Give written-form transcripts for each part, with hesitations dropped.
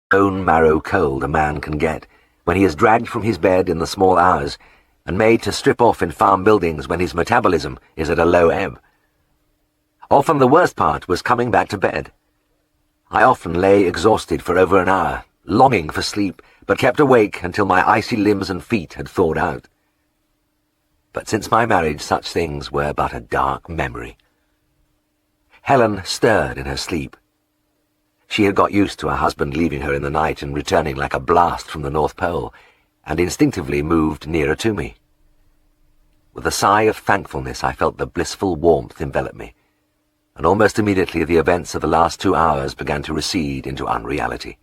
bone marrow cold a man can get when he is dragged from his bed in the small hours and made to strip off in farm buildings when his metabolism is at a low ebb. Often the worst part was coming back to bed. I often lay exhausted for over an hour, longing for sleep, but kept awake until my icy limbs and feet had thawed out. But since my marriage, such things were but a dark memory. Helen stirred in her sleep. She had got used to her husband leaving her in the night and returning like a blast from the North Pole, and instinctively moved nearer to me. With a sigh of thankfulness, I felt the blissful warmth envelop me, and almost immediately the events of the last 2 hours began to recede into unreality.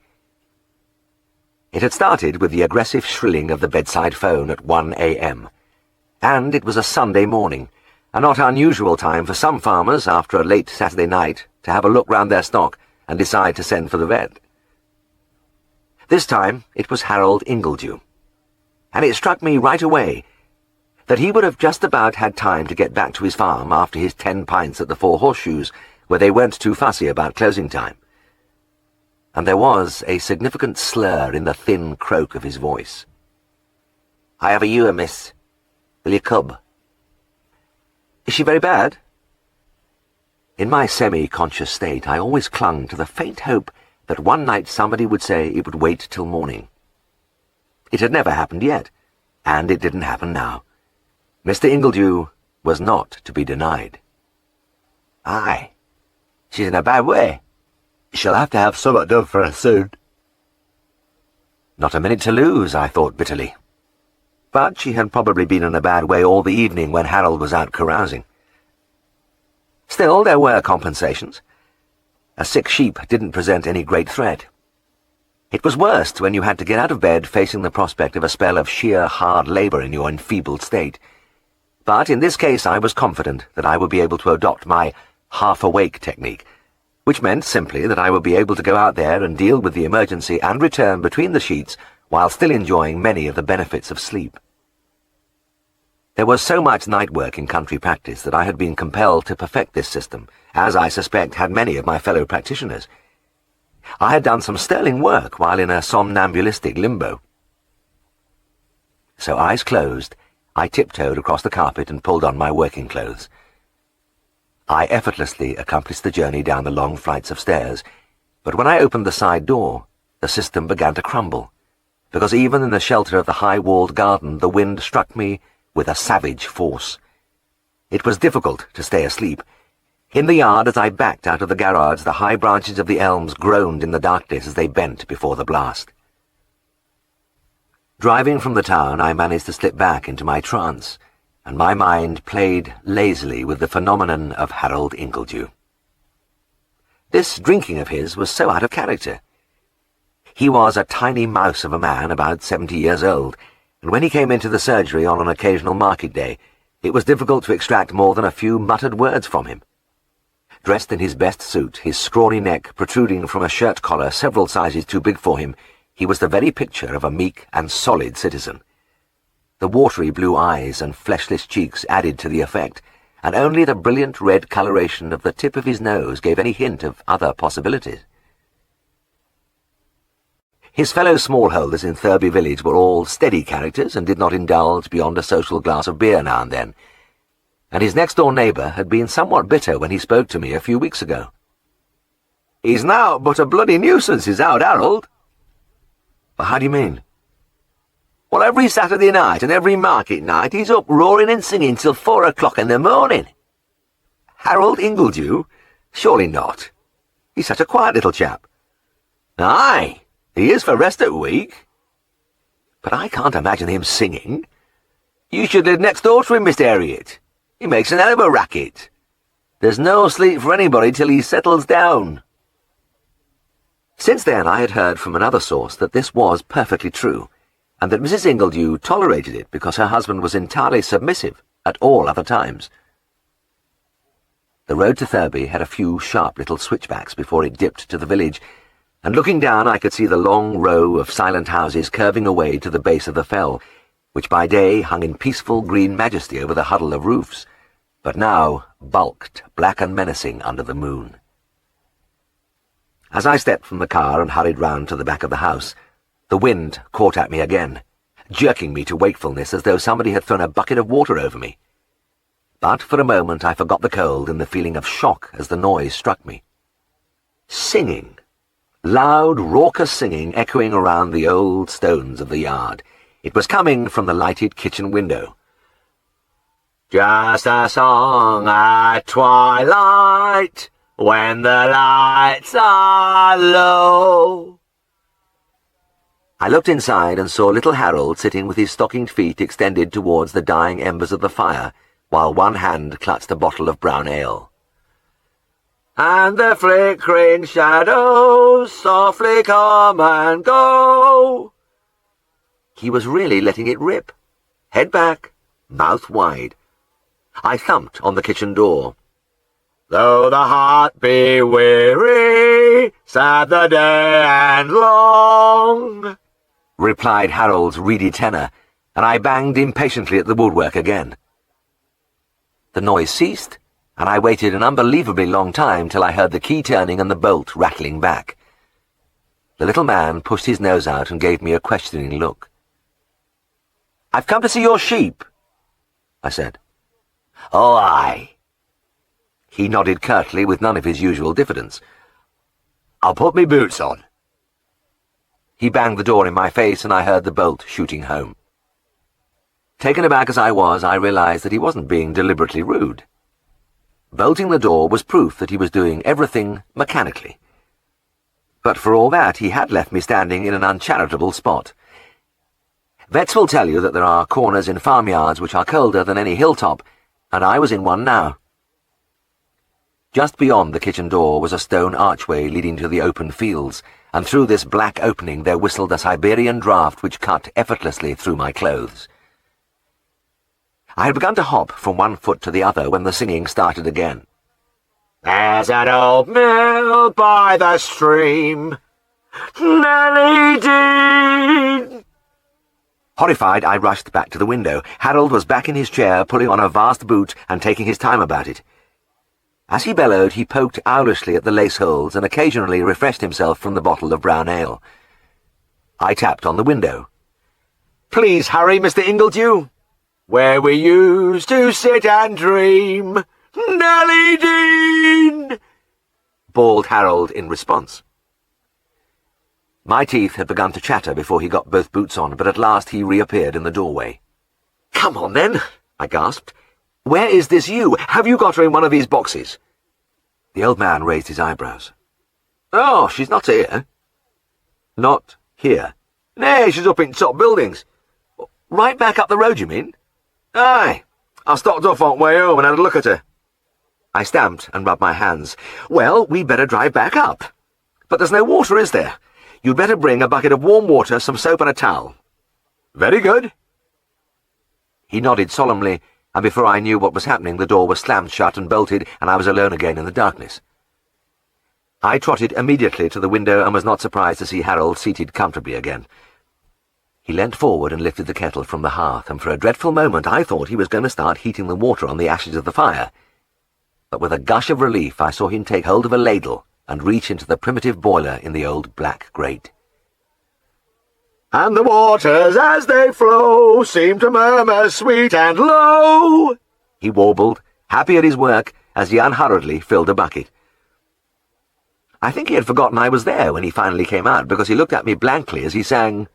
It had started with the aggressive shrilling of the bedside phone at 1 a.m., and it was a Sunday morning, a not unusual time for some farmers after a late Saturday night to have a look round their stock and decide to send for the vet. This time it was Harold Ingledew, and it struck me right away that he would have just about had time to get back to his farm after his 10 pints at the Four Horseshoes, where they weren't too fussy about closing time. And there was a significant slur in the thin croak of his voice. "I have a ewer, miss. Will you come?" "Is she very bad?" In my semi-conscious state, I always clung to the faint hope that one night somebody would say it would wait till morning. It had never happened yet, and it didn't happen now. Mr. Ingledew was not to be denied. "Aye, she's in a bad way. She'll have to have somewhat done for her soon." Not a minute to lose, I thought bitterly. But she had probably been in a bad way all the evening when Harold was out carousing. Still, there were compensations. A sick sheep didn't present any great threat. It was worst when you had to get out of bed facing the prospect of a spell of sheer hard labour in your enfeebled state. But in this case I was confident that I would be able to adopt my half-awake technique, which meant simply that I would be able to go out there and deal with the emergency and return between the sheets while still enjoying many of the benefits of sleep. There was so much night work in country practice that I had been compelled to perfect this system, as I suspect had many of my fellow practitioners. I had done some sterling work while in a somnambulistic limbo. So, eyes closed, I tiptoed across the carpet and pulled on my working clothes. I effortlessly accomplished the journey down the long flights of stairs, but when I opened the side door, the system began to crumble, because even in the shelter of the high-walled garden the wind struck me with a savage force. It was difficult to stay asleep. In the yard, as I backed out of the garage, the high branches of the elms groaned in the darkness as they bent before the blast. Driving from the town, I managed to slip back into my trance, and my mind played lazily with the phenomenon of Harold Ingledew. This drinking of his was so out of character. He was a tiny mouse of a man about 70 years old, and when he came into the surgery on an occasional market day, it was difficult to extract more than a few muttered words from him. Dressed in his best suit, his scrawny neck protruding from a shirt collar several sizes too big for him, he was the very picture of a meek and solid citizen. The watery blue eyes and fleshless cheeks added to the effect, and only the brilliant red coloration of the tip of his nose gave any hint of other possibilities. His fellow smallholders in Thurby village were all steady characters and did not indulge beyond a social glass of beer now and then, and his next-door neighbour had been somewhat bitter when he spoke to me a few weeks ago. "He's now but a bloody nuisance, is out Harold." "But how do you mean?" "Well, every Saturday night and every market night he's up roaring and singing till 4 o'clock in the morning." "Harold Ingledew? Surely not. He's such a quiet little chap." "Aye, he is for rest of the week." "But I can't imagine him singing." "You should live next door to him, Mr. Herriot. He makes an hell of a racket. There's no sleep for anybody till he settles down." Since then I had heard from another source that this was perfectly true, and that Mrs. Ingledew tolerated it because her husband was entirely submissive at all other times. The road to Thurby had a few sharp little switchbacks before it dipped to the village, and looking down I could see the long row of silent houses curving away to the base of the fell, which by day hung in peaceful green majesty over the huddle of roofs, but now bulked black and menacing under the moon. As I stepped from the car and hurried round to the back of the house, the wind caught at me again, jerking me to wakefulness as though somebody had thrown a bucket of water over me. But for a moment I forgot the cold in the feeling of shock as the noise struck me. Singing. Loud, raucous singing echoing around the old stones of the yard. It was coming from the lighted kitchen window. Just a song at twilight, when the lights are low. I looked inside and saw little Harold sitting with his stockinged feet extended towards the dying embers of the fire, while one hand clutched a bottle of brown ale. And the flickering shadows softly come and go. He was really letting it rip. Head back, mouth wide. I thumped on the kitchen door. Though the heart be weary, sad the day and long, replied Harold's reedy tenor, and I banged impatiently at the woodwork again. The noise ceased, and I waited an unbelievably long time till I heard the key turning and the bolt rattling back. The little man pushed his nose out and gave me a questioning look. "I've come to see your sheep," I said. "Oh, aye." He nodded curtly with none of his usual diffidence. "I'll put me boots on." He banged the door in my face, and I heard the bolt shooting home. Taken aback as I was, I realized that he wasn't being deliberately rude. Bolting the door was proof that he was doing everything mechanically. But for all that, he had left me standing in an uncharitable spot. Vets will tell you that there are corners in farmyards which are colder than any hilltop, and I was in one now. Just beyond the kitchen door was a stone archway leading to the open fields, and through this black opening there whistled a Siberian draught which cut effortlessly through my clothes. I had begun to hop from one foot to the other when the singing started again. "There's an old mill by the stream, Nellie Dean." Horrified, I rushed back to the window. Harold was back in his chair, pulling on a vast boot and taking his time about it. As he bellowed, he poked owlishly at the lace holes and occasionally refreshed himself from the bottle of brown ale. I tapped on the window. "Please hurry, Mr. Ingledew. Where we used to sit and dream, Nellie Dean," bawled Harold in response. My teeth had begun to chatter before he got both boots on, but at last he reappeared in the doorway. "Come on, then," I gasped. "Where is this ewe? Have you got her in one of these boxes?" The old man raised his eyebrows. "Oh, she's not here." "Not here?" "Nay, she's up in top buildings." "Right back up the road, you mean?" "Aye. I stopped off on the way home and had a look at her." I stamped and rubbed my hands. "Well, we'd better drive back up. But there's no water, is there? You'd better bring a bucket of warm water, some soap and a towel." "Very good." He nodded solemnly, and before I knew what was happening, the door was slammed shut and bolted, and I was alone again in the darkness. I trotted immediately to the window and was not surprised to see Harold seated comfortably again. He leant forward and lifted the kettle from the hearth, and for a dreadful moment I thought he was going to start heating the water on the ashes of the fire. But with a gush of relief I saw him take hold of a ladle and reach into the primitive boiler in the old black grate. "And the waters as they flow seem to murmur sweet and low," he warbled, happy at his work, as he unhurriedly filled a bucket. I think he had forgotten I was there when he finally came out, because he looked at me blankly as he sang,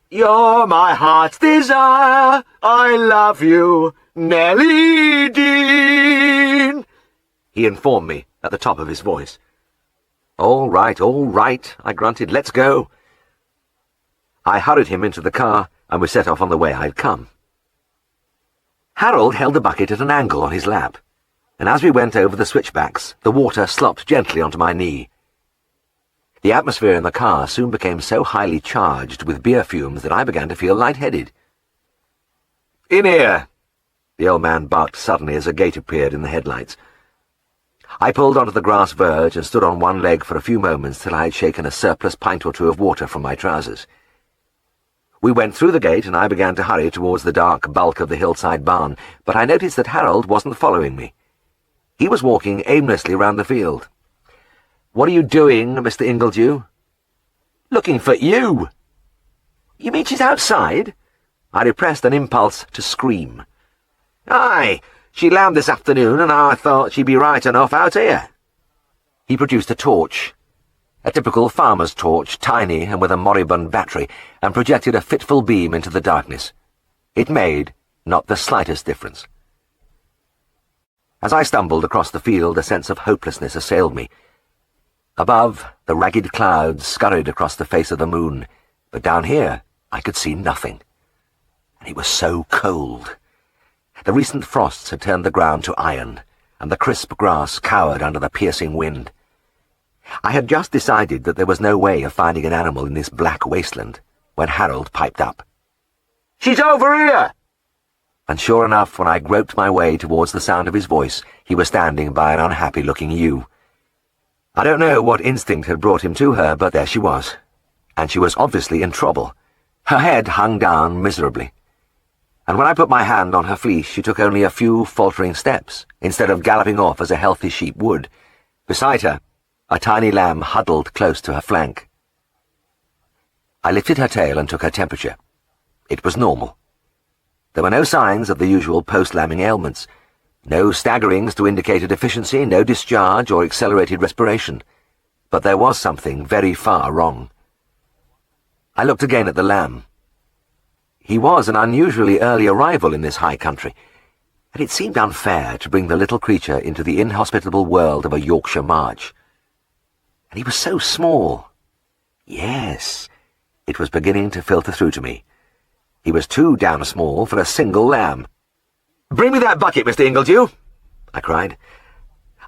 "You're my heart's desire, I love you, Nellie Dean," he informed me at the top of his voice. All right, I grunted. "Let's go." I hurried him into the car, and we set off on the way I'd come. Harold held the bucket at an angle on his lap, and as we went over the switchbacks, the water slopped gently onto my knee. The atmosphere in the car soon became so highly charged with beer fumes that I began to feel lightheaded. "In here!" the old man barked suddenly as a gate appeared in the headlights. I pulled onto the grass verge and stood on one leg for a few moments till I had shaken a surplus pint or two of water from my trousers. We went through the gate, and I began to hurry towards the dark bulk of the hillside barn, but I noticed that Harold wasn't following me. He was walking aimlessly round the field. "What are you doing, Mr. Ingledew?" "Looking for you." "You mean she's outside?" I repressed an impulse to scream. "Aye, she lambed this afternoon, and I thought she'd be right enough out here." He produced a torch, a typical farmer's torch, tiny and with a moribund battery, and projected a fitful beam into the darkness. It made not the slightest difference. As I stumbled across the field, a sense of hopelessness assailed me. Above, the ragged clouds scurried across the face of the moon, but down here I could see nothing. And it was so cold. The recent frosts had turned the ground to iron, and the crisp grass cowered under the piercing wind. I had just decided that there was no way of finding an animal in this black wasteland, when Harold piped up. "She's over here!" And sure enough, when I groped my way towards the sound of his voice, he was standing by an unhappy-looking ewe. I don't know what instinct had brought him to her, but there she was, and she was obviously in trouble. Her head hung down miserably, and when I put my hand on her fleece, she took only a few faltering steps, instead of galloping off as a healthy sheep would. Beside her, a tiny lamb huddled close to her flank. I lifted her tail and took her temperature. It was normal. There were no signs of the usual post-lambing ailments. No staggerings to indicate a deficiency, no discharge or accelerated respiration. But there was something very far wrong. I looked again at the lamb. He was an unusually early arrival in this high country, and it seemed unfair to bring the little creature into the inhospitable world of a Yorkshire march. And he was so small. Yes, it was beginning to filter through to me. He was too damn small for a single lamb. "Bring me that bucket, Mr. Ingledew," I cried.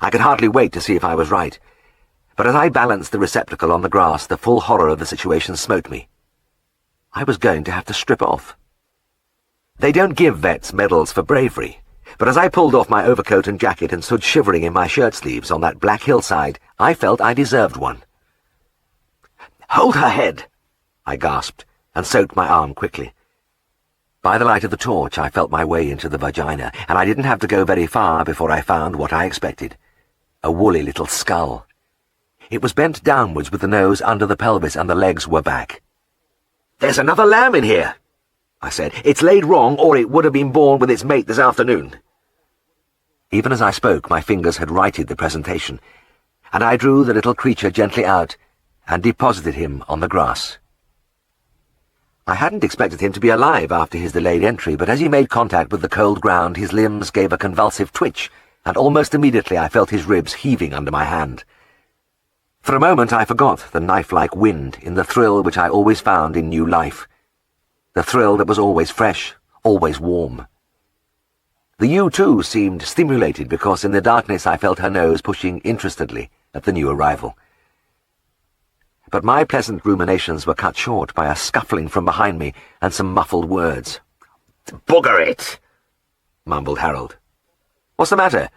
I could hardly wait to see if I was right, but as I balanced the receptacle on the grass, the full horror of the situation smote me. I was going to have to strip off. They don't give vets medals for bravery, but as I pulled off my overcoat and jacket and stood shivering in my shirt sleeves on that black hillside, I felt I deserved one. "Hold her head," I gasped, and soaked my arm quickly. By the light of the torch, I felt my way into the vagina, and I didn't have to go very far before I found what I expected. A woolly little skull. It was bent downwards with the nose under the pelvis and the legs were back. "There's another lamb in here," I said. "It's laid wrong, or it would have been born with its mate this afternoon." Even as I spoke, my fingers had righted the presentation, and I drew the little creature gently out and deposited him on the grass. I hadn't expected him to be alive after his delayed entry, but as he made contact with the cold ground, his limbs gave a convulsive twitch, and almost immediately I felt his ribs heaving under my hand. For a moment I forgot the knife-like wind in the thrill which I always found in new life. The thrill that was always fresh, always warm. The ewe, too, seemed stimulated because in the darkness I felt her nose pushing interestedly at the new arrival. But my pleasant ruminations were cut short by a scuffling from behind me and some muffled words. "Bugger it," mumbled Harold. "What's the matter?"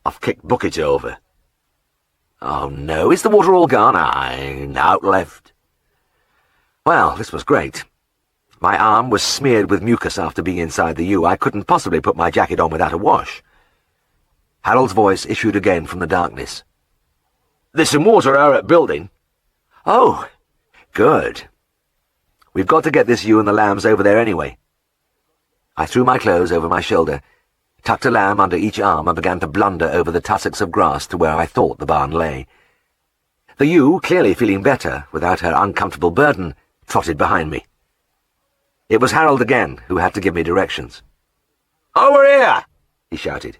"I've kicked bucket over." "Oh no, is the water all gone?" "Aye, out left." Well, this was great. My arm was smeared with mucus after being inside the ewe. I couldn't possibly put my jacket on without a wash. Harold's voice issued again from the darkness. "There's some water out at building." "Oh, good. We've got to get this ewe and the lambs over there anyway." I threw my clothes over my shoulder, tucked a lamb under each arm, and began to blunder over the tussocks of grass to where I thought the barn lay. The ewe, clearly feeling better without her uncomfortable burden, trotted behind me. It was Harold again who had to give me directions. "Over here!" he shouted.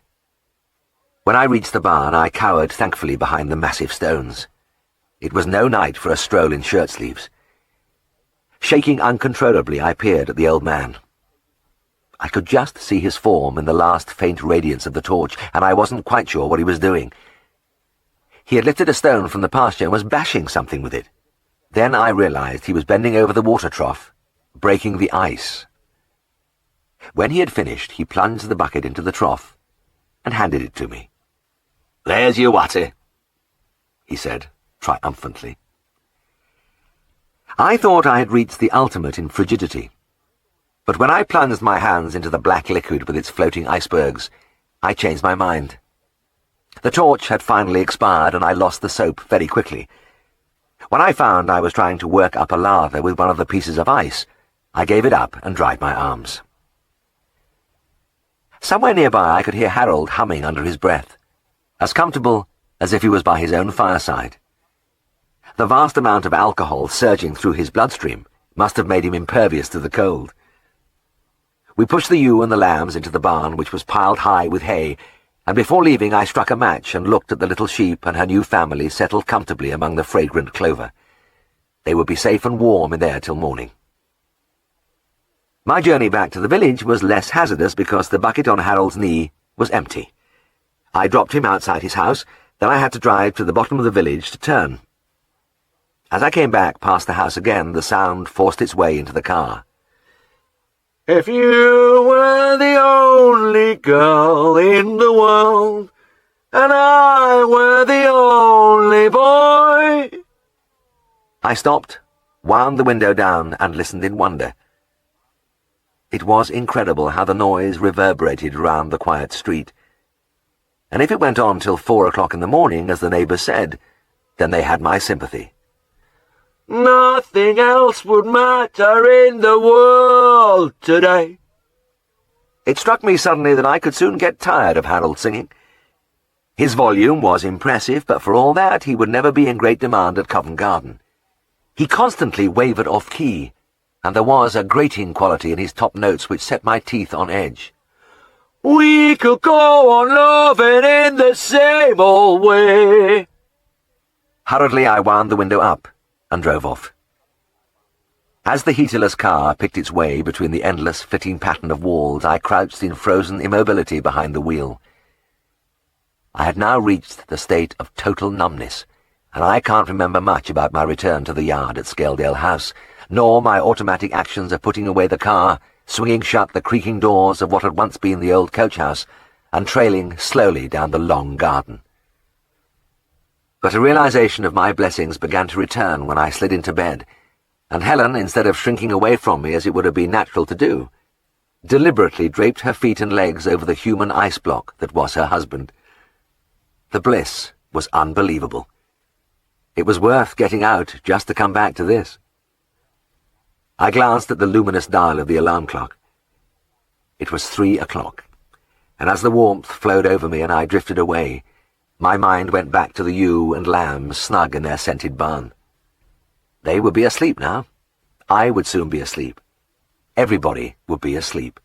When I reached the barn, I cowered thankfully behind the massive stones. It was no night for a stroll in shirt-sleeves. Shaking uncontrollably, I peered at the old man. I could just see his form in the last faint radiance of the torch, and I wasn't quite sure what he was doing. He had lifted a stone from the pasture and was bashing something with it. Then I realized he was bending over the water trough, breaking the ice. When he had finished, he plunged the bucket into the trough and handed it to me. "There's your water," he said triumphantly. I thought I had reached the ultimate in frigidity, but when I plunged my hands into the black liquid with its floating icebergs, I changed my mind. The torch had finally expired, and I lost the soap very quickly. When I found I was trying to work up a lather with one of the pieces of ice, I gave it up and dried my arms. Somewhere nearby I could hear Harold humming under his breath, as comfortable as if he was by his own fireside. The vast amount of alcohol surging through his bloodstream must have made him impervious to the cold. We pushed the ewe and the lambs into the barn, which was piled high with hay, and before leaving I struck a match and looked at the little sheep and her new family settled comfortably among the fragrant clover. They would be safe and warm in there till morning. My journey back to the village was less hazardous because the bucket on Harold's knee was empty. I dropped him outside his house, then I had to drive to the bottom of the village to turn. As I came back past the house again, the sound forced its way into the car. If you were the only girl in the world, and I were the only boy. I stopped, wound the window down, and listened in wonder. It was incredible how the noise reverberated round the quiet street. And if it went on till 4 o'clock in the morning, as the neighbours said, then they had my sympathy. Nothing else would matter in the world today. It struck me suddenly that I could soon get tired of Harold singing. His volume was impressive, but for all that he would never be in great demand at Covent Garden. He constantly wavered off key, and there was a grating quality in his top notes which set my teeth on edge. We could go on loving in the same old way. Hurriedly I wound the window up and drove off. As the heaterless car picked its way between the endless flitting pattern of walls, I crouched in frozen immobility behind the wheel. I had now reached the state of total numbness, and I can't remember much about my return to the yard at Scaledale House, nor my automatic actions of putting away the car, swinging shut the creaking doors of what had once been the old coach-house, and trailing slowly down the long garden. But a realization of my blessings began to return when I slid into bed, and Helen, instead of shrinking away from me as it would have been natural to do, deliberately draped her feet and legs over the human ice block that was her husband. The bliss was unbelievable. It was worth getting out just to come back to this. I glanced at the luminous dial of the alarm clock. It was 3 o'clock, and as the warmth flowed over me and I drifted away, my mind went back to the ewe and lambs snug in their scented barn. They would be asleep now. I would soon be asleep. Everybody would be asleep.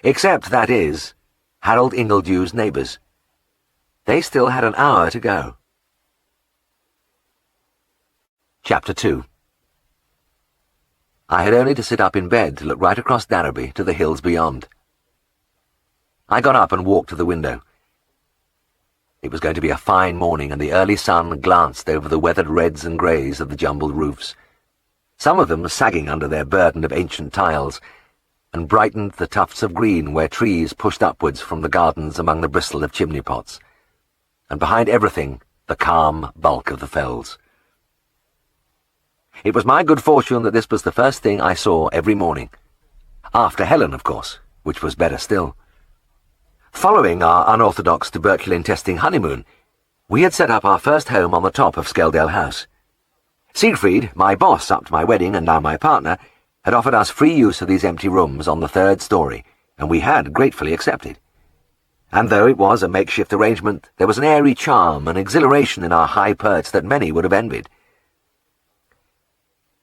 Except, that is, Harold Ingledew's neighbours. They still had an hour to go. Chapter 2. I had only to sit up in bed to look right across Darrowby to the hills beyond. I got up and walked to the window. It was going to be a fine morning, and the early sun glanced over the weathered reds and greys of the jumbled roofs, some of them sagging under their burden of ancient tiles, and brightened the tufts of green where trees pushed upwards from the gardens among the bristle of chimney pots, and behind everything the calm bulk of the fells. It was my good fortune that this was the first thing I saw every morning, after Helen, of course, which was better still. Following our unorthodox tuberculin-testing honeymoon, we had set up our first home on the top of Scaledale House. Siegfried, my boss up to my wedding and now my partner, had offered us free use of these empty rooms on the 3rd story, and we had gratefully accepted. And though it was a makeshift arrangement, there was an airy charm and exhilaration in our high perch that many would have envied.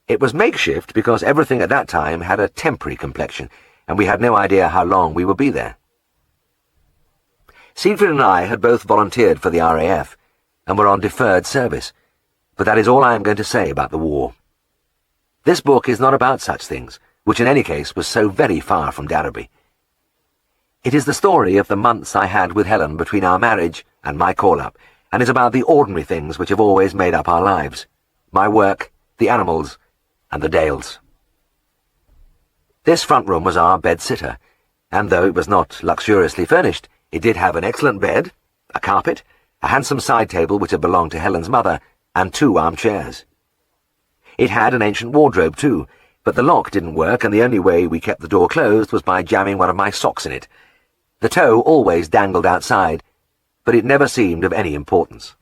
It was makeshift because everything at that time had a temporary complexion, and we had no idea how long we would be there. Siegfried and I had both volunteered for the RAF, and were on deferred service, but that is all I am going to say about the war. This book is not about such things, which in any case was so very far from Darrowby. It is the story of the months I had with Helen between our marriage and my call-up, and is about the ordinary things which have always made up our lives: my work, the animals, and the Dales. This front room was our bed-sitter, and though it was not luxuriously furnished, it did have an excellent bed, a carpet, a handsome side table which had belonged to Helen's mother, and 2 armchairs. It had an ancient wardrobe too, but the lock didn't work, and the only way we kept the door closed was by jamming one of my socks in it. The toe always dangled outside, but it never seemed of any importance.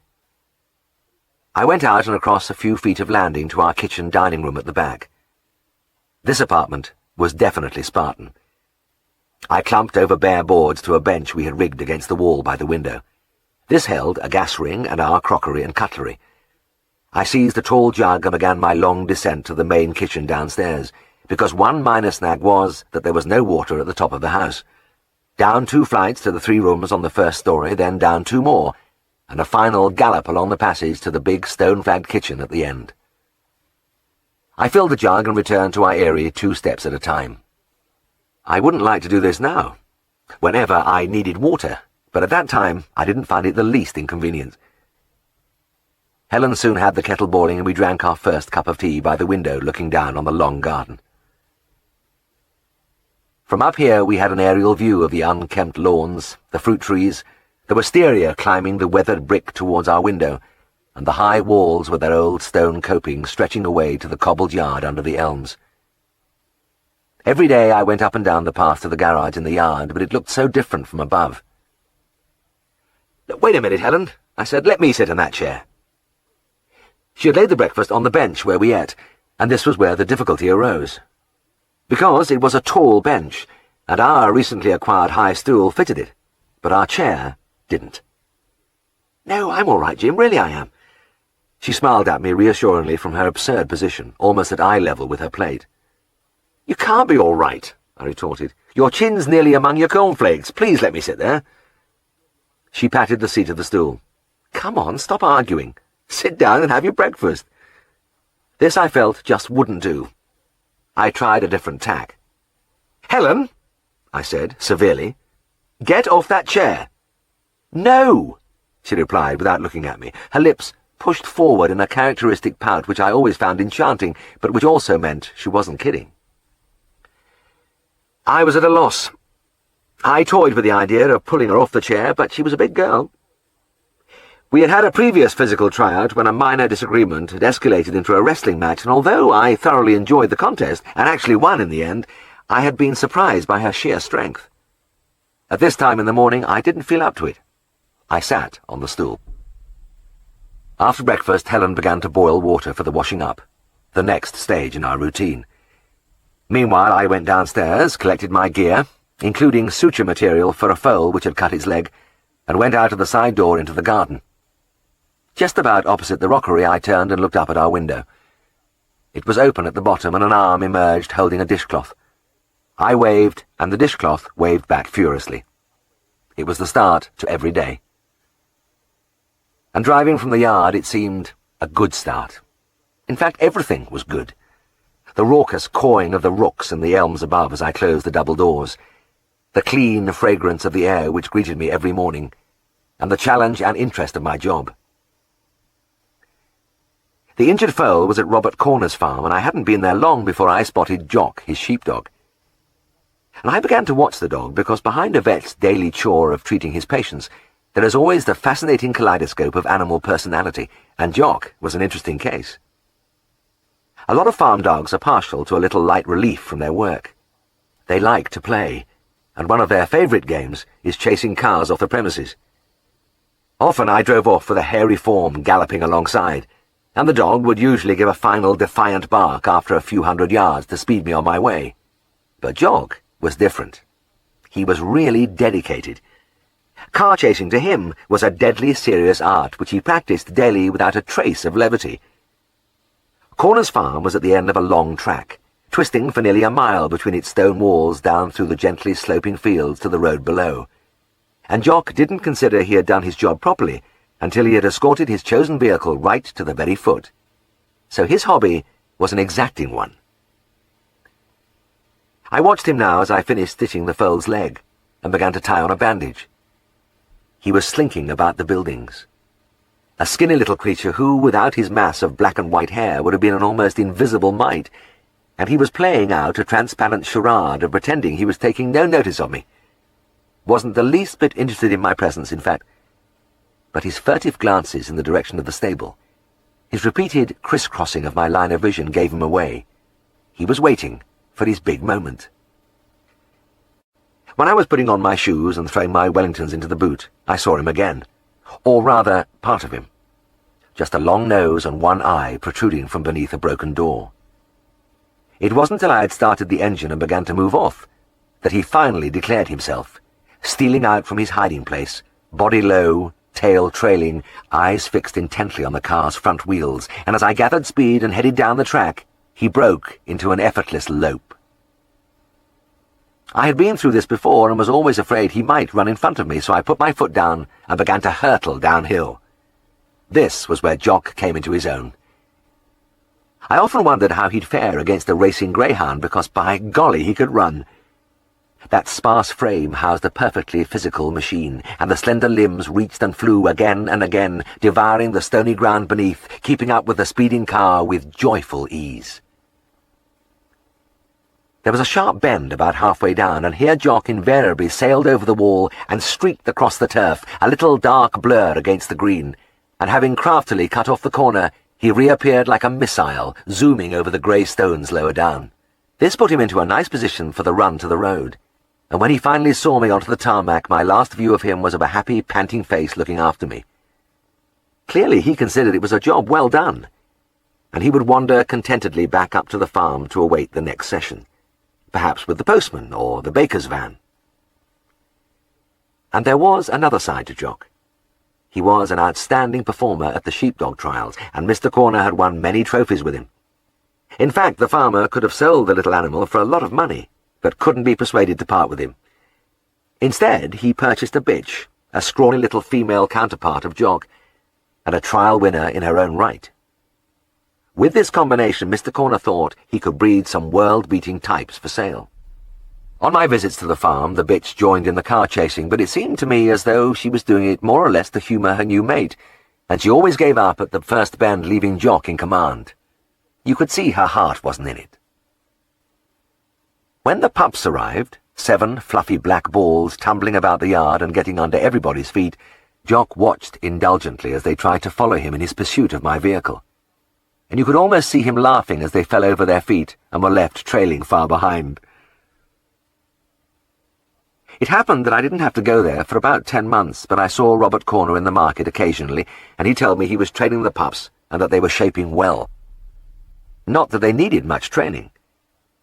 I went out and across a few feet of landing to our kitchen dining room at the back. This apartment was definitely Spartan. I clumped over bare boards to a bench we had rigged against the wall by the window. This held a gas ring and our crockery and cutlery. I seized a tall jug and began my long descent to the main kitchen downstairs, because one minor snag was that there was no water at the top of the house. Down 2 flights to the 3 rooms on the first story, then down 2 more, and a final gallop along the passage to the big stone-flagged kitchen at the end. I filled the jug and returned to our eyrie 2 steps at a time. I wouldn't like to do this now, whenever I needed water, but at that time I didn't find it the least inconvenient. Helen soon had the kettle boiling and we drank our first cup of tea by the window looking down on the long garden. From up here we had an aerial view of the unkempt lawns, the fruit trees, the wisteria climbing the weathered brick towards our window, and the high walls with their old stone coping stretching away to the cobbled yard under the elms. Every day I went up and down the path to the garage in the yard, but it looked so different from above. "Wait a minute, Helen," I said. "Let me sit in that chair." She had laid the breakfast on the bench where we ate, and this was where the difficulty arose. Because it was a tall bench, and our recently acquired high stool fitted it, but our chair didn't. "No, I'm all right, Jim, really I am." She smiled at me reassuringly from her absurd position, almost at eye level with her plate. "You can't be all right," I retorted. "Your chin's nearly among your cornflakes. Please let me sit there." She patted the seat of the stool. "Come on, stop arguing. Sit down and have your breakfast." This, I felt, just wouldn't do. I tried a different tack. "Helen," I said, severely, "get off that chair." "No," she replied without looking at me, her lips pushed forward in a characteristic pout which I always found enchanting, but which also meant she wasn't kidding. I was at a loss. I toyed with the idea of pulling her off the chair, but she was a big girl. We had had a previous physical tryout when a minor disagreement had escalated into a wrestling match, and although I thoroughly enjoyed the contest, and actually won in the end, I had been surprised by her sheer strength. At this time in the morning, I didn't feel up to it. I sat on the stool. After breakfast, Helen began to boil water for the washing up, the next stage in our routine. Meanwhile, I went downstairs, collected my gear, including suture material for a foal which had cut its leg, and went out of the side door into the garden. Just about opposite the rockery, I turned and looked up at our window. It was open at the bottom, and an arm emerged holding a dishcloth. I waved, and the dishcloth waved back furiously. It was the start to every day. And driving from the yard, it seemed a good start. In fact, everything was good. The raucous cawing of the rooks in the elms above as I closed the double doors, the clean fragrance of the air which greeted me every morning, and the challenge and interest of my job. The injured foal was at Robert Corner's farm, and I hadn't been there long before I spotted Jock, his sheepdog. And I began to watch the dog because behind a vet's daily chore of treating his patients, there is always the fascinating kaleidoscope of animal personality, and Jock was an interesting case. A lot of farm dogs are partial to a little light relief from their work. They like to play, and one of their favourite games is chasing cars off the premises. Often I drove off with a hairy form galloping alongside, and the dog would usually give a final defiant bark after a few hundred yards to speed me on my way. But Jock was different. He was really dedicated. Car chasing to him was a deadly serious art which he practiced daily without a trace of levity. Corner's farm was at the end of a long track, twisting for nearly a mile between its stone walls down through the gently sloping fields to the road below. And Jock didn't consider he had done his job properly until he had escorted his chosen vehicle right to the very foot. So his hobby was an exacting one. I watched him now as I finished stitching the foal's leg and began to tie on a bandage. He was slinking about the buildings. A skinny little creature who, without his mass of black and white hair, would have been an almost invisible mite, and he was playing out a transparent charade of pretending he was taking no notice of me. Wasn't the least bit interested in my presence, in fact. But his furtive glances in the direction of the stable, his repeated crisscrossing of my line of vision gave him away. He was waiting for his big moment. When I was putting on my shoes and throwing my Wellingtons into the boot, I saw him again, Or rather, part of him. Just a long nose and one eye protruding from beneath a broken door. It wasn't till I had started the engine and began to move off that he finally declared himself, stealing out from his hiding place, body low, tail trailing, eyes fixed intently on the car's front wheels, and as I gathered speed and headed down the track, he broke into an effortless lope. I had been through this before and was always afraid he might run in front of me, so I put my foot down and began to hurtle downhill. This was where Jock came into his own. I often wondered how he'd fare against a racing greyhound, because by golly he could run. That sparse frame housed a perfectly physical machine, and the slender limbs reached and flew again and again, devouring the stony ground beneath, keeping up with the speeding car with joyful ease. There was a sharp bend about halfway down, and here Jock invariably sailed over the wall and streaked across the turf, a little dark blur against the green, and having craftily cut off the corner, he reappeared like a missile, zooming over the grey stones lower down. This put him into a nice position for the run to the road, and when he finally saw me onto the tarmac, my last view of him was of a happy, panting face looking after me. Clearly he considered it was a job well done, and he would wander contentedly back up to the farm to await the next session, perhaps with the postman or the baker's van. And there was another side to Jock. He was an outstanding performer at the sheepdog trials, and Mr. Corner had won many trophies with him. In fact, the farmer could have sold the little animal for a lot of money, but couldn't be persuaded to part with him. Instead, he purchased a bitch, a scrawny little female counterpart of Jock, and a trial winner in her own right. With this combination, Mr. Corner thought he could breed some world-beating types for sale. On my visits to the farm, the bitch joined in the car chasing, but it seemed to me as though she was doing it more or less to humour her new mate, and she always gave up at the first bend, leaving Jock in command. You could see her heart wasn't in it. When the pups arrived, 7 fluffy black balls tumbling about the yard and getting under everybody's feet, Jock watched indulgently as they tried to follow him in his pursuit of my vehicle, and you could almost see him laughing as they fell over their feet and were left trailing far behind. It happened that I didn't have to go there for about 10 months, but I saw Robert Corner in the market occasionally, and he told me he was training the pups and that they were shaping well. Not that they needed much training.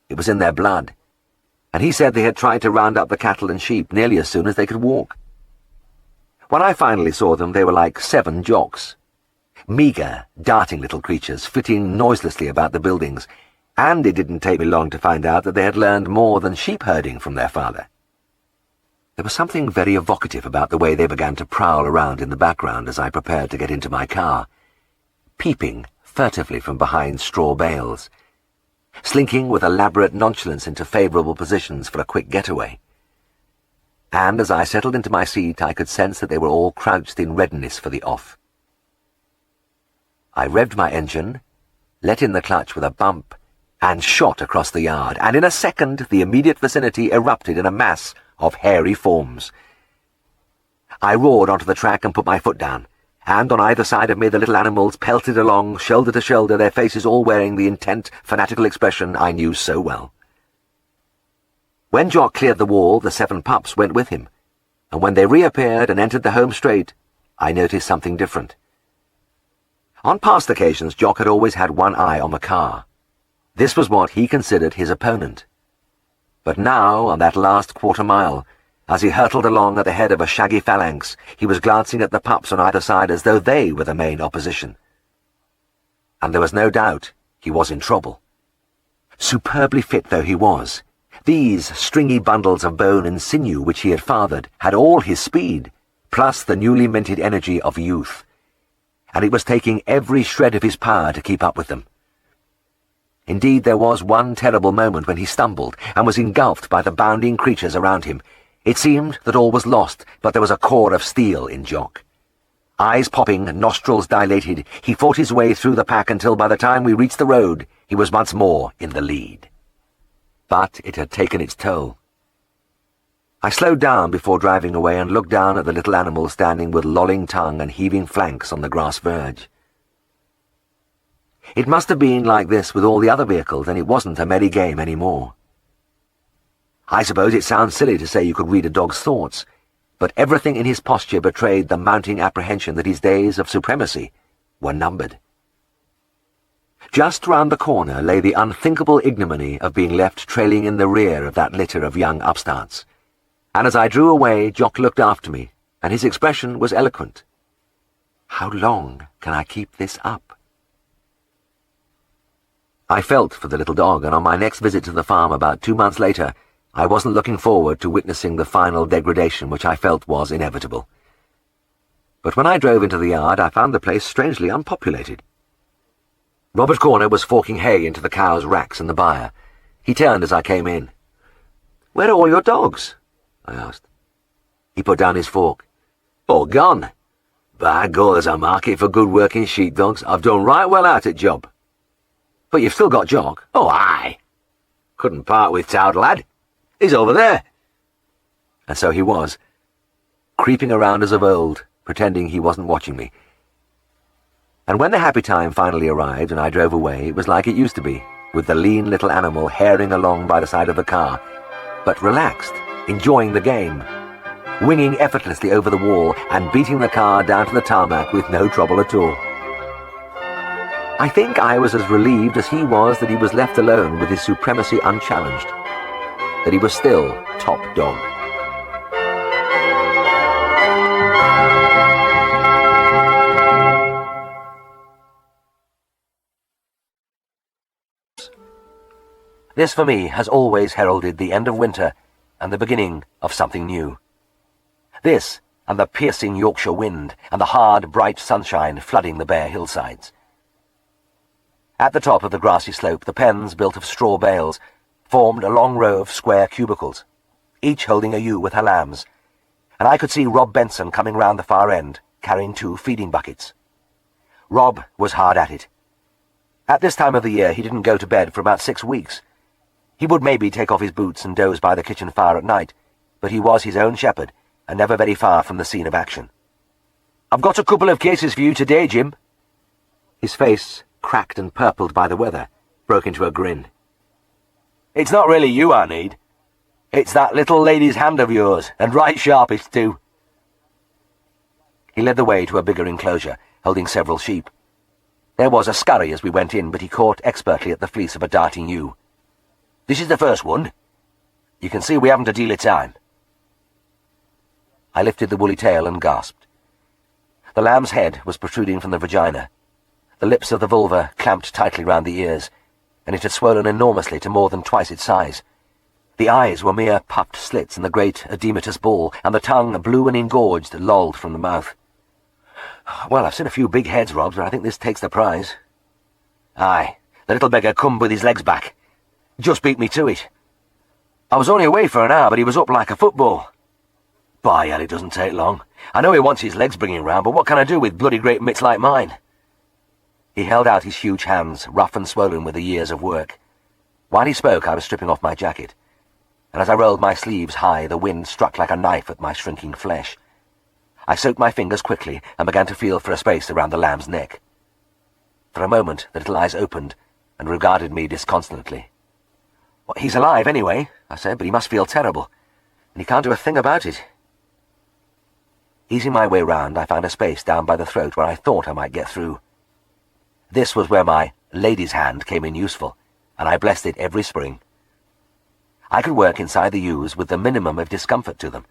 It was in their blood, and he said they had tried to round up the cattle and sheep nearly as soon as they could walk. When I finally saw them, they were like 7 Jocks. Meagre, darting little creatures, flitting noiselessly about the buildings, and it didn't take me long to find out that they had learned more than sheep herding from their father. There was something very evocative about the way they began to prowl around in the background as I prepared to get into my car, peeping furtively from behind straw bales, slinking with elaborate nonchalance into favourable positions for a quick getaway. And as I settled into my seat, I could sense that they were all crouched in readiness for the off. I revved my engine, let in the clutch with a bump, and shot across the yard, and in a second the immediate vicinity erupted in a mass of hairy forms. I roared onto the track and put my foot down, and on either side of me the little animals pelted along, shoulder to shoulder, their faces all wearing the intent, fanatical expression I knew so well. When Jock cleared the wall, the 7 pups went with him, and when they reappeared and entered the home straight, I noticed something different. On past occasions, Jock had always had one eye on the car. This was what he considered his opponent. But now, on that last quarter-mile, as he hurtled along at the head of a shaggy phalanx, he was glancing at the pups on either side as though they were the main opposition. And there was no doubt he was in trouble. Superbly fit though he was, these stringy bundles of bone and sinew which he had fathered had all his speed, plus the newly minted energy of youth, and it was taking every shred of his power to keep up with them. Indeed, there was one terrible moment when he stumbled and was engulfed by the bounding creatures around him. It seemed that all was lost, but there was a core of steel in Jock. Eyes popping, nostrils dilated, he fought his way through the pack until by the time we reached the road, he was once more in the lead. But it had taken its toll. I slowed down before driving away and looked down at the little animal standing with lolling tongue and heaving flanks on the grass verge. It must have been like this with all the other vehicles, and it wasn't a merry game any more. I suppose it sounds silly to say you could read a dog's thoughts, but everything in his posture betrayed the mounting apprehension that his days of supremacy were numbered. Just round the corner lay the unthinkable ignominy of being left trailing in the rear of that litter of young upstarts, and as I drew away, Jock looked after me, and his expression was eloquent. How long can I keep this up? I felt for the little dog, and on my next visit to the farm about 2 months later, I wasn't looking forward to witnessing the final degradation which I felt was inevitable. But when I drove into the yard, I found the place strangely unpopulated. Robert Corner was forking hay into the cows' racks in the byre. He turned as I came in. "Where are all your dogs?" I asked. He put down his fork. "All gone. By God, there's a market for good working sheepdogs. I've done right well out at job." "But you've still got Jock." "Oh, aye. Couldn't part with Towd lad. He's over there." And so he was, creeping around as of old, pretending he wasn't watching me. And when the happy time finally arrived and I drove away, it was like it used to be, with the lean little animal herring along by the side of the car, but relaxed, enjoying the game, winging effortlessly over the wall and beating the car down to the tarmac with no trouble at all. I think I was as relieved as he was that he was left alone with his supremacy unchallenged, that he was still top dog. This for me has always heralded the end of winter and the beginning of something new. This and the piercing Yorkshire wind and the hard, bright sunshine flooding the bare hillsides. At the top of the grassy slope, the pens, built of straw bales, formed a long row of square cubicles, each holding a ewe with her lambs, and I could see Rob Benson coming round the far end, carrying 2 feeding buckets. Rob was hard at it. At this time of the year he didn't go to bed for about 6 weeks. He would maybe take off his boots and doze by the kitchen fire at night, but he was his own shepherd, and never very far from the scene of action. "I've got a couple of cases for you today, Jim." His face, cracked and purpled by the weather, broke into a grin. "It's not really you I need. It's that little lady's hand of yours, and right sharpish too." He led the way to a bigger enclosure, holding several sheep. There was a scurry as we went in, but he caught expertly at the fleece of a darting ewe. "This is the first one. You can see we haven't a deal of time." I lifted the woolly tail and gasped. The lamb's head was protruding from the vagina. The lips of the vulva clamped tightly round the ears, and it had swollen enormously to more than twice its size. The eyes were mere puffed slits in the great edematous ball, and the tongue, blue and engorged, lolled from the mouth. "Well, I've seen a few big heads, Rob, but I think this takes the prize." "Aye, the little beggar come with his legs back. Just beat me to it. I was only away for an hour, but he was up like a football. By hell, it doesn't take long. I know he wants his legs bringing round, but what can I do with bloody great mitts like mine?" He held out his huge hands, rough and swollen with the years of work. While he spoke, I was stripping off my jacket, and as I rolled my sleeves high, the wind struck like a knife at my shrinking flesh. I soaked my fingers quickly and began to feel for a space around the lamb's neck. For a moment, the little eyes opened and regarded me disconsolately. "Well, he's alive, anyway," I said, "but he must feel terrible, and he can't do a thing about it." Easing my way round, I found a space down by the throat where I thought I might get through. This was where my lady's hand came in useful, and I blessed it every spring. I could work inside the ewes with the minimum of discomfort to them,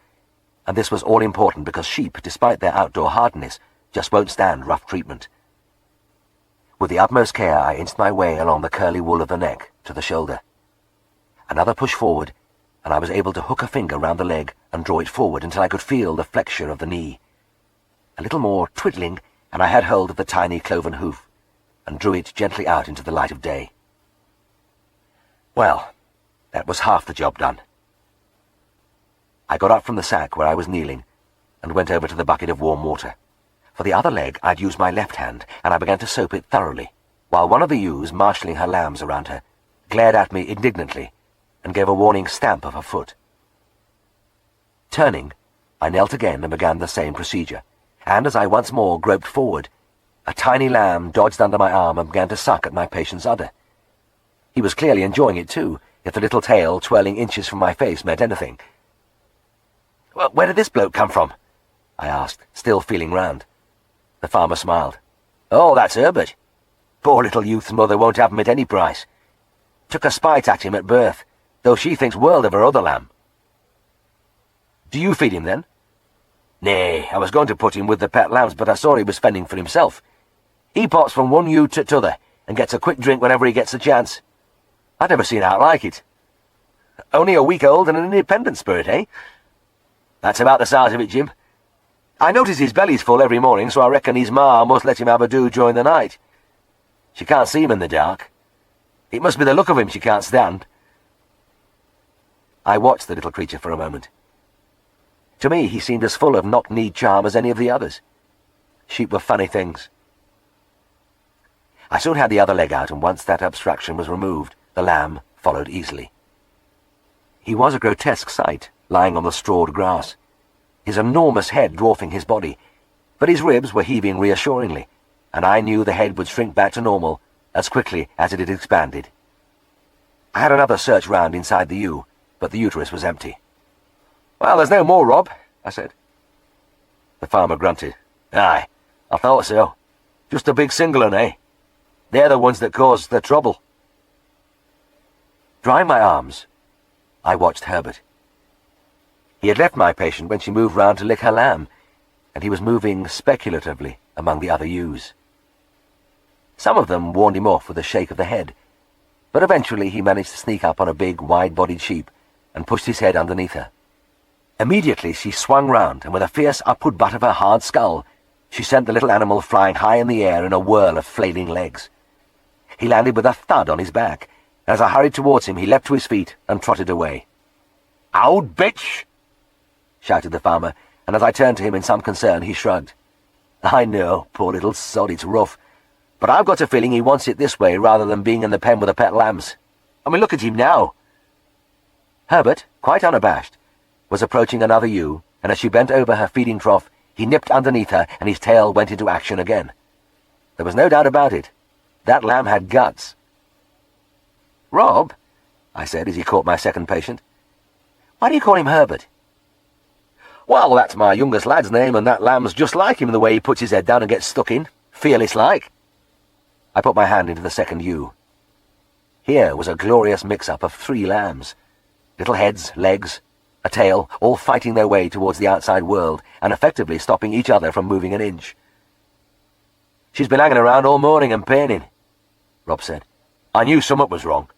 and this was all important because sheep, despite their outdoor hardness, just won't stand rough treatment. With the utmost care, I inched my way along the curly wool of the neck to the shoulder. Another push forward, and I was able to hook a finger round the leg and draw it forward until I could feel the flexure of the knee. A little more twiddling, and I had hold of the tiny cloven hoof, and drew it gently out into the light of day. Well, that was half the job done. I got up from the sack where I was kneeling, and went over to the bucket of warm water. For the other leg I'd used my left hand, and I began to soap it thoroughly, while one of the ewes, marshalling her lambs around her, glared at me indignantly, and gave a warning stamp of her foot. Turning, I knelt again and began the same procedure, and as I once more groped forward, a tiny lamb dodged under my arm and began to suck at my patient's udder. He was clearly enjoying it too, if the little tail twirling inches from my face meant anything. "Well, where did this bloke come from?" I asked, still feeling round. The farmer smiled. "Oh, that's Herbert. Poor little youth's mother won't have him at any price. Took a spite at him at birth, though she thinks world of her other lamb." "Do you feed him, then?" "Nay, I was going to put him with the pet lambs, but I saw he was fending for himself. He pots from one ewe to t'other, and gets a quick drink whenever he gets a chance. I'd never seen out like it. Only a week old and an independent spirit, eh?" "That's about the size of it, Jim. I notice his belly's full every morning, so I reckon his ma must let him have a do during the night. She can't see him in the dark. It must be the look of him she can't stand." I watched the little creature for a moment. To me, he seemed as full of knock-knee charm as any of the others. Sheep were funny things. I soon had the other leg out, and once that abstraction was removed, the lamb followed easily. He was a grotesque sight, lying on the strawed grass, his enormous head dwarfing his body, but his ribs were heaving reassuringly, and I knew the head would shrink back to normal as quickly as it had expanded. I had another search round inside the ewe, but the uterus was empty. "Well, there's no more, Rob," I said. The farmer grunted. "Aye, I thought so. Just a big single one, eh? They're the ones that cause the trouble." Drying my arms, I watched Herbert. He had left my patient when she moved round to lick her lamb, and he was moving speculatively among the other ewes. Some of them warned him off with a shake of the head, but eventually he managed to sneak up on a big, wide-bodied sheep and pushed his head underneath her. Immediately she swung round, and with a fierce upward butt of her hard skull, she sent the little animal flying high in the air in a whirl of flailing legs. He landed with a thud on his back. As I hurried towards him, he leapt to his feet and trotted away. "Old bitch!" shouted the farmer, and as I turned to him in some concern, he shrugged. "I know, poor little sod, it's rough, but I've got a feeling he wants it this way rather than being in the pen with the pet lambs. I mean, look at him now." Herbert, quite unabashed, was approaching another ewe, and as she bent over her feeding trough, he nipped underneath her and his tail went into action again. There was no doubt about it. That lamb had guts. "Rob," I said as he caught my second patient, "why do you call him Herbert?" "Well, that's my youngest lad's name, and that lamb's just like him the way he puts his head down and gets stuck in. Fearless-like." I put my hand into the second ewe. Here was a glorious mix-up of 3 lambs. Little heads, legs, a tail, all fighting their way towards the outside world and effectively stopping each other from moving an inch. "She's been hanging around all morning and paining," Rob said. "I knew something was wrong."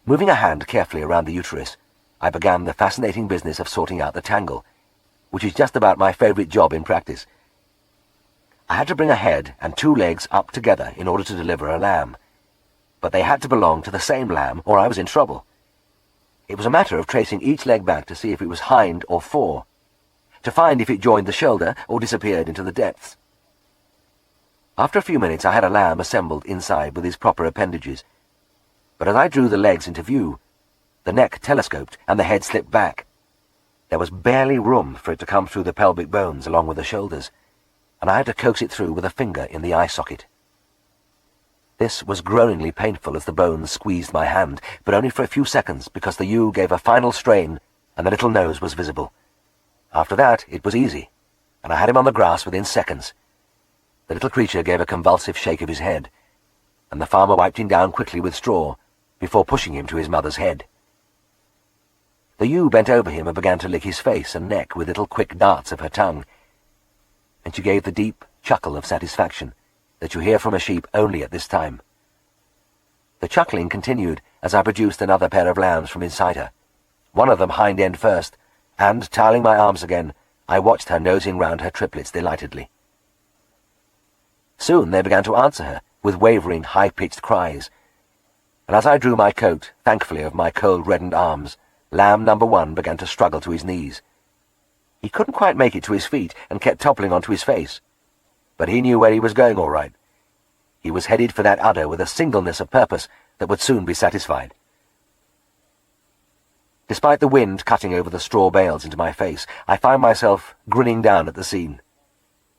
Moving a hand carefully around the uterus, I began the fascinating business of sorting out the tangle, which is just about my favourite job in practice. I had to bring a head and 2 legs up together in order to deliver a lamb, but they had to belong to the same lamb or I was in trouble. It was a matter of tracing each leg back to see if it was hind or fore, to find if it joined the shoulder or disappeared into the depths. After a few minutes I had a lamb assembled inside with his proper appendages, but as I drew the legs into view, the neck telescoped and the head slipped back. There was barely room for it to come through the pelvic bones along with the shoulders, and I had to coax it through with a finger in the eye socket. This was groaningly painful as the bones squeezed my hand, but only for a few seconds because the ewe gave a final strain and the little nose was visible. After that, it was easy, and I had him on the grass within seconds. The little creature gave a convulsive shake of his head, and the farmer wiped him down quickly with straw before pushing him to his mother's head. The ewe bent over him and began to lick his face and neck with little quick darts of her tongue, and she gave the deep chuckle of satisfaction that you hear from a sheep only at this time. The chuckling continued as I produced another pair of lambs from inside her, one of them hind end first, and, tiling my arms again, I watched her nosing round her triplets delightedly. Soon they began to answer her with wavering, high-pitched cries, and as I drew my coat, thankfully, of my cold-reddened arms, lamb number 1 began to struggle to his knees. He couldn't quite make it to his feet and kept toppling onto his face, but he knew where he was going all right. He was headed for that udder with a singleness of purpose that would soon be satisfied. Despite the wind cutting over the straw bales into my face, I found myself grinning down at the scene.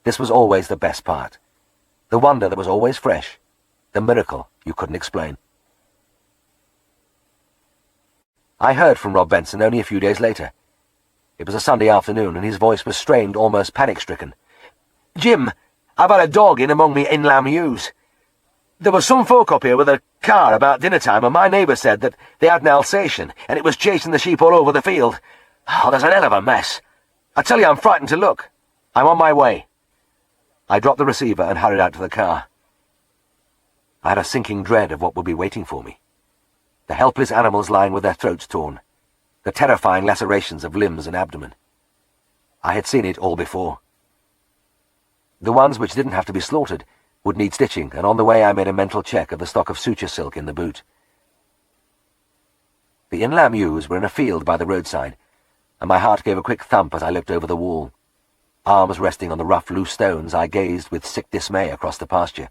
This was always the best part. The wonder that was always fresh. The miracle you couldn't explain. I heard from Rob Benson only a few days later. It was a Sunday afternoon, and his voice was strained, almost panic-stricken. "Jim, I've had a dog in among me inland ewes. There was some folk up here with a car about dinner time, and my neighbour said that they had an Alsatian, and it was chasing the sheep all over the field. Oh, there's an hell of a mess. I tell you, I'm frightened to look. I'm on my way." I dropped the receiver and hurried out to the car. I had a sinking dread of what would be waiting for me. The helpless animals lying with their throats torn. The terrifying lacerations of limbs and abdomen. I had seen it all before. The ones which didn't have to be slaughtered would need stitching, and on the way I made a mental check of the stock of suture silk in the boot. The inland ewes were in a field by the roadside, and my heart gave a quick thump as I looked over the wall. Arms resting on the rough, loose stones, I gazed with sick dismay across the pasture.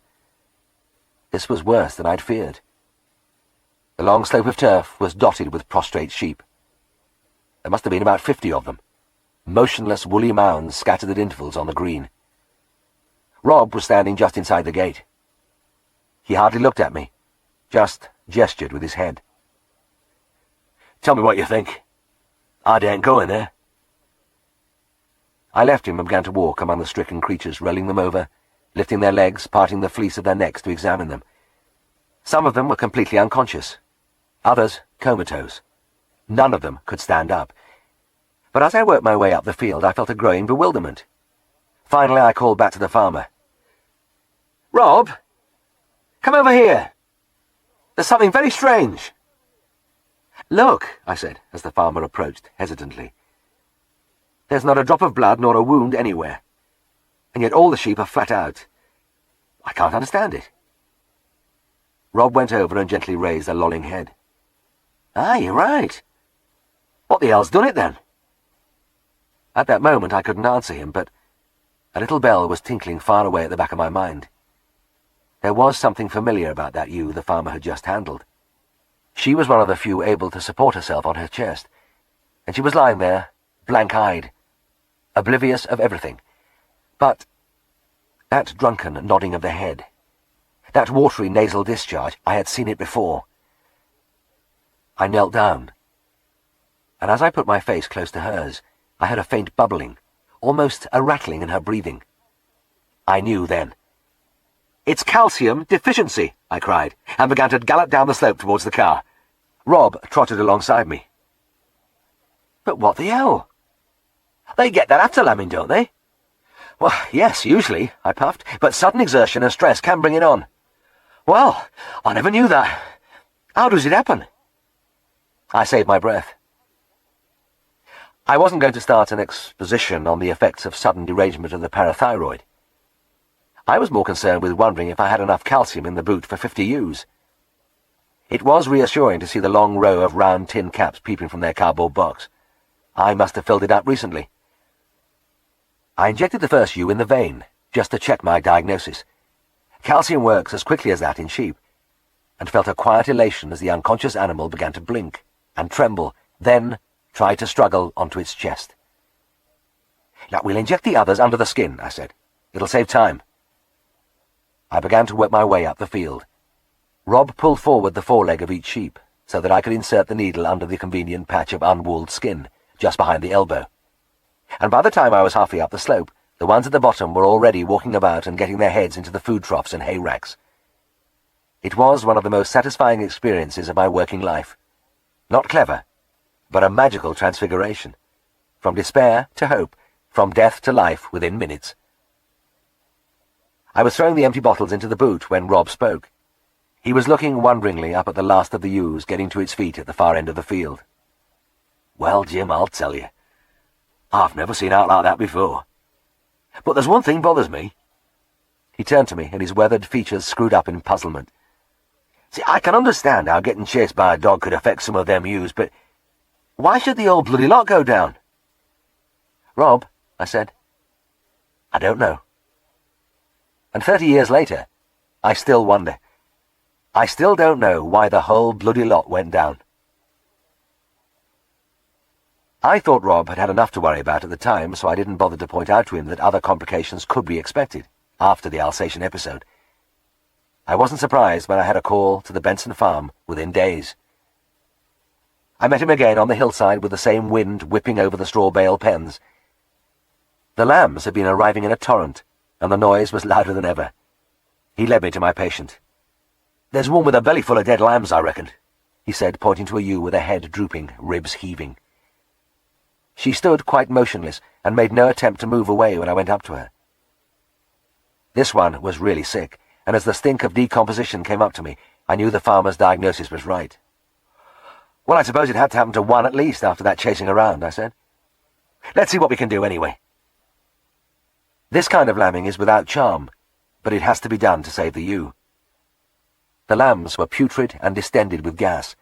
This was worse than I'd feared. The long slope of turf was dotted with prostrate sheep. There must have been about 50 of them, motionless woolly mounds scattered at intervals on the green. Rob was standing just inside the gate. He hardly looked at me, just gestured with his head. "Tell me what you think. I daren't go in there." I left him and began to walk among the stricken creatures, rolling them over, lifting their legs, parting the fleece of their necks to examine them. Some of them were completely unconscious, others comatose. None of them could stand up. But as I worked my way up the field, I felt a growing bewilderment. Finally, I called back to the farmer. "Rob, come over here. There's something very strange." "Look," I said, as the farmer approached, hesitantly. "There's not a drop of blood nor a wound anywhere, and yet all the sheep are flat out. I can't understand it." Rob went over and gently raised a lolling head. "Ah, you're right. What the hell's done it, then?" At that moment I couldn't answer him, but a little bell was tinkling far away at the back of my mind. There was something familiar about that ewe the farmer had just handled. She was one of the few able to support herself on her chest, and she was lying there, blank-eyed, oblivious of everything. But that drunken nodding of the head, that watery nasal discharge, I had seen it before. I knelt down, and as I put my face close to hers, I heard a faint bubbling, almost a rattling in her breathing. I knew then. "It's calcium deficiency," I cried, and began to gallop down the slope towards the car. Rob trotted alongside me. "But what the hell? They get that after lambing, don't they?" "Well, yes, usually," I puffed, "but sudden exertion and stress can bring it on." "Well, I never knew that. How does it happen?" I saved my breath. I wasn't going to start an exposition on the effects of sudden derangement of the parathyroid. I was more concerned with wondering if I had enough calcium in the boot for 50 ewes. It was reassuring to see the long row of round tin caps peeping from their cardboard box. I must have filled it up recently. I injected the first ewe in the vein, just to check my diagnosis. Calcium works as quickly as that in sheep, and felt a quiet elation as the unconscious animal began to blink and tremble, then try to struggle onto its chest. "Now, we'll inject the others under the skin," I said. "It'll save time." I began to work my way up the field. Rob pulled forward the foreleg of each sheep, so that I could insert the needle under the convenient patch of unwooled skin, just behind the elbow. And by the time I was halfway up the slope, the ones at the bottom were already walking about and getting their heads into the food troughs and hay racks. It was one of the most satisfying experiences of my working life. Not clever, but a magical transfiguration. From despair to hope, from death to life within minutes. I was throwing the empty bottles into the boot when Rob spoke. He was looking wonderingly up at the last of the ewes getting to its feet at the far end of the field. "Well, Jim, I'll tell you. I've never seen out like that before. But there's one thing bothers me." He turned to me, and his weathered features screwed up in puzzlement. "See, I can understand how getting chased by a dog could affect some of them ewes, but why should the old bloody lot go down?" "Rob," I said, "I don't know. And 30 years later, I still wonder. I still don't know why the whole bloody lot went down." I thought Rob had had enough to worry about at the time, so I didn't bother to point out to him that other complications could be expected after the Alsatian episode. I wasn't surprised when I had a call to the Benson farm within days. I met him again on the hillside with the same wind whipping over the straw bale pens. The lambs had been arriving in a torrent, and the noise was louder than ever. He led me to my patient. "There's one with a belly full of dead lambs, I reckon," he said, pointing to a ewe with a head drooping, ribs heaving. She stood quite motionless and made no attempt to move away when I went up to her. This one was really sick, and as the stink of decomposition came up to me, I knew the farmer's diagnosis was right. "Well, I suppose it had to happen to one at least after that chasing around," I said. "Let's see what we can do anyway." This kind of lambing is without charm, but it has to be done to save the ewe. The lambs were putrid and distended with gas,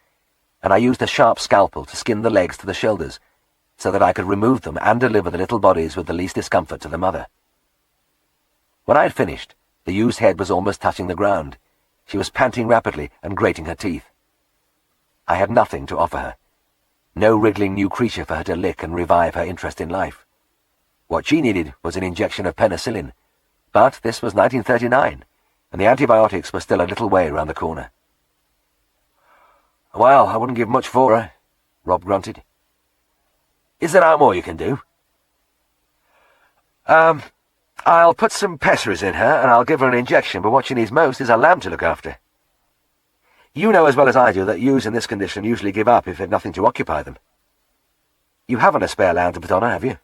and I used a sharp scalpel to skin the legs to the shoulders, so that I could remove them and deliver the little bodies with the least discomfort to the mother. When I had finished, the ewe's head was almost touching the ground. She was panting rapidly and grating her teeth. I had nothing to offer her. No wriggling new creature for her to lick and revive her interest in life. What she needed was an injection of penicillin, but this was 1939, and the antibiotics were still a little way round the corner. "Well, I wouldn't give much for her," Rob grunted. "Is there out more you can do?" I'll put some pessaries in her, and I'll give her an injection, but what she needs most is a lamb to look after. You know as well as I do that ewes in this condition usually give up if they've nothing to occupy them. You haven't a spare lamb to put on her, have you?"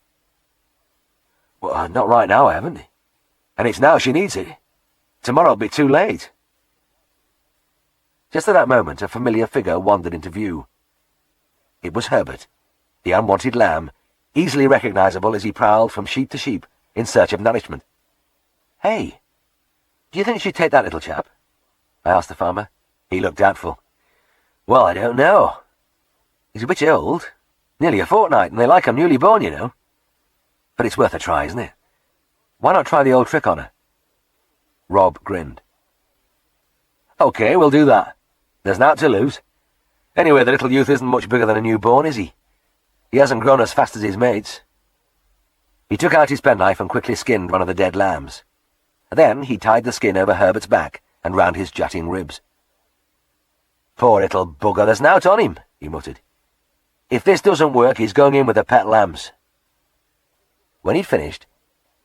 "Well, not right now, I haven't. And it's now she needs it. Tomorrow'll be too late." Just at that moment, a familiar figure wandered into view. It was Herbert, the unwanted lamb, easily recognizable as he prowled from sheep to sheep in search of nourishment. "Hey, do you think she'd take that little chap?" I asked the farmer. He looked doubtful. "Well, I don't know. He's a bit old, nearly a fortnight, and they like 'em newly born, you know. But it's worth a try, isn't it? Why not try the old trick on her?" Rob grinned. "Okay, we'll do that. There's naught to lose. Anyway, the little youth isn't much bigger than a newborn, is he? He hasn't grown as fast as his mates." He took out his penknife and quickly skinned one of the dead lambs. Then he tied the skin over Herbert's back and round his jutting ribs. "Poor little bugger, there's naught on him," he muttered. "If this doesn't work, he's going in with the pet lambs." When he'd finished,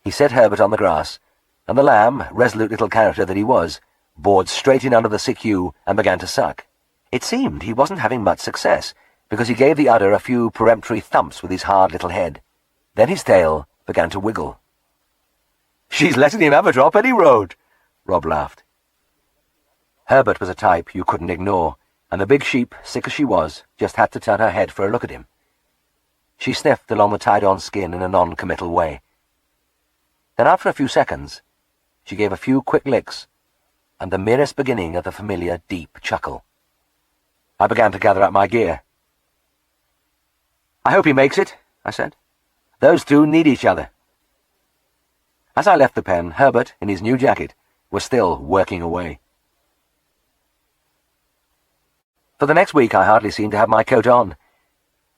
he set Herbert on the grass, and the lamb, resolute little character that he was, bored straight in under the sick ewe and began to suck. It seemed he wasn't having much success, because he gave the udder a few peremptory thumps with his hard little head. Then his tail began to wiggle. "She's letting him have a drop any road," Rob laughed. Herbert was a type you couldn't ignore, and the big sheep, sick as she was, just had to turn her head for a look at him. She sniffed along the tied-on skin in a non-committal way. Then after a few seconds, she gave a few quick licks, and the merest beginning of the familiar deep chuckle. I began to gather up my gear. "I hope he makes it," I said. "Those two need each other." As I left the pen, Herbert, in his new jacket, was still working away. For the next week I hardly seemed to have my coat on.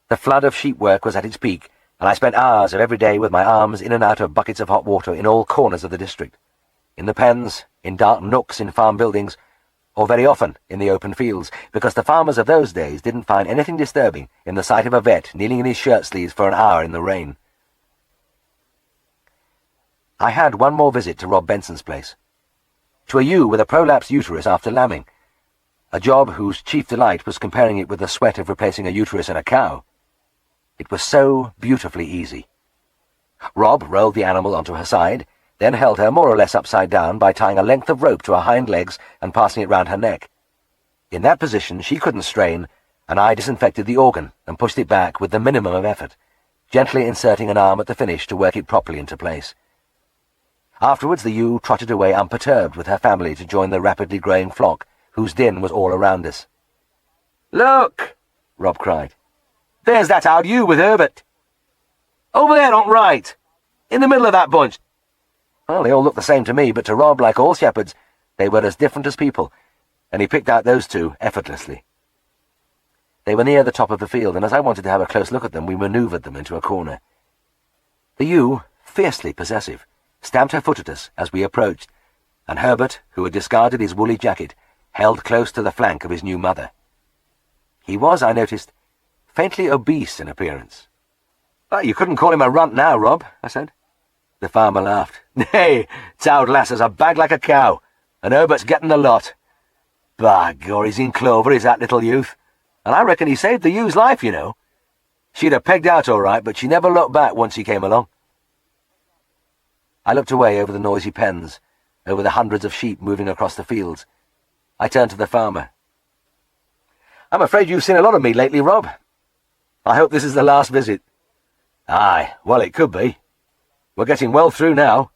The flood of sheep work was at its peak, and I spent hours of every day with my arms in and out of buckets of hot water in all corners of the district. In the pens, in dark nooks in farm buildings, or very often in the open fields, because the farmers of those days didn't find anything disturbing in the sight of a vet kneeling in his shirt-sleeves for an hour in the rain. I had one more visit to Rob Benson's place. To a ewe with a prolapsed uterus after lambing, a job whose chief delight was comparing it with the sweat of replacing a uterus in a cow. It was so beautifully easy. Rob rolled the animal onto her side, then held her more or less upside down by tying a length of rope to her hind legs and passing it round her neck. In that position she couldn't strain, and I disinfected the organ and pushed it back with the minimum of effort, gently inserting an arm at the finish to work it properly into place. Afterwards the ewe trotted away unperturbed with her family to join the rapidly growing flock, whose din was all around us. "Look!" Rob cried. "There's that old ewe with Herbert. Over there on right, in the middle of that bunch." Well, they all looked the same to me, but to Rob, like all shepherds, they were as different as people, and he picked out those two effortlessly. They were near the top of the field, and as I wanted to have a close look at them, we manoeuvred them into a corner. The ewe, fiercely possessive, stamped her foot at us as we approached, and Herbert, who had discarded his woolly jacket, held close to the flank of his new mother. He was, I noticed, faintly obese in appearance. "Well, you couldn't call him a runt now, Rob," I said. The farmer laughed. "Nay, t'owd lass has a bag like a cow, and Herbert's getting the lot. By gor, he's in clover, is that little youth, and I reckon he saved the ew's life, you know. She'd have pegged out all right, but she never looked back once he came along." I looked away over the noisy pens, over the hundreds of sheep moving across the fields. I turned to the farmer. "I'm afraid you've seen a lot of me lately, Rob. I hope this is the last visit." "Aye, well, it could be. We're getting well through now.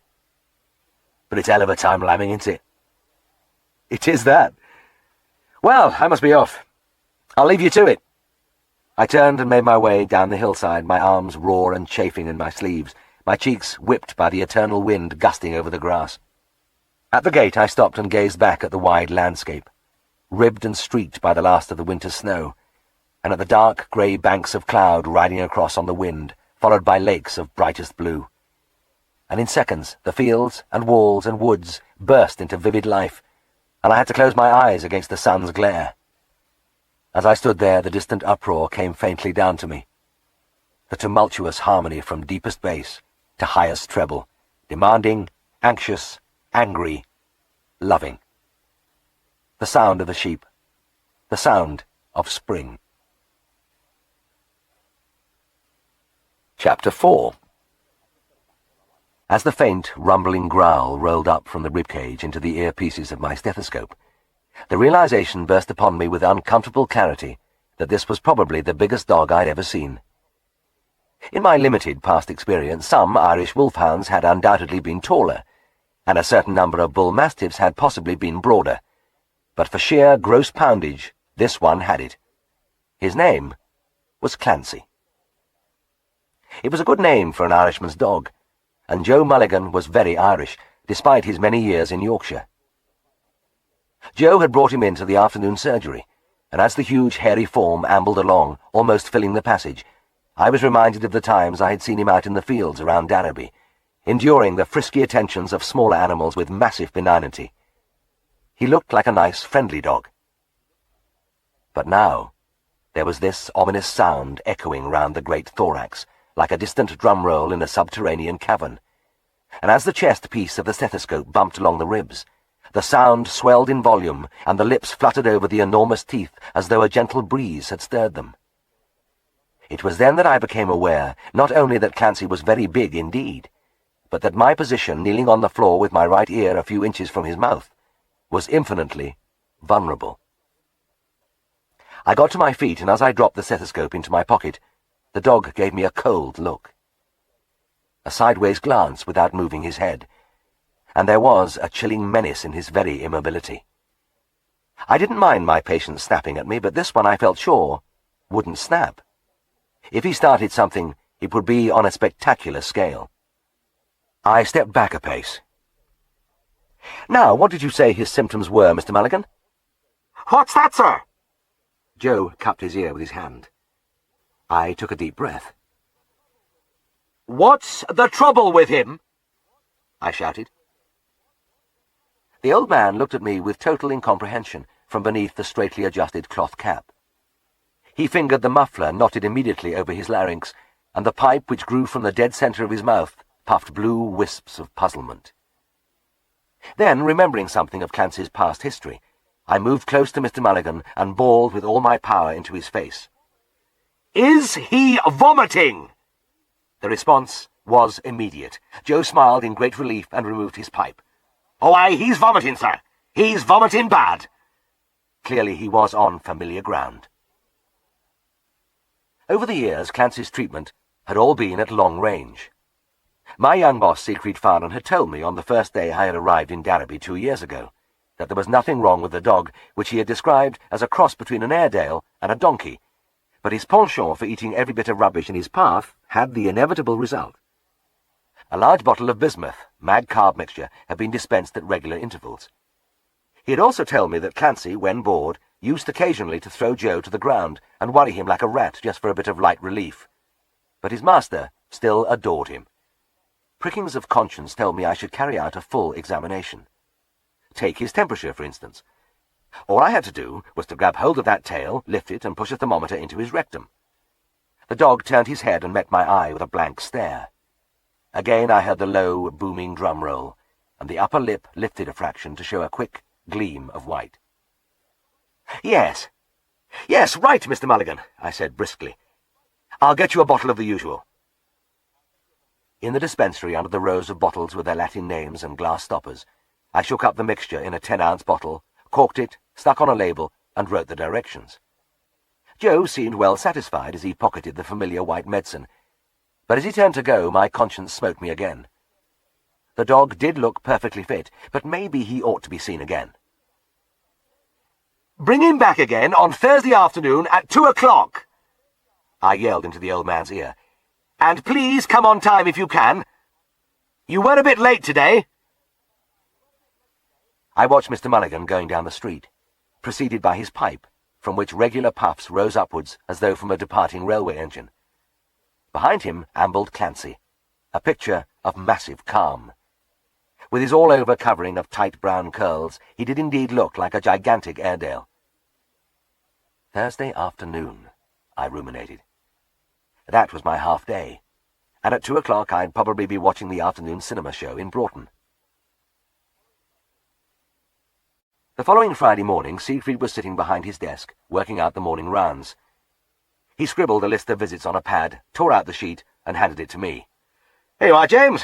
But it's hell of a time lambing, isn't it?" "It is that. Well, I must be off. I'll leave you to it." I turned and made my way down the hillside, my arms raw and chafing in my sleeves, my cheeks whipped by the eternal wind gusting over the grass. At the gate I stopped and gazed back at the wide landscape, ribbed and streaked by the last of the winter's snow, and at the dark grey banks of cloud riding across on the wind, followed by lakes of brightest blue. And in seconds the fields and walls and woods burst into vivid life, and I had to close my eyes against the sun's glare. As I stood there, the distant uproar came faintly down to me, the tumultuous harmony from deepest bass to highest treble, demanding, anxious, angry, loving. The sound of the sheep, the sound of spring. Chapter 4. As the faint, rumbling growl rolled up from the ribcage into the earpieces of my stethoscope, the realization burst upon me with uncomfortable clarity that this was probably the biggest dog I'd ever seen. In my limited past experience, some Irish wolfhounds had undoubtedly been taller, and a certain number of bull mastiffs had possibly been broader. But for sheer gross poundage, this one had it. His name was Clancy. It was a good name for an Irishman's dog, and Joe Mulligan was very Irish, despite his many years in Yorkshire. Joe had brought him into the afternoon surgery, and as the huge hairy form ambled along, almost filling the passage, I was reminded of the times I had seen him out in the fields around Darrowby, enduring the frisky attentions of smaller animals with massive benignity. He looked like a nice, friendly dog. But now there was this ominous sound echoing round the great thorax, like a distant drum roll in a subterranean cavern, and as the chest piece of the stethoscope bumped along the ribs, the sound swelled in volume, and the lips fluttered over the enormous teeth as though a gentle breeze had stirred them. It was then that I became aware not only that Clancy was very big indeed, but that my position, kneeling on the floor with my right ear a few inches from his mouth, was infinitely vulnerable. I got to my feet, and as I dropped the stethoscope into my pocket, the dog gave me a cold look. A sideways glance without moving his head, and there was a chilling menace in his very immobility. I didn't mind my patient snapping at me, but this one I felt sure wouldn't snap. If he started something, it would be on a spectacular scale. I stepped back a pace. "Now, what did you say his symptoms were, Mr. Mulligan?" "What's that, sir?" Joe cupped his ear with his hand. I took a deep breath. "What's the trouble with him?" I shouted. The old man looked at me with total incomprehension from beneath the straightly adjusted cloth cap. He fingered the muffler knotted immediately over his larynx, and the pipe which grew from the dead centre of his mouth puffed blue wisps of puzzlement. Then, remembering something of Clancy's past history, I moved close to Mr. Mulligan and bawled with all my power into his face. "Is he vomiting?" The response was immediate. Joe smiled in great relief and removed his pipe. "Oh, aye, he's vomiting, sir. He's vomiting bad." Clearly he was on familiar ground. Over the years, Clancy's treatment had all been at long range. My young boss, Siegfried Farnan, had told me on the first day I had arrived in Darrowby 2 years ago that there was nothing wrong with the dog, which he had described as a cross between an Airedale and a donkey, but his penchant for eating every bit of rubbish in his path had the inevitable result. A large bottle of bismuth, mad carb mixture, had been dispensed at regular intervals. He had also told me that Clancy, when bored, used occasionally to throw Joe to the ground and worry him like a rat just for a bit of light relief. But his master still adored him. Prickings of conscience told me I should carry out a full examination. Take his temperature, for instance. All I had to do was to grab hold of that tail, lift it, and push a thermometer into his rectum. The dog turned his head and met my eye with a blank stare. Again I heard the low, booming drum roll, and the upper lip lifted a fraction to show a quick gleam of white. "Yes. Yes, right, Mr. Mulligan," I said briskly. "I'll get you a bottle of the usual." In the dispensary, under the rows of bottles with their Latin names and glass stoppers, I shook up the mixture in a 10-ounce bottle, corked it, stuck on a label, and wrote the directions. Joe seemed well satisfied as he pocketed the familiar white medicine, but as he turned to go, my conscience smote me again. The dog did look perfectly fit, but maybe he ought to be seen again. "Bring him back again on Thursday afternoon at 2 o'clock, I yelled into the old man's ear. "And please come on time if you can. You were a bit late today." I watched Mr. Mulligan going down the street, preceded by his pipe, from which regular puffs rose upwards as though from a departing railway engine. Behind him ambled Clancy, a picture of massive calm. With his all-over covering of tight brown curls, he did indeed look like a gigantic Airedale. Thursday afternoon, I ruminated. That was my half-day, and at 2 o'clock I'd probably be watching the afternoon cinema show in Broughton. The following Friday morning, Siegfried was sitting behind his desk, working out the morning rounds. He scribbled a list of visits on a pad, tore out the sheet, and handed it to me. "Here you are, James.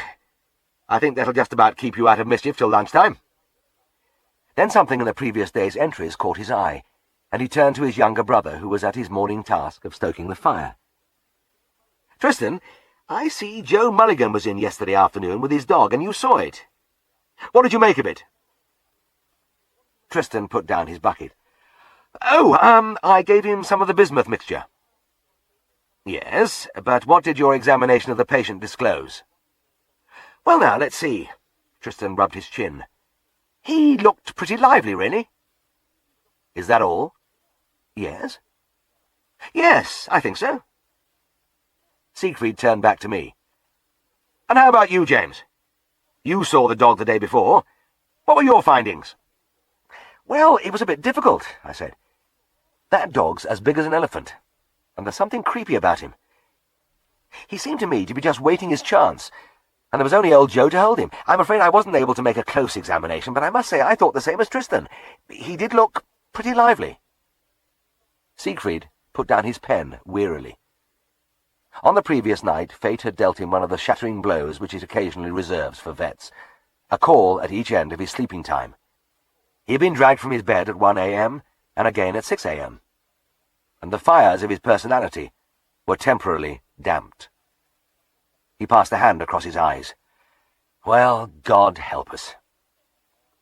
I think that'll just about keep you out of mischief till lunchtime." Then something in the previous day's entries caught his eye, and he turned to his younger brother, who was at his morning task of stoking the fire. "Tristan, I see Joe Mulligan was in yesterday afternoon with his dog, and you saw it. What did you make of it?" Tristan put down his bucket. I gave him some of the bismuth mixture." "Yes, but what did your examination of the patient disclose?" "Well, now, let's see." Tristan rubbed his chin. "He looked pretty lively, really." "Is that all?" "Yes." "Yes, I think so." Siegfried turned back to me. "And how about you, James? You saw the dog the day before. What were your findings?" "Well, it was a bit difficult," I said. "That dog's as big as an elephant, and there's something creepy about him. He seemed to me to be just waiting his chance, and there was only old Joe to hold him. I'm afraid I wasn't able to make a close examination, but I must say I thought the same as Tristan. He did look pretty lively." Siegfried put down his pen wearily. On the previous night, fate had dealt him one of the shattering blows which it occasionally reserves for vets, a call at each end of his sleeping time. He had been dragged from his bed at 1 a.m. and again at 6 a.m., and the fires of his personality were temporarily damped. He passed a hand across his eyes. "Well, God help us.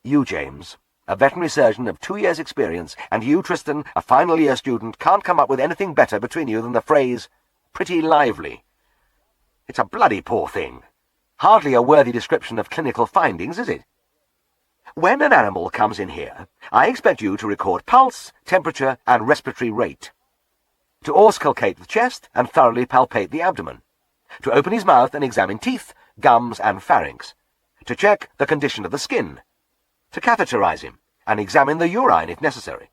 You, James, a veterinary surgeon of 2 years' experience, and you, Tristan, a final-year student, can't come up with anything better between you than the phrase, 'pretty lively.' It's a bloody poor thing. Hardly a worthy description of clinical findings, is it? When an animal comes in here, I expect you to record pulse, temperature, and respiratory rate, to auscultate the chest and thoroughly palpate the abdomen, to open his mouth and examine teeth, gums, and pharynx, to check the condition of the skin, to catheterize him, and examine the urine if necessary."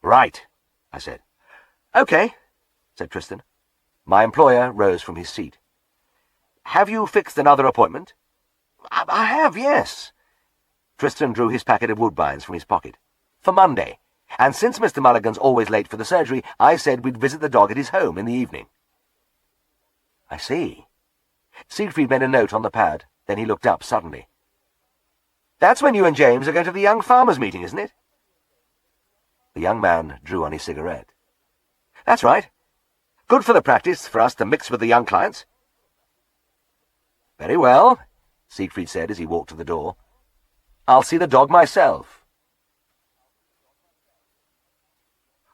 "Right," I said. "Okay," said Tristan. My employer rose from his seat. "Have you fixed another appointment?" I have, yes." Tristan drew his packet of woodbines from his pocket. "For Monday. And since Mr. Mulligan's always late for the surgery, I said we'd visit the dog at his home in the evening." "I see." Siegfried made a note on the pad, then he looked up suddenly. "That's when you and James are going to the young farmers' meeting, isn't it?" The young man drew on his cigarette. "That's right. Good for the practice for us to mix with the young clients." "Very well," Siegfried said as he walked to the door. "I'll see the dog myself."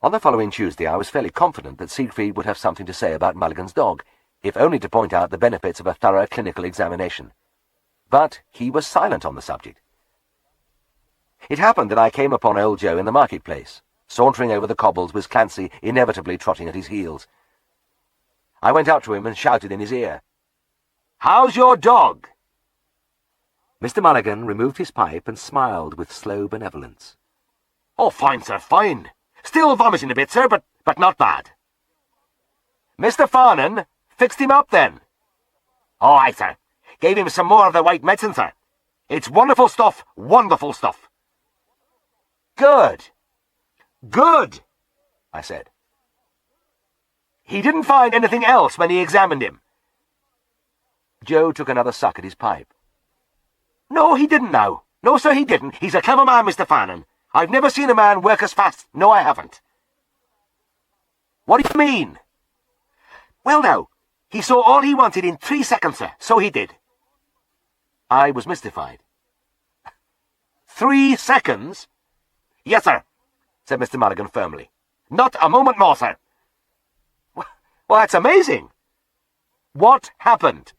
On the following Tuesday I was fairly confident that Siegfried would have something to say about Mulligan's dog, if only to point out the benefits of a thorough clinical examination. But he was silent on the subject. It happened that I came upon old Joe in the marketplace, sauntering over the cobbles with Clancy inevitably trotting at his heels. I went up to him and shouted in his ear, "How's your dog?" Mr. Mulligan removed his pipe and smiled with slow benevolence. "Oh, fine, sir, fine. Still vomiting a bit, sir, but not bad." Mr. Farnan fixed him up then. Oh, aye, sir. Gave him some more of the white medicine, sir. It's wonderful stuff, wonderful stuff. Good. Good, I said. He didn't find anything else when he examined him. Joe took another suck at his pipe. No, he didn't now. No, sir, he didn't. He's a clever man, Mr. Farnan. I've never seen a man work as fast. No, I haven't. What do you mean? Well, now, he saw all he wanted in 3 seconds, sir. So he did. I was mystified. 3 seconds? Yes, sir, said Mr. Mulligan firmly. Not a moment more, sir. Well, that's amazing. What happened?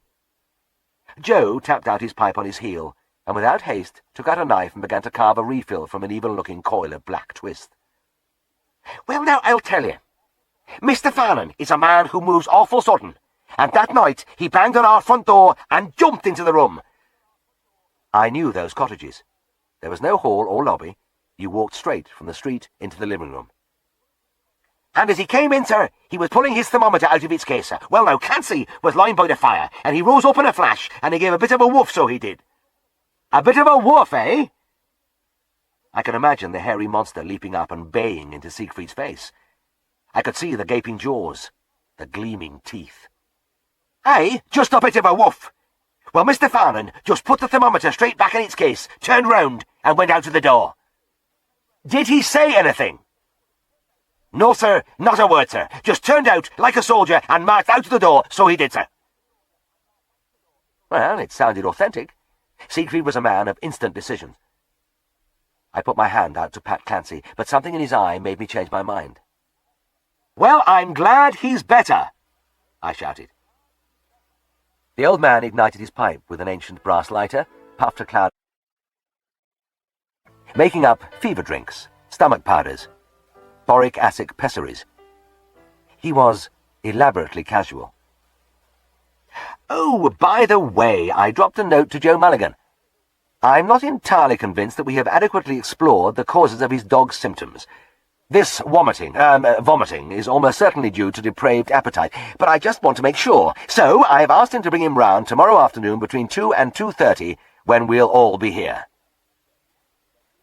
Joe tapped out his pipe on his heel, and without haste took out a knife and began to carve a refill from an even-looking coil of black twist. Well, now, I'll tell you. Mr. Farnan is a man who moves awful sudden, and that night he banged on our front door and jumped into the room. I knew those cottages. There was no hall or lobby. You walked straight from the street into the living room. And as he came in, sir, he was pulling his thermometer out of its case, sir. Well, now, Clancy was lying by the fire, and he rose up in a flash, and he gave a bit of a woof, so he did. A bit of a woof, eh? I could imagine the hairy monster leaping up and baying into Siegfried's face. I could see the gaping jaws, the gleaming teeth. Aye, just a bit of a woof. Well, Mr. Farnan just put the thermometer straight back in its case, turned round, and went out of the door. Did he say anything? No, sir, not a word, sir. Just turned out like a soldier and marched out of the door, so he did, sir. Well, it sounded authentic. Siegfried was a man of instant decision. I put my hand out to pat Clancy, but something in his eye made me change my mind. Well, I'm glad he's better, I shouted. The old man ignited his pipe with an ancient brass lighter, puffed a cloud, making up fever drinks, stomach powders, boric acid pessaries. He was elaborately casual. Oh, by the way, I dropped a note to Joe Mulligan. I'm not entirely convinced that we have adequately explored the causes of his dog's symptoms. This vomiting is almost certainly due to depraved appetite, but I just want to make sure. So I've asked him to bring him round tomorrow afternoon between 2 and 2:30, when we'll all be here.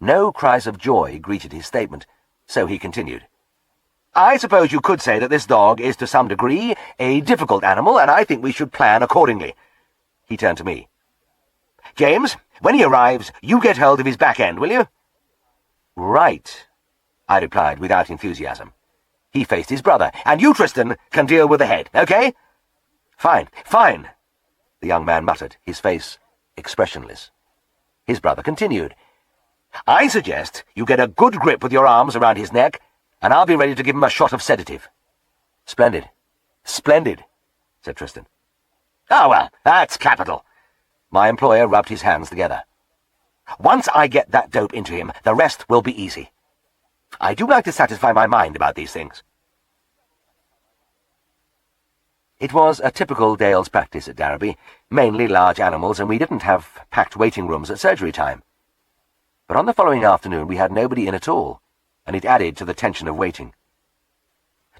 No cries of joy greeted his statement, so he continued. I suppose you could say that this dog is to some degree a difficult animal, and I think we should plan accordingly. He turned to me. James, when he arrives, you get hold of his back end, will you? Right, I replied without enthusiasm. He faced his brother, and you, Tristan, can deal with the head, okay? Fine, fine, the young man muttered, his face expressionless. His brother continued. I suggest you get a good grip with your arms around his neck, and I'll be ready to give him a shot of sedative. Splendid, splendid, said Tristan. Oh, well, that's capital. My employer rubbed his hands together. Once I get that dope into him, the rest will be easy. I do like to satisfy my mind about these things. It was a typical Dales practice at Darrowby, mainly large animals, and we didn't have packed waiting rooms at surgery time. But on the following afternoon we had nobody in at all, and it added to the tension of waiting.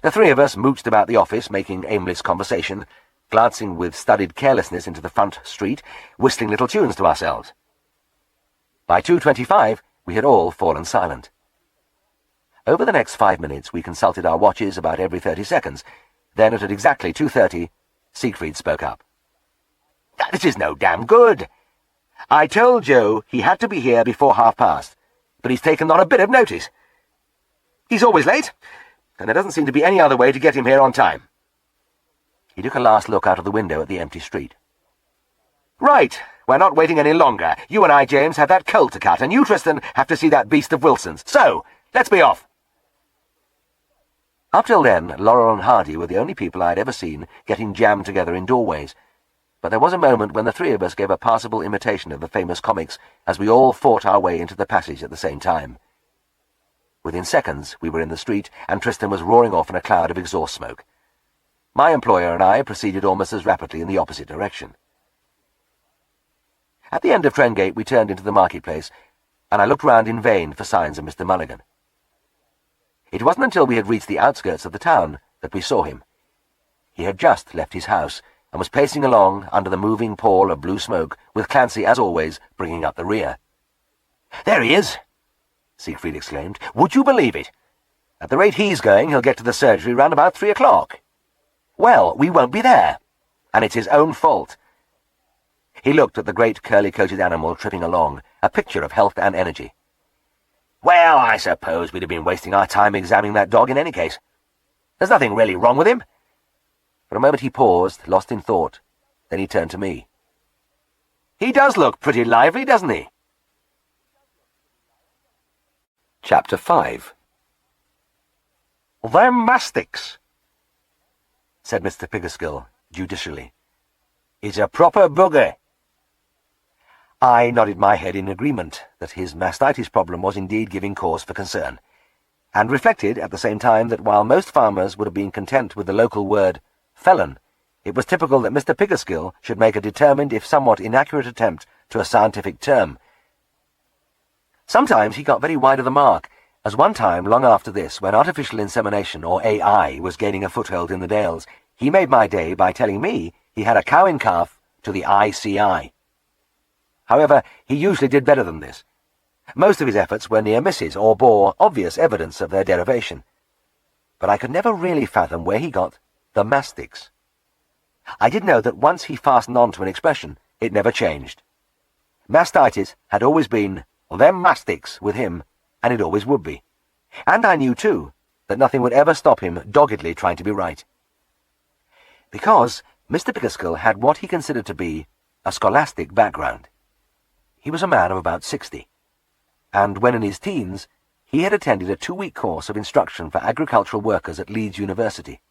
The three of us mooched about the office, making aimless conversation, glancing with studied carelessness into the front street, whistling little tunes to ourselves. By 2:25 we had all fallen silent. Over the next 5 minutes we consulted our watches about every 30 seconds. Then at exactly 2:30, Siegfried spoke up. This is no damn good. I told Joe he had to be here before past, but he's taken on a bit of notice. He's always late, and there doesn't seem to be any other way to get him here on time. He took a last look out of the window at the empty street. Right, we're not waiting any longer. You and I, James, have that colt to cut, and you, Tristan, have to see that beast of Wilson's. So, let's be off. Up till then, Laurel and Hardy were the only people I had ever seen getting jammed together in doorways. But there was a moment when the three of us gave a passable imitation of the famous comics as we all fought our way into the passage at the same time. Within seconds, we were in the street, and Tristan was roaring off in a cloud of exhaust smoke. My employer and I proceeded almost as rapidly in the opposite direction. At the end of Trengate, we turned into the marketplace, and I looked round in vain for signs of Mr. Mulligan. It wasn't until we had reached the outskirts of the town that we saw him. He had just left his house and was pacing along under the moving pall of blue smoke, with Clancy, as always, bringing up the rear. "There he is!" Siegfried exclaimed. "Would you believe it? At the rate he's going, he'll get to the surgery round about 3 o'clock. Well, we won't be there, and it's his own fault." He looked at the great curly-coated animal tripping along, a picture of health and energy. "Well, I suppose we'd have been wasting our time examining that dog in any case. There's nothing really wrong with him." For a moment he paused, lost in thought. Then he turned to me. "He does look pretty lively, doesn't he?" Chapter 5. "Them mastics," said Mr. Pickerskill, judicially, "is a proper bugger." I nodded my head in agreement that his mastitis problem was indeed giving cause for concern, and reflected at the same time that while most farmers would have been content with the local word felon, it was typical that Mr. Pickerskill should make a determined, if somewhat inaccurate attempt to a scientific term. Sometimes he got very wide of the mark, as one time long after this, when artificial insemination, or AI, was gaining a foothold in the Dales, he made my day by telling me he had a cow in calf to the ICI. However, he usually did better than this. Most of his efforts were near misses, or bore obvious evidence of their derivation. But I could never really fathom where he got the mastics. I did know that once he fastened on to an expression, it never changed. Mastitis had always been them mastics with him, and it always would be. And I knew, too, that nothing would ever stop him doggedly trying to be right. Because Mr. Pickerskill had what he considered to be a scholastic background. He was a man of about 60, and when in his teens, he had attended a 2-week course of instruction for agricultural workers at Leeds University.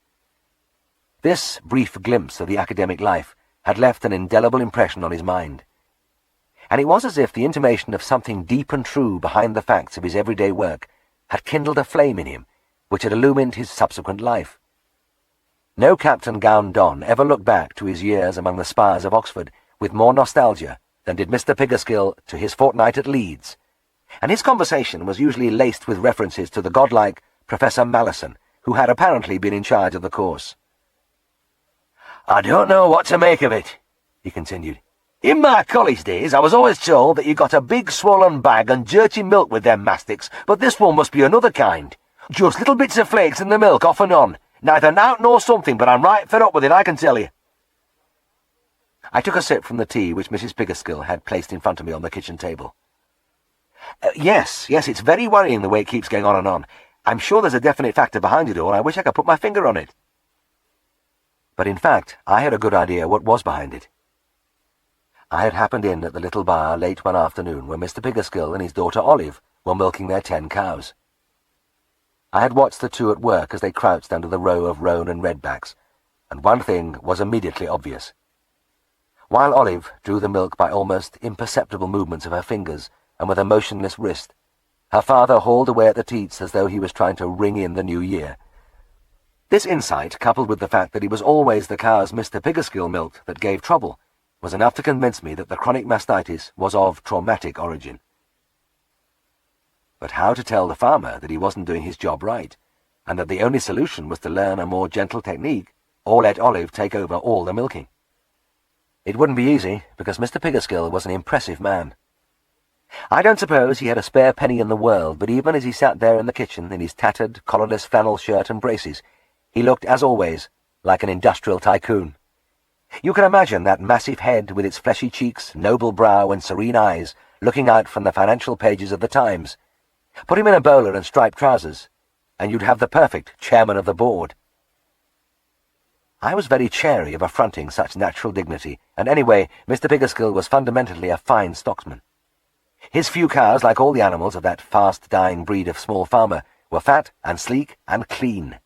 This brief glimpse of the academic life had left an indelible impression on his mind, and it was as if the intimation of something deep and true behind the facts of his everyday work had kindled a flame in him which had illumined his subsequent life. No Captain Gown Don ever looked back to his years among the spires of Oxford with more nostalgia than did Mr. Pickerskill to his fortnight at Leeds, and his conversation was usually laced with references to the godlike Professor Malleson, who had apparently been in charge of the course. "I don't know what to make of it," he continued. "In my college days I was always told that you got a big swollen bag and dirty milk with them mastics, but this one must be another kind. Just little bits of flakes in the milk off and on. Neither nout nor something, but I'm right fed up with it, I can tell you." I took a sip from the tea which Mrs. Pickerskill had placed in front of me on the kitchen table. Yes, it's very worrying the way it keeps going on and on. I'm sure there's a definite factor behind it all. I wish I could put my finger on it." But in fact, I had a good idea what was behind it. I had happened in at the little bar late one afternoon when Mr. Pickerskill and his daughter Olive were milking their 10 cows. I had watched the two at work as they crouched under the row of roan and redbacks, and one thing was immediately obvious. While Olive drew the milk by almost imperceptible movements of her fingers and with a motionless wrist, her father hauled away at the teats as though he was trying to ring in the new year. This insight, coupled with the fact that it was always the cows Mr. Pickerskill milked that gave trouble, was enough to convince me that the chronic mastitis was of traumatic origin. But how to tell the farmer that he wasn't doing his job right, and that the only solution was to learn a more gentle technique, or let Olive take over all the milking? It wouldn't be easy, because Mr. Pickerskill was an impressive man. I don't suppose he had a spare penny in the world, but even as he sat there in the kitchen in his tattered, collarless flannel shirt and braces, he looked, as always, like an industrial tycoon. You can imagine that massive head with its fleshy cheeks, noble brow, and serene eyes looking out from the financial pages of the Times. Put him in a bowler and striped trousers, and you'd have the perfect chairman of the board. I was very chary of affronting such natural dignity, and anyway, Mr. Pickerskill was fundamentally a fine stocksman. His few cows, like all the animals of that fast-dying breed of small farmer, were fat and sleek and clean.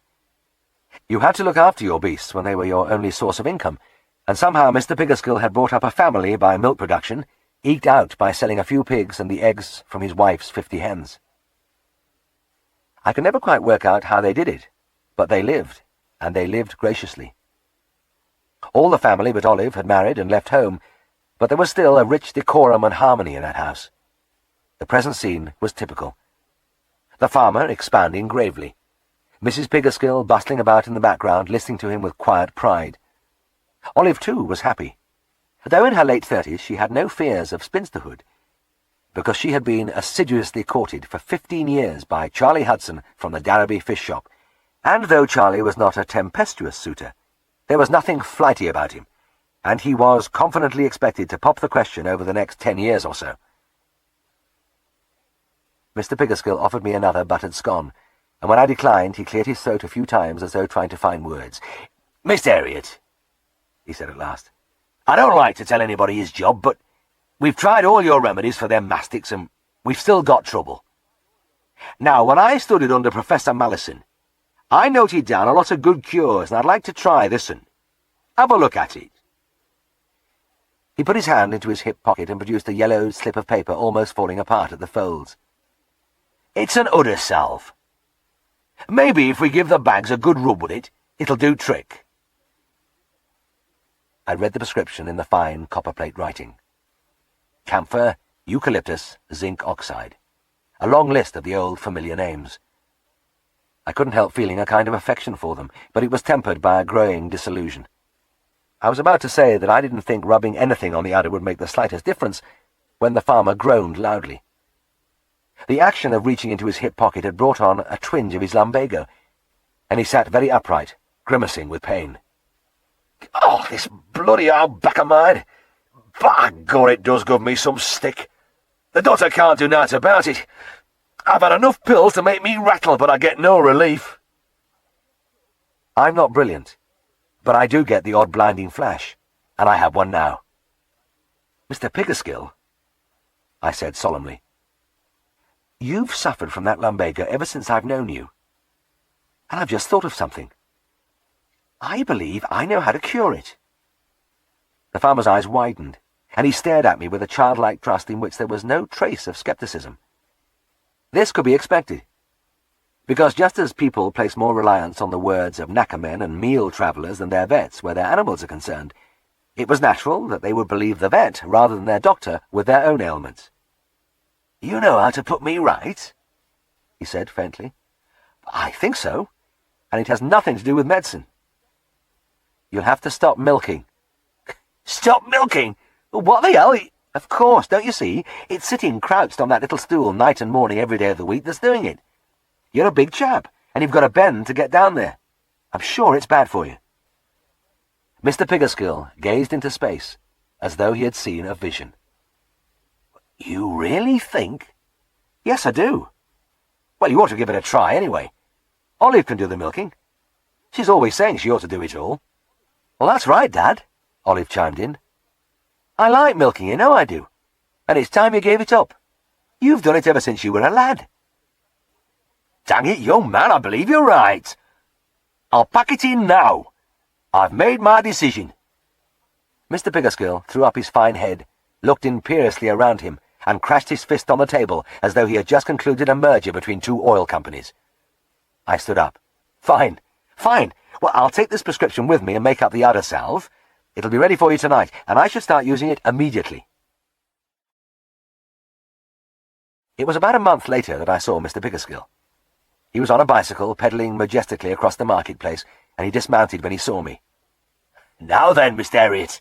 You had to look after your beasts when they were your only source of income, and somehow Mr. Pickerskill had brought up a family by milk production, eked out by selling a few pigs and the eggs from his wife's 50 hens. I could never quite work out how they did it, but they lived, and they lived graciously. All the family but Olive had married and left home, but there was still a rich decorum and harmony in that house. The present scene was typical. The farmer expounding gravely. Mrs. Pickerskill bustling about in the background, listening to him with quiet pride. Olive, too, was happy. Though in her late 30s, she had no fears of spinsterhood, because she had been assiduously courted for 15 years by Charlie Hudson from the Darrowby fish shop, and though Charlie was not a tempestuous suitor, there was nothing flighty about him, and he was confidently expected to pop the question over the next 10 years or so. Mr. Pickerskill offered me another buttered scone, and when I declined, he cleared his throat a few times as though trying to find words. "Mr. Herriot," he said at last, "I don't like to tell anybody his job, but we've tried all your remedies for them mastics, and we've still got trouble. Now, when I studied under Professor Malison, I noted down a lot of good cures, and I'd like to try this one. Have a look at it." He put his hand into his hip pocket and produced a yellow slip of paper almost falling apart at the folds. "It's an udder salve. Maybe if we give the bags a good rub with it, it'll do trick." I read the prescription in the fine copperplate writing. Camphor, eucalyptus, zinc oxide. A long list of the old familiar names. I couldn't help feeling a kind of affection for them, but it was tempered by a growing disillusion. I was about to say that I didn't think rubbing anything on the udder would make the slightest difference, when the farmer groaned loudly. The action of reaching into his hip pocket had brought on a twinge of his lumbago, and he sat very upright, grimacing with pain. "Oh, this bloody old back of mine! By God, it does give me some stick. The doctor can't do nought about it. I've had enough pills to make me rattle, but I get no relief." I'm not brilliant, but I do get the odd blinding flash, and I have one now. "Mr. Pickerskill," I said solemnly, "you've suffered from that lumbago ever since I've known you. And I've just thought of something. I believe I know how to cure it." The farmer's eyes widened, and he stared at me with a childlike trust in which there was no trace of scepticism. This could be expected, because just as people place more reliance on the words of knackermen and meal travellers than their vets where their animals are concerned, it was natural that they would believe the vet rather than their doctor with their own ailments. "You know how to put me right?" he said faintly. "I think so, and it has nothing to do with medicine. You'll have to stop milking." "Stop milking? What the hell?" "Of course, don't you see? It's sitting crouched on that little stool night and morning every day of the week that's doing it. You're a big chap, and you've got to bend to get down there. I'm sure it's bad for you." Mr. Pickerskill gazed into space, as though he had seen a vision. "You really think?" "Yes, I do." "Well, you ought to give it a try anyway. Olive can do the milking. She's always saying she ought to do it all." "Well, that's right, Dad," Olive chimed in. "I like milking, you know I do. And it's time you gave it up. You've done it ever since you were a lad." "Dang it, young man, I believe you're right. I'll pack it in now. I've made my decision." Mr. Pickerskill threw up his fine head, looked imperiously around him, and crashed his fist on the table as though he had just concluded a merger between two oil companies. I stood up. "Fine, fine. Well, I'll take this prescription with me and make up the udder salve. It'll be ready for you tonight, and I should start using it immediately." It was about a month later that I saw Mr. Pickerskill. He was on a bicycle, pedalling majestically across the marketplace, and he dismounted when he saw me. "Now then, Mr. Herriot,"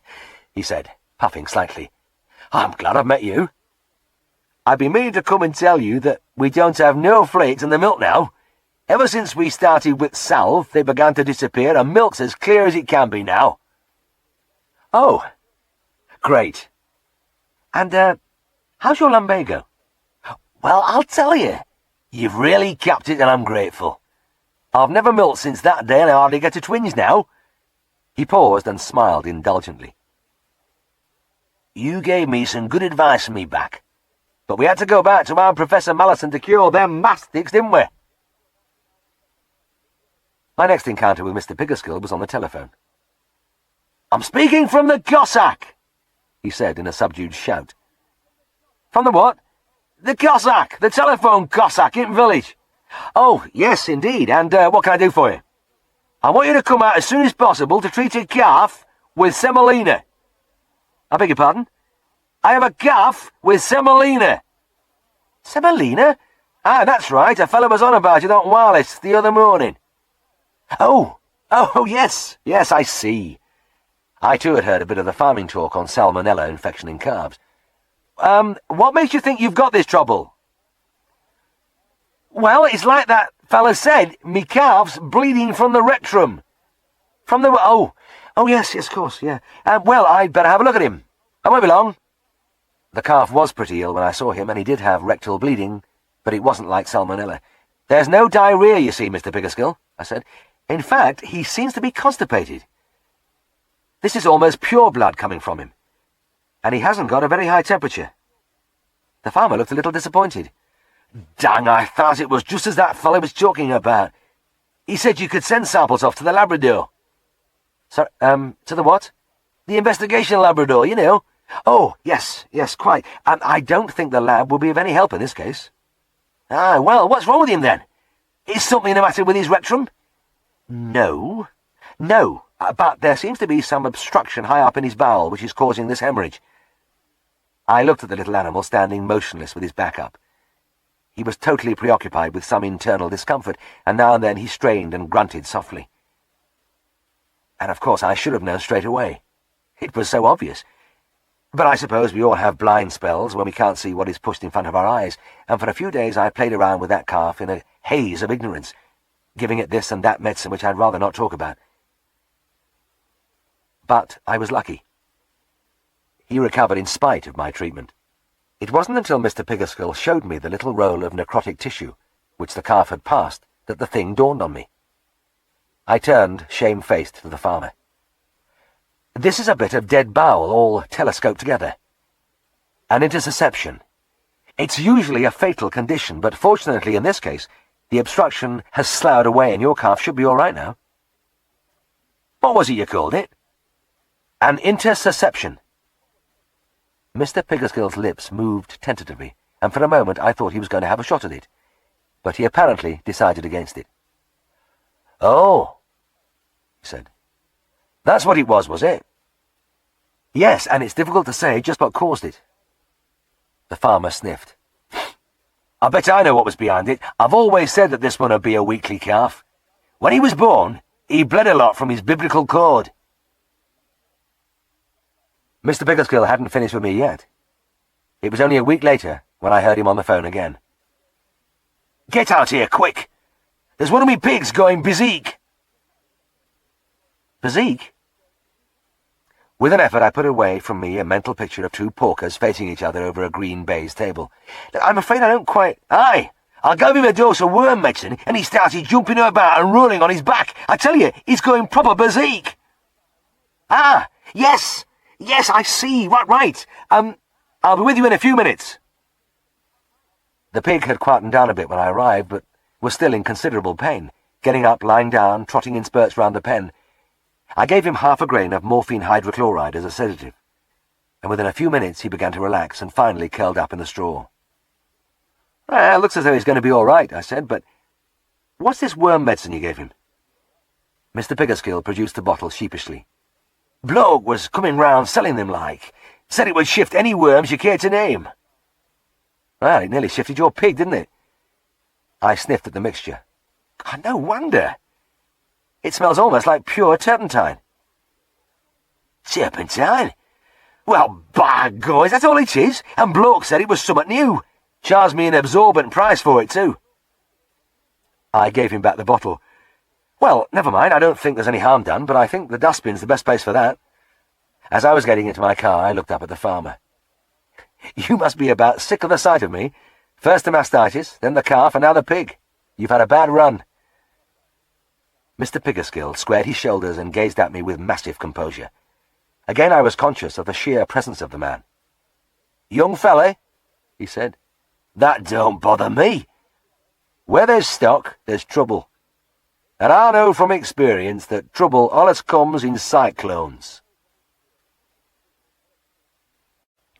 he said, puffing slightly. "I'm glad I've met you. I've been meaning to come and tell you that we don't have no flakes in the milk now. Ever since we started with salve, they began to disappear, and milk's as clear as it can be now." "Oh, great. And, how's your lumbago?" "Well, I'll tell you. You've really capped it, and I'm grateful. I've never milked since that day, and I hardly get a twinge now." He paused and smiled indulgently. "You gave me some good advice for me back, but we had to go back to our Professor Malison to cure them mastics, didn't we?" My next encounter with Mr. Pickerskill was on the telephone. "I'm speaking from the Cossack," he said in a subdued shout. "From the what?" "The Cossack, the telephone Cossack in village." "Oh, yes, indeed. And what can I do for you?" "I want you to come out as soon as possible to treat a calf with semolina." "I beg your pardon?" "I have a calf with semolina." "Semolina?" "Ah, that's right. A fellow was on about it on wireless the other morning." Oh, yes, I see. I too had heard a bit of the farming talk on salmonella infection in calves. What makes you think you've got this trouble? Well, it's like that fella said, me calf's bleeding from the rectum. From the... Oh, yes, of course, yeah. Well, I'd better have a look at him. I won't be long. The calf was pretty ill when I saw him, and he did have rectal bleeding, but it wasn't like salmonella. There's no diarrhea, you see, Mr. Pickerskill, I said. In fact, he seems to be constipated. This is almost pure blood coming from him, and he hasn't got a very high temperature. The farmer looked a little disappointed. Dang, I thought it was just as that fellow was talking about. He said you could send samples off to the Labrador. Sorry, to the what? The investigation Labrador, you know. Oh, yes, quite. I don't think the lab will be of any help in this case. Ah, well, what's wrong with him then? Is something the matter with his rectum? No, but there seems to be some obstruction high up in his bowel which is causing this hemorrhage. I looked at the little animal standing motionless with his back up. He was totally preoccupied with some internal discomfort, and now and then he strained and grunted softly. And of course I should have known straight away. It was so obvious. But I suppose we all have blind spells when we can't see what is pushed in front of our eyes, and for a few days I played around with that calf in a haze of ignorance, giving it this and that medicine which I'd rather not talk about. But I was lucky. He recovered in spite of my treatment. It wasn't until Mr. Pickerskill showed me the little roll of necrotic tissue, which the calf had passed, that the thing dawned on me. I turned, shamefaced, to the farmer. This is a bit of dead bowel, all telescoped together. An interception. It's usually a fatal condition, but fortunately in this case, the obstruction has sloughed away and your calf should be all right now. What was it you called it? An interception. Mr. Pickerskill's lips moved tentatively, and for a moment I thought he was going to have a shot at it, but he apparently decided against it. Oh, he said. That's what it was it? Yes, and it's difficult to say just what caused it. The farmer sniffed. I bet I know what was behind it. I've always said that this one would be a weakly calf. When he was born, he bled a lot from his biblical cord. Mr. Pickerskill hadn't finished with me yet. It was only a week later when I heard him on the phone again. Get out here, quick! There's one of me pigs going bezique. Bezique? With an effort I put away from me a mental picture of two porkers facing each other over a green baize table. I'm afraid I don't quite... Aye! I gave him a dose of worm medicine and he started jumping about and rolling on his back. I tell you, he's going proper bezique. Ah, yes! Yes, I see. Right. I'll be with you in a few minutes. The pig had quietened down a bit when I arrived, but was still in considerable pain, getting up, lying down, trotting in spurts round the pen. I gave him half a grain of morphine hydrochloride as a sedative, and within a few minutes he began to relax and finally curled up in the straw. Looks as though he's going to be all right, I said, but what's this worm medicine you gave him? Mr. Pickerskill produced the bottle sheepishly. Bloke was coming round selling them like. Said it would shift any worms you care to name. Well, it nearly shifted your pig, didn't it? I sniffed at the mixture. God, no wonder. It smells almost like pure turpentine. Turpentine? Well, by God, that's all it is. And bloke said it was somewhat new. Charged me an absorbent price for it, too. I gave him back the bottle. Well, never mind, I don't think there's any harm done, but I think the dustbin's the best place for that. As I was getting into my car, I looked up at the farmer. You must be about sick of the sight of me. First the mastitis, then the calf, and now the pig. You've had a bad run. Mr. Pickerskill squared his shoulders and gazed at me with massive composure. Again I was conscious of the sheer presence of the man. Young fella, he said, that don't bother me. Where there's stock, there's trouble. And I know from experience that trouble allus comes in cyclones.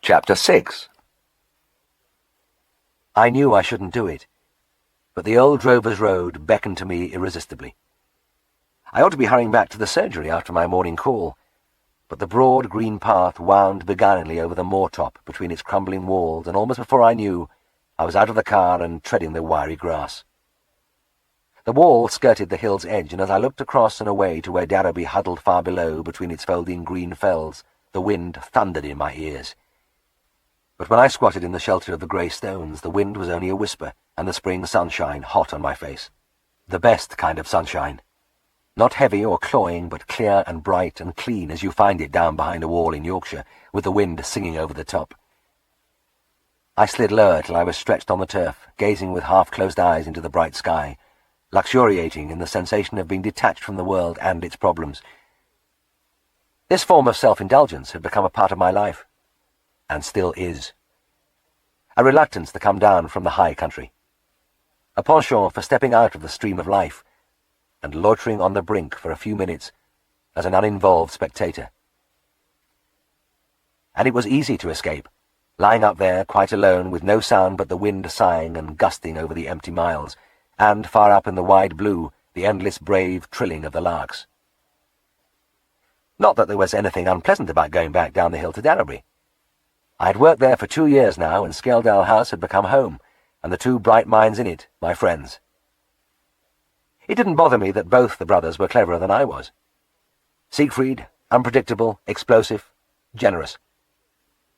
Chapter 6. I knew I shouldn't do it, but the old drover's road beckoned to me irresistibly. I ought to be hurrying back to the surgery after my morning call, but the broad green path wound beguilingly over the moor-top between its crumbling walls, and almost before I knew, I was out of the car and treading the wiry grass. The wall skirted the hill's edge, and as I looked across and away to where Darrowby huddled far below between its folding green fells, the wind thundered in my ears. But when I squatted in the shelter of the grey stones, the wind was only a whisper, and the spring sunshine hot on my face. The best kind of sunshine. Not heavy or cloying, but clear and bright and clean as you find it down behind a wall in Yorkshire, with the wind singing over the top. I slid lower till I was stretched on the turf, gazing with half-closed eyes into the bright sky, luxuriating in the sensation of being detached from the world and its problems. This form of self-indulgence had become a part of my life, and still is. A reluctance to come down from the high country. A penchant for stepping out of the stream of life and loitering on the brink for a few minutes as an uninvolved spectator. And it was easy to escape, lying up there quite alone with no sound but the wind sighing and gusting over the empty miles, and far up in the wide blue, the endless brave trilling of the larks. Not that there was anything unpleasant about going back down the hill to Darrowby. I had worked there for 2 years now, and Scaledale House had become home, and the two bright minds in it, my friends. It didn't bother me that both the brothers were cleverer than I was. Siegfried, unpredictable, explosive, generous.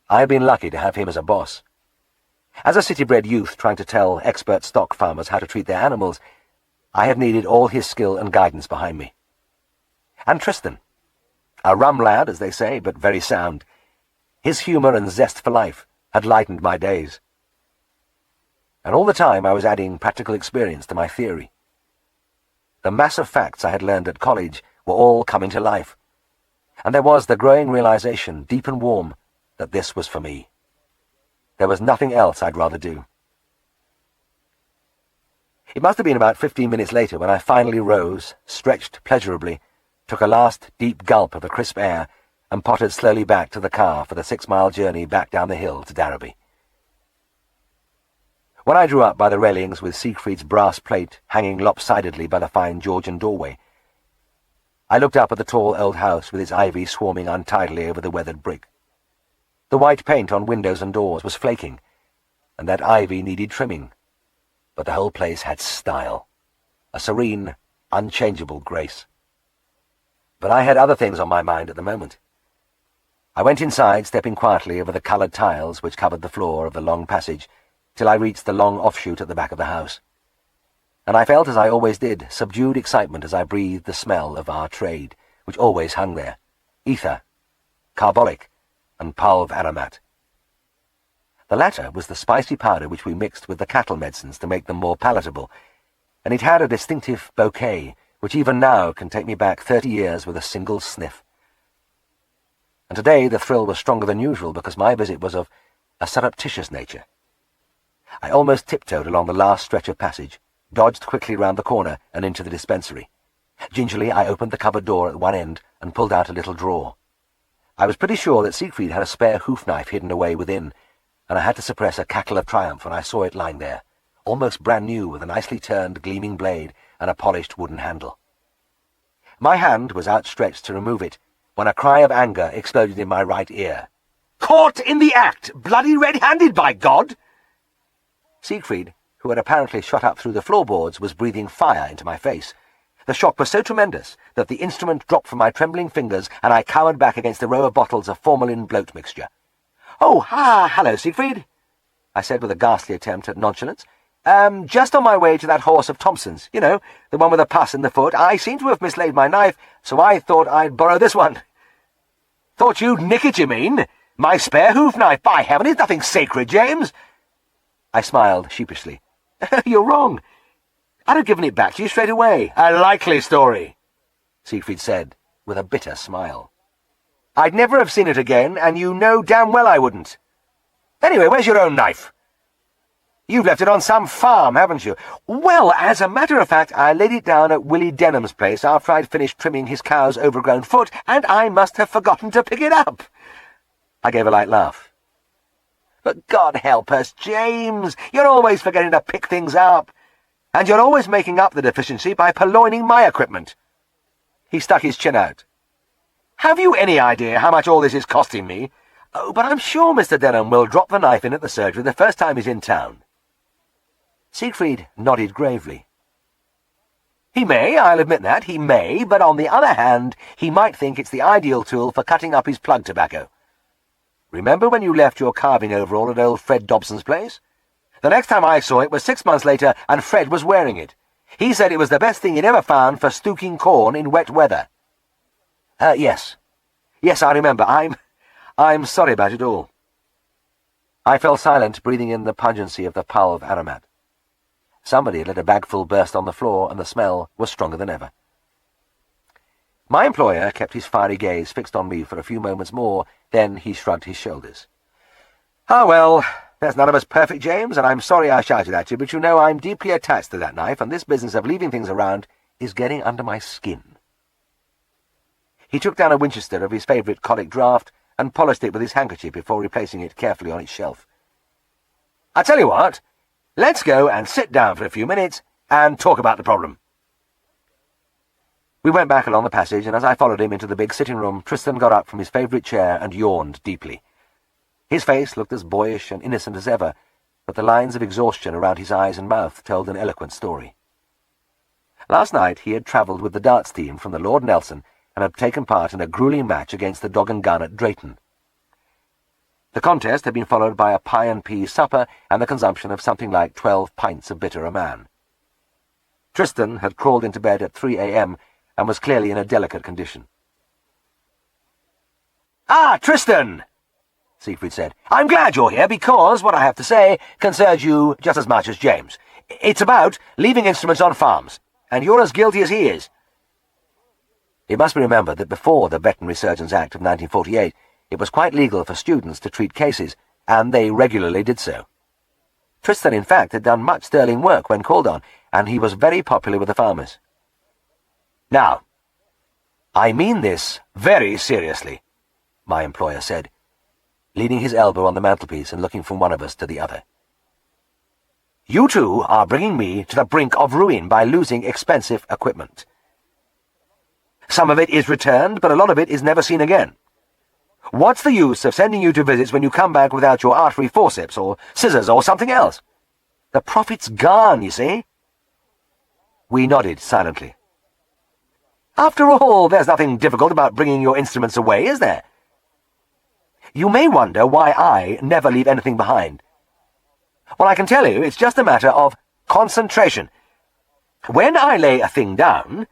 I had been lucky to have him as a boss. As a city-bred youth trying to tell expert stock farmers how to treat their animals, I had needed all his skill and guidance behind me. And Tristan, a rum lad, as they say, but very sound. His humour and zest for life had lightened my days. And all the time I was adding practical experience to my theory. The mass of facts I had learned at college were all coming to life, and there was the growing realization, deep and warm, that this was for me. There was nothing else I'd rather do. It must have been about 15 minutes later when I finally rose, stretched pleasurably, took a last deep gulp of the crisp air, and pottered slowly back to the car for the 6-mile journey back down the hill to Darrowby. When I drew up by the railings with Siegfried's brass plate hanging lopsidedly by the fine Georgian doorway, I looked up at the tall old house with its ivy swarming untidily over the weathered brick. The white paint on windows and doors was flaking, and that ivy needed trimming, but the whole place had style, a serene, unchangeable grace. But I had other things on my mind at the moment. I went inside, stepping quietly over the coloured tiles which covered the floor of the long passage, till I reached the long offshoot at the back of the house. And I felt, as I always did, subdued excitement as I breathed the smell of our trade, which always hung there: ether, carbolic, and pulv aromat. The latter was the spicy powder which we mixed with the cattle medicines to make them more palatable, and it had a distinctive bouquet which even now can take me back 30 years with a single sniff. And today the thrill was stronger than usual because my visit was of a surreptitious nature. I almost tiptoed along the last stretch of passage, dodged quickly round the corner and into the dispensary. Gingerly I opened the cupboard door at one end and pulled out a little drawer. I was pretty sure that Siegfried had a spare hoof-knife hidden away within, and I had to suppress a cackle of triumph when I saw it lying there, almost brand new, with a nicely turned, gleaming blade and a polished wooden handle. My hand was outstretched to remove it, when a cry of anger exploded in my right ear. "Caught in the act! Bloody red-handed, by God!" Siegfried, who had apparently shot up through the floorboards, was breathing fire into my face. The shock was so tremendous that the instrument dropped from my trembling fingers, and I cowered back against a row of bottles of formalin bloat mixture. "Oh, hello, Siegfried," I said with a ghastly attempt at nonchalance. Just on my way to that horse of Thompson's, you know, the one with a pus in the foot. I seem to have mislaid my knife, so I thought I'd borrow this one." "Thought you'd nick it, you mean? My spare hoof-knife, by heaven, is nothing sacred, James." I smiled sheepishly. "You're wrong. I'd have given it back to you straight away." "A likely story," Siegfried said, with a bitter smile. "I'd never have seen it again, and you know damn well I wouldn't. Anyway, where's your own knife? You've left it on some farm, haven't you?" "Well, as a matter of fact, I laid it down at Willie Denham's place after I'd finished trimming his cow's overgrown foot, and I must have forgotten to pick it up." I gave a light laugh. "But God help us, James, you're always forgetting to pick things up. And you're always making up the deficiency by purloining my equipment." He stuck his chin out. "Have you any idea how much all this is costing me?" "Oh, but I'm sure Mr. Denham will drop the knife in at the surgery the first time he's in town." Siegfried nodded gravely. He may, I'll admit that, he may, but on the other hand, he might think it's the ideal tool for cutting up his plug tobacco. Remember when you left your carving overall at old Fred Dobson's place? The next time I saw it was 6 months later, and Fred was wearing it. He said it was the best thing he'd ever found for stooking corn in wet weather. Yes. Yes, I remember. I'm sorry about it all. I fell silent, breathing in the pungency of the pulve aromat. Somebody had let a bagful burst on the floor, and the smell was stronger than ever. My employer kept his fiery gaze fixed on me for a few moments more, then he shrugged his shoulders. "Ah, well, there's none of us perfect, James, and I'm sorry I shouted at you, but you know I'm deeply attached to that knife, and this business of leaving things around is getting under my skin." He took down a Winchester of his favourite colic draught and polished it with his handkerchief before replacing it carefully on its shelf. "I tell you what, let's go and sit down for a few minutes and talk about the problem." We went back along the passage, and as I followed him into the big sitting room, Tristan got up from his favourite chair and yawned deeply. His face looked as boyish and innocent as ever, but the lines of exhaustion around his eyes and mouth told an eloquent story. Last night he had travelled with the darts team from the Lord Nelson and had taken part in a gruelling match against the Dog and Gun at Drayton. The contest had been followed by a pie and pea supper and the consumption of something like 12 pints of bitter a man. Tristan had crawled into bed at 3 a.m. and was clearly in a delicate condition. "Ah, Tristan!" Siegfried said. "I'm glad you're here, because what I have to say concerns you just as much as James. It's about leaving instruments on farms, and you're as guilty as he is." It must be remembered that before the Veterinary Surgeons Act of 1948, it was quite legal for students to treat cases, and they regularly did so. Tristan, in fact, had done much sterling work when called on, and he was very popular with the farmers. "Now, I mean this very seriously," my employer said, leaning his elbow on the mantelpiece and looking from one of us to the other. "You two are bringing me to the brink of ruin by losing expensive equipment. Some of it is returned, but a lot of it is never seen again. What's the use of sending you to visits when you come back without your artery forceps or scissors or something else? The profit's gone, you see." We nodded silently. "After all, there's nothing difficult about bringing your instruments away, is there? You may wonder why I never leave anything behind. Well, I can tell you it's just a matter of concentration. When I lay a thing down,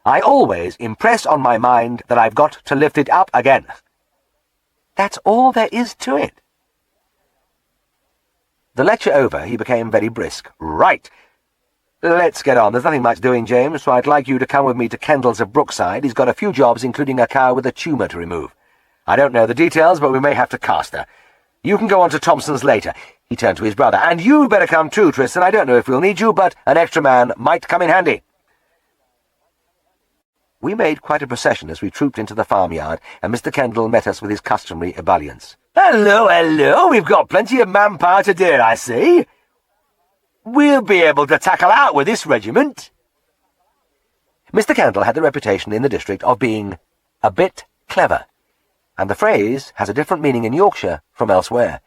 I always impress on my mind that I've got to lift it up again. That's all there is to it." The lecture over, he became very brisk. "Right. Let's get on. There's nothing much doing, James, so I'd like you to come with me to Kendall's of Brookside. He's got a few jobs, including a cow with a tumour to remove. I don't know the details, but we may have to cast her. You can go on to Thompson's later." He turned to his brother. "And you'd better come too, Tristan. I don't know if we'll need you, but an extra man might come in handy." We made quite a procession as we trooped into the farmyard, and Mr. Kendall met us with his customary ebullience. "Hello, hello! We've got plenty of manpower today, I see. We'll be able to tackle out with this regiment." Mr. Kendall had the reputation in the district of being a bit clever, and the phrase has a different meaning in Yorkshire from elsewhere.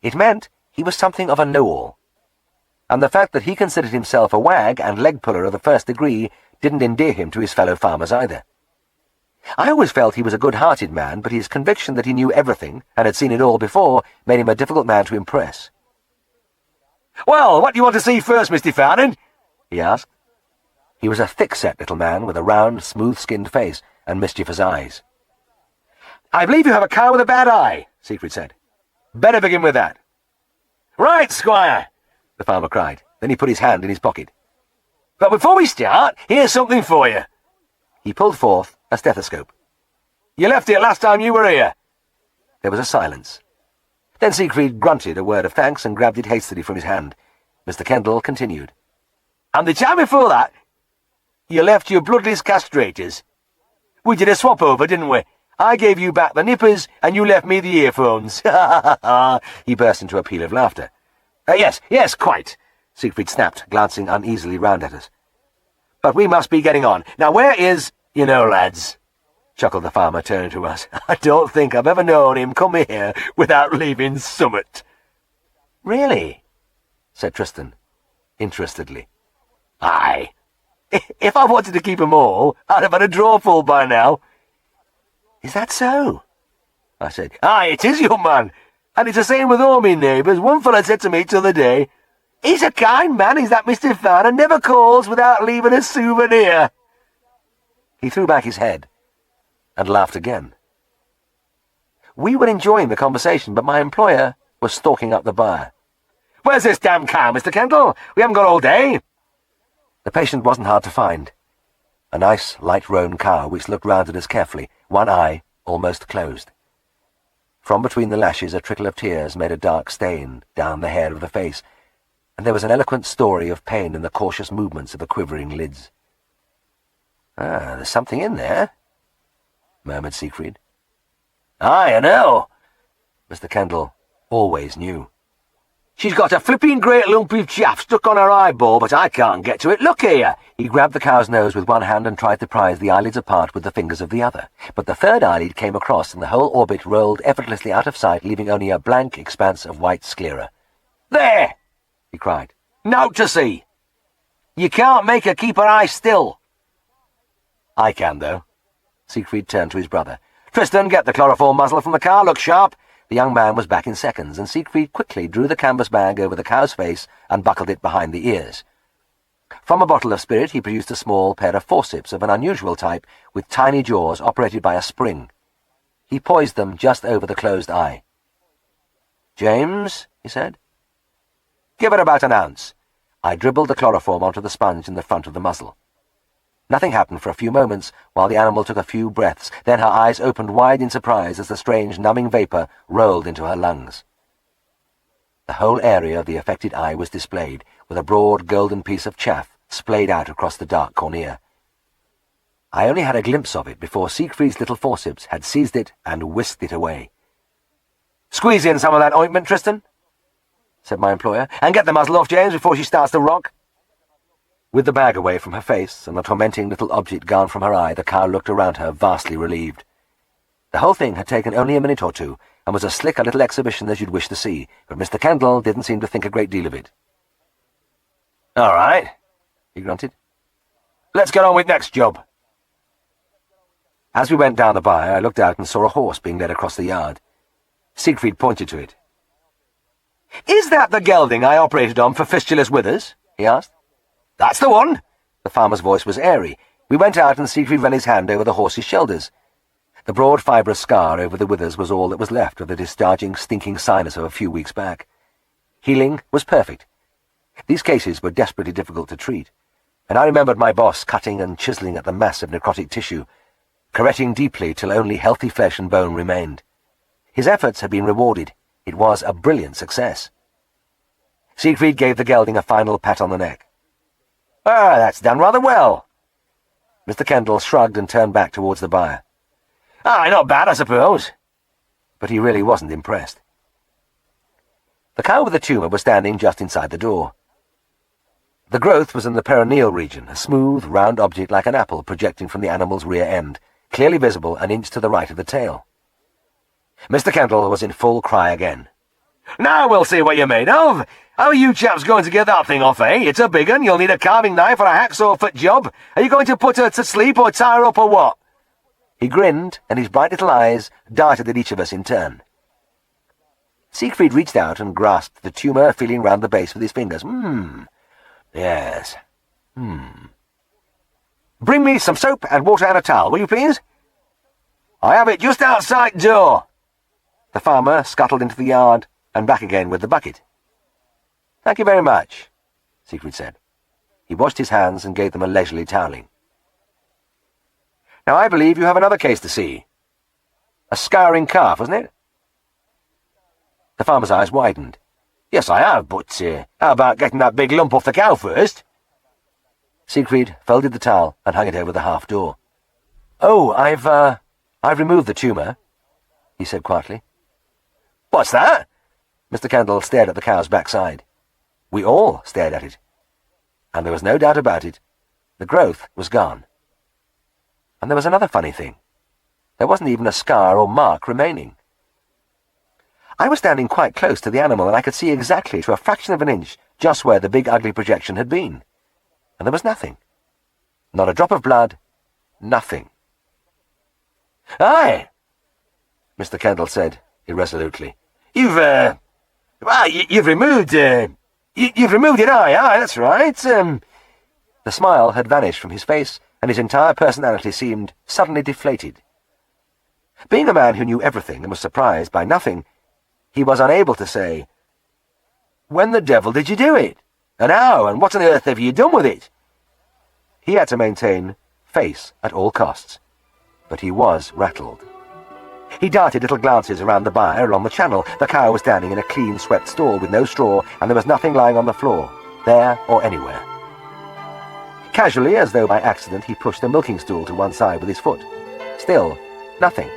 It meant he was something of a know-all, and the fact that he considered himself a wag and leg-puller of the first degree didn't endear him to his fellow farmers either. I always felt he was a good-hearted man, but his conviction that he knew everything and had seen it all before made him a difficult man to impress. "Well, what do you want to see first, Mr. Farnan?" he asked. He was a thick-set little man with a round, smooth-skinned face and mischievous eyes. "I believe you have a cow with a bad eye," Siegfried said. "Better begin with that." "Right, Squire," the farmer cried. Then he put his hand in his pocket. "But before we start, here's something for you." He pulled forth a stethoscope. "You left it last time you were here." There was a silence. Then Siegfried grunted a word of thanks and grabbed it hastily from his hand. Mr. Kendall continued. "And the time before that, you left your bloodless castrators. We did a swap-over, didn't we? I gave you back the nippers, and you left me the earphones." He burst into a peal of laughter. Yes, quite," Siegfried snapped, glancing uneasily round at us. "But we must be getting on. Now, where is—" "You know, lads," chuckled the farmer, turning to us, "I don't think I've ever known him come here without leaving summat." "Really?" said Tristan, interestedly. "Aye. If I wanted to keep 'em all, I'd have had a drawer full by now." "Is that so?" I said. "Aye, it is, young man. And it's the same with all me neighbours. One fella said to me t'other day, 'He's a kind man, is that Mr. Fan, and never calls without leaving a souvenir.'" He threw back his head and laughed again. We were enjoying the conversation, but my employer was stalking up the bar. "Where's this damn car, Mr. Kendall? We haven't got all day." The patient wasn't hard to find. A nice, light roan cow which looked round at us carefully, one eye almost closed. From between the lashes a trickle of tears made a dark stain down the hair of the face, and there was an eloquent story of pain in the cautious movements of the quivering lids. "Ah, there's something in there," murmured Siegfried. "Aye, I know." Mr. Kendall always knew. "She's got a flipping great lump of chaff stuck on her eyeball, but I can't get to it. Look here." He grabbed the cow's nose with one hand and tried to prise the eyelids apart with the fingers of the other. But the third eyelid came across and the whole orbit rolled effortlessly out of sight, leaving only a blank expanse of white sclera. "There!" he cried. "Now to see. You can't make her keep her eyes still." "I can, though." Siegfried turned to his brother. "Tristan, get the chloroform muzzle from the car. Look sharp." The young man was back in seconds, and Siegfried quickly drew the canvas bag over the cow's face and buckled it behind the ears. From a bottle of spirit he produced a small pair of forceps of an unusual type with tiny jaws operated by a spring. He poised them just over the closed eye. "James," he said, "give it about an ounce." I dribbled the chloroform onto the sponge in the front of the muzzle. Nothing happened for a few moments while the animal took a few breaths. Then her eyes opened wide in surprise as the strange numbing vapour rolled into her lungs. The whole area of the affected eye was displayed, with a broad golden piece of chaff splayed out across the dark cornea. I only had a glimpse of it before Siegfried's little forceps had seized it and whisked it away. "Squeeze in some of that ointment, Tristan," said my employer, "and get the muzzle off James before she starts to rock." With the bag away from her face and the tormenting little object gone from her eye, the cow looked around her vastly relieved. The whole thing had taken only a minute or two, and was as slick a little exhibition as you'd wish to see, but Mr. Kendall didn't seem to think a great deal of it. "All right," he grunted. "Let's get on with next job." As we went down the byre, I looked out and saw a horse being led across the yard. Siegfried pointed to it. "Is that the gelding I operated on for fistulous withers?" he asked. "That's the one." The farmer's voice was airy. We went out and Siegfried ran his hand over the horse's shoulders. The broad fibrous scar over the withers was all that was left of the discharging, stinking sinus of a few weeks back. Healing was perfect. These cases were desperately difficult to treat, and I remembered my boss cutting and chiselling at the mass of necrotic tissue, caressing deeply till only healthy flesh and bone remained. His efforts had been rewarded. It was a brilliant success. Siegfried gave the gelding a final pat on the neck. "Ah, that's done rather well." Mr. Kendall shrugged and turned back towards the byre. "Aye, not bad, I suppose." But he really wasn't impressed. The cow with the tumour was standing just inside the door. The growth was in the perineal region, a smooth, round object like an apple projecting from the animal's rear end, clearly visible an inch to the right of the tail. Mr. Kendall was in full cry again. "Now we'll see what you're made of. How are you chaps going to get that thing off, eh? It's a big un. You'll need a carving knife or a hacksaw foot job. Are you going to put her to sleep or tie her up or what?" He grinned, and his bright little eyes darted at each of us in turn. Siegfried reached out and grasped the tumour, feeling round the base with his fingers. Yes. "Bring me some soap and water and a towel, will you please?" "I have it just outside door." The farmer scuttled into the yard and back again with the bucket. "Thank you very much," Siegfried said. He washed his hands and gave them a leisurely toweling. "Now I believe you have another case to see. A scouring calf, wasn't it?" The farmer's eyes widened. "Yes, I have, but how about getting that big lump off the cow first?" Siegfried folded the towel and hung it over the half door. "Oh, I've removed the tumour," he said quietly. "What's that?" Mr. Kendall stared at the cow's backside. We all stared at it. And there was no doubt about it. The growth was gone. And there was another funny thing. There wasn't even a scar or mark remaining. I was standing quite close to the animal, and I could see exactly to a fraction of an inch just where the big ugly projection had been. And there was nothing. Not a drop of blood. Nothing. "Aye," Mr. Kendall said irresolutely. You've removed your eye. Aye, that's right." The smile had vanished from his face, and his entire personality seemed suddenly deflated. Being a man who knew everything and was surprised by nothing, he was unable to say, "When the devil did you do it? And how? And what on earth have you done with it?" He had to maintain face at all costs, but he was rattled. He darted little glances around the bar along the channel. The cow was standing in a clean-swept stall with no straw, and there was nothing lying on the floor, there or anywhere. Casually, as though by accident, he pushed the milking stool to one side with his foot. Still, nothing.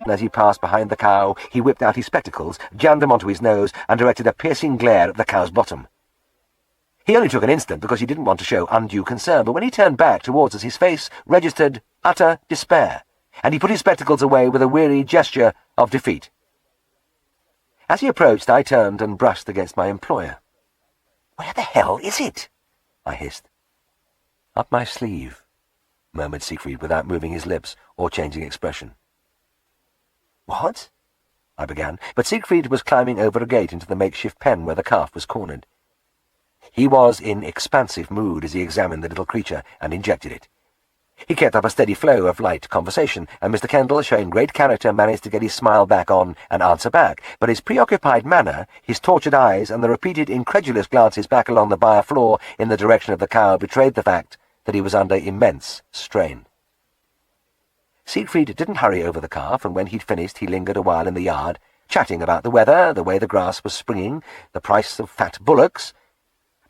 As he passed behind the cow, he whipped out his spectacles, jammed them onto his nose, and directed a piercing glare at the cow's bottom. He only took an instant because he didn't want to show undue concern, but when he turned back towards us, his face registered utter despair, and he put his spectacles away with a weary gesture of defeat. As he approached, I turned and brushed against my employer. "Where the hell is it?" I hissed. "Up my sleeve," murmured Siegfried without moving his lips or changing expression. "What?" I began, but Siegfried was climbing over a gate into the makeshift pen where the calf was cornered. He was in expansive mood as he examined the little creature and injected it. He kept up a steady flow of light conversation, and Mr. Kendall, showing great character, managed to get his smile back on and answer back, but his preoccupied manner, his tortured eyes, and the repeated incredulous glances back along the bar floor in the direction of the cow betrayed the fact that he was under immense strain. Siegfried didn't hurry over the calf, and when he'd finished he lingered a while in the yard, chatting about the weather, the way the grass was springing, the price of fat bullocks.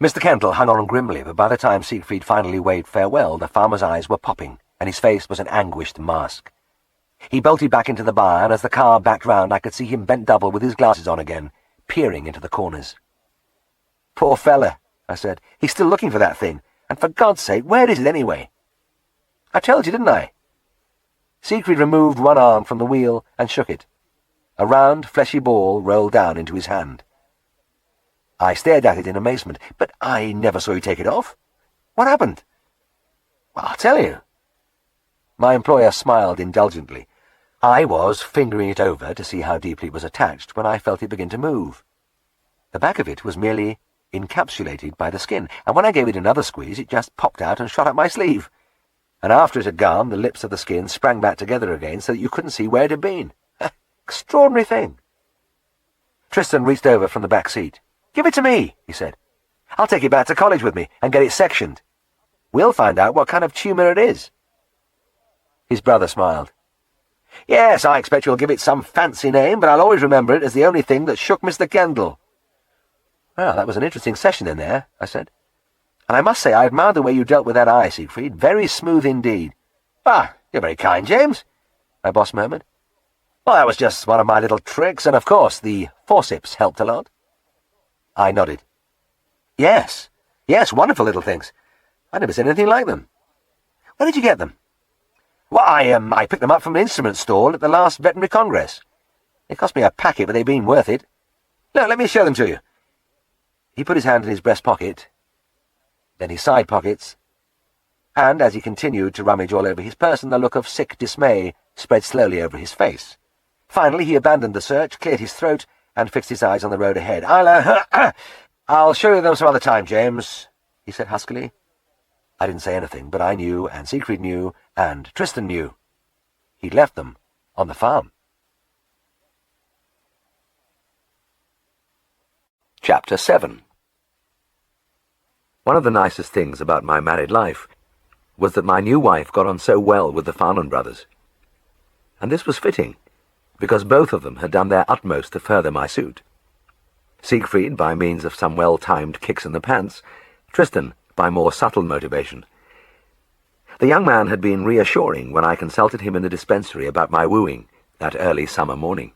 Mr. Kendall hung on grimly, but by the time Siegfried finally waved farewell, the farmer's eyes were popping, and his face was an anguished mask. He bolted back into the bar, and as the car backed round I could see him bent double with his glasses on again, peering into the corners. "Poor fella," I said. "He's still looking for that thing, and for God's sake, where is it anyway?" "I told you, didn't I?" Siegfried removed one arm from the wheel and shook it. A round, fleshy ball rolled down into his hand. I stared at it in amazement. "But I never saw you take it off. What happened?" "Well, I'll tell you." My employer smiled indulgently. I was fingering it over to see how deeply it was attached when I felt it begin to move. The back of it was merely encapsulated by the skin, and when I gave it another squeeze it just popped out and shot up my sleeve. And after it had gone, the lips of the skin sprang back together again so that you couldn't see where it had been. Extraordinary thing. Tristan reached over from the back seat. "Give it to me," he said. "I'll take it back to college with me and get it sectioned. We'll find out what kind of tumour it is." His brother smiled. "Yes, I expect you'll give it some fancy name, but I'll always remember it as the only thing that shook Mr. Kendall." "Well, that was an interesting session in there," I said. "And I must say I admired the way you dealt with that eye, Siegfried. Very smooth indeed." "Ah, you're very kind, James," my boss murmured. "Well, that was just one of my little tricks, and of course the forceps helped a lot." I nodded. Yes, wonderful little things. I'd never seen anything like them." "Where did you get them?" "Well, I picked them up from an instrument stall at the last veterinary congress. They cost me a packet, but they've been worth it. Look, let me show them to you." He put his hand in his breast pocket, then his side pockets, and as he continued to rummage all over his person, the look of sick dismay spread slowly over his face. Finally he abandoned the search, cleared his throat, and fixed his eyes on the road ahead. I'll show you them some other time, James," he said huskily. I didn't say anything, but I knew, and Siegfried knew, and Tristan knew. He'd left them on the farm. Chapter 7. One of the nicest things about my married life was that my new wife got on so well with the Farnan brothers. And this was fitting, because both of them had done their utmost to further my suit. Siegfried by means of some well-timed kicks in the pants, Tristan by more subtle motivation. The young man had been reassuring when I consulted him in the dispensary about my wooing that early summer morning.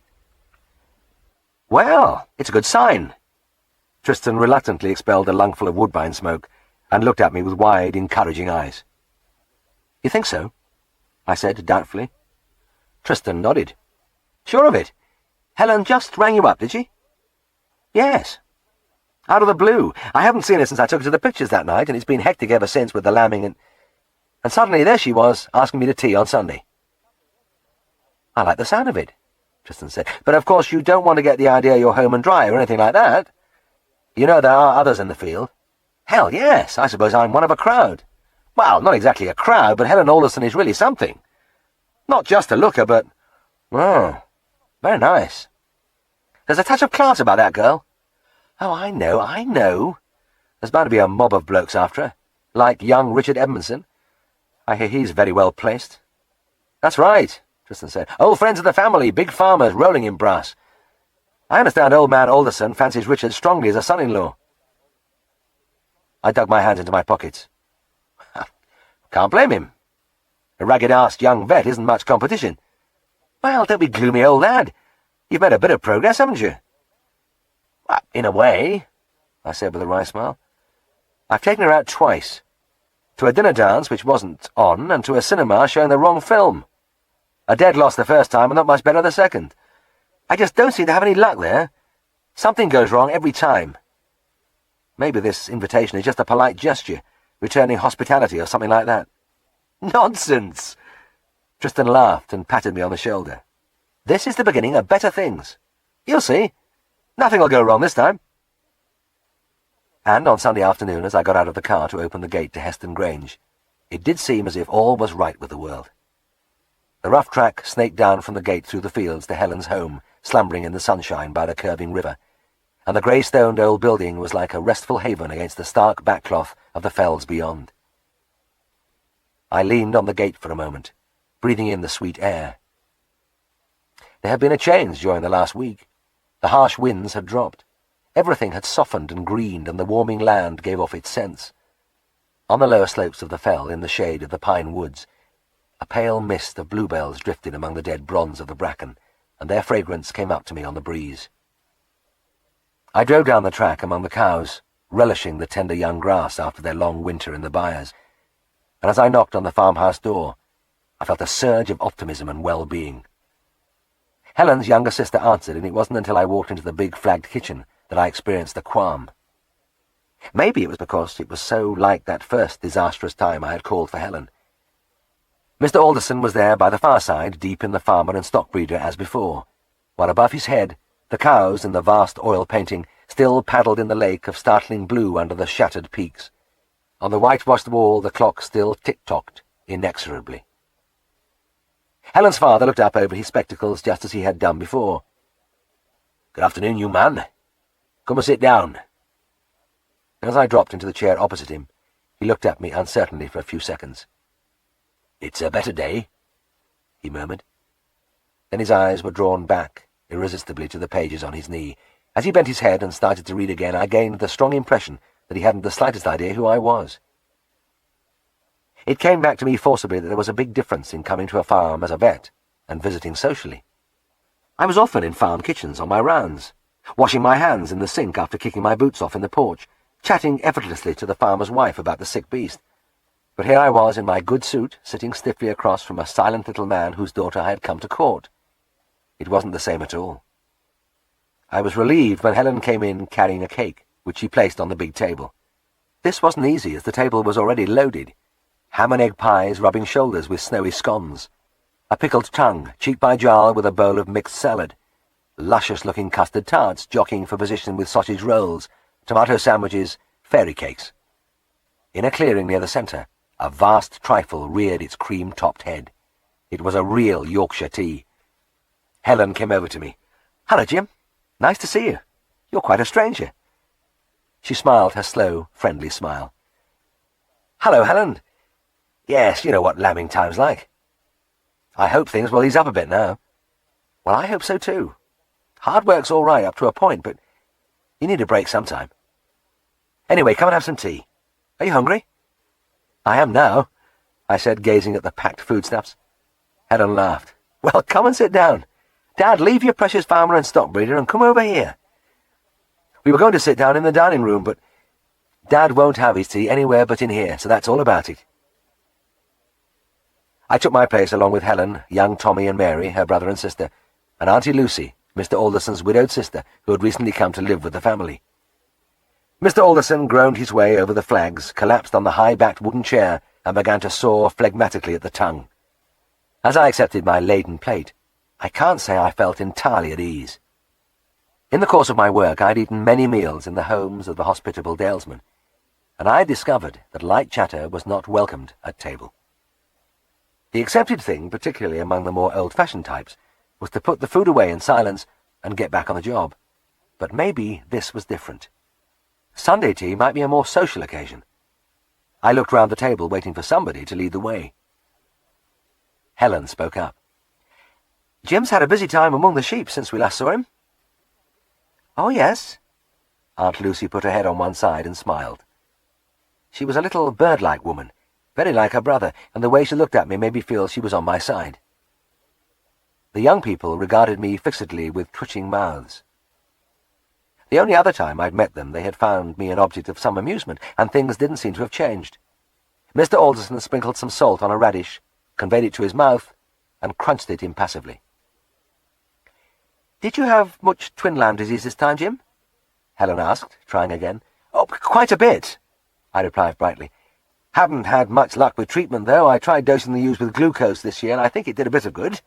"Well, it's a good sign." Tristan reluctantly expelled a lungful of woodbine smoke and looked at me with wide, encouraging eyes. "You think so?" I said doubtfully. Tristan nodded. Sure of it? Helen just rang you up, did she? Yes. Out of the blue. I haven't seen her since I took her to the pictures that night, and it's been hectic ever since with the lambing and suddenly there she was, asking me to tea on Sunday. I like the sound of it, Tristan said. But of course you don't want to get the idea you're home and dry or anything like that. You know there are others in the field. Hell, yes, I suppose I'm one of a crowd. Well, not exactly a crowd, but Helen Alderson is really something. Not just a looker, but... oh, very nice. There's a touch of class about that girl. Oh, I know. There's bound to be a mob of blokes after her, like young Richard Edmondson. I hear he's very well placed. That's right, Tristan said. Old friends of the family, big farmers, rolling in brass. I understand old man Alderson fancies Richard strongly as a son-in-law. I dug my hands into my pockets. Can't blame him. A ragged-arsed young vet isn't much competition. Well, don't be gloomy, old lad. You've made a bit of progress, haven't you? Well, in a way, I said with a wry smile. I've taken her out twice. To a dinner dance which wasn't on, and to a cinema showing the wrong film. A dead loss the first time and not much better the second. I just don't seem to have any luck there. Something goes wrong every time. Maybe this invitation is just a polite gesture, returning hospitality or something like that. Nonsense! Tristan laughed and patted me on the shoulder. This is the beginning of better things. You'll see. Nothing will go wrong this time. And on Sunday afternoon, as I got out of the car to open the gate to Heston Grange, it did seem as if all was right with the world. The rough track snaked down from the gate through the fields to Helen's home, slumbering in the sunshine by the curving river, and the grey-stoned old building was like a restful haven against the stark backcloth of the fells beyond. I leaned on the gate for a moment, breathing in the sweet air. There had been a change during the last week. The harsh winds had dropped. Everything had softened and greened, and the warming land gave off its scents. On the lower slopes of the fell, in the shade of the pine woods, a pale mist of bluebells drifted among the dead bronze of the bracken, and their fragrance came up to me on the breeze. I drove down the track among the cows, relishing the tender young grass after their long winter in the byres, and as I knocked on the farmhouse door, I felt a surge of optimism and well-being. Helen's younger sister answered, and it wasn't until I walked into the big flagged kitchen that I experienced a qualm. Maybe it was because it was so like that first disastrous time I had called for Helen. Mr. Alderson was there by the fireside, deep in the farmer and stockbreeder as before, while above his head the cows in the vast oil painting still paddled in the lake of startling blue under the shattered peaks. On the whitewashed wall the clock still tick-tocked inexorably. Helen's father looked up over his spectacles just as he had done before. "Good afternoon, you man. Come and sit down." As I dropped into the chair opposite him, he looked at me uncertainly for a few seconds. "It's a better day," he murmured. Then his eyes were drawn back irresistibly to the pages on his knee. As he bent his head and started to read again, I gained the strong impression that he hadn't the slightest idea who I was. It came back to me forcibly that there was a big difference in coming to a farm as a vet and visiting socially. I was often in farm kitchens on my rounds, washing my hands in the sink after kicking my boots off in the porch, chatting effortlessly to the farmer's wife about the sick beast. But here I was in my good suit, sitting stiffly across from a silent little man whose daughter I had come to court. It wasn't the same at all. I was relieved when Helen came in carrying a cake, which she placed on the big table. This wasn't easy, as the table was already loaded. Ham and egg pies rubbing shoulders with snowy scones, a pickled tongue, cheek by jowl with a bowl of mixed salad, luscious-looking custard tarts jockeying for position with sausage rolls, tomato sandwiches, fairy cakes. In a clearing near the centre, a vast trifle reared its cream-topped head. It was a real Yorkshire tea. Helen came over to me. "Hello, Jim. Nice to see you. You're quite a stranger." She smiled her slow, friendly smile. "Hello, Helen. Yes, you know what lambing time's like. I hope things will ease up a bit now." "Well, I hope so too. Hard work's all right up to a point, but you need a break sometime. Anyway, come and have some tea. Are you hungry?" "I am now," I said, gazing at the packed foodstuffs. Helen laughed. "Well, come and sit down. Dad, leave your precious farmer and stockbreeder and come over here." We were going to sit down in the dining room, but Dad won't have his tea anywhere but in here, so that's all about it. I took my place along with Helen, young Tommy and Mary, her brother and sister, and Auntie Lucy, Mr. Alderson's widowed sister, who had recently come to live with the family. Mr. Alderson groaned his way over the flags, collapsed on the high-backed wooden chair, and began to saw phlegmatically at the tongue. As I accepted my laden plate, I can't say I felt entirely at ease. In the course of my work, I'd eaten many meals in the homes of the hospitable Dalesmen, and I discovered that light chatter was not welcomed at table. The accepted thing, particularly among the more old-fashioned types, was to put the food away in silence and get back on the job. But maybe this was different. Sunday tea might be a more social occasion. I looked round the table, waiting for somebody to lead the way. Helen spoke up. "Jim's had a busy time among the sheep since we last saw him." "Oh, yes." Aunt Lucy put her head on one side and smiled. She was a little bird-like woman, very like her brother, and the way she looked at me made me feel she was on my side. The young people regarded me fixedly with twitching mouths. The only other time I'd met them, they had found me an object of some amusement, and things didn't seem to have changed. Mr. Alderson sprinkled some salt on a radish, conveyed it to his mouth, and crunched it impassively. "Did you have much twinland disease this time, Jim?" Helen asked, trying again. "Oh, quite a bit," I replied brightly. "Haven't had much luck with treatment, though. I tried dosing the ewes with glucose this year, and I think it did a bit of good."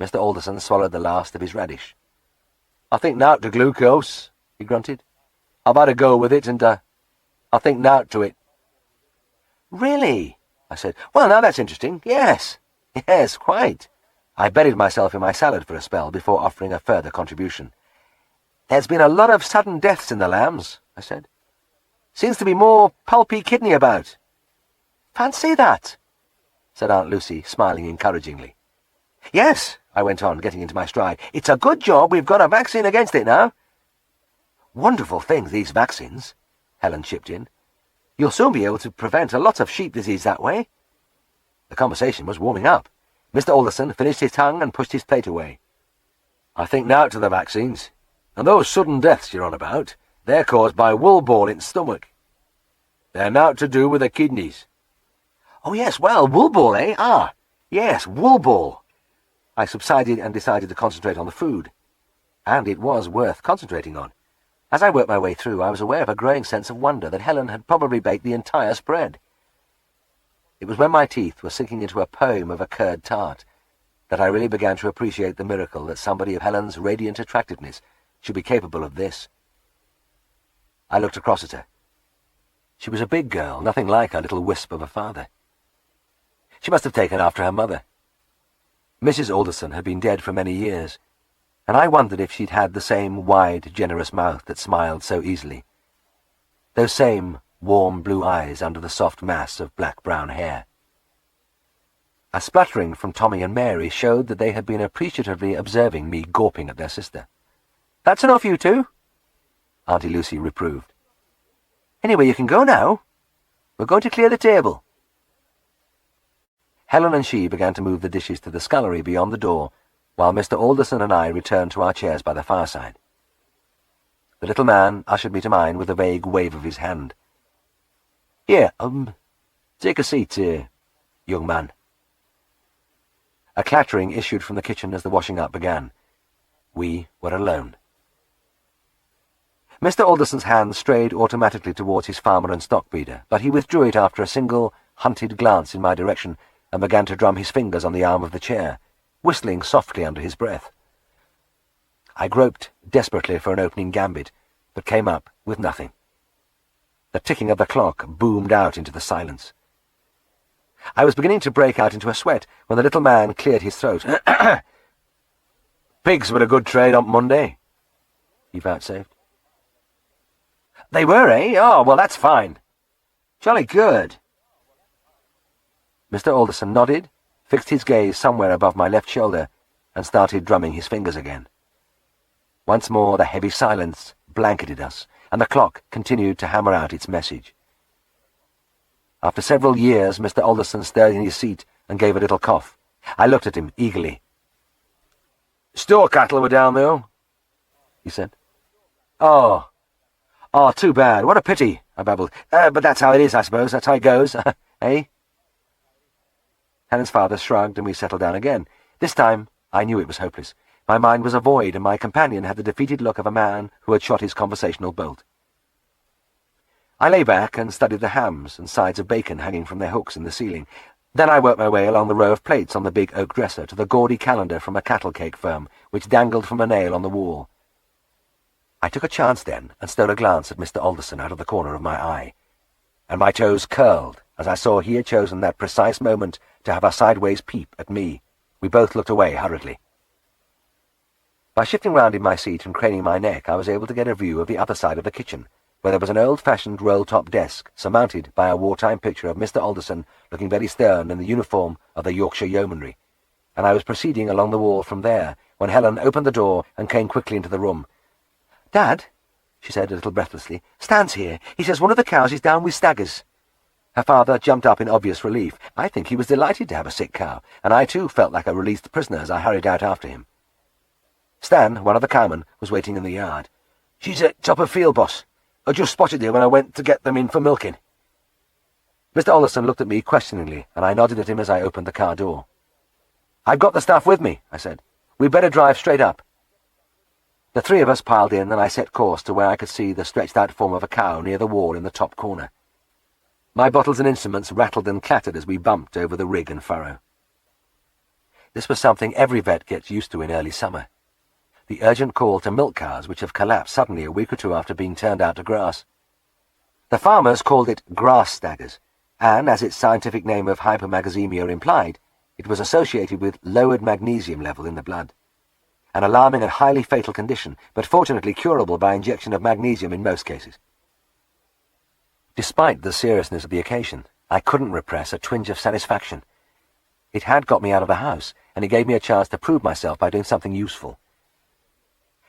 Mr. Alderson swallowed the last of his radish. "I think nowt to glucose," he grunted. "I've had a go with it, and I think nowt to it." "Really?" I said. "Well, now that's interesting. Yes, quite." I buried myself in my salad for a spell before offering a further contribution. "There's been a lot of sudden deaths in the lambs," I said. "Seems to be more pulpy kidney about." "Fancy that," said Aunt Lucy, smiling encouragingly. "Yes," I went on, getting into my stride. "It's a good job we've got a vaccine against it now." "Wonderful things, these vaccines," Helen chipped in. "You'll soon be able to prevent a lot of sheep disease that way." The conversation was warming up. Mr. Alderson finished his tongue and pushed his plate away. "I think nowt to the vaccines. And those sudden deaths you're on about, they're caused by wool ball in the stomach. They're nowt to do with the kidneys." "Oh, yes, well, wool ball, eh? Ah, yes, wool ball." I subsided and decided to concentrate on the food. And it was worth concentrating on. As I worked my way through, I was aware of a growing sense of wonder that Helen had probably baked the entire spread. It was when my teeth were sinking into a poem of a curd tart that I really began to appreciate the miracle that somebody of Helen's radiant attractiveness should be capable of this. I looked across at her. She was a big girl, nothing like her little wisp of a father. She must have taken after her mother. Mrs. Alderson had been dead for many years, and I wondered if she'd had the same wide, generous mouth that smiled so easily. Those same warm blue eyes under the soft mass of black-brown hair. A spluttering from Tommy and Mary showed that they had been appreciatively observing me gawping at their sister. "That's enough, you two," Auntie Lucy reproved. "Anyway, you can go now. We're going to clear the table." Helen and she began to move the dishes to the scullery beyond the door, while Mr. Alderson and I returned to our chairs by the fireside. The little man ushered me to mine with a vague wave of his hand. "Here, take a seat, young man." A clattering issued from the kitchen as the washing up began. We were alone. Mr. Alderson's hand strayed automatically towards his farmer and stockbreeder, but he withdrew it after a single, hunted glance in my direction and began to drum his fingers on the arm of the chair, whistling softly under his breath. I groped desperately for an opening gambit, but came up with nothing. The ticking of the clock boomed out into the silence. I was beginning to break out into a sweat when the little man cleared his throat. "Pigs were a good trade on Monday," he vouchsafed. "They were, eh? Oh, well, that's fine. Jolly good." Mr. Alderson nodded, fixed his gaze somewhere above my left shoulder, and started drumming his fingers again. Once more the heavy silence blanketed us, and the clock continued to hammer out its message. After several years, Mr. Alderson stirred in his seat and gave a little cough. I looked at him eagerly. "Store cattle were down, though," he said. Oh, too bad. What a pity," I babbled. But that's how it is, I suppose. That's how it goes, eh?" Helen's father shrugged, and we settled down again. This time, I knew it was hopeless. My mind was a void, and my companion had the defeated look of a man who had shot his conversational bolt. I lay back and studied the hams and sides of bacon hanging from their hooks in the ceiling. Then I worked my way along the row of plates on the big oak dresser to the gaudy calendar from a cattle cake firm, which dangled from a nail on the wall. I took a chance then and stole a glance at Mr. Alderson out of the corner of my eye, and my toes curled as I saw he had chosen that precise moment to have a sideways peep at me. We both looked away hurriedly. By shifting round in my seat and craning my neck, I was able to get a view of the other side of the kitchen, where there was an old-fashioned roll-top desk surmounted by a wartime picture of Mr. Alderson looking very stern in the uniform of the Yorkshire Yeomanry, and I was proceeding along the wall from there when Helen opened the door and came quickly into the room. "Dad," she said a little breathlessly, "Stan's here. He says one of the cows is down with staggers." Her father jumped up in obvious relief. I think he was delighted to have a sick cow, and I too felt like a released prisoner as I hurried out after him. Stan, one of the cowmen, was waiting in the yard. "She's at top of field, boss. I just spotted her when I went to get them in for milking." Mr. Alderson looked at me questioningly, and I nodded at him as I opened the car door. "I've got the staff with me," I said. "We'd better drive straight up." The three of us piled in, and I set course to where I could see the stretched-out form of a cow near the wall in the top corner. My bottles and instruments rattled and clattered as we bumped over the rig and furrow. This was something every vet gets used to in early summer. The urgent call to milk cows which have collapsed suddenly a week or two after being turned out to grass. The farmers called it grass staggers, and, as its scientific name of hypermagnesemia implied, it was associated with lowered magnesium level in the blood. An alarming and highly fatal condition, but fortunately curable by injection of magnesium in most cases. Despite the seriousness of the occasion, I couldn't repress a twinge of satisfaction. It had got me out of the house, and it gave me a chance to prove myself by doing something useful.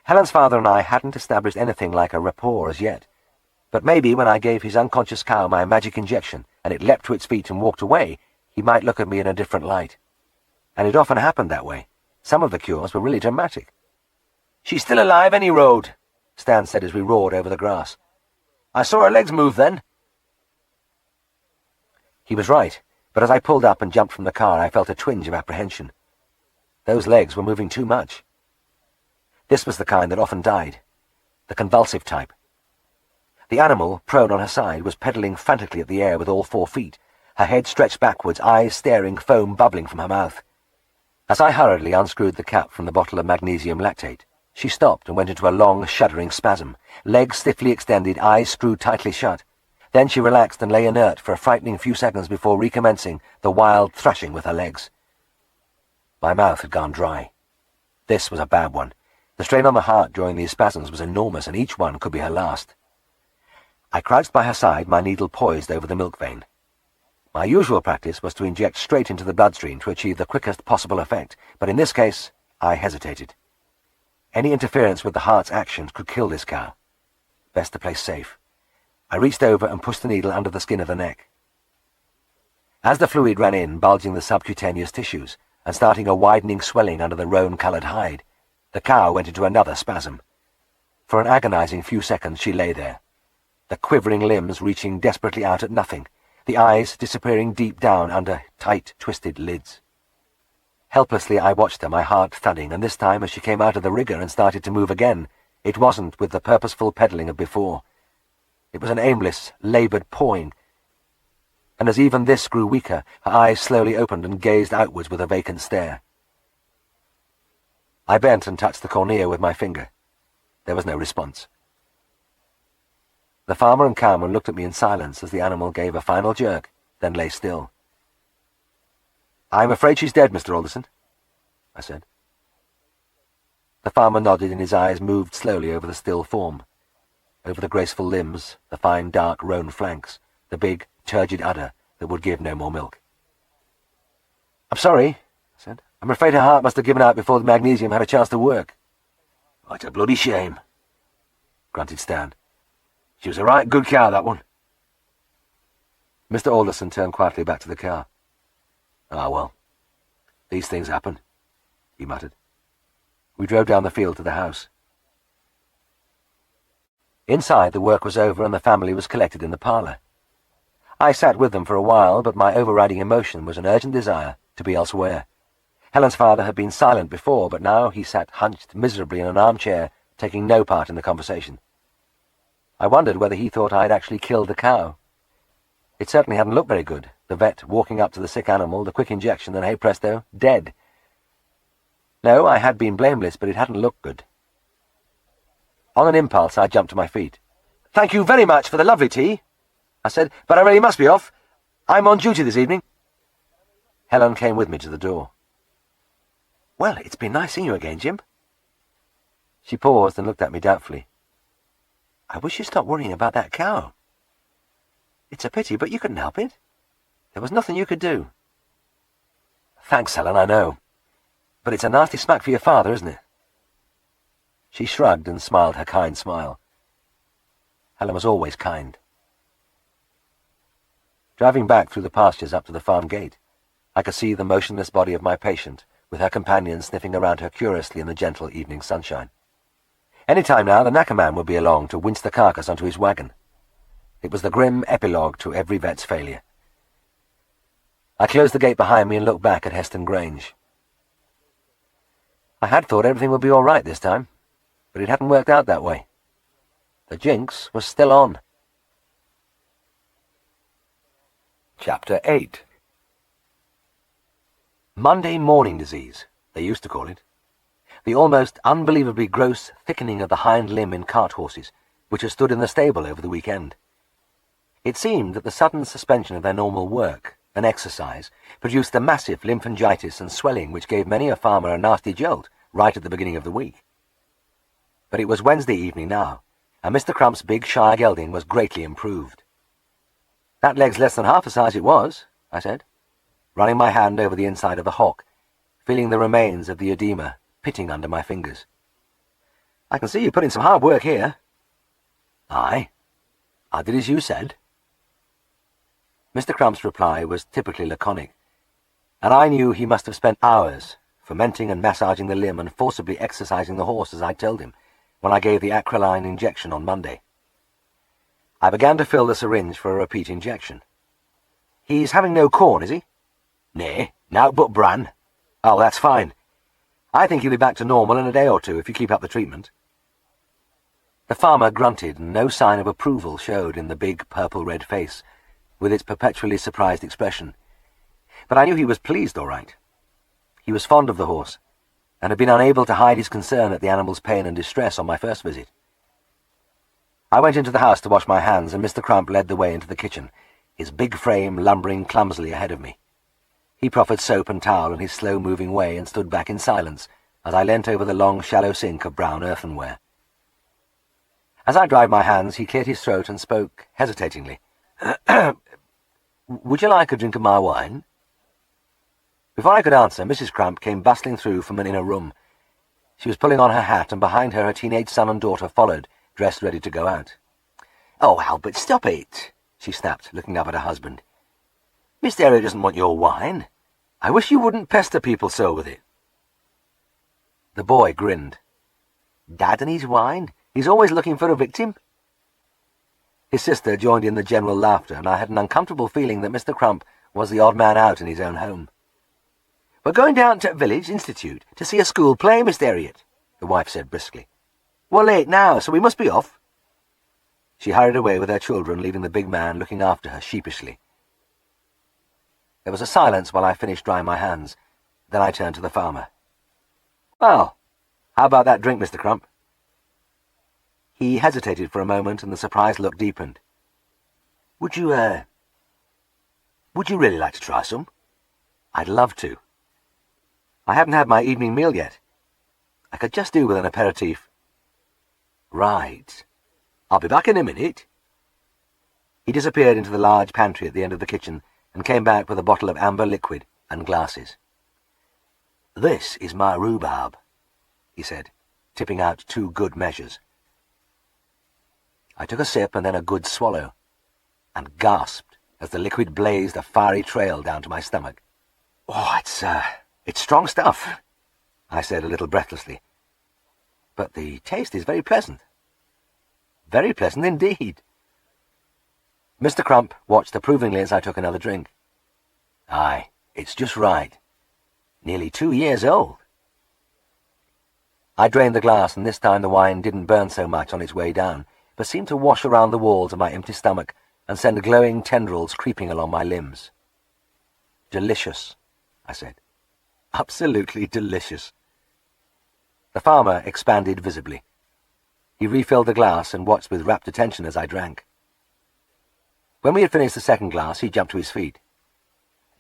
Helen's father and I hadn't established anything like a rapport as yet, but maybe when I gave his unconscious cow my magic injection, and it leapt to its feet and walked away, he might look at me in a different light. And it often happened that way. Some of the cures were really dramatic. "She's still alive, any road," Stan said as we roared over the grass. "I saw her legs move then." He was right, but as I pulled up and jumped from the car, I felt a twinge of apprehension. Those legs were moving too much. This was the kind that often died, the convulsive type. The animal, prone on her side, was pedalling frantically at the air with all 4 feet, her head stretched backwards, eyes staring, foam bubbling from her mouth. As I hurriedly unscrewed the cap from the bottle of magnesium lactate, she stopped and went into a long, shuddering spasm, legs stiffly extended, eyes screwed tightly shut. Then she relaxed and lay inert for a frightening few seconds before recommencing the wild thrashing with her legs. My mouth had gone dry. This was a bad one. The strain on the heart during these spasms was enormous, and each one could be her last. I crouched by her side, my needle poised over the milk vein. My usual practice was to inject straight into the bloodstream to achieve the quickest possible effect, but in this case, I hesitated. Any interference with the heart's actions could kill this cow. Best to play safe. I reached over and pushed the needle under the skin of the neck. As the fluid ran in, bulging the subcutaneous tissues, and starting a widening swelling under the roan-coloured hide, the cow went into another spasm. For an agonizing few seconds she lay there, the quivering limbs reaching desperately out at nothing, the eyes disappearing deep down under tight, twisted lids. Helplessly I watched her, my heart thudding, and this time as she came out of the rigger and started to move again, it wasn't with the purposeful pedalling of before. It was an aimless, laboured pawing, and as even this grew weaker, her eyes slowly opened and gazed outwards with a vacant stare. I bent and touched the cornea with my finger. There was no response. The farmer and cowman looked at me in silence as the animal gave a final jerk, then lay still. "I'm afraid she's dead, Mr. Alderson," I said. The farmer nodded and his eyes moved slowly over the still form, over the graceful limbs, the fine dark roan flanks, the big, turgid udder that would give no more milk. "I'm sorry," I said. "I'm afraid her heart must have given out before the magnesium had a chance to work." "It's a bloody shame," grunted Stan. "She was a right good cow, that one." Mr. Alderson turned quietly back to the car. "Ah, well, these things happen," he muttered. We drove down the field to the house. Inside, the work was over and the family was collected in the parlour. I sat with them for a while, but my overriding emotion was an urgent desire to be elsewhere. Helen's father had been silent before, but now he sat hunched miserably in an armchair, taking no part in the conversation. I wondered whether he thought I had actually killed the cow. It certainly hadn't looked very good, the vet walking up to the sick animal, the quick injection, and hey presto, dead. No, I had been blameless, but it hadn't looked good. On an impulse, I jumped to my feet. "Thank you very much for the lovely tea," I said, "but I really must be off. I'm on duty this evening." Helen came with me to the door. "Well, it's been nice seeing you again, Jim." She paused and looked at me doubtfully. "I wish you'd stop worrying about that cow. It's a pity, but you couldn't help it. There was nothing you could do." "Thanks, Helen, I know. But it's a nasty smack for your father, isn't it?" She shrugged and smiled her kind smile. Helen was always kind. Driving back through the pastures up to the farm gate, I could see the motionless body of my patient, with her companion sniffing around her curiously in the gentle evening sunshine. Any time now, the knacker man would be along to winch the carcass onto his wagon. It was the grim epilogue to every vet's failure. I closed the gate behind me and looked back at Heston Grange. I had thought everything would be all right this time, but it hadn't worked out that way. The jinx was still on. Chapter 8. Monday morning disease, they used to call it. The almost unbelievably gross thickening of the hind limb in cart horses, which had stood in the stable over the weekend. It seemed that the sudden suspension of their normal work and exercise produced a massive lymphangitis and swelling which gave many a farmer a nasty jolt right at the beginning of the week. But it was Wednesday evening now, and Mr. Crump's big shy gelding was greatly improved. "That leg's less than half the size it was," I said, running my hand over the inside of the hock, feeling the remains of the edema pitting under my fingers. "I can see you put in some hard work here." "Aye, I did as you said." Mr. Crump's reply was typically laconic, and I knew he must have spent hours fermenting and massaging the limb and forcibly exercising the horse as I told him, when I gave the acroline injection on Monday. I began to fill the syringe for a repeat injection. "He's having no corn, is he?" "Nay, nowt but bran." "Oh, that's fine. I think he'll be back to normal in a day or two if you keep up the treatment." The farmer grunted, and no sign of approval showed in the big purple-red face, with its perpetually surprised expression. But I knew he was pleased all right. He was fond of the horse, and had been unable to hide his concern at the animal's pain and distress on my first visit. I went into the house to wash my hands, and Mr. Crump led the way into the kitchen, his big frame lumbering clumsily ahead of me. He proffered soap and towel in his slow-moving way and stood back in silence as I leant over the long, shallow sink of brown earthenware. As I dried my hands, he cleared his throat and spoke hesitatingly. "Would you like a drink of my wine?" Before I could answer, Mrs. Crump came bustling through from an inner room. She was pulling on her hat, and behind her teenage son and daughter followed, dressed ready to go out. "Oh, Albert, stop it," she snapped, looking up at her husband. "Mr. Herriot doesn't want your wine. I wish you wouldn't pester people so with it." The boy grinned. "Dad and his wine? He's always looking for a victim." His sister joined in the general laughter, and I had an uncomfortable feeling that Mr. Crump was the odd man out in his own home. "We're going down to Village Institute to see a school play, Mr. Herriot," the wife said briskly. "We're late now, so we must be off." She hurried away with her children, leaving the big man looking after her sheepishly. There was a silence while I finished drying my hands. Then I turned to the farmer. "Well, how about that drink, Mr. Crump?" He hesitated for a moment, and the surprised look deepened. Would you really like to try some?" "I'd love to. I haven't had my evening meal yet. I could just do with an aperitif." "Right. I'll be back in a minute." He disappeared into the large pantry at the end of the kitchen and came back with a bottle of amber liquid and glasses. "This is my rhubarb," he said, tipping out 2 good measures. I took a sip and then a good swallow, and gasped as the liquid blazed a fiery trail down to my stomach. "Oh, it's strong stuff," I said a little breathlessly. "But the taste is very pleasant." "Very pleasant indeed." Mr. Crump watched approvingly as I took another drink. "Aye, it's just right," Nearly 2 years old. I drained the glass, and this time the wine didn't burn so much on its way down, but seemed to wash around the walls of my empty stomach and send glowing tendrils creeping along my limbs. "Delicious," I said. "Absolutely delicious." The farmer expanded visibly. He refilled the glass and watched with rapt attention as I drank. When we had finished the second glass, he jumped to his feet.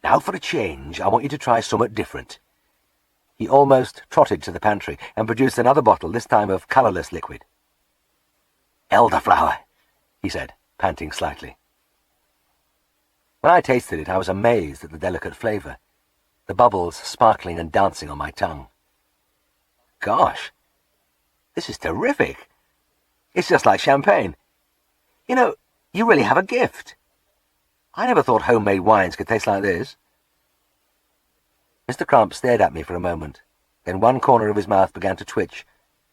"Now for a change, I want you to try somewhat different." He almost trotted to the pantry and produced another bottle, this time of colourless liquid. "Elderflower," he said, panting slightly. When I tasted it, I was amazed at the delicate flavour, the bubbles sparkling and dancing on my tongue. "Gosh, this is terrific. It's just like champagne. You know, you really have a gift. I never thought homemade wines could taste like this." Mr. Crump stared at me for a moment, then one corner of his mouth began to twitch,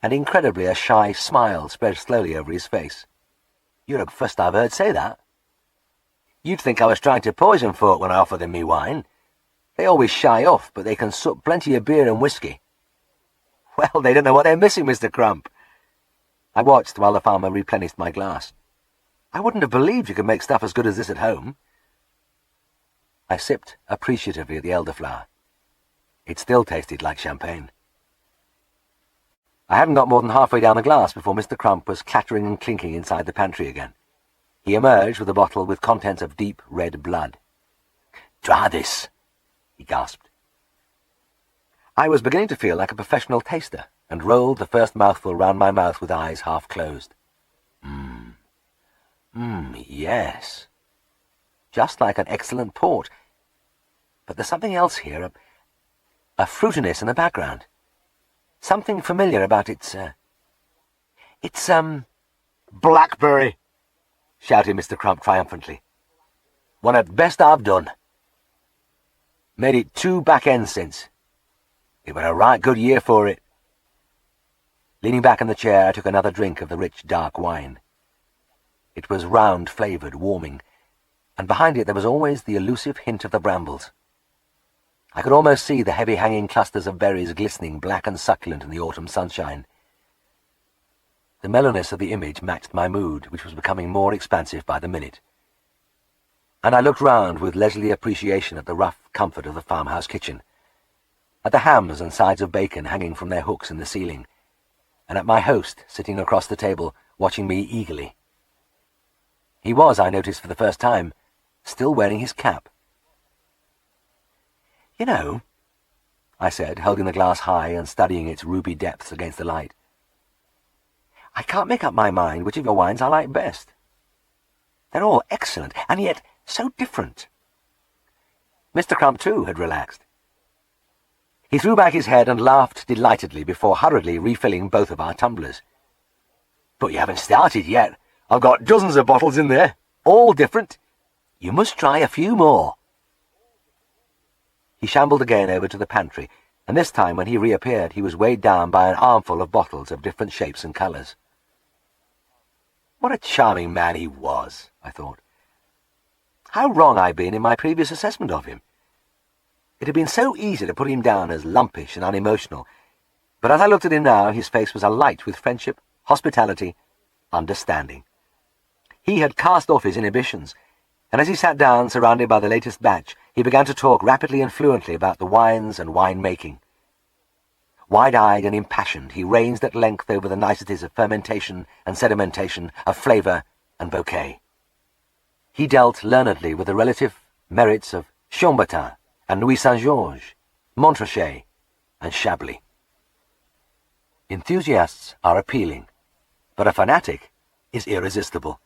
and incredibly a shy smile spread slowly over his face. "You're the first I've heard say that. You'd think I was trying to poison folk when I offer them me wine. They always shy off, but they can sup plenty of beer and whiskey." "Well, they don't know what they're missing, Mr. Crump." I watched while the farmer replenished my glass. "I wouldn't have believed you could make stuff as good as this at home." I sipped appreciatively at the elderflower. It still tasted like champagne. I hadn't got more than halfway down the glass before Mr. Crump was clattering and clinking inside the pantry again. He emerged with a bottle with contents of deep red blood. "Try this," he gasped. I was beginning to feel like a professional taster, and rolled the first mouthful round my mouth with eyes half closed. Yes. Just like an excellent port. But there's something else here, a fruitiness in the background. Something familiar about its "Blackberry," shouted Mr. Crump triumphantly. "One of the best I've done. Made it 2 back ends since. It was a right good year for it." Leaning back in the chair, I took another drink of the rich, dark wine. It was round-flavoured, warming, and behind it there was always the elusive hint of the brambles. I could almost see the heavy hanging clusters of berries glistening black and succulent in the autumn sunshine. The mellowness of the image matched my mood, which was becoming more expansive by the minute. And I looked round with leisurely appreciation at the rough comfort of the farmhouse kitchen, at the hams and sides of bacon hanging from their hooks in the ceiling, and at my host sitting across the table, watching me eagerly. He was, I noticed for the first time, still wearing his cap. "You know," I said, holding the glass high and studying its ruby depths against the light, "I can't make up my mind which of your wines I like best. They're all excellent, and yet so different." Mr. Crump, too, had relaxed. He threw back his head and laughed delightedly before hurriedly refilling both of our tumblers. "But you haven't started yet. I've got dozens of bottles in there, all different. You must try a few more." He shambled again over to the pantry, and this time when he reappeared he was weighed down by an armful of bottles of different shapes and colours. What a charming man he was, I thought. How wrong I'd been in my previous assessment of him. It had been so easy to put him down as lumpish and unemotional, but as I looked at him now, his face was alight with friendship, hospitality, understanding. He had cast off his inhibitions, and as he sat down, surrounded by the latest batch, he began to talk rapidly and fluently about the wines and wine-making. Wide-eyed and impassioned, he ranged at length over the niceties of fermentation and sedimentation, of flavour and bouquet. He dealt learnedly with the relative merits of Chambertin and Louis Saint-Georges, Montrachet and Chablis. Enthusiasts are appealing, but a fanatic is irresistible,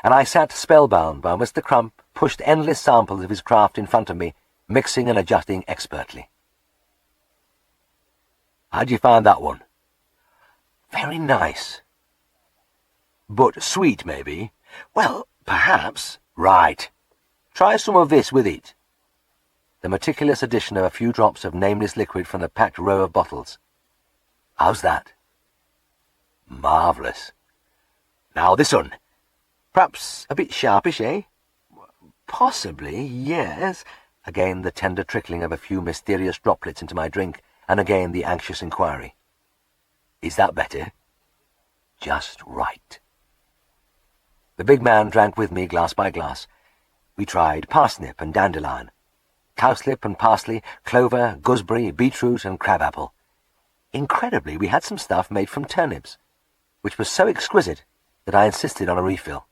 and I sat spellbound while Mr. Crump pushed endless samples of his craft in front of me, mixing and adjusting expertly. "How'd you find that one?" "Very nice." "But sweet, maybe?" "Well, perhaps." "Right. Try some of this with it." The meticulous addition of a few drops of nameless liquid from the packed row of bottles. "How's that?" "Marvellous. Now this one. Perhaps a bit sharpish, eh?" "Possibly, yes. Again the tender trickling of a few mysterious droplets into my drink, and again the anxious inquiry. "Is that better?" "Just right." The big man drank with me glass by glass. We tried parsnip and dandelion, cowslip and parsley, clover, gooseberry, beetroot and crabapple. Incredibly, we had some stuff made from turnips, which was so exquisite that I insisted on a refill.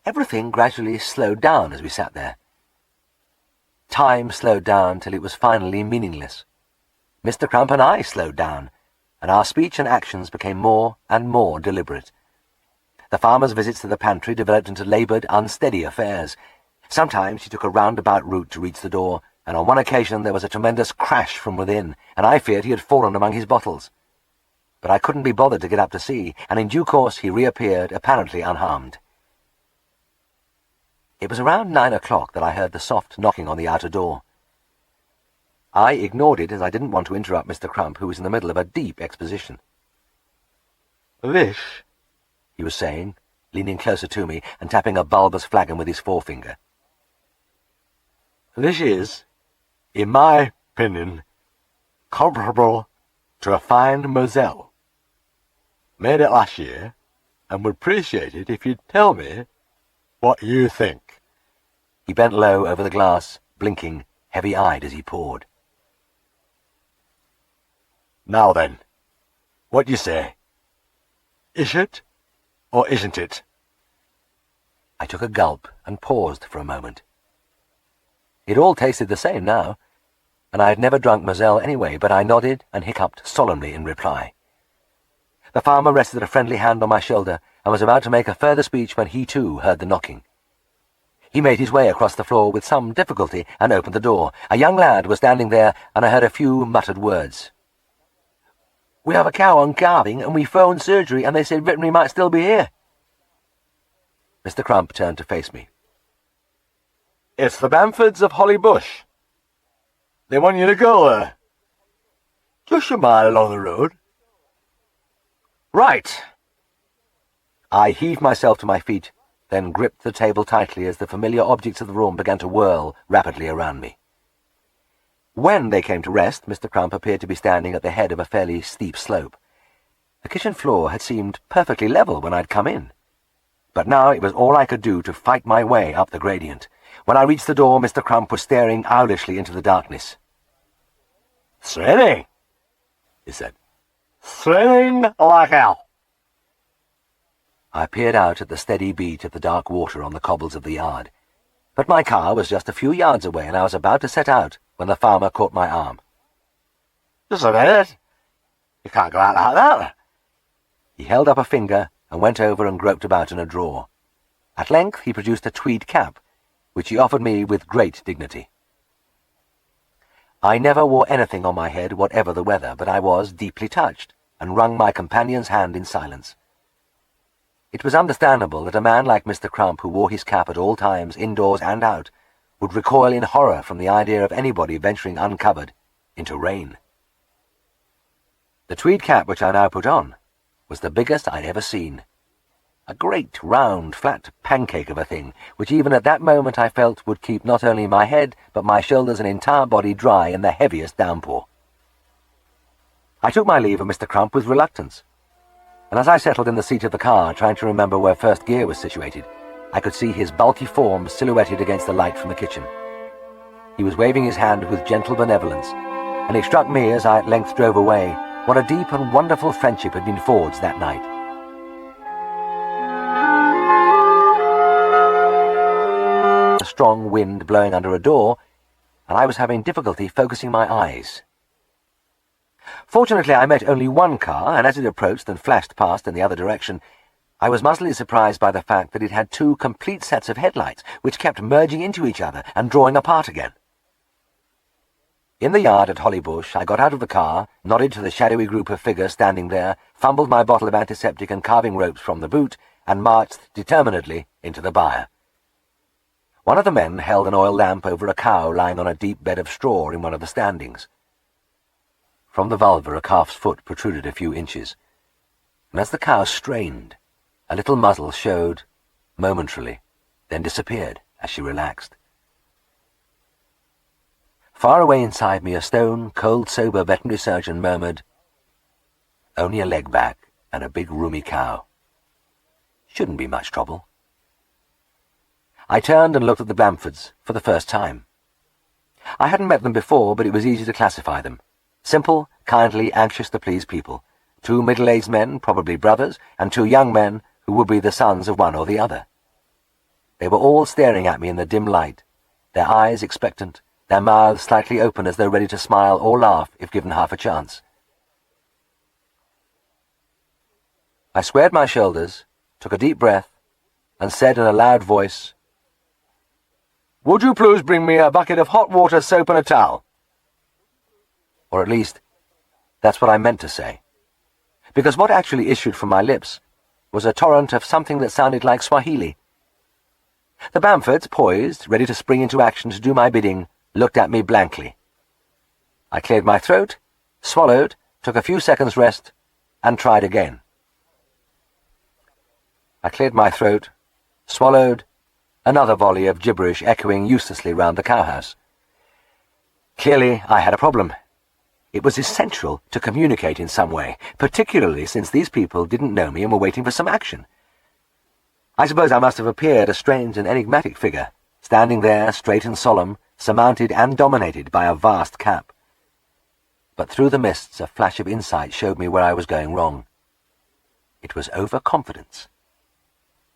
Everything gradually slowed down as we sat there. Time slowed down till it was finally meaningless. Mr. Crump and I slowed down, and our speech and actions became more and more deliberate. The farmer's visits to the pantry developed into laboured, unsteady affairs. Sometimes he took a roundabout route to reach the door, and on one occasion there was a tremendous crash from within, and I feared he had fallen among his bottles. But I couldn't be bothered to get up to see, and in due course he reappeared, apparently unharmed. It was around 9 o'clock that I heard the soft knocking on the outer door. I ignored it, as I didn't want to interrupt Mr. Crump, who was in the middle of a deep exposition. "This," he was saying, leaning closer to me and tapping a bulbous flagon with his forefinger. "This is, in my opinion, comparable to a fine Moselle. Made it last year, and would appreciate it if you'd tell me what you think." He bent low over the glass, blinking, heavy-eyed as he poured. "Now then, what do you say? Is it, or isn't it?" I took a gulp and paused for a moment. It all tasted the same now, and I had never drunk Moselle anyway, but I nodded and hiccuped solemnly in reply. The farmer rested a friendly hand on my shoulder and was about to make a further speech when he too heard the knocking. He made his way across the floor with some difficulty and opened the door. A young lad was standing there, and I heard a few muttered words. "We have a cow on calving, and we phoned surgery, and they said veterinary might still be here." Mr. Crump turned to face me. "It's the Bamfords of Holly Bush. They want you to go there. Just a mile along the road." "Right." I heaved myself to my feet, then gripped the table tightly as the familiar objects of the room began to whirl rapidly around me. When they came to rest, Mr. Crump appeared to be standing at the head of a fairly steep slope. The kitchen floor had seemed perfectly level when I'd come in, but now it was all I could do to fight my way up the gradient. When I reached the door, Mr. Crump was staring owlishly into the darkness. "Thrilling," he said. "Thrilling like hell." I peered out at the steady beat of the dark water on the cobbles of the yard, but my car was just a few yards away, and I was about to set out when the farmer caught my arm. "Just a minute. You can't go out like that." He held up a finger and went over and groped about in a drawer. At length he produced a tweed cap, which he offered me with great dignity. I never wore anything on my head, whatever the weather, but I was deeply touched, and wrung my companion's hand in silence. It was understandable that a man like Mr. Crump, who wore his cap at all times, indoors and out, would recoil in horror from the idea of anybody venturing uncovered into rain. The tweed cap which I now put on was the biggest I'd ever seen. A great, round, flat pancake of a thing, which even at that moment I felt would keep not only my head, but my shoulders and entire body dry in the heaviest downpour. I took my leave of Mr. Crump with reluctance, and as I settled in the seat of the car, trying to remember where first gear was situated, I could see his bulky form silhouetted against the light from the kitchen. He was waving his hand with gentle benevolence, and it struck me as I at length drove away what a deep and wonderful friendship had been forged that night. A strong wind blowing under a door, and I was having difficulty focusing my eyes. Fortunately, I met only one car, and as it approached and flashed past in the other direction, I was muzzily surprised by the fact that it had two complete sets of headlights, which kept merging into each other and drawing apart again. In the yard at Hollybush, I got out of the car, nodded to the shadowy group of figures standing there, fumbled my bottle of antiseptic and carving ropes from the boot, and marched determinedly into the byre. One of the men held an oil lamp over a cow lying on a deep bed of straw in one of the standings. From the vulva a calf's foot protruded a few inches, and as the cow strained, a little muzzle showed momentarily, then disappeared as she relaxed. Far away inside me, a stone, cold-sober veterinary surgeon murmured, "Only a leg back and a big roomy cow. Shouldn't be much trouble." I turned and looked at the Bamfords for the first time. I hadn't met them before, but it was easy to classify them. Simple, kindly, anxious to please people. 2 middle-aged men, probably brothers, and 2 young men who would be the sons of one or the other. They were all staring at me in the dim light, their eyes expectant, their mouths slightly open as though ready to smile or laugh if given half a chance. I squared my shoulders, took a deep breath, and said in a loud voice, "Would you please bring me a bucket of hot water, soap, and a towel?" Or at least, that's what I meant to say. Because what actually issued from my lips was a torrent of something that sounded like Swahili. The Bamfords, poised, ready to spring into action to do my bidding, looked at me blankly. I cleared my throat, swallowed, took a few seconds' rest, and tried again. I cleared my throat, swallowed, another volley of gibberish echoing uselessly round the cowhouse. Clearly, I had a problem. It was essential to communicate in some way, particularly since these people didn't know me and were waiting for some action. I suppose I must have appeared a strange and enigmatic figure, standing there straight and solemn, surmounted and dominated by a vast cap. But through the mists a flash of insight showed me where I was going wrong. It was overconfidence.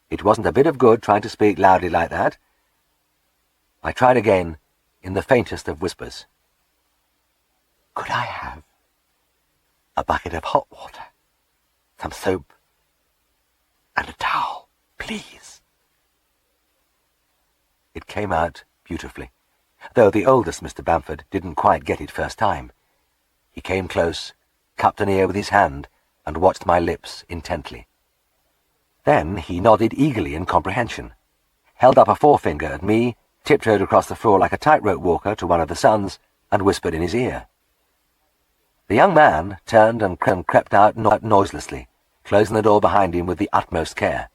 It wasn't a bit of good trying to speak loudly like that. I tried again, in the faintest of whispers. "Could I have a bucket of hot water, some soap, and a towel, please?" It came out beautifully, though the oldest Mr. Bamford didn't quite get it first time. He came close, cupped an ear with his hand, and watched my lips intently. Then he nodded eagerly in comprehension, held up a forefinger at me, tiptoed across the floor like a tightrope walker to one of the sons, and whispered in his ear. The young man turned and crept out noiselessly, closing the door behind him with the utmost care.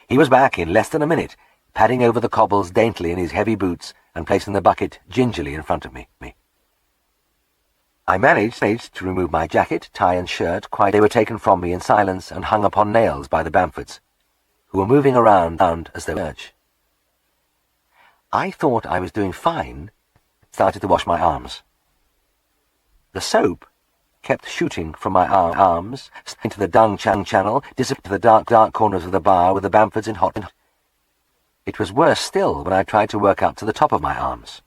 He was back in less than a minute, padding over the cobbles daintily in his heavy boots and placing the bucket gingerly in front of me. I managed to remove my jacket, tie, and shirt. They were taken from me in silence and hung upon nails by the Bamfords, who were moving around as they search. I thought I was doing fine, started to wash my arms. The soap kept shooting from my arms, into the dung channel, disappeared to the dark corners of the bar with the Bamfords in hot. It was worse still when I tried to work up to the top of my arms.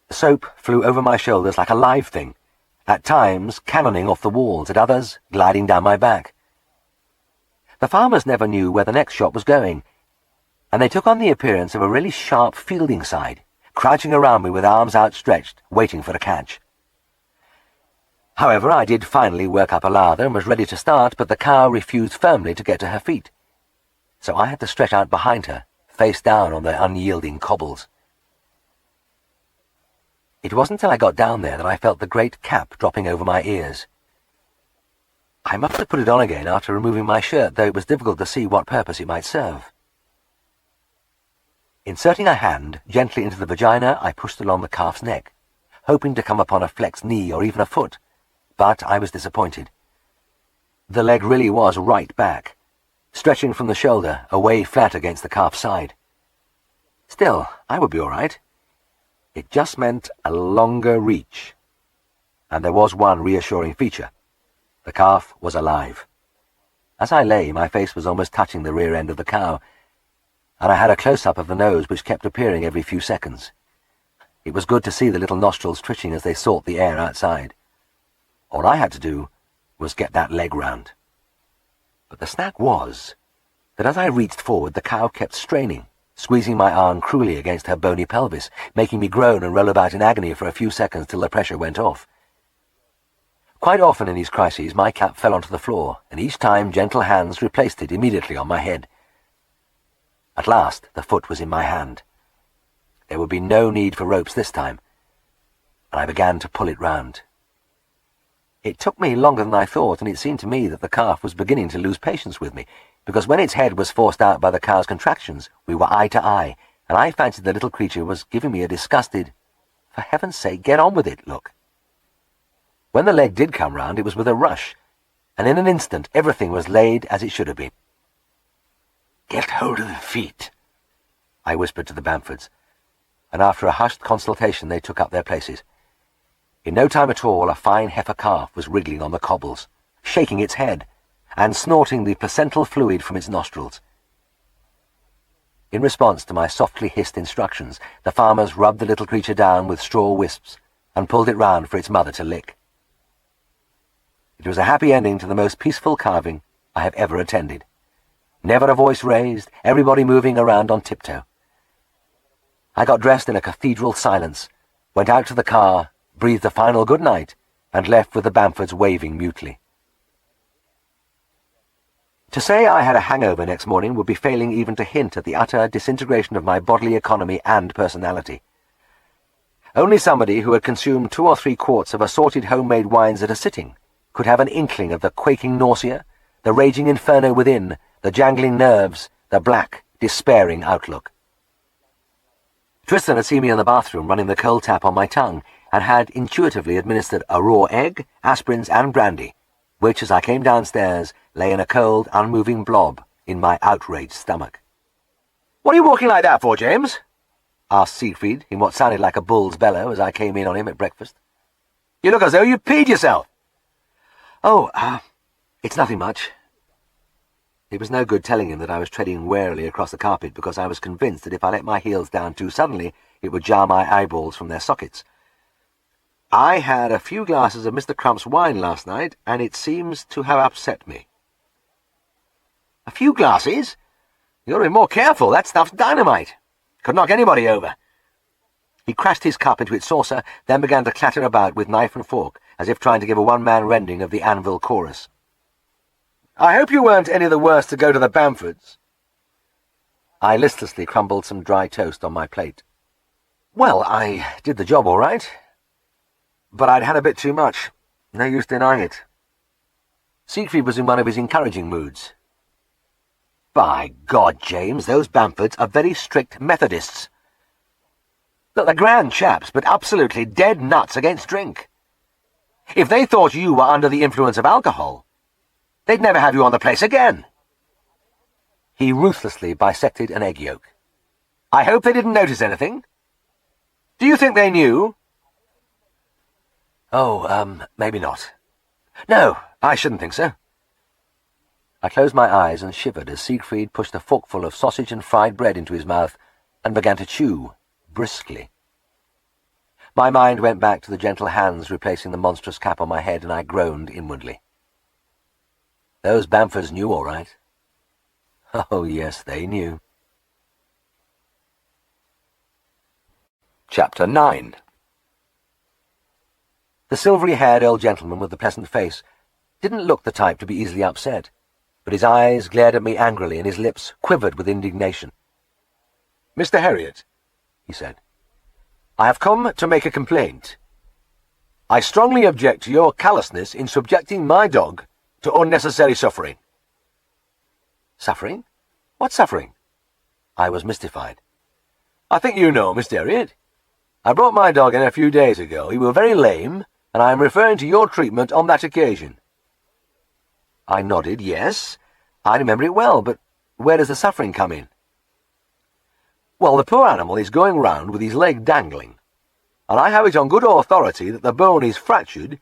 The soap flew over my shoulders like a live thing, at times cannoning off the walls, at others gliding down my back. The farmers never knew where the next shot was going, and they took on the appearance of a really sharp fielding side, crouching around me with arms outstretched, waiting for a catch. However, I did finally work up a lather and was ready to start, but the cow refused firmly to get to her feet. So I had to stretch out behind her, face down on the unyielding cobbles. It wasn't until I got down there that I felt the great cap dropping over my ears. I must have put it on again after removing my shirt, though it was difficult to see what purpose it might serve. Inserting a hand gently into the vagina, I pushed along the calf's neck, hoping to come upon a flexed knee or even a foot, but I was disappointed. The leg really was right back, stretching from the shoulder, away flat against the calf's side. Still, I would be all right. It just meant a longer reach. And there was one reassuring feature. The calf was alive. As I lay, my face was almost touching the rear end of the cow, and I had a close-up of the nose which kept appearing every few seconds. It was good to see the little nostrils twitching as they sought the air outside. All I had to do was get that leg round. But the snack was that as I reached forward, the cow kept straining, squeezing my arm cruelly against her bony pelvis, making me groan and roll about in agony for a few seconds till the pressure went off. Quite often in these crises, my cap fell onto the floor, and each time gentle hands replaced it immediately on my head. At last, the foot was in my hand. There would be no need for ropes this time, and I began to pull it round. It took me longer than I thought, and it seemed to me that the calf was beginning to lose patience with me, because when its head was forced out by the cow's contractions, we were eye to eye, and I fancied the little creature was giving me a disgusted, For heaven's sake, get on with it, look. When the leg did come round, it was with a rush, and in an instant everything was laid as it should have been. "Get hold of the feet," I whispered to the Bamfords, and after a hushed consultation they took up their places. In no time at all a fine heifer calf was wriggling on the cobbles, shaking its head, and snorting the placental fluid from its nostrils. In response to my softly hissed instructions, the farmers rubbed the little creature down with straw wisps and pulled it round for its mother to lick. It was a happy ending to the most peaceful carving I have ever attended. Never a voice raised, everybody moving around on tiptoe. I got dressed in a cathedral silence, went out to the car, breathed a final good night, and left with the Bamfords waving mutely. To say I had a hangover next morning would be failing even to hint at the utter disintegration of my bodily economy and personality. Only somebody who had consumed 2 or 3 quarts of assorted homemade wines at a sitting could have an inkling of the quaking nausea, the raging inferno within, the jangling nerves, the black, despairing outlook. Tristan had seen me in the bathroom running the cold tap on my tongue and had intuitively administered a raw egg, aspirins and brandy, which, as I came downstairs, lay in a cold, unmoving blob in my outraged stomach. "What are you walking like that for, James?" asked Siegfried in what sounded like a bull's bellow as I came in on him at breakfast. "You look as though you peed yourself." "Oh, it's nothing much." It was no good telling him that I was treading warily across the carpet because I was convinced that if I let my heels down too suddenly, it would jar my eyeballs from their sockets. "I had a few glasses of Mr. Crump's wine last night, and it seems to have upset me." "A few glasses? You ought to be more careful. That stuff's dynamite. Could knock anybody over." He crashed his cup into its saucer, then began to clatter about with knife and fork, as if trying to give a one-man rending of the Anvil chorus. "I hope you weren't any the worse to go to the Bamfords." I listlessly crumbled some dry toast on my plate. "Well, I did the job all right. But I'd had a bit too much. No use denying it." Siegfried was in one of his encouraging moods. "By God, James, those Bamfords are very strict Methodists. Look, they're grand chaps, but absolutely dead nuts against drink. If they thought you were under the influence of alcohol, they'd never have you on the place again." He ruthlessly bisected an egg yolk. "I hope they didn't notice anything. Do you think they knew?" "Oh, maybe not. No, I shouldn't think so." I closed my eyes and shivered as Siegfried pushed a forkful of sausage and fried bread into his mouth and began to chew, briskly. My mind went back to the gentle hands replacing the monstrous cap on my head, and I groaned inwardly. Those Bamfords knew all right. Oh, yes, they knew. Chapter 9. The silvery-haired old gentleman with the pleasant face didn't look the type to be easily upset, but his eyes glared at me angrily and his lips quivered with indignation. "Mr. Herriot," he said, "I have come to make a complaint. I strongly object to your callousness in subjecting my dog to unnecessary suffering." "Suffering? What suffering?" I was mystified. "I think you know, Mr. Herriot. I brought my dog in a few days ago. He was very lame, and I am referring to your treatment on that occasion." I nodded. "Yes, I remember it well, but where does the suffering come in?" "Well, the poor animal is going round with his leg dangling, and I have it on good authority that the bone is fractured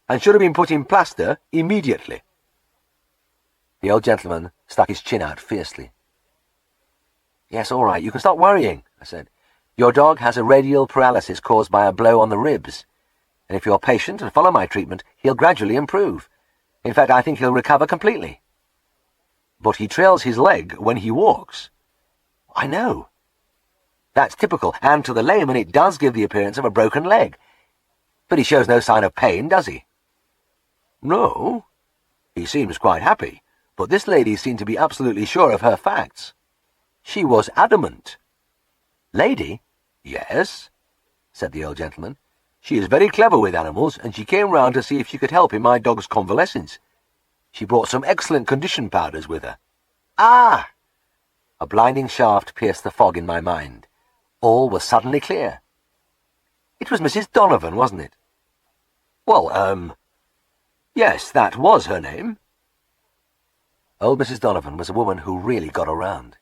and should have been put in plaster immediately." The old gentleman stuck his chin out fiercely. "Yes, all right, you can stop worrying," I said. "Your dog has a radial paralysis caused by a blow on the ribs, and if you're patient and follow my treatment, he'll gradually improve. In fact, I think he'll recover completely." "But he trails his leg when he walks." "I know. That's typical, and to the layman it does give the appearance of a broken leg. But he shows no sign of pain, does he?" "No. He seems quite happy, but this lady seemed to be absolutely sure of her facts. She was adamant." "Lady?" "Yes," said the old gentleman. "She is very clever with animals, and she came round to see if she could help in my dog's convalescence. She brought some excellent condition powders with her." "Ah!" A blinding shaft pierced the fog in my mind. All was suddenly clear. It was Mrs. Donovan, wasn't it? Well, yes, that was her name. Old Mrs. Donovan was a woman who really got around.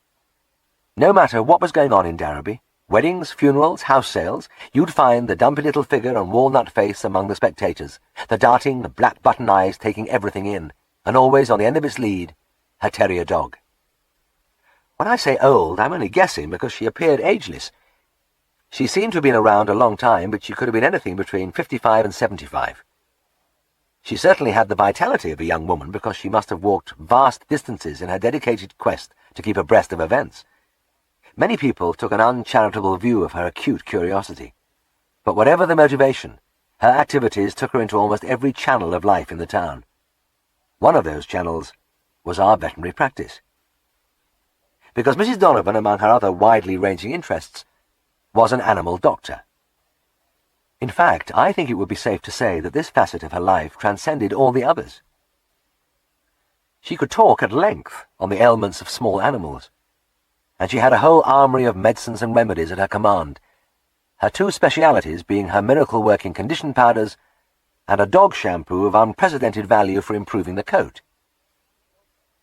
No matter what was going on in Darrowby, weddings, funerals, house sales, you'd find the dumpy little figure and walnut face among the spectators, the darting, the black button eyes taking everything in, and always on the end of its lead, her terrier dog. When I say old, I'm only guessing because she appeared ageless. She seemed to have been around a long time, but she could have been anything between 55 and 75. She certainly had the vitality of a young woman because she must have walked vast distances in her dedicated quest to keep abreast of events. Many people took an uncharitable view of her acute curiosity. But whatever the motivation, her activities took her into almost every channel of life in the town. One of those channels was our veterinary practice. Because Mrs. Donovan, among her other widely ranging interests, was an animal doctor. In fact, I think it would be safe to say that this facet of her life transcended all the others. She could talk at length on the ailments of small animals, and she had a whole armoury of medicines and remedies at her command, her two specialities being her miracle-working condition powders and a dog shampoo of unprecedented value for improving the coat.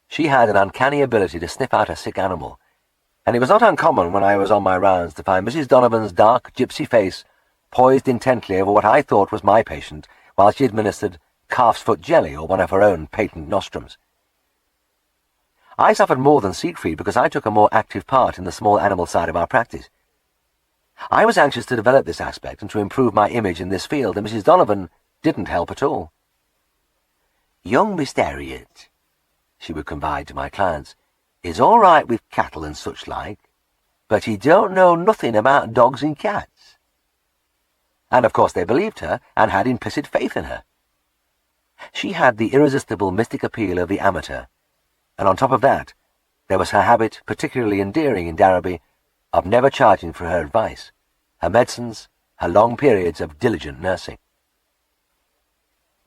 She had an uncanny ability to sniff out a sick animal, and it was not uncommon when I was on my rounds to find Mrs. Donovan's dark, gypsy face poised intently over what I thought was my patient while she administered calf's foot jelly or one of her own patent nostrums. I suffered more than Siegfried because I took a more active part in the small animal side of our practice. I was anxious to develop this aspect and to improve my image in this field, and Mrs. Donovan didn't help at all. "Young Mr. Herriot," she would confide to my clients, "is all right with cattle and such like, but he don't know nothing about dogs and cats." And of course they believed her and had implicit faith in her. She had the irresistible mystic appeal of the amateur, and on top of that, there was her habit, particularly endearing in Darrowby, of never charging for her advice, her medicines, her long periods of diligent nursing.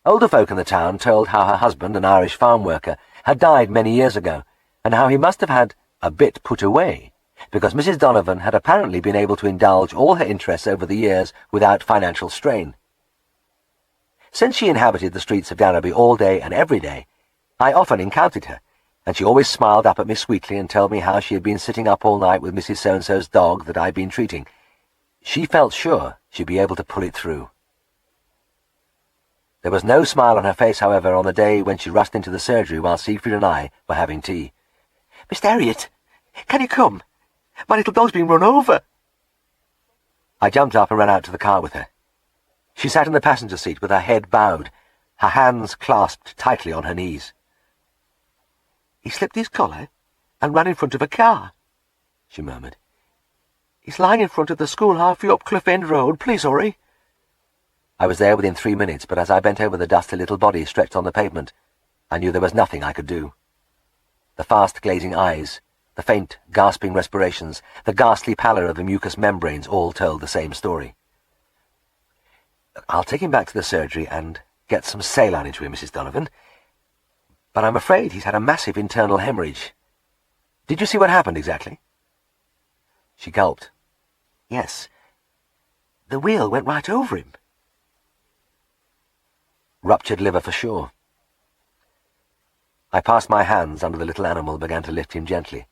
Older folk in the town told how her husband, an Irish farm worker, had died many years ago, and how he must have had a bit put away, because Mrs. Donovan had apparently been able to indulge all her interests over the years without financial strain. Since she inhabited the streets of Darrowby all day and every day, I often encountered her, and she always smiled up at me sweetly and told me how she had been sitting up all night with Mrs. So-and-so's dog that I'd been treating. She felt sure she'd be able to pull it through. There was no smile on her face, however, on the day when she rushed into the surgery while Siegfried and I were having tea. "Mr. Herriot, can you come? My little dog's been run over." I jumped up and ran out to the car with her. She sat in the passenger seat with her head bowed, her hands clasped tightly on her knees. "He slipped his collar and ran in front of a car," she murmured. "He's lying in front of the school halfway up Cliff End Road. Please hurry." I was there within 3 minutes, but as I bent over the dusty little body stretched on the pavement, I knew there was nothing I could do. The fast glazing eyes, the faint, gasping respirations, the ghastly pallor of the mucous membranes all told the same story. "I'll take him back to the surgery and get some saline into him, Mrs. Donovan. But I'm afraid he's had a massive internal hemorrhage. Did you see what happened exactly?" She gulped. "Yes. The wheel went right over him." Ruptured liver for sure. I passed my hands under the little animal and began to lift him gently.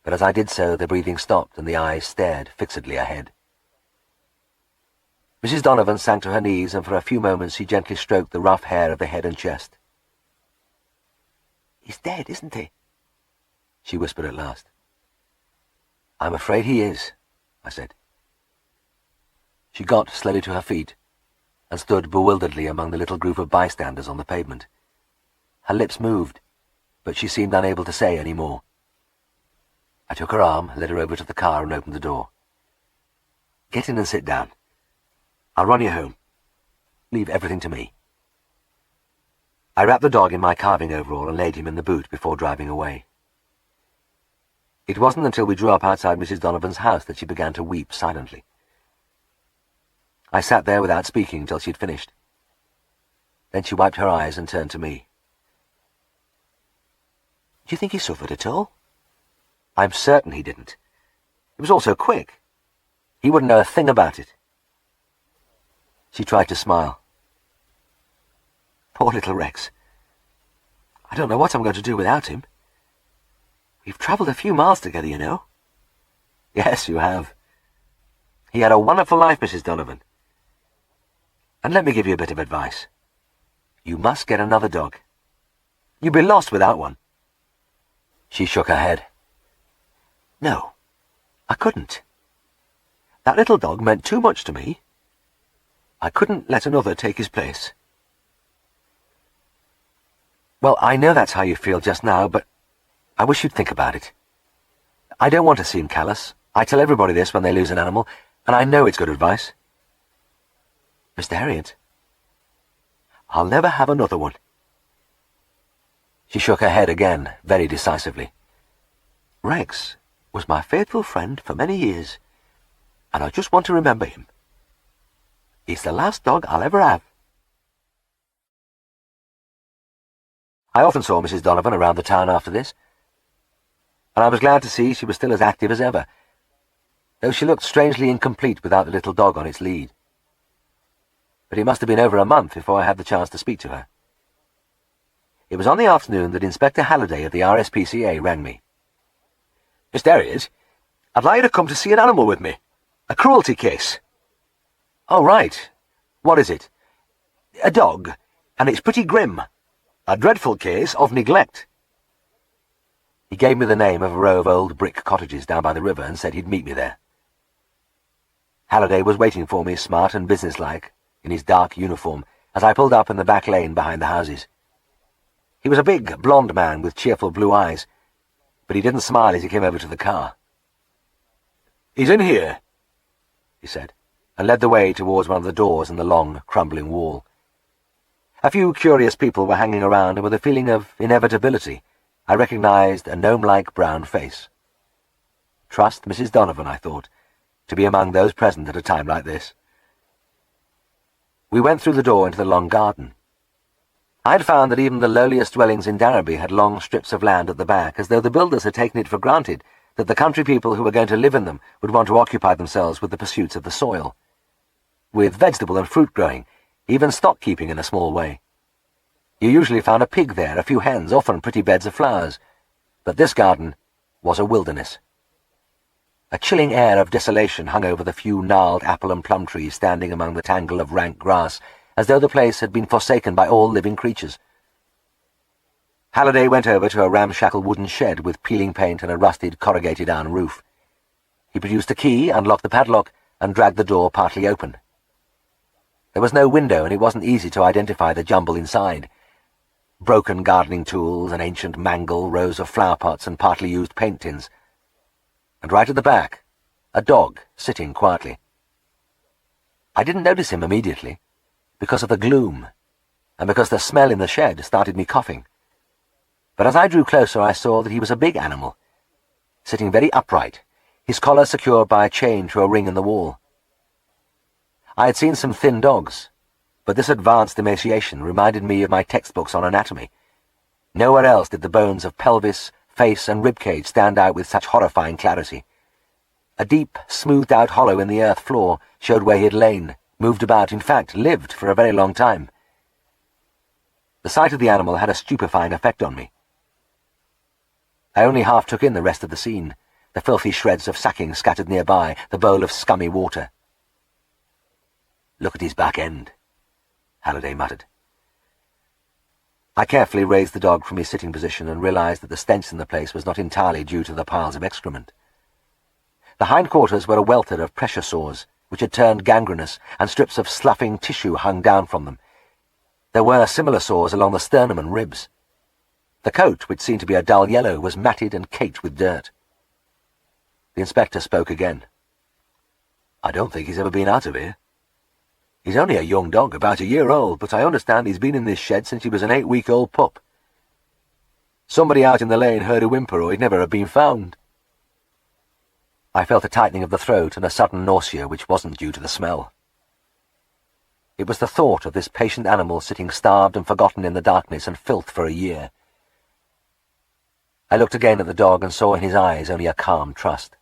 But as I did so, the breathing stopped and the eyes stared fixedly ahead. Mrs. Donovan sank to her knees, and for a few moments she gently stroked the rough hair of the head and chest. "He's dead, isn't he?" she whispered at last. "I'm afraid he is," I said. She got slowly to her feet and stood bewilderedly among the little group of bystanders on the pavement. Her lips moved, but she seemed unable to say any more. I took her arm, led her over to the car and opened the door. "Get in and sit down. I'll run you home. Leave everything to me." I wrapped the dog in my carving overall and laid him in the boot before driving away. It wasn't until we drew up outside Mrs. Donovan's house that she began to weep silently. I sat there without speaking till she'd finished. Then she wiped her eyes and turned to me. "Do you think he suffered at all?" "I'm certain he didn't. It was all so quick. He wouldn't know a thing about it." She tried to smile. Poor little Rex. I don't know what I'm going to do without him. We've travelled a few miles together, you know. Yes, you have. He had a wonderful life, Mrs. Donovan. And let me give you a bit of advice. You must get another dog. You'd be lost without one. She shook her head. No, I couldn't. That little dog meant too much to me. I couldn't let another take his place. Well, I know that's how you feel just now, but I wish you'd think about it. I don't want to seem callous. I tell everybody this when they lose an animal, and I know it's good advice. Mr. Herriot, I'll never have another one. She shook her head again, very decisively. Rex was my faithful friend for many years, and I just want to remember him. He's the last dog I'll ever have. I often saw Mrs. Donovan around the town after this, and I was glad to see she was still as active as ever, though she looked strangely incomplete without the little dog on its lead. But it must have been over a month before I had the chance to speak to her. It was on the afternoon that Inspector Halliday of the RSPCA rang me. Mr. Herriot, I'd like you to come to see an animal with me. A cruelty case. Oh, right. What is it? A dog, and it's pretty grim. A dreadful case of neglect. He gave me the name of a row of old brick cottages down by the river and said he'd meet me there. Halliday was waiting for me, smart and businesslike, in his dark uniform, as I pulled up in the back lane behind the houses. He was a big, blond man with cheerful blue eyes, but he didn't smile as he came over to the car. "He's in here," he said, and led the way towards one of the doors in the long, crumbling wall. A few curious people were hanging around, and with a feeling of inevitability, I recognized a gnome-like brown face. Trust Mrs. Donovan, I thought, to be among those present at a time like this. We went through the door into the long garden. I had found that even the lowliest dwellings in Darrowby had long strips of land at the back, as though the builders had taken it for granted that the country people who were going to live in them would want to occupy themselves with the pursuits of the soil, with vegetable and fruit growing, even stock-keeping in a small way. You usually found a pig there, a few hens, often pretty beds of flowers, but this garden was a wilderness. A chilling air of desolation hung over the few gnarled apple and plum trees standing among the tangle of rank grass, as though the place had been forsaken by all living creatures. Halliday went over to a ramshackle wooden shed with peeling paint and a rusted corrugated iron roof. He produced a key, unlocked the padlock, and dragged the door partly open. There was no window, and it wasn't easy to identify the jumble inside. Broken gardening tools, an ancient mangle, rows of flower pots and partly used paint tins. And right at the back, a dog sitting quietly. I didn't notice him immediately, because of the gloom, and because the smell in the shed started me coughing. But as I drew closer, I saw that he was a big animal, sitting very upright, his collar secured by a chain to a ring in the wall. I had seen some thin dogs, but this advanced emaciation reminded me of my textbooks on anatomy. Nowhere else did the bones of pelvis, face, and ribcage stand out with such horrifying clarity. A deep, smoothed-out hollow in the earth floor showed where he had lain, moved about, in fact, lived for a very long time. The sight of the animal had a stupefying effect on me. I only half took in the rest of the scene, the filthy shreds of sacking scattered nearby, the bowl of scummy water. "Look at his back end," Halliday muttered. I carefully raised the dog from his sitting position and realized that the stench in the place was not entirely due to the piles of excrement. The hindquarters were a welter of pressure sores, which had turned gangrenous, and strips of sloughing tissue hung down from them. There were similar sores along the sternum and ribs. The coat, which seemed to be a dull yellow, was matted and caked with dirt. The inspector spoke again. "I don't think he's ever been out of here. He's only a young dog, about a year old, but I understand he's been in this shed since he was an 8-week-old pup. Somebody out in the lane heard a whimper, or he'd never have been found." I felt a tightening of the throat and a sudden nausea which wasn't due to the smell. It was the thought of this patient animal sitting starved and forgotten in the darkness and filth for a year. I looked again at the dog and saw in his eyes only a calm trust.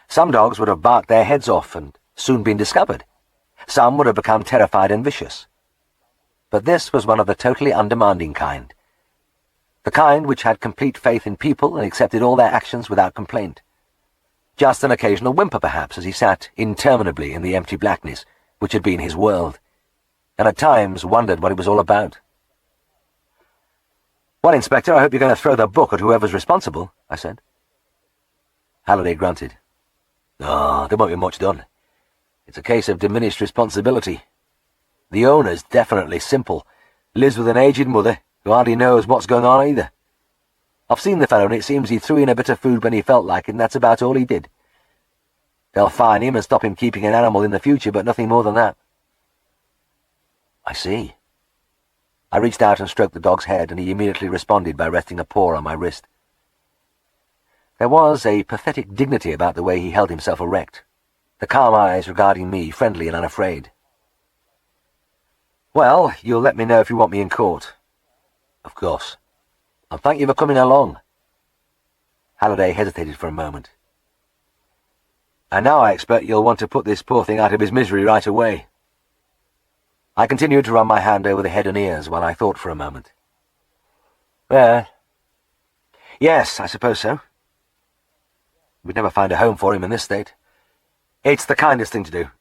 Some dogs would have barked their heads off and soon been discovered. Some would have become terrified and vicious. But this was one of the totally undemanding kind. The kind which had complete faith in people and accepted all their actions without complaint. Just an occasional whimper, perhaps, as he sat interminably in the empty blackness which had been his world, and at times wondered what it was all about. "Well, Inspector, I hope you're going to throw the book at whoever's responsible," I said. Halliday grunted. "Oh, there won't be much done. It's a case of diminished responsibility. The owner's definitely simple, lives with an aged mother who hardly knows what's going on either. I've seen the fellow, and it seems he threw in a bit of food when he felt like it, and that's about all he did. They'll fine him and stop him keeping an animal in the future, but nothing more than that." "I see." I reached out and stroked the dog's head, and he immediately responded by resting a paw on my wrist. There was a pathetic dignity about the way he held himself erect, the calm eyes regarding me, friendly and unafraid. "Well, you'll let me know if you want me in court." "Of course. And thank you for coming along." Halliday hesitated for a moment. "And now I expect you'll want to put this poor thing out of his misery right away." I continued to run my hand over the head and ears while I thought for a moment. "Well, yes, I suppose so. We'd never find a home for him in this state. It's the kindest thing to do.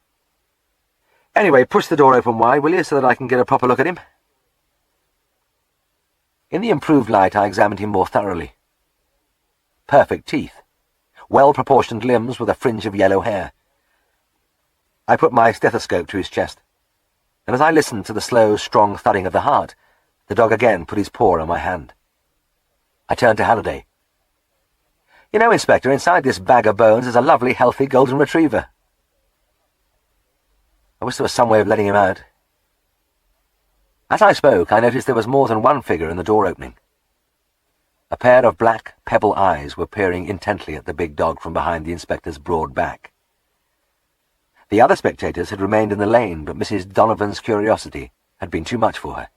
Anyway, push the door open wide, will you, so that I can get a proper look at him?" In the improved light, I examined him more thoroughly. Perfect teeth, well-proportioned limbs with a fringe of yellow hair. I put my stethoscope to his chest, and as I listened to the slow, strong thudding of the heart, the dog again put his paw on my hand. I turned to Halliday. "You know, Inspector, inside this bag of bones is a lovely, healthy golden retriever. I wish there was some way of letting him out." As I spoke, I noticed there was more than one figure in the door opening. A pair of black, pebble eyes were peering intently at the big dog from behind the inspector's broad back. The other spectators had remained in the lane, but Mrs. Donovan's curiosity had been too much for her.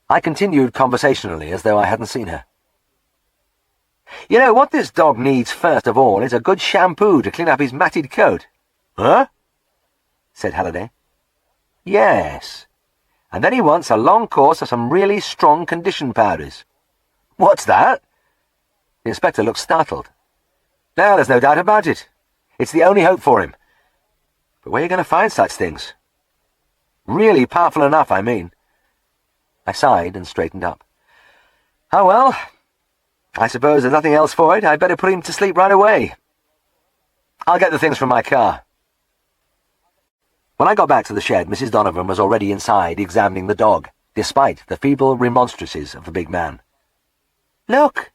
I continued conversationally as though I hadn't seen her. "You know, what this dog needs first of all is a good shampoo to clean up his matted coat." "Huh?" said Halliday. "Yes. And then he wants a long course of some really strong condition powders." "What's that?" The inspector looked startled. "No, there's no doubt about it. It's the only hope for him. But where are you going to find such things? Really powerful enough, I mean." I sighed and straightened up. "Oh, well, I suppose there's nothing else for it. I'd better put him to sleep right away. I'll get the things from my car." When I got back to the shed, Mrs. Donovan was already inside examining the dog, despite the feeble remonstrances of the big man. "Look,"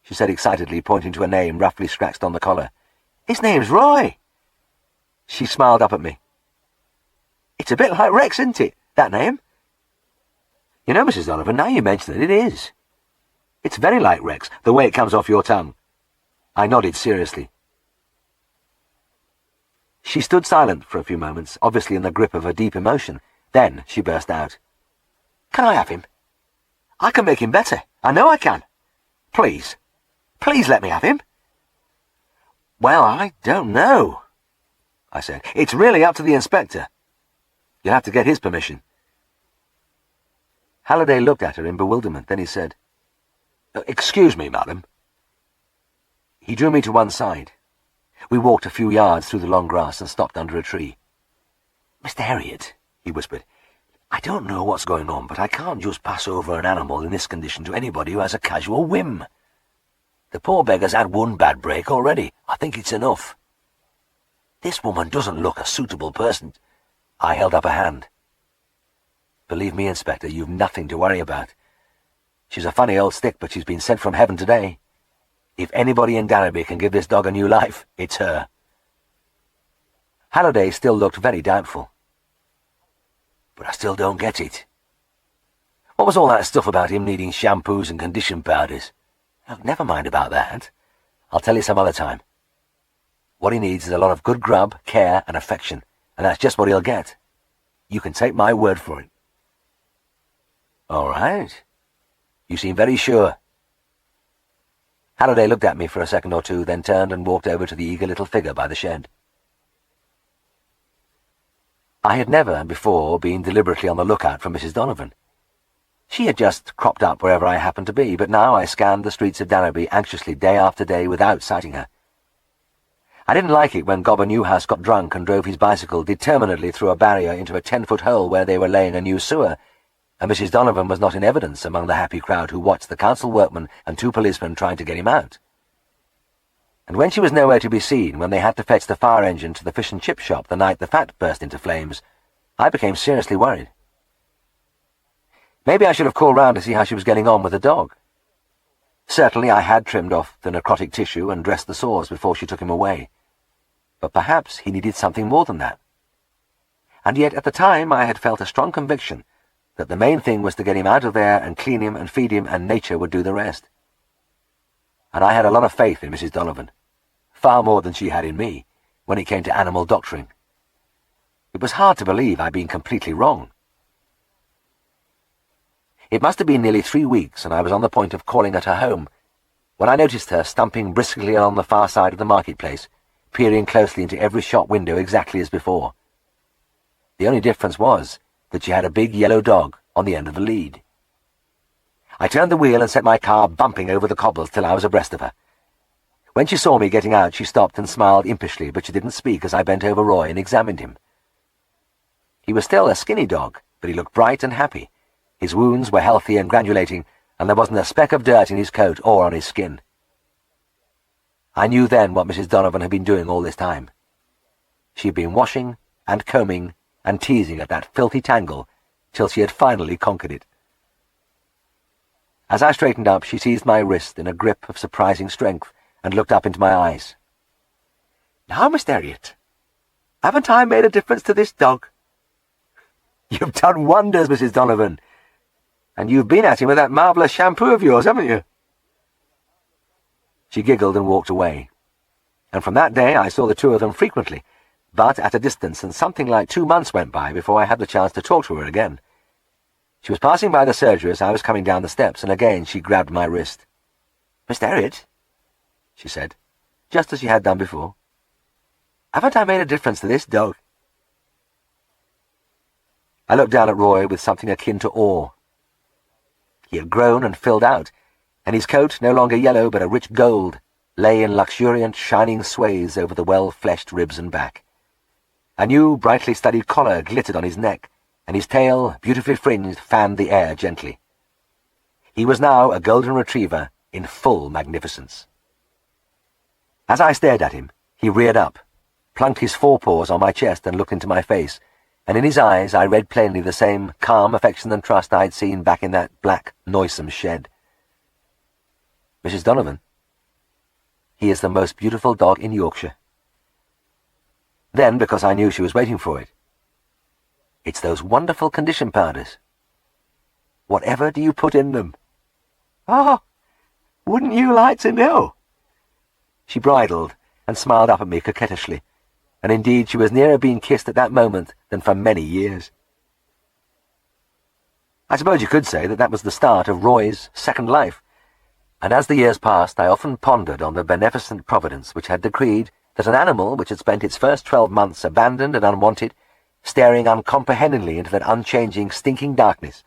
she said excitedly, pointing to a name roughly scratched on the collar. "His name's Roy." She smiled up at me. "It's a bit like Rex, isn't it, that name?" "You know, Mrs. Donovan, now you mention it, it is. It's very like Rex, the way it comes off your tongue." I nodded seriously. She stood silent for a few moments, obviously in the grip of a deep emotion. Then she burst out. "Can I have him? I can make him better. I know I can. Please, please let me have him." "Well, I don't know," I said. "It's really up to the inspector. You'll have to get his permission." Halliday looked at her in bewilderment. Then he said, "Excuse me, madam." He drew me to one side. We walked a few yards through the long grass and stopped under a tree. "Mr. Herriot," he whispered, "I don't know what's going on, but I can't just pass over an animal in this condition to anybody who has a casual whim. The poor beggar's had one bad break already. I think it's enough. This woman doesn't look a suitable person." I held up a hand. "Believe me, Inspector, you've nothing to worry about. She's a funny old stick, but she's been sent from heaven today. If anybody in Danby can give this dog a new life, it's her." Halliday still looked very doubtful. "But I still don't get it. What was all that stuff about him needing shampoos and condition powders? Oh, never mind about that. I'll tell you some other time. What he needs is a lot of good grub, care, and affection, and that's just what he'll get. You can take my word for it." "All right. You seem very sure." Halliday looked at me for a second or two, then turned and walked over to the eager little figure by the shed. I had never before been deliberately on the lookout for Mrs. Donovan. She had just cropped up wherever I happened to be, but now I scanned the streets of Danby anxiously day after day without sighting her. I didn't like it when Gobber Newhouse got drunk and drove his bicycle determinedly through a barrier into a 10-foot hole where they were laying a new sewer, and Mrs. Donovan was not in evidence among the happy crowd who watched the council workmen and 2 policemen trying to get him out. And when she was nowhere to be seen, when they had to fetch the fire engine to the fish and chip shop the night the fat burst into flames, I became seriously worried. Maybe I should have called round to see how she was getting on with the dog. Certainly I had trimmed off the necrotic tissue and dressed the sores before she took him away. But perhaps he needed something more than that. And yet at the time I had felt a strong conviction that the main thing was to get him out of there and clean him and feed him, and nature would do the rest. And I had a lot of faith in Mrs. Donovan, far more than she had in me, when it came to animal doctoring. It was hard to believe I'd been completely wrong. It must have been nearly 3 weeks, and I was on the point of calling at her home, when I noticed her stumping briskly along the far side of the marketplace, peering closely into every shop window exactly as before. The only difference was that she had a big yellow dog on the end of the lead. I turned the wheel and set my car bumping over the cobbles till I was abreast of her. When she saw me getting out, she stopped and smiled impishly, but she didn't speak as I bent over Roy and examined him. He was still a skinny dog, but he looked bright and happy. His wounds were healthy and granulating, and there wasn't a speck of dirt in his coat or on his skin. I knew then what Mrs. Donovan had been doing all this time. She had been washing and combing and teasing at that filthy tangle till she had finally conquered it. As I straightened up, she seized my wrist in a grip of surprising strength and looked up into my eyes. "Now, Mr. Herriot, haven't I made a difference to this dog?" "You've done wonders, Mrs. Donovan. And you've been at him with that marvellous shampoo of yours, haven't you?" She giggled and walked away. And from that day I saw the 2 of them frequently, but at a distance, and something like 2 months went by before I had the chance to talk to her again. She was passing by the surgery as I was coming down the steps, and again she grabbed my wrist. "Mr. Herriot," she said, just as she had done before, "haven't I made a difference to this dog?" I looked down at Roy with something akin to awe. He had grown and filled out, and his coat, no longer yellow but a rich gold, lay in luxuriant shining swathes over the well-fleshed ribs and back. A new brightly studied collar glittered on his neck, and his tail, beautifully fringed, fanned the air gently. He was now a golden retriever in full magnificence. As I stared at him, he reared up, plunked his forepaws on my chest and looked into my face, and in his eyes I read plainly the same calm affection and trust I had seen back in that black, noisome shed. "Mrs. Donovan, he is the most beautiful dog in Yorkshire." Then, because I knew she was waiting for it, "It's those wonderful condition powders. Whatever do you put in them?" "Oh, wouldn't you like to know?" She bridled and smiled up at me coquettishly, and indeed she was nearer being kissed at that moment than for many years. I suppose you could say that that was the start of Roy's second life, and as the years passed I often pondered on the beneficent providence which had decreed that an animal which had spent its first 12 months abandoned and unwanted, staring uncomprehendingly into that unchanging, stinking darkness,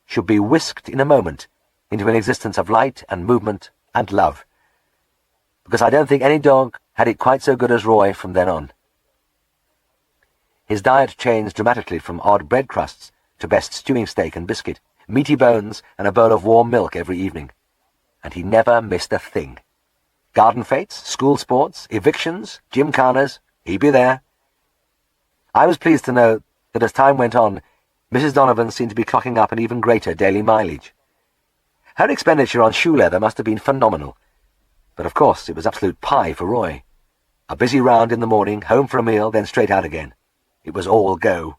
should be whisked in a moment into an existence of light and movement and love. Because I don't think any dog had it quite so good as Roy from then on. His diet changed dramatically from odd bread crusts to best stewing steak and biscuit, meaty bones and a bowl of warm milk every evening. And he never missed a thing. Garden fetes, school sports, evictions, gymkhanas, he'd be there. I was pleased to note that as time went on, Mrs. Donovan seemed to be clocking up an even greater daily mileage. Her expenditure on shoe leather must have been phenomenal, but of course it was absolute pie for Roy. A busy round in the morning, home for a meal, then straight out again. It was all go.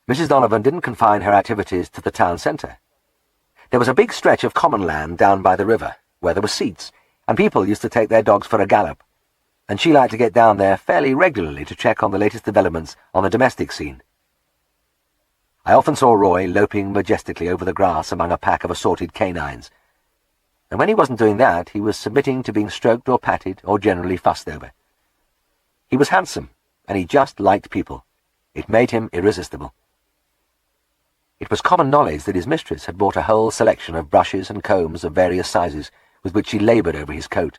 Mrs. Donovan didn't confine her activities to the town centre. There was a big stretch of common land down by the river, where there were seats, and people used to take their dogs for a gallop, and she liked to get down there fairly regularly to check on the latest developments on the domestic scene. I often saw Roy loping majestically over the grass among a pack of assorted canines, and when he wasn't doing that, he was submitting to being stroked or patted or generally fussed over. He was handsome, and he just liked people, It made him irresistible. It was common knowledge that his mistress had bought a whole selection of brushes and combs of various sizes with which she laboured over his coat.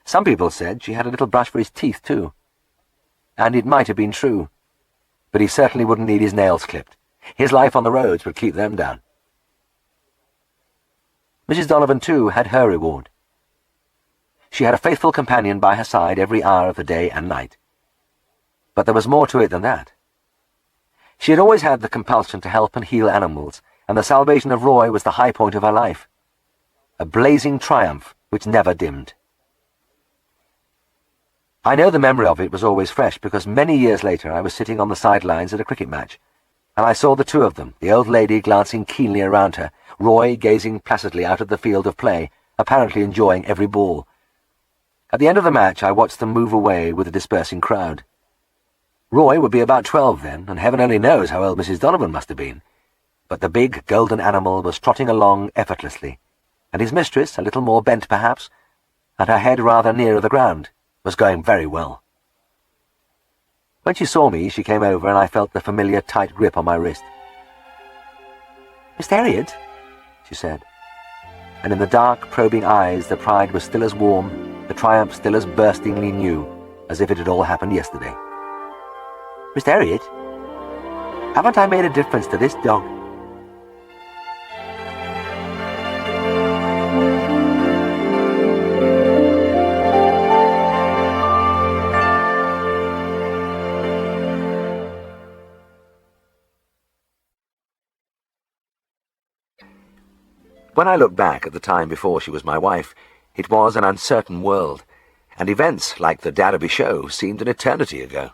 Some people said she had a little brush for his teeth, too. And it might have been true, but he certainly wouldn't need his nails clipped. His life on the roads would keep them down. Mrs. Donovan, too, had her reward. She had a faithful companion by her side every hour of the day and night. But there was more to it than that. She had always had the compulsion to help and heal animals, and the salvation of Roy was the high point of her life. A blazing triumph which never dimmed. I know the memory of it was always fresh because many years later I was sitting on the sidelines at a cricket match, and I saw the two of them, the old lady glancing keenly around her, Roy gazing placidly out at the field of play, apparently enjoying every ball. At the end of the match I watched them move away with the dispersing crowd. Roy would be about 12 then, and heaven only knows how old Mrs. Donovan must have been. But the big golden animal was trotting along effortlessly, and his mistress, a little more bent perhaps, and her head rather nearer the ground, was going very well. When she saw me, she came over, and I felt the familiar tight grip on my wrist. "Mr. Herriot," she said, and in the dark, probing eyes the pride was still as warm, the triumph still as burstingly new, as if it had all happened yesterday. "Mr. Herriot, haven't I made a difference to this dog?" When I look back at the time before she was my wife, it was an uncertain world, and events like the Derby show seemed an eternity ago.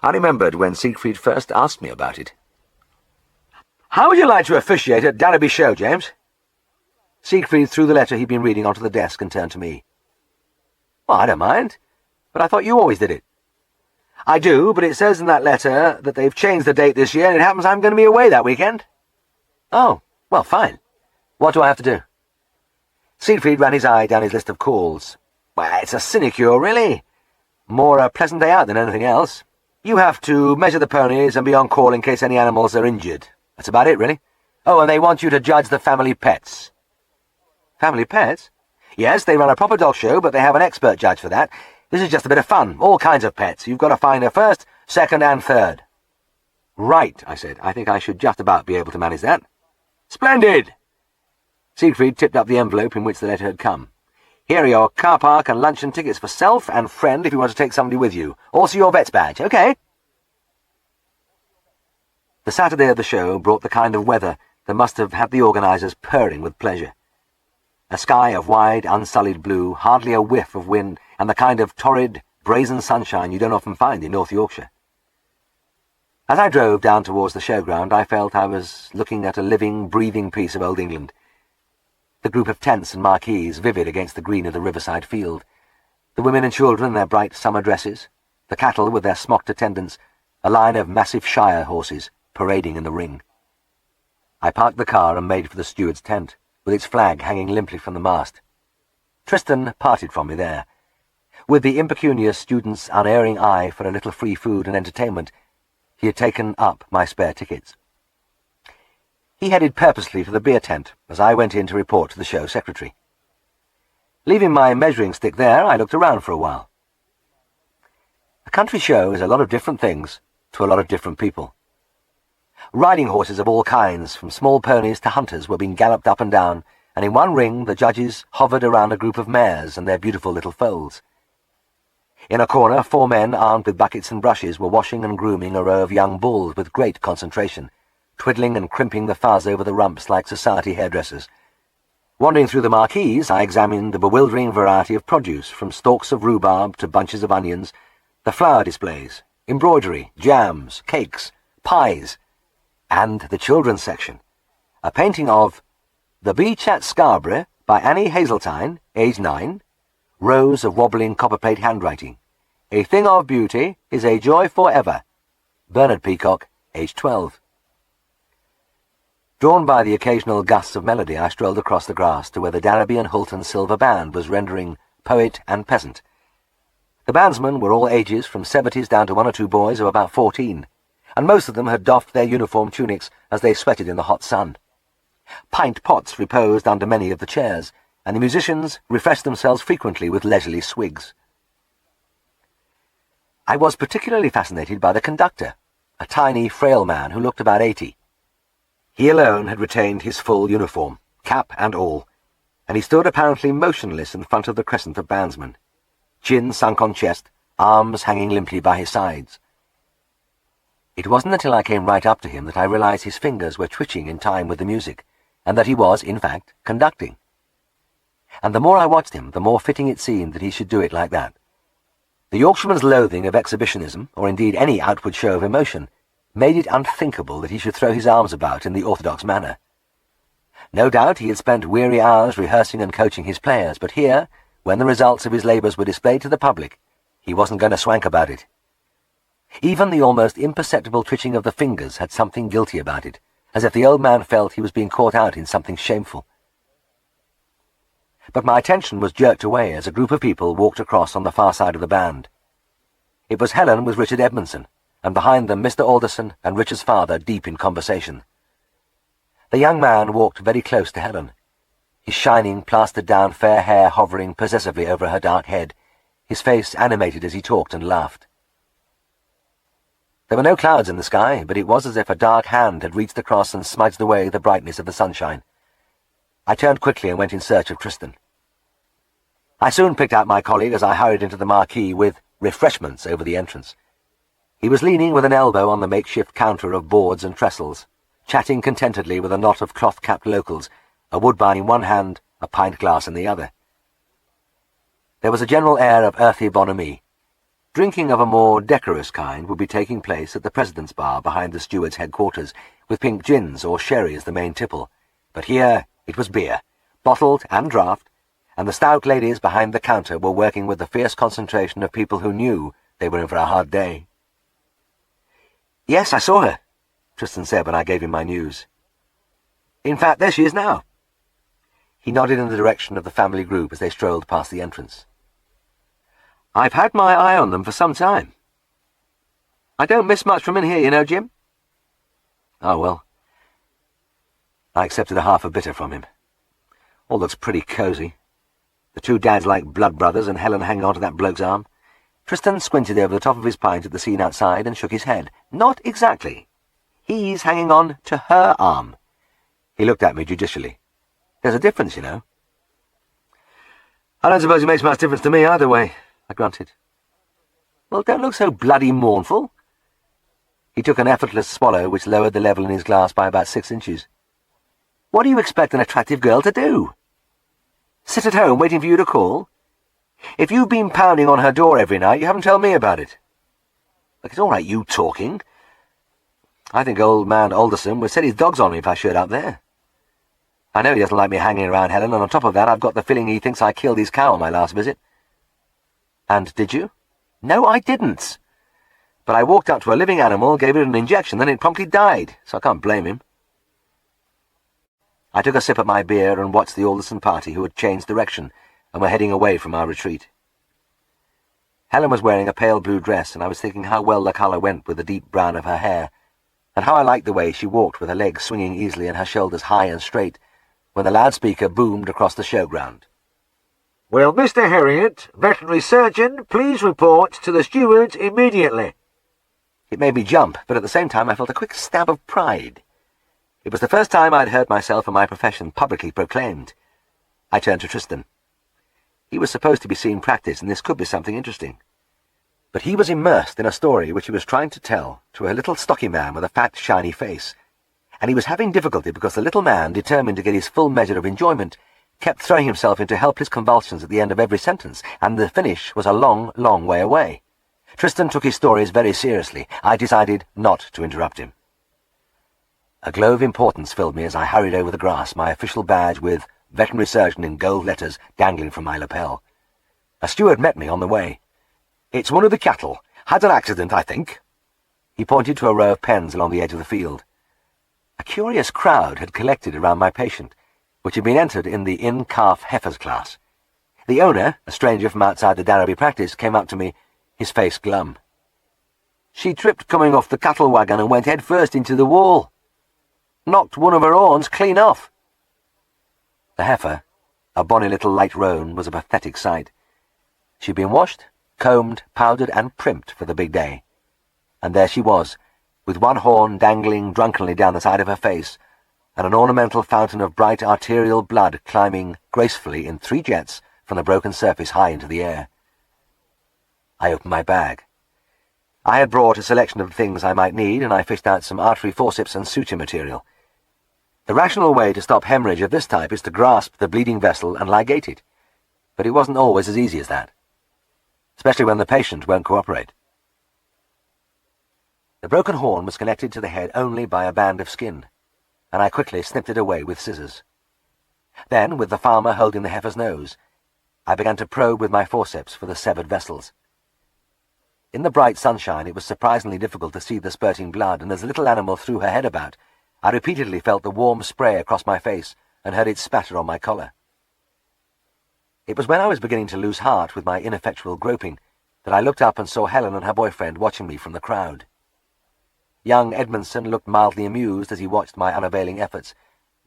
I remembered when Siegfried first asked me about it. "How would you like to officiate at Derby show, James?" Siegfried threw the letter he'd been reading onto the desk and turned to me. "Well, I don't mind, but I thought you always did it." "I do, but it says in that letter that they've changed the date this year, and it happens I'm going to be away that weekend." "Oh, well, fine. What do I have to do?" Siegfried ran his eye down his list of calls. "Well, it's a sinecure, really. More a pleasant day out than anything else. You have to measure the ponies and be on call in case any animals are injured. That's about it, really. Oh, and they want you to judge the family pets." "Family pets?" "Yes, they run a proper dog show, but they have an expert judge for that. This is just a bit of fun, all kinds of pets. You've got to find a first, second, and third." "Right," I said. "I think I should just about be able to manage that." "Splendid!" Siegfried tipped up the envelope in which the letter had come. "Here are your car park and luncheon tickets for self and friend if you want to take somebody with you. Also your vet's badge, okay?" The Saturday of the show brought the kind of weather that must have had the organisers purring with pleasure. A sky of wide, unsullied blue, hardly a whiff of wind, and the kind of torrid, brazen sunshine you don't often find in North Yorkshire. As I drove down towards the showground, I felt I was looking at a living, breathing piece of old England. The group of tents and marquees vivid against the green of the riverside field, the women and children in their bright summer dresses, the cattle with their smocked attendants, a line of massive shire horses parading in the ring. I parked the car and made for the steward's tent, with its flag hanging limply from the mast. Tristan parted from me there. With the impecunious student's unerring eye for a little free food and entertainment, he had taken up my spare tickets. He headed purposely for the beer tent as I went in to report to the show secretary. Leaving my measuring stick there, I looked around for a while. A country show is a lot of different things to a lot of different people. Riding horses of all kinds, from small ponies to hunters, were being galloped up and down, and in one ring the judges hovered around a group of mares and their beautiful little foals. In a corner, 4 men armed with buckets and brushes were washing and grooming a row of young bulls with great concentration, twiddling and crimping the fuzz over the rumps like society hairdressers. Wandering through the marquees, I examined the bewildering variety of produce, from stalks of rhubarb to bunches of onions, the flower displays, embroidery, jams, cakes, pies, and the children's section. A painting of The Beach at Scarborough by Annie Hazeltine, aged 9, rows of wobbling copperplate handwriting. A Thing of Beauty is a Joy Forever. Bernard Peacock, aged 12. Drawn by the occasional gusts of melody, I strolled across the grass to where the Derby and Hulton Silver Band was rendering poet and peasant. The bandsmen were all ages, from 70s down to one or two boys of about 14, and most of them had doffed their uniform tunics as they sweated in the hot sun. Pint pots reposed under many of the chairs, and the musicians refreshed themselves frequently with leisurely swigs. I was particularly fascinated by the conductor, a tiny, frail man who looked about 80. He alone had retained his full uniform, cap and all, and he stood apparently motionless in front of the crescent of bandsmen, chin sunk on chest, arms hanging limply by his sides. It wasn't until I came right up to him that I realized his fingers were twitching in time with the music, and that he was, in fact, conducting. And the more I watched him, the more fitting it seemed that he should do it like that. The Yorkshireman's loathing of exhibitionism, or indeed any outward show of emotion, made it unthinkable that he should throw his arms about in the orthodox manner. No doubt he had spent weary hours rehearsing and coaching his players, but here, when the results of his labours were displayed to the public, he wasn't going to swank about it. Even the almost imperceptible twitching of the fingers had something guilty about it, as if the old man felt he was being caught out in something shameful. But my attention was jerked away as a group of people walked across on the far side of the band. It was Helen with Richard Edmondson, and behind them Mr. Alderson and Richard's father deep in conversation. The young man walked very close to Helen, his shining, plastered-down fair hair hovering possessively over her dark head, his face animated as he talked and laughed. There were no clouds in the sky, but it was as if a dark hand had reached across and smudged away the brightness of the sunshine. I turned quickly and went in search of Tristan. I soon picked out my colleague as I hurried into the marquee with refreshments over the entrance. He was leaning with an elbow on the makeshift counter of boards and trestles, chatting contentedly with a knot of cloth-capped locals, a woodbine in one hand, a pint-glass in the other. There was a general air of earthy bonhomie. Drinking of a more decorous kind would be taking place at the President's Bar behind the steward's headquarters, with pink gins or sherry as the main tipple. But here it was beer, bottled and draught, and the stout ladies behind the counter were working with the fierce concentration of people who knew they were in for a hard day. "Yes, I saw her," Tristan said when I gave him my news. "In fact, there she is now." He nodded in the direction of the family group as they strolled past the entrance. "I've had my eye on them for some time. I don't miss much from in here, you know, Jim." "Oh, well." I accepted a half a bitter from him. All looks pretty cosy. The two dads like blood brothers, and Helen hanging on to that bloke's arm. Tristan squinted over the top of his pint at the scene outside and shook his head. "Not exactly. He's hanging on to her arm." He looked at me judicially. "There's a difference, you know." "I don't suppose it makes much difference to me either way," I grunted. "Well, don't look so bloody mournful." He took an effortless swallow which lowered the level in his glass by about 6 inches. "What do you expect an attractive girl to do? Sit at home waiting for you to call? If you've been pounding on her door every night, you haven't told me about it. Look, it's all right you talking. I think old man Alderson would set his dogs on me if I showed up there. I know he doesn't like me hanging around Helen, and on top of that I've got the feeling he thinks I killed his cow on my last visit." "And did you?" "No, I didn't. But I walked up to a living animal, gave it an injection, then it promptly died, so I can't blame him." I took a sip at my beer and watched the Alderson party, who had changed direction and were heading away from our retreat. Helen was wearing a pale blue dress, and I was thinking how well the colour went with the deep brown of her hair, and how I liked the way she walked with her legs swinging easily and her shoulders high and straight, when the loudspeaker boomed across the showground. "Will Mr. Herriot, veterinary surgeon, please report to the stewards immediately?" It made me jump, but at the same time I felt a quick stab of pride. It was the first time I'd heard myself and my profession publicly proclaimed. I turned to Tristan. He was supposed to be seeing practice, and this could be something interesting. But he was immersed in a story which he was trying to tell to a little stocky man with a fat, shiny face, and he was having difficulty because the little man, determined to get his full measure of enjoyment, kept throwing himself into helpless convulsions at the end of every sentence, and the finish was a long, long way away. Tristan took his stories very seriously. I decided not to interrupt him. A glow of importance filled me as I hurried over the grass, my official badge with veterinary surgeon in gold letters dangling from my lapel. A steward met me on the way. "It's one of the cattle. Had an accident, I think." He pointed to a row of pens along the edge of the field. A curious crowd had collected around my patient, which had been entered in the in-calf heifers class. The owner, a stranger from outside the Darrowby practice, came up to me, his face glum. She tripped coming off the cattle wagon and went head first into the wall. Knocked one of her horns clean off. The heifer, a bonny little light roan, was a pathetic sight. She'd been washed, combed, powdered, and primped for the big day. And there she was, with one horn dangling drunkenly down the side of her face, and an ornamental fountain of bright arterial blood climbing gracefully in 3 jets from the broken surface high into the air. I opened my bag. I had brought a selection of things I might need, and I fished out some artery forceps and suture material. The rational way to stop hemorrhage of this type is to grasp the bleeding vessel and ligate it, but it wasn't always as easy as that, especially when the patient won't cooperate. The broken horn was connected to the head only by a band of skin, and I quickly snipped it away with scissors. Then, with the farmer holding the heifer's nose, I began to probe with my forceps for the severed vessels. In the bright sunshine it was surprisingly difficult to see the spurting blood, and as the little animal threw her head about, I repeatedly felt the warm spray across my face and heard it spatter on my collar. It was when I was beginning to lose heart with my ineffectual groping that I looked up and saw Helen and her boyfriend watching me from the crowd. Young Edmondson looked mildly amused as he watched my unavailing efforts,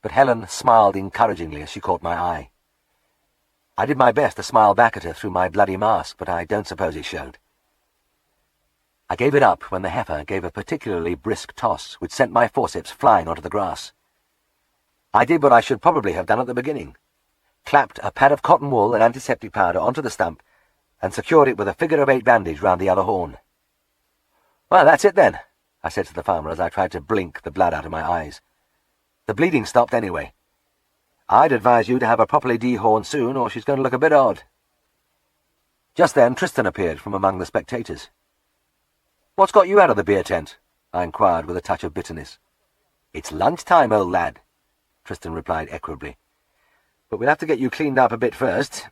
but Helen smiled encouragingly as she caught my eye. I did my best to smile back at her through my bloody mask, but I don't suppose it showed. I gave it up when the heifer gave a particularly brisk toss, which sent my forceps flying onto the grass. I did what I should probably have done at the beginning, clapped a pad of cotton wool and antiseptic powder onto the stump, and secured it with a figure-of-8 bandage round the other horn. "Well, that's it then," I said to the farmer as I tried to blink the blood out of my eyes. "The bleeding stopped anyway. I'd advise you to have her properly dehorned soon, or she's going to look a bit odd." Just then Tristan appeared from among the spectators. "What's got you out of the beer tent?" I inquired with a touch of bitterness. "It's lunchtime, old lad," Tristan replied equably. "But we'll have to get you cleaned up a bit first.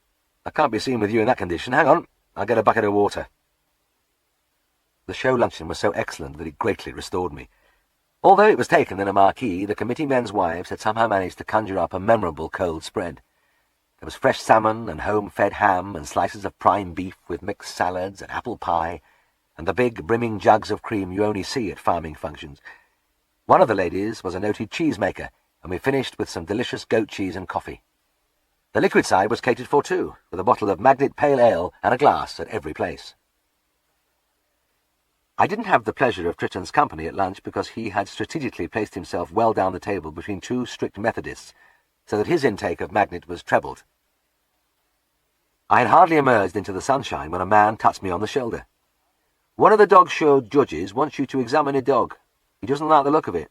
I can't be seen with you in that condition. Hang on, I'll get a bucket of water." The show luncheon was so excellent that it greatly restored me. Although it was taken in a marquee, the committee men's wives had somehow managed to conjure up a memorable cold spread. There was fresh salmon and home-fed ham and slices of prime beef with mixed salads and apple pie, and the big, brimming jugs of cream you only see at farming functions. One of the ladies was a noted cheesemaker, and we finished with some delicious goat cheese and coffee. The liquid side was catered for too, with a bottle of Magnet Pale Ale and a glass at every place. I didn't have the pleasure of Tristan's company at lunch because he had strategically placed himself well down the table between 2 strict Methodists, so that his intake of Magnet was trebled. I had hardly emerged into the sunshine when a man touched me on the shoulder. "One of the dog show judges wants you to examine a dog. He doesn't like the look of it."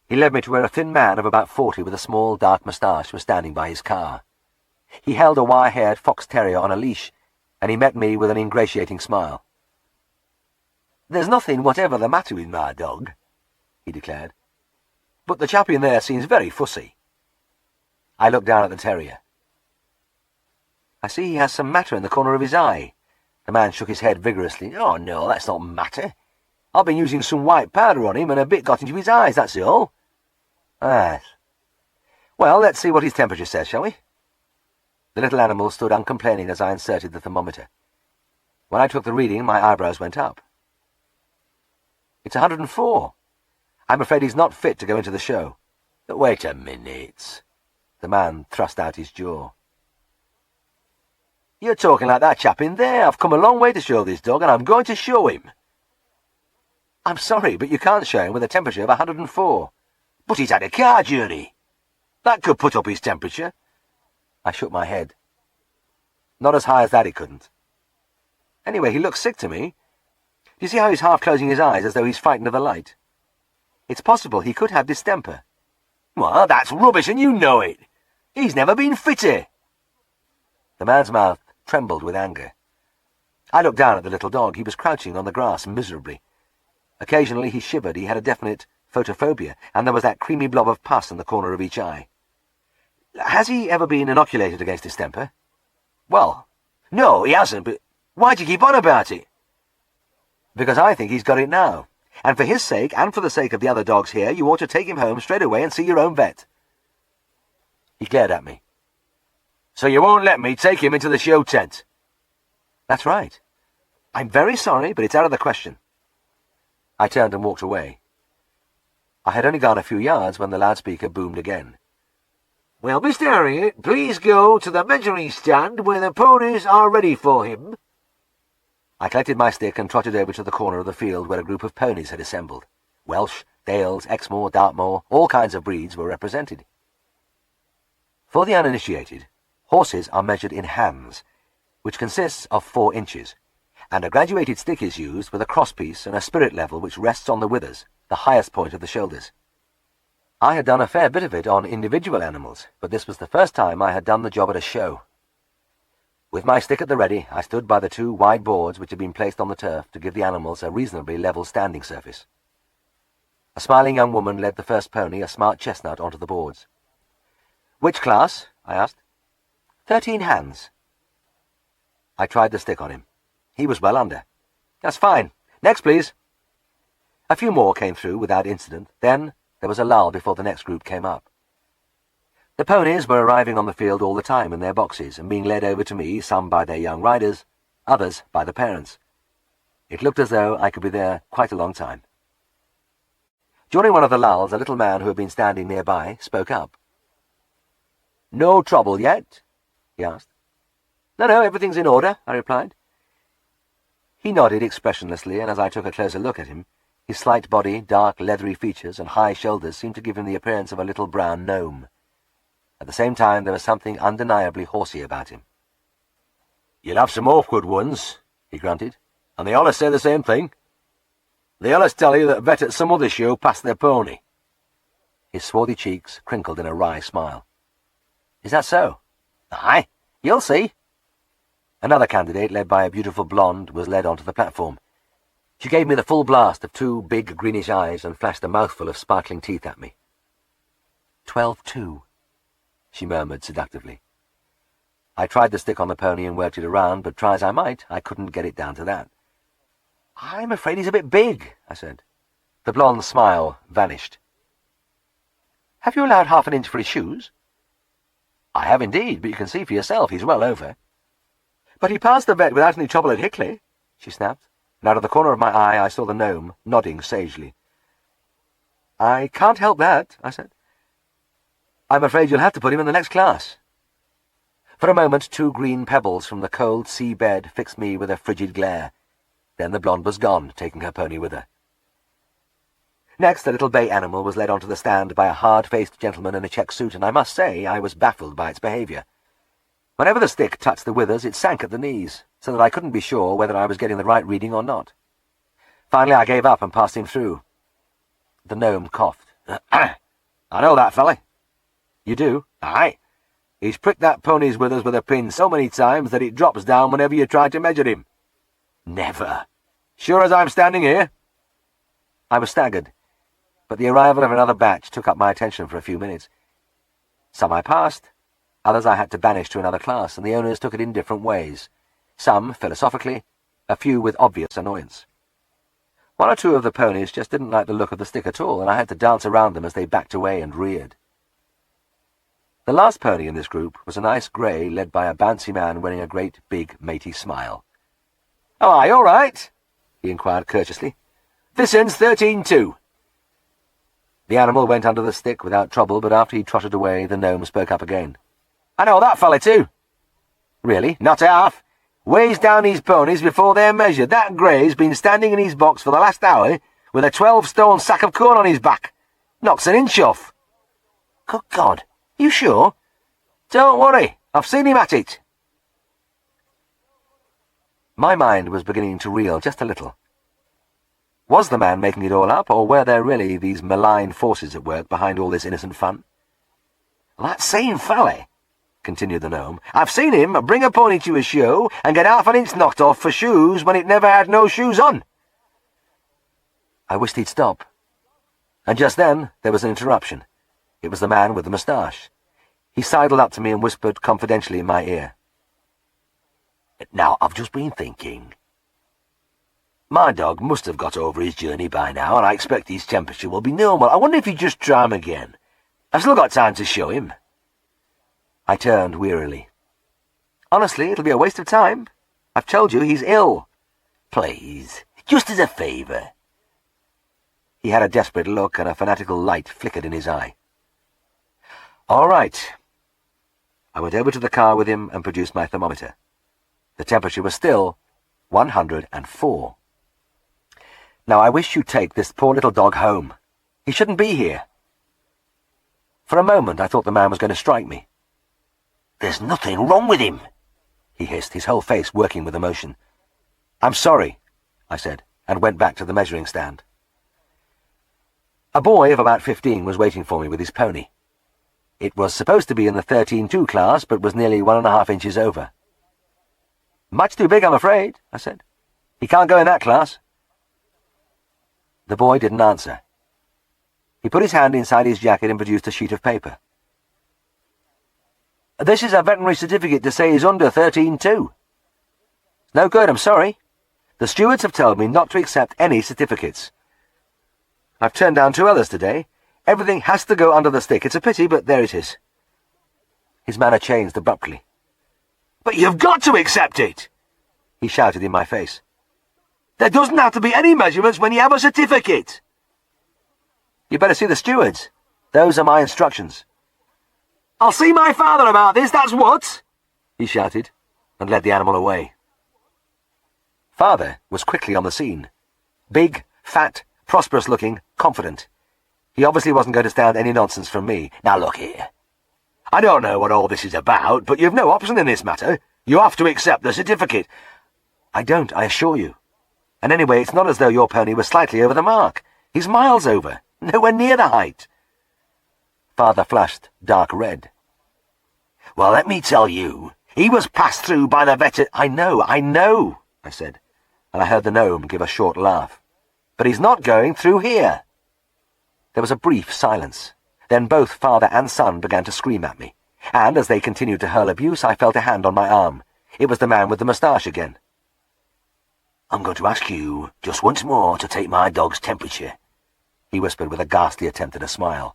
He led me to where a thin man of about 40 with a small dark moustache was standing by his car. He held a wire-haired fox terrier on a leash, and he met me with an ingratiating smile. "There's nothing whatever the matter with my dog," he declared, "but the chap in there seems very fussy." I looked down at the terrier. "I see he has some matter in the corner of his eye." The man shook his head vigorously. "Oh, no, that's not matter. I've been using some white powder on him, and a bit got into his eyes, that's all." "Ah. Well, let's see what his temperature says, shall we?" The little animal stood uncomplaining as I inserted the thermometer. When I took the reading, my eyebrows went up. "It's 104. I'm afraid he's not fit to go into the show." "Wait a minute." The man thrust out his jaw. "You're talking like that chap in there. I've come a long way to show this dog, and I'm going to show him." "I'm sorry, but you can't show him with a temperature of 104. "But he's had a car journey. That could put up his temperature." I shook my head. "Not as high as that, it couldn't. Anyway, he looks sick to me. Do you see how he's half closing his eyes as though he's frightened of the light? It's possible he could have distemper." "Well, that's rubbish, and you know it. He's never been fitter." The man's mouth trembled with anger. I looked down at the little dog. He was crouching on the grass miserably. Occasionally he shivered. He had a definite photophobia, and there was that creamy blob of pus in the corner of each eye. "Has he ever been inoculated against distemper?" "Well, no, he hasn't, but why do you keep on about it?" "Because I think he's got it now. And for his sake, and for the sake of the other dogs here, you ought to take him home straight away and see your own vet." He glared at me. So you won't let me take him into the show tent? That's right. I'm very sorry, but it's out of the question. I turned and walked away. I had only gone a few yards when the loudspeaker boomed again. Will Mr. Herriot please go to the measuring stand where the ponies are ready for him? I collected my stick and trotted over to the corner of the field where a group of ponies had assembled. Welsh, Dales, Exmoor, Dartmoor, all kinds of breeds were represented. For the uninitiated, horses are measured in hands, which consists of 4 inches, and a graduated stick is used with a crosspiece and a spirit level which rests on the withers, the highest point of the shoulders. I had done a fair bit of it on individual animals, but this was the first time I had done the job at a show. With my stick at the ready, I stood by the 2 wide boards which had been placed on the turf to give the animals a reasonably level standing surface. A smiling young woman led the first pony, a smart chestnut, onto the boards. "Which class?" I asked. 13 hands. I tried the stick on him. He was well under. "That's fine. Next, please." A few more came through without incident. Then there was a lull before the next group came up. The ponies were arriving on the field all the time in their boxes and being led over to me, some by their young riders, others by the parents. It looked as though I could be there quite a long time. During one of the lulls, a little man who had been standing nearby spoke up. "No trouble yet?" he asked. No, everything's in order," I replied. He nodded expressionlessly, and as I took a closer look at him, his slight body, dark, leathery features, and high shoulders seemed to give him the appearance of a little brown gnome. At the same time, there was something undeniably horsey about him. "You'll have some awkward ones," he grunted, "and they allus say the same thing. They allus tell you that vet at some other show passed their pony." His swarthy cheeks crinkled in a wry smile. "Is that so?" "Aye, you'll see." Another candidate, led by a beautiful blonde, was led onto the platform. She gave me the full blast of 2 big greenish eyes and flashed a mouthful of sparkling teeth at me. 12-2, she murmured seductively. I tried the stick on the pony and worked it around, but try as I might, I couldn't get it down to that. "I'm afraid he's a bit big," I said. The blonde's smile vanished. "Have you allowed half an inch for his shoes?" "I have indeed, but you can see for yourself he's well over." "But he passed the vet without any trouble at Hickley," she snapped, and out of the corner of my eye I saw the gnome nodding sagely. "I can't help that," I said. "I'm afraid you'll have to put him in the next class." For a moment 2 green pebbles from the cold sea bed fixed me with a frigid glare. Then the blonde was gone, taking her pony with her. Next, a little bay animal was led onto the stand by a hard-faced gentleman in a check suit, and I must say I was baffled by its behaviour. Whenever the stick touched the withers, it sank at the knees, so that I couldn't be sure whether I was getting the right reading or not. Finally, I gave up and passed him through. The gnome coughed. "I know that fella." "You do?" "Aye. He's pricked that pony's withers with a pin so many times that it drops down whenever you try to measure him." "Never." "Sure as I'm standing here." I was staggered, but the arrival of another batch took up my attention for a few minutes. Some I passed, others I had to banish to another class, and the owners took it in different ways, some philosophically, a few with obvious annoyance. 1 or 2 of the ponies just didn't like the look of the stick at all, and I had to dance around them as they backed away and reared. The last pony in this group was a nice grey led by a bouncy man wearing a great big matey smile. "Oh, aye, all right?" he inquired courteously. "This end's 13-2. The animal went under the stick without trouble, but after he trotted away, the gnome spoke up again. "I know that fella too." "Really?" "Not half. Weighs down his ponies before they're measured. That grey's been standing in his box for the last hour with a 12-stone sack of corn on his back. Knocks an inch off." "Good God, you sure?" "Don't worry, I've seen him at it." My mind was beginning to reel just a little. Was the man making it all up, or were there really these malign forces at work behind all this innocent fun? "That same fella," continued the gnome, "I've seen him bring a pony to a show and get half an inch knocked off for shoes when it never had no shoes on." I wished he'd stop. And just then there was an interruption. It was the man with the moustache. He sidled up to me and whispered confidentially in my ear. "Now, I've just been thinking. My dog must have got over his journey by now, and I expect his temperature will be normal. I wonder if he'd just try him again. I've still got time to show him." I turned wearily. Honestly, it'll be a waste of time. I've told you he's ill. Please, just as a favour. He had a desperate look, and a fanatical light flickered in his eye. All right. I went over to the car with him and produced my thermometer. The temperature was still 104. Now I wish you'd take this poor little dog home. He shouldn't be here. For a moment I thought the man was going to strike me. There's nothing wrong with him, he hissed, his whole face working with emotion. I'm sorry, I said, and went back to the measuring stand. A boy of about 15 was waiting for me with his pony. It was supposed to be in the 13.2 class, but was nearly 1.5 inches over. Much too big, I'm afraid, I said. He can't go in that class. The boy didn't answer. He put his hand inside his jacket and produced a sheet of paper. This is a veterinary certificate to say he's under 13.2. No good, I'm sorry. The stewards have told me not to accept any certificates. I've turned down 2 others today. Everything has to go under the stick. It's a pity, but there it is. His manner changed abruptly. But you've got to accept it, he shouted in my face. There doesn't have to be any measurements when you have a certificate. You better see the stewards. Those are my instructions. I'll see my father about this, that's what, he shouted, and led the animal away. Father was quickly on the scene. Big, fat, prosperous-looking, confident. He obviously wasn't going to stand any nonsense from me. Now look here. I don't know what all this is about, but you've no option in this matter. You have to accept the certificate. I don't, I assure you. And anyway, it's not as though your pony was slightly over the mark. He's miles over, nowhere near the height. Father flushed dark red. Well, let me tell you, he was passed through by the vet. I know, I said, and I heard the gnome give a short laugh. But he's not going through here. There was a brief silence. Then both father and son began to scream at me, and as they continued to hurl abuse, I felt a hand on my arm. It was the man with the moustache again. I'm going to ask you just once more to take my dog's temperature, he whispered with a ghastly attempt at a smile.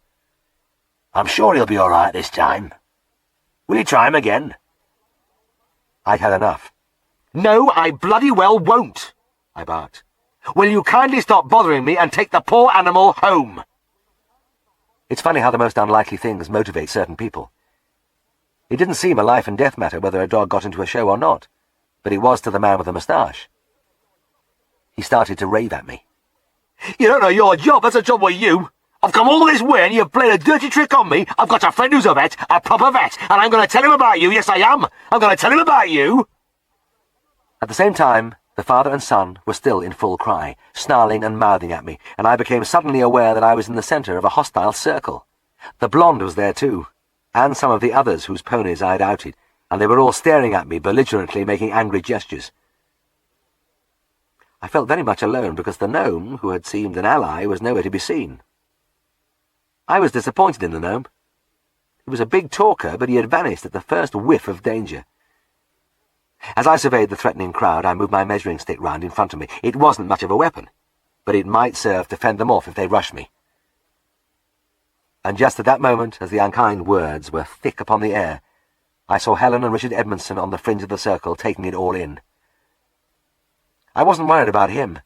I'm sure he'll be all right this time. Will you try him again? I'd had enough. No, I bloody well won't, I barked. Will you kindly stop bothering me and take the poor animal home? It's funny how the most unlikely things motivate certain people. It didn't seem a life-and-death matter whether a dog got into a show or not, but it was to the man with the moustache. He started to rave at me. You don't know your job, that's a job with you. I've come all this way and you've played a dirty trick on me. I've got a friend who's a vet, a proper vet, and I'm going to tell him about you. Yes, I am. I'm going to tell him about you. At the same time, the father and son were still in full cry, snarling and mouthing at me, and I became suddenly aware that I was in the centre of a hostile circle. The blonde was there too, and some of the others whose ponies I had outed, and they were all staring at me belligerently, making angry gestures. I felt very much alone because the gnome, who had seemed an ally, was nowhere to be seen. I was disappointed in the gnome. He was a big talker, but he had vanished at the first whiff of danger. As I surveyed the threatening crowd, I moved my measuring stick round in front of me. It wasn't much of a weapon, but it might serve to fend them off if they rushed me. And just at that moment, as the unkind words were thick upon the air, I saw Helen and Richard Edmondson on the fringe of the circle, taking it all in. I wasn't worried about him,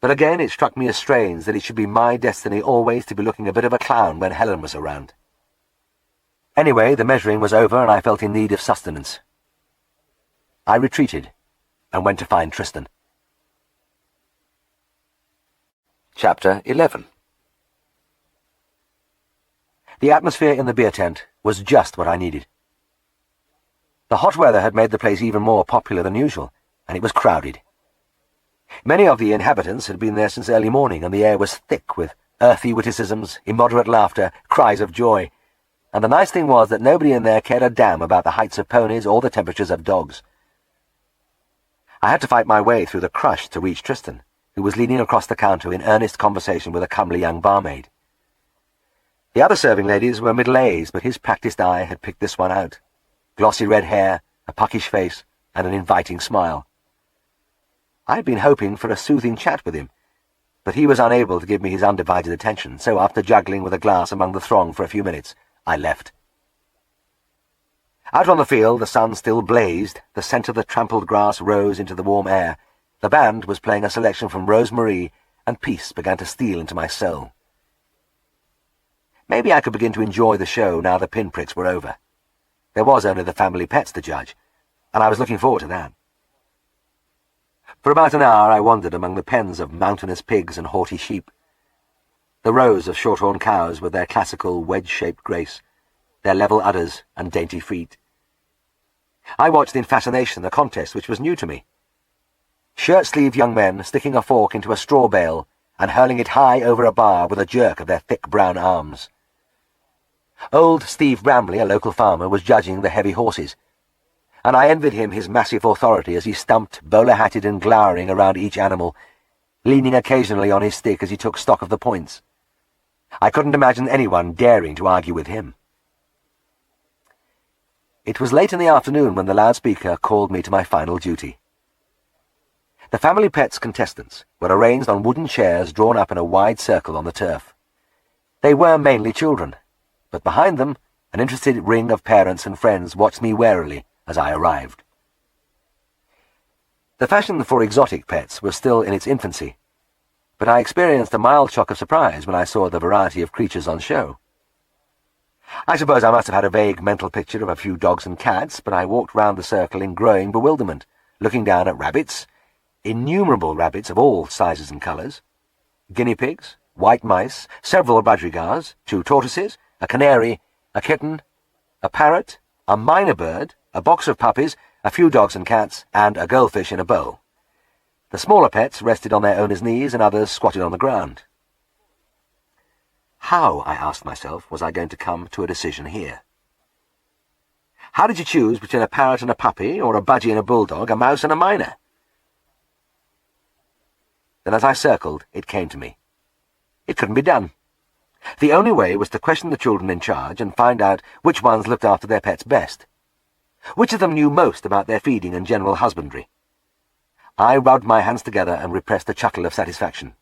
but again it struck me as strange that it should be my destiny always to be looking a bit of a clown when Helen was around. Anyway, the measuring was over and I felt in need of sustenance. I retreated and went to find Tristan. Chapter 11. The atmosphere in the beer tent was just what I needed. The hot weather had made the place even more popular than usual, and it was crowded. Many of the inhabitants had been there since early morning, and the air was thick with earthy witticisms, immoderate laughter, cries of joy. And the nice thing was that nobody in there cared a damn about the heights of ponies or the temperatures of dogs. I had to fight my way through the crush to reach Tristan, who was leaning across the counter in earnest conversation with a comely young barmaid. The other serving ladies were middle-aged, but his practised eye had picked this one out. Glossy red hair, a puckish face, and an inviting smile. I had been hoping for a soothing chat with him, but he was unable to give me his undivided attention, so after juggling with a glass among the throng for a few minutes, I left. Out on the field, the sun still blazed, the scent of the trampled grass rose into the warm air. The band was playing a selection from Rose Marie, and peace began to steal into my soul. Maybe I could begin to enjoy the show now the pinpricks were over. There was only the family pets to judge, and I was looking forward to that. For about an hour I wandered among the pens of mountainous pigs and haughty sheep, the rows of shorthorn cows with their classical wedge-shaped grace, their level udders and dainty feet. I watched in fascination the contest which was new to me. Shirt-sleeved young men sticking a fork into a straw bale and hurling it high over a bar with a jerk of their thick brown arms. Old Steve Bramley, a local farmer, was judging the heavy horses, and I envied him his massive authority as he stumped, bowler-hatted and glowering around each animal, leaning occasionally on his stick as he took stock of the points. I couldn't imagine anyone daring to argue with him. It was late in the afternoon when the loudspeaker called me to my final duty. The family pets contestants were arranged on wooden chairs drawn up in a wide circle on the turf. They were mainly children, but behind them an interested ring of parents and friends watched me warily as I arrived. The fashion for exotic pets was still in its infancy, but I experienced a mild shock of surprise when I saw the variety of creatures on show. I suppose I must have had a vague mental picture of a few dogs and cats, but I walked round the circle in growing bewilderment, looking down at rabbits, innumerable rabbits of all sizes and colours, guinea pigs, white mice, several budgerigars, 2 tortoises, a canary, a kitten, a parrot, a minor bird, a box of puppies, a few dogs and cats, and a goldfish in a bowl. The smaller pets rested on their owners' knees and others squatted on the ground. How, I asked myself, was I going to come to a decision here? How did you choose between a parrot and a puppy, or a budgie and a bulldog, a mouse and a miner? Then as I circled, it came to me. It couldn't be done. The only way was to question the children in charge and find out which ones looked after their pets best. Which of them knew most about their feeding and general husbandry? I rubbed my hands together and repressed a chuckle of satisfaction.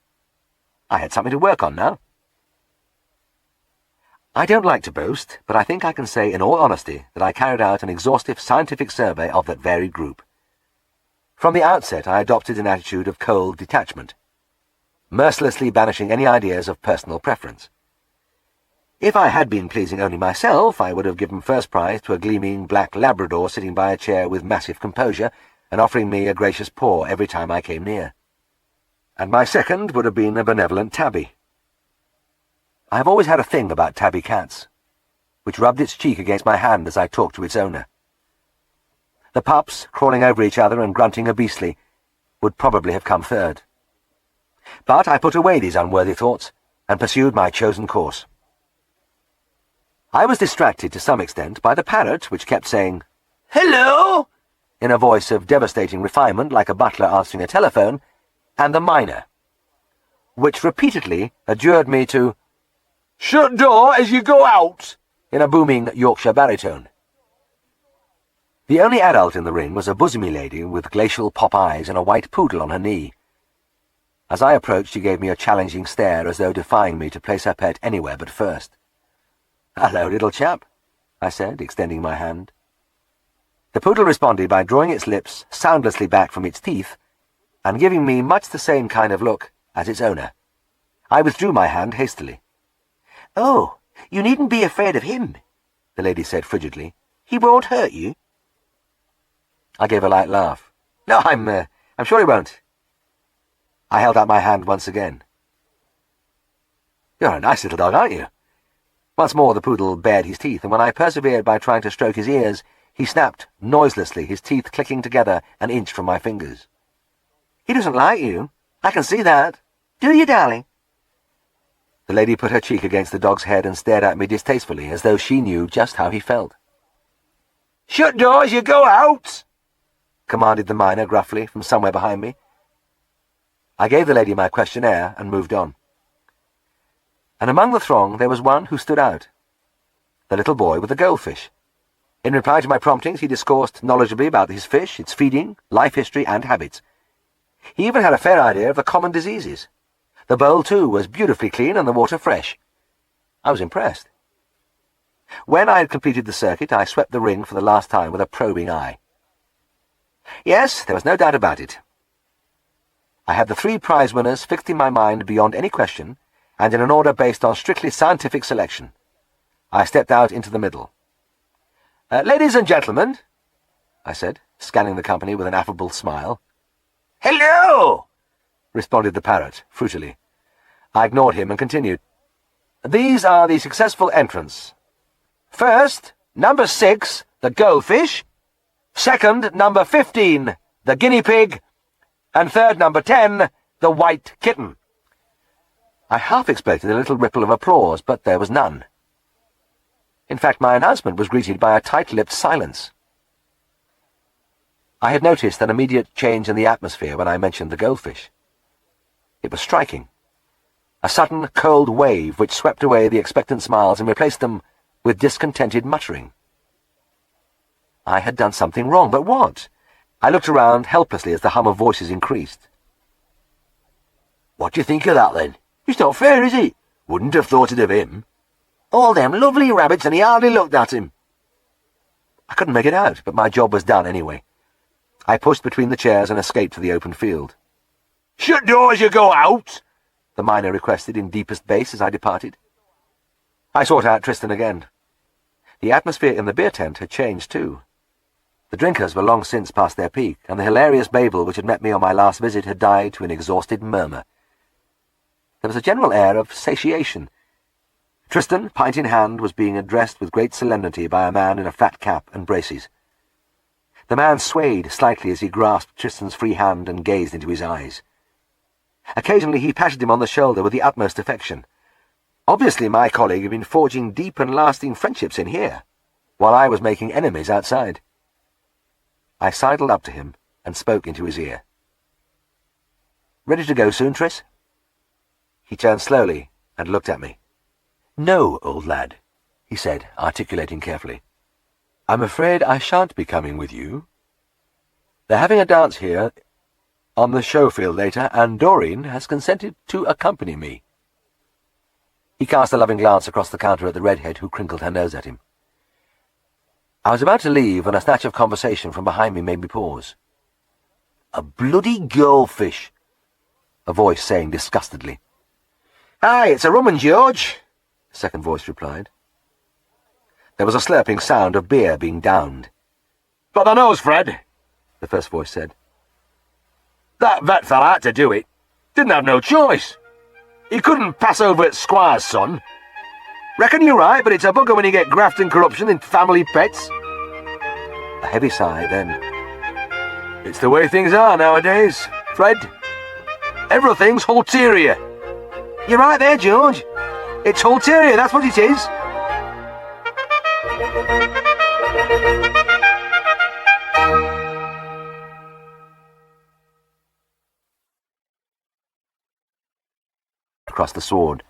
I had something to work on now. I don't like to boast, but I think I can say in all honesty that I carried out an exhaustive scientific survey of that varied group. From the outset I adopted an attitude of cold detachment, mercilessly banishing any ideas of personal preference. If I had been pleasing only myself, I would have given first prize to a gleaming black Labrador sitting by a chair with massive composure and offering me a gracious paw every time I came near. And my second would have been a benevolent tabby. I have always had a thing about tabby cats, which rubbed its cheek against my hand as I talked to its owner. The pups, crawling over each other and grunting obesely, would probably have come third. But I put away these unworthy thoughts and pursued my chosen course. I was distracted to some extent by the parrot, which kept saying, "Hello!" in a voice of devastating refinement like a butler answering a telephone, and the miner, which repeatedly adjured me to "shut door as you go out," in a booming Yorkshire baritone. The only adult in the ring was a bosomy lady with glacial pop eyes and a white poodle on her knee. As I approached, she gave me a challenging stare as though defying me to place her pet anywhere but first. "Hello, little chap," I said, extending my hand. The poodle responded by drawing its lips soundlessly back from its teeth and giving me much the same kind of look as its owner. I withdrew my hand hastily. "Oh, you needn't be afraid of him," the lady said frigidly. "He won't hurt you." I gave a light laugh. "No, I'm sure he won't." I held out my hand once again. "You're a nice little dog, aren't you?" Once more the poodle bared his teeth, and when I persevered by trying to stroke his ears, he snapped noiselessly, his teeth clicking together an inch from my fingers. "He doesn't like you. I can see that. Do you, darling?" The lady put her cheek against the dog's head and stared at me distastefully, as though she knew just how he felt. "Shut door as you go out," commanded the miner gruffly from somewhere behind me. I gave the lady my questionnaire and moved on. And among the throng there was one who stood out. The little boy with the goldfish. In reply to my promptings, he discoursed knowledgeably about his fish, its feeding, life history, and habits. He even had a fair idea of the common diseases. The bowl, too, was beautifully clean and the water fresh. I was impressed. When I had completed the circuit, I swept the ring for the last time with a probing eye. Yes, there was no doubt about it. I had the 3 prize winners fixed in my mind beyond any question, and in an order based on strictly scientific selection. I stepped out into the middle. "Ladies and gentlemen," I said, scanning the company with an affable smile. Hello! Responded the parrot, fruitily. I ignored him and continued. "These are the successful entrants. First, number 6, the goldfish. Second, number 15, the guinea pig. And third, number 10, the white kitten." I half expected a little ripple of applause, but there was none. In fact, my announcement was greeted by a tight-lipped silence. I had noticed an immediate change in the atmosphere when I mentioned the goldfish. It was striking. A sudden, cold wave which swept away the expectant smiles and replaced them with discontented muttering. I had done something wrong, but what? I looked around helplessly as the hum of voices increased. What do you think of that, then? It's not fair, is it? Wouldn't have thought it of him. All them lovely rabbits, and he hardly looked at him. I couldn't make it out, but my job was done anyway. I pushed between the chairs and escaped to the open field. "Shut door as you go out," the miner requested in deepest bass as I departed. I sought out Tristan again. The atmosphere in the beer tent had changed too. The drinkers were long since past their peak, and the hilarious babel which had met me on my last visit had died to an exhausted murmur. There was a general air of satiation. Tristan, pint in hand, was being addressed with great solemnity by a man in a fat cap and braces. The man swayed slightly as he grasped Tristan's free hand and gazed into his eyes. Occasionally he patted him on the shoulder with the utmost affection. Obviously my colleague had been forging deep and lasting friendships in here, while I was making enemies outside. I sidled up to him and spoke into his ear. "Ready to go soon, Tris?" He turned slowly and looked at me. "No, old lad," he said, articulating carefully. "I'm afraid I shan't be coming with you. They're having a dance here on the show field later, and Doreen has consented to accompany me." He cast a loving glance across the counter at the redhead, who crinkled her nose at him. I was about to leave when a snatch of conversation from behind me made me pause. "A bloody goldfish," a voice saying disgustedly. "Aye, it's a rum 'un, George," a second voice replied. There was a slurping sound of beer being downed. "Got the nose, Fred," the first voice said. "That vet fella had to do it. Didn't have no choice. He couldn't pass over at Squire's son. Reckon you're right, but it's a bugger when you get graft and corruption in family pets." A heavy sigh, then. "It's the way things are nowadays, Fred. Everything's ulterior." "You're right there, George. It's ulterior, that's what it is." Across the sword.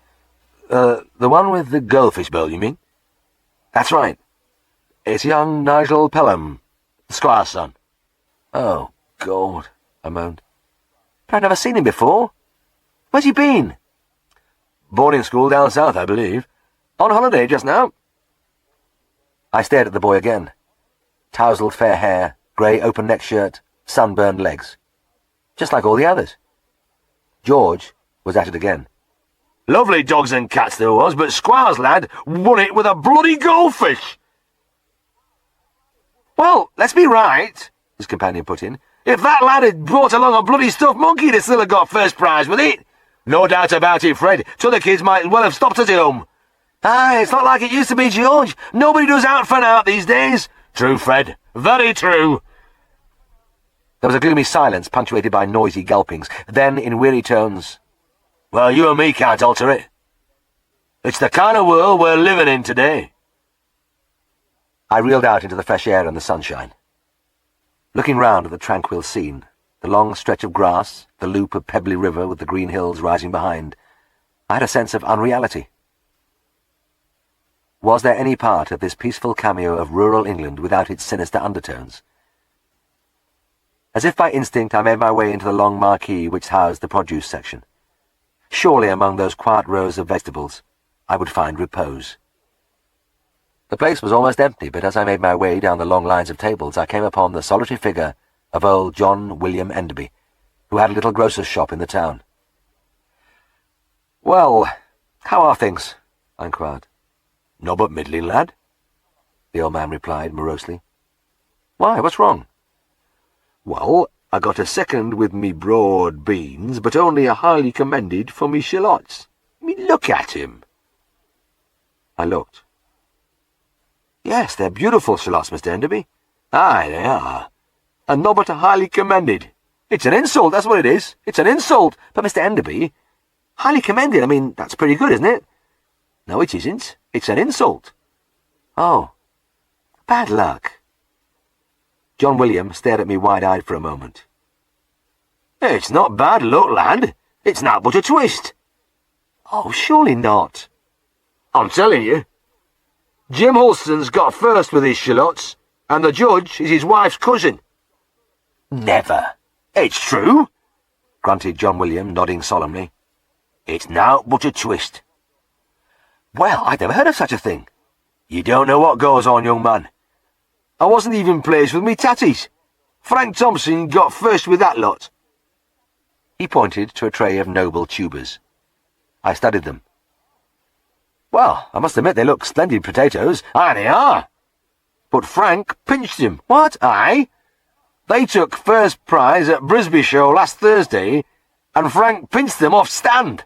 The one with the goldfish bowl, you mean?" "That's right. It's young Nigel Pelham, the Squire's son." "Oh, God," I moaned. "But I've never seen him before. Where's he been?" "Boarding school down south, I believe. On holiday just now." I stared at the boy again. Tousled fair hair, grey open-neck shirt, sunburned legs. Just like all the others. George was at it again. "Lovely dogs and cats there was, but Squire's lad won it with a bloody goldfish." "Well, let's be right," his companion put in. "If that lad had brought along a bloody stuffed monkey, he'd still have got first prize with it. No doubt about it, Fred. T'other kids might well have stopped at home." "Aye, it's not like it used to be, George. Nobody does out for an out these days." "True, Fred. Very true." There was a gloomy silence punctuated by noisy gulpings. Then, in weary tones, "Well, you and me can't alter it. It's the kind of world we're living in today." I reeled out into the fresh air and the sunshine. Looking round at the tranquil scene, the long stretch of grass, the loop of pebbly river with the green hills rising behind, I had a sense of unreality. Was there any part of this peaceful cameo of rural England without its sinister undertones? As if by instinct I made my way into the long marquee which housed the produce section. Surely among those quiet rows of vegetables I would find repose. The place was almost empty, but as I made my way down the long lines of tables, I came upon the solitary figure of old John William Enderby, who had a little grocer's shop in the town. "Well, how are things?" I inquired. "Nobbut middling, lad," the old man replied morosely. "Why, what's wrong?" "Well, I got a second with me broad beans, but only a highly commended for me shallots. Look at him." I looked. "Yes, they're beautiful shallots, Mr. Enderby." "Aye, they are. And nobbut a highly commended. It's an insult, that's what it is. It's an insult." "But, Mr. Enderby, "Highly commended, I mean, that's pretty good, isn't it?" "No, it isn't. It's an insult." oh, "Bad luck." John William stared at me wide-eyed for a moment. "It's not bad luck, lad. It's not but a twist." "Oh, surely not." "I'm telling you. Jim Hulston's got first with his shallots, and the judge is his wife's cousin." "Never." "It's true," grunted John William, nodding solemnly. "It's naught but a twist." "Well, I'd never heard of such a thing." "You don't know what goes on, young man. I wasn't even pleased with me tatties. Frank Thompson got first with that lot." He pointed to a tray of noble tubers. I studied them. "Well, I must admit they look splendid potatoes." "Aye, they are. But Frank pinched him." "What?" "Aye. They took first prize at Brisbane show last Thursday, and Frank pinched them off stand."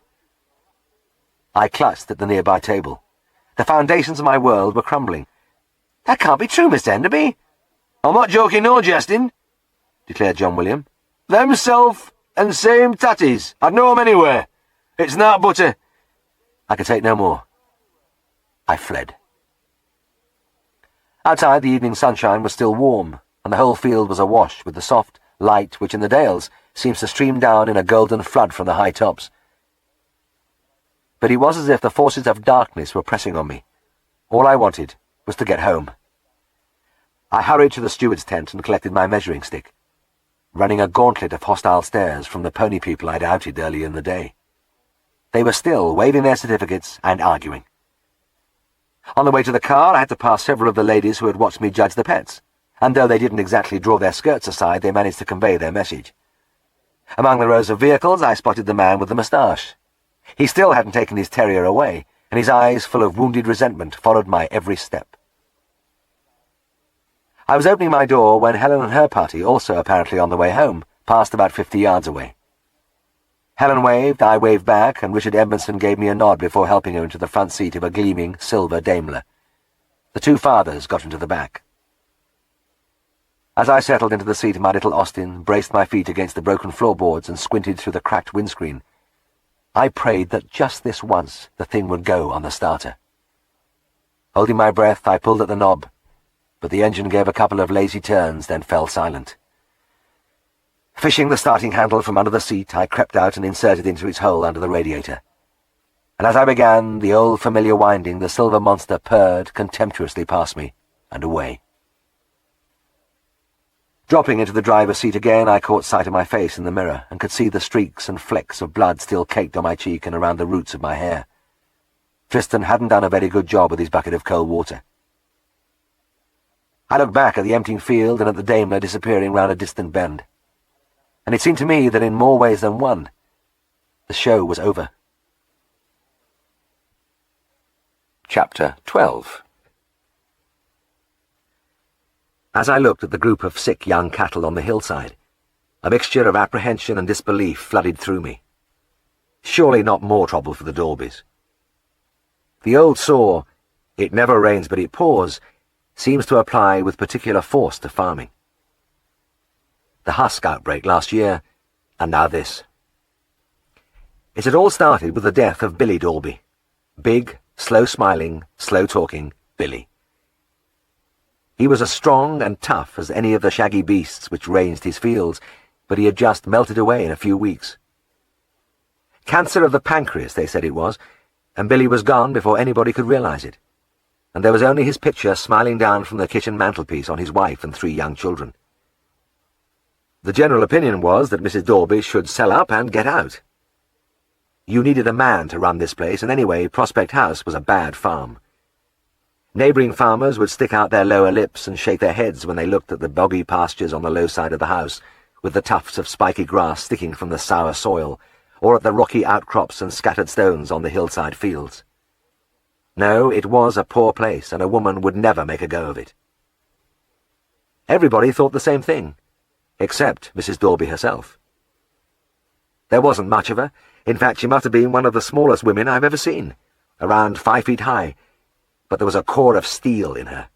I clutched at the nearby table. The foundations of my world were crumbling. "That can't be true, Mr. Enderby." "I'm not joking nor jesting," declared John William. "Them self and same tatties. I'd know 'em anywhere. It's not but a—" I could take no more. I fled. Outside, the evening sunshine was still warm, and the whole field was awash with the soft light which in the Dales seems to stream down in a golden flood from the high tops. But it was as if the forces of darkness were pressing on me. All I wanted was to get home. I hurried to the steward's tent and collected my measuring stick, running a gauntlet of hostile stares from the pony people I'd outed earlier in the day. They were still waving their certificates and arguing. On the way to the car, I had to pass several of the ladies who had watched me judge the pets, and though they didn't exactly draw their skirts aside, they managed to convey their message. Among the rows of vehicles, I spotted the man with the moustache. He still hadn't taken his terrier away, and his eyes, full of wounded resentment, followed my every step. I was opening my door when Helen and her party, also apparently on the way home, passed about 50 yards away. Helen waved, I waved back, and Richard Edmondson gave me a nod before helping her into the front seat of a gleaming silver Daimler. The two fathers got into the back. As I settled into the seat of my little Austin, braced my feet against the broken floorboards and squinted through the cracked windscreen, I prayed that just this once the thing would go on the starter. Holding my breath, I pulled at the knob, but the engine gave a couple of lazy turns, then fell silent. Fishing the starting handle from under the seat, I crept out and inserted into its hole under the radiator. And as I began the old familiar winding, the silver monster purred contemptuously past me and away. Dropping into the driver's seat again, I caught sight of my face in the mirror and could see the streaks and flecks of blood still caked on my cheek and around the roots of my hair. Tristan hadn't done a very good job with his bucket of cold water. I looked back at the emptying field and at the Daimler disappearing round a distant bend, and it seemed to me that in more ways than one, the show was over. Chapter 12. As I looked at the group of sick young cattle on the hillside, a mixture of apprehension and disbelief flooded through me. Surely not more trouble for the Dalbys. The old saw, "It never rains but it pours," seems to apply with particular force to farming. The husk outbreak last year, and now this. It had all started with the death of Billy Dalby. Big, slow-smiling, slow-talking Billy. He was as strong and tough as any of the shaggy beasts which ranged his fields, but he had just melted away in a few weeks. Cancer of the pancreas, they said it was, and Billy was gone before anybody could realize it, and there was only his picture smiling down from the kitchen mantelpiece on his wife and 3 young children. The general opinion was that Mrs. Dalby should sell up and get out. You needed a man to run this place, and anyway, Prospect House was a bad farm. Neighbouring farmers would stick out their lower lips and shake their heads when they looked at the boggy pastures on the low side of the house, with the tufts of spiky grass sticking from the sour soil, or at the rocky outcrops and scattered stones on the hillside fields. No, it was a poor place, and a woman would never make a go of it. Everybody thought the same thing, except Mrs. Dalby herself. There wasn't much of her. In fact, she must have been one of the smallest women I've ever seen, around 5 feet high, but there was a core of steel in her.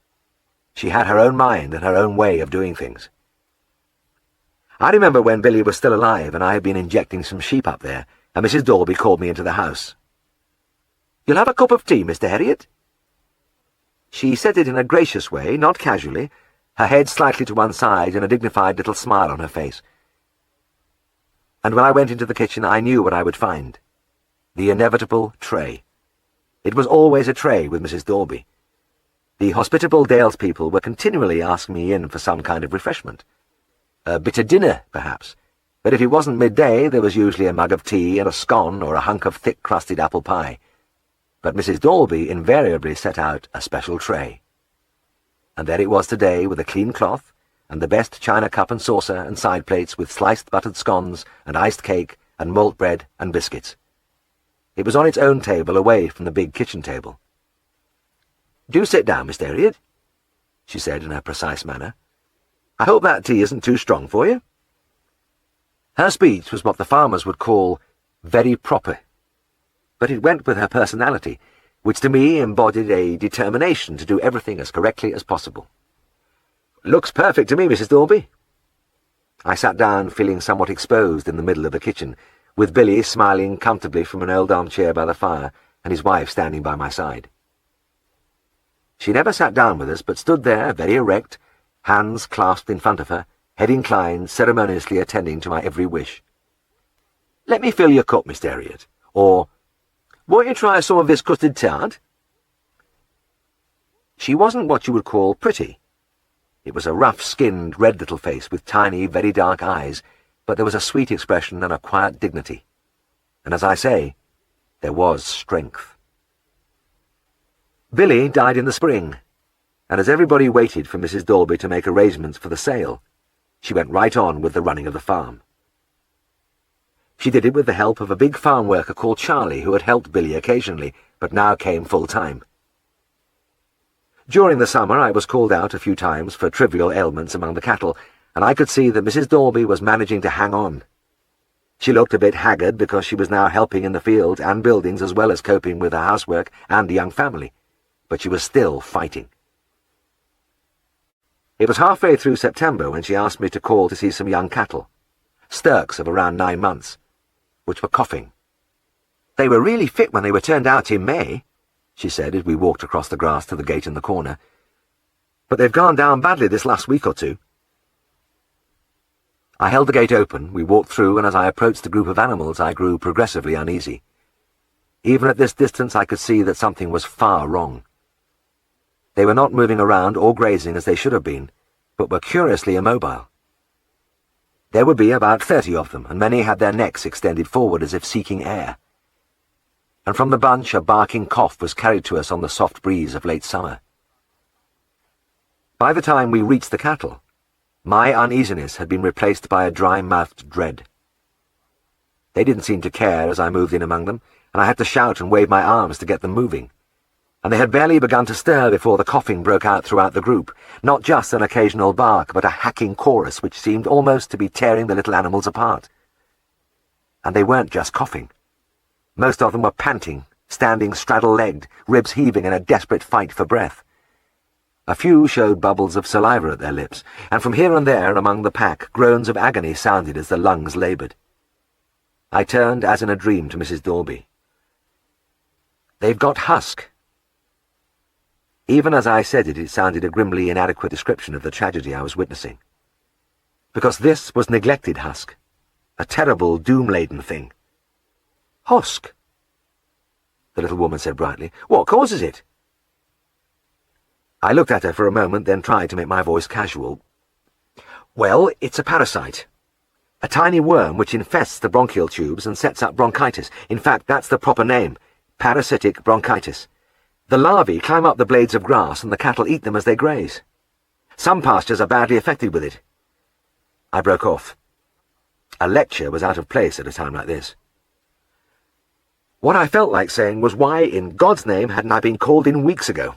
She had her own mind and her own way of doing things. I remember when Billy was still alive and I had been injecting some sheep up there, and Mrs. Dalby called me into the house. "You'll have a cup of tea, Mr. Herriot?" She said it in a gracious way, not casually, her head slightly to one side and a dignified little smile on her face. And when I went into the kitchen, I knew what I would find. The inevitable tray. It was always a tray with Mrs. Dalby. The hospitable Dales people were continually asking me in for some kind of refreshment. A bit of dinner, perhaps, but if it wasn't midday, there was usually a mug of tea and a scone or a hunk of thick-crusted apple pie. But Mrs. Dalby invariably set out a special tray. And there it was today, with a clean cloth, and the best china cup and saucer and side plates with sliced buttered scones and iced cake and malt bread and biscuits. It was on its own table away from the big kitchen table. "Do sit down, Mr. Herriot," she said in her precise manner. "I hope that tea isn't too strong for you." Her speech was what the farmers would call very proper, but it went with her personality, which to me embodied a determination to do everything as correctly as possible. "Looks perfect to me, Mrs. Dalby." I sat down, feeling somewhat exposed in the middle of the kitchen, with Billy smiling comfortably from an old armchair by the fire, and his wife standing by my side. She never sat down with us, but stood there, very erect, hands clasped in front of her, head inclined, ceremoniously attending to my every wish. "Let me fill your cup, Mr. Herriot," or "Won't you try some of this custard tart?" She wasn't what you would call pretty. It was a rough-skinned, red little face with tiny, very dark eyes, but there was a sweet expression and a quiet dignity. And as I say, there was strength. Billy died in the spring, and as everybody waited for Mrs. Dalby to make arrangements for the sale, she went right on with the running of the farm. She did it with the help of a big farm worker called Charlie, who had helped Billy occasionally, but now came full-time. During the summer I was called out a few times for trivial ailments among the cattle, and I could see that Mrs. Dalby was managing to hang on. She looked a bit haggard because she was now helping in the field and buildings as well as coping with her housework and the young family, but she was still fighting. It was halfway through September when she asked me to call to see some young cattle, stirks of around 9 months, which were coughing. "They were really fit when they were turned out in May," she said as we walked across the grass to the gate in the corner. "But they've gone down badly this last week or two." I held the gate open, we walked through, and as I approached the group of animals I grew progressively uneasy. Even at this distance I could see that something was far wrong. They were not moving around or grazing as they should have been, but were curiously immobile. There would be about 30 of them, and many had their necks extended forward as if seeking air. And from the bunch a barking cough was carried to us on the soft breeze of late summer. By the time we reached the cattle, my uneasiness had been replaced by a dry-mouthed dread. They didn't seem to care as I moved in among them, and I had to shout and wave my arms to get them moving. And they had barely begun to stir before the coughing broke out throughout the group, not just an occasional bark, but a hacking chorus which seemed almost to be tearing the little animals apart. And they weren't just coughing. Most of them were panting, standing straddle-legged, ribs heaving in a desperate fight for breath. A few showed bubbles of saliva at their lips, and from here and there among the pack groans of agony sounded as the lungs laboured. I turned as in a dream to Mrs. Dalby. "They've got husk." Even as I said it, it sounded a grimly inadequate description of the tragedy I was witnessing. Because this was neglected husk, a terrible, doom-laden thing. "Husk," the little woman said brightly. "What causes it?" I looked at her for a moment, then tried to make my voice casual. "Well, it's a parasite. A tiny worm which infests the bronchial tubes and sets up bronchitis. In fact, that's the proper name, parasitic bronchitis. The larvae climb up the blades of grass and the cattle eat them as they graze. Some pastures are badly affected with it. I broke off. A lecture was out of place at a time like this. What I felt like saying was, why in God's name hadn't I been called in weeks ago?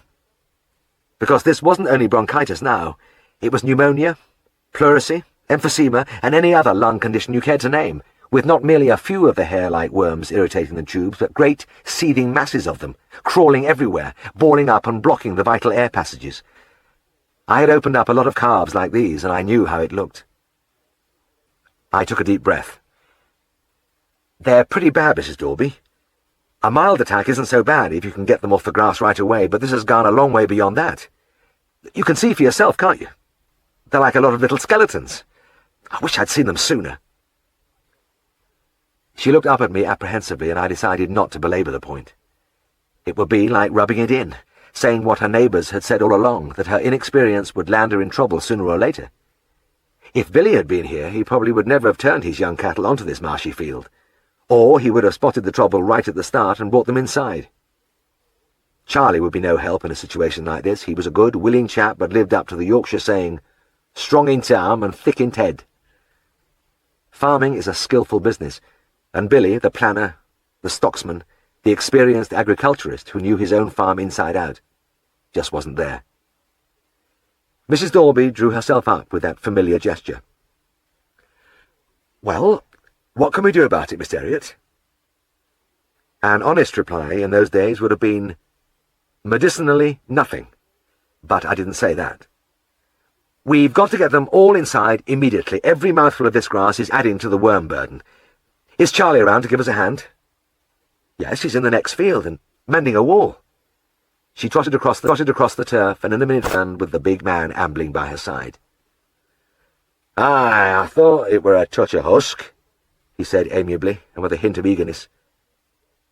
Because this wasn't only bronchitis now, it was pneumonia, pleurisy, emphysema, and any other lung condition you cared to name, with not merely a few of the hair-like worms irritating the tubes, but great seething masses of them, crawling everywhere, balling up and blocking the vital air passages. I had opened up a lot of calves like these, and I knew how it looked. I took a deep breath. They're pretty bad, Mrs. Dalby. A mild attack isn't so bad if you can get them off the grass right away, but this has gone a long way beyond that. You can see for yourself, can't you? They're like a lot of little skeletons. I wish I'd seen them sooner. She looked up at me apprehensively, and I decided not to belabor the point. It would be like rubbing it in, saying what her neighbours had said all along, that her inexperience would land her in trouble sooner or later. If Billy had been here, he probably would never have turned his young cattle onto this marshy field. Or he would have spotted the trouble right at the start and brought them inside. Charlie would be no help in a situation like this. He was a good, willing chap, but lived up to the Yorkshire saying, strong in arm and thick in head. Farming is a skillful business, and Billy, the planner, the stocksman, the experienced agriculturist who knew his own farm inside out, just wasn't there. Mrs. Dalby drew herself up with that familiar gesture. Well, what can we do about it, Mr. Herriot? An honest reply in those days would have been, medicinally, nothing. But I didn't say that. We've got to get them all inside immediately. Every mouthful of this grass is adding to the worm burden. Is Charlie around to give us a hand? Yes, he's in the next field and mending a wall. She trotted across the turf, and in a minute ran with the big man ambling by her side. Aye, I thought it were a touch of husk, he said amiably, and with a hint of eagerness.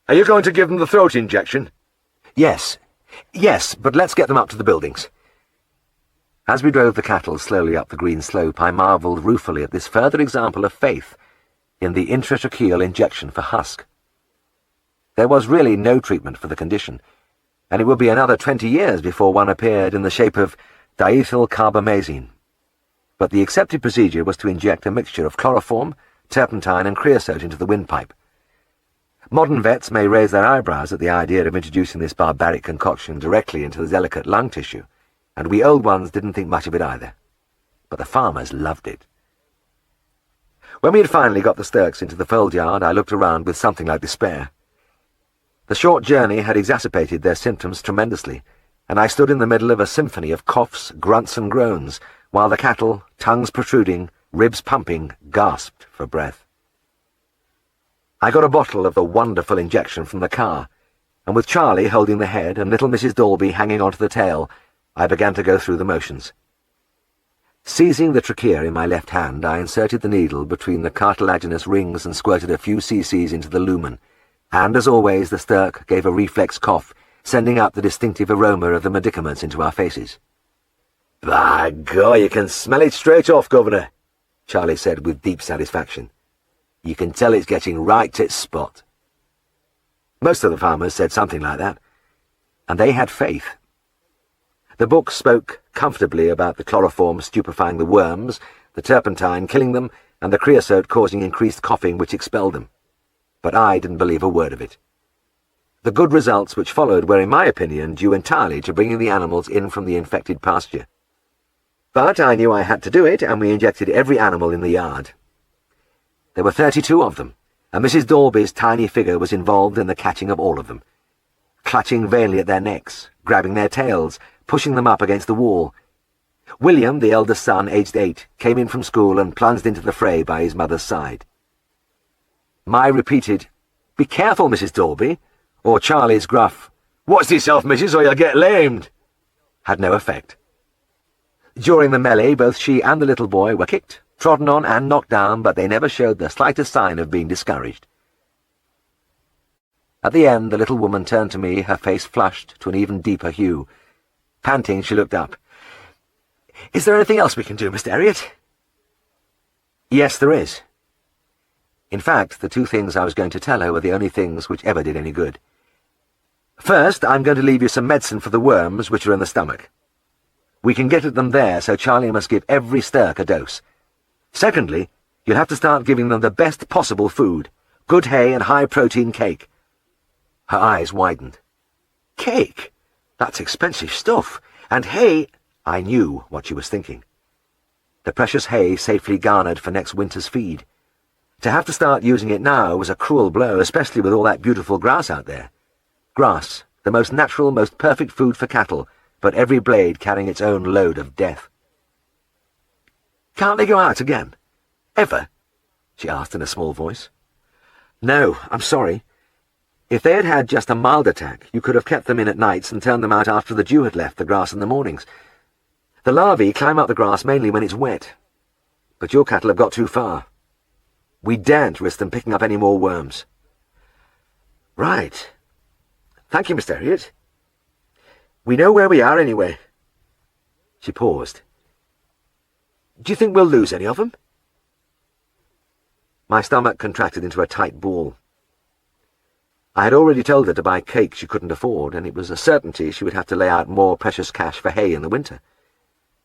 Are you going to give them the throat injection? Yes, but let's get them up to the buildings. As we drove the cattle slowly up the green slope, I marvelled ruefully at this further example of faith in the intratracheal injection for husk. There was really no treatment for the condition, and it would be another 20 years before one appeared in the shape of diethyl carbamazine. But the accepted procedure was to inject a mixture of chloroform, turpentine, and creosote into the windpipe. Modern vets may raise their eyebrows at the idea of introducing this barbaric concoction directly into the delicate lung tissue, and we old ones didn't think much of it either. But the farmers loved it. When we had finally got the stirks into the fold yard, I looked around with something like despair. The short journey had exacerbated their symptoms tremendously, and I stood in the middle of a symphony of coughs, grunts, and groans, while the cattle, tongues protruding, ribs pumping, gasped for breath. I got a bottle of the wonderful injection from the car, and with Charlie holding the head and little Mrs. Dalby hanging onto the tail, I began to go through the motions. Seizing the trachea in my left hand, I inserted the needle between the cartilaginous rings and squirted a few cc's into the lumen, and, as always, the stirk gave a reflex cough, sending up the distinctive aroma of the medicaments into our faces. "By God, you can smell it straight off, Governor," Charlie said with deep satisfaction. "You can tell it's getting right to its spot." Most of the farmers said something like that, and they had faith. The book spoke comfortably about the chloroform stupefying the worms, the turpentine killing them, and the creosote causing increased coughing which expelled them. But I didn't believe a word of it. The good results which followed were, in my opinion, due entirely to bringing the animals in from the infected pasture. But I knew I had to do it, and we injected every animal in the yard. There were 32 of them, and Mrs. Dalby's tiny figure was involved in the catching of all of them, clutching vainly at their necks, grabbing their tails, pushing them up against the wall. William, the eldest son, aged 8, came in from school and plunged into the fray by his mother's side. My repeated, "Be careful, Mrs. Dalby," or Charlie's gruff, "Watch yourself, missus, or you'll get lamed," had no effect. During the melee, both she and the little boy were kicked, trodden on, and knocked down, but they never showed the slightest sign of being discouraged. At the end, the little woman turned to me, her face flushed to an even deeper hue. Panting, she looked up. "Is there anything else we can do, Mr. Herriot?" "Yes, there is." In fact, the two things I was going to tell her were the only things which ever did any good. First, I'm going to leave you some medicine for the worms which are in the stomach. We can get at them there, so Charlie must give every stirk a dose. Secondly, you'll have to start giving them the best possible food. Good hay and high-protein cake. Her eyes widened. Cake? That's expensive stuff. And hay— I knew what she was thinking. The precious hay safely garnered for next winter's feed. To have to start using it now was a cruel blow, especially with all that beautiful grass out there. Grass, the most natural, most perfect food for cattle, but every blade carrying its own load of death. Can't they go out again? Ever? She asked in a small voice. No, I'm sorry. If they had had just a mild attack, you could have kept them in at nights and turned them out after the dew had left the grass in the mornings. The larvae climb up the grass mainly when it's wet. But your cattle have got too far. We daren't risk them picking up any more worms. Right. Thank you, Mr. Herriot. We know where we are anyway. She paused. Do you think we'll lose any of them? My stomach contracted into a tight ball. I had already told her to buy cake she couldn't afford, and it was a certainty she would have to lay out more precious cash for hay in the winter.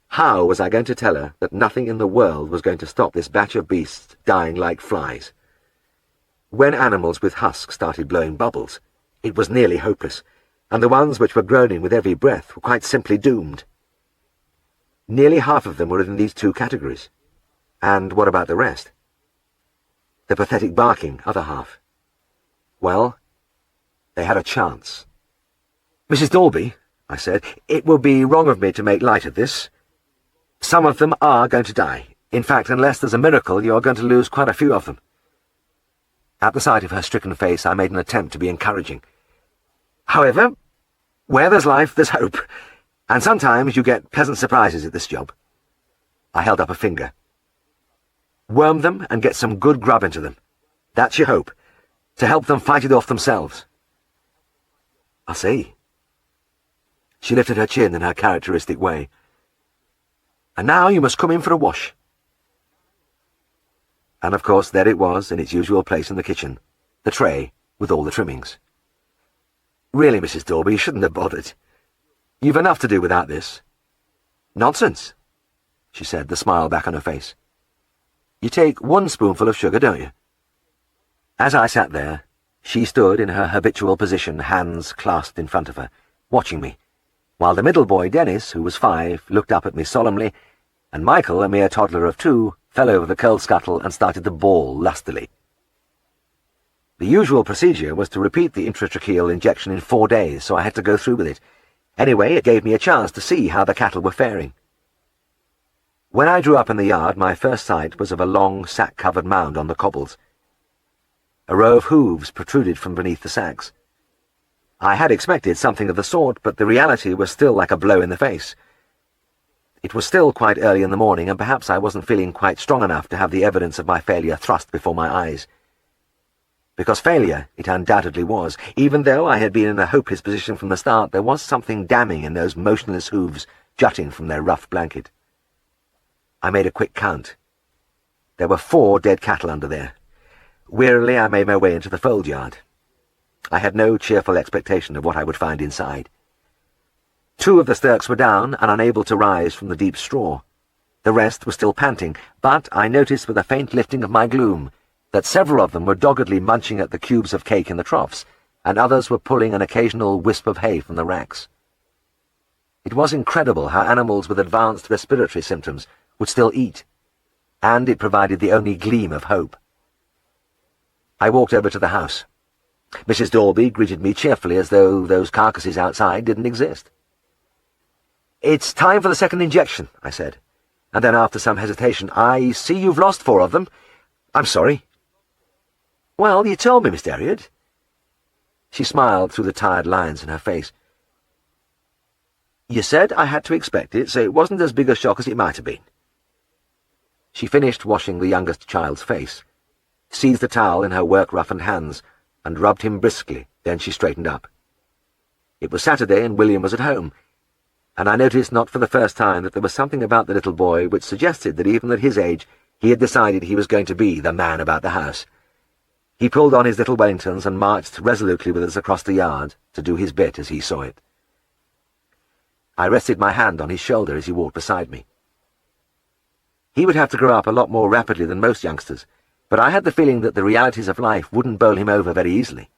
How was I going to tell her that nothing in the world was going to stop this batch of beasts dying like flies? When animals with husks started blowing bubbles, it was nearly hopeless, and the ones which were groaning with every breath were quite simply doomed. Nearly half of them were in these two categories. And what about the rest? The pathetic barking, other half. Well, they had a chance. Mrs. Dalby, I said, it would be wrong of me to make light of this. Some of them are going to die. In fact, unless there's a miracle, you are going to lose quite a few of them. At the sight of her stricken face, I made an attempt to be encouraging. However, where there's life, there's hope, and sometimes you get pleasant surprises at this job. I held up a finger. Worm them and get some good grub into them. That's your hope, to help them fight it off themselves. I see. She lifted her chin in her characteristic way. And now you must come in for a wash. And of course there it was, in its usual place in the kitchen, the tray with all the trimmings. Really, Mrs. Dalby, you shouldn't have bothered. You've enough to do without this. Nonsense, she said, the smile back on her face. You take 1 spoonful of sugar, don't you? As I sat there, she stood in her habitual position, hands clasped in front of her, watching me, while the middle boy, Dennis, who was 5, looked up at me solemnly, and Michael, a mere toddler of 2, fell over the coal scuttle and started to bawl lustily. The usual procedure was to repeat the intratracheal injection in 4 days, so I had to go through with it. Anyway, it gave me a chance to see how the cattle were faring. When I drew up in the yard, my first sight was of a long, sack-covered mound on the cobbles. A row of hooves protruded from beneath the sacks. I had expected something of the sort, but the reality was still like a blow in the face. It was still quite early in the morning, and perhaps I wasn't feeling quite strong enough to have the evidence of my failure thrust before my eyes. Because failure it undoubtedly was. Even though I had been in a hopeless position from the start, there was something damning in those motionless hooves jutting from their rough blanket. I made a quick count. There were 4 dead cattle under there. Wearily I made my way into the fold yard. I had no cheerful expectation of what I would find inside. 2 of the stirks were down and unable to rise from the deep straw. The rest were still panting, but I noticed with a faint lifting of my gloom that several of them were doggedly munching at the cubes of cake in the troughs, and others were pulling an occasional wisp of hay from the racks. It was incredible how animals with advanced respiratory symptoms would still eat, and it provided the only gleam of hope. I walked over to the house. Mrs. Dalby greeted me cheerfully as though those carcasses outside didn't exist. "It's time for the second injection," I said, and then after some hesitation, "I see you've lost 4 of them. I'm sorry." "Well, you told me, Mr. Herriot." She smiled through the tired lines in her face. "You said I had to expect it, so it wasn't as big a shock as it might have been." She finished washing the youngest child's face, seized the towel in her work-roughened hands, and rubbed him briskly. Then she straightened up. It was Saturday, and William was at home, and I noticed not for the first time that there was something about the little boy which suggested that even at his age he had decided he was going to be the man about the house. He pulled on his little Wellingtons and marched resolutely with us across the yard to do his bit as he saw it. I rested my hand on his shoulder as he walked beside me. He would have to grow up a lot more rapidly than most youngsters, but I had the feeling that the realities of life wouldn't bowl him over very easily.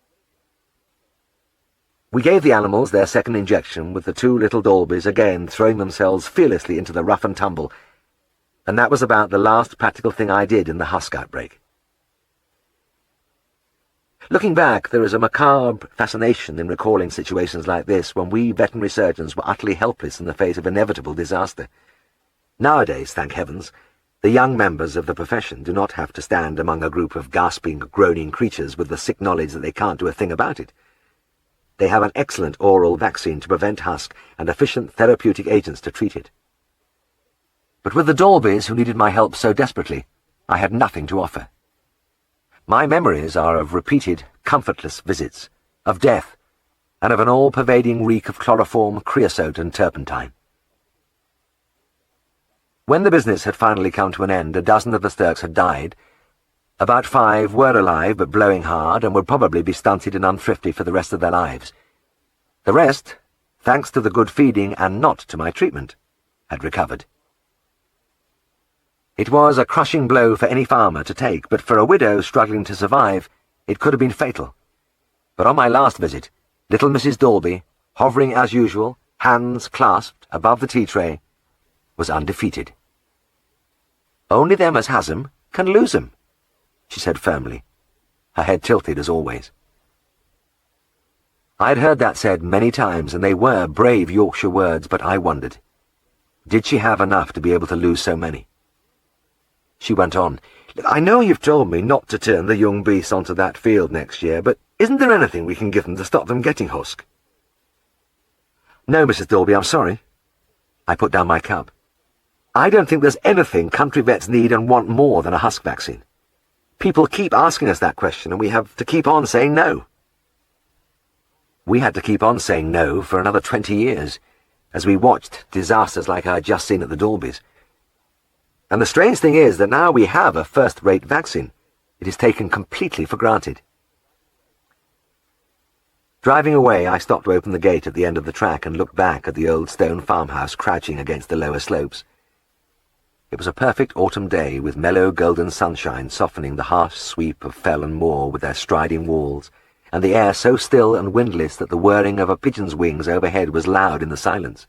We gave the animals their second injection, with the two little Dalbys again throwing themselves fearlessly into the rough and tumble, and that was about the last practical thing I did in the husk outbreak. Looking back, there is a macabre fascination in recalling situations like this when we veterinary surgeons were utterly helpless in the face of inevitable disaster. Nowadays, thank heavens, the young members of the profession do not have to stand among a group of gasping, groaning creatures with the sick knowledge that they can't do a thing about it. They have an excellent oral vaccine to prevent husk and efficient therapeutic agents to treat it. But with the Dalbys, who needed my help so desperately, I had nothing to offer. My memories are of repeated, comfortless visits, of death, and of an all-pervading reek of chloroform, creosote, and turpentine. When the business had finally come to an end, a dozen of the Sturks had died. About 5 were alive but blowing hard and would probably be stunted and unthrifty for the rest of their lives. The rest, thanks to the good feeding and not to my treatment, had recovered. It was a crushing blow for any farmer to take, but for a widow struggling to survive, it could have been fatal. But on my last visit, little Mrs. Dalby, hovering as usual, hands clasped above the tea tray, was undefeated. "Only them as has 'em can lose 'em," she said firmly, her head tilted as always. I had heard that said many times, and they were brave Yorkshire words, but I wondered, did she have enough to be able to lose so many? She went on, "I know you've told me not to turn the young beasts onto that field next year, but isn't there anything we can give them to stop them getting husk?" "No, Mrs. Dalby, I'm sorry." I put down my cup. "I don't think there's anything country vets need and want more than a husk vaccine. People keep asking us that question, and we have to keep on saying no." We had to keep on saying no for another 20 years, as we watched disasters like I had just seen at the Dalbys. And the strange thing is that now we have a first-rate vaccine, it is taken completely for granted. Driving away, I stopped to open the gate at the end of the track and looked back at the old stone farmhouse crouching against the lower slopes. It was a perfect autumn day, with mellow golden sunshine softening the harsh sweep of fell and moor with their striding walls, and the air so still and windless that the whirring of a pigeon's wings overhead was loud in the silence.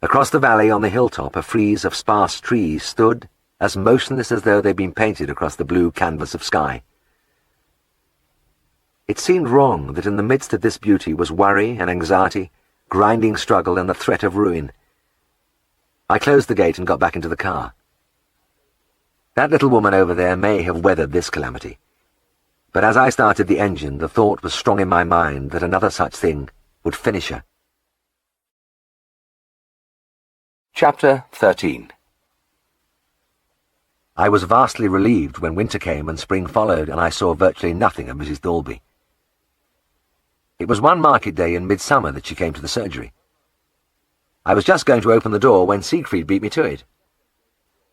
Across the valley on the hilltop, a frieze of sparse trees stood as motionless as though they'd been painted across the blue canvas of sky. It seemed wrong that in the midst of this beauty was worry and anxiety, grinding struggle and the threat of ruin. I closed the gate and got back into the car. That little woman over there may have weathered this calamity, but as I started the engine, the thought was strong in my mind that another such thing would finish her. Chapter 13. I was vastly relieved when winter came and spring followed, and I saw virtually nothing of Mrs. Dalby. It was one market day in midsummer that she came to the surgery. I was just going to open the door when Siegfried beat me to it.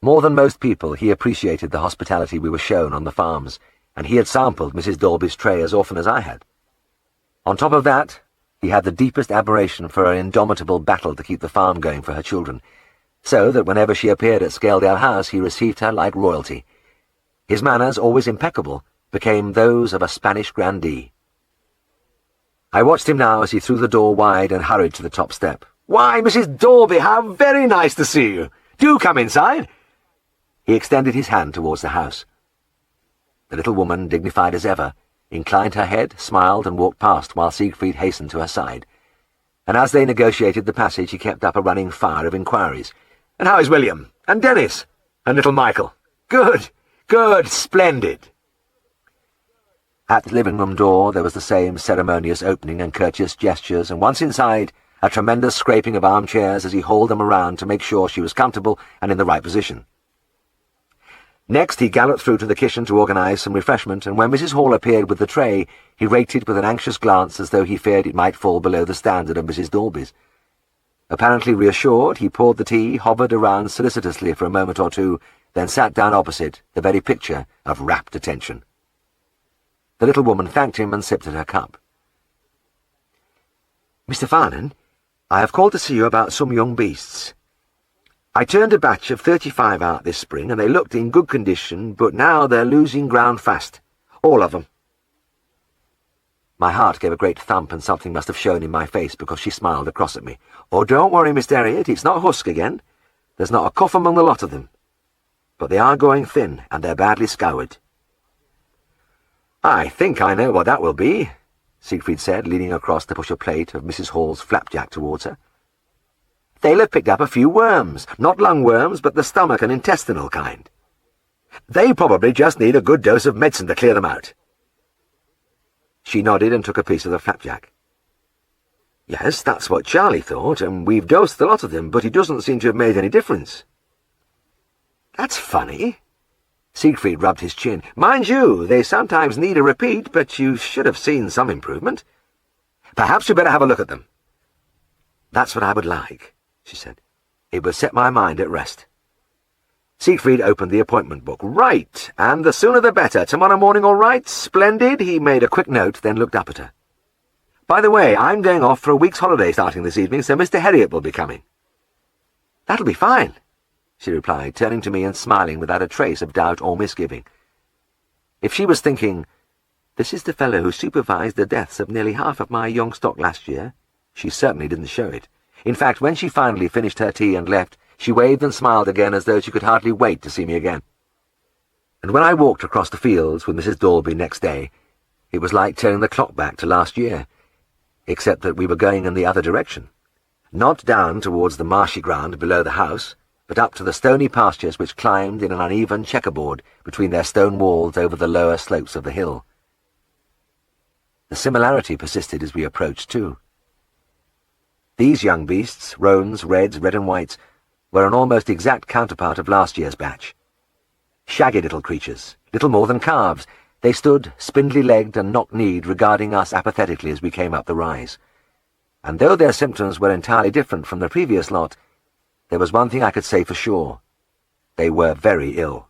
More than most people, he appreciated the hospitality we were shown on the farms, and he had sampled Mrs. Dalby's tray as often as I had. On top of that, he had the deepest admiration for her indomitable battle to keep the farm going for her children, so that whenever she appeared at Scaledale House he received her like royalty. His manners, always impeccable, became those of a Spanish grandee. I watched him now as he threw the door wide and hurried to the top step. "Why, Mrs. Dalby, how very nice to see you! Do come inside!" He extended his hand towards the house. The little woman, dignified as ever, inclined her head, smiled, and walked past while Siegfried hastened to her side. And as they negotiated the passage, he kept up a running fire of inquiries. "And how is William? And Dennis? And little Michael? Good, good, splendid!" At the living-room door there was the same ceremonious opening and courteous gestures, and once inside, a tremendous scraping of armchairs as he hauled them around to make sure she was comfortable and in the right position. Next he galloped through to the kitchen to organize some refreshment, and when Mrs. Hall appeared with the tray, he rated with an anxious glance as though he feared it might fall below the standard of Mrs. Dalby's. Apparently reassured, he poured the tea, hovered around solicitously for a moment or two, then sat down opposite, the very picture of rapt attention. The little woman thanked him and sipped at her cup. "Mr. Farnan, I have called to see you about some young beasts. I turned a batch of 35 out this spring, and they looked in good condition, but now they're losing ground fast. All of them." My heart gave a great thump, and something must have shown in my face because she smiled across at me. "Oh, don't worry, Mr. Herriot, it's not husk again. There's not a cuff among the lot of them. But they are going thin, and they're badly scoured." "I think I know what that will be," Siegfried said, leaning across to push a plate of Mrs. Hall's flapjack towards her. "They'll have picked up a few worms, not lungworms, but the stomach and intestinal kind. They probably just need a good dose of medicine to clear them out." She nodded and took a piece of the flapjack. "Yes, that's what Charlie thought, and we've dosed a lot of them, but it doesn't seem to have made any difference." "That's funny." Siegfried rubbed his chin. "Mind you, they sometimes need a repeat, but you should have seen some improvement. Perhaps you better have a look at them." "That's what I would like," she said. "It would set my mind at rest." Siegfried opened the appointment book. "Right, and the sooner the better. Tomorrow morning, all right? Splendid." He made a quick note, then looked up at her. "By the way, I'm going off for a week's holiday starting this evening, so Mr. Herriot will be coming." "That'll be fine," she replied, turning to me and smiling without a trace of doubt or misgiving. If she was thinking, "This is the fellow who supervised the deaths of nearly half of my young stock last year," she certainly didn't show it. In fact, when she finally finished her tea and left, she waved and smiled again as though she could hardly wait to see me again. And when I walked across the fields with Mrs. Dalby next day, it was like turning the clock back to last year, except that we were going in the other direction. Not down towards the marshy ground below the house, but up to the stony pastures which climbed in an uneven checkerboard between their stone walls over the lower slopes of the hill. The similarity persisted as we approached, too. These young beasts, roans, reds, red and whites, were an almost exact counterpart of last year's batch. Shaggy little creatures, little more than calves, they stood, spindly-legged and knock-kneed, regarding us apathetically as we came up the rise. And though their symptoms were entirely different from the previous lot, there was one thing I could say for sure. They were very ill.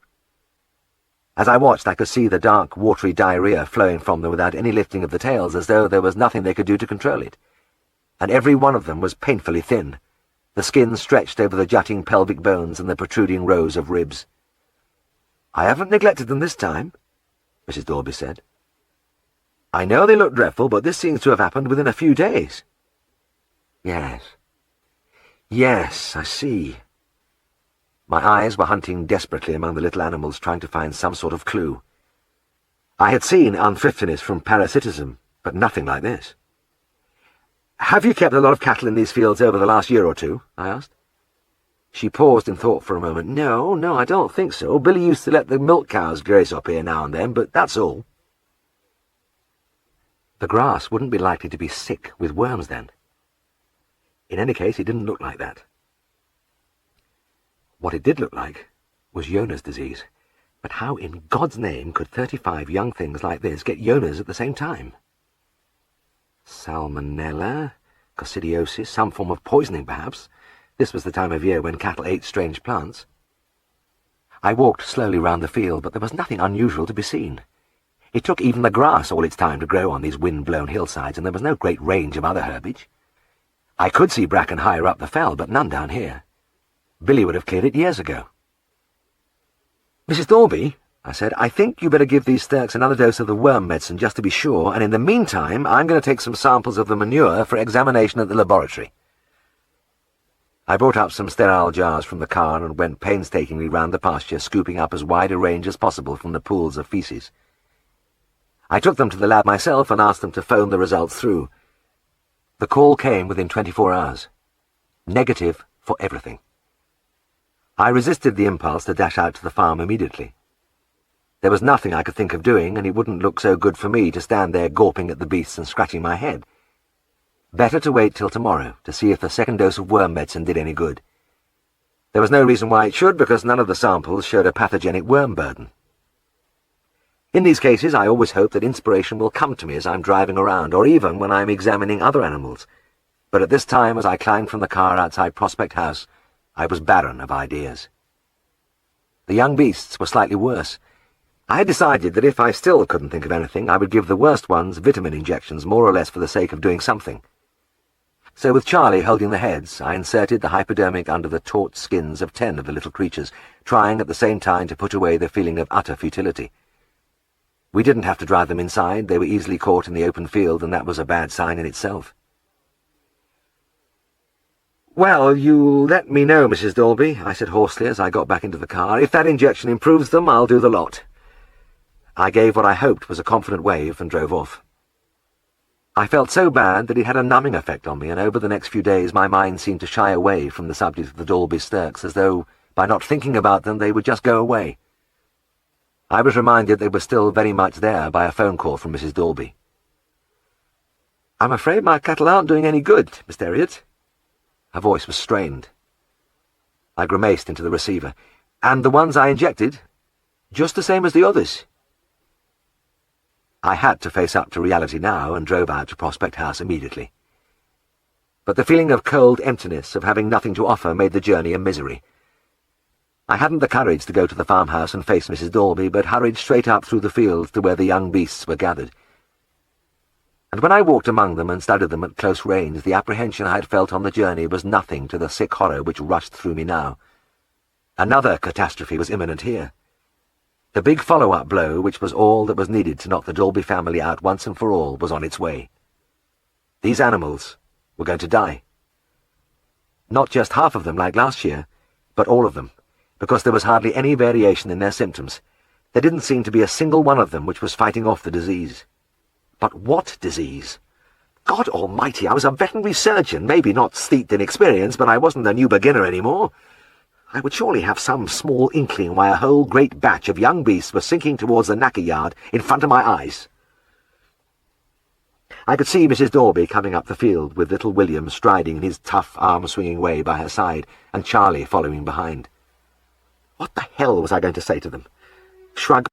As I watched, I could see the dark, watery diarrhea flowing from them without any lifting of the tails, as though there was nothing they could do to control it. And every one of them was painfully thin, the skin stretched over the jutting pelvic bones and the protruding rows of ribs. "I haven't neglected them this time," Mrs. Dalby said. "I know they look dreadful, but this seems to have happened within a few days." Yes, I see." My eyes were hunting desperately among the little animals, trying to find some sort of clue. I had seen unthriftiness from parasitism, but nothing like this. "Have you kept a lot of cattle in these fields over the last year or two?" I asked. She paused in thought for a moment. No, I don't think so. Billy used to let the milk cows graze up here now and then, but that's all." The grass wouldn't be likely to be sick with worms, then. In any case, it didn't look like that. What it did look like was Jonas disease. But how in God's name could 35 young things like this get Jonas at the same time? Salmonella, coccidiosis, some form of poisoning perhaps. This was the time of year when cattle ate strange plants. I walked slowly round the field, but there was nothing unusual to be seen. It took even the grass all its time to grow on these wind-blown hillsides, and there was no great range of other herbage. I could see bracken higher up the fell, but none down here. Billy would have cleared it years ago. "Mrs. Dalby," I said, "I think you better give these sturks another dose of the worm medicine just to be sure, and in the meantime I'm going to take some samples of the manure for examination at the laboratory." I brought up some sterile jars from the car and went painstakingly round the pasture, scooping up as wide a range as possible from the pools of feces. I took them to the lab myself and asked them to phone the results through. The call came within 24 hours. Negative for everything. I resisted the impulse to dash out to the farm immediately. There was nothing I could think of doing, and it wouldn't look so good for me to stand there gawping at the beasts and scratching my head. Better to wait till tomorrow to see if the second dose of worm medicine did any good. There was no reason why it should, because none of the samples showed a pathogenic worm burden. In these cases, I always hope that inspiration will come to me as I'm driving around, or even when I'm examining other animals. But at this time, as I climbed from the car outside Prospect House, I was barren of ideas. The young beasts were slightly worse. I had decided that if I still couldn't think of anything, I would give the worst ones vitamin injections more or less for the sake of doing something. So with Charlie holding the heads, I inserted the hypodermic under the taut skins of 10 of the little creatures, trying at the same time to put away the feeling of utter futility. We didn't have to drive them inside, they were easily caught in the open field, and that was a bad sign in itself. "Well, you'll let me know, Mrs. Dalby," I said hoarsely as I got back into the car. "If that injection improves them, I'll do the lot." I gave what I hoped was a confident wave and drove off. I felt so bad that it had a numbing effect on me, and over the next few days my mind seemed to shy away from the subject of the Dalby Stirks, as though, by not thinking about them, they would just go away. I was reminded they were still very much there by a phone call from Mrs. Dalby. "I'm afraid my cattle aren't doing any good, Mr. Herriot." Her voice was strained. I grimaced into the receiver. "And the ones I injected? Just the same as the others?" I had to face up to reality now and drove out to Prospect House immediately. But the feeling of cold emptiness, of having nothing to offer, made the journey a misery. I hadn't the courage to go to the farmhouse and face Mrs. Dalby, but hurried straight up through the fields to where the young beasts were gathered. And when I walked among them and studied them at close range, the apprehension I had felt on the journey was nothing to the sick horror which rushed through me now. Another catastrophe was imminent here. The big follow-up blow, which was all that was needed to knock the Dalby family out once and for all, was on its way. These animals were going to die. Not just half of them like last year, but all of them, because there was hardly any variation in their symptoms. There didn't seem to be a single one of them which was fighting off the disease. But what disease? God almighty, I was a veterinary surgeon, maybe not steeped in experience, but I wasn't a new beginner anymore. I would surely have some small inkling why a whole great batch of young beasts were sinking towards the knacker yard in front of my eyes. I could see Mrs. Dalby coming up the field, with little William striding in his tough, arm-swinging way by her side, and Charlie following behind. What the hell was I going to say to them? Shrug.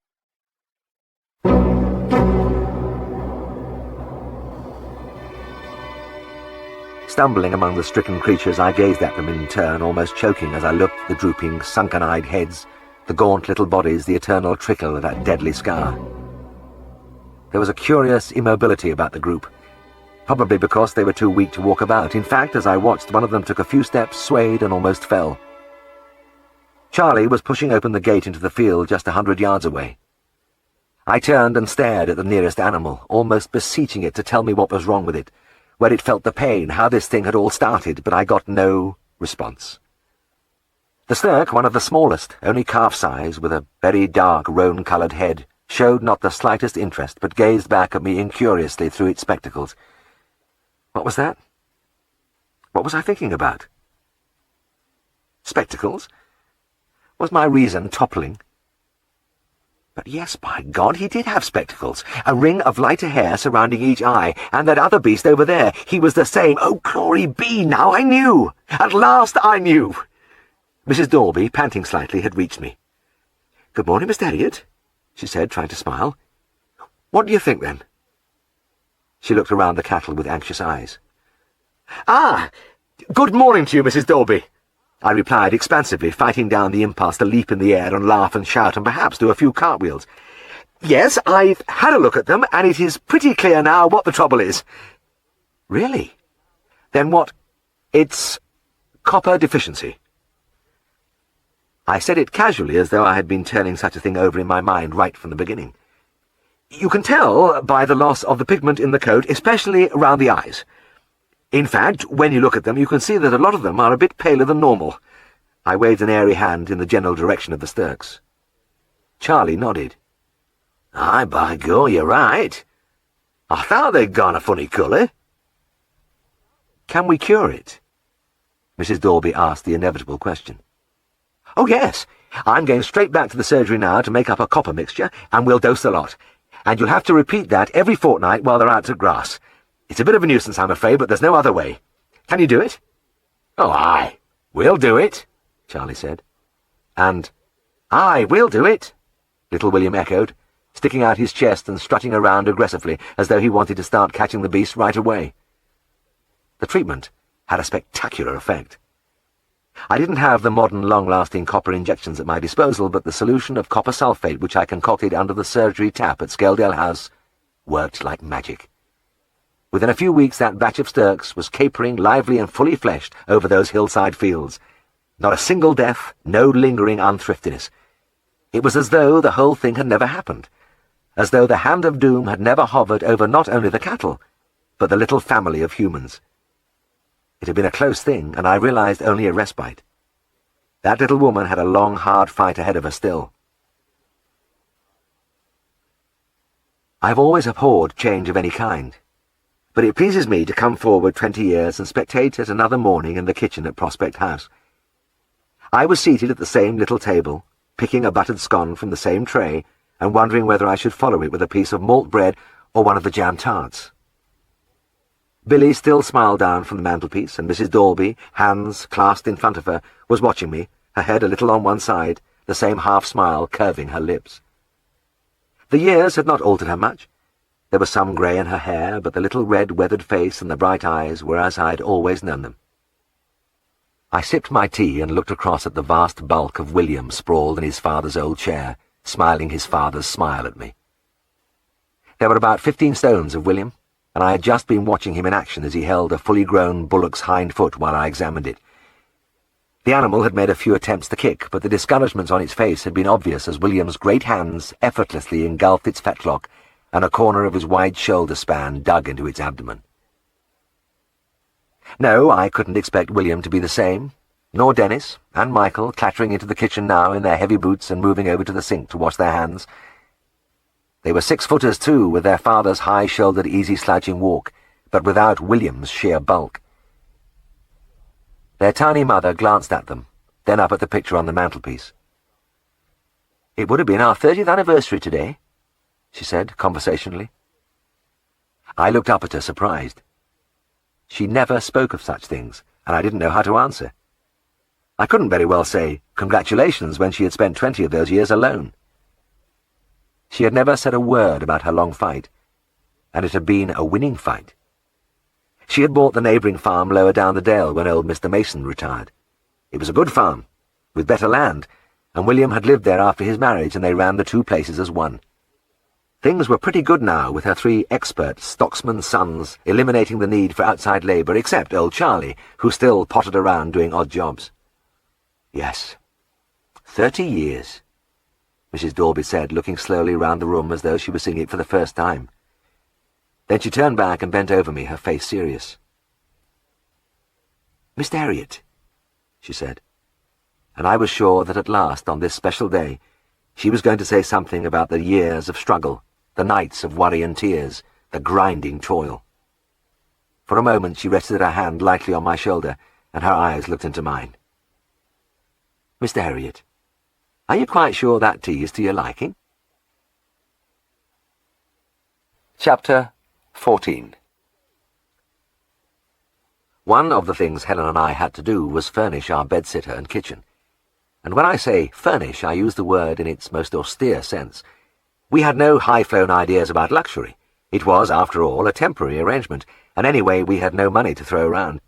Stumbling among the stricken creatures, I gazed at them in turn, almost choking as I looked at the drooping, sunken-eyed heads, the gaunt little bodies, the eternal trickle of that deadly scar. There was a curious immobility about the group, probably because they were too weak to walk about. In fact, as I watched, one of them took a few steps, swayed, and almost fell. Charlie was pushing open the gate into the field just 100 yards away. I turned and stared at the nearest animal, almost beseeching it to tell me what was wrong with it, where it felt the pain, how this thing had all started, but I got no response. The Stirk, one of the smallest, only calf-size, with a very dark, roan-coloured head, showed not the slightest interest, but gazed back at me incuriously through its spectacles. What was that? What was I thinking about? Spectacles? Was my reason toppling? But yes, by God, he did have spectacles, a ring of lighter hair surrounding each eye, and that other beast over there, he was the same. Oh, glory be, now I knew! At last I knew! Mrs. Dalby, panting slightly, had reached me. "Good morning, Mr. Herriot," she said, trying to smile. "What do you think, then?" She looked around the cattle with anxious eyes. "Ah, good morning to you, Mrs. Dalby," I replied expansively, fighting down the impulse to leap in the air and laugh and shout and perhaps do a few cartwheels. "Yes, I've had a look at them, and it is pretty clear now what the trouble is." "Really? Then what—" "It's copper deficiency." I said it casually, as though I had been turning such a thing over in my mind right from the beginning. "You can tell by the loss of the pigment in the coat, especially round the eyes. In fact, when you look at them, you can see that a lot of them are a bit paler than normal." I waved an airy hand in the general direction of the Stirks. Charlie nodded. "Aye, by go, you're right. I thought they'd gone a funny colour." "Can we cure it?" Mrs. Dalby asked the inevitable question. "Oh, yes. I'm going straight back to the surgery now to make up a copper mixture, and we'll dose the lot. And you'll have to repeat that every fortnight while they're out at grass. It's a bit of a nuisance, I'm afraid, but there's no other way. Can you do it?" "Oh, aye, we'll do it," Charlie said. And, "Aye, we'll do it," little William echoed, sticking out his chest and strutting around aggressively as though he wanted to start catching the beast right away. The treatment had a spectacular effect. I didn't have the modern long-lasting copper injections at my disposal, but the solution of copper sulfate which I concocted under the surgery tap at Scaledale House worked like magic. Within a few weeks that batch of sturks was capering lively and fully fleshed over those hillside fields. Not a single death, no lingering unthriftiness. It was as though the whole thing had never happened, as though the hand of doom had never hovered over not only the cattle, but the little family of humans. It had been a close thing, and I realized only a respite. That little woman had a long, hard fight ahead of her still. I've always abhorred change of any kind, but it pleases me to come forward 20 years and spectate at another morning in the kitchen at Prospect House. I was seated at the same little table, picking a buttered scone from the same tray, and wondering whether I should follow it with a piece of malt bread or one of the jam tarts. Billy still smiled down from the mantelpiece, and Mrs. Dalby, hands clasped in front of her, was watching me, her head a little on one side, the same half-smile curving her lips. The years had not altered her much. There was some grey in her hair, but the little red weathered face and the bright eyes were as I had always known them. I sipped my tea and looked across at the vast bulk of William sprawled in his father's old chair, smiling his father's smile at me. There were about 15 stones of William, and I had just been watching him in action as he held a fully grown bullock's hind foot while I examined it. The animal had made a few attempts to kick, but the discouragement on its face had been obvious as William's great hands effortlessly engulfed its fetlock, and a corner of his wide shoulder span dug into its abdomen. No, I couldn't expect William to be the same, nor Dennis and Michael clattering into the kitchen now in their heavy boots and moving over to the sink to wash their hands. They were 6-footers too, with their father's high-shouldered, easy-slouching walk, but without William's sheer bulk. Their tiny mother glanced at them, then up at the picture on the mantelpiece. "It would have been our 30th anniversary today," she said conversationally. I looked up at her, surprised. She never spoke of such things, and I didn't know how to answer. I couldn't very well say congratulations when she had spent 20 of those years alone. She had never said a word about her long fight, and it had been a winning fight. She had bought the neighbouring farm lower down the dale when old Mr. Mason retired. It was a good farm, with better land, and William had lived there after his marriage, and they ran the two places as one. Things were pretty good now, with her 3 expert stocksman sons eliminating the need for outside labour, except old Charlie, who still pottered around doing odd jobs. "Yes, 30 years, Mrs. Dalby said, looking slowly round the room as though she was seeing it for the first time. Then she turned back and bent over me, her face serious. "Mr. Herriot," she said, and I was sure that at last, on this special day, she was going to say something about the years of struggle, the nights of worry and tears, the grinding toil. For a moment she rested her hand lightly on my shoulder, and her eyes looked into mine. "Mr. Herriot, are you quite sure that tea is to your liking?" Chapter 14. One of the things Helen and I had to do was furnish our bedsitter and kitchen. And when I say furnish, I use the word in its most austere sense. We had no high-flown ideas about luxury. It was, after all, a temporary arrangement, and anyway we had no money to throw around.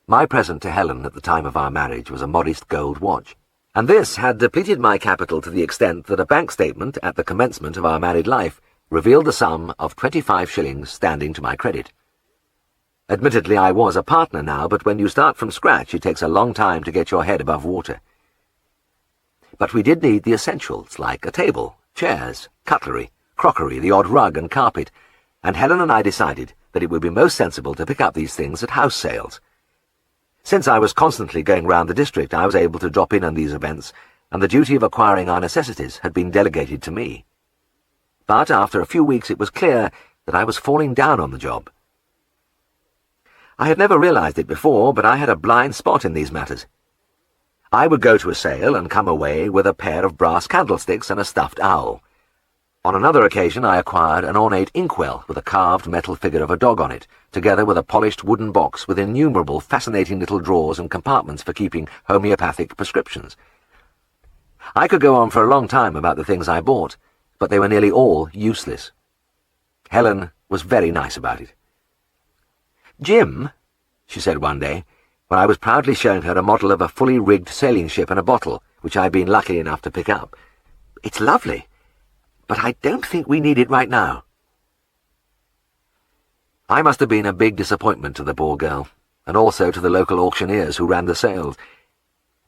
My present to Helen at the time of our marriage was a modest gold watch, and this had depleted my capital to the extent that a bank statement at the commencement of our married life revealed the sum of 25 shillings standing to my credit. Admittedly, I was a partner now, but when you start from scratch, it takes a long time to get your head above water. But we did need the essentials, like a table, chairs, cutlery, crockery, the odd rug and carpet, and Helen and I decided that it would be most sensible to pick up these things at house sales. Since I was constantly going round the district, I was able to drop in on these events, and the duty of acquiring our necessities had been delegated to me. But after a few weeks it was clear that I was falling down on the job. I had never realized it before, but I had a blind spot in these matters. I would go to a sale and come away with a pair of brass candlesticks and a stuffed owl. On another occasion I acquired an ornate inkwell with a carved metal figure of a dog on it, together with a polished wooden box with innumerable fascinating little drawers and compartments for keeping homeopathic prescriptions. I could go on for a long time about the things I bought, but they were nearly all useless. Helen was very nice about it. "Jim," she said one day, when I was proudly showing her a model of a fully rigged sailing ship and a bottle, which I'd been lucky enough to pick up. "It's lovely, but I don't think we need it right now." I must have been a big disappointment to the poor girl, and also to the local auctioneers who ran the sales.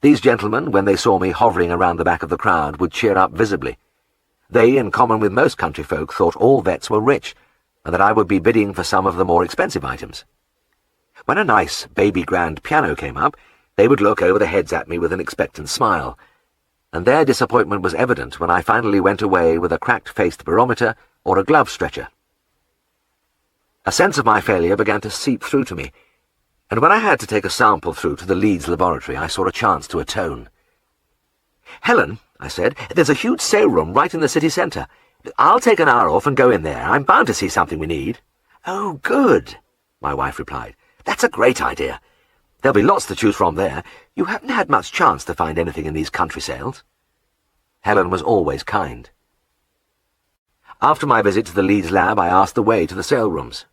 These gentlemen, when they saw me hovering around the back of the crowd, would cheer up visibly. They, in common with most country folk, thought all vets were rich, and that I would be bidding for some of the more expensive items. When a nice baby grand piano came up, they would look over their heads at me with an expectant smile, and their disappointment was evident when I finally went away with a cracked-faced barometer or a glove stretcher. A sense of my failure began to seep through to me, and when I had to take a sample through to the Leeds laboratory, I saw a chance to atone. "Helen," I said, "there's a huge sale room right in the city centre. I'll take an hour off and go in there. I'm bound to see something we need." "Oh, good," my wife replied. "That's a great idea. There'll be lots to choose from there. You haven't had much chance to find anything in these country sales." Helen was always kind. After my visit to the Leeds lab, I asked the way to the sale rooms.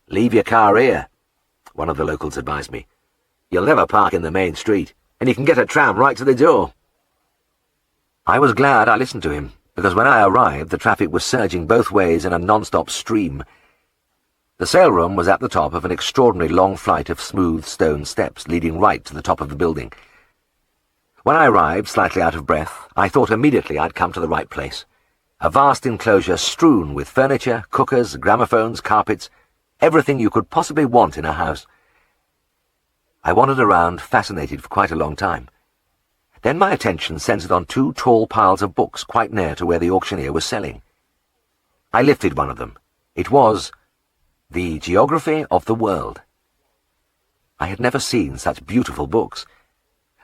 "Leave your car here," one of the locals advised me. "You'll never park in the main street, and you can get a tram right to the door." I was glad I listened to him, because when I arrived, the traffic was surging both ways in a non-stop stream. The sale room was at the top of an extraordinary long flight of smooth stone steps leading right to the top of the building. When I arrived, slightly out of breath, I thought immediately I'd come to the right place. A vast enclosure strewn with furniture, cookers, gramophones, carpets, everything you could possibly want in a house. I wandered around, fascinated for quite a long time. Then my attention centred on two tall piles of books quite near to where the auctioneer was selling. I lifted one of them. It was The Geography of the World. I had never seen such beautiful books,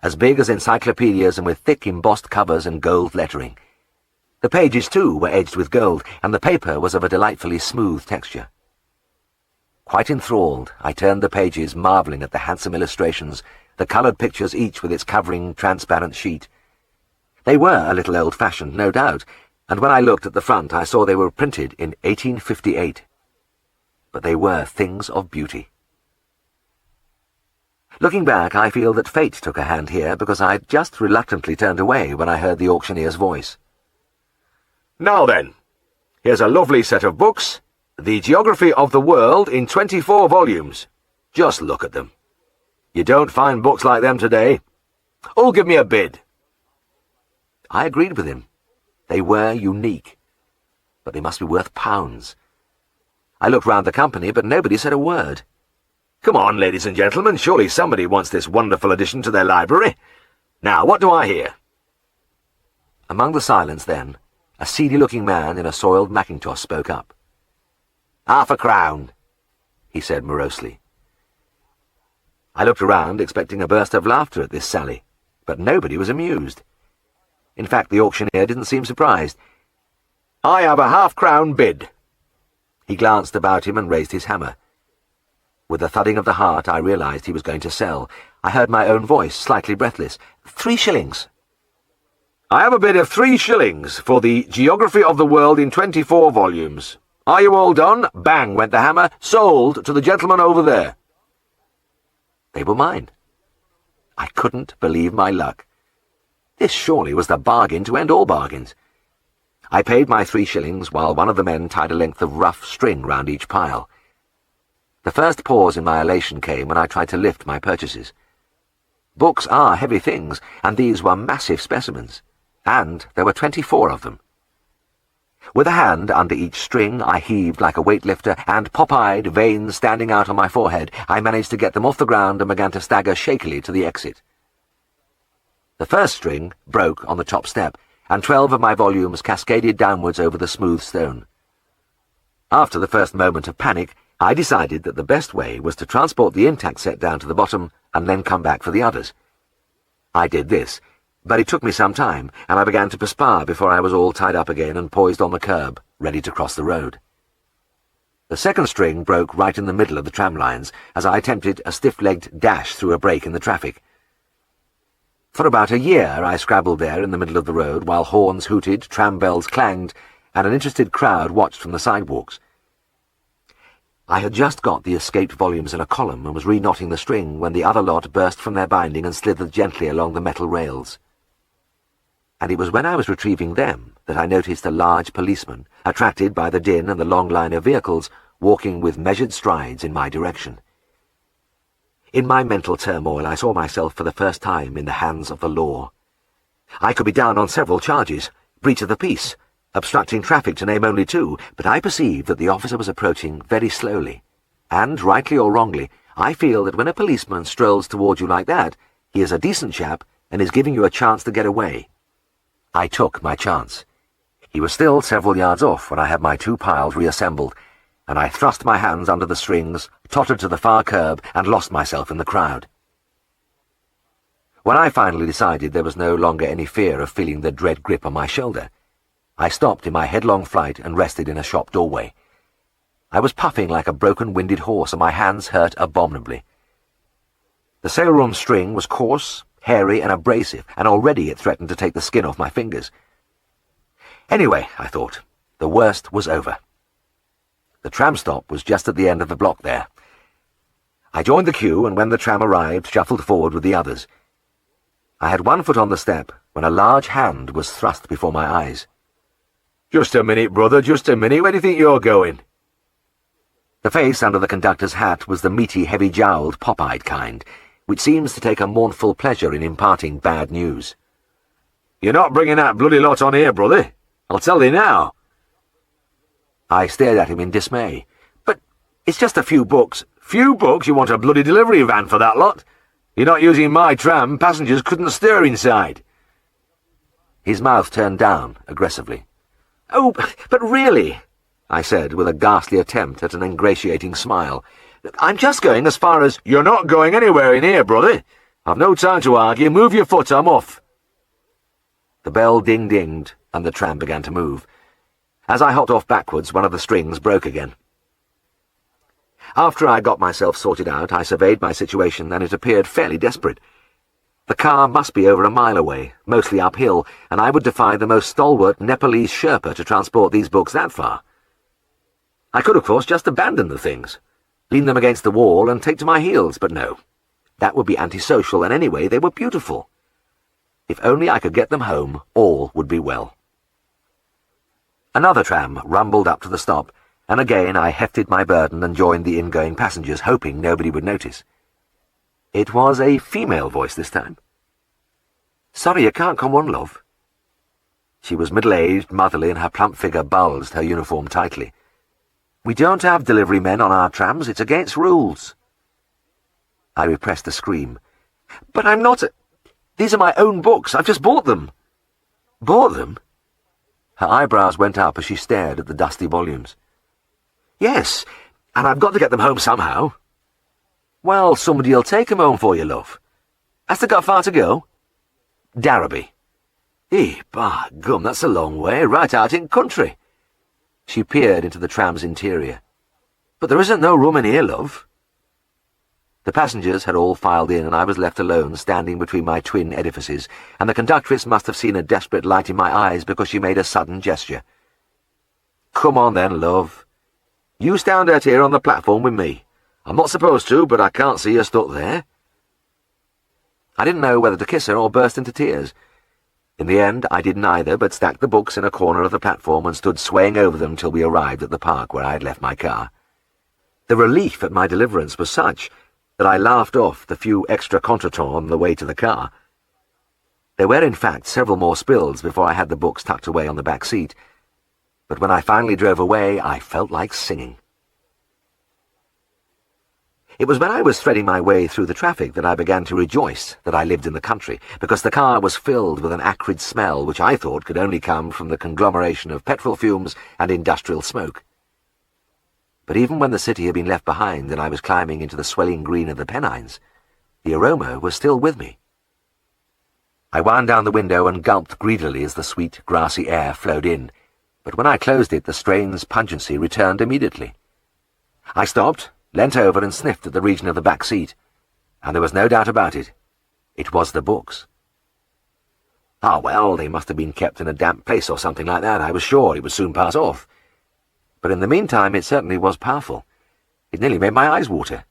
as big as encyclopedias and with thick embossed covers and gold lettering. The pages, too, were edged with gold, and the paper was of a delightfully smooth texture. Quite enthralled, I turned the pages, marvelling at the handsome illustrations, the coloured pictures each with its covering transparent sheet. They were a little old-fashioned, no doubt, and when I looked at the front I saw they were printed in 1858. But they were things of beauty. Looking back, I feel that fate took a hand here, because I just reluctantly turned away when I heard the auctioneer's voice. "Now then, here's a lovely set of books, The Geography of the World in 24 volumes. Just look at them. You don't find books like them today. Who'll give me a bid?" I agreed with him. They were unique, but they must be worth pounds. I looked round the company, but nobody said a word. "Come on, ladies and gentlemen, surely somebody wants this wonderful addition to their library. Now, what do I hear?" Among the silence, then, a seedy-looking man in a soiled mackintosh spoke up. "Half a crown," he said morosely. I looked around, expecting a burst of laughter at this sally, but nobody was amused. In fact, the auctioneer didn't seem surprised. "I have a half-crown bid." He glanced about him and raised his hammer. With a thudding of the heart, I realized he was going to sell. I heard my own voice, slightly breathless. 3 shillings. "I have a bid of 3 shillings for The Geography of the World in 24 volumes. Are you all done?" Bang went the hammer. "Sold to the gentleman over there." They were mine. I couldn't believe my luck. This surely was the bargain to end all bargains. I paid my 3 shillings while one of the men tied a length of rough string round each pile. The first pause in my elation came when I tried to lift my purchases. Books are heavy things, and these were massive specimens, and there were 24 of them. With a hand under each string, I heaved like a weightlifter, and pop-eyed, veins standing out on my forehead, I managed to get them off the ground and began to stagger shakily to the exit. The first string broke on the top step, and 12 of my volumes cascaded downwards over the smooth stone. After the first moment of panic, I decided that the best way was to transport the intact set down to the bottom and then come back for the others. I did this, but it took me some time, and I began to perspire before I was all tied up again and poised on the curb, ready to cross the road. The second string broke right in the middle of the tram lines as I attempted a stiff-legged dash through a break in the traffic. For about a year I scrabbled there in the middle of the road while horns hooted, tram bells clanged, and an interested crowd watched from the sidewalks. I had just got the escaped volumes in a column and was reknotting the string when the other lot burst from their binding and slithered gently along the metal rails. And it was when I was retrieving them that I noticed a large policeman, attracted by the din and the long line of vehicles, walking with measured strides in my direction. In my mental turmoil, I saw myself for the first time in the hands of the law. I could be down on several charges: breach of the peace, obstructing traffic, to name only two, but I perceived that the officer was approaching very slowly. And, rightly or wrongly, I feel that when a policeman strolls towards you like that, he is a decent chap and is giving you a chance to get away. I took my chance. He was still several yards off when I had my two piles reassembled, and I thrust my hands under the strings, tottered to the far curb, and lost myself in the crowd. When I finally decided there was no longer any fear of feeling the dread grip on my shoulder, I stopped in my headlong flight and rested in a shop doorway. I was puffing like a broken-winded horse, and my hands hurt abominably. The sale-room string was coarse, hairy, and abrasive, and already it threatened to take the skin off my fingers. Anyway, I thought, the worst was over. The tram stop was just at the end of the block there. I joined the queue, and when the tram arrived, shuffled forward with the others. I had one foot on the step when a large hand was thrust before my eyes. "Just a minute, brother, just a minute. Where do you think you're going?" The face under the conductor's hat was the meaty, heavy-jowled, pop-eyed kind, which seems to take a mournful pleasure in imparting bad news. "You're not bringing that bloody lot on here, brother. I'll tell thee now." I stared at him in dismay. "But it's just a few books." "Few books? You want a bloody delivery van for that lot? You're not using my tram. Passengers couldn't stir inside." His mouth turned down aggressively. "Oh, but really," I said, with a ghastly attempt at an ingratiating smile, "I'm just going as far as—" "You're not going anywhere in here, brother. I've no time to argue. Move your foot, I'm off." The bell ding-dinged, and the tram began to move. As I hopped off backwards, one of the strings broke again. After I got myself sorted out, I surveyed my situation, and it appeared fairly desperate. The car must be over a mile away, mostly uphill, and I would defy the most stalwart Nepalese Sherpa to transport these books that far. I could, of course, just abandon the things, lean them against the wall, and take to my heels, but no. That would be antisocial, and anyway, they were beautiful. If only I could get them home, all would be well. Another tram rumbled up to the stop, and again I hefted my burden and joined the ingoing passengers, hoping nobody would notice. It was a female voice this time. "Sorry, you can't come on, love." She was middle-aged, motherly, and her plump figure bulged her uniform tightly. "We don't have delivery men on our trams. It's against rules." I repressed a scream. "But I'm not These are my own books. I've just bought them." "Bought them?" Her eyebrows went up as she stared at the dusty volumes. "Yes, and I've got to get them home somehow." "Well, somebody'll take them home for you, love. Has they got far to go?" "Darrowby." By gum, that's a long way, right out in country." She peered into the tram's interior. "But there isn't no room in here, love." The passengers had all filed in, and I was left alone, standing between my twin edifices, and the conductress must have seen a desperate light in my eyes because she made a sudden gesture. "Come on then, love. You stand out here on the platform with me. I'm not supposed to, but I can't see you stuck there." I didn't know whether to kiss her or burst into tears. In the end, I did neither, but stacked the books in a corner of the platform and stood swaying over them till we arrived at the park where I had left my car. The relief at my deliverance was such that I laughed off the few extra contretemps on the way to the car. There were, in fact, several more spills before I had the books tucked away on the back seat, but when I finally drove away, I felt like singing. It was when I was threading my way through the traffic that I began to rejoice that I lived in the country, because the car was filled with an acrid smell which I thought could only come from the conglomeration of petrol fumes and industrial smoke. But even when the city had been left behind and I was climbing into the swelling green of the Pennines, the aroma was still with me. I wound down the window and gulped greedily as the sweet, grassy air flowed in, but when I closed it, the strange pungency returned immediately. I stopped, leant over and sniffed at the region of the back seat, and there was no doubt about it. It was the books. Ah, well, they must have been kept in a damp place or something like that. I was sure it would soon pass off. But in the meantime it certainly was powerful. It nearly made my eyes water.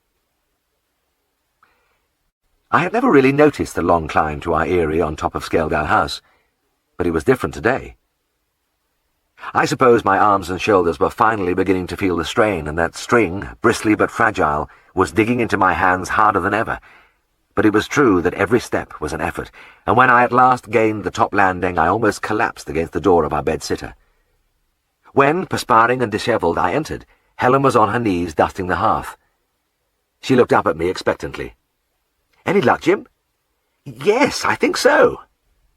I had never really noticed the long climb to our eyrie on top of Scaledale House, but it was different today. I suppose my arms and shoulders were finally beginning to feel the strain, and that string, bristly but fragile, was digging into my hands harder than ever. But it was true that every step was an effort, and when I at last gained the top landing, I almost collapsed against the door of our bed-sitter. When, perspiring and dishevelled, I entered, Helen was on her knees dusting the hearth. She looked up at me expectantly. "Any luck, Jim?" "Yes, I think so,"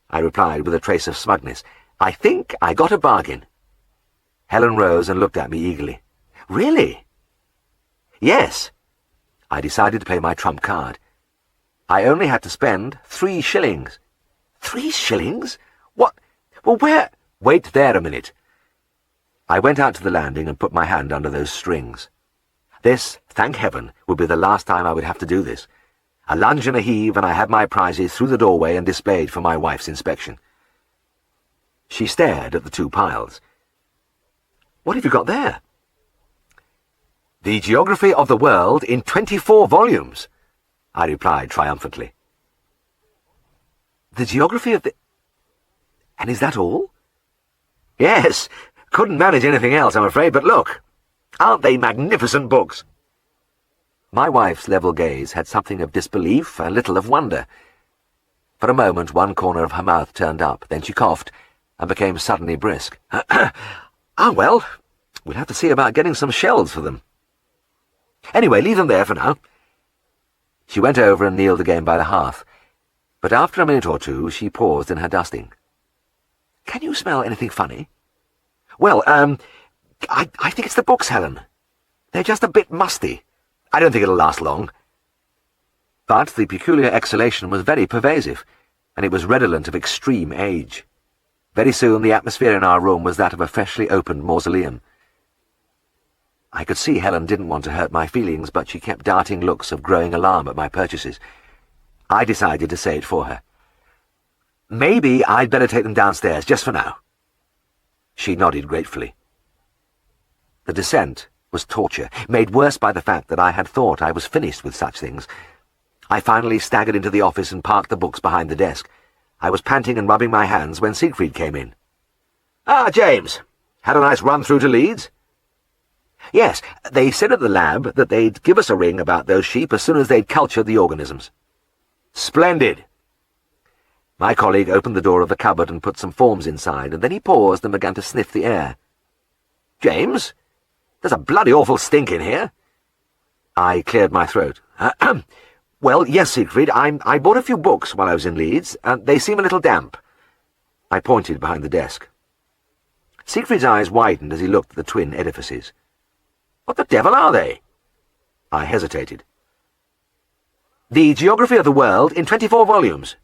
I replied with a trace of smugness. "I think I got a bargain." Helen rose and looked at me eagerly. "Really?" "Yes." I decided to play my trump card. I only had to spend 3 shillings. 3 shillings? What? Well, where? Wait there a minute. I went out to the landing and put my hand under those strings. This, thank heaven, would be the last time I would have to do this. A lunge and a heave, and I had my prizes through the doorway and displayed for my wife's inspection. She stared at the 2 piles. "What have you got there?" "The Geography of the World in 24 volumes, I replied triumphantly. "The Geography of the... And is that all?" "Yes, couldn't manage anything else, I'm afraid, but look, aren't they magnificent books?" My wife's level gaze had something of disbelief and little of wonder. For a moment one corner of her mouth turned up, then she coughed and became suddenly brisk. "Ah, well, we'll have to see about getting some shelves for them. Anyway, leave them there for now." She went over and kneeled again by the hearth, but after a minute or two she paused in her dusting. "Can you smell anything funny?" "Well, I think it's the books, Helen. They're just a bit musty. I don't think it'll last long." But the peculiar exhalation was very pervasive, and it was redolent of extreme age. Very soon the atmosphere in our room was that of a freshly opened mausoleum. I could see Helen didn't want to hurt my feelings, but she kept darting looks of growing alarm at my purchases. I decided to say it for her. "Maybe I'd better take them downstairs, just for now." She nodded gratefully. The descent was torture, made worse by the fact that I had thought I was finished with such things. I finally staggered into the office and parked the books behind the desk. I was panting and rubbing my hands when Siegfried came in. "Ah, James, had a nice run through to Leeds?" "Yes, they said at the lab that they'd give us a ring about those sheep as soon as they'd cultured the organisms." "Splendid." My colleague opened the door of the cupboard and put some forms inside, and then he paused and began to sniff the air. "James, there's a bloody awful stink in here." I cleared my throat. "Well, yes, Siegfried, I bought a few books while I was in Leeds, and they seem a little damp." I pointed behind the desk. Siegfried's eyes widened as he looked at the twin edifices. "What the devil are they?" I hesitated. "The Geography of the World in 24 volumes.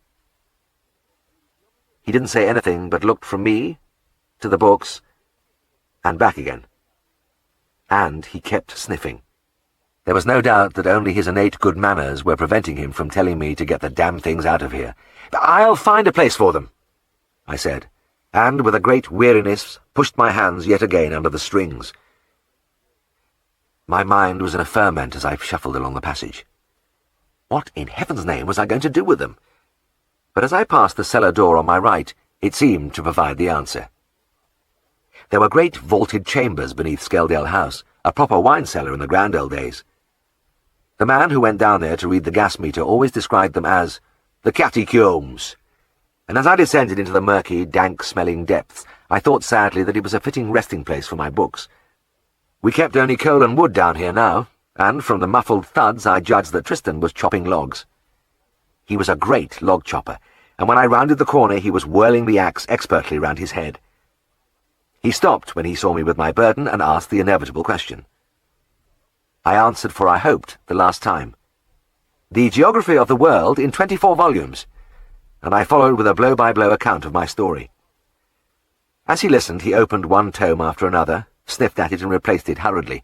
He didn't say anything, but looked from me to the books and back again. And he kept sniffing. There was no doubt that only his innate good manners were preventing him from telling me to get the damn things out of here. "I'll find a place for them," I said, and with a great weariness pushed my hands yet again under the strings. My mind was in a ferment as I shuffled along the passage. What in heaven's name was I going to do with them? But as I passed the cellar door on my right, it seemed to provide the answer. There were great vaulted chambers beneath Scaledale House, a proper wine cellar in the grand old days. The man who went down there to read the gas meter always described them as the catacombs, and as I descended into the murky, dank-smelling depths, I thought sadly that it was a fitting resting place for my books. We kept only coal and wood down here now, and from the muffled thuds I judged that Tristan was chopping logs. He was a great log chopper, and when I rounded the corner he was whirling the axe expertly round his head. He stopped when he saw me with my burden and asked the inevitable question. I answered for I hoped the last time. The Geography of the World in 24 volumes, and I followed with a blow-by-blow account of my story. As he listened, he opened one tome after another, sniffed at it and replaced it hurriedly.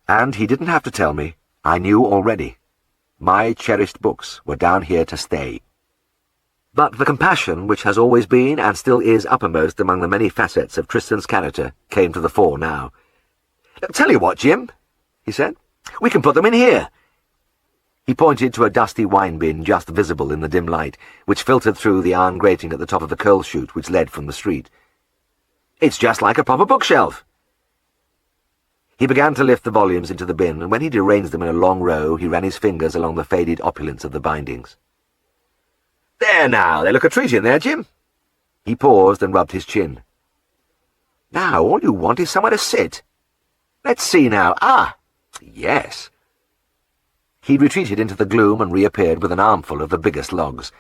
And he didn't have to tell me. I knew already. My cherished books were down here to stay. But the compassion which has always been and still is uppermost among the many facets of Tristan's character came to the fore now. "Tell you what, Jim," he said, We can put them in here." He pointed to a dusty wine bin just visible in the dim light, which filtered through the iron grating at the top of the coal chute which led from the street. "It's just like a proper bookshelf." He began to lift the volumes into the bin, and when he'd arranged them in a long row, he ran his fingers along the faded opulence of the bindings. "There now, they look a treat in there, Jim." He paused and rubbed his chin. "Now, all you want is somewhere to sit. Let's see now. Ah, yes." He retreated into the gloom and reappeared with an armful of the biggest logs.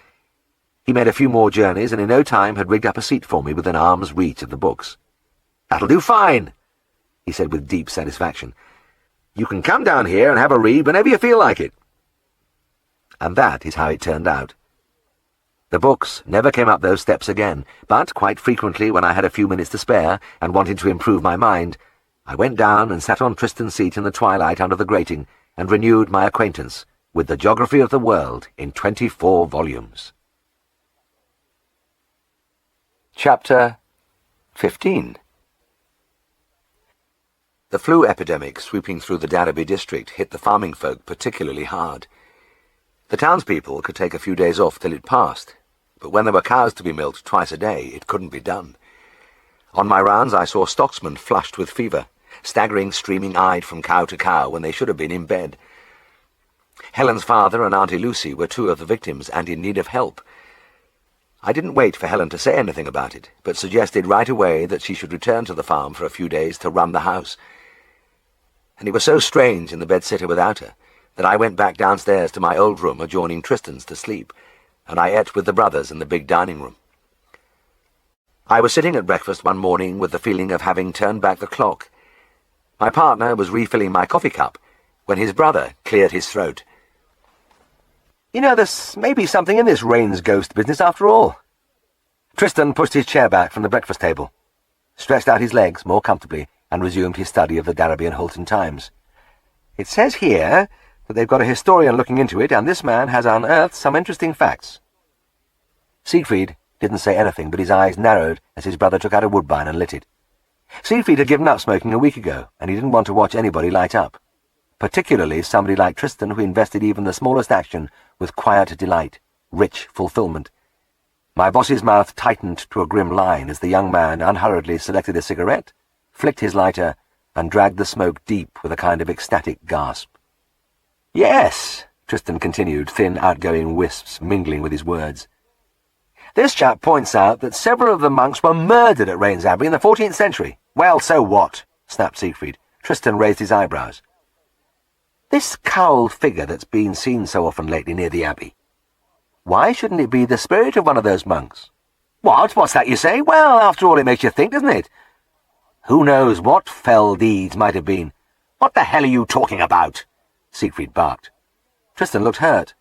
He made a few more journeys, and in no time had rigged up a seat for me within arm's reach of the books. "That'll do fine," he said with deep satisfaction. "You can come down here and have a read whenever you feel like it." And that is how it turned out. The books never came up those steps again, but quite frequently when I had a few minutes to spare and wanted to improve my mind, I went down and sat on Tristan's seat in the twilight under the grating and renewed my acquaintance with the geography of the world in 24 volumes. Chapter 15. The flu epidemic sweeping through the Darrowby district hit the farming folk particularly hard. The townspeople could take a few days off till it passed, but when there were cows to be milked twice a day, it couldn't be done. On my rounds I saw stocksmen flushed with fever, staggering streaming-eyed from cow to cow when they should have been in bed. Helen's father and Auntie Lucy were two of the victims and in need of help. I didn't wait for Helen to say anything about it, but suggested right away that she should return to the farm for a few days to run the house. And it was so strange in the bedsitter without her that I went back downstairs to my old room adjoining Tristan's to sleep, and I ate with the brothers in the big dining room. I was sitting at breakfast one morning with the feeling of having turned back the clock. My partner was refilling my coffee cup when his brother cleared his throat. "You know, there's maybe something in this Rains ghost business after all." Tristan pushed his chair back from the breakfast table, stretched out his legs more comfortably, and resumed his study of the Darrowby and Hulton Times. "It says here that they've got a historian looking into it, and this man has unearthed some interesting facts." Siegfried didn't say anything, but his eyes narrowed as his brother took out a woodbine and lit it. Siegfried had given up smoking a week ago, and he didn't want to watch anybody light up, particularly somebody like Tristan who invested even the smallest action with quiet delight, rich fulfillment. My boss's mouth tightened to a grim line as the young man unhurriedly selected a cigarette, flicked his lighter, and dragged the smoke deep with a kind of ecstatic gasp. "Yes," Tristan continued, thin outgoing wisps mingling with his words. "This chap points out that several of the monks were murdered at Rains Abbey in the 14th century. Well, so what?" snapped Siegfried. Tristan raised his eyebrows. "This cowled figure that's been seen so often lately near the abbey. Why shouldn't it be the spirit of one of those monks?" "What? What's that you say? Well, after all, it makes you think, doesn't it?" "Who knows what fell deeds might have been?" "What the hell are you talking about?" Siegfried barked. Tristan looked hurt.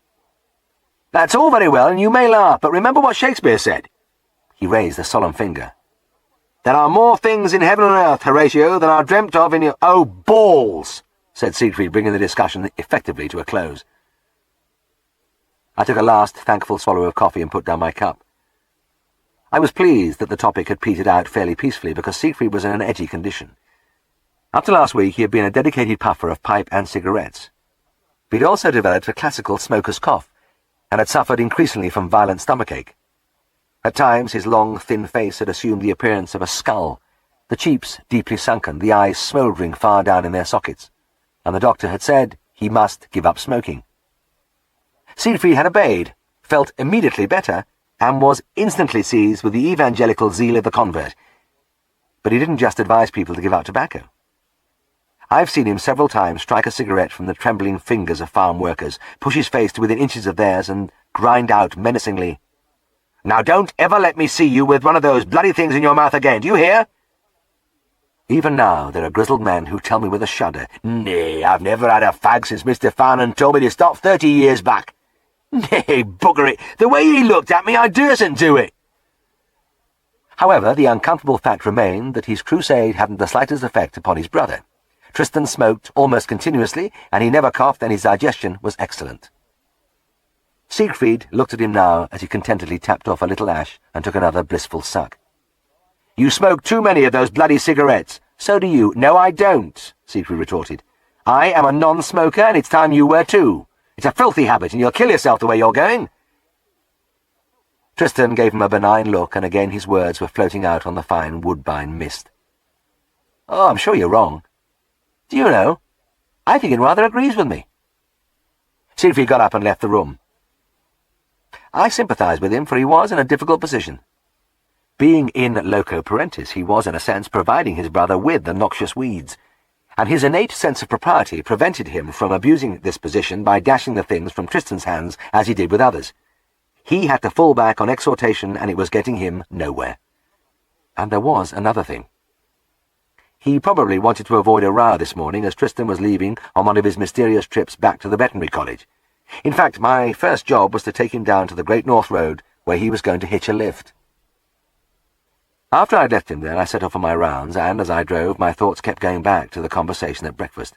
"That's all very well, and you may laugh, but remember what Shakespeare said." He raised a solemn finger. "There are more things in heaven and earth, Horatio, than are dreamt of in your—" "Oh, balls!" said Siegfried, bringing the discussion effectively to a close. I took a last thankful swallow of coffee and put down my cup. I was pleased that the topic had petered out fairly peacefully because Siegfried was in an edgy condition. Up to last week he had been a dedicated puffer of pipe and cigarettes. But he'd also developed a classical smoker's cough and had suffered increasingly from violent stomachache. At times his long, thin face had assumed the appearance of a skull, the cheeks deeply sunken, the eyes smouldering far down in their sockets, and the doctor had said he must give up smoking. Siegfried had obeyed, felt immediately better, and was instantly seized with the evangelical zeal of the convert. But he didn't just advise people to give up tobacco. I've seen him several times strike a cigarette from the trembling fingers of farm workers, push his face to within inches of theirs, and grind out menacingly, "Now don't ever let me see you with one of those bloody things in your mouth again, do you hear?" Even now there are grizzled men who tell me with a shudder, "Nay, I've never had a fag since Mr. Farnan told me to stop 30 years back. Nay, bugger it, the way he looked at me, I dursn't do it." However, the uncomfortable fact remained that his crusade hadn't the slightest effect upon his brother. Tristan smoked almost continuously, and he never coughed, and his digestion was excellent. Siegfried looked at him now as he contentedly tapped off a little ash and took another blissful suck. "You smoke too many of those bloody cigarettes." "So do you." "No, I don't," Siegfried retorted. I am a non-smoker, and it's time you were too. It's a filthy habit, and you'll kill yourself the way you're going." Tristan gave him a benign look, and again his words were floating out on the fine woodbine mist. "Oh, I'm sure you're wrong. Do you know, I think it rather agrees with me." Siegfried got up and left the room. I sympathised with him, for he was in a difficult position. Being in loco parentis, he was, in a sense, providing his brother with the noxious weeds, and his innate sense of propriety prevented him from abusing this position by dashing the things from Tristan's hands as he did with others. He had to fall back on exhortation, and it was getting him nowhere. And there was another thing. He probably wanted to avoid a row this morning as Tristan was leaving on one of his mysterious trips back to the veterinary college. In fact, my first job was to take him down to the Great North Road, where he was going to hitch a lift. After I'd left him there, I set off on my rounds, and as I drove, my thoughts kept going back to the conversation at breakfast.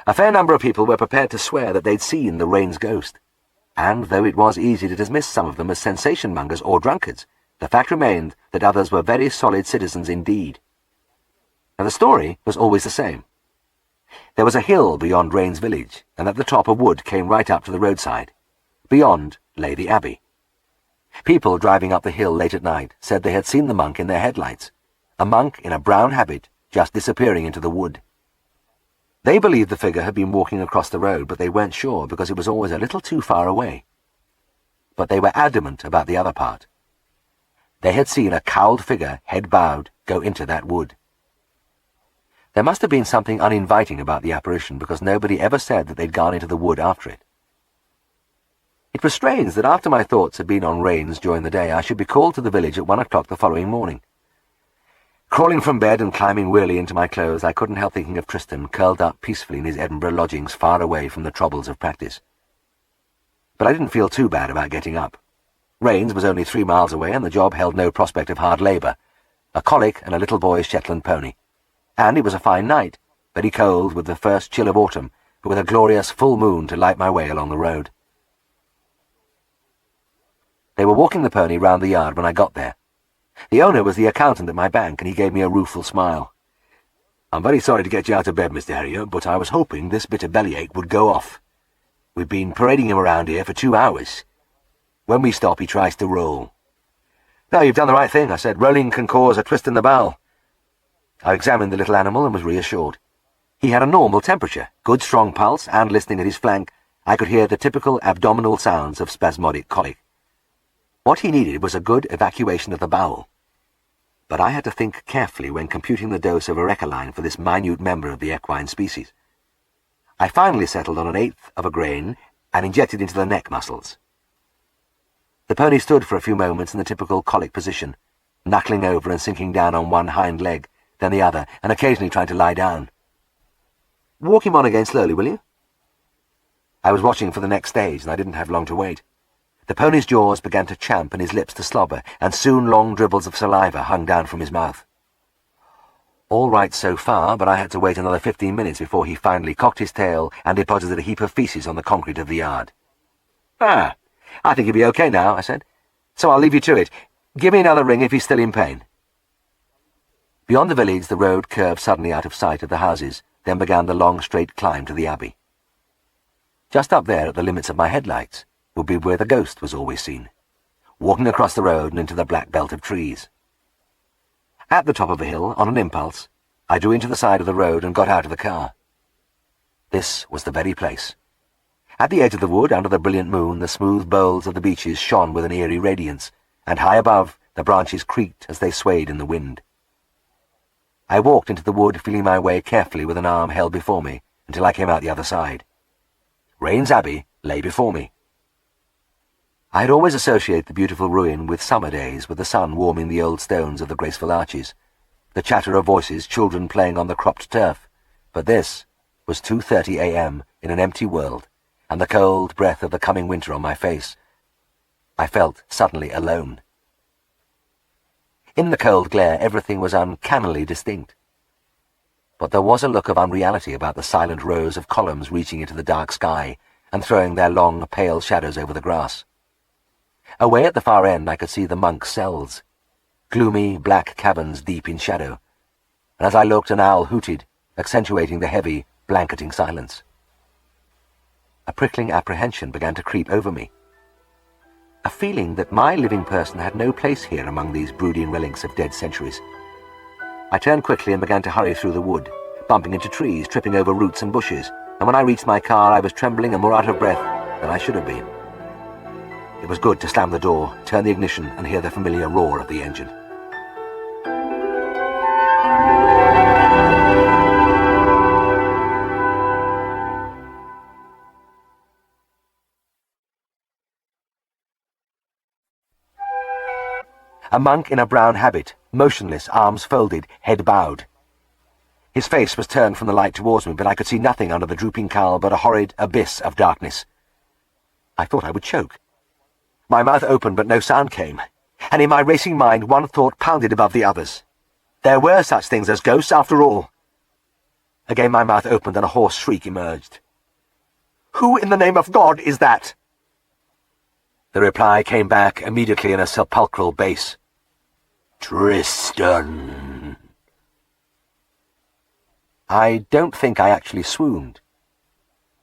A fair number of people were prepared to swear that they'd seen the rain's ghost, and though it was easy to dismiss some of them as sensation-mongers or drunkards, the fact remained that others were very solid citizens indeed. Now, the story was always the same. There was a hill beyond Rain's village, and at the top a wood came right up to the roadside. Beyond lay the abbey. People driving up the hill late at night said they had seen the monk in their headlights, a monk in a brown habit just disappearing into the wood. They believed the figure had been walking across the road, but they weren't sure because it was always a little too far away. But they were adamant about the other part. They had seen a cowled figure, head bowed, go into that wood. There must have been something uninviting about the apparition, because nobody ever said that they'd gone into the wood after it. It was strange that after my thoughts had been on Rains during the day, I should be called to the village at 1 o'clock the following morning. Crawling from bed and climbing wearily into my clothes, I couldn't help thinking of Tristan curled up peacefully in his Edinburgh lodgings far away from the troubles of practice. But I didn't feel too bad about getting up. Rains was only 3 miles away, and the job held no prospect of hard labour. A colic and a little boy's Shetland pony. And it was a fine night, very cold with the first chill of autumn, but with a glorious full moon to light my way along the road. They were walking the pony round the yard when I got there. The owner was the accountant at my bank, and he gave me a rueful smile. "I'm very sorry to get you out of bed, Mr. Herriot, but I was hoping this bit of bellyache would go off. We've been parading him around here for 2 hours. When we stop, he tries to roll." "No, you've done the right thing," I said. "Rolling can cause a twist in the bowel." I examined the little animal and was reassured. He had a normal temperature, good strong pulse, and listening at his flank, I could hear the typical abdominal sounds of spasmodic colic. What he needed was a good evacuation of the bowel. But I had to think carefully when computing the dose of arecaline for this minute member of the equine species. I finally settled on 1/8 of a grain and injected into the neck muscles. The pony stood for a few moments in the typical colic position, knuckling over and sinking down on one hind leg, then the other, and occasionally trying to lie down. "Walk him on again slowly, will you?" I was watching for the next stage, and I didn't have long to wait. The pony's jaws began to champ and his lips to slobber, and soon long dribbles of saliva hung down from his mouth. All right so far, but I had to wait another 15 minutes before he finally cocked his tail and deposited a heap of feces on the concrete of the yard. "Ah, I think he'll be okay now," I said. "So I'll leave you to it. Give me another ring if he's still in pain." Beyond the village, the road curved suddenly out of sight of the houses, then began the long straight climb to the abbey. Just up there, at the limits of my headlights, would be where the ghost was always seen, walking across the road and into the black belt of trees. At the top of a hill, on an impulse, I drew into the side of the road and got out of the car. This was the very place. At the edge of the wood, under the brilliant moon, the smooth boles of the beeches shone with an eerie radiance, and high above, the branches creaked as they swayed in the wind. I walked into the wood, feeling my way carefully with an arm held before me, until I came out the other side. Rains Abbey lay before me. I had always associated the beautiful ruin with summer days, with the sun warming the old stones of the graceful arches, the chatter of voices, children playing on the cropped turf, but this was 2:30 a.m. in an empty world, and the cold breath of the coming winter on my face. I felt suddenly alone. In the cold glare, everything was uncannily distinct. But there was a look of unreality about the silent rows of columns reaching into the dark sky and throwing their long, pale shadows over the grass. Away at the far end I could see the monks' cells, gloomy black caverns deep in shadow, and as I looked an owl hooted, accentuating the heavy, blanketing silence. A prickling apprehension began to creep over me. A feeling that my living person had no place here among these brooding relics of dead centuries. I turned quickly and began to hurry through the wood, bumping into trees, tripping over roots and bushes, and when I reached my car I was trembling and more out of breath than I should have been. It was good to slam the door, turn the ignition, and hear the familiar roar of the engine. A monk in a brown habit, motionless, arms folded, head bowed. His face was turned from the light towards me, but I could see nothing under the drooping cowl but a horrid abyss of darkness. I thought I would choke. My mouth opened, but no sound came, and in my racing mind one thought pounded above the others. There were such things as ghosts after all. Again my mouth opened and a hoarse shriek emerged. "Who in the name of God is that?" The reply came back immediately in a sepulchral bass. "Tristan." I don't think I actually swooned,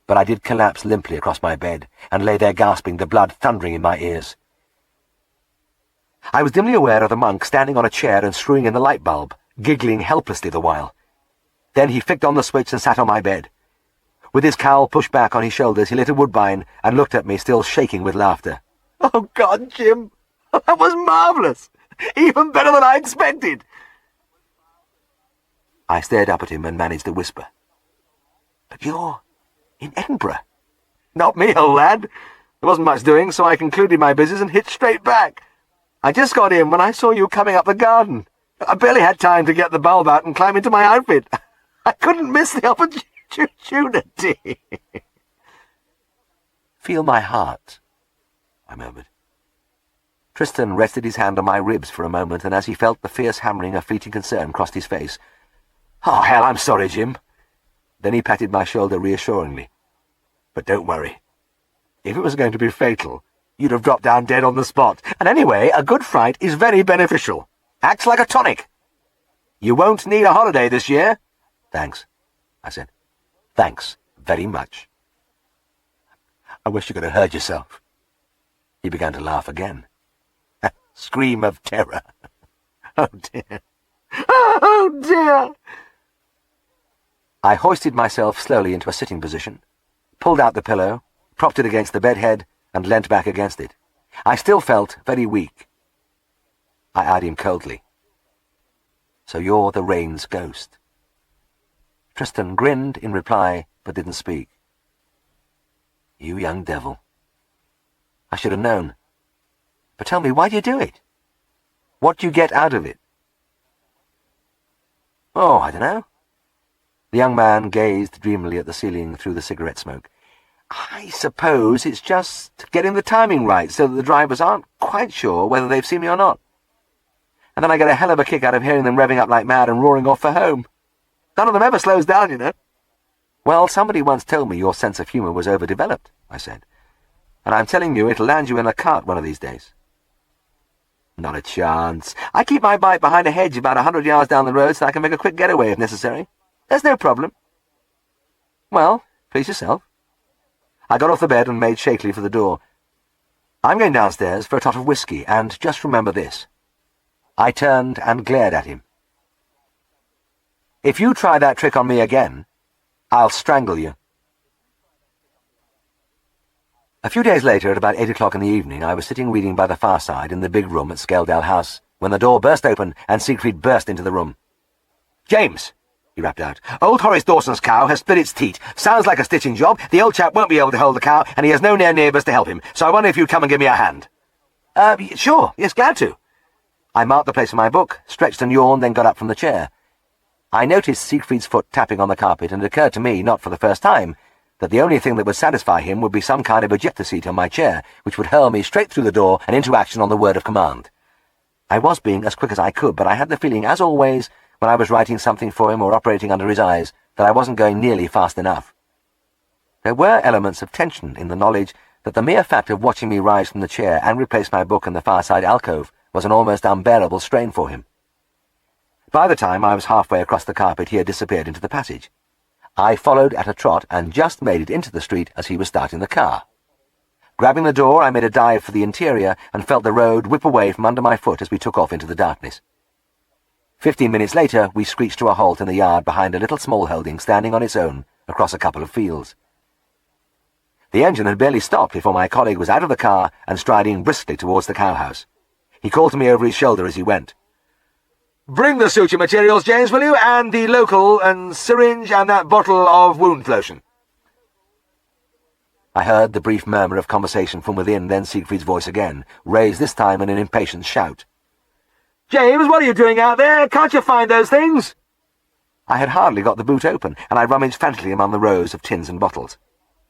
but I did collapse limply across my bed and lay there gasping, the blood thundering in my ears. I was dimly aware of the monk standing on a chair and screwing in the light bulb, giggling helplessly the while. Then he flicked on the switch and sat on my bed. With his cowl pushed back on his shoulders, he lit a woodbine and looked at me, still shaking with laughter. "Oh, God, Jim, that was marvellous! Even better than I expected!" I stared up at him and managed a whisper. "But you're in Edinburgh." "Not me, old lad. There wasn't much doing, so I concluded my business and hit straight back. I just got in when I saw you coming up the garden. I barely had time to get the bulb out and climb into my outfit. I couldn't miss the opportunity." "Feel my heart," I murmured. Tristan rested his hand on my ribs for a moment, and as he felt the fierce hammering, a fleeting concern crossed his face. "Oh, hell, I'm sorry, Jim." Then he patted my shoulder reassuringly. "But don't worry. If it was going to be fatal, you'd have dropped down dead on the spot. And anyway, a good fright is very beneficial. Acts like a tonic. You won't need a holiday this year." "Thanks," I said. "Thanks very much." "I wish you could have heard yourself." He began to laugh again. A scream of terror. "Oh, dear. Oh, dear." I hoisted myself slowly into a sitting position, pulled out the pillow, propped it against the bedhead, and leant back against it. I still felt very weak. I eyed him coldly. "So you're the rain's ghost?" Tristan grinned in reply, but didn't speak. "You young devil. I should have known. But tell me, why do you do it? What do you get out of it?" "Oh, I don't know." The young man gazed dreamily at the ceiling through the cigarette smoke. "I suppose it's just getting the timing right so that the drivers aren't quite sure whether they've seen me or not. And then I get a hell of a kick out of hearing them revving up like mad and roaring off for home. None of them ever slows down, you know." "Well, somebody once told me your sense of humour was overdeveloped," I said. "And I'm telling you it'll land you in a cart one of these days." "Not a chance. I keep my bike behind a hedge about 100 yards down the road so I can make a quick getaway if necessary. There's no problem." "Well, please yourself." I got off the bed and made shakily for the door. "I'm going downstairs for a tot of whiskey, and just remember this." I turned and glared at him. "If you try that trick on me again, I'll strangle you." A few days later, at about 8 o'clock in the evening, I was sitting reading by the fireside in the big room at Scaledale House, when the door burst open and Siegfried burst into the room. "James," he rapped out, "old Horace Dawson's cow has split its teat. Sounds like a stitching job. The old chap won't be able to hold the cow, and he has no near neighbours to help him, so I wonder if you'd come and give me a hand." Sure, yes, glad to." I marked the place in my book, stretched and yawned, then got up from the chair. I noticed Siegfried's foot tapping on the carpet, and it occurred to me, not for the first time, that the only thing that would satisfy him would be some kind of ejector seat on my chair, which would hurl me straight through the door and into action on the word of command. I was being as quick as I could, but I had the feeling, as always, when I was writing something for him or operating under his eyes, that I wasn't going nearly fast enough. There were elements of tension in the knowledge that the mere fact of watching me rise from the chair and replace my book in the fireside alcove was an almost unbearable strain for him. By the time I was halfway across the carpet, he had disappeared into the passage. I followed at a trot and just made it into the street as he was starting the car. Grabbing the door, I made a dive for the interior and felt the road whip away from under my foot as we took off into the darkness. 15 minutes later, we screeched to a halt in the yard behind a little small holding standing on its own across a couple of fields. The engine had barely stopped before my colleague was out of the car and striding briskly towards the cowhouse. He called to me over his shoulder as he went. "Bring the suture materials, James, will you? And the local and syringe and that bottle of wound lotion." I heard the brief murmur of conversation from within, then Siegfried's voice again, raised this time in an impatient shout. "James, what are you doing out there? Can't you find those things?" I had hardly got the boot open, and I rummaged frantically among the rows of tins and bottles.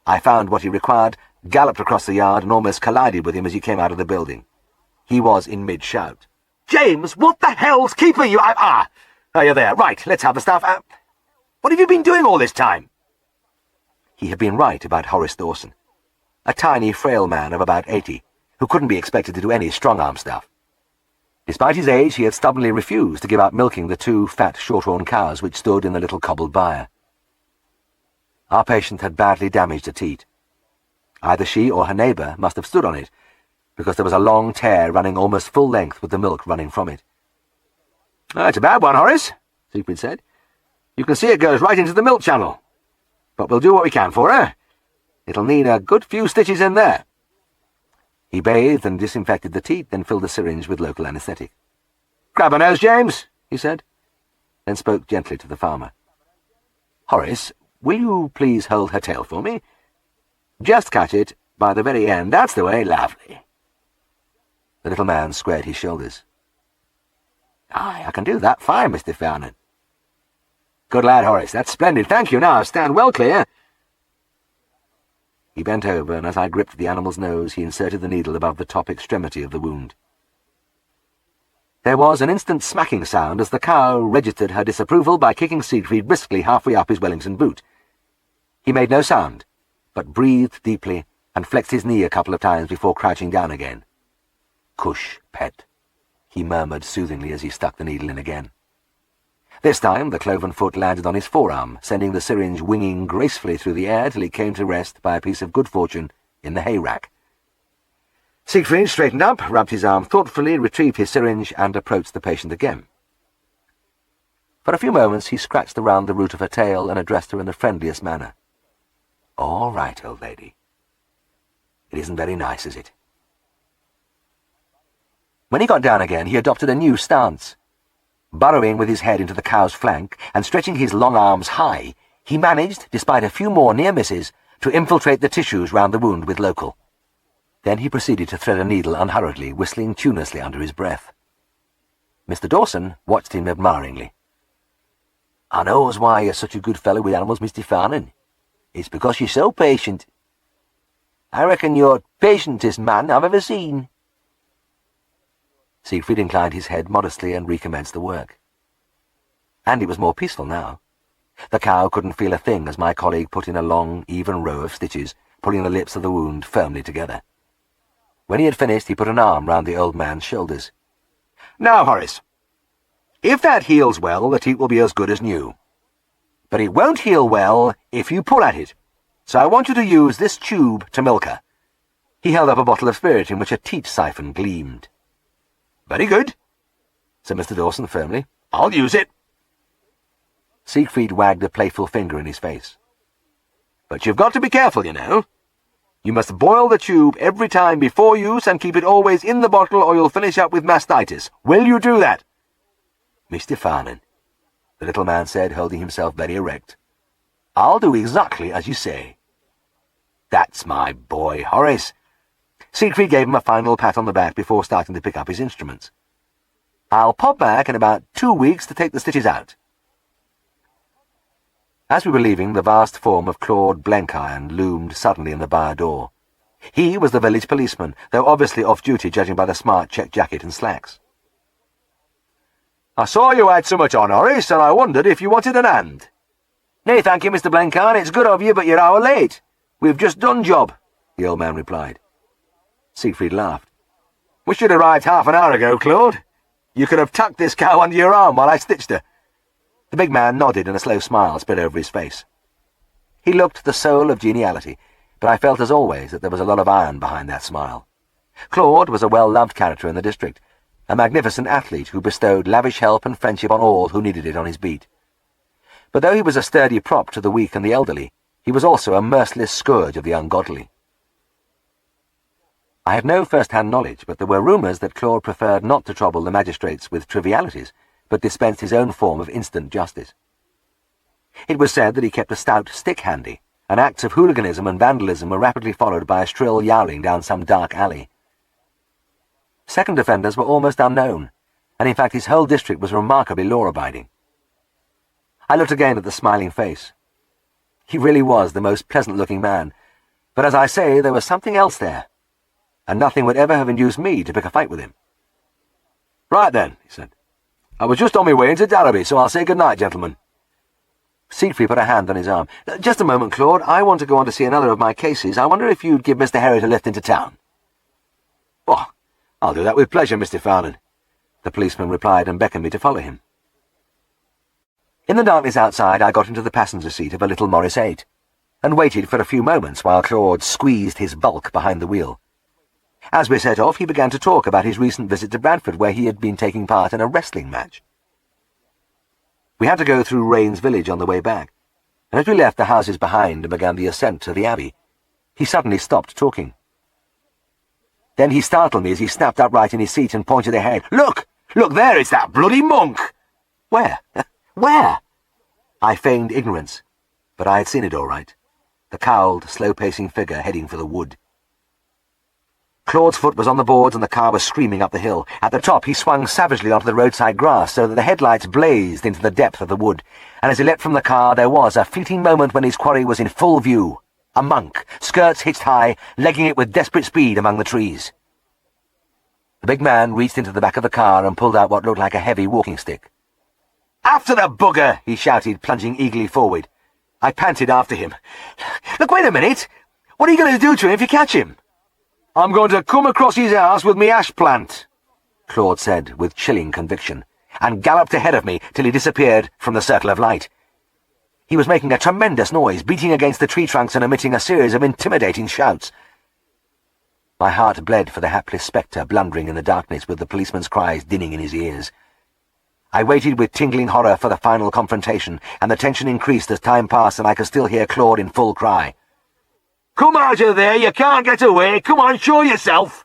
I found what he required, galloped across the yard, and almost collided with him as he came out of the building. He was in mid-shout. "James, what the hell's keeping you? You're there. Right, let's have the stuff. What have you been doing all this time?" He had been right about Horace Dawson. A tiny, frail man of about 80, who couldn't be expected to do any strong-arm stuff. Despite his age, he had stubbornly refused to give up milking the 2 fat, short-horn cows which stood in the little cobbled byre. Our patient had badly damaged a teat. Either she or her neighbour must have stood on it, because there was a long tear running almost full length with the milk running from it. "It's a bad one, Horace," Siegfried said. "You can see it goes right into the milk channel. But we'll do what we can for her. It'll need a good few stitches in there." He bathed and disinfected the teat, then filled the syringe with local anaesthetic. "Grab her nose, James," he said, then spoke gently to the farmer. "Horace, will you please hold her tail for me? Just catch it by the very end. That's the way. Lovely." The little man squared his shoulders. "Aye, I can do that fine, Mr. Farnan." "Good lad, Horace. That's splendid. Thank you. Now, stand well clear." He bent over, and as I gripped the animal's nose, he inserted the needle above the top extremity of the wound. There was an instant smacking sound as the cow registered her disapproval by kicking Siegfried briskly halfway up his Wellington boot. He made no sound, but breathed deeply and flexed his knee a couple of times before crouching down again. "Cush, pet," he murmured soothingly as he stuck the needle in again. This time the cloven foot landed on his forearm, sending the syringe winging gracefully through the air till it came to rest by a piece of good fortune in the hay rack. Siegfried straightened up, rubbed his arm thoughtfully, retrieved his syringe, and approached the patient again. For a few moments he scratched around the root of her tail and addressed her in the friendliest manner. "All right, old lady. It isn't very nice, is it?" When he got down again, he adopted a new stance. Burrowing with his head into the cow's flank and stretching his long arms high, he managed, despite a few more near misses, to infiltrate the tissues round the wound with local. Then he proceeded to thread a needle unhurriedly, whistling tunelessly under his breath. Mr. Dawson watched him admiringly. "I knows why you're such a good fellow with animals, Mr. Farnan. It's because you're so patient. I reckon you're patientest man I've ever seen." Siegfried inclined his head modestly and recommenced the work. And it was more peaceful now. The cow couldn't feel a thing as my colleague put in a long, even row of stitches, pulling the lips of the wound firmly together. When he had finished, he put an arm round the old man's shoulders. "Now, Horace, if that heals well, the teat will be as good as new. But it won't heal well if you pull at it, so I want you to use this tube to milk her." He held up a bottle of spirit in which a teat siphon gleamed. "Very good," said Mr. Dawson firmly. "I'll use it." Siegfried wagged a playful finger in his face. "But you've got to be careful, you know. You must boil the tube every time before use and keep it always in the bottle or you'll finish up with mastitis. Will you do that?" "Mr. Farnan," the little man said, holding himself very erect, "I'll do exactly as you say." "That's my boy, Horace." Siegfried gave him a final pat on the back before starting to pick up his instruments. "I'll pop back in about 2 weeks to take the stitches out." As we were leaving, the vast form of Claude Blenkiron loomed suddenly in the bar door. He was the village policeman, though obviously off duty judging by the smart check jacket and slacks. "I saw you had so much on, Horace, and I wondered if you wanted an hand." "Nay, thank you, Mr. Blenkiron. It's good of you, but you're hour late. We've just done job," the old man replied. Siegfried laughed. "Wish you'd arrived half an hour ago, Claude. You could have tucked this cow under your arm while I stitched her." The big man nodded and a slow smile spread over his face. He looked the soul of geniality, but I felt as always that there was a lot of iron behind that smile. Claude was a well-loved character in the district, a magnificent athlete who bestowed lavish help and friendship on all who needed it on his beat. But though he was a sturdy prop to the weak and the elderly, he was also a merciless scourge of the ungodly. I had no first-hand knowledge, but there were rumours that Claude preferred not to trouble the magistrates with trivialities, but dispensed his own form of instant justice. It was said that he kept a stout stick handy, and acts of hooliganism and vandalism were rapidly followed by a shrill yowling down some dark alley. Second offenders were almost unknown, and in fact his whole district was remarkably law-abiding. I looked again at the smiling face. He really was the most pleasant-looking man, but as I say, there was something else there, and nothing would ever have induced me to pick a fight with him. "Right then," he said. "I was just on my way into Derby, so I'll say good night, gentlemen." Siegfried put a hand on his arm. "Just a moment, Claude. I want to go on to see another of my cases. I wonder if you'd give Mr. Herriot a lift into town." "Oh, I'll do that with pleasure, Mr. Farnan," the policeman replied and beckoned me to follow him. In the darkness outside, I got into the passenger seat of a little Morris 8, and waited for a few moments while Claude squeezed his bulk behind the wheel. As we set off, he began to talk about his recent visit to Bradford, where he had been taking part in a wrestling match. We had to go through Rains village on the way back, and as we left the houses behind and began the ascent to the abbey, he suddenly stopped talking. Then he startled me as he snapped upright in his seat and pointed ahead. Look! Look there, it's that bloody monk!" "Where? Where?" I feigned ignorance, but I had seen it all right. The cowled, slow-pacing figure heading for the wood. Claude's foot was on the boards and the car was screaming up the hill. At the top, he swung savagely onto the roadside grass so that the headlights blazed into the depth of the wood, and as he leapt from the car, there was a fleeting moment when his quarry was in full view. A monk, skirts hitched high, legging it with desperate speed among the trees. The big man reached into the back of the car and pulled out what looked like a heavy walking stick. "After the bugger!" he shouted, plunging eagerly forward. I panted after him. "Look, wait a minute! What are you going to do to him if you catch him?" "I'm going to come across his house with me ash plant," Claude said with chilling conviction, and galloped ahead of me till he disappeared from the circle of light. He was making a tremendous noise, beating against the tree trunks and emitting a series of intimidating shouts. My heart bled for the hapless spectre blundering in the darkness with the policeman's cries dinning in his ears. I waited with tingling horror for the final confrontation, and the tension increased as time passed and I could still hear Claude in full cry. "Come out of there, you can't get away, come on, show yourself!"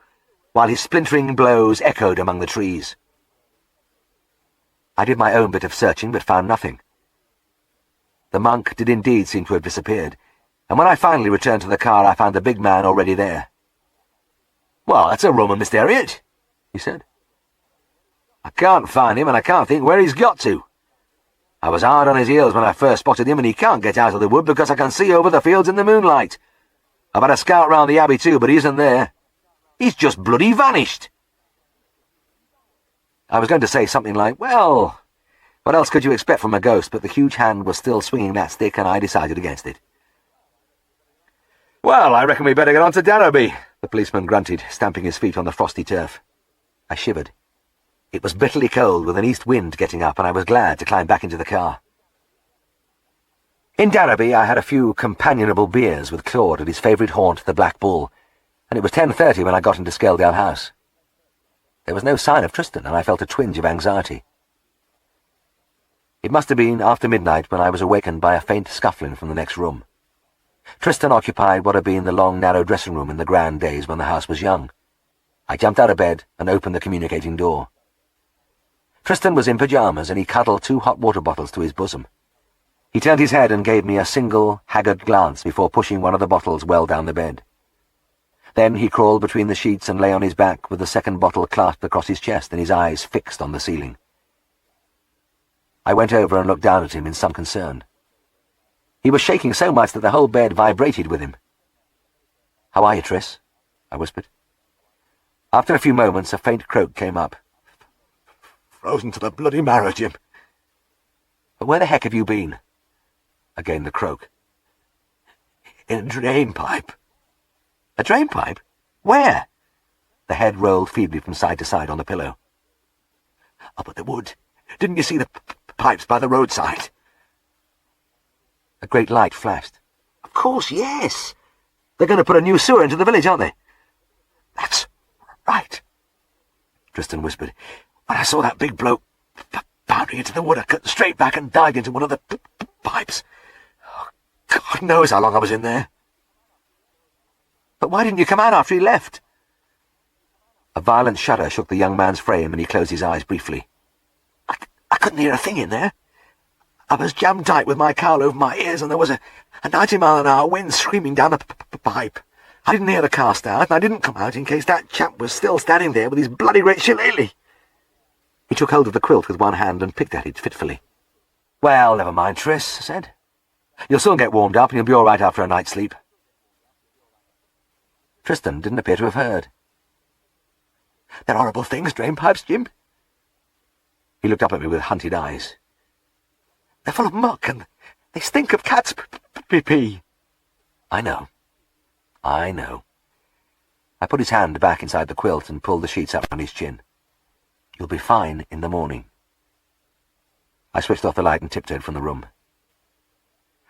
while his splintering blows echoed among the trees. I did my own bit of searching, but found nothing. The monk did indeed seem to have disappeared, and when I finally returned to the car I found the big man already there. "Well, that's a rummer, Mr. Herriot," he said. "I can't find him, and I can't think where he's got to. I was hard on his heels when I first spotted him, and he can't get out of the wood because I can see over the fields in the moonlight. I've had a scout round the abbey too, but he isn't there. He's just bloody vanished." I was going to say something like, "Well, what else could you expect from a ghost?" but the huge hand was still swinging that stick, and I decided against it. "Well, I reckon we better get on to Derby," the policeman grunted, stamping his feet on the frosty turf. I shivered. It was bitterly cold, with an east wind getting up, and I was glad to climb back into the car. In Derby I had a few companionable beers with Claude at his favourite haunt, the Black Bull, and it was 10:30 when I got into Skeldale House. There was no sign of Tristan, and I felt a twinge of anxiety. It must have been after midnight when I was awakened by a faint scuffling from the next room. Tristan occupied what had been the long, narrow dressing room in the grand days when the house was young. I jumped out of bed and opened the communicating door. Tristan was in pyjamas, and he cuddled 2 hot water bottles to his bosom. He turned his head and gave me a single, haggard glance before pushing one of the bottles well down the bed. Then he crawled between the sheets and lay on his back with the second bottle clasped across his chest and his eyes fixed on the ceiling. I went over and looked down at him in some concern. He was shaking so much that the whole bed vibrated with him. "How are you, Tris?" I whispered. After a few moments, a faint croak came up. "Frozen to the bloody marrow, Jim." "But where the heck have you been?" Again the croak. "In a drain pipe." "A drain pipe? Where?" The head rolled feebly from side to side on the pillow. "Up at the wood. Didn't you see the pipes by the roadside?" A great light flashed. Of course, yes. They're going to put a new sewer into the village, aren't they? That's right, Tristan whispered. When I saw that big bloke bounding into the wood, I cut straight back and dived into one of the pipes. Oh, God knows how long I was in there. But why didn't you come out after he left? A violent shudder shook the young man's frame, and he closed his eyes briefly. I couldn't hear a thing in there. I was jammed tight with my cowl over my ears, and there was a 90-mile-an-hour wind screaming down the pipe. I didn't hear the car start, and I didn't come out in case that chap was still standing there with his bloody great shillelagh. He took hold of the quilt with one hand and picked at it fitfully. "Well, never mind, Tris," I said. "You'll soon get warmed up, and you'll be all right after a night's sleep." Tristan didn't appear to have heard. "They're horrible things, drain pipes, Jim." He looked up at me with hunted eyes. "They're full of muck, and they stink of cat's pee." I know. I put his hand back inside the quilt and pulled the sheets up on his chin. "You'll be fine in the morning." I switched off the light and tiptoed from the room.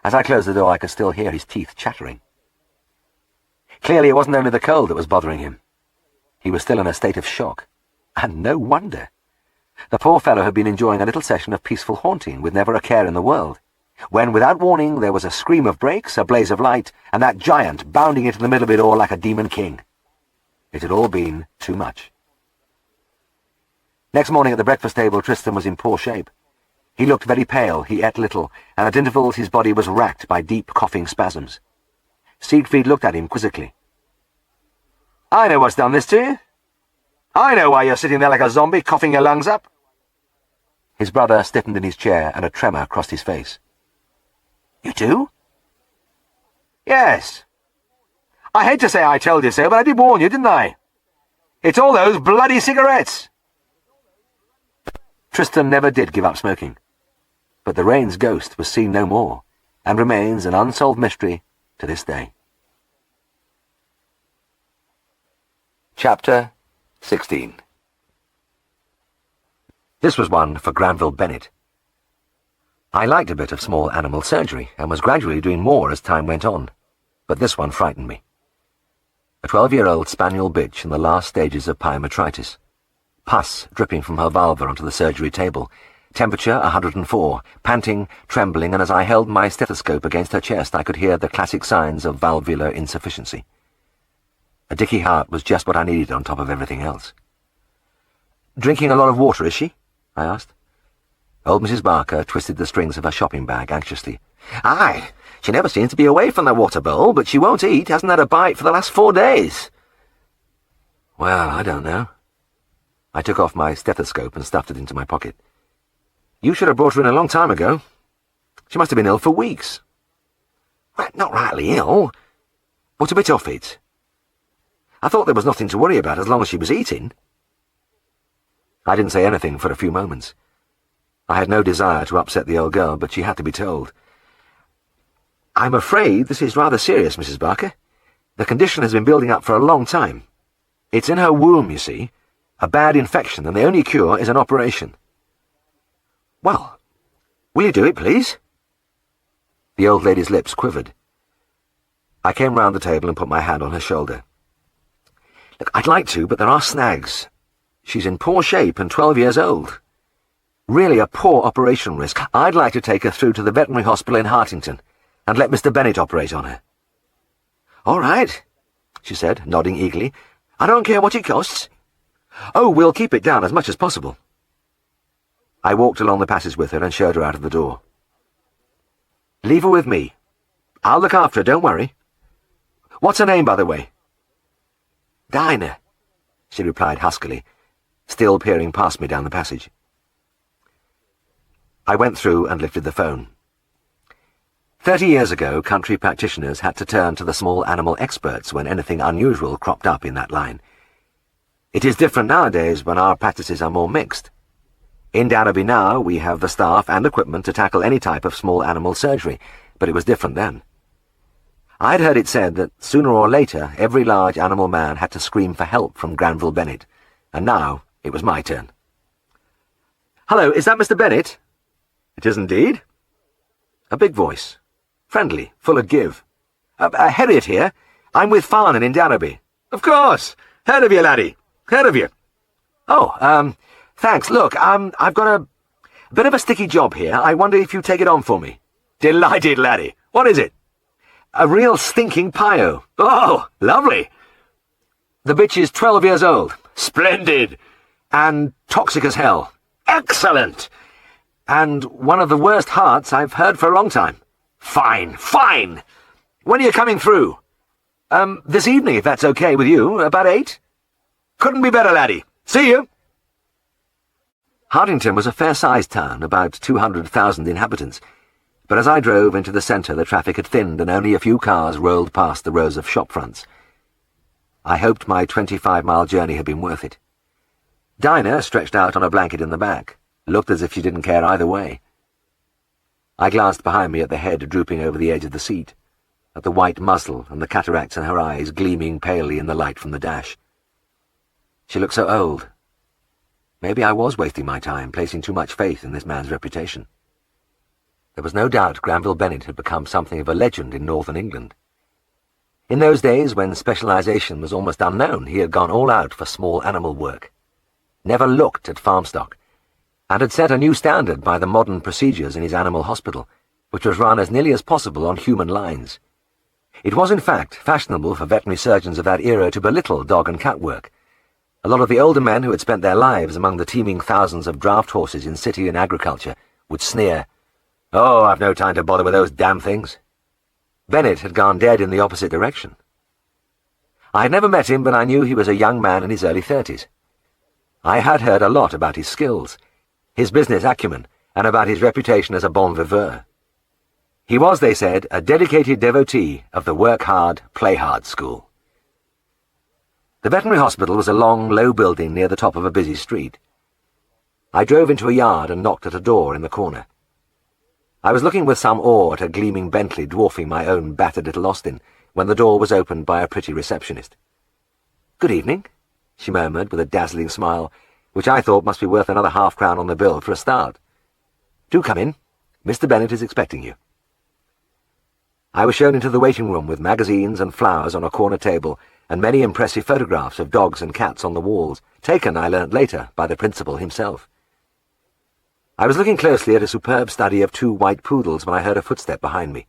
As I closed the door, I could still hear his teeth chattering. Clearly it wasn't only the cold that was bothering him. He was still in a state of shock. And no wonder. The poor fellow had been enjoying a little session of peaceful haunting with never a care in the world, when without warning there was a scream of brakes, a blaze of light, and that giant bounding into the middle of it all like a demon king. It had all been too much. Next morning at the breakfast table, Tristan was in poor shape. He looked very pale, he ate little, and at intervals his body was racked by deep coughing spasms. Siegfried looked at him quizzically. "I know what's done this to you. I know why you're sitting there like a zombie, coughing your lungs up." His brother stiffened in his chair, and a tremor crossed his face. "You do?" "Yes. I hate to say I told you so, but I did warn you, didn't I? It's all those bloody cigarettes." Tristan never did give up smoking, but the rain's ghost was seen no more, and remains an unsolved mystery to this day. Chapter 16. This was one for Granville Bennett. I liked a bit of small animal surgery, and was gradually doing more as time went on, but this one frightened me. A 12-year-old spaniel bitch in the last stages of pyometritis. Pus dripping from her vulva onto the surgery table. Temperature 104, panting, trembling, and as I held my stethoscope against her chest I could hear the classic signs of valvular insufficiency. A dicky heart was just what I needed on top of everything else. "Drinking a lot of water, is she?" I asked. Old Mrs. Barker twisted the strings of her shopping bag anxiously. "Aye, she never seems to be away from the water bowl, but she won't eat, hasn't had a bite for the last 4 days. "Well, I don't know." I took off my stethoscope and stuffed it into my pocket. "You should have brought her in a long time ago. She must have been ill for weeks." "Well, not rightly ill, but a bit off it. I thought there was nothing to worry about as long as she was eating." I didn't say anything for a few moments. I had no desire to upset the old girl, but she had to be told. "I'm afraid this is rather serious, Mrs. Barker. The condition has been building up for a long time. It's in her womb, you see. A bad infection, and the only cure is an operation." "Well, will you do it, please?" The old lady's lips quivered. I came round the table and put my hand on her shoulder. "Look, I'd like to, but there are snags. She's in poor shape and 12 years old. Really a poor operation risk. I'd like to take her through to the veterinary hospital in Hartington and let Mr. Bennett operate on her." "All right," she said, nodding eagerly. "I don't care what it costs." "Oh, we'll keep it down as much as possible." I walked along the passage with her and showed her out of the door. "Leave her with me. I'll look after her, don't worry. What's her name, by the way?" "Dinah," she replied huskily, still peering past me down the passage. I went through and lifted the phone. 30 years ago, country practitioners had to turn to the small animal experts when anything unusual cropped up in that line. It is different nowadays when our practices are more mixed. In Darrowby now, we have the staff and equipment to tackle any type of small animal surgery, but it was different then. I'd heard it said that sooner or later every large animal man had to scream for help from Granville Bennett, and now it was my turn. "Hello, is that Mr. Bennett?" "It is indeed." A big voice, friendly, full of give. Herriot here. I'm with Farnan in Darrowby. Of course. Heard of you, laddie. Heard of you. Oh, thanks. Look, I've got a bit of a sticky job here. I wonder if you take it on for me. Delighted, laddie. What is it? A real stinking pio. Oh, lovely. The bitch is 12 years old. Splendid. And toxic as hell. Excellent. And one of the worst hearts I've heard for a long time. Fine, fine. When are you coming through? This evening, if that's okay with you, about 8? Couldn't be better, laddie. See you. Hartington was a fair-sized town, about 200,000 inhabitants, but as I drove into the centre the traffic had thinned and only a few cars rolled past the rows of shop fronts. I hoped my 25-mile journey had been worth it. Dinah, stretched out on a blanket in the back, looked as if she didn't care either way. I glanced behind me at the head drooping over the edge of the seat, at the white muzzle and the cataracts in her eyes gleaming palely in the light from the dash. She looked so old. Maybe I was wasting my time, placing too much faith in this man's reputation. There was no doubt Granville Bennett had become something of a legend in northern England. In those days, when specialisation was almost unknown, he had gone all out for small animal work, never looked at farm stock, and had set a new standard by the modern procedures in his animal hospital, which was run as nearly as possible on human lines. It was, in fact, fashionable for veterinary surgeons of that era to belittle dog and cat work. A lot of the older men who had spent their lives among the teeming thousands of draft horses in city and agriculture would sneer, "Oh, I've no time to bother with those damn things." Bennett had gone dead in the opposite direction. I had never met him, but I knew he was a young man in his early 30s. I had heard a lot about his skills, his business acumen, and about his reputation as a bon viveur. He was, they said, a dedicated devotee of the work-hard, play-hard school. The veterinary hospital was a long, low building near the top of a busy street. I drove into a yard and knocked at a door in the corner. I was looking with some awe at a gleaming Bentley dwarfing my own battered little Austin when the door was opened by a pretty receptionist. "Good evening," she murmured with a dazzling smile, which I thought must be worth another half-crown on the bill for a start. "Do come in. Mr. Bennett is expecting you." I was shown into the waiting room with magazines and flowers on a corner table and many impressive photographs of dogs and cats on the walls, taken, I learnt later, by the principal himself. I was looking closely at a superb study of 2 white poodles when I heard a footstep behind me.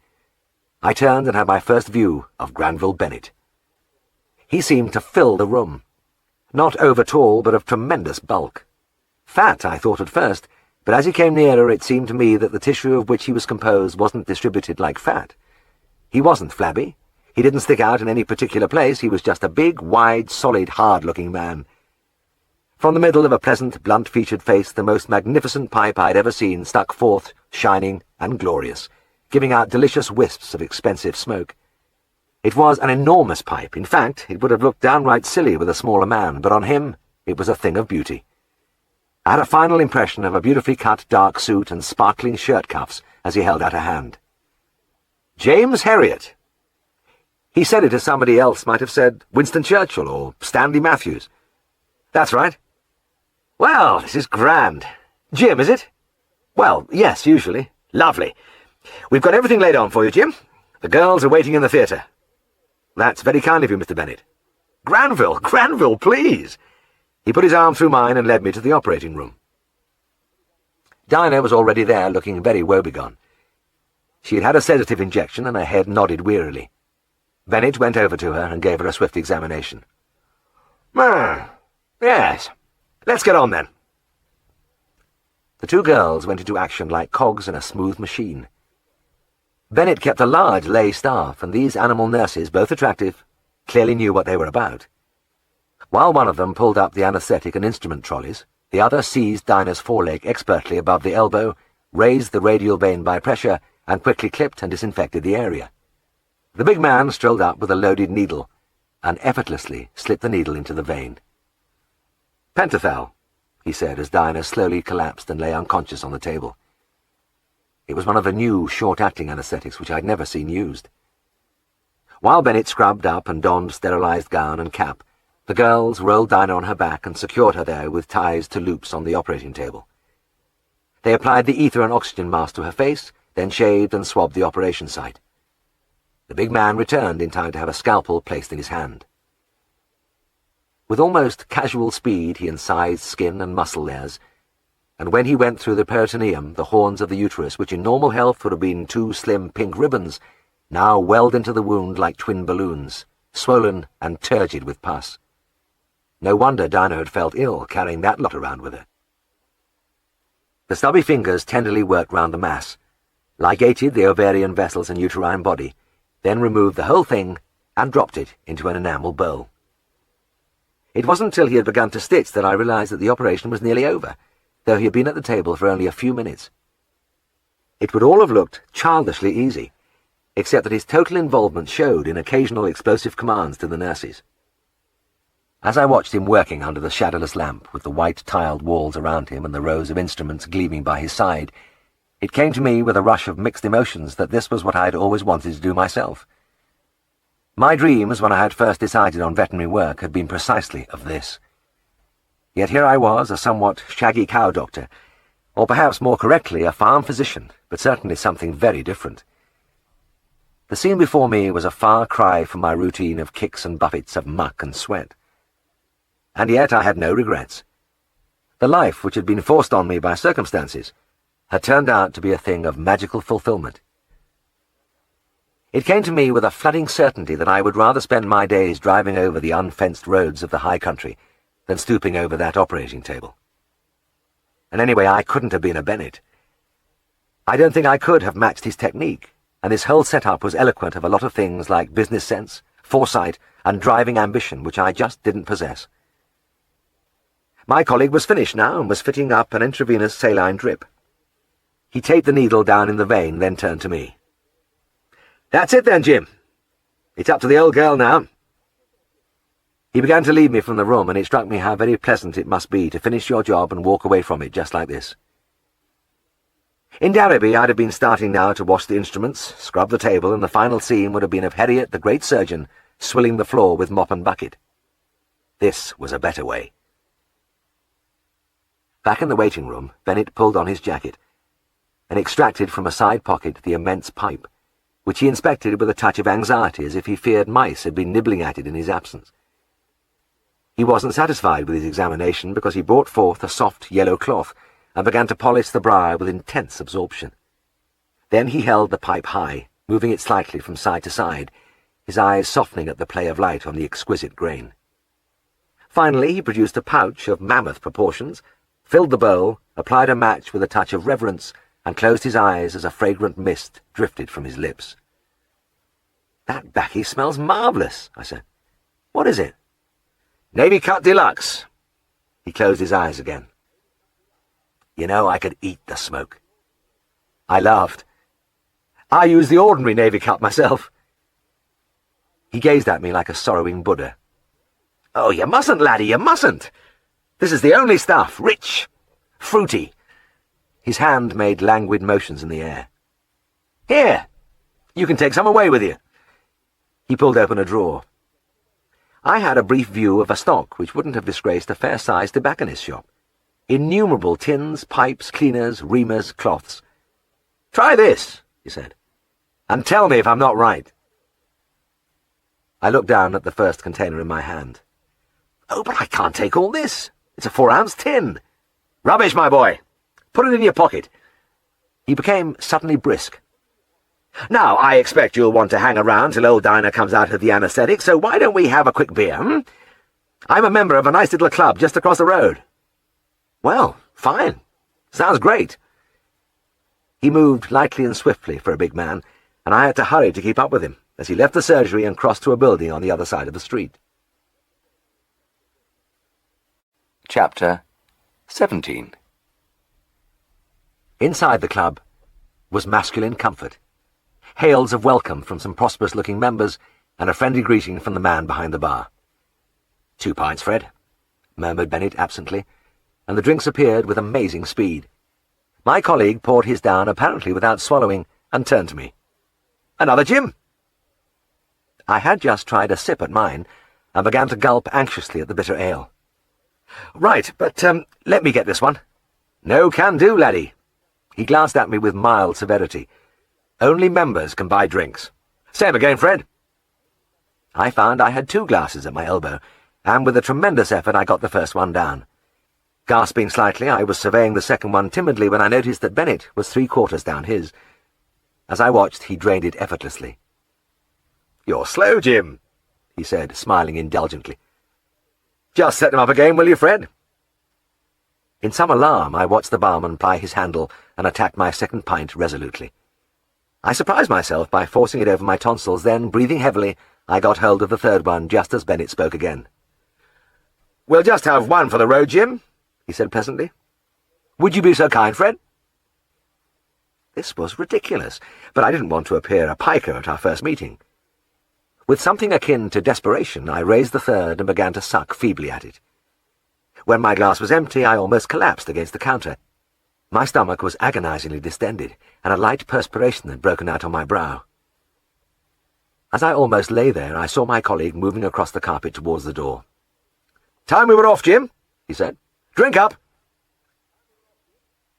I turned and had my first view of Granville Bennett. He seemed to fill the room. Not over-tall, but of tremendous bulk. Fat, I thought at first, but as he came nearer it seemed to me that the tissue of which he was composed wasn't distributed like fat. He wasn't flabby. He didn't stick out in any particular place. He was just a big, wide, solid, hard-looking man. From the middle of a pleasant, blunt-featured face the most magnificent pipe I'd ever seen stuck forth, shining and glorious, giving out delicious wisps of expensive smoke. It was an enormous pipe. In fact, it would have looked downright silly with a smaller man, but on him it was a thing of beauty. I had a final impression of a beautifully cut dark suit and sparkling shirt cuffs as he held out a hand. "James Herriot." He said it as somebody else might have said Winston Churchill or Stanley Matthews. "That's right." "Well, this is grand. Jim, is it?" "Well, yes, usually." "Lovely. We've got everything laid on for you, Jim. The girls are waiting in the theatre." "That's very kind of you, Mr. Bennett." Granville, please." He put his arm through mine and led me to the operating room. Dinah was already there, looking very woebegone. She had had a sedative injection, and her head nodded wearily. Bennett went over to her and gave her a swift examination. Yes. Let's get on, then." The 2 girls went into action like cogs in a smooth machine. Bennett kept a large lay staff, and these animal nurses, both attractive, clearly knew what they were about. While one of them pulled up the anaesthetic and instrument trolleys, the other seized Dinah's foreleg expertly above the elbow, raised the radial vein by pressure, and quickly clipped and disinfected the area. The big man strolled up with a loaded needle, and effortlessly slipped the needle into the vein. "Pentothal," he said as Dinah slowly collapsed and lay unconscious on the table. It was one of the new, short-acting anaesthetics which I'd never seen used. While Bennett scrubbed up and donned sterilised gown and cap, the girls rolled Dinah on her back and secured her there with ties to loops on the operating table. They applied the ether and oxygen mask to her face, then shaved and swabbed the operation site. The big man returned in time to have a scalpel placed in his hand. With almost casual speed he incised skin and muscle layers, and when he went through the peritoneum, the horns of the uterus, which in normal health would have been two slim pink ribbons, now welled into the wound like twin balloons, swollen and turgid with pus. No wonder Dinah had felt ill carrying that lot around with her. The stubby fingers tenderly worked round the mass, ligated the ovarian vessels and uterine body, then removed the whole thing and dropped it into an enamel bowl. It wasn't until he had begun to stitch that I realized that the operation was nearly over, though he had been at the table for only a few minutes. It would all have looked childishly easy, except that his total involvement showed in occasional explosive commands to the nurses. As I watched him working under the shadowless lamp, with the white-tiled walls around him and the rows of instruments gleaming by his side, it came to me with a rush of mixed emotions that this was what I had always wanted to do myself. My dreams, when I had first decided on veterinary work, had been precisely of this. Yet here I was, a somewhat shaggy cow doctor, or perhaps more correctly, a farm physician, but certainly something very different. The scene before me was a far cry from my routine of kicks and buffets of muck and sweat. And yet I had no regrets. The life which had been forced on me by circumstances had turned out to be a thing of magical fulfillment. It came to me with a flooding certainty that I would rather spend my days driving over the unfenced roads of the high country than stooping over that operating table. And anyway, I couldn't have been a Bennett. I don't think I could have matched his technique, and his whole setup was eloquent of a lot of things like business sense, foresight, and driving ambition, which I just didn't possess. My colleague was finished now and was fitting up an intravenous saline drip. He taped the needle down in the vein, then turned to me. "That's it then, Jim. It's up to the old girl now." He began to lead me from the room, and it struck me how very pleasant it must be to finish your job and walk away from it just like this. In Derby, I'd have been starting now to wash the instruments, scrub the table, and the final scene would have been of Herriot, the great surgeon, swilling the floor with mop and bucket. This was a better way. Back in the waiting room, Bennett pulled on his jacket and extracted from a side pocket the immense pipe, which he inspected with a touch of anxiety as if he feared mice had been nibbling at it in his absence. He wasn't satisfied with his examination because he brought forth a soft yellow cloth and began to polish the briar with intense absorption. Then he held the pipe high, moving it slightly from side to side, his eyes softening at the play of light on the exquisite grain. Finally he produced a pouch of mammoth proportions, filled the bowl, applied a match with a touch of reverence, and closed his eyes as a fragrant mist drifted from his lips. "That baccy smells marvellous," I said. "What is it?" "Navy Cut Deluxe." He closed his eyes again. "You know, I could eat the smoke." I laughed. "I use the ordinary Navy Cut myself." He gazed at me like a sorrowing Buddha. "Oh, you mustn't, laddie, you mustn't. This is the only stuff, rich, fruity." His hand made languid motions in the air. "Here, you can take some away with you." He pulled open a drawer. I had a brief view of a stock which wouldn't have disgraced a fair-sized tobacconist's shop. Innumerable tins, pipes, cleaners, reamers, cloths. "Try this," he said, "and tell me if I'm not right." I looked down at the first container in my hand. "Oh, but I can't take all this. It's a 4-ounce tin." "Rubbish, my boy. Put it in your pocket." He became suddenly brisk. "Now, I expect you'll want to hang around till old Dinah comes out of the anaesthetic, so why don't we have a quick beer, I'm a member of a nice little club just across the road." "Well, fine. Sounds great." He moved lightly and swiftly for a big man, and I had to hurry to keep up with him as he left the surgery and crossed to a building on the other side of the street. Chapter 17. Inside the club was masculine comfort, hails of welcome from some prosperous-looking members, and a friendly greeting from the man behind the bar. "2 pints, Fred," murmured Bennett absently, and the drinks appeared with amazing speed. My colleague poured his down apparently without swallowing, and turned to me. "Another, Jim?" I had just tried a sip at mine, and began to gulp anxiously at the bitter ale. "Right, but let me get this one." "No can do, laddie." He glanced at me with mild severity. "Only members can buy drinks. Same again, Fred. I found I had 2 glasses at my elbow, and with a tremendous effort I got the first one down. Gasping slightly, I was surveying the second one timidly when I noticed that Bennett was 3/4 down his. As I watched, he drained it effortlessly. "You're slow, Jim," he said, smiling indulgently. "Just set them up again, will you, Fred?" In some alarm, I watched the barman ply his handle and attack my second pint resolutely. I surprised myself by forcing it over my tonsils, then, breathing heavily, I got hold of the third one just as Bennett spoke again. "We'll just have one for the road, Jim," he said pleasantly. "Would you be so kind, Fred?" This was ridiculous, but I didn't want to appear a piker at our first meeting. With something akin to desperation, I raised the third and began to suck feebly at it. When my glass was empty, I almost collapsed against the counter. My stomach was agonizingly distended, and a light perspiration had broken out on my brow. As I almost lay there, I saw my colleague moving across the carpet towards the door. "Time we were off, Jim," he said. "Drink up."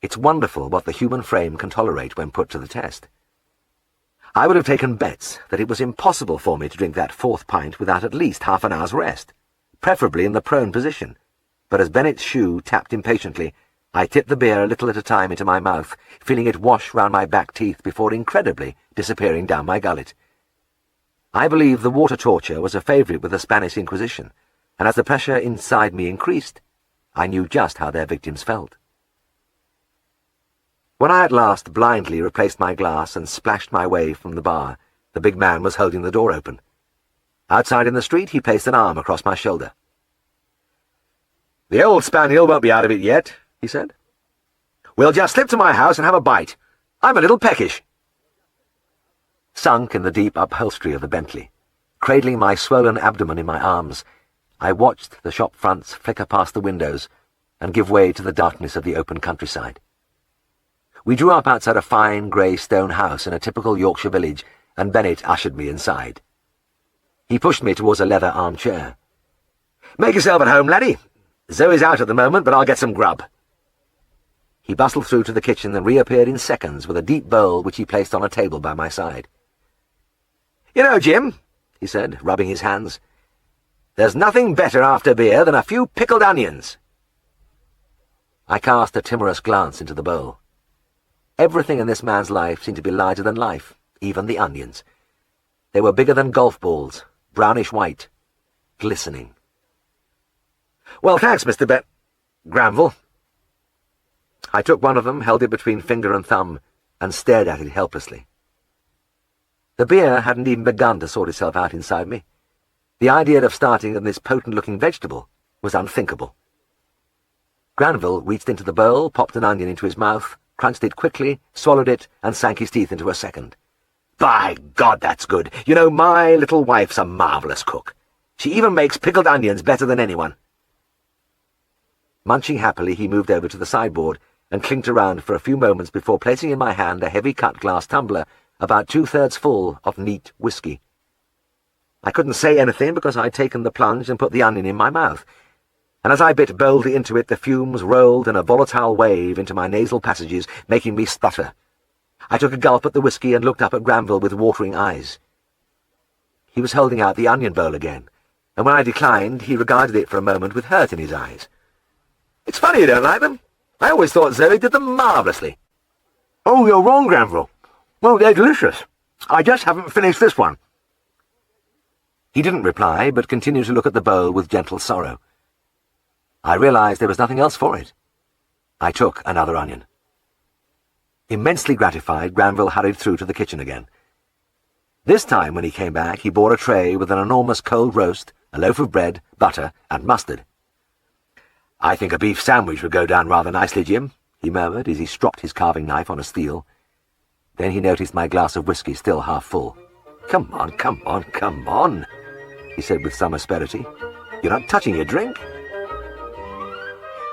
It's wonderful what the human frame can tolerate when put to the test. I would have taken bets that it was impossible for me to drink that 4th pint without at least half an hour's rest, preferably in the prone position. But as Bennett's shoe tapped impatiently, I tipped the beer a little at a time into my mouth, feeling it wash round my back teeth before incredibly disappearing down my gullet. I believe the water torture was a favourite with the Spanish Inquisition, and as the pressure inside me increased, I knew just how their victims felt. When I at last blindly replaced my glass and splashed my way from the bar, the big man was holding the door open. Outside in the street, he placed an arm across my shoulder. "The old spaniel won't be out of it yet," he said. "We'll just slip to my house and have a bite. I'm a little peckish." Sunk in the deep upholstery of the Bentley, cradling my swollen abdomen in my arms, I watched the shop fronts flicker past the windows and give way to the darkness of the open countryside. We drew up outside a fine grey stone house in a typical Yorkshire village, and Bennett ushered me inside. He pushed me towards a leather armchair. "Make yourself at home, laddie. Zoe's out at the moment, but I'll get some grub." He bustled through to the kitchen and reappeared in seconds with a deep bowl which he placed on a table by my side. "You know, Jim," he said, rubbing his hands, "there's nothing better after beer than a few pickled onions." I cast a timorous glance into the bowl. Everything in this man's life seemed to be larger than life, even the onions. They were bigger than golf balls, brownish white, glistening. "Well, thanks, Mr. Granville." I took one of them, held it between finger and thumb, and stared at it helplessly. The beer hadn't even begun to sort itself out inside me. The idea of starting on this potent-looking vegetable was unthinkable. Granville reached into the bowl, popped an onion into his mouth, crunched it quickly, swallowed it, and sank his teeth into a second. "By God, that's good. You know, my little wife's a marvellous cook. She even makes pickled onions better than anyone." Munching happily, he moved over to the sideboard and clinked around for a few moments before placing in my hand a heavy cut-glass tumbler about 2/3 full of neat whiskey. I couldn't say anything because I'd taken the plunge and put the onion in my mouth, and as I bit boldly into it, the fumes rolled in a volatile wave into my nasal passages, making me stutter. I took a gulp at the whiskey and looked up at Granville with watering eyes. He was holding out the onion bowl again, and when I declined, he regarded it for a moment with hurt in his eyes. "It's funny you don't like them. I always thought Zoe did them marvellously." "Oh, you're wrong, Granville. Well, they're delicious. I just haven't finished this one." He didn't reply, but continued to look at the bowl with gentle sorrow. I realized there was nothing else for it. I took another onion. Immensely gratified, Granville hurried through to the kitchen again. This time, when he came back, he bore a tray with an enormous cold roast, a loaf of bread, butter, and mustard. "I think a beef sandwich would go down rather nicely, Jim," he murmured as he stropped his carving knife on a steel. Then he noticed my glass of whiskey still half full. "Come on, come on, come on," he said with some asperity. "You're not touching your drink."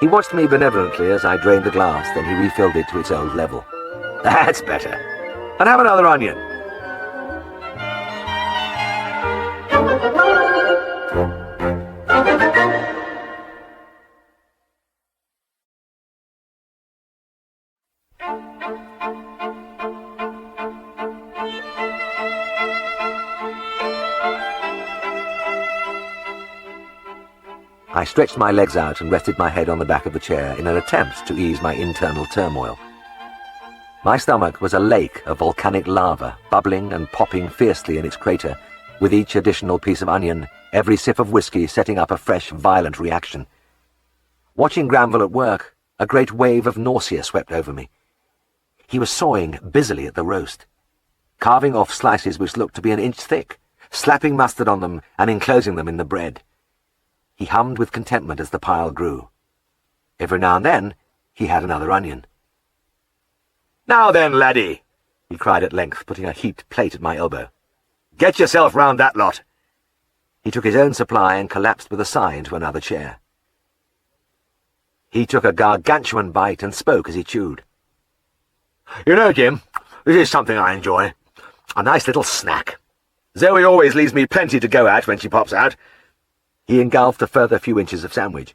He watched me benevolently as I drained the glass, then he refilled it to its old level. "That's better. And have another onion." I stretched my legs out and rested my head on the back of the chair in an attempt to ease my internal turmoil. My stomach was a lake of volcanic lava, bubbling and popping fiercely in its crater, with each additional piece of onion, every sip of whiskey setting up a fresh, violent reaction. Watching Granville at work, a great wave of nausea swept over me. He was sawing busily at the roast, carving off slices which looked to be an inch thick, slapping mustard on them and enclosing them in the bread. He hummed with contentment as the pile grew. Every now and then, he had another onion. "Now then, laddie," he cried at length, putting a heaped plate at my elbow. "Get yourself round that lot." He took his own supply and collapsed with a sigh into another chair. He took a gargantuan bite and spoke as he chewed. "You know, Jim, this is something I enjoy. A nice little snack. Zoe always leaves me plenty to go at when she pops out." He engulfed a further few inches of sandwich.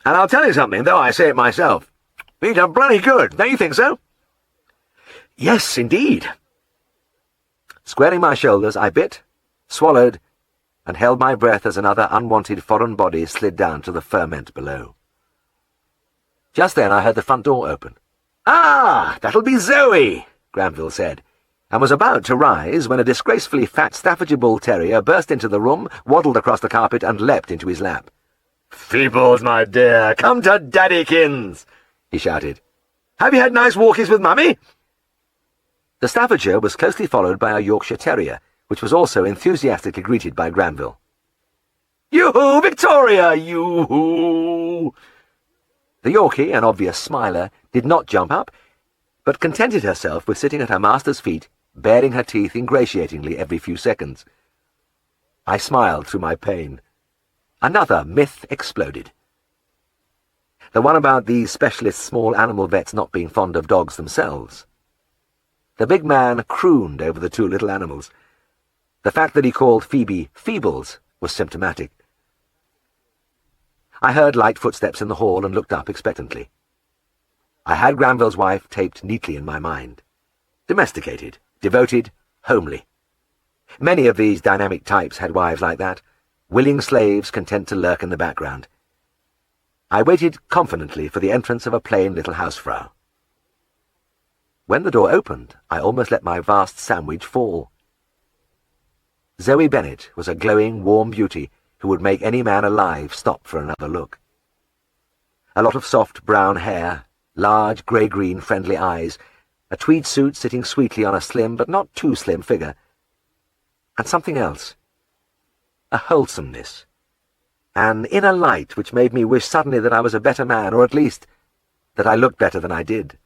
"And I'll tell you something, though I say it myself. These are bloody good, don't you think so?" "Yes, indeed." Squaring my shoulders, I bit, swallowed, and held my breath as another unwanted foreign body slid down to the ferment below. Just then I heard the front door open. "Ah, that'll be Zoe," Granville said, and was about to rise when a disgracefully fat Staffordshire Bull Terrier burst into the room, waddled across the carpet, and leapt into his lap. "Feebles, my dear, come to Daddykins," he shouted. "Have you had nice walkies with Mummy?" The Staffordshire was closely followed by a Yorkshire Terrier, which was also enthusiastically greeted by Granville. "Yoo-hoo, Victoria, yoo-hoo!" The Yorkie, an obvious smiler, did not jump up, but contented herself with sitting at her master's feet, baring her teeth ingratiatingly every few seconds. I smiled through my pain. Another myth exploded. The one about these specialist small animal vets not being fond of dogs themselves. The big man crooned over the two little animals. The fact that he called Phoebe Feebles was symptomatic. I heard light footsteps in the hall and looked up expectantly. I had Granville's wife taped neatly in my mind. Domesticated, devoted, homely. Many of these dynamic types had wives like that, willing slaves content to lurk in the background. I waited confidently for the entrance of a plain little housefrau. When the door opened, I almost let my vast sandwich fall. Zoe Bennet was a glowing, warm beauty who would make any man alive stop for another look. A lot of soft brown hair, large grey-green friendly eyes, a tweed suit sitting sweetly on a slim but not too slim figure, and something else. A wholesomeness. An inner light which made me wish suddenly that I was a better man, or at least that I looked better than I did.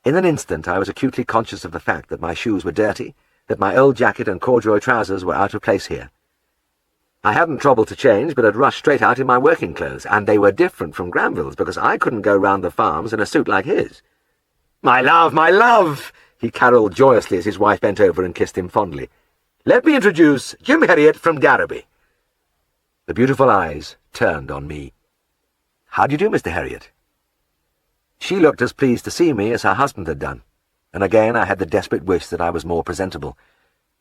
In an instant I was acutely conscious of the fact that my shoes were dirty, that my old jacket and corduroy trousers were out of place here. I hadn't troubled to change, but had rushed straight out in my working clothes, and they were different from Granville's, because I couldn't go round the farms in a suit like his. "My love, my love!" he caroled joyously as his wife bent over and kissed him fondly. "Let me introduce Jim Herriot from Garraby." The beautiful eyes turned on me. "How do you do, Mr. Herriot?" She looked as pleased to see me as her husband had done, and again I had the desperate wish that I was more presentable,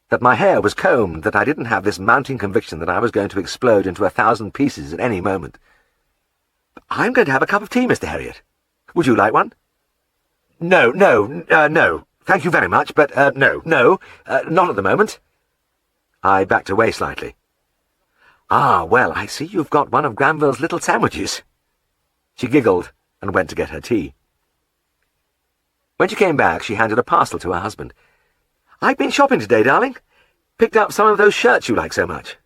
that my hair was combed, that I didn't have this mounting conviction that I was going to explode into 1,000 pieces at any moment. "I'm going to have a cup of tea, Mr. Herriot. Would you like one?" No. Thank you very much, but, no, not at the moment." I backed away slightly. "Ah, well, I see you've got one of Granville's little sandwiches." She giggled and went to get her tea. When she came back, she handed a parcel to her husband. "I've been shopping today, darling. Picked up some of those shirts you like so much."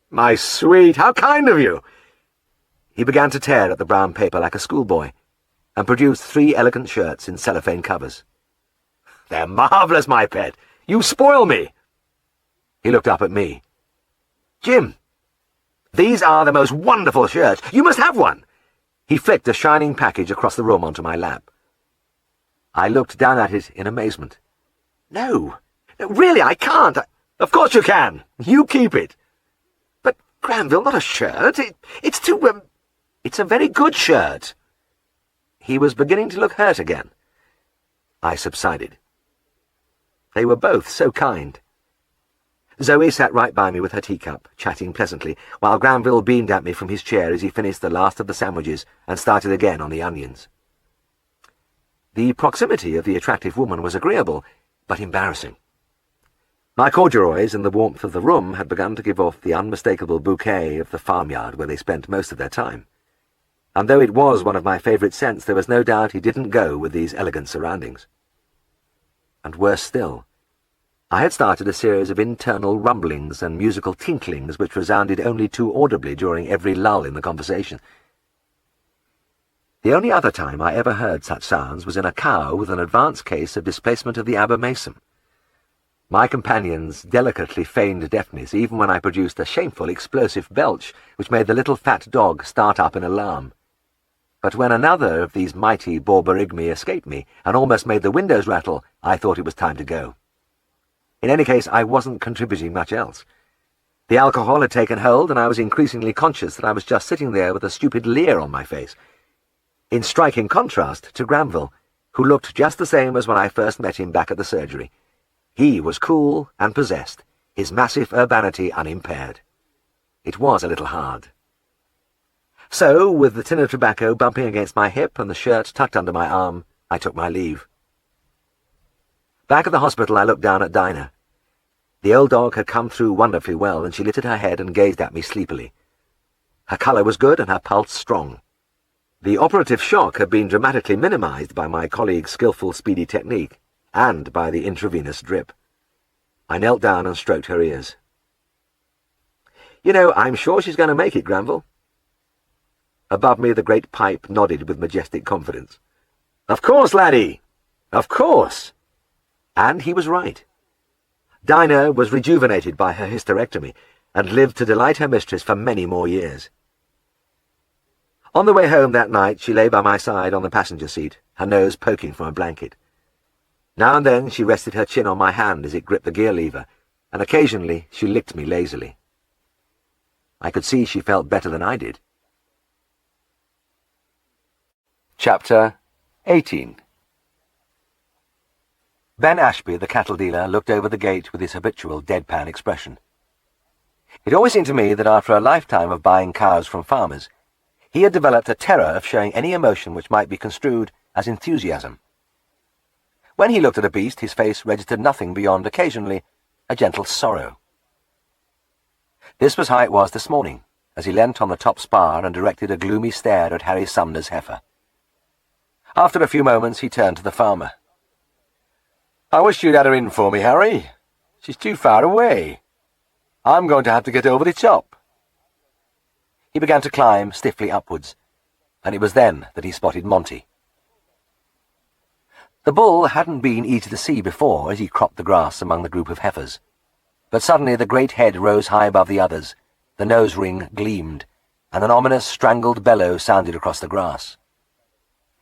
"My sweet, how kind of you!" He began to tear at the brown paper like a schoolboy, and produced 3 elegant shirts in cellophane covers. "They're marvellous, my pet. You spoil me." He looked up at me. "Jim, these are the most wonderful shirts. You must have one." He flicked a shining package across the room onto my lap. I looked down at it in amazement. No, really, I can't. "Of course you can. You keep it." "But, Granville, not a shirt. It's too, It's a very good shirt." He was beginning to look hurt again. I subsided. They were both so kind. Zoe sat right by me with her teacup, chatting pleasantly, while Granville beamed at me from his chair as he finished the last of the sandwiches and started again on the onions. The proximity of the attractive woman was agreeable, but embarrassing. My corduroys and the warmth of the room had begun to give off the unmistakable bouquet of the farmyard where they spent most of their time. And though it was one of my favourite scents, there was no doubt he didn't go with these elegant surroundings. And worse still, I had started a series of internal rumblings and musical tinklings which resounded only too audibly during every lull in the conversation. The only other time I ever heard such sounds was in a cow with an advanced case of displacement of the abomasum. My companions delicately feigned deafness even when I produced a shameful explosive belch which made the little fat dog start up in alarm. But when another of these mighty borborygmi escaped me and almost made the windows rattle, I thought it was time to go. In any case, I wasn't contributing much else. The alcohol had taken hold, and I was increasingly conscious that I was just sitting there with a stupid leer on my face, in striking contrast to Granville, who looked just the same as when I first met him back at the surgery. He was cool and possessed, his massive urbanity unimpaired. It was a little hard. So, with the tin of tobacco bumping against my hip and the shirt tucked under my arm, I took my leave. Back at the hospital, I looked down at Dinah. The old dog had come through wonderfully well, and she lifted her head and gazed at me sleepily. Her colour was good and her pulse strong. The operative shock had been dramatically minimised by my colleague's skillful, speedy technique, and by the intravenous drip. I knelt down and stroked her ears. "You know, I'm sure she's going to make it, Granville." Above me, the great pipe nodded with majestic confidence. "Of course, laddie! Of course!" And he was right. Dinah was rejuvenated by her hysterectomy, and lived to delight her mistress for many more years. On the way home that night, she lay by my side on the passenger seat, her nose poking from a blanket. Now and then she rested her chin on my hand as it gripped the gear lever, and occasionally she licked me lazily. I could see she felt better than I did. Chapter 18. Ben Ashby, the cattle dealer, looked over the gate with his habitual deadpan expression. It always seemed to me that after a lifetime of buying cows from farmers, he had developed a terror of showing any emotion which might be construed as enthusiasm. When he looked at a beast, his face registered nothing beyond, occasionally, a gentle sorrow. This was how it was this morning, as he leant on the top spar and directed a gloomy stare at Harry Sumner's heifer. After a few moments, he turned to the farmer. "I wish you'd had her in for me, Harry. She's too far away. I'm going to have to get over the top." He began to climb stiffly upwards, and it was then that he spotted Monty. The bull hadn't been easy to see before as he cropped the grass among the group of heifers, but suddenly the great head rose high above the others, the nose ring gleamed, and an ominous strangled bellow sounded across the grass.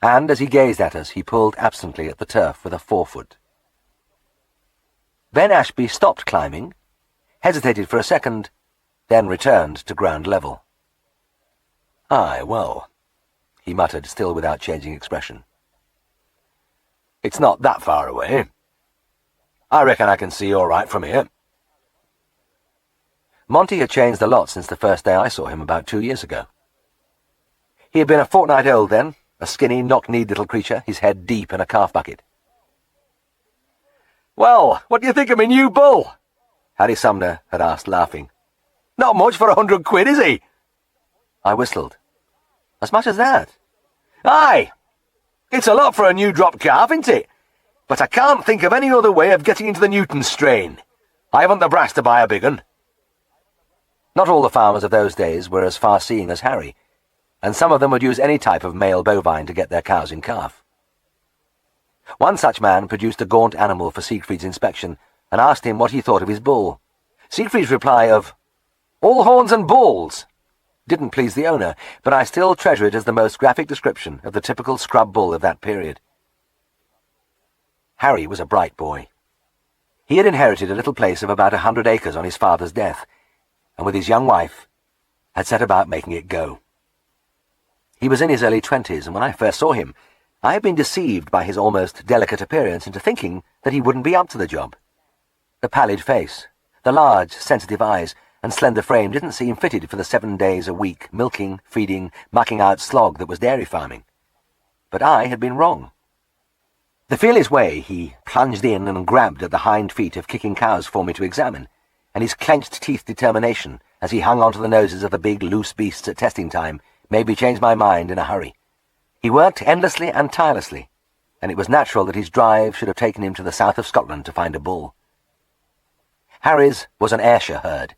And as he gazed at us, he pulled absently at the turf with a forefoot. Ben Ashby stopped climbing, hesitated for a second, then returned to ground level. "Aye, well," he muttered, still without changing expression. "It's not that far away. I reckon I can see all right from here." Monty had changed a lot since the first day I saw him about 2 years ago. He had been a fortnight old then, a skinny, knock-kneed little creature, his head deep in a calf bucket. "Well, what do you think of me new bull?" Harry Sumner had asked, laughing. "Not much for 100 quid, is he?" I whistled. "As much as that?" "Aye! It's a lot for a new drop calf, isn't it? But I can't think of any other way of getting into the Newton strain. I haven't the brass to buy a big un." Not all the farmers of those days were as far-seeing as Harry, and some of them would use any type of male bovine to get their cows in calf. One such man produced a gaunt animal for Siegfried's inspection and asked him what he thought of his bull. Siegfried's reply of, "All horns and balls," didn't please the owner, but I still treasure it as the most graphic description of the typical scrub bull of that period. Harry was a bright boy. He had inherited a little place of about 100 acres on his father's death, and with his young wife had set about making it go. He was in his early 20s, and when I first saw him, I had been deceived by his almost delicate appearance into thinking that he wouldn't be up to the job. The pallid face, The large, sensitive eyes and slender frame didn't seem fitted for the 7 days a week milking, feeding, mucking out slog that was dairy farming. But I had been wrong. To feel his way, he plunged in and grabbed at the hind feet of kicking cows for me to examine, and his clenched teeth determination as he hung onto the noses of the big, loose beasts at testing time made me change my mind in a hurry. He worked endlessly and tirelessly, and it was natural that his drive should have taken him to the south of Scotland to find a bull. Harry's was an Ayrshire herd,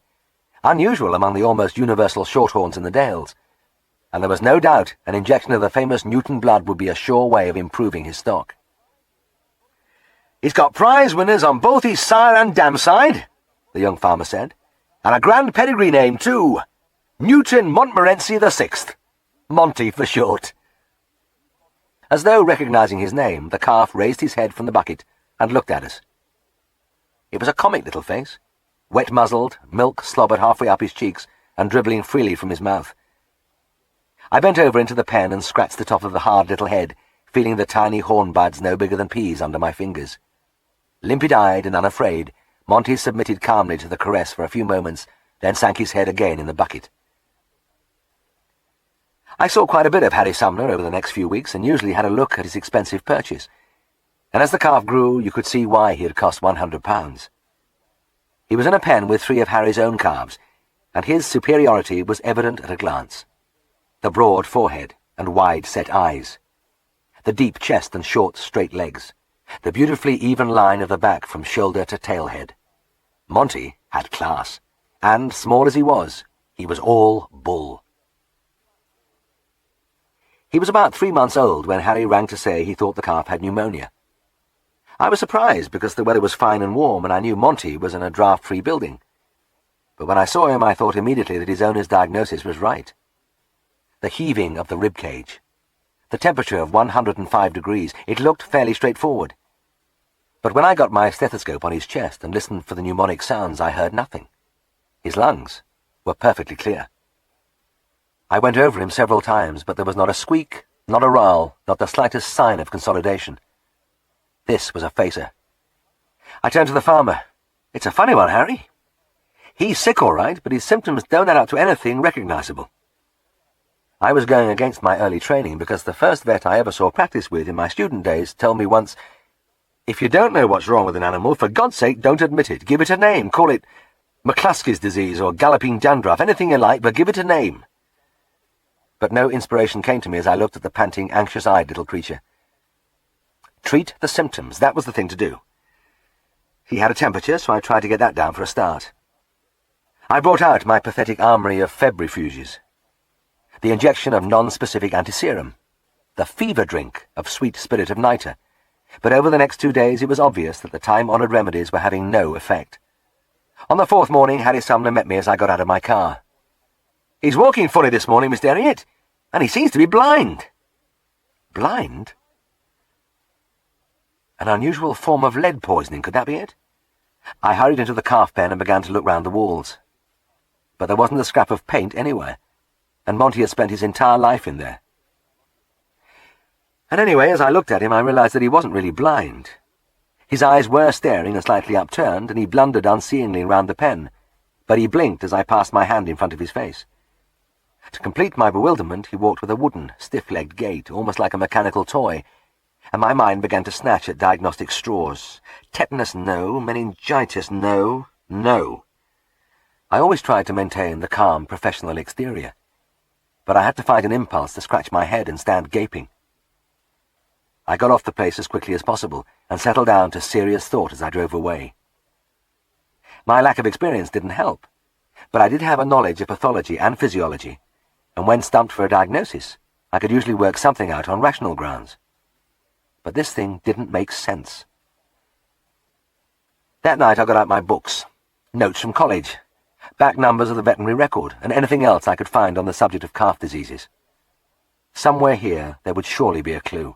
unusual among the almost universal shorthorns in the Dales, and there was no doubt an injection of the famous Newton blood would be a sure way of improving his stock. "He's got prize winners on both his sire and dam side," the young farmer said, "and a grand pedigree name, too. Newton Montmorency the Sixth. Monty for short." As though recognizing his name, the calf raised his head from the bucket and looked at us. It was a comic little face, wet-muzzled, milk slobbered halfway up his cheeks and dribbling freely from his mouth. I bent over into the pen and scratched the top of the hard little head, feeling the tiny horn buds no bigger than peas under my fingers. Limpid-eyed and unafraid, Monty submitted calmly to the caress for a few moments, then sank his head again in the bucket. I saw quite a bit of Harry Sumner over the next few weeks and usually had a look at his expensive purchase. And as the calf grew, you could see why he had cost £100. He was in a pen with 3 of Harry's own calves, and his superiority was evident at a glance. The broad forehead and wide-set eyes, the deep chest and short, straight legs, the beautifully even line of the back from shoulder to tailhead. Monty had class, and, small as he was all bull. He was about 3 months old when Harry rang to say he thought the calf had pneumonia. I was surprised because the weather was fine and warm and I knew Monty was in a draft-free building. But when I saw him, I thought immediately that his owner's diagnosis was right. The heaving of the rib cage, the temperature of 105 degrees, it looked fairly straightforward. But when I got my stethoscope on his chest and listened for the pneumonic sounds, I heard nothing. His lungs were perfectly clear. I went over him several times, but there was not a squeak, not a rowl, not the slightest sign of consolidation. This was a facer. I turned to the farmer. "It's a funny one, Harry. He's sick all right, but his symptoms don't add up to anything recognizable." I was going against my early training because the first vet I ever saw practice with in my student days told me once, "If you don't know what's wrong with an animal, for God's sake, don't admit it. Give it a name. Call it McCluskey's disease or galloping dandruff, anything you like, but give it a name." But no inspiration came to me as I looked at the panting, anxious-eyed little creature. Treat the symptoms, that was the thing to do. He had a temperature, so I tried to get that down for a start. I brought out my pathetic armoury of febrifuges, the injection of non-specific antiserum, the fever drink of sweet spirit of nitre, but over the next 2 days it was obvious that the time-honoured remedies were having no effect. On the 4th morning, Harry Sumner met me as I got out of my car. "He's walking funny this morning, Mr. Herriot, and he seems to be blind." Blind? An unusual form of lead poisoning, could that be it? I hurried into the calf pen and began to look round the walls. But there wasn't a scrap of paint anywhere, and Monty had spent his entire life in there. And anyway, as I looked at him, I realized that he wasn't really blind. His eyes were staring and slightly upturned, and he blundered unseeingly round the pen, but he blinked as I passed my hand in front of his face. To complete my bewilderment, he walked with a wooden, stiff-legged gait, almost like a mechanical toy, and my mind began to snatch at diagnostic straws. Tetanus, no. Meningitis, no. No. I always tried to maintain the calm, professional exterior, but I had to fight an impulse to scratch my head and stand gaping. I got off the place as quickly as possible and settled down to serious thought as I drove away. My lack of experience didn't help, but I did have a knowledge of pathology and physiology, and when stumped for a diagnosis, I could usually work something out on rational grounds. But this thing didn't make sense. That night I got out my books, notes from college, back numbers of the veterinary record, and anything else I could find on the subject of calf diseases. Somewhere here there would surely be a clue.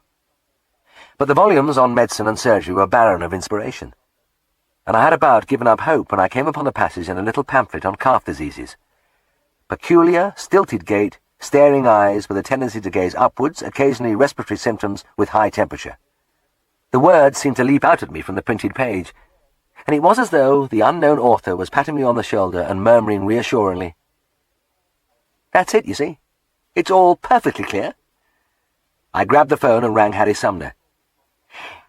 But the volumes on medicine and surgery were barren of inspiration, and I had about given up hope when I came upon the passage in a little pamphlet on calf diseases. Peculiar, stilted gait, staring eyes with a tendency to gaze upwards, occasionally respiratory symptoms with high temperature. The words seemed to leap out at me from the printed page, and it was as though the unknown author was patting me on the shoulder and murmuring reassuringly, "That's it, you see. It's all perfectly clear." I grabbed the phone and rang Harry Sumner.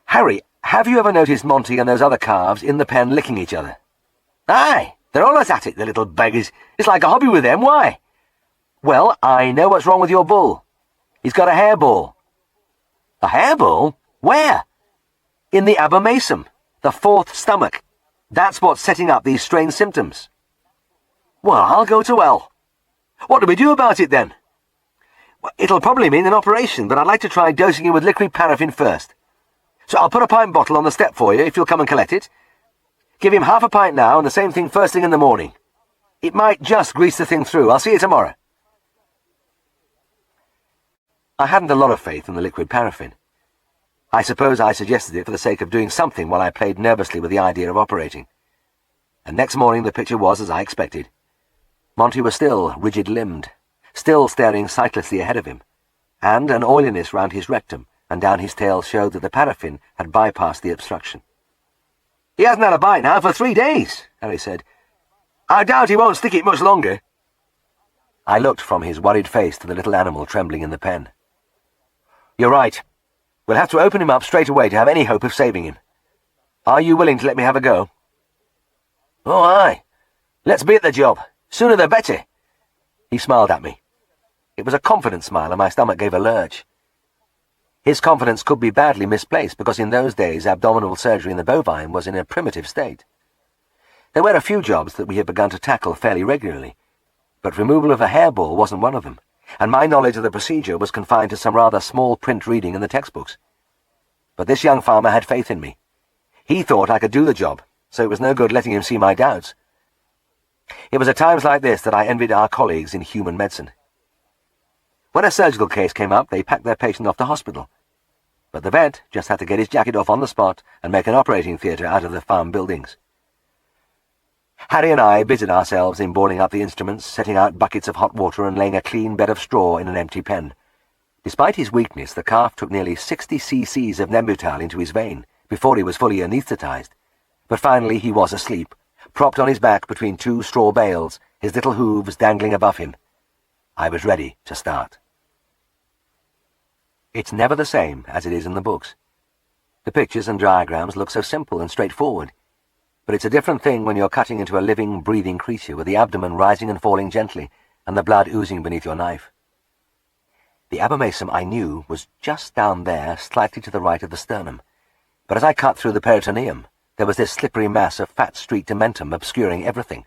"Harry, have you ever noticed Monty and those other calves in the pen licking each other?" "Aye, they're always at it, the little beggars. It's like a hobby with them. Why?" "Well, I know what's wrong with your bull. He's got a hairball." "A hairball? Where?" "In the abomasum, the fourth stomach. That's what's setting up these strange symptoms." "Well, I'll go to hell. What do we do about it, then?" "Well, it'll probably mean an operation, but I'd like to try dosing him with liquid paraffin first. So I'll put a pint bottle on the step for you if you'll come and collect it. Give him half a pint now and the same thing first thing in the morning. It might just grease the thing through. I'll see you tomorrow." I hadn't a lot of faith in the liquid paraffin. I suppose I suggested it for the sake of doing something while I played nervously with the idea of operating. And next morning the picture was as I expected. Monty was still rigid-limbed, still staring sightlessly ahead of him, and an oiliness round his rectum and down his tail showed that the paraffin had bypassed the obstruction. "He hasn't had a bite now for 3 days," Harry said. "I doubt he won't stick it much longer." I looked from his worried face to the little animal trembling in the pen. "You're right. We'll have to open him up straight away to have any hope of saving him. Are you willing to let me have a go?" "Oh, aye. Let's be at the job. Sooner the better." He smiled at me. It was a confident smile, and my stomach gave a lurch. His confidence could be badly misplaced, because in those days abdominal surgery in the bovine was in a primitive state. There were a few jobs that we had begun to tackle fairly regularly, but removal of a hairball wasn't one of them, and my knowledge of the procedure was confined to some rather small print reading in the textbooks. But this young farmer had faith in me. He thought I could do the job, so it was no good letting him see my doubts. It was at times like this that I envied our colleagues in human medicine. When a surgical case came up, they packed their patient off to hospital. But the vet just had to get his jacket off on the spot and make an operating theatre out of the farm buildings. Harry and I busied ourselves in boiling up the instruments, setting out buckets of hot water and laying a clean bed of straw in an empty pen. Despite his weakness, the calf took nearly 60 cc's of Nembutal into his vein before he was fully anaesthetized. But finally he was asleep, propped on his back between 2 straw bales, his little hooves dangling above him. I was ready to start. It's never the same as it is in the books. The pictures and diagrams look so simple and straightforward, but it's a different thing when you're cutting into a living, breathing creature with the abdomen rising and falling gently and the blood oozing beneath your knife. The abomasum I knew was just down there, slightly to the right of the sternum, but as I cut through the peritoneum, there was this slippery mass of fat-streaked omentum obscuring everything.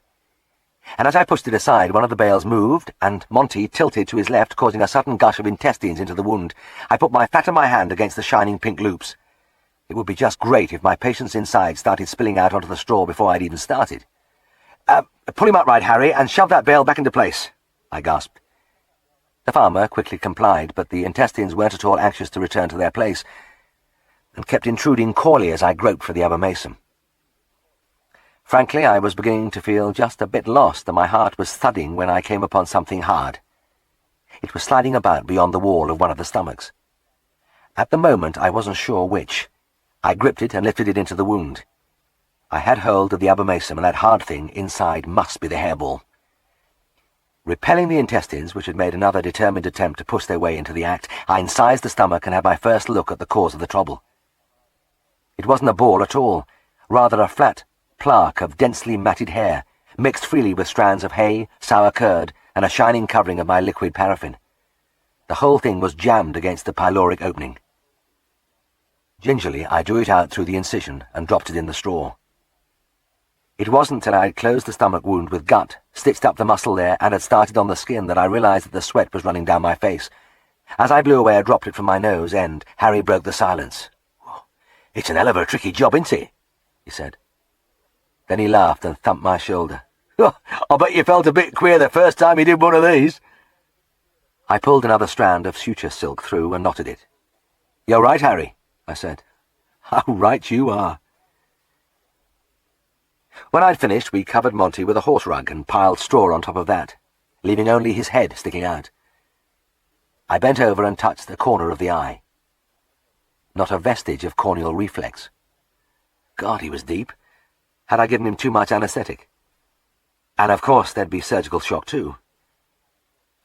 And as I pushed it aside, one of the bales moved, and Monty tilted to his left, causing a sudden gush of intestines into the wound. I put my fat of my hand against the shining pink loops. It would be just great if my patient's inside started spilling out onto the straw before I'd even started. Pull him upright, Harry, and shove that bale back into place," I gasped. The farmer quickly complied, but the intestines weren't at all anxious to return to their place, and kept intruding coyly as I groped for the abomasum. Frankly, I was beginning to feel just a bit lost, and my heart was thudding when I came upon something hard. It was sliding about beyond the wall of one of the stomachs. At the moment, I wasn't sure which. I gripped it and lifted it into the wound. I had hold of the abomasum, and that hard thing inside must be the hairball. Repelling the intestines, which had made another determined attempt to push their way into the act, I incised the stomach and had my first look at the cause of the trouble. It wasn't a ball at all, rather a flat plaque of densely matted hair, mixed freely with strands of hay, sour curd, and a shining covering of my liquid paraffin. The whole thing was jammed against the pyloric opening. Gingerly, I drew it out through the incision and dropped it in the straw. It wasn't till I had closed the stomach wound with gut, stitched up the muscle there, and had started on the skin that I realized that the sweat was running down my face. As I blew away a droplet from my nose end, Harry broke the silence. "It's an hell of a tricky job, isn't it?" he said. Then he laughed and thumped my shoulder. "Oh, I bet you felt a bit queer the first time you did one of these." I pulled another strand of suture silk through and knotted it. "You're right, Harry," I said. "How right you are." When I'd finished, we covered Monty with a horse rug and piled straw on top of that, leaving only his head sticking out. I bent over and touched the corner of the eye. Not a vestige of corneal reflex. God, he was deep. Had I given him too much anaesthetic? And of course there'd be surgical shock too.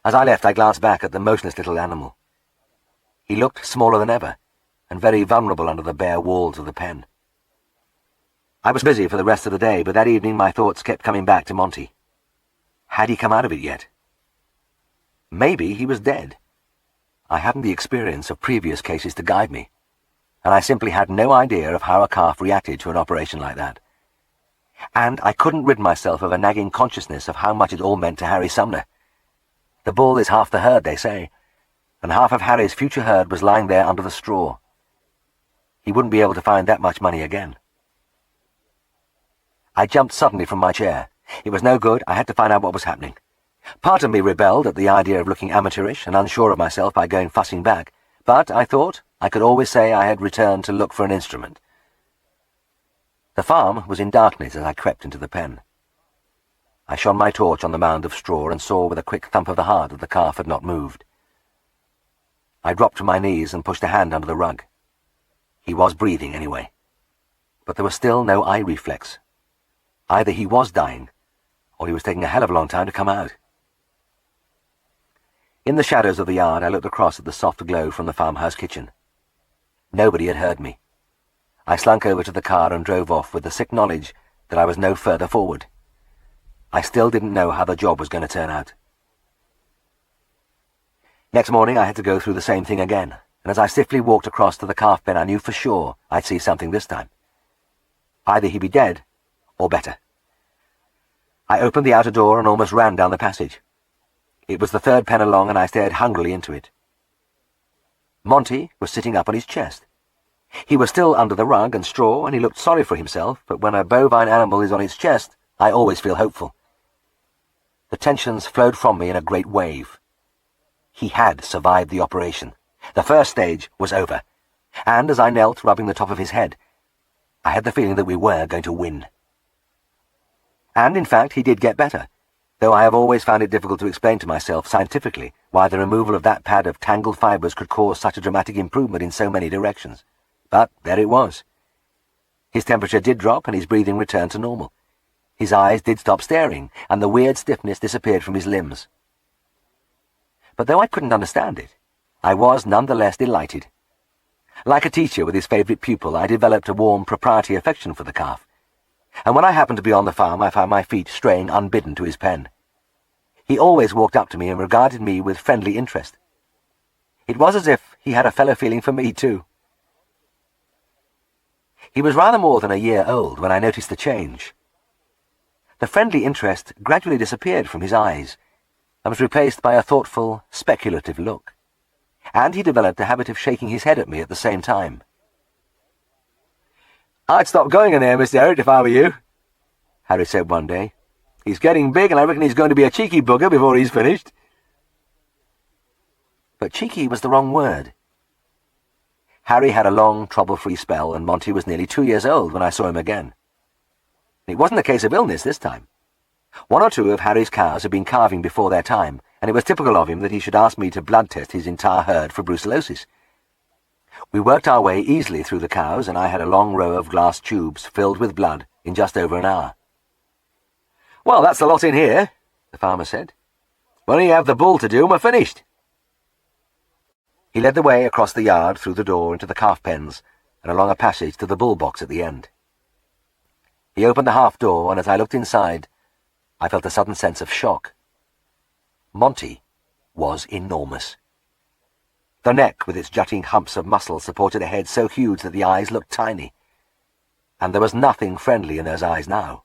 As I left, I glanced back at the motionless little animal. He looked smaller than ever, and very vulnerable under the bare walls of the pen. I was busy for the rest of the day, but that evening my thoughts kept coming back to Monty. Had he come out of it yet? Maybe he was dead. I hadn't the experience of previous cases to guide me, and I simply had no idea of how a calf reacted to an operation like that. And I couldn't rid myself of a nagging consciousness of how much it all meant to Harry Sumner. The bull is half the herd, they say, and half of Harry's future herd was lying there under the straw. He wouldn't be able to find that much money again. I jumped suddenly from my chair. It was no good. I had to find out what was happening. Part of me rebelled at the idea of looking amateurish and unsure of myself by going fussing back, but I thought I could always say I had returned to look for an instrument. The farm was in darkness as I crept into the pen. I shone my torch on the mound of straw and saw with a quick thump of the heart that the calf had not moved. I dropped to my knees and pushed a hand under the rug. He was breathing anyway, but there was still no eye reflex. Either he was dying, or he was taking a hell of a long time to come out. In the shadows of the yard, I looked across at the soft glow from the farmhouse kitchen. Nobody had heard me. I slunk over to the car and drove off with the sick knowledge that I was no further forward. I still didn't know how the job was going to turn out. Next morning I had to go through the same thing again, and as I stiffly walked across to the calf pen I knew for sure I'd see something this time. Either he'd be dead, or better. I opened the outer door and almost ran down the passage. It was the third pen along, and I stared hungrily into it. Monty was sitting up on his chest. He was still under the rug and straw, and he looked sorry for himself, but when a bovine animal is on its chest, I always feel hopeful. The tensions flowed from me in a great wave. He had survived the operation. The first stage was over, and as I knelt, rubbing the top of his head, I had the feeling that we were going to win. And, in fact, he did get better, though I have always found it difficult to explain to myself scientifically why the removal of that pad of tangled fibres could cause such a dramatic improvement in so many directions. But there it was. His temperature did drop, and his breathing returned to normal. His eyes did stop staring, and the weird stiffness disappeared from his limbs. But though I couldn't understand it, I was nonetheless delighted. Like a teacher with his favourite pupil, I developed a warm propriety affection for the calf, and when I happened to be on the farm, I found my feet straying unbidden to his pen. He always walked up to me and regarded me with friendly interest. It was as if he had a fellow feeling for me too. He was rather more than a year old when I noticed the change. The friendly interest gradually disappeared from his eyes and was replaced by a thoughtful, speculative look, and he developed a habit of shaking his head at me at the same time. "I'd stop going in there, Mr. Herriot, if I were you," Harry said one day. "He's getting big, and I reckon he's going to be a cheeky bugger before he's finished." But cheeky was the wrong word. Harry had a long, trouble-free spell, and Monty was nearly 2 years old when I saw him again. It wasn't a case of illness this time. One or two of Harry's cows had been calving before their time, and it was typical of him that he should ask me to blood test his entire herd for brucellosis. We worked our way easily through the cows, and I had a long row of glass tubes filled with blood in just over an hour. "Well, that's a lot in here," the farmer said. "When you have the bull to do, we're finished." He led the way across the yard, through the door, into the calf pens, and along a passage to the bull box at the end. He opened the half door, and as I looked inside, I felt a sudden sense of shock. Monty was enormous. The neck, with its jutting humps of muscle, supported a head so huge that the eyes looked tiny. And there was nothing friendly in those eyes now.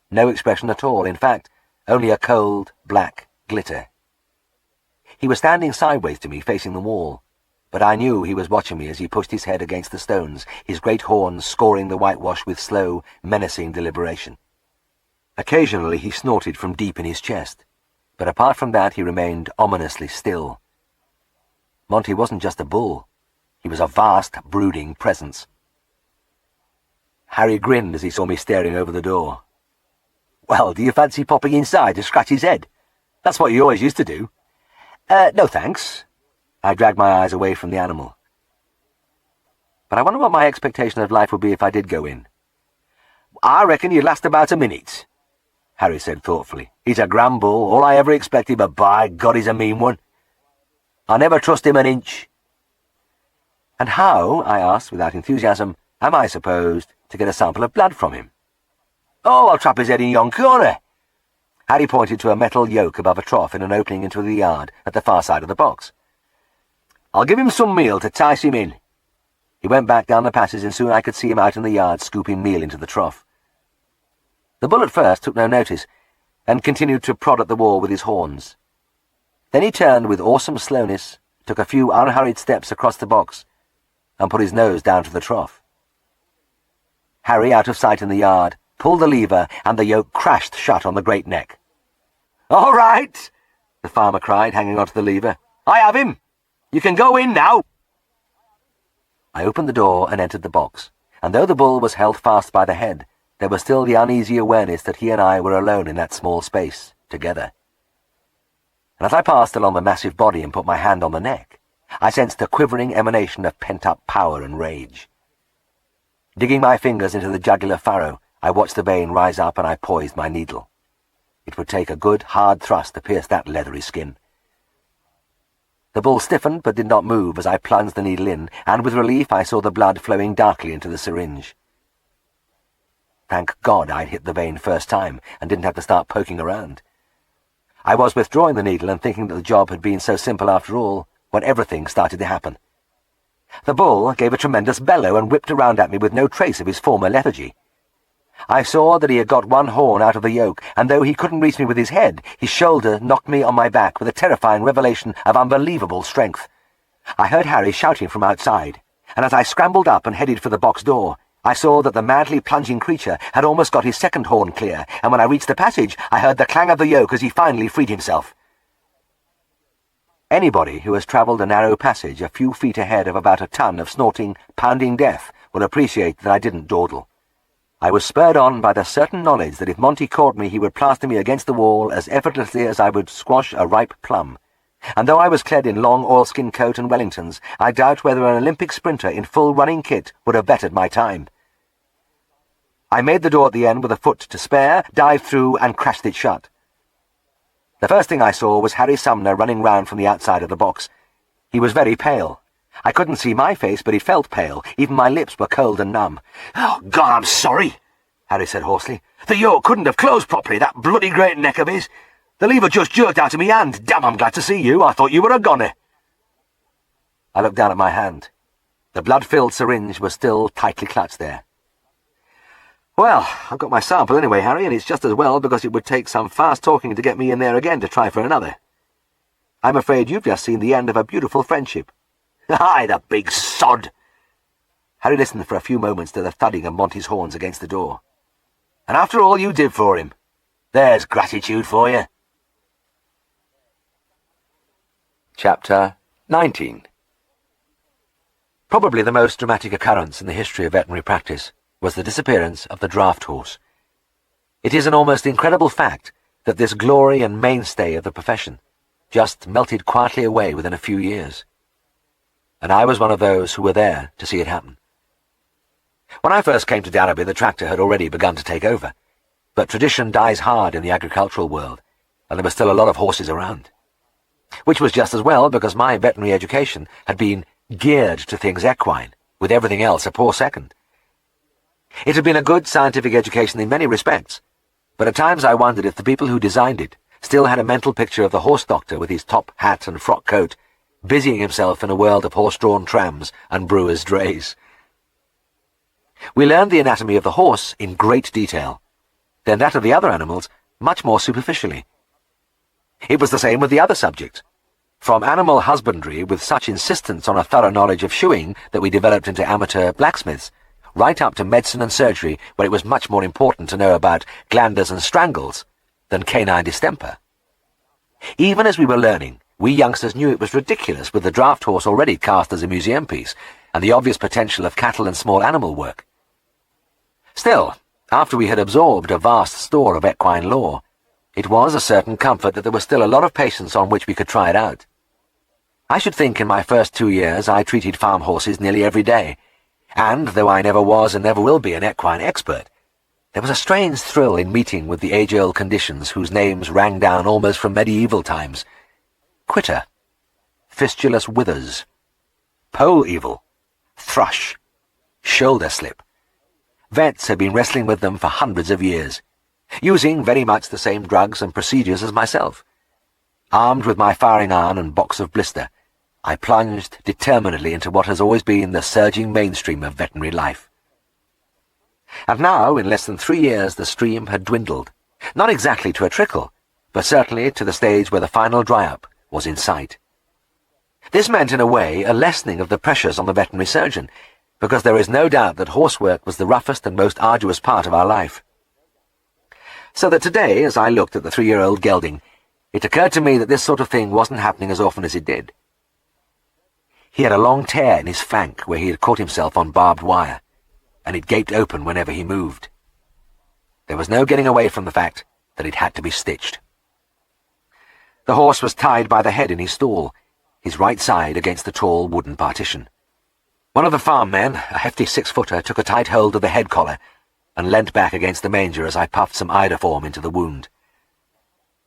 No expression at all, in fact, only a cold, black glitter. He was standing sideways to me, facing the wall, but I knew he was watching me as he pushed his head against the stones, his great horns scoring the whitewash with slow, menacing deliberation. Occasionally he snorted from deep in his chest, but apart from that he remained ominously still. Monty wasn't just a bull. He was a vast, brooding presence. Harry grinned as he saw me staring over the door. "Well, do you fancy popping inside to scratch his head? That's what you always used to do." No thanks." I dragged my eyes away from the animal. But I wonder what my expectation of life would be if I did go in. I reckon you'd last about a minute, Harry said thoughtfully. He's a grand bull, all I ever expected, but by God he's a mean one. I never trust him an inch. And how, I asked without enthusiasm, am I supposed to get a sample of blood from him? Oh, I'll trap his head in yon corner. Harry pointed to a metal yoke above a trough in an opening into the yard at the far side of the box. I'll give him some meal to tice him in. He went back down the passage, and soon I could see him out in the yard scooping meal into the trough. The bull at first took no notice, and continued to prod at the wall with his horns. Then he turned with awesome slowness, took a few unhurried steps across the box, and put his nose down to the trough. Harry, out of sight in the yard, pulled the lever, and the yoke crashed shut on the great neck. "All right," the farmer cried, hanging onto the lever. "I have him. You can go in now." I opened the door and entered the box, and though the bull was held fast by the head, there was still the uneasy awareness that he and I were alone in that small space, together. And as I passed along the massive body and put my hand on the neck, I sensed a quivering emanation of pent-up power and rage. Digging my fingers into the jugular furrow, I watched the vein rise up, and I poised my needle. It would take a good, hard thrust to pierce that leathery skin. The bull stiffened but did not move as I plunged the needle in, and with relief I saw the blood flowing darkly into the syringe. Thank God I'd hit the vein first time and didn't have to start poking around. I was withdrawing the needle and thinking that the job had been so simple after all, when everything started to happen. The bull gave a tremendous bellow and whipped around at me with no trace of his former lethargy. I saw that he had got one horn out of the yoke, and though he couldn't reach me with his head, his shoulder knocked me on my back with a terrifying revelation of unbelievable strength. I heard Harry shouting from outside, and as I scrambled up and headed for the box door, I saw that the madly plunging creature had almost got his second horn clear, and when I reached the passage, I heard the clang of the yoke as he finally freed himself. Anybody who has travelled a narrow passage a few feet ahead of about a ton of snorting, pounding death will appreciate that I didn't dawdle. I was spurred on by the certain knowledge that if Monty caught me, he would plaster me against the wall as effortlessly as I would squash a ripe plum. And though I was clad in long oilskin coat and Wellingtons, I doubt whether an Olympic sprinter in full running kit would have bettered my time. I made the door at the end with a foot to spare, dived through, and crashed it shut. The first thing I saw was Harry Sumner running round from the outside of the box. He was very pale. I couldn't see my face, but he felt pale. Even my lips were cold and numb. "Oh, God, I'm sorry," Harry said hoarsely. "The yoke couldn't have closed properly, that bloody great neck of his. The lever just jerked out of me hand. Damn, I'm glad to see you. I thought you were a goner." I looked down at my hand. The blood-filled syringe was still tightly clutched there. "Well, I've got my sample anyway, Harry, and it's just as well, because it would take some fast talking to get me in there again to try for another. I'm afraid you've just seen the end of a beautiful friendship." "Aye, the big sod!" Harry listened for a few moments to the thudding of Monty's horns against the door. "And after all you did for him, there's gratitude for you." Chapter 19. Probably the most dramatic occurrence in the history of veterinary practice was the disappearance of the draft horse. It is an almost incredible fact that this glory and mainstay of the profession just melted quietly away within a few years. And I was one of those who were there to see it happen. When I first came to Darrowby, the tractor had already begun to take over, but tradition dies hard in the agricultural world, and there were still a lot of horses around. Which was just as well, because my veterinary education had been geared to things equine, with everything else a poor second. It had been a good scientific education in many respects, but at times I wondered if the people who designed it still had a mental picture of the horse doctor with his top hat and frock coat, busying himself in a world of horse-drawn trams and brewers' drays. We learned the anatomy of the horse in great detail, then that of the other animals much more superficially. It was the same with the other subjects. From animal husbandry, with such insistence on a thorough knowledge of shoeing that we developed into amateur blacksmiths, right up to medicine and surgery, where it was much more important to know about glanders and strangles than canine distemper. Even as we were learning, we youngsters knew it was ridiculous, with the draft horse already cast as a museum piece, and the obvious potential of cattle and small animal work. Still, after we had absorbed a vast store of equine lore, it was a certain comfort that there was still a lot of patience on which we could try it out. I should think in my first 2 years I treated farm horses nearly every day, and, though I never was and never will be an equine expert, There was a strange thrill in meeting with the age-old conditions whose names rang down almost from medieval times. Quitter, fistulous withers, pole evil, thrush, shoulder slip. Vets had been wrestling with them for hundreds of years, using very much the same drugs and procedures as myself. Armed with my firing iron and box of blister, I plunged determinedly into what has always been the surging mainstream of veterinary life. And now, in less than 3 years, the stream had dwindled, not exactly to a trickle, but certainly to the stage where the final dry-up was in sight. This meant, in a way, a lessening of the pressures on the veterinary surgeon, because there is no doubt that horsework was the roughest and most arduous part of our life. So that today, as I looked at the 3-year-old gelding, it occurred to me that this sort of thing wasn't happening as often as it did. He had a long tear in his flank where he had caught himself on barbed wire, and it gaped open whenever he moved. There was no getting away from the fact that it had to be stitched. The horse was tied by the head in his stall, his right side against the tall wooden partition. One of the farm men, a hefty 6-footer, took a tight hold of the head collar and leant back against the manger as I puffed some iodoform into the wound.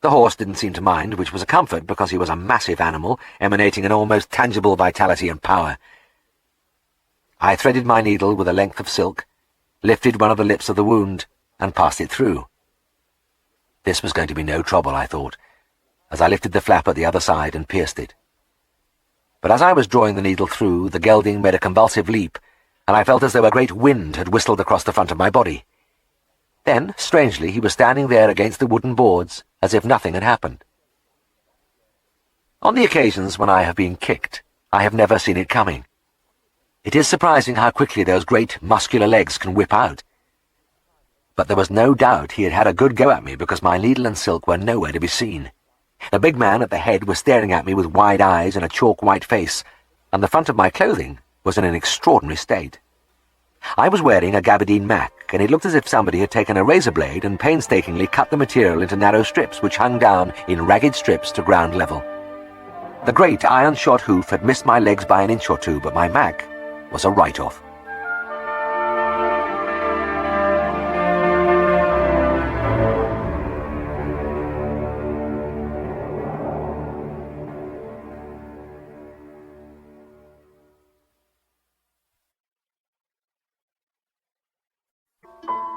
The horse didn't seem to mind, which was a comfort because he was a massive animal, emanating an almost tangible vitality and power. I threaded my needle with a length of silk, lifted one of the lips of the wound, and passed it through. This was going to be no trouble, I thought, as I lifted the flap at the other side and pierced it. But as I was drawing the needle through, the gelding made a convulsive leap, and I felt as though a great wind had whistled across the front of my body. Then, strangely, he was standing there against the wooden boards, as if nothing had happened. On the occasions when I have been kicked, I have never seen it coming. It is surprising how quickly those great muscular legs can whip out. But there was no doubt he had had a good go at me because my needle and silk were nowhere to be seen. The big man at the head was staring at me with wide eyes and a chalk-white face, and the front of my clothing was in an extraordinary state. I was wearing a gabardine mac, and it looked as if somebody had taken a razor blade and painstakingly cut the material into narrow strips which hung down in ragged strips to ground level. The great iron-shod hoof had missed my legs by an inch or two, but my mac was a write-off.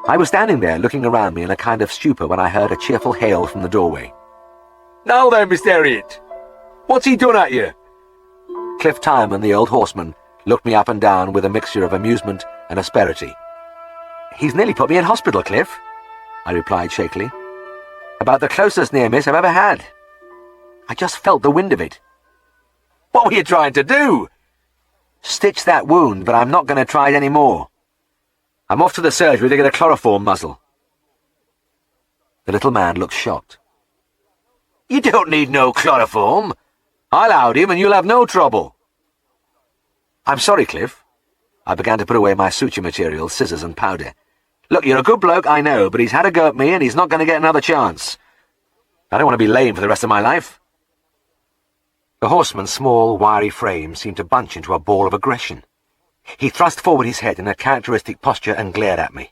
I was standing there looking around me in a kind of stupor when I heard a cheerful hail from the doorway. "Now then, Mr. Herriot, what's he done at you?" Cliff Tireman, the old horseman, looked me up and down with a mixture of amusement and asperity. "He's nearly put me in hospital, Cliff," I replied shakily. "About the closest near miss I've ever had. I just felt the wind of it." "What were you trying to do?" "Stitch that wound, but I'm not going to try it any more. I'm off to the surgery to get a chloroform muzzle." The little man looked shocked. "You don't need no chloroform. I'll out him and you'll have no trouble." "I'm sorry, Cliff." I began to put away my suture materials, scissors and powder. "Look, you're a good bloke, I know, but he's had a go at me and he's not going to get another chance. I don't want to be lame for the rest of my life." The horseman's small, wiry frame seemed to bunch into a ball of aggression. He thrust forward his head in a characteristic posture and glared at me.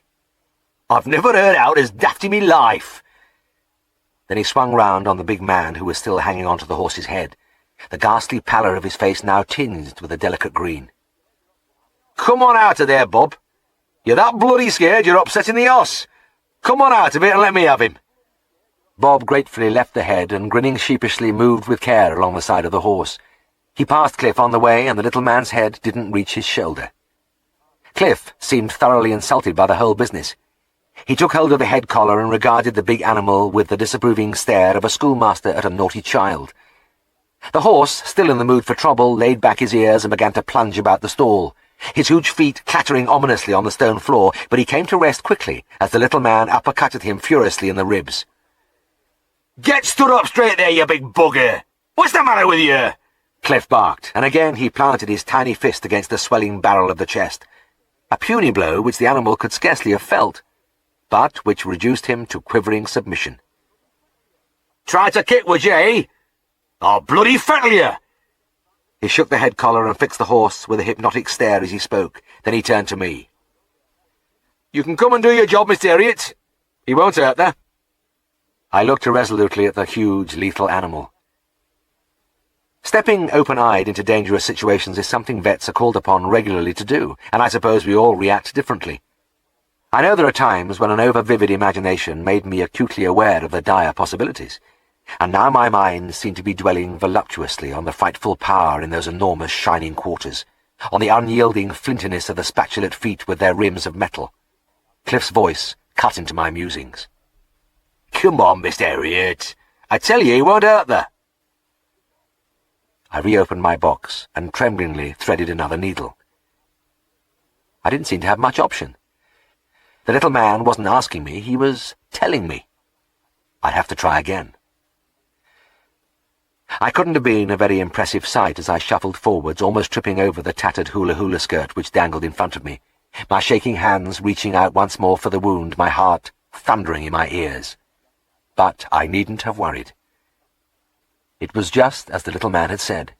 "I've never heard out as daft in me life." Then he swung round on the big man who was still hanging on to the horse's head, the ghastly pallor of his face now tinged with a delicate green. "Come on out of there, Bob. You're that bloody scared you're upsetting the horse. Come on out of it and let me have him." Bob gratefully left the head and, grinning sheepishly, moved with care along the side of the horse. He passed Cliff on the way, and the little man's head didn't reach his shoulder. Cliff seemed thoroughly insulted by the whole business. He took hold of the head collar and regarded the big animal with the disapproving stare of a schoolmaster at a naughty child. The horse, still in the mood for trouble, laid back his ears and began to plunge about the stall, his huge feet clattering ominously on the stone floor, but he came to rest quickly as the little man uppercutted him furiously in the ribs. "Get stood up straight there, you big bugger! What's the matter with you?" Cliff barked, and again he planted his tiny fist against the swelling barrel of the chest, a puny blow which the animal could scarcely have felt, but which reduced him to quivering submission. "Try to kick, would you, eh? I'll bloody fettle you!" He shook the head collar and fixed the horse with a hypnotic stare as he spoke. Then he turned to me. You can come and do your job, Mr. Herriot. He won't hurt thee. I looked irresolutely at the huge, lethal animal. Stepping open-eyed into dangerous situations is something vets are called upon regularly to do, and I suppose we all react differently. I know there are times when an over-vivid imagination made me acutely aware of the dire possibilities, and now my mind seemed to be dwelling voluptuously on the frightful power in those enormous shining quarters, on the unyielding flintiness of the spatulate feet with their rims of metal. Cliff's voice cut into my musings. Come on, Mr. Herriot. I tell you, he won't hurt thee. I reopened my box and tremblingly threaded another needle. I didn't seem to have much option. The little man wasn't asking me, he was telling me. I'd have to try again. I couldn't have been a very impressive sight as I shuffled forwards, almost tripping over the tattered hula-hula skirt which dangled in front of me, my shaking hands reaching out once more for the wound, my heart thundering in my ears. But I needn't have worried. It was just as the little man had said.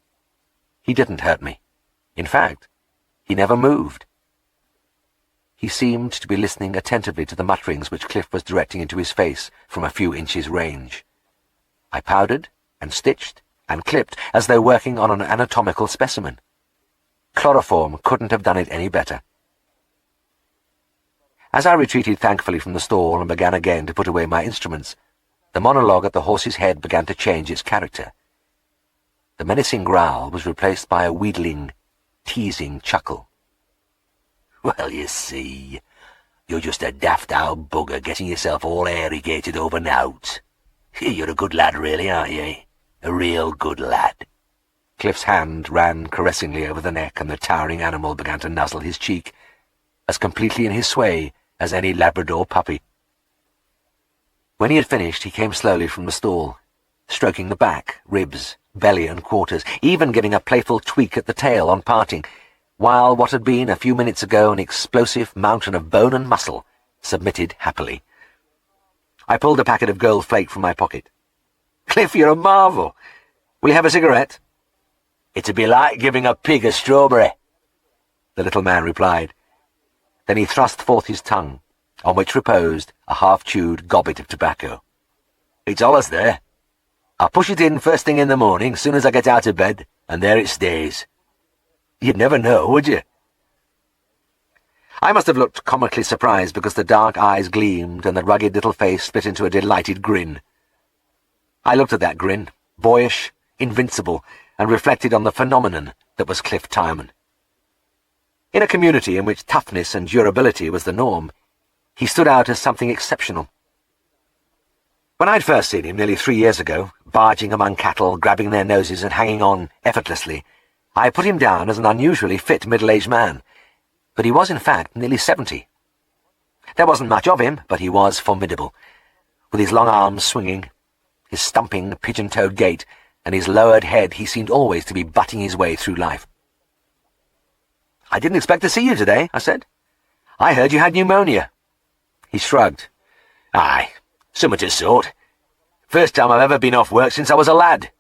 He didn't hurt me. In fact, he never moved. He seemed to be listening attentively to the mutterings which Cliff was directing into his face from a few inches' range. I powdered and stitched and clipped as though working on an anatomical specimen. Chloroform couldn't have done it any better. As I retreated thankfully from the stall and began again to put away my instruments, the monologue at the horse's head began to change its character. The menacing growl was replaced by a wheedling, teasing chuckle. Well, you see, you're just a daft old bugger getting yourself all irrigated over nowt. You're a good lad, really, aren't you? A real good lad. Cliff's hand ran caressingly over the neck, and the towering animal began to nuzzle his cheek, as completely in his sway as any Labrador puppy. When he had finished, he came slowly from the stall, stroking the back, ribs, belly and quarters, even giving a playful tweak at the tail on parting, while what had been a few minutes ago an explosive mountain of bone and muscle submitted happily. I pulled a packet of gold flake from my pocket. Cliff, you're a marvel. Will you have a cigarette? It'd be like giving a pig a strawberry, the little man replied. Then he thrust forth his tongue, on which reposed a half-chewed gobbet of tobacco. It's allus there. I'll push it in first thing in the morning, soon as I get out of bed, and there it stays. You'd never know, would you? I must have looked comically surprised because the dark eyes gleamed and the rugged little face split into a delighted grin. I looked at that grin, boyish, invincible, and reflected on the phenomenon that was Cliff Tyreman. In a community in which toughness and durability was the norm, he stood out as something exceptional. When I'd first seen him nearly 3 years ago, barging among cattle, grabbing their noses and hanging on effortlessly, I put him down as an unusually fit middle-aged man, but he was in fact nearly 70. There wasn't much of him, but he was formidable, with his long arms swinging, his stumping, pigeon-toed gait, and his lowered head. He seemed always to be butting his way through life. "I didn't expect to see you today," I said. "I heard you had pneumonia." He shrugged. "Aye, summat of sort. First time I've ever been off work since I was a lad."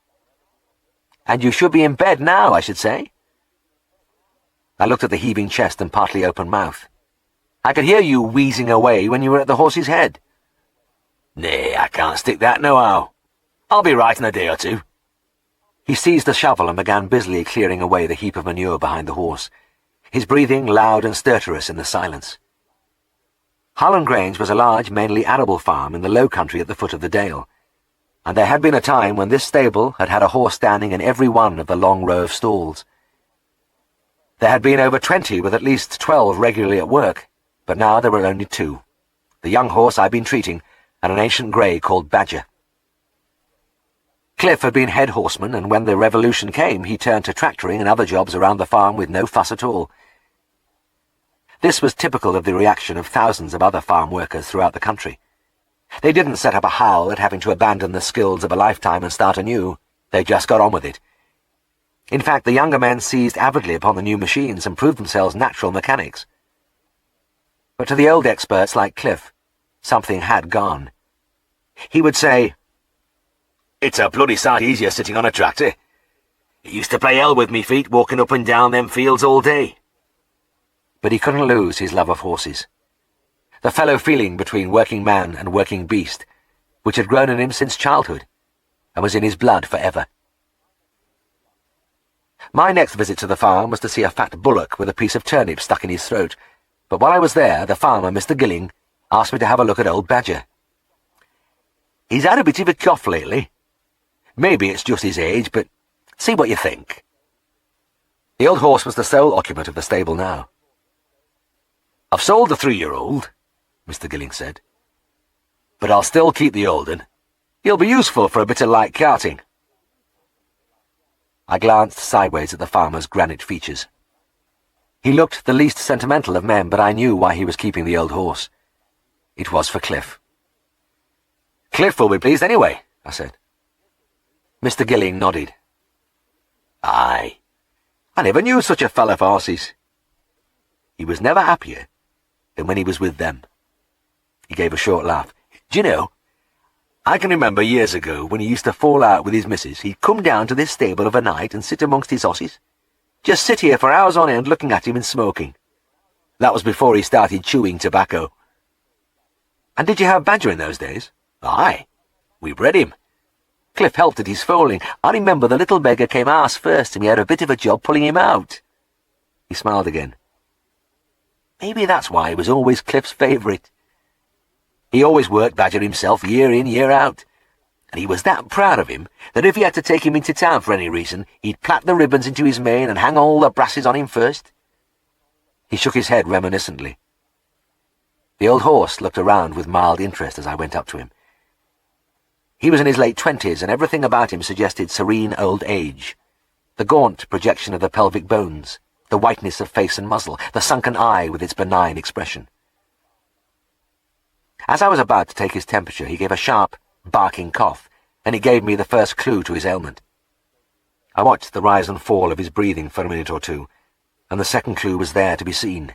"And you should be in bed now, I should say." I looked at the heaving chest and partly open mouth. "I could hear you wheezing away when you were at the horse's head." "Nay, I can't stick that nohow. I'll be right in a day or two." He seized the shovel and began busily clearing away the heap of manure behind the horse, his breathing loud and stertorous in the silence. Harlan Grange was a large, mainly arable farm in the low country at the foot of the Dale, and there had been a time when this stable had had a horse standing in every one of the long row of stalls. There had been over 20 with at least 12 regularly at work, but now there were only 2, the young horse I'd been treating and an ancient grey called Badger. Cliff had been head horseman, and when the revolution came he turned to tractoring and other jobs around the farm with no fuss at all. This was typical of the reaction of thousands of other farm workers throughout the country. They didn't set up a howl at having to abandon the skills of a lifetime and start anew. They just got on with it. In fact, the younger men seized avidly upon the new machines and proved themselves natural mechanics. But to the old experts like Cliff, something had gone. He would say, "It's a bloody sight easier sitting on a tractor. It used to play hell with me feet walking up and down them fields all day." But he couldn't lose his love of horses. the fellow feeling between working man and working beast, which had grown in him since childhood, and was in his blood forever. My next visit to the farm was to see a fat bullock with a piece of turnip stuck in his throat, but while I was there, the farmer, Mr. Gilling, asked me to have a look at old Badger. He's had a bit of a cough lately. Maybe it's just his age, but see what you think. The old horse was the sole occupant of the stable now. I've sold the 3-year-old, Mr. Gilling said, but I'll still keep the old un. He'll be useful for a bit of light carting. I glanced sideways at the farmer's granite features. He looked the least sentimental of men, but I knew why he was keeping the old horse. It was for Cliff. Cliff will be pleased anyway, I said. Mr. Gilling nodded. Aye, I never knew such a fellow for horses. He was never happier than when he was with them. He gave a short laugh. Do you know, I can remember years ago when he used to fall out with his missus, he'd come down to this stable of a night and sit amongst his horses. Just sit here for hours on end looking at him and smoking. That was before he started chewing tobacco. And did you have Badger in those days? Aye, we bred him. Cliff helped at his foaling. I remember the little beggar came arse first and we had a bit of a job pulling him out. He smiled again. Maybe that's why he was always Cliff's favourite. He always worked Badger himself year in, year out. And he was that proud of him that if he had to take him into town for any reason, he'd plait the ribbons into his mane and hang all the brasses on him first. He shook his head reminiscently. The old horse looked around with mild interest as I went up to him. He was in his late 20s, and everything about him suggested serene old age. The gaunt projection of the pelvic bones, the whiteness of face and muzzle, the sunken eye with its benign expression. As I was about to take his temperature, he gave a sharp, barking cough, and he gave me the first clue to his ailment. I watched the rise and fall of his breathing for a minute or two, and the second clue was there to be seen.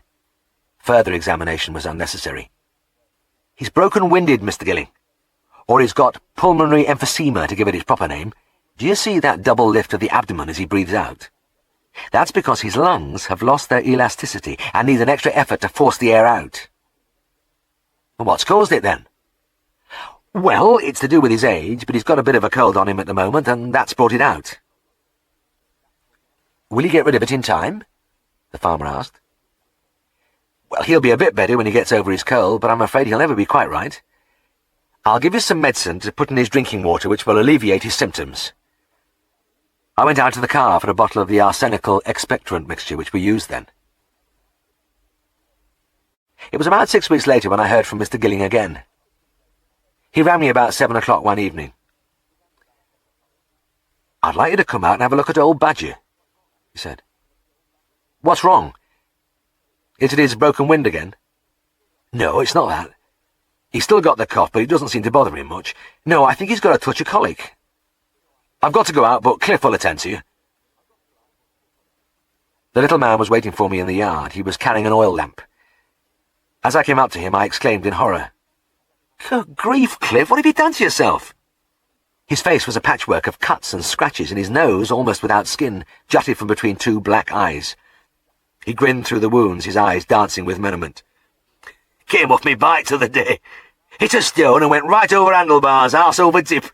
Further examination was unnecessary. He's broken-winded, Mr. Gilling. Or he's got pulmonary emphysema, to give it its proper name. Do you see that double lift of the abdomen as he breathes out? That's because his lungs have lost their elasticity and need an extra effort to force the air out. What's caused it, then? Well, it's to do with his age, but he's got a bit of a cold on him at the moment, and that's brought it out. Will he get rid of it in time? The farmer asked. Well, he'll be a bit better when he gets over his cold, but I'm afraid he'll never be quite right. I'll give you some medicine to put in his drinking water which will alleviate his symptoms. I went out to the car for a bottle of the arsenical expectorant mixture which we used then. It was about 6 weeks later when I heard from Mr. Gilling again. He rang me about 7 o'clock one evening. I'd like you to come out and have a look at old Badger, he said. What's wrong? Is it his broken wind again? No, it's not that. He's still got the cough, but it doesn't seem to bother him much. No, I think he's got a touch of colic. I've got to go out, but Cliff will attend to you. The little man was waiting for me in the yard. He was carrying an oil lamp. As I came up to him, I exclaimed in horror, Good grief, Cliff, what have you done to yourself? His face was a patchwork of cuts and scratches, and his nose, almost without skin, jutted from between two black eyes. He grinned through the wounds, his eyes dancing with merriment. Came off me bike the other day. Hit a stone and went right over handlebars, arse over tip.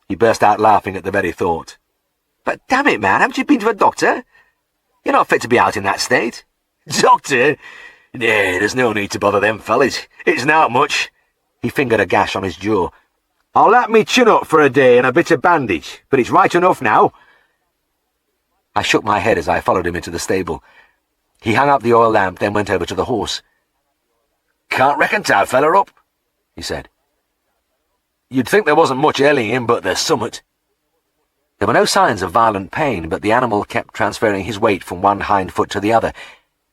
He burst out laughing at the very thought. But damn it, man, haven't you been to a doctor? You're not fit to be out in that state. Doctor? Nay, there's no need to bother them fellas. It's not much. He fingered a gash on his jaw. I'll lap me chin up for a day and a bit of bandage, but it's right enough now. I shook my head as I followed him into the stable. He hung up the oil lamp, then went over to the horse. Can't reckon t'ow feller up, he said. You'd think there wasn't much ailing him, but there's summat. There were no signs of violent pain, but the animal kept transferring his weight from one hind foot to the other,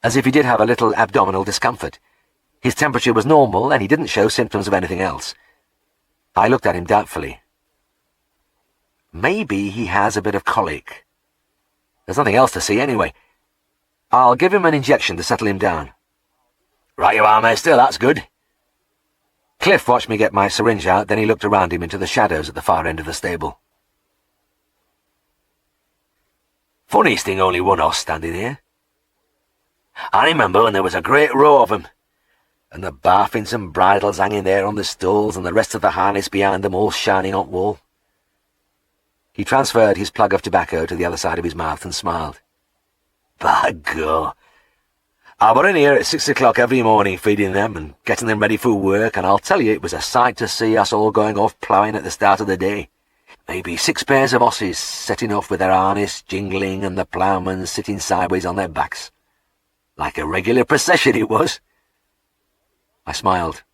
as if he did have a little abdominal discomfort. His temperature was normal, and he didn't show symptoms of anything else. I looked at him doubtfully. Maybe he has a bit of colic. There's nothing else to see anyway. I'll give him an injection to settle him down. Right you are, mister, that's good. Cliff watched me get my syringe out, then he looked around him into the shadows at the far end of the stable. Funniest thing, only one horse standing here. I remember when there was a great row of 'em. and the barfins and bridles hanging there on the stalls, and the rest of the harness behind them all shining hot wool. He transferred his plug of tobacco to the other side of his mouth and smiled. By God, I were in here at 6 o'clock every morning feeding them and getting them ready for work, and I'll tell you it was a sight to see us all going off ploughing at the start of the day. Maybe 6 pairs of osses setting off with their harness jingling and the ploughmen sitting sideways on their backs. Like a regular procession it was. I smiled.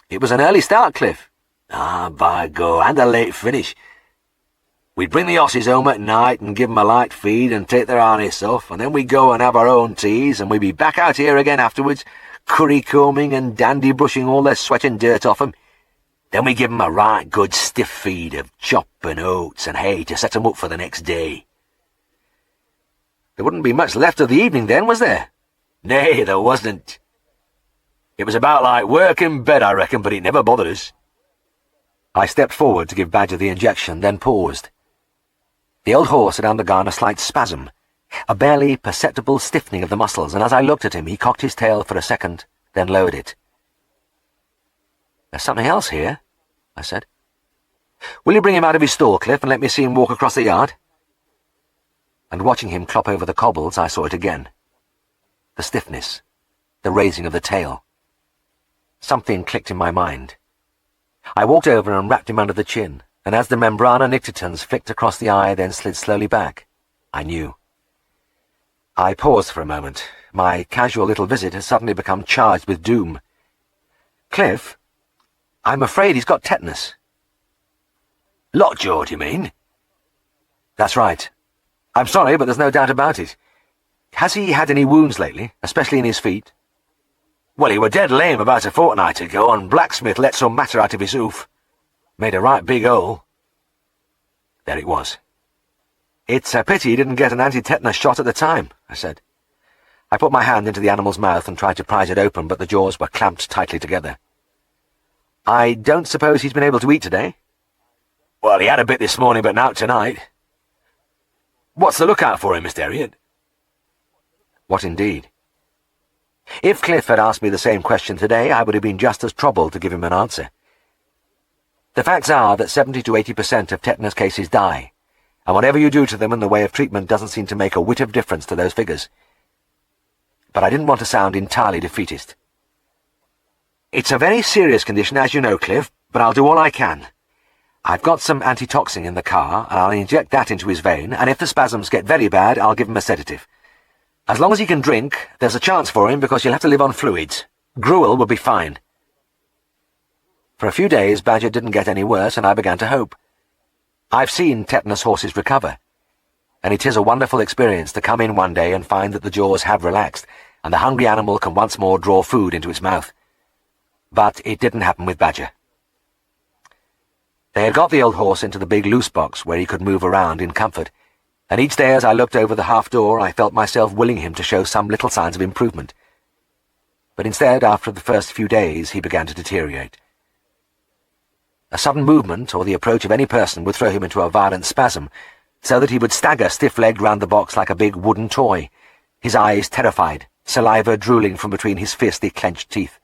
It was an early start, Cliff. Ah, by God, and a late finish. We'd bring the osses home at night and give 'em a light feed and take their harness off, and then we'd go and have our own teas, and we'd be back out here again afterwards, curry-combing and dandy-brushing all their sweat and dirt off 'em. Then we give 'em a right good stiff feed of chop and oats and hay to set 'em up for the next day. There wouldn't be much left of the evening then, was there? Nay, there wasn't. It was about like work in bed, I reckon, but it never bothered us. I stepped forward to give Badger the injection, then paused. The old horse had undergone a slight spasm, a barely perceptible stiffening of the muscles, and as I looked at him, he cocked his tail for a second, then lowered it. There's something else here, I said. Will you bring him out of his stall, Cliff, and let me see him walk across the yard? And watching him clop over the cobbles, I saw it again. The stiffness, the raising of the tail. Something clicked in my mind. I walked over and wrapped him under the chin, and as the membrana nictitans flicked across the eye, then slid slowly back, I knew. I paused for a moment. My casual little visit had suddenly become charged with doom. Cliff, I'm afraid he's got tetanus. Lockjaw, do you mean? That's right. I'm sorry, but there's no doubt about it. Has he had any wounds lately, especially in his feet? Well, he were dead lame about a fortnight ago, and Blacksmith let some matter out of his hoof. Made a right big hole. There it was. It's a pity he didn't get an anti-tetanus shot at the time, I said. I put my hand into the animal's mouth and tried to prise it open, but the jaws were clamped tightly together. I don't suppose he's been able to eat today? Well, he had a bit this morning, but not tonight. What's the lookout for him, Mr. Herriot? What indeed? If Cliff had asked me the same question today, I would have been just as troubled to give him an answer. The facts are that 70 to 80% of tetanus cases die, and whatever you do to them in the way of treatment doesn't seem to make a whit of difference to those figures. But I didn't want to sound entirely defeatist. It's a very serious condition, as you know, Cliff, but I'll do all I can. I've got some antitoxin in the car, and I'll inject that into his vein, and if the spasms get very bad, I'll give him a sedative. As long as he can drink, there's a chance for him because you'll have to live on fluids. Gruel will be fine. For a few days, Badger didn't get any worse, and I began to hope. I've seen tetanus horses recover, and it is a wonderful experience to come in one day and find that the jaws have relaxed, and the hungry animal can once more draw food into its mouth. But it didn't happen with Badger. They had got the old horse into the big loose box where he could move around in comfort, and each day as I looked over the half door I felt myself willing him to show some little signs of improvement. But instead, after the first few days, he began to deteriorate. A sudden movement or the approach of any person would throw him into a violent spasm, so that he would stagger stiff-legged round the box like a big wooden toy, his eyes terrified, saliva drooling from between his fiercely clenched teeth.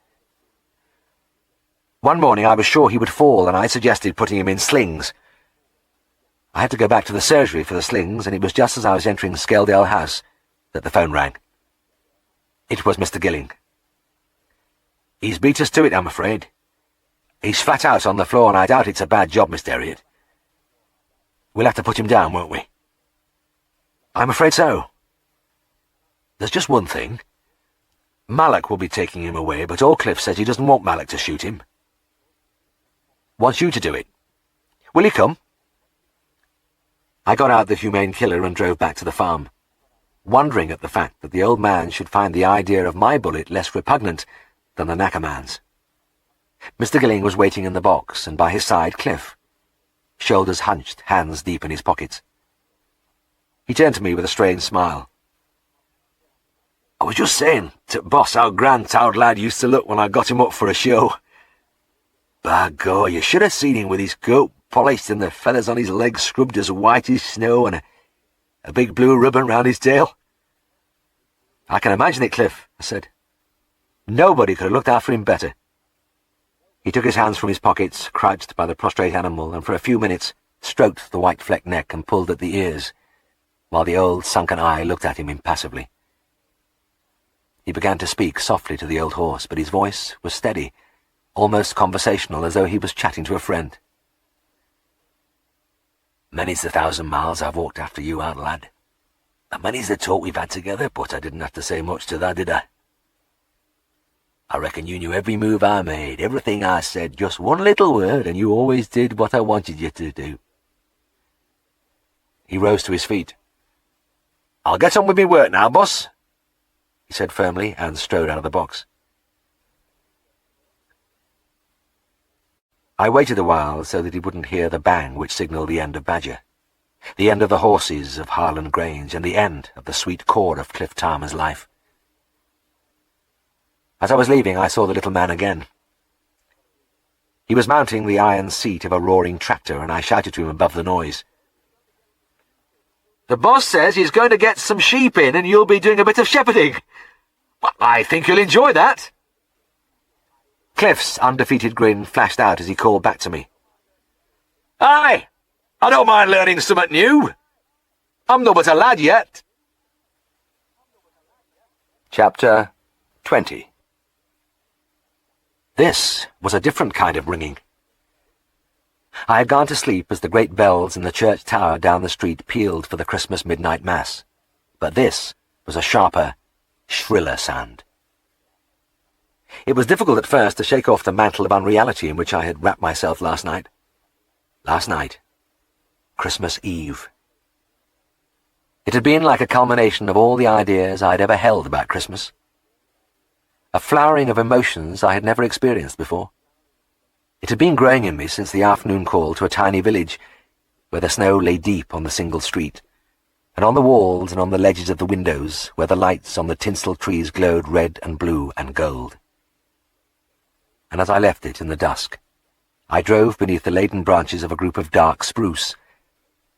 One morning I was sure he would fall, and I suggested putting him in slings. I had to go back to the surgery for the slings, and it was just as I was entering Scaledale House that the phone rang. It was Mr. Gilling. He's beat us to it, I'm afraid. He's flat out on the floor, and I doubt it's a bad job, Mr. Herriot. We'll have to put him down, won't we? I'm afraid so. There's just one thing. Malak will be taking him away, but Cliff says he doesn't want Malak to shoot him. Wants you to do it. Will you come? I got out the humane killer and drove back to the farm, wondering at the fact that the old man should find the idea of my bullet less repugnant than the knacker man's. Mr. Gilling was waiting in the box, and by his side Cliff, shoulders hunched, hands deep in his pockets. He turned to me with a strange smile. I was just saying to Boss how grand t'owd lad used to look when I got him up for a show. By God, you should have seen him with his coat polished and the feathers on his legs scrubbed as white as snow and a big blue ribbon round his tail. I can imagine it, Cliff, I said. Nobody could have looked after him better. He took his hands from his pockets, crouched by the prostrate animal, and for a few minutes stroked the white-flecked neck and pulled at the ears, while the old sunken eye looked at him impassively. He began to speak softly to the old horse, but his voice was steady, almost conversational, as though he was chatting to a friend. "Many's the 1,000 miles I've walked after you out, lad. And many's the talk we've had together, but I didn't have to say much to that, did I? I reckon you knew every move I made, everything I said, just one little word, and you always did what I wanted you to do." He rose to his feet. "I'll get on with me work now, boss," he said firmly, and strode out of the box. I waited a while so that he wouldn't hear the bang which signalled the end of Badger, the end of the horses of Harland Grange, and the end of the sweet core of Cliff Tarmer's life. As I was leaving, I saw the little man again. He was mounting the iron seat of a roaring tractor, and I shouted to him above the noise. "The boss says he's going to get some sheep in, and you'll be doing a bit of shepherding. Well, I think you'll enjoy that." Cliff's undefeated grin flashed out as he called back to me. "Aye, I don't mind learning something new. I'm no but a lad yet." Chapter 20. This was a different kind of ringing. I had gone to sleep as the great bells in the church tower down the street pealed for the Christmas midnight mass, but this was a sharper, shriller sound. It was difficult at first to shake off the mantle of unreality in which I had wrapped myself last night. Last night. Christmas Eve. It had been like a culmination of all the ideas I had ever held about Christmas. A flowering of emotions I had never experienced before. It had been growing in me since the afternoon call to a tiny village, where the snow lay deep on the single street, and on the walls and on the ledges of the windows, where the lights on the tinsel trees glowed red and blue and gold. And as I left it in the dusk, I drove beneath the laden branches of a group of dark spruce,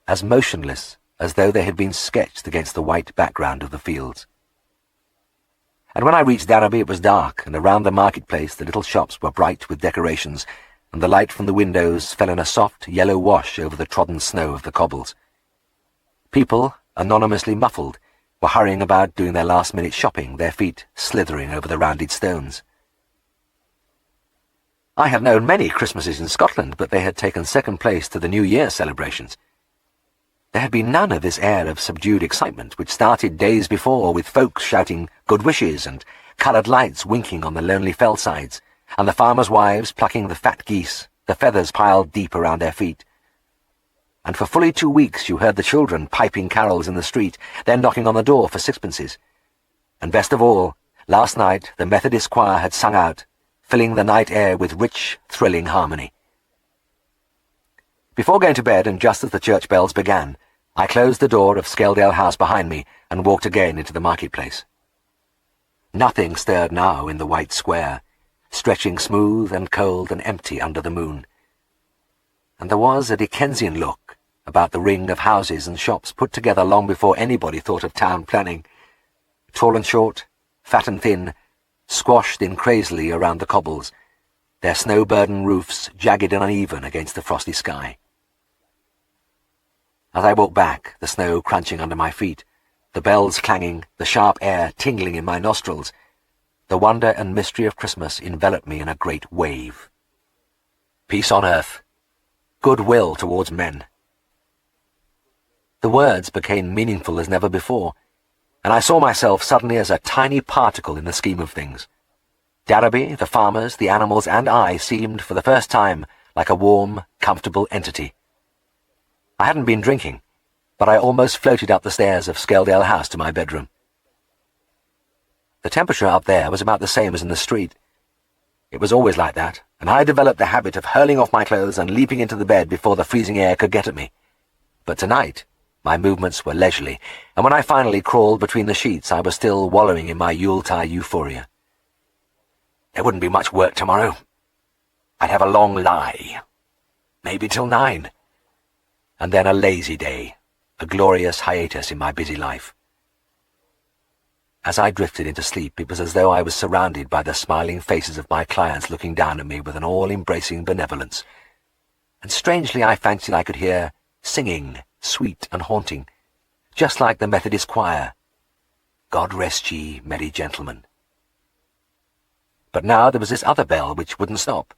as motionless as though they had been sketched against the white background of the fields. And when I reached Darrowby it was dark, and around the marketplace the little shops were bright with decorations, and the light from the windows fell in a soft yellow wash over the trodden snow of the cobbles. People, anonymously muffled, were hurrying about doing their last-minute shopping, their feet slithering over the rounded stones. I had known many Christmases in Scotland, but they had taken second place to the New Year celebrations. There had been none of this air of subdued excitement which started days before with folks shouting good wishes and coloured lights winking on the lonely fell-sides, and the farmers' wives plucking the fat geese, the feathers piled deep around their feet. And for fully 2 weeks you heard the children piping carols in the street, then knocking on the door for sixpences. And best of all, last night the Methodist choir had sung out, filling the night air with rich, thrilling harmony. Before going to bed, and just as the church bells began, I closed the door of Skeldale House behind me and walked again into the marketplace. Nothing stirred now in the white square, stretching smooth and cold and empty under the moon. And there was a Dickensian look about the ring of houses and shops put together long before anybody thought of town planning. Tall and short, fat and thin, squashed in crazily around the cobbles, their snow-burdened roofs jagged and uneven against the frosty sky. As I walked back, the snow crunching under my feet, the bells clanging, the sharp air tingling in my nostrils, the wonder and mystery of Christmas enveloped me in a great wave. Peace on earth, goodwill towards men. The words became meaningful as never before, and I saw myself suddenly as a tiny particle in the scheme of things. Darrowby, the farmers, the animals, and I seemed, for the first time, like a warm, comfortable entity. I hadn't been drinking, but I almost floated up the stairs of Skeldale House to my bedroom. The temperature up there was about the same as in the street. It was always like that, and I developed the habit of hurling off my clothes and leaping into the bed before the freezing air could get at me. But tonight, my movements were leisurely, and when I finally crawled between the sheets, I was still wallowing in my Yuletide euphoria. There wouldn't be much work tomorrow. I'd have a long lie, maybe till 9, and then a lazy day, a glorious hiatus in my busy life. As I drifted into sleep, it was as though I was surrounded by the smiling faces of my clients looking down at me with an all-embracing benevolence. And strangely I fancied I could hear singing, sweet and haunting, just like the Methodist choir. God rest ye, merry gentlemen. But now there was this other bell which wouldn't stop.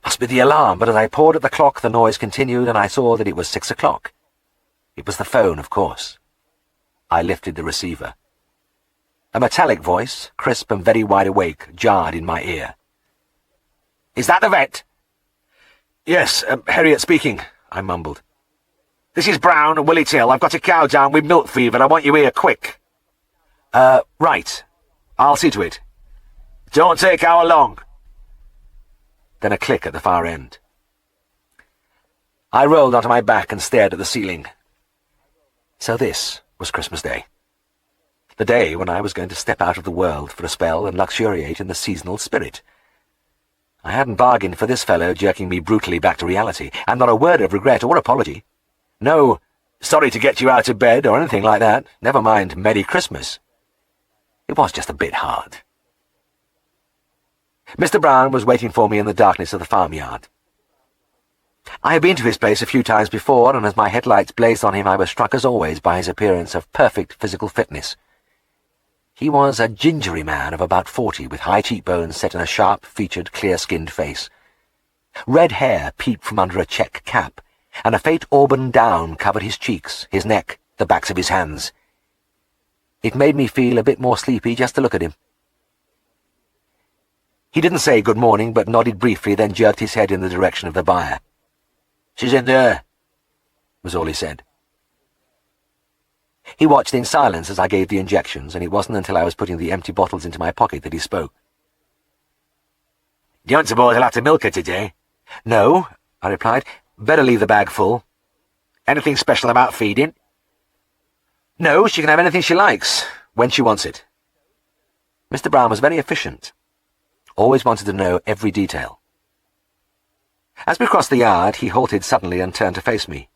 Must be the alarm, but as I pawed at the clock the noise continued, and I saw that it was 6 o'clock. It was the phone, of course. I lifted the receiver. A metallic voice, crisp and very wide awake, jarred in my ear. "Is that the vet?" "Yes, Herriot speaking," I mumbled. "This is Brown and Willie Till. I've got a cow down with milk fever. I want you here quick." Right. I'll see to it. Don't take how long." Then a click at the far end. I rolled onto my back and stared at the ceiling. So this was Christmas Day. The day when I was going to step out of the world for a spell and luxuriate in the seasonal spirit. I hadn't bargained for this fellow jerking me brutally back to reality, and not a word of regret or apology. No, sorry to get you out of bed or anything like that, never mind Merry Christmas. It was just a bit hard. Mr. Brown was waiting for me in the darkness of the farmyard. I had been to his place a few times before, and as my headlights blazed on him I was struck as always by his appearance of perfect physical fitness. He was a gingery man of about 40, with high cheekbones set in a sharp-featured, clear-skinned face. Red hair peeped from under a check cap, and a faint auburn down covered his cheeks, his neck, the backs of his hands. It made me feel a bit more sleepy just to look at him. He didn't say good morning, but nodded briefly, then jerked his head in the direction of the byre. "She's in there," was all he said. He watched in silence as I gave the injections, and it wasn't until I was putting the empty bottles into my pocket that he spoke. "Don't suppose I'll have to milk her today?" "No," I replied. "Better leave the bag full." "Anything special about feeding?" "No, she can have anything she likes, when she wants it." Mr. Brown was very efficient. Always wanted to know every detail. As we crossed the yard, he halted suddenly and turned to face me.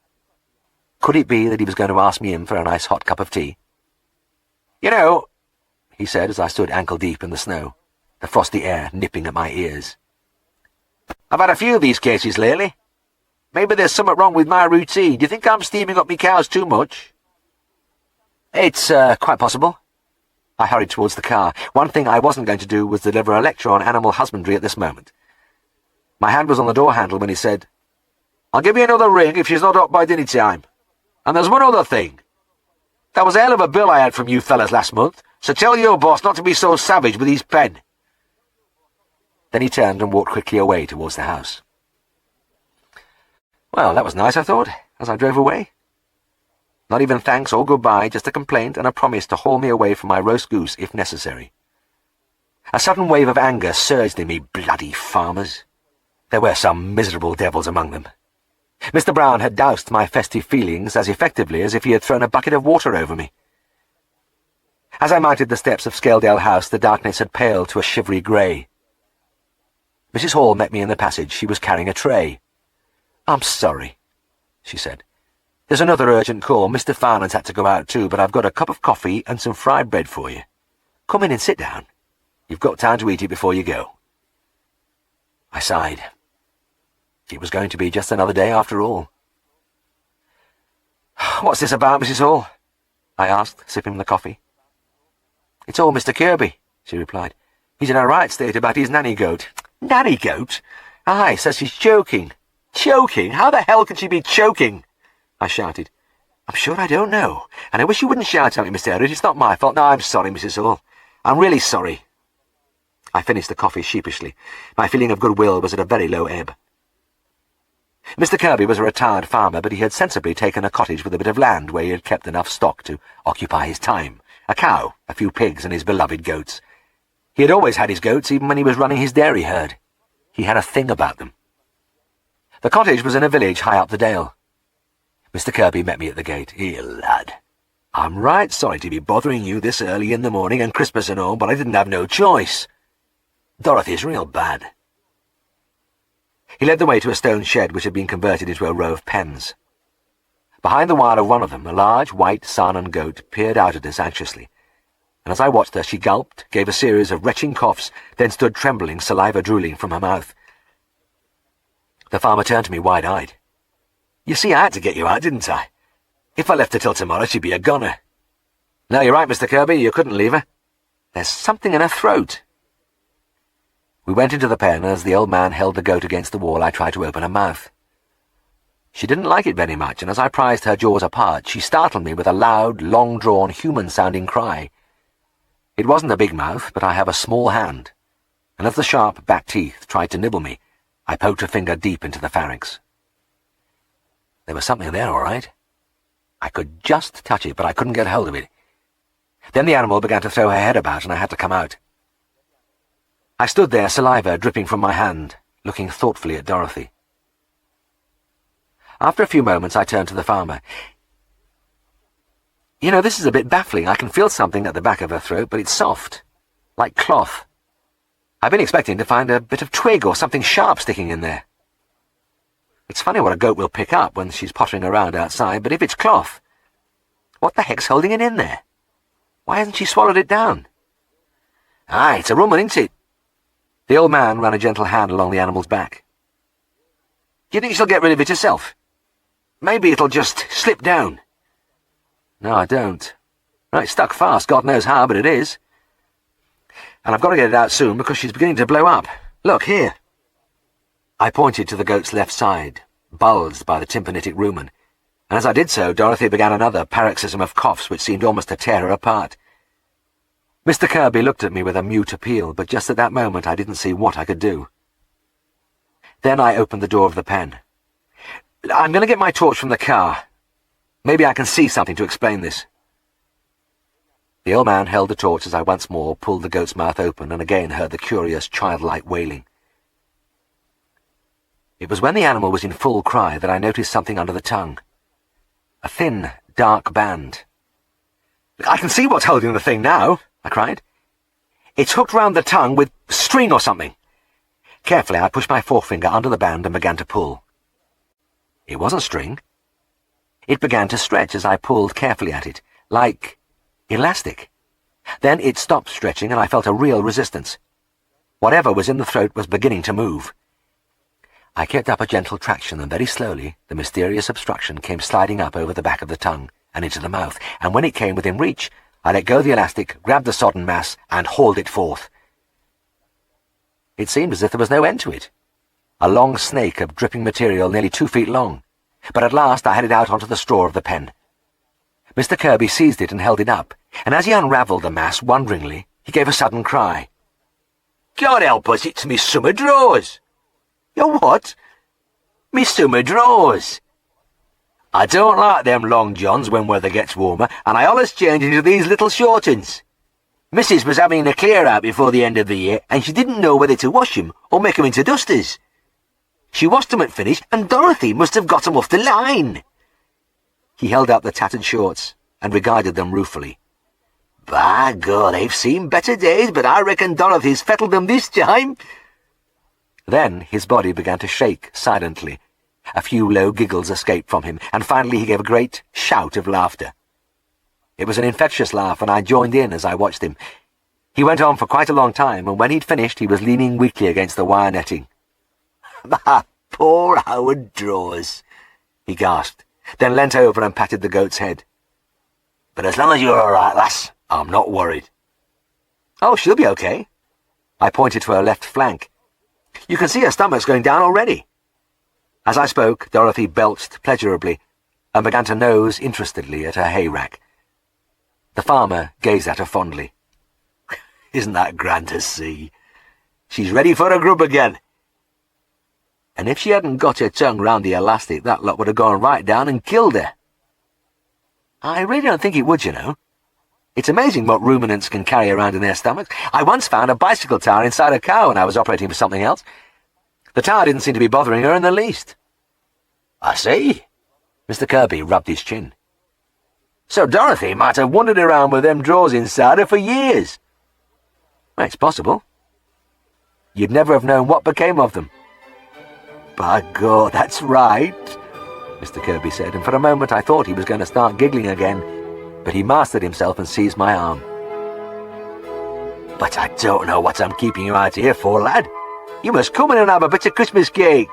Could it be that he was going to ask me in for a nice hot cup of tea? "You know," he said as I stood ankle-deep in the snow, the frosty air nipping at my ears. "I've had a few of these cases lately. Maybe there's something wrong with my routine. Do you think I'm steaming up me cows too much?" "It's quite possible." I hurried towards the car. One thing I wasn't going to do was deliver a lecture on animal husbandry at this moment. My hand was on the door handle when he said, "I'll give you another ring if she's not up by dinner time. And there's one other thing. That was a hell of a bill I had from you fellas last month, so tell your boss not to be so savage with his pen." Then he turned and walked quickly away towards the house. Well, that was nice, I thought, as I drove away. Not even thanks or goodbye, just a complaint and a promise to haul me away from my roast goose if necessary. A sudden wave of anger surged in me. Bloody farmers! There were some miserable devils among them. Mr. Brown had doused my festive feelings as effectively as if he had thrown a bucket of water over me. As I mounted the steps of Scaledale House, the darkness had paled to a shivery grey. Mrs. Hall met me in the passage. She was carrying a tray. "I'm sorry," she said. "There's another urgent call. Mr. Farnham's had to go out too, but I've got a cup of coffee and some fried bread for you. Come in and sit down. You've got time to eat it before you go." I sighed. It was going to be just another day after all. "What's this about, Mrs. Hall?" I asked, sipping the coffee. "It's all Mr. Kirby," she replied. "He's in a right state about his nanny goat." "Nanny goat? Aye, says she's choking." "Choking? How the hell can she be choking?" I shouted. "I'm sure I don't know, and I wish you wouldn't shout at me, Mr. Herriot. It's not my fault. No, I'm sorry, Mrs. Hall. I'm really sorry." I finished the coffee sheepishly. My feeling of goodwill was at a very low ebb. Mr. Kirby was a retired farmer, but he had sensibly taken a cottage with a bit of land where he had kept enough stock to occupy his time. A cow, a few pigs, and his beloved goats. He had always had his goats, even when he was running his dairy herd. He had a thing about them. The cottage was in a village high up the dale. Mr. Kirby met me at the gate. "Here, lad. I'm right sorry to be bothering you this early in the morning and Christmas and all, but I didn't have no choice. Dorothy's real bad." He led the way to a stone shed which had been converted into a row of pens. Behind the wire of one of them, a large white Saanen goat peered out at us anxiously, and as I watched her, she gulped, gave a series of retching coughs, then stood trembling, saliva drooling from her mouth. The farmer turned to me wide-eyed. "You see, I had to get you out, didn't I? If I left her till tomorrow, she'd be a goner." "No, you're right, Mr. Kirby, you couldn't leave her. There's something in her throat." We went into the pen, and as the old man held the goat against the wall, I tried to open her mouth. She didn't like it very much, and as I prized her jaws apart, she startled me with a loud, long-drawn, human-sounding cry. It wasn't a big mouth, but I have a small hand, and as the sharp back teeth tried to nibble me, I poked a finger deep into the pharynx. There was something there, all right. I could just touch it, but I couldn't get hold of it. Then the animal began to throw her head about, and I had to come out. I stood there, saliva dripping from my hand, looking thoughtfully at Dorothy. After a few moments, I turned to the farmer. "You know, this is a bit baffling. I can feel something at the back of her throat, but it's soft, like cloth. I've been expecting to find a bit of twig or something sharp sticking in there. It's funny what a goat will pick up when she's pottering around outside, but if it's cloth, what the heck's holding it in there? Why hasn't she swallowed it down?" "Aye, it's a rum one, isn't it?" The old man ran a gentle hand along the animal's back. "Do you think she'll get rid of it herself? Maybe it'll just slip down." "No, I don't. Right, it's stuck fast, God knows how, but it is. And I've got to get it out soon because she's beginning to blow up. Look, here." I pointed to the goat's left side, bulged by the tympanitic rumen, and as I did so, Dorothy began another paroxysm of coughs which seemed almost to tear her apart. Mr. Kirby looked at me with a mute appeal, but just at that moment I didn't see what I could do. Then I opened the door of the pen. "I'm going to get my torch from the car. Maybe I can see something to explain this." The old man held the torch as I once more pulled the goat's mouth open and again heard the curious childlike wailing. It was when the animal was in full cry that I noticed something under the tongue. A thin, dark band. "I can see what's holding the thing now," I cried. "It's hooked round the tongue with string or something." Carefully, I pushed my forefinger under the band and began to pull. It wasn't string. It began to stretch as I pulled carefully at it, like elastic. Then it stopped stretching and I felt a real resistance. Whatever was in the throat was beginning to move. I kept up a gentle traction, and very slowly the mysterious obstruction came sliding up over the back of the tongue and into the mouth, and when it came within reach, I let go the elastic, grabbed the sodden mass, and hauled it forth. It seemed as if there was no end to it. A long snake of dripping material nearly 2 feet long, but at last I had it out onto the straw of the pen. Mr. Kirby seized it and held it up, and as he unravelled the mass wonderingly, he gave a sudden cry. "God help us, it's me summer drawers." "Your what?" "Me summer drawers. I don't like them long johns when weather gets warmer, and I allus change into these little short uns. Missus was having a clear-out before the end of the year, and she didn't know whether to wash 'em or make 'em into dusters. She washed 'em at finish, and Dorothy must have got 'em off the line." He held out the tattered shorts and regarded them ruefully. "By God, they've seen better days, but I reckon Dorothy's fettled them this time." Then his body began to shake silently. A few low giggles escaped from him, and finally he gave a great shout of laughter. It was an infectious laugh, and I joined in as I watched him. He went on for quite a long time, and when he'd finished he was leaning weakly against the wire netting. "My poor Howard drawers," he gasped, then leant over and patted the goat's head. "But as long as you're all right, lass, I'm not worried." "Oh, she'll be okay." I pointed to her left flank. "You can see her stomach's going down already." As I spoke, Dorothy belched pleasurably and began to nose interestedly at her hay-rack. The farmer gazed at her fondly. "Isn't that grand to see? She's ready for a grub again." "And if she hadn't got her tongue round the elastic, that lot would have gone right down and killed her." "I really don't think it would, you know. It's amazing what ruminants can carry around in their stomachs. I once found a bicycle tire inside a cow when I was operating for something else. The tire didn't seem to be bothering her in the least." "I see." Mr. Kirby rubbed his chin. "So Dorothy might have wandered around with them drawers inside her for years." Well, it's possible. You'd never have known what became of them." "By God, that's right," Mr. Kirby said, and for a moment I thought he was going to start giggling again, but he mastered himself and seized my arm. But I don't know what I'm keeping you out here for, lad. You must come in and have a bit of Christmas cake.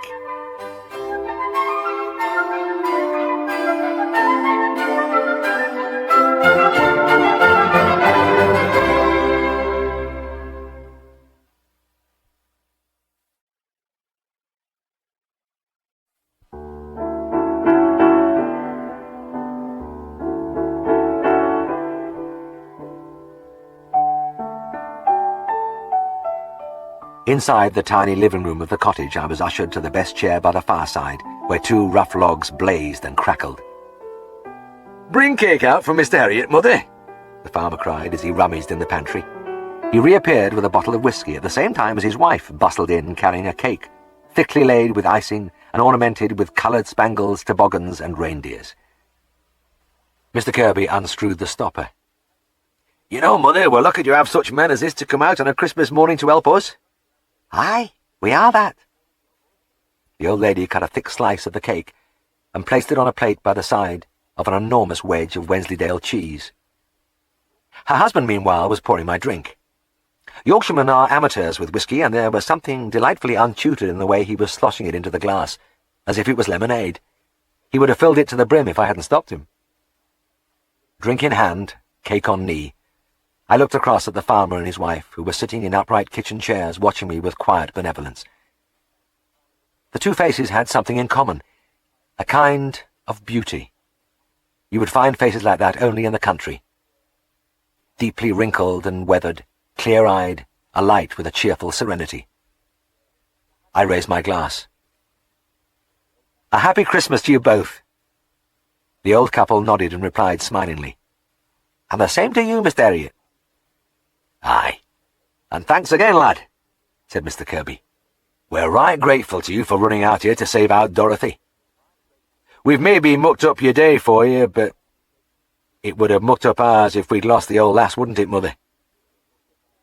Inside the tiny living room of the cottage, I was ushered to the best chair by the fireside, where 2 rough logs blazed and crackled. Bring cake out for Mr. Herriot, Mother, the farmer cried as he rummaged in the pantry. He reappeared with a bottle of whisky at the same time as his wife bustled in carrying a cake, thickly laid with icing and ornamented with coloured spangles, toboggans and reindeers. Mr. Kirby unscrewed the stopper. You know, Mother, we're lucky to have such men as this to come out on a Christmas morning to help us. Aye, we are that. The old lady cut a thick slice of the cake and placed it on a plate by the side of an enormous wedge of Wensleydale cheese. Her husband, meanwhile, was pouring my drink. Yorkshiremen are amateurs with whisky, and there was something delightfully untutored in the way he was sloshing it into the glass, as if it was lemonade. He would have filled it to the brim if I hadn't stopped him. Drink in hand, cake on knee, I looked across at the farmer and his wife, who were sitting in upright kitchen chairs watching me with quiet benevolence. The 2 faces had something in common, a kind of beauty. You would find faces like that only in the country. Deeply wrinkled and weathered, clear-eyed, alight with a cheerful serenity. I raised my glass. A happy Christmas to you both. The old couple nodded and replied smilingly. And the same to you, Mr. Herriot. Aye, and thanks again, lad, said Mr. Kirby. We're right grateful to you for running out here to save out Dorothy. We've maybe mucked up your day for you, but it would have mucked up ours if we'd lost the old lass, wouldn't it, Mother?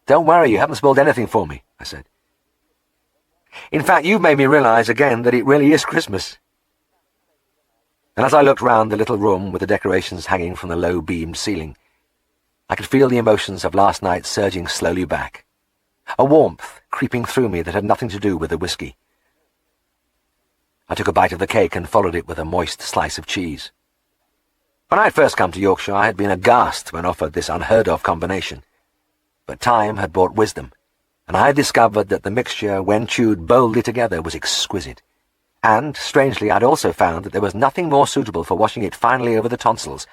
Don't worry, you haven't spoiled anything for me, I said. In fact, you've made me realise again that it really is Christmas. And as I looked round the little room with the decorations hanging from the low-beamed ceiling, I could feel the emotions of last night surging slowly back, a warmth creeping through me that had nothing to do with the whisky. I took a bite of the cake and followed it with a moist slice of cheese. When I had first come to Yorkshire, I had been aghast when offered this unheard-of combination. But time had brought wisdom, and I had discovered that the mixture, when chewed boldly together, was exquisite. And, strangely, I had also found that there was nothing more suitable for washing it finally over the tonsils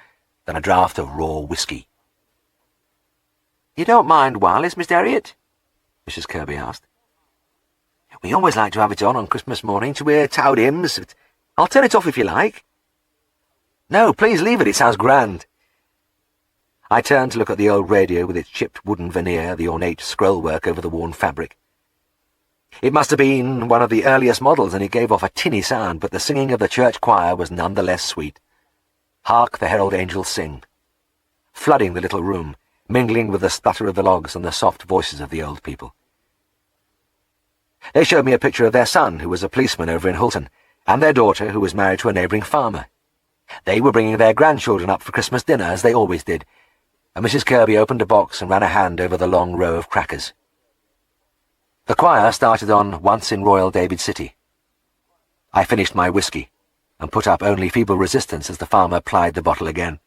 than a draught of raw whisky. "You don't mind wireless, Mr. Herriot?" Mrs. Kirby asked. "We always like to have it on Christmas morning to hear towed hymns. I'll turn it off if you like." "No, please leave it. It sounds grand." I turned to look at the old radio with its chipped wooden veneer, the ornate scrollwork over the worn fabric. It must have been one of the earliest models, and it gave off a tinny sound, but the singing of the church choir was none the less sweet. Hark the herald angels sing, flooding the little room, mingling with the sputter of the logs and the soft voices of the old people. They showed me a picture of their son, who was a policeman over in Hulton, and their daughter, who was married to a neighbouring farmer. They were bringing their grandchildren up for Christmas dinner, as they always did, and Mrs. Kirby opened a box and ran a hand over the long row of crackers. The choir started on Once in Royal David City. I finished my whisky, and put up only feeble resistance as the farmer plied the bottle again.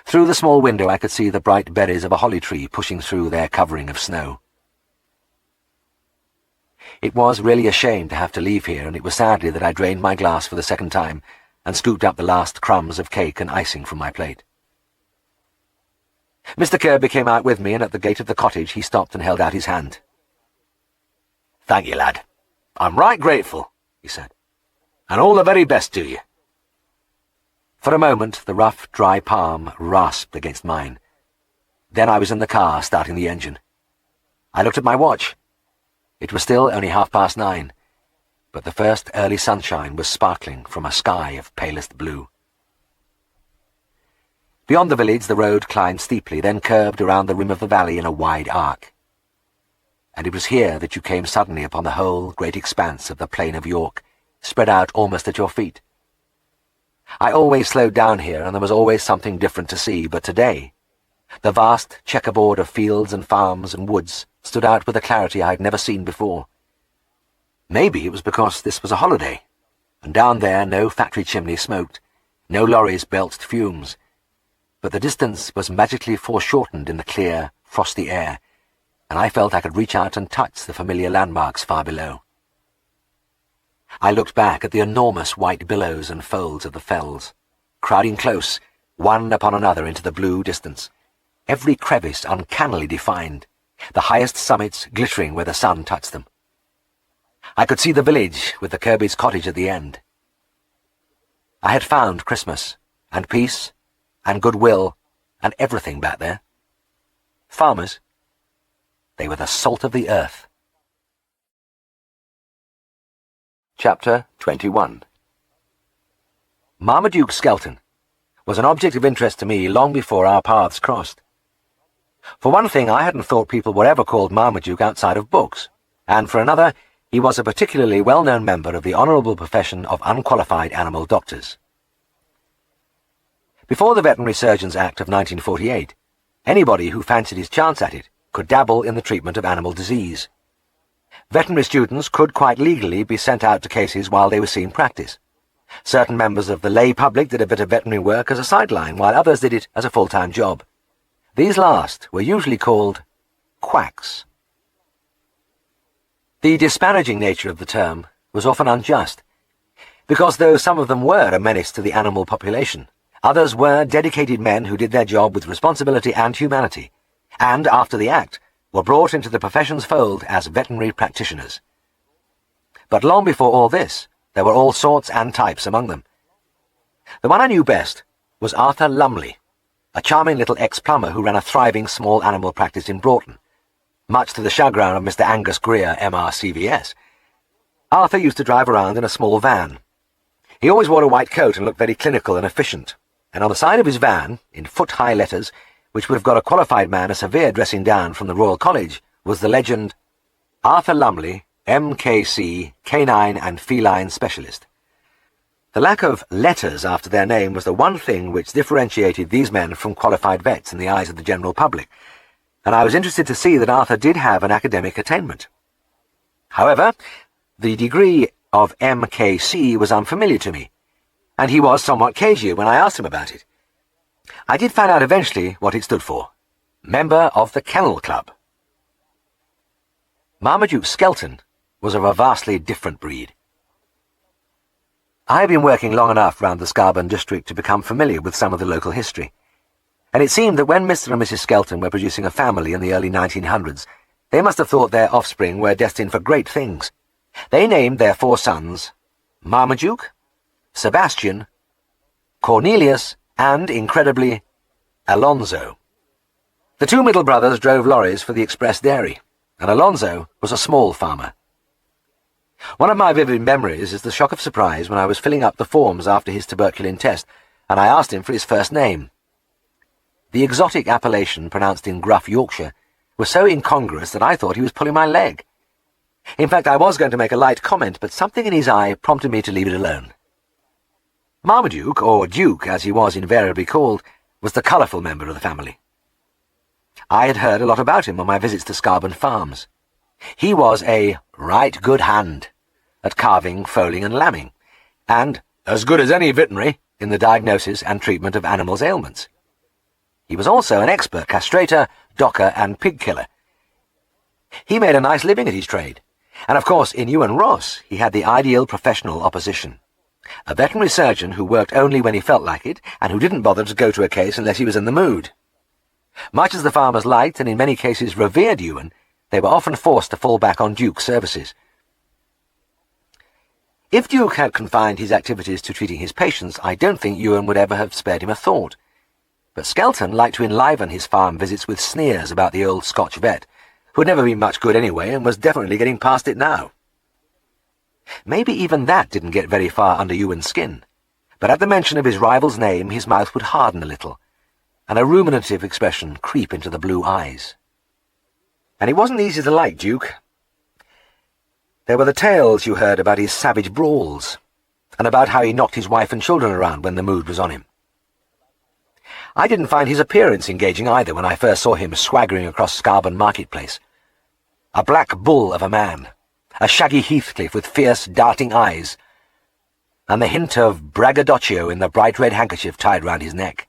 Through the small window I could see the bright berries of a holly tree pushing through their covering of snow. It was really a shame to have to leave here, and it was sadly that I drained my glass for the second time and scooped up the last crumbs of cake and icing from my plate. Mr. Kirby came out with me, and at the gate of the cottage he stopped and held out his hand. "Thank you, lad. I'm right grateful," he said. "And all the very best to you." For a moment the rough, dry palm rasped against mine. Then I was in the car, starting the engine. I looked at my watch. It was still only 9:30, but the first early sunshine was sparkling from a sky of palest blue. Beyond the village the road climbed steeply, then curved around the rim of the valley in a wide arc. And it was here that you came suddenly upon the whole great expanse of the plain of York, spread out almost at your feet. I always slowed down here, and there was always something different to see, but today The vast checkerboard of fields and farms and woods stood out with a clarity I had never seen before. Maybe it was because this was a holiday, and down there no factory chimney smoked, no lorries belched fumes, but the distance was magically foreshortened in the clear, frosty air, and I felt I could reach out and touch the familiar landmarks far below. I looked back at the enormous white billows and folds of the fells, crowding close, one upon another into the blue distance, every crevice uncannily defined, the highest summits glittering where the sun touched them. I could see the village with the Kirby's cottage at the end. I had found Christmas, and peace, and goodwill, and everything back there. Farmers, they were the salt of the earth. Chapter 21. Marmaduke Skelton was an object of interest to me long before our paths crossed. For one thing, I hadn't thought people were ever called Marmaduke outside of books, and for another, he was a particularly well-known member of the honourable profession of unqualified animal doctors. Before the Veterinary Surgeons Act of 1948, anybody who fancied his chance at it could dabble in the treatment of animal disease. Veterinary students could quite legally be sent out to cases while they were seeing practice. Certain members of the lay public did a bit of veterinary work as a sideline, while others did it as a full-time job. These last were usually called quacks. The disparaging nature of the term was often unjust, because though some of them were a menace to the animal population, others were dedicated men who did their job with responsibility and humanity, and, after the Act, were brought into the profession's fold as veterinary practitioners. But long before all this, there were all sorts and types among them. The one I knew best was Arthur Lumley, a charming little ex-plumber who ran a thriving small animal practice in Broughton, much to the chagrin of Mr. Angus Greer, MRCVS. Arthur used to drive around in a small van. He always wore a white coat and looked very clinical and efficient, and on the side of his van, in foot-high letters, which would have got a qualified man a severe dressing down from the Royal College, was the legend, Arthur Lumley, MKC, Canine and Feline Specialist. The lack of letters after their name was the one thing which differentiated these men from qualified vets in the eyes of the general public, and I was interested to see that Arthur did have an academic attainment. However, the degree of MKC was unfamiliar to me, and he was somewhat cagey when I asked him about it. I did find out eventually what it stood for. Member of the Kennel Club. Marmaduke Skelton was of a vastly different breed. I had been working long enough round the Scarborough district to become familiar with some of the local history, and it seemed that when Mr. and Mrs. Skelton were producing a family in the early 1900s, they must have thought their offspring were destined for great things. They named their 4 sons Marmaduke, Sebastian, Cornelius, and, incredibly, Alonzo. The 2 middle brothers drove lorries for the Express Dairy, and Alonzo was a small farmer. One of my vivid memories is the shock of surprise when I was filling up the forms after his tuberculin test, and I asked him for his first name. The exotic appellation pronounced in gruff Yorkshire was so incongruous that I thought he was pulling my leg. In fact, I was going to make a light comment, but something in his eye prompted me to leave it alone. Marmaduke, or Duke as he was invariably called, was the colourful member of the family. I had heard a lot about him on my visits to Scarborough farms. He was a right good hand at carving, foaling and lambing, and as good as any veterinary in the diagnosis and treatment of animals' ailments. He was also an expert castrator, docker and pig killer. He made a nice living at his trade, and of course in Ewan Ross he had the ideal professional opposition. A veterinary surgeon who worked only when he felt like it, and who didn't bother to go to a case unless he was in the mood. Much as the farmers liked, and in many cases revered Ewan, they were often forced to fall back on Duke's services. If Duke had confined his activities to treating his patients, I don't think Ewan would ever have spared him a thought. But Skelton liked to enliven his farm visits with sneers about the old Scotch vet, who had never been much good anyway and was definitely getting past it now. Maybe even that didn't get very far under Ewan's skin, but at the mention of his rival's name his mouth would harden a little, and a ruminative expression creep into the blue eyes. And it wasn't easy to like Duke. There were the tales you heard about his savage brawls, and about how he knocked his wife and children around when the mood was on him. I didn't find his appearance engaging either when I first saw him swaggering across Scarborough Marketplace. A black bull of a man, a shaggy Heathcliff with fierce, darting eyes, and the hint of braggadocio in the bright red handkerchief tied round his neck.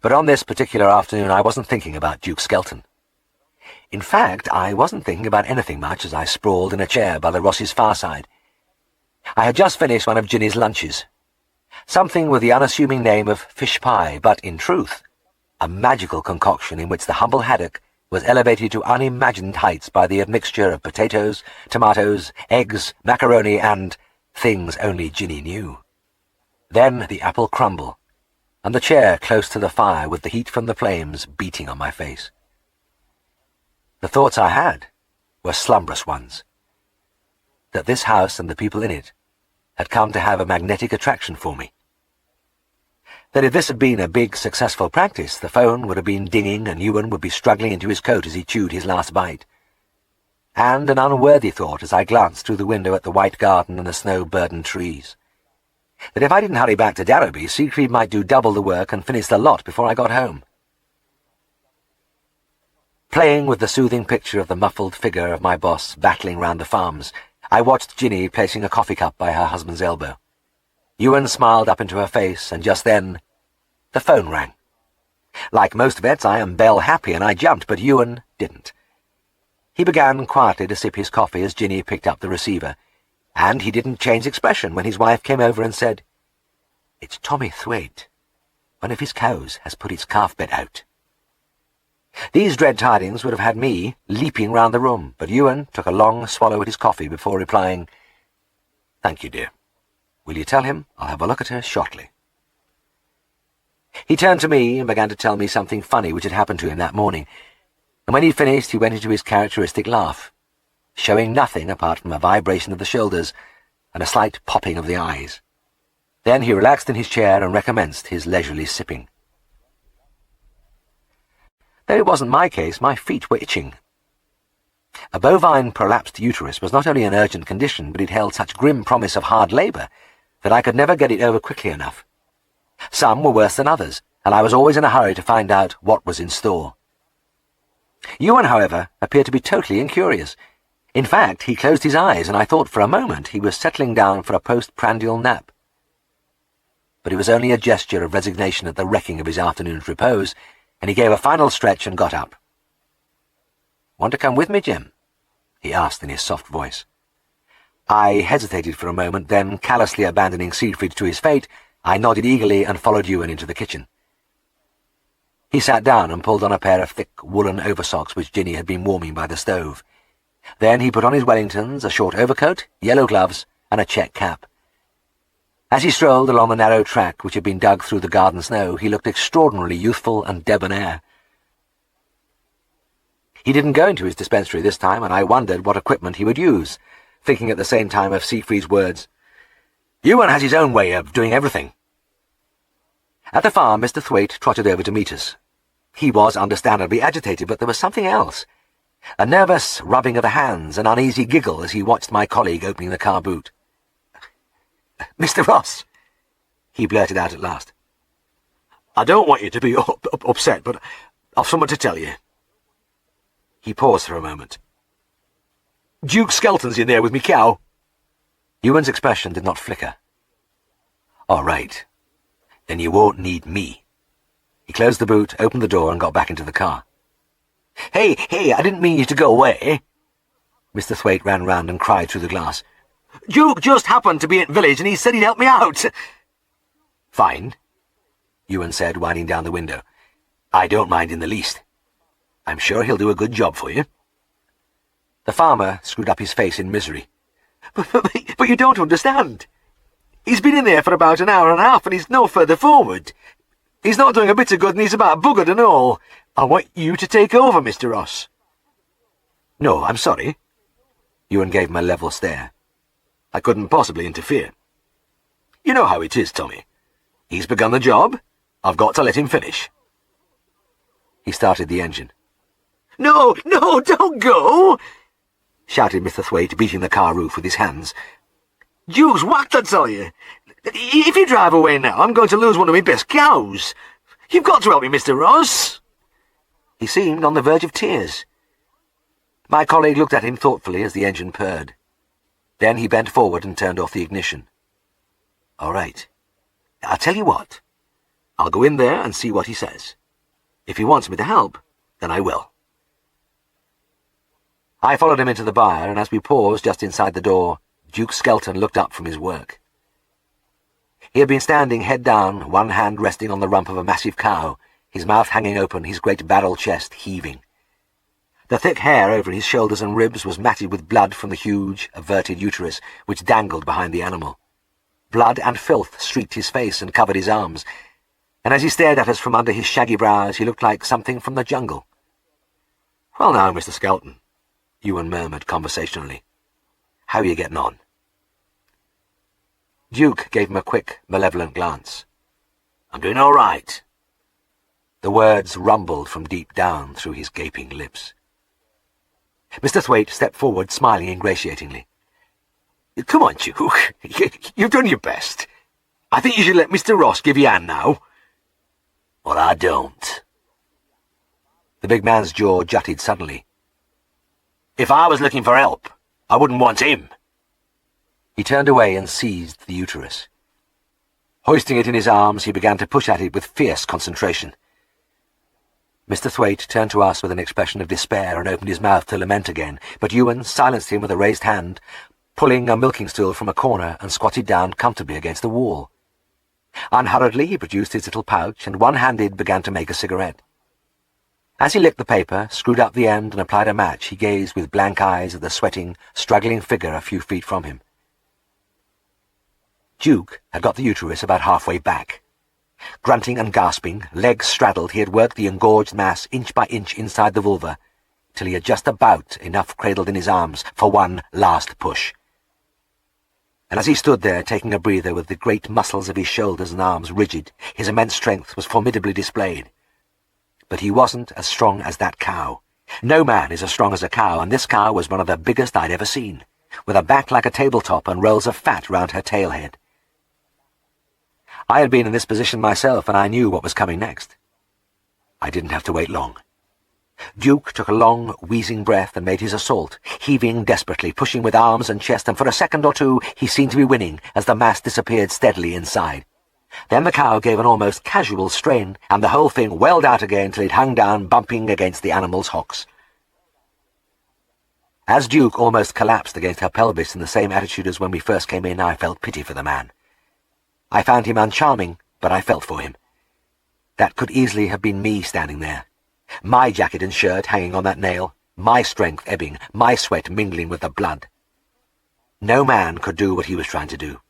But on this particular afternoon I wasn't thinking about Duke Skelton. In fact, I wasn't thinking about anything much as I sprawled in a chair by the Ross's far side. I had just finished one of Ginny's lunches, something with the unassuming name of fish pie, but in truth, a magical concoction in which the humble haddock was elevated to unimagined heights by the admixture of potatoes, tomatoes, eggs, macaroni, and things only Ginny knew. Then the apple crumble, and the chair close to the fire with the heat from the flames beating on my face. The thoughts I had were slumberous ones, that this house and the people in it had come to have a magnetic attraction for me. That if this had been a big, successful practice, the phone would have been dinging and Ewan would be struggling into his coat as he chewed his last bite. And an unworthy thought as I glanced through the window at the white garden and the snow-burdened trees. That if I didn't hurry back to Darrowby, Siegfried might do double the work and finish the lot before I got home. Playing with the soothing picture of the muffled figure of my boss battling round the farms, I watched Ginny placing a coffee cup by her husband's elbow. Ewan smiled up into her face, and just then, the phone rang. Like most vets, I am bell-happy, and I jumped, but Ewan didn't. He began quietly to sip his coffee as Ginny picked up the receiver, and he didn't change expression when his wife came over and said, "It's Tommy Thwaite. One of his cows has put its calf bed out." These dread tidings would have had me leaping round the room, but Ewan took a long swallow at his coffee before replying, "Thank you, dear. Will you tell him I'll have a look at her shortly?" He turned to me and began to tell me something funny which had happened to him that morning, and when he'd finished he went into his characteristic laugh, showing nothing apart from a vibration of the shoulders and a slight popping of the eyes. Then he relaxed in his chair and recommenced his leisurely sipping. Though it wasn't my case, my feet were itching. A bovine prolapsed uterus was not only an urgent condition, but it held such grim promise of hard labour that I could never get it over quickly enough. Some were worse than others, and I was always in a hurry to find out what was in store. Ewan, however, appeared to be totally incurious. In fact, he closed his eyes, and I thought for a moment he was settling down for a post-prandial nap. But it was only a gesture of resignation at the wrecking of his afternoon's repose, and he gave a final stretch and got up. "Want to come with me, Jim?" he asked in his soft voice. I hesitated for a moment, then, callously abandoning Siegfried to his fate, I nodded eagerly and followed Ewan into the kitchen. He sat down and pulled on a pair of thick woolen oversocks which Ginny had been warming by the stove. Then he put on his Wellingtons, a short overcoat, yellow gloves, and a check cap. As he strolled along the narrow track which had been dug through the garden snow, he looked extraordinarily youthful and debonair. He didn't go into his dispensary this time, and I wondered what equipment he would use, thinking at the same time of Siegfried's words, "Ewan has his own way of doing everything." At the farm, Mr. Thwaite trotted over to meet us. He was understandably agitated, but there was something else. A nervous rubbing of the hands, an uneasy giggle as he watched my colleague opening the car boot. "Mr. Ross," he blurted out at last. "I don't want you to be upset, but I've something to tell you." He paused for a moment. "Duke Skelton's in there with me cow." Ewan's expression did not flicker. "All right. Then you won't need me." He closed the boot, opened the door, and got back into the car. Hey, I didn't mean you to go away." Mr. Thwaite ran round and cried through the glass. "Duke just happened to be in the village, and he said he'd help me out." "Fine," Ewan said, winding down the window. "I don't mind in the least. I'm sure he'll do a good job for you." The farmer screwed up his face in misery. But you don't understand. He's been in there for about an hour and a half, and he's no further forward. He's not doing a bit of good, and he's about buggered and all. I want you to take over, Mr. Ross." "No, I'm sorry." Ewan gave him a level stare. "I couldn't possibly interfere. You know how it is, Tommy. He's begun the job. I've got to let him finish." He started the engine. No, don't go!" shouted Mr. Thwaite, beating the car roof with his hands. Duke's whacked, I tell you. If you drive away now, I'm going to lose one of my best cows. You've got to help me, Mr. Ross. He seemed on the verge of tears. My colleague looked at him thoughtfully as the engine purred. Then he bent forward and turned off the ignition. All right. I'll tell you what. I'll go in there and see what he says. If he wants me to help, then I will. I followed him into the byre, and as we paused just inside the door, Duke Skelton looked up from his work. He had been standing head down, one hand resting on the rump of a massive cow, his mouth hanging open, his great barrel chest heaving. The thick hair over his shoulders and ribs was matted with blood from the huge, averted uterus which dangled behind the animal. Blood and filth streaked his face and covered his arms, and as he stared at us from under his shaggy brows, he looked like something from the jungle. "Well now, Mr. Skelton," Ewan murmured conversationally. "How are you getting on?" Duke gave him a quick, malevolent glance. "I'm doing all right." The words rumbled from deep down through his gaping lips. Mr. Thwaite stepped forward, smiling ingratiatingly. "Come on, Duke. You've done your best. I think you should let Mr. Ross give you a hand now." "Well, I don't." The big man's jaw jutted suddenly. "If I was looking for help, I wouldn't want him." He turned away and seized the uterus. Hoisting it in his arms, he began to push at it with fierce concentration. Mr. Thwaite turned to us with an expression of despair and opened his mouth to lament again, but Ewan silenced him with a raised hand, pulling a milking stool from a corner and squatted down comfortably against the wall. Unhurriedly he produced his little pouch and one-handed began to make a cigarette. As he licked the paper, screwed up the end and applied a match, he gazed with blank eyes at the sweating, struggling figure a few feet from him. Duke had got the uterus about halfway back. Grunting and gasping, legs straddled, he had worked the engorged mass inch by inch inside the vulva, till he had just about enough cradled in his arms for one last push. And as he stood there, taking a breather with the great muscles of his shoulders and arms rigid, his immense strength was formidably displayed. But he wasn't as strong as that cow. No man is as strong as a cow, and this cow was one of the biggest I'd ever seen, with a back like a tabletop and rolls of fat round her tailhead. I had been in this position myself, and I knew what was coming next. I didn't have to wait long. Duke took a long, wheezing breath and made his assault, heaving desperately, pushing with arms and chest, and for a second or two he seemed to be winning as the mass disappeared steadily inside. Then the cow gave an almost casual strain, and the whole thing welled out again till it hung down, bumping against the animal's hocks. As Duke almost collapsed against her pelvis in the same attitude as when we first came in, I felt pity for the man. I found him uncharming, but I felt for him. That could easily have been me standing there. My jacket and shirt hanging on that nail, my strength ebbing, my sweat mingling with the blood. No man could do what he was trying to do.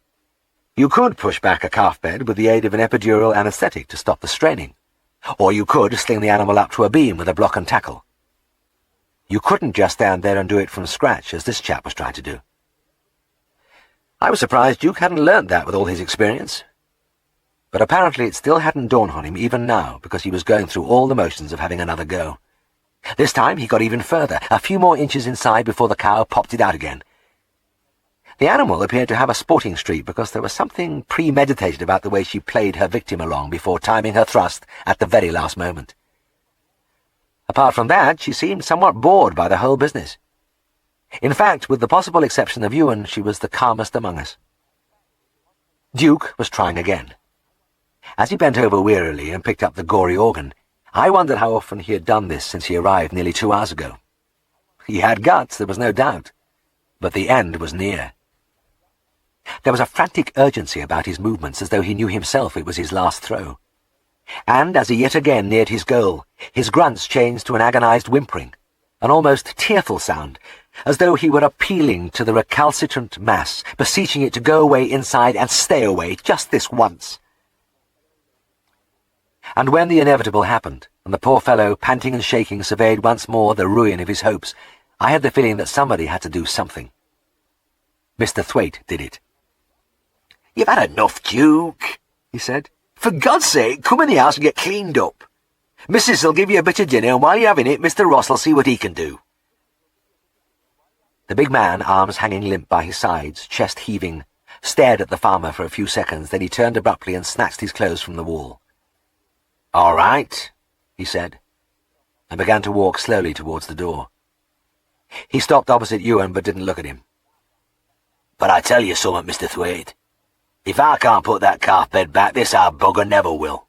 You could push back a calf bed with the aid of an epidural anesthetic to stop the straining, or you could sling the animal up to a beam with a block and tackle. You couldn't just stand there and do it from scratch, as this chap was trying to do. I was surprised Duke hadn't learnt that with all his experience. But apparently it still hadn't dawned on him even now, because he was going through all the motions of having another go. This time he got even further, a few more inches inside before the cow popped it out again. The animal appeared to have a sporting streak, because there was something premeditated about the way she played her victim along before timing her thrust at the very last moment. Apart from that, she seemed somewhat bored by the whole business. In fact, with the possible exception of Ewan, she was the calmest among us. Duke was trying again. As he bent over wearily and picked up the gory organ, I wondered how often he had done this since he arrived nearly 2 hours ago. He had guts, there was no doubt, but the end was near. There was a frantic urgency about his movements, as though he knew himself it was his last throw. And as he yet again neared his goal, his grunts changed to an agonized whimpering, an almost tearful sound, as though he were appealing to the recalcitrant mass, beseeching it to go away inside and stay away just this once. And when the inevitable happened, and the poor fellow, panting and shaking, surveyed once more the ruin of his hopes, I had the feeling that somebody had to do something. Mr. Thwaite did it. "You've had enough, Duke," he said. "For God's sake, come in the house and get cleaned up. Missus will give you a bit of dinner, and while you're having it, Mr. Ross will see what he can do." The big man, arms hanging limp by his sides, chest heaving, stared at the farmer for a few seconds, then he turned abruptly and snatched his clothes from the wall. "All right," he said, and began to walk slowly towards the door. He stopped opposite Ewan but didn't look at him. "But I tell you something, Mr. Thwaite. If I can't put that calf bed back, this our bugger never will."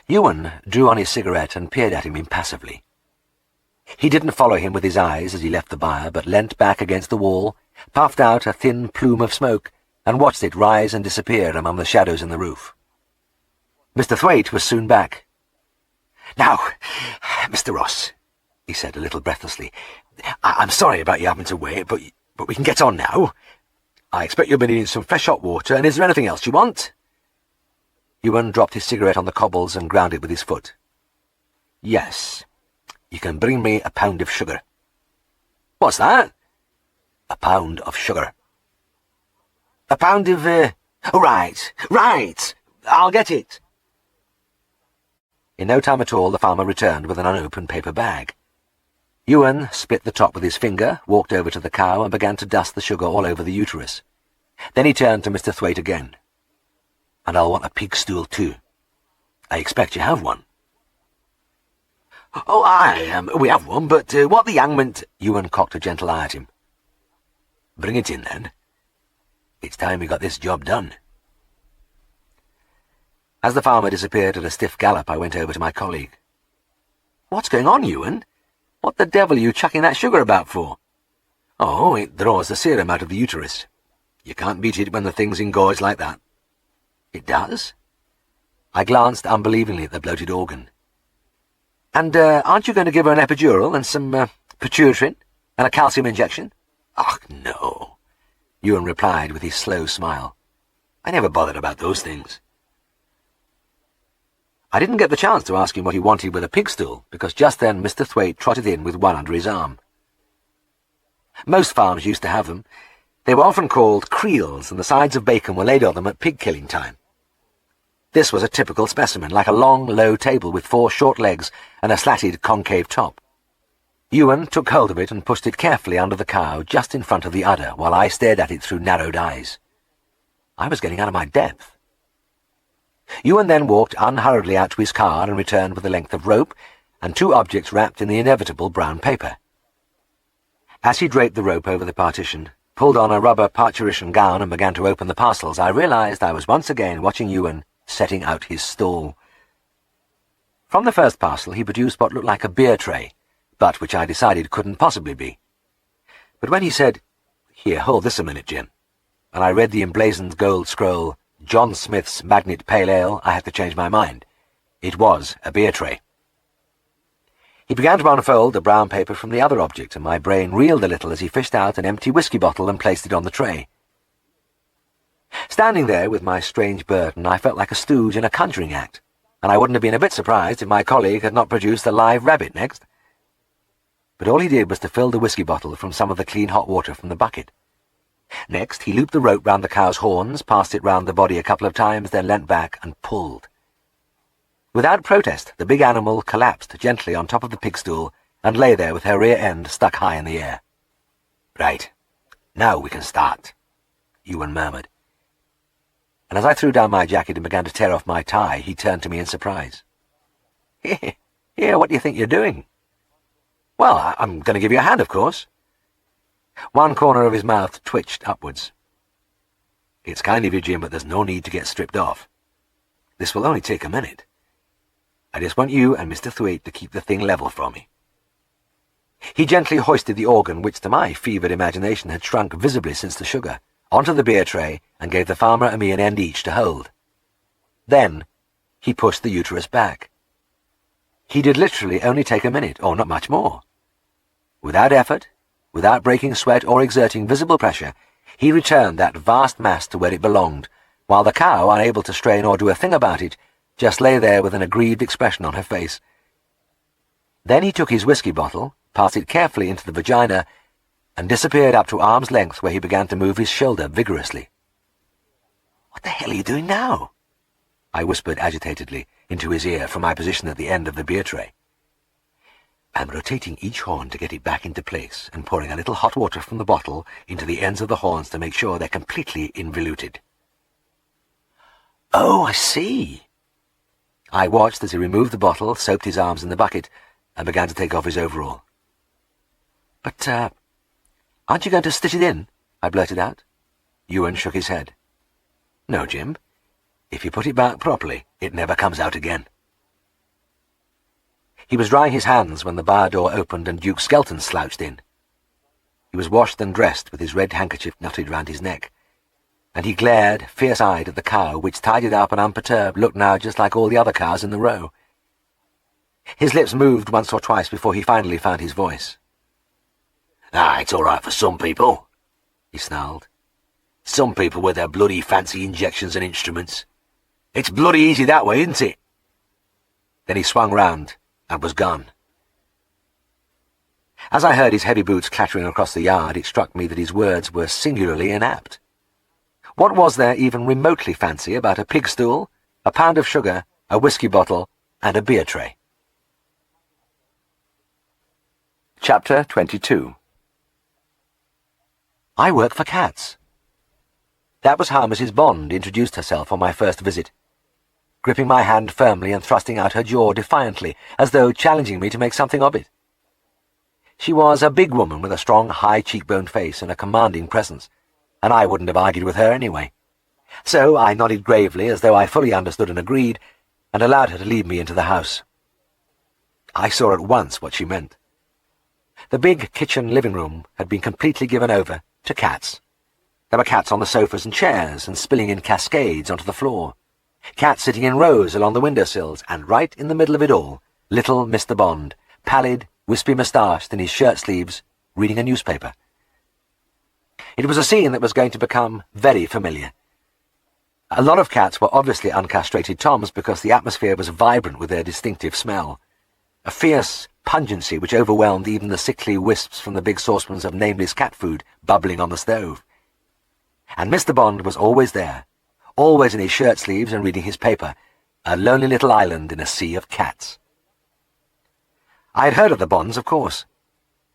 Ewan drew on his cigarette and peered at him impassively. He didn't follow him with his eyes as he left the byre, but leant back against the wall, puffed out a thin plume of smoke, and watched it rise and disappear among the shadows in the roof. Mr. Thwaite was soon back. "Now, Mr. Ross," he said a little breathlessly, "I'm sorry about you having to wait, but we can get on now. I expect you'll be needing some fresh hot water, and is there anything else you want?" Ewan dropped his cigarette on the cobbles and ground it with his foot. "Yes. You can bring me a pound of sugar." "What's that?" "A pound of sugar." "A pound of, Right. I'll get it." In no time at all, the farmer returned with an unopened paper bag. Ewan split the top with his finger, walked over to the cow, and began to dust the sugar all over the uterus. Then he turned to Mr. Thwaite again. "And I'll want a pig stool too. I expect you have one." "Oh, we have one, but what the hangment—" Ewan cocked a gentle eye at him. "Bring it in, then. It's time we got this job done." As the farmer disappeared at a stiff gallop, I went over to my colleague. "What's going on, Ewan? What the devil are you chucking that sugar about for?" "Oh, it draws the serum out of the uterus. You can't beat it when the thing's engorged like that." "It does?" I glanced unbelievingly at the bloated organ. "And aren't you going to give her an epidural and some pituitrin and a calcium injection?" "Oh, no," Ewan replied with his slow smile. "I never bothered about those things." I didn't get the chance to ask him what he wanted with a pig stool, because just then Mr. Thwaite trotted in with one under his arm. Most farms used to have them. They were often called creels, and the sides of bacon were laid on them at pig-killing time. This was a typical specimen, like a long, low table with 4 short legs and a slatted concave top. Ewan took hold of it and pushed it carefully under the cow just in front of the udder, while I stared at it through narrowed eyes. I was getting out of my depth. Ewan then walked unhurriedly out to his car and returned with a length of rope and 2 objects wrapped in the inevitable brown paper. As he draped the rope over the partition, pulled on a rubber parturition gown and began to open the parcels, I realized I was once again watching Ewan setting out his stall. From the first parcel he produced what looked like a beer tray, but which I decided couldn't possibly be. But when he said, "Here, hold this a minute, Jim," and I read the emblazoned gold scroll, "John Smith's Magnet Pale Ale," I had to change my mind. It was a beer tray. He began to unfold the brown paper from the other object, and my brain reeled a little as he fished out an empty whiskey bottle and placed it on the tray. Standing there with my strange burden, I felt like a stooge in a conjuring act, and I wouldn't have been a bit surprised if my colleague had not produced a live rabbit next. But all he did was to fill the whiskey bottle from some of the clean hot water from the bucket. Next, he looped the rope round the cow's horns, passed it round the body a couple of times, then leant back and pulled. Without protest, the big animal collapsed gently on top of the pig stool and lay there with her rear end stuck high in the air. "Right, now we can start," Ewan murmured. And as I threw down my jacket and began to tear off my tie, he turned to me in surprise. "Here, what do you think you're doing?" "Well, I'm going to give you a hand, of course." One corner of his mouth twitched upwards. "It's kind of you, Jim, but there's no need to get stripped off. This will only take a minute. I just want you and Mr. Thwaite to keep the thing level for me." He gently hoisted the organ, which to my fevered imagination had shrunk visibly since the sugar, onto the beer tray and gave the farmer and me an end each to hold. Then he pushed the uterus back. He did literally only take a minute, or not much more. Without effort, without breaking sweat or exerting visible pressure, he returned that vast mass to where it belonged, while the cow, unable to strain or do a thing about it, just lay there with an aggrieved expression on her face. Then he took his whiskey bottle, passed it carefully into the vagina, and disappeared up to arm's length, where he began to move his shoulder vigorously. "What the hell are you doing now?" I whispered agitatedly into his ear from my position at the end of the beer tray. I'm rotating each horn to get it back into place and pouring a little hot water from the bottle into the ends of the horns to make sure they're completely involuted. Oh, I see. I watched as he removed the bottle, soaped his arms in the bucket, and began to take off his overall. But, aren't you going to stitch it in? I blurted out. Ewan shook his head. No, Jim. If you put it back properly, it never comes out again. He was drying his hands when the bar door opened and Duke Skelton slouched in. He was washed and dressed with his red handkerchief knotted round his neck, and he glared, fierce-eyed, at the cow, which, tidied up and unperturbed, looked now just like all the other cows in the row. His lips moved once or twice before he finally found his voice. It's all right for some people, he snarled. Some people with their bloody fancy injections and instruments. It's bloody easy that way, isn't it? Then he swung round and was gone. As I heard his heavy boots clattering across the yard, it struck me that his words were singularly inapt. What was there even remotely fancy about a pig stool, a pound of sugar, a whiskey bottle, and a beer tray? Chapter 22. I work for cats. That was how Mrs. Bond introduced herself on my first visit, gripping my hand firmly and thrusting out her jaw defiantly, as though challenging me to make something of it. She was a big woman with a strong, high cheekboned face and a commanding presence, and I wouldn't have argued with her anyway. So I nodded gravely, as though I fully understood and agreed, and allowed her to lead me into the house. I saw at once what she meant. The big kitchen living room had been completely given over to cats. There were cats on the sofas and chairs, and spilling in cascades onto the floor. Cats sitting in rows along the windowsills, and right in the middle of it all, little Mr. Bond, pallid, wispy-moustached in his shirt-sleeves, reading a newspaper. It was a scene that was going to become very familiar. A lot of cats were obviously uncastrated toms because the atmosphere was vibrant with their distinctive smell, a fierce pungency which overwhelmed even the sickly wisps from the big saucepans of nameless cat food bubbling on the stove. And Mr. Bond was always there, always in his shirt-sleeves and reading his paper, a lonely little island in a sea of cats. I had heard of the Bonds, of course.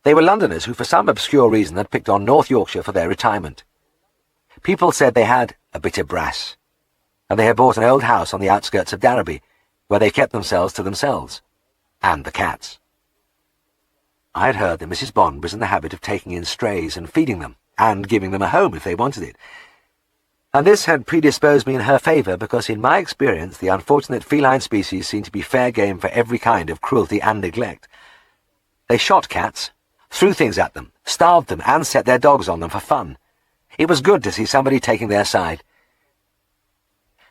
They were Londoners who for some obscure reason had picked on North Yorkshire for their retirement. People said they had a bit of brass, and they had bought an old house on the outskirts of Darrowby, where they kept themselves to themselves, and the cats. I had heard that Mrs. Bond was in the habit of taking in strays and feeding them, and giving them a home if they wanted it. And this had predisposed me in her favour because in my experience the unfortunate feline species seemed to be fair game for every kind of cruelty and neglect. They shot cats, threw things at them, starved them, and set their dogs on them for fun. It was good to see somebody taking their side.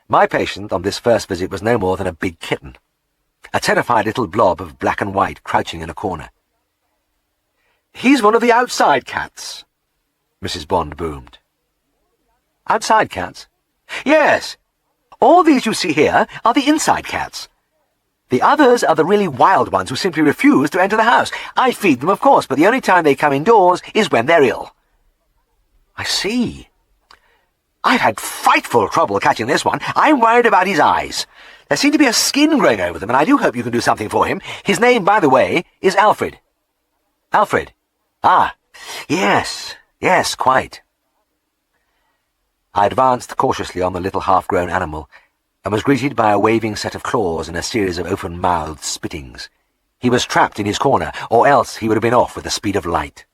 My patient on this first visit was no more than a big kitten, a terrified little blob of black and white crouching in a corner. "He's one of the outside cats," Mrs. Bond boomed. "Outside cats?" "Yes. All these you see here are the inside cats. The others are the really wild ones who simply refuse to enter the house. I feed them, of course, but the only time they come indoors is when they're ill." "I see. I've had frightful trouble catching this one. I'm worried about his eyes. There seems to be a skin growing over them, and I do hope you can do something for him. His name, by the way, is Alfred." "Alfred? Ah, yes, quite." I advanced cautiously on the little half-grown animal, and was greeted by a waving set of claws and a series of open-mouthed spittings. He was trapped in his corner, or else he would have been off with the speed of light.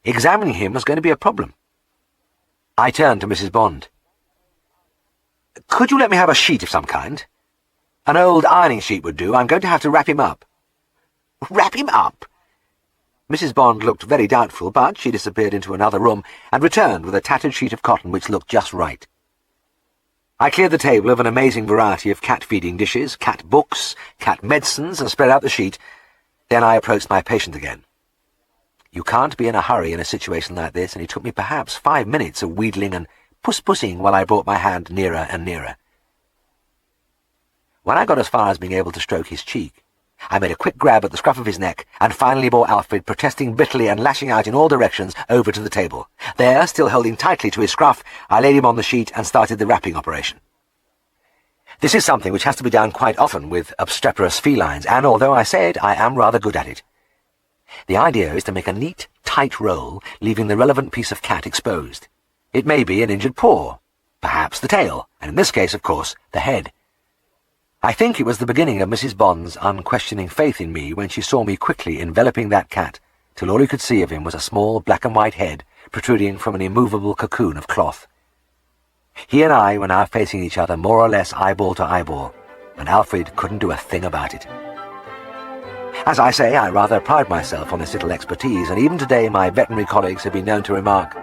Examining him was going to be a problem. I turned to Mrs. Bond. "Could you let me have a sheet of some kind? An old ironing sheet would do. I'm going to have to wrap him up." "Wrap him up?" Mrs. Bond looked very doubtful, but she disappeared into another room and returned with a tattered sheet of cotton which looked just right. I cleared the table of an amazing variety of cat-feeding dishes, cat books, cat medicines, and spread out the sheet. Then I approached my patient again. You can't be in a hurry in a situation like this, and it took me perhaps 5 minutes of wheedling and puss-pussing while I brought my hand nearer and nearer. When I got as far as being able to stroke his cheek, I made a quick grab at the scruff of his neck, and finally bore Alfred, protesting bitterly and lashing out in all directions, over to the table. There, still holding tightly to his scruff, I laid him on the sheet and started the wrapping operation. This is something which has to be done quite often with obstreperous felines, and although I say it, I am rather good at it. The idea is to make a neat, tight roll, leaving the relevant piece of cat exposed. It may be an injured paw, perhaps the tail, and in this case, of course, the head. I think it was the beginning of Mrs. Bond's unquestioning faith in me when she saw me quickly enveloping that cat, till all you could see of him was a small black and white head protruding from an immovable cocoon of cloth. He and I were now facing each other more or less eyeball to eyeball, and Alfred couldn't do a thing about it. As I say, I rather pride myself on this little expertise, and even today my veterinary colleagues have been known to remark,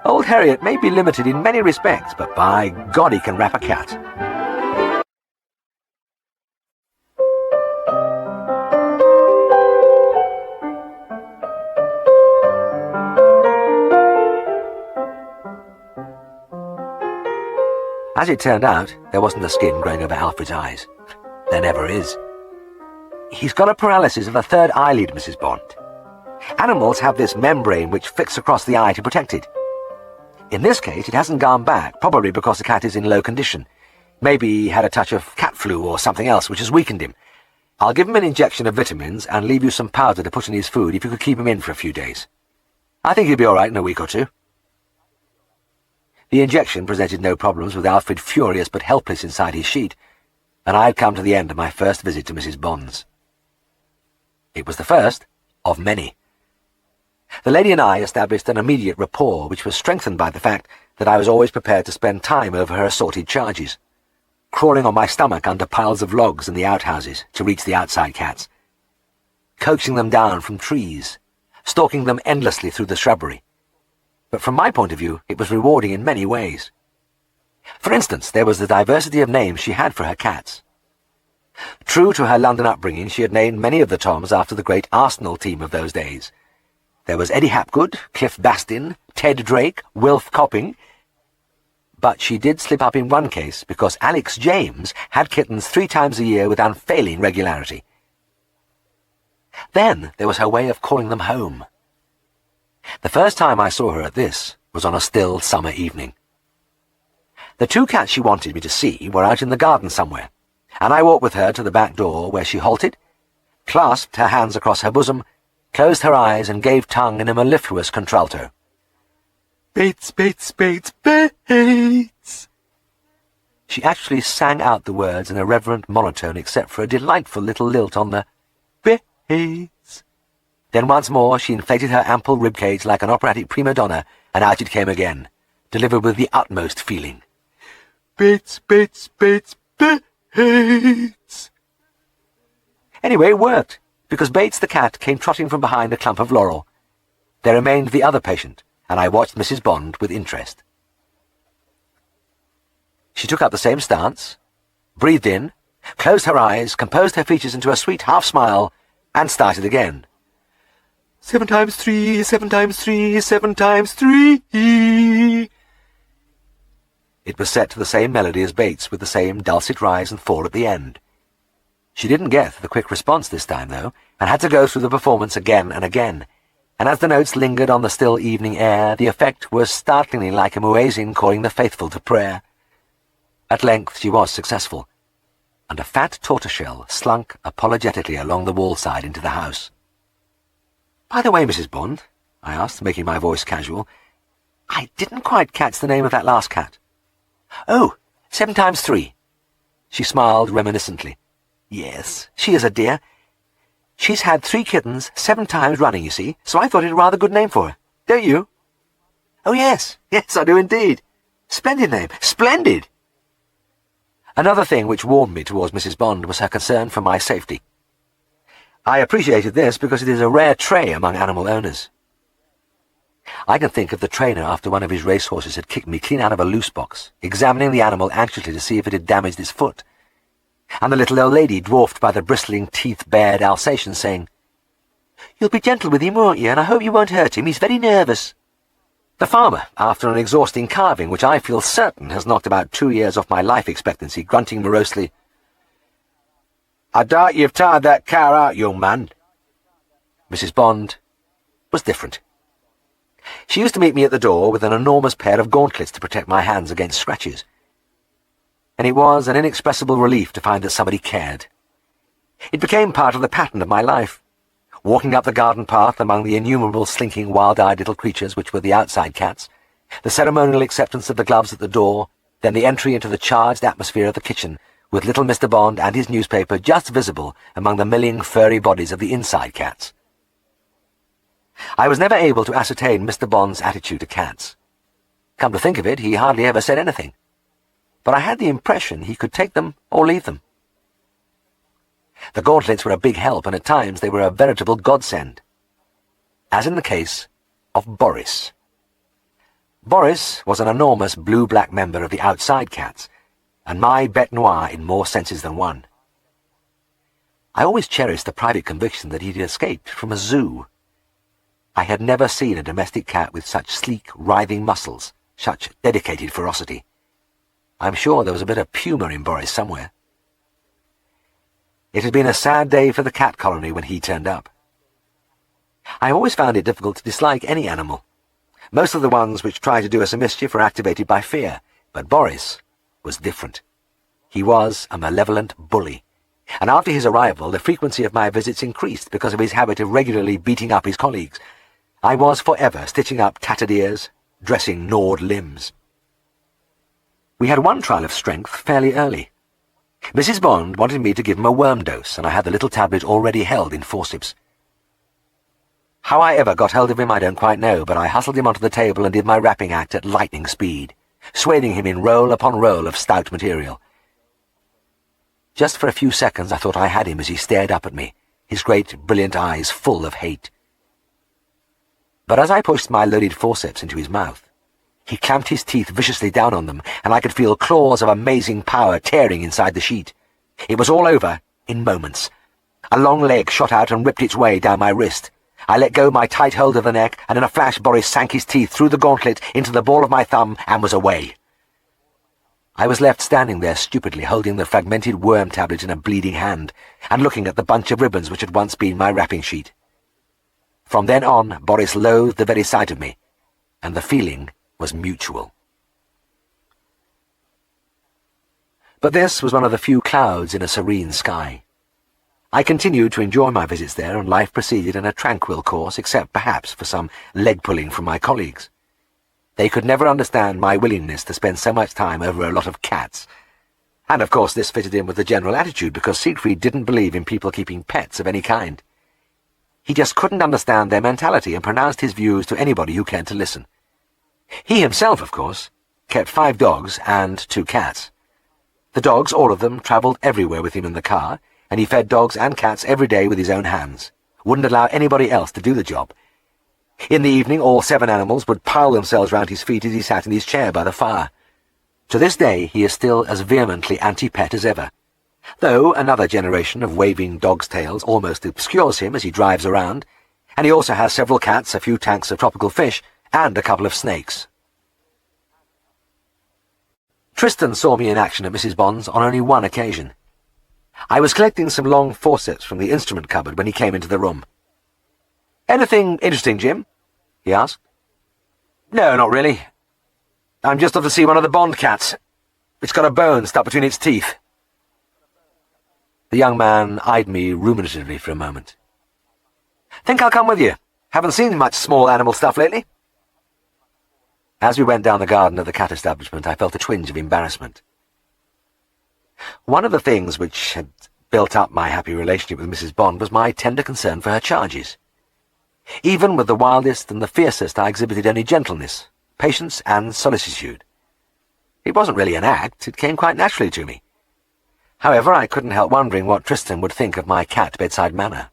"Old Herriot may be limited in many respects, but by God he can wrap a cat." As it turned out, there wasn't a skin growing over Alfred's eyes. There never is. He's got a paralysis of the third eyelid, Mrs. Bond. Animals have this membrane which flicks across the eye to protect it. In this case, it hasn't gone back, probably because the cat is in low condition. Maybe he had a touch of cat flu or something else which has weakened him. I'll give him an injection of vitamins and leave you some powder to put in his food if you could keep him in for a few days. I think he'll be all right in a week or two. The injection presented no problems, with Alfred furious but helpless inside his sheet, and I had come to the end of my first visit to Mrs. Bond's. It was the first of many. The lady and I established an immediate rapport, which was strengthened by the fact that I was always prepared to spend time over her assorted charges, crawling on my stomach under piles of logs in the outhouses to reach the outside cats, coaxing them down from trees, stalking them endlessly through the shrubbery. But from my point of view, it was rewarding in many ways. For instance, there was the diversity of names she had for her cats. True to her London upbringing, she had named many of the Toms after the great Arsenal team of those days. There was Eddie Hapgood, Cliff Bastin, Ted Drake, Wilf Copping. But she did slip up in one case, because Alex James had kittens 3 times a year with unfailing regularity. Then there was her way of calling them home. The first time I saw her at this was on a still summer evening. The 2 cats she wanted me to see were out in the garden somewhere, and I walked with her to the back door, where she halted, clasped her hands across her bosom, closed her eyes, and gave tongue in a mellifluous contralto. "Bates, Bates, Bates, Bates." She actually sang out the words in a reverent monotone, except for a delightful little lilt on the Bates. Then once more she inflated her ample ribcage like an operatic prima donna, and out it came again, delivered with the utmost feeling. "Bates, Bates, Bates, Bates." Anyway, it worked, because Bates the cat came trotting from behind a clump of laurel. There remained the other patient, and I watched Mrs. Bond with interest. She took up the same stance, breathed in, closed her eyes, composed her features into a sweet half-smile, and started again. 7 times 3, 7 times 3, 7 times 3. It was set to the same melody as Bates, with the same dulcet rise and fall at the end. She didn't get the quick response this time, though, and had to go through the performance again and again, and as the notes lingered on the still evening air, the effect was startlingly like a muezzin calling the faithful to prayer. At length she was successful, and a fat tortoiseshell slunk apologetically along the wall-side into the house. "By the way, Mrs. Bond," I asked, making my voice casual, "I didn't quite catch the name of that last cat." "Oh, 7 times 3. She smiled reminiscently. "Yes, she is a dear. She's had 3 kittens 7 times running, you see, so I thought it a rather good name for her. Don't you?" "Oh, yes, I do indeed. Splendid name, splendid." Another thing which warmed me towards Mrs. Bond was her concern for my safety. I appreciated this because it is a rare trait among animal owners. I can think of the trainer after one of his racehorses had kicked me clean out of a loose box, examining the animal anxiously to see if it had damaged its foot, and the little old lady, dwarfed by the bristling, teeth-bared Alsatian, saying, "You'll be gentle with him, won't you, and I hope you won't hurt him. He's very nervous." The farmer, after an exhausting carving, which I feel certain has knocked about 2 years off my life expectancy, grunting morosely, "I doubt you've tired that cow out, young man." Mrs. Bond was different. She used to meet me at the door with an enormous pair of gauntlets to protect my hands against scratches. and it was an inexpressible relief to find that somebody cared. It became part of the pattern of my life, walking up the garden path among the innumerable slinking wild-eyed little creatures which were the outside cats, the ceremonial acceptance of the gloves at the door, then the entry into the charged atmosphere of the kitchen, with little Mr. Bond and his newspaper just visible among the milling furry bodies of the inside cats. I was never able to ascertain Mr. Bond's attitude to cats. Come to think of it, he hardly ever said anything, but I had the impression he could take them or leave them. The gauntlets were a big help, and at times they were a veritable godsend, as in the case of Boris. Boris was an enormous blue-black member of the outside cats, and my bête noire in more senses than one. I always cherished the private conviction that he had escaped from a zoo. I had never seen a domestic cat with such sleek, writhing muscles, such dedicated ferocity. I'm sure there was a bit of puma in Boris somewhere. It had been a sad day for the cat colony when he turned up. I always found it difficult to dislike any animal. Most of the ones which try to do us a mischief are activated by fear, but Boris was different. He was a malevolent bully, and after his arrival the frequency of my visits increased because of his habit of regularly beating up his colleagues. I was forever stitching up tattered ears, dressing gnawed limbs. We had one trial of strength fairly early. Mrs. Bond wanted me to give him a worm dose, and I had the little tablet already held in forceps. How I ever got hold of him I don't quite know, but I hustled him onto the table and did my rapping act at lightning speed, swaying him in roll upon roll of stout material. Just for a few seconds I thought I had him as he stared up at me, his great brilliant eyes full of hate. But as I pushed my loaded forceps into his mouth, he clamped his teeth viciously down on them, and I could feel claws of amazing power tearing inside the sheet. It was all over in moments. A long leg shot out and ripped its way down my wrist. I let go my tight hold of the neck, and in a flash Boris sank his teeth through the gauntlet into the ball of my thumb and was away. I was left standing there stupidly, holding the fragmented worm tablet in a bleeding hand, and looking at the bunch of ribbons which had once been my wrapping sheet. From then on, Boris loathed the very sight of me, and the feeling was mutual. But this was one of the few clouds in a serene sky. I continued to enjoy my visits there, and life proceeded in a tranquil course, except perhaps for some leg-pulling from my colleagues. They could never understand my willingness to spend so much time over a lot of cats. And of course this fitted in with the general attitude, because Siegfried didn't believe in people keeping pets of any kind. He just couldn't understand their mentality and pronounced his views to anybody who cared to listen. He himself, of course, kept 5 dogs and 2 cats. The dogs, all of them, travelled everywhere with him in the car, and he fed dogs and cats every day with his own hands. Wouldn't allow anybody else to do the job. In the evening, all 7 animals would pile themselves round his feet as he sat in his chair by the fire. To this day he is still as vehemently anti-pet as ever, though another generation of waving dogs' tails almost obscures him as he drives around, and he also has several cats, a few tanks of tropical fish, and a couple of snakes. Tristan saw me in action at Mrs. Bond's on only one occasion. I was collecting some long forceps from the instrument cupboard when he came into the room. "Anything interesting, Jim?" he asked. "No, not really. I'm just off to see one of the Bond cats. It's got a bone stuck between its teeth." The young man eyed me ruminatively for a moment. "Think I'll come with you. Haven't seen much small animal stuff lately." As we went down the garden of the cat establishment, I felt a twinge of embarrassment. One of the things which had built up my happy relationship with Mrs. Bond was my tender concern for her charges. Even with the wildest and the fiercest, I exhibited only gentleness, patience, and solicitude. It wasn't really an act, it came quite naturally to me. However, I couldn't help wondering what Tristan would think of my cat bedside manner.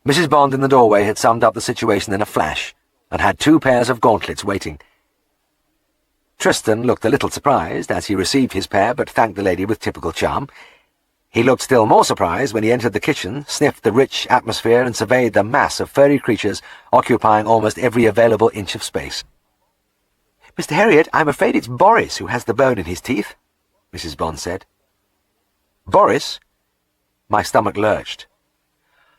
Mrs. Bond in the doorway had summed up the situation in a flash, and had 2 pairs of gauntlets waiting. Tristan looked a little surprised as he received his pair, but thanked the lady with typical charm. He looked still more surprised when he entered the kitchen, sniffed the rich atmosphere, and surveyed the mass of furry creatures occupying almost every available inch of space. "Mr. Herriot, I'm afraid it's Boris who has the bone in his teeth," Mrs. Bond said. "Boris?" My stomach lurched.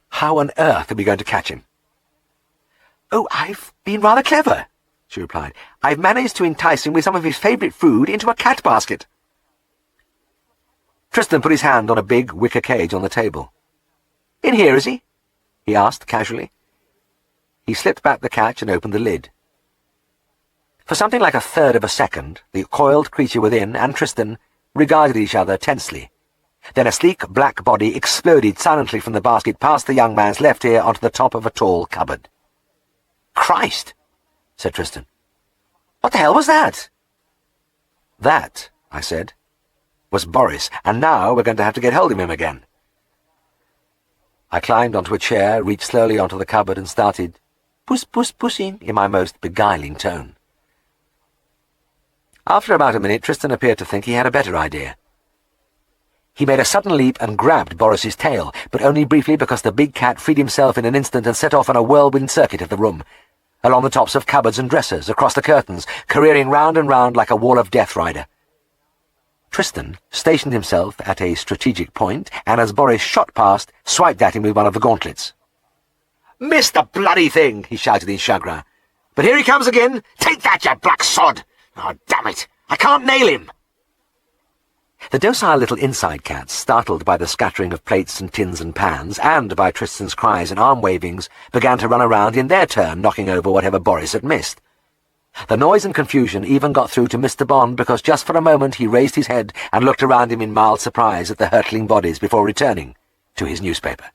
How on earth are we going to catch him? "Oh, I've been rather clever," she replied. "I've managed to entice him with some of his favourite food into a cat basket." Tristan put his hand on a big wicker cage on the table. "In here, is he?" he asked casually. He slipped back the catch and opened the lid. For something like a third of a second, the coiled creature within and Tristan regarded each other tensely. Then a sleek black body exploded silently from the basket past the young man's left ear onto the top of a tall cupboard. "Christ!" said Tristan. "What the hell was that?" "That," I said, "was Boris, and now we're going to have to get hold of him again." I climbed onto a chair, reached slowly onto the cupboard and started pussing in my most beguiling tone. After about a minute, Tristan appeared to think he had a better idea. He made a sudden leap and grabbed Boris's tail, but only briefly because the big cat freed himself in an instant and set off on a whirlwind circuit of the room, along the tops of cupboards and dressers, across the curtains, careering round and round like a wall of death rider. Tristan stationed himself at a strategic point, and as Boris shot past, swiped at him with one of the gauntlets. "Missed the bloody thing!" he shouted in chagrin. "But here he comes again! Take that, you black sod! Oh, damn it! I can't nail him!" The docile little inside cats, startled by the scattering of plates and tins and pans, and by Tristan's cries and arm-wavings, began to run around in their turn, knocking over whatever Boris had missed. The noise and confusion even got through to Mr. Bond, because just for a moment he raised his head and looked around him in mild surprise at the hurtling bodies before returning to his newspaper.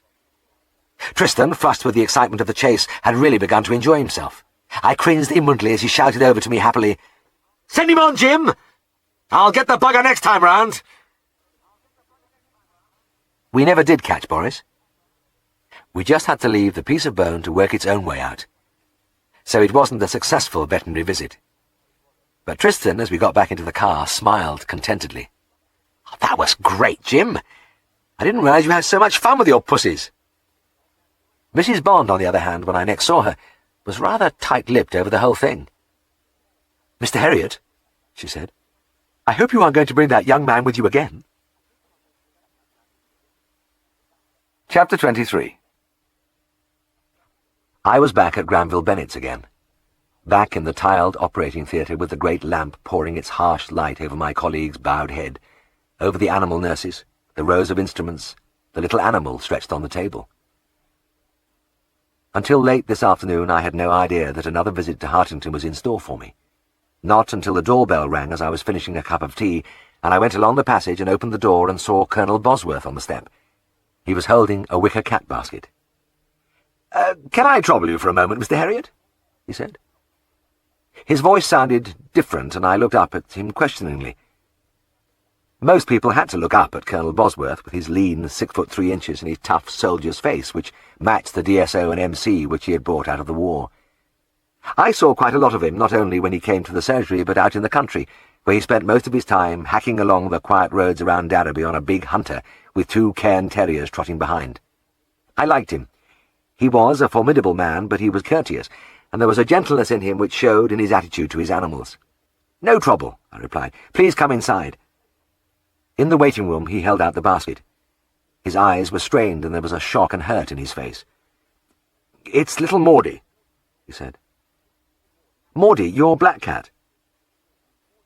Tristan, flushed with the excitement of the chase, had really begun to enjoy himself. I cringed inwardly as he shouted over to me happily, "Send him on, Jim! I'll get the bugger next time round!" We never did catch Boris. We just had to leave the piece of bone to work its own way out. So it wasn't a successful veterinary visit. But Tristan, as we got back into the car, smiled contentedly. "Oh, that was great, Jim! I didn't realize you had so much fun with your pussies." Mrs. Bond, on the other hand, when I next saw her, was rather tight-lipped over the whole thing. "Mr. Herriot," she said, "I hope you aren't going to bring that young man with you again." Chapter 23. I was back at Granville Bennett's again. Back in the tiled operating theatre with the great lamp pouring its harsh light over my colleague's bowed head, over the animal nurses, the rows of instruments, the little animal stretched on the table. Until late this afternoon I had no idea that another visit to Hartington was in store for me. Not until the doorbell rang as I was finishing a cup of tea, and I went along the passage and opened the door and saw Colonel Bosworth on the step. He was holding a wicker cat basket. "Can I trouble you for a moment, Mr. Herriot?" he said. His voice sounded different, and I looked up at him questioningly. Most people had to look up at Colonel Bosworth, with his lean 6'3" and his tough soldier's face, which matched the DSO and MC which he had brought out of the war. I saw quite a lot of him, not only when he came to the surgery, but out in the country, where he spent most of his time hacking along the quiet roads around Darrowby on a big hunter, with 2 cairn terriers trotting behind. I liked him. He was a formidable man, but he was courteous, and there was a gentleness in him which showed in his attitude to his animals. "No trouble," I replied. "Please come inside." In the waiting room he held out the basket. His eyes were strained, and there was a shock and hurt in his face. "It's little Maudie," he said. "Maudie, your black cat?"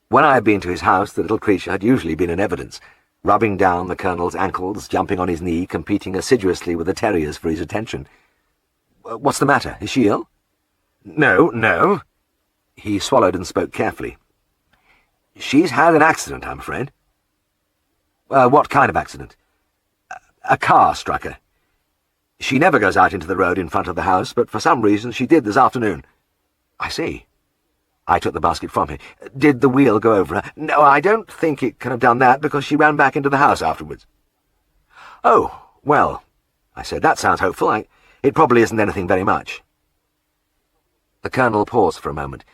When I had been to his house, the little creature had usually been in evidence, rubbing down the Colonel's ankles, jumping on his knee, competing assiduously with the terriers for his attention. "What's the matter? Is she ill?" No. He swallowed and spoke carefully. "She's had an accident, I'm afraid." "What kind of accident?" "A car struck her. She never goes out into the road in front of the house, but for some reason she did this afternoon." "I see." I took the basket from him. "Did the wheel go over her?" "No, I don't think it can have done that, because she ran back into the house afterwards." "Oh, well," I said, "that sounds hopeful. It probably isn't anything very much." The Colonel paused for a moment.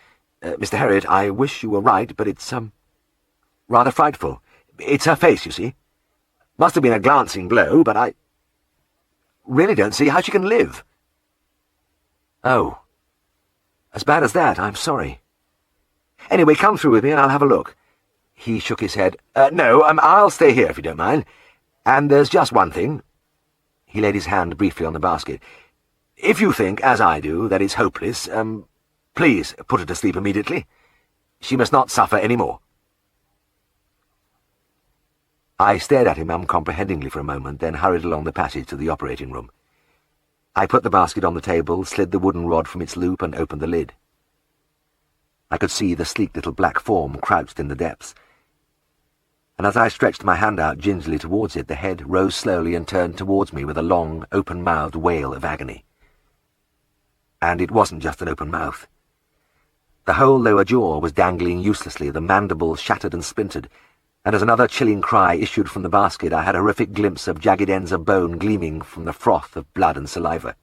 "Mr. Herriot, I wish you were right, but it's, rather frightful. It's her face, you see. Must have been a glancing blow, but I really don't see how she can live." "Oh, as bad as that? I'm sorry." "Anyway, come through with me and I'll have a look." He shook his head. "No, I'll stay here if you don't mind. And there's just one thing." He laid his hand briefly on the basket. "If you think, as I do, that it's hopeless, Please put her to sleep immediately. She must not suffer any more." I stared at him uncomprehendingly for a moment, then hurried along the passage to the operating room. I put the basket on the table, slid the wooden rod from its loop, and opened the lid. I could see the sleek little black form crouched in the depths, and as I stretched my hand out gingerly towards it, the head rose slowly and turned towards me with a long, open-mouthed wail of agony. And it wasn't just an open mouth. The whole lower jaw was dangling uselessly, the mandible shattered and splintered, and as another chilling cry issued from the basket, I had a horrific glimpse of jagged ends of bone gleaming from the froth of blood and saliva.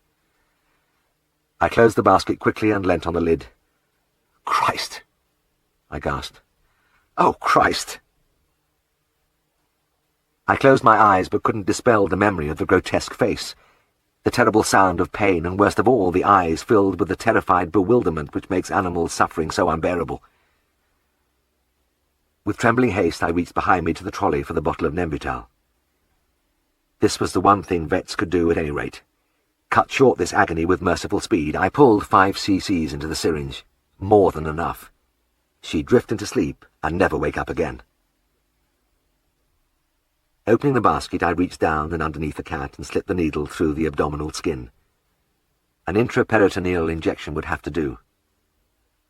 I closed the basket quickly and leant on the lid. "Christ!" I gasped. "Oh, Christ!" I closed my eyes but couldn't dispel the memory of the grotesque face, the terrible sound of pain, and worst of all, the eyes filled with the terrified bewilderment which makes animals' suffering so unbearable. With trembling haste, I reached behind me to the trolley for the bottle of Nembutal. This was the one thing vets could do at any rate. Cut short this agony with merciful speed. I pulled 5 cc's into the syringe. More than enough. She'd drift into sleep and never wake up again. Opening the basket, I reached down and underneath the cat and slipped the needle through the abdominal skin. An intraperitoneal injection would have to do.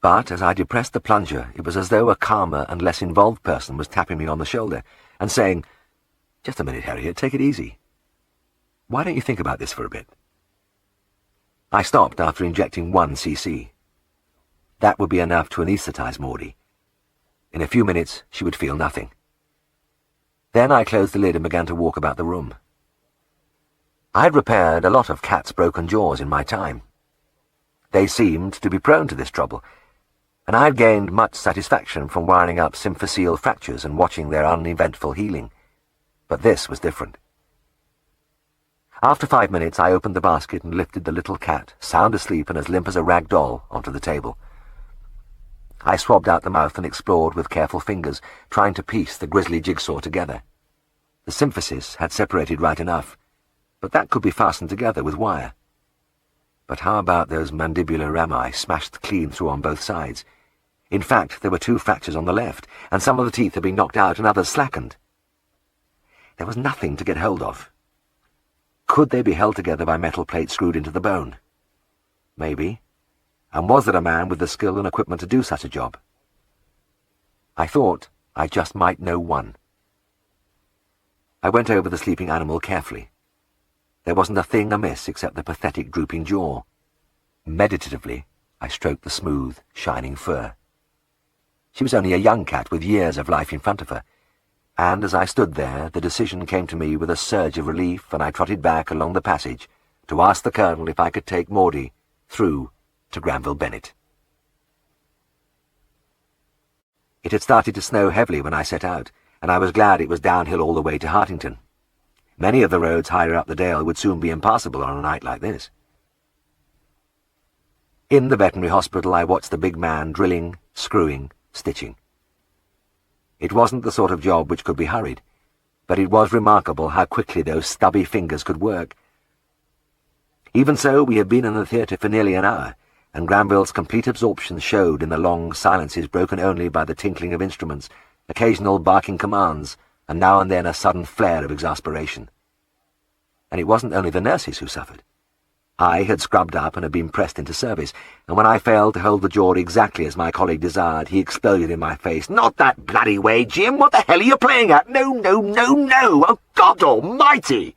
But as I depressed the plunger, it was as though a calmer and less involved person was tapping me on the shoulder and saying, "Just a minute, Herriot, take it easy. Why don't you think about this for a bit?" I stopped after injecting 1 cc. That would be enough to anesthetize Maudie. In a few minutes, she would feel nothing. Then I closed the lid and began to walk about the room. I had repaired a lot of cats' broken jaws in my time. They seemed to be prone to this trouble, and I had gained much satisfaction from wiring up symphyseal fractures and watching their uneventful healing. But this was different. After 5 minutes, I opened the basket and lifted the little cat, sound asleep and as limp as a rag doll, onto the table. I swabbed out the mouth and explored with careful fingers, trying to piece the grisly jigsaw together. The symphysis had separated right enough, but that could be fastened together with wire. But how about those mandibular rami smashed clean through on both sides? In fact, there were 2 fractures on the left, and some of the teeth had been knocked out and others slackened. There was nothing to get hold of. Could they be held together by metal plates screwed into the bone? Maybe. And was there a man with the skill and equipment to do such a job? I thought I just might know one. I went over the sleeping animal carefully. There wasn't a thing amiss except the pathetic drooping jaw. Meditatively, I stroked the smooth, shining fur. She was only a young cat with years of life in front of her, and as I stood there, the decision came to me with a surge of relief, and I trotted back along the passage to ask the Colonel if I could take Maudie through to Granville Bennett. It had started to snow heavily when I set out, and I was glad it was downhill all the way to Hartington. Many of the roads higher up the dale would soon be impassable on a night like this. In the veterinary hospital, I watched the big man drilling, screwing, stitching. It wasn't the sort of job which could be hurried, but it was remarkable how quickly those stubby fingers could work. Even so, we had been in the theatre for nearly an hour, and Granville's complete absorption showed in the long silences broken only by the tinkling of instruments, occasional barking commands, and now and then a sudden flare of exasperation. And it wasn't only the nurses who suffered. I had scrubbed up and had been pressed into service, and when I failed to hold the jaw exactly as my colleague desired, he exploded in my face. "Not that bloody way, Jim! What the hell are you playing at? No, no, no, no! Oh, God almighty!"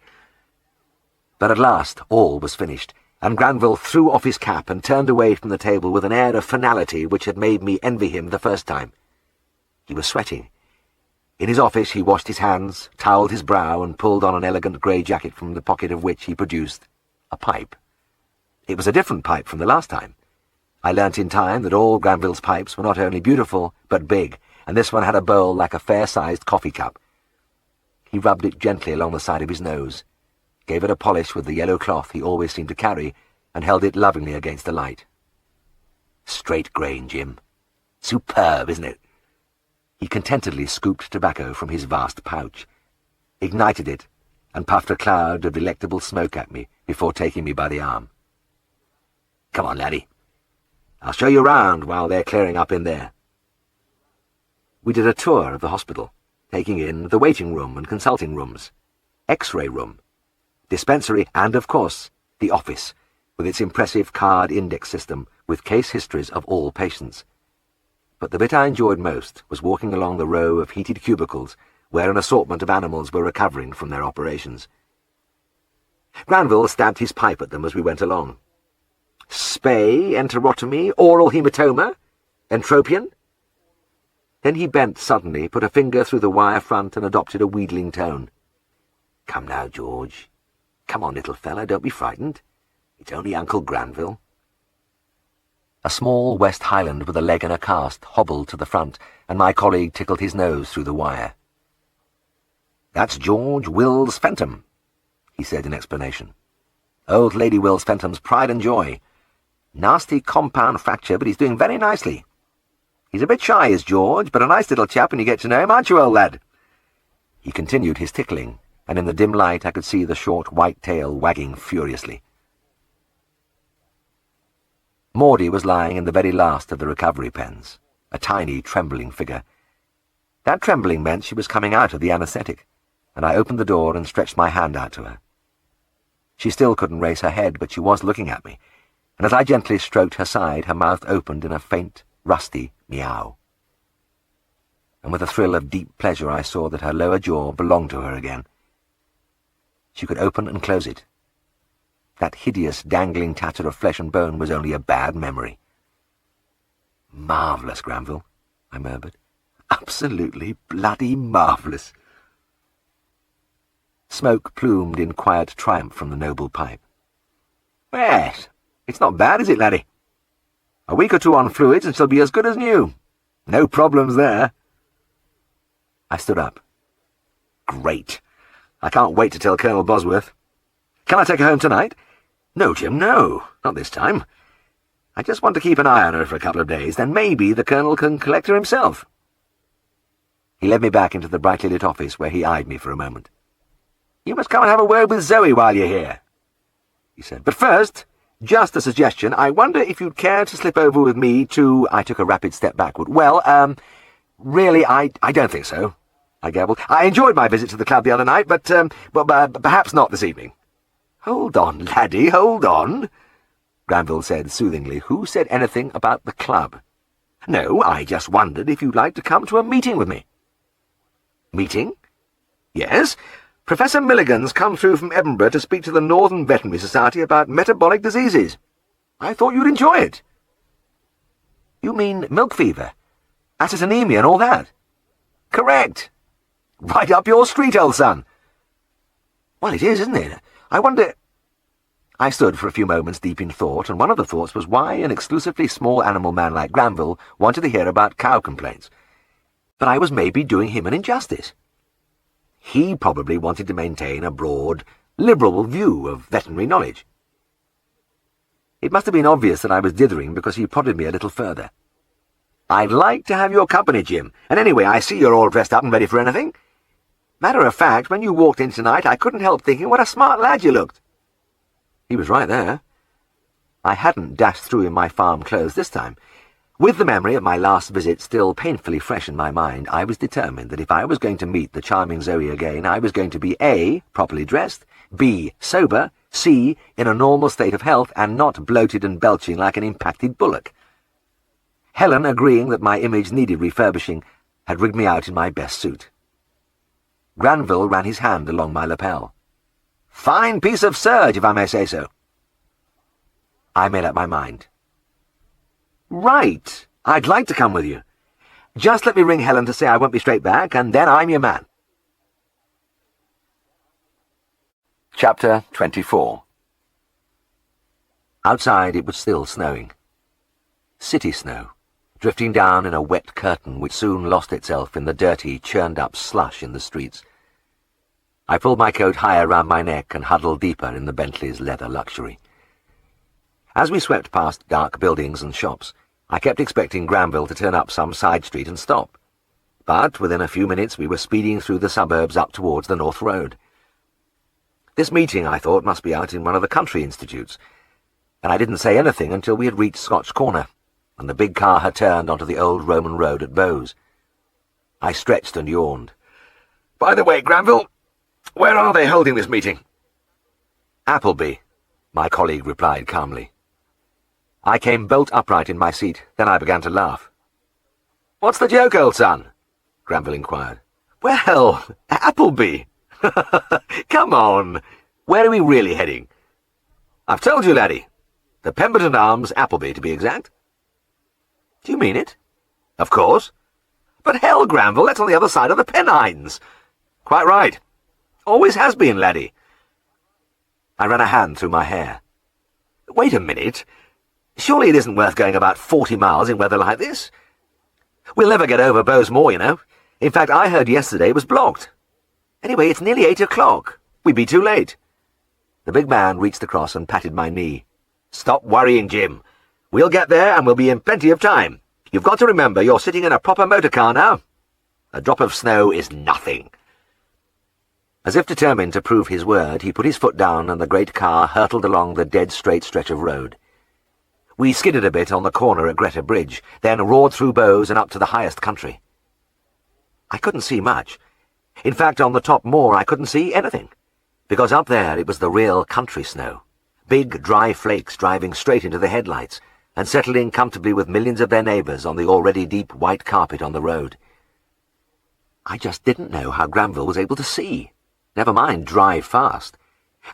But at last all was finished, and Granville threw off his cap and turned away from the table with an air of finality which had made me envy him the first time. He was sweating. In his office he washed his hands, towelled his brow, and pulled on an elegant grey jacket from the pocket of which he produced a pipe. It was a different pipe from the last time. I learnt in time that all Granville's pipes were not only beautiful, but big, and this one had a bowl like a fair-sized coffee cup. He rubbed it gently along the side of his nose, gave it a polish with the yellow cloth he always seemed to carry, and held it lovingly against the light. "Straight grain, Jim. Superb, isn't it?" He contentedly scooped tobacco from his vast pouch, ignited it, and puffed a cloud of delectable smoke at me before taking me by the arm. "Come on, laddie. I'll show you round while they're clearing up in there. We did a tour of the hospital, taking in the waiting room and consulting rooms, X-ray room, dispensary, and, of course, the office, with its impressive card index system with case histories of all patients. But the bit I enjoyed most was walking along the row of heated cubicles where an assortment of animals were recovering from their operations. Granville stabbed his pipe at them as we went along. Spay, enterotomy, oral hematoma, entropion. Then he bent suddenly, put a finger through the wire front and adopted a wheedling tone. Come now, George. Come on, little fella, don't be frightened. It's only Uncle Granville. A small West Highland with a leg and a cast hobbled to the front, and my colleague tickled his nose through the wire. That's George Wills Fenton, he said in explanation. Old Lady Wills Fenton's pride and joy. Nasty compound fracture, but he's doing very nicely. He's a bit shy, is George, but a nice little chap when you get to know him, aren't you, old lad? He continued his tickling, and in the dim light I could see the short white tail wagging furiously. Maudie was lying in the very last of the recovery pens, a tiny, trembling figure. That trembling meant she was coming out of the anaesthetic, and I opened the door and stretched my hand out to her. She still couldn't raise her head, but she was looking at me, and as I gently stroked her side, her mouth opened in a faint, rusty meow. And with a thrill of deep pleasure I saw that her lower jaw belonged to her again. She could open and close it. That hideous, dangling tatter of flesh and bone was only a bad memory. Marvellous, Granville, I murmured. Absolutely bloody marvellous. Smoke plumed in quiet triumph from the noble pipe. Yes, it's not bad, is it, laddie? A week or two on fluids and she'll be as good as new. No problems there. I stood up. Great. I can't wait to tell Colonel Bosworth. Can I take her home tonight? No, Jim, no. Not this time. I just want to keep an eye on her for a couple of days, then maybe the Colonel can collect her himself. He led me back into the brightly lit office where he eyed me for a moment. You must come and have a word with Zoe while you're here, he said. But first, just a suggestion, I wonder if you'd care to slip over with me to... I took a rapid step backward. Well, really, I don't think so, I gabbled. I enjoyed my visit to the club the other night, but perhaps not this evening. Hold on, laddie, hold on, Granville said soothingly. Who said anything about the club? No, I just wondered if you'd like to come to a meeting with me. Meeting? Yes. Professor Milligan's come through from Edinburgh to speak to the Northern Veterinary Society about metabolic diseases. I thought you'd enjoy it. You mean milk fever, acetonemia and all that? Correct. Right up your street, old son. Well, it is, isn't it? I wonder... I stood for a few moments deep in thought, and one of the thoughts was why an exclusively small animal man like Granville wanted to hear about cow complaints. But I was maybe doing him an injustice. He probably wanted to maintain a broad, liberal view of veterinary knowledge. It must have been obvious that I was dithering because he prodded me a little further. I'd like to have your company, Jim, and anyway, I see you're all dressed up and ready for anything. Matter of fact, when you walked in tonight, I couldn't help thinking what a smart lad you looked. He was right there. I hadn't dashed through in my farm clothes this time. With the memory of my last visit still painfully fresh in my mind, I was determined that if I was going to meet the charming Zoe again, I was going to be A, properly dressed, B, sober, C, in a normal state of health, and not bloated and belching like an impacted bullock. Helen, agreeing that my image needed refurbishing, had rigged me out in my best suit. Granville ran his hand along my lapel. Fine piece of serge, if I may say so. I made up my mind. Right, I'd like to come with you. Just let me ring Helen to say I won't be straight back, and then I'm your man. Chapter 24. Outside it was still snowing. City snow, drifting down in a wet curtain which soon lost itself in the dirty, churned-up slush in the streets. I pulled my coat higher round my neck and huddled deeper in the Bentley's leather luxury. As we swept past dark buildings and shops, I kept expecting Granville to turn up some side street and stop. But within a few minutes we were speeding through the suburbs up towards the North Road. This meeting, I thought, must be out in one of the country institutes, and I didn't say anything until we had reached Scotch Corner, and the big car had turned onto the old Roman road at Bowes. I stretched and yawned. By the way, Granville, where are they holding this meeting? Appleby, my colleague replied calmly. I came bolt upright in my seat, then I began to laugh. What's the joke, old son? Granville inquired. Well, Appleby. Come on. Where are we really heading? I've told you, laddie. The Pemberton Arms, Appleby, to be exact. Do you mean it? Of course. But hell, Granville, that's on the other side of the Pennines. Quite right. Always has been, laddie. I ran a hand through my hair. Wait a minute. Surely it isn't worth going about 40 miles in weather like this? We'll never get over Bowes Moor, you know. In fact, I heard yesterday it was blocked. Anyway, it's nearly 8 o'clock. We'd be too late. The big man reached across and patted my knee. Stop worrying, Jim. We'll get there and we'll be in plenty of time. You've got to remember you're sitting in a proper motor car now. A drop of snow is nothing. As if determined to prove his word, he put his foot down and the great car hurtled along the dead straight stretch of road. We skidded a bit on the corner at Greta Bridge, then roared through Bowes and up to the highest country. I couldn't see much. In fact, on the top moor I couldn't see anything, because up there it was the real country snow, big dry flakes driving straight into the headlights and settling comfortably with millions of their neighbours on the already deep white carpet on the road. I just didn't know how Granville was able to see, never mind drive fast,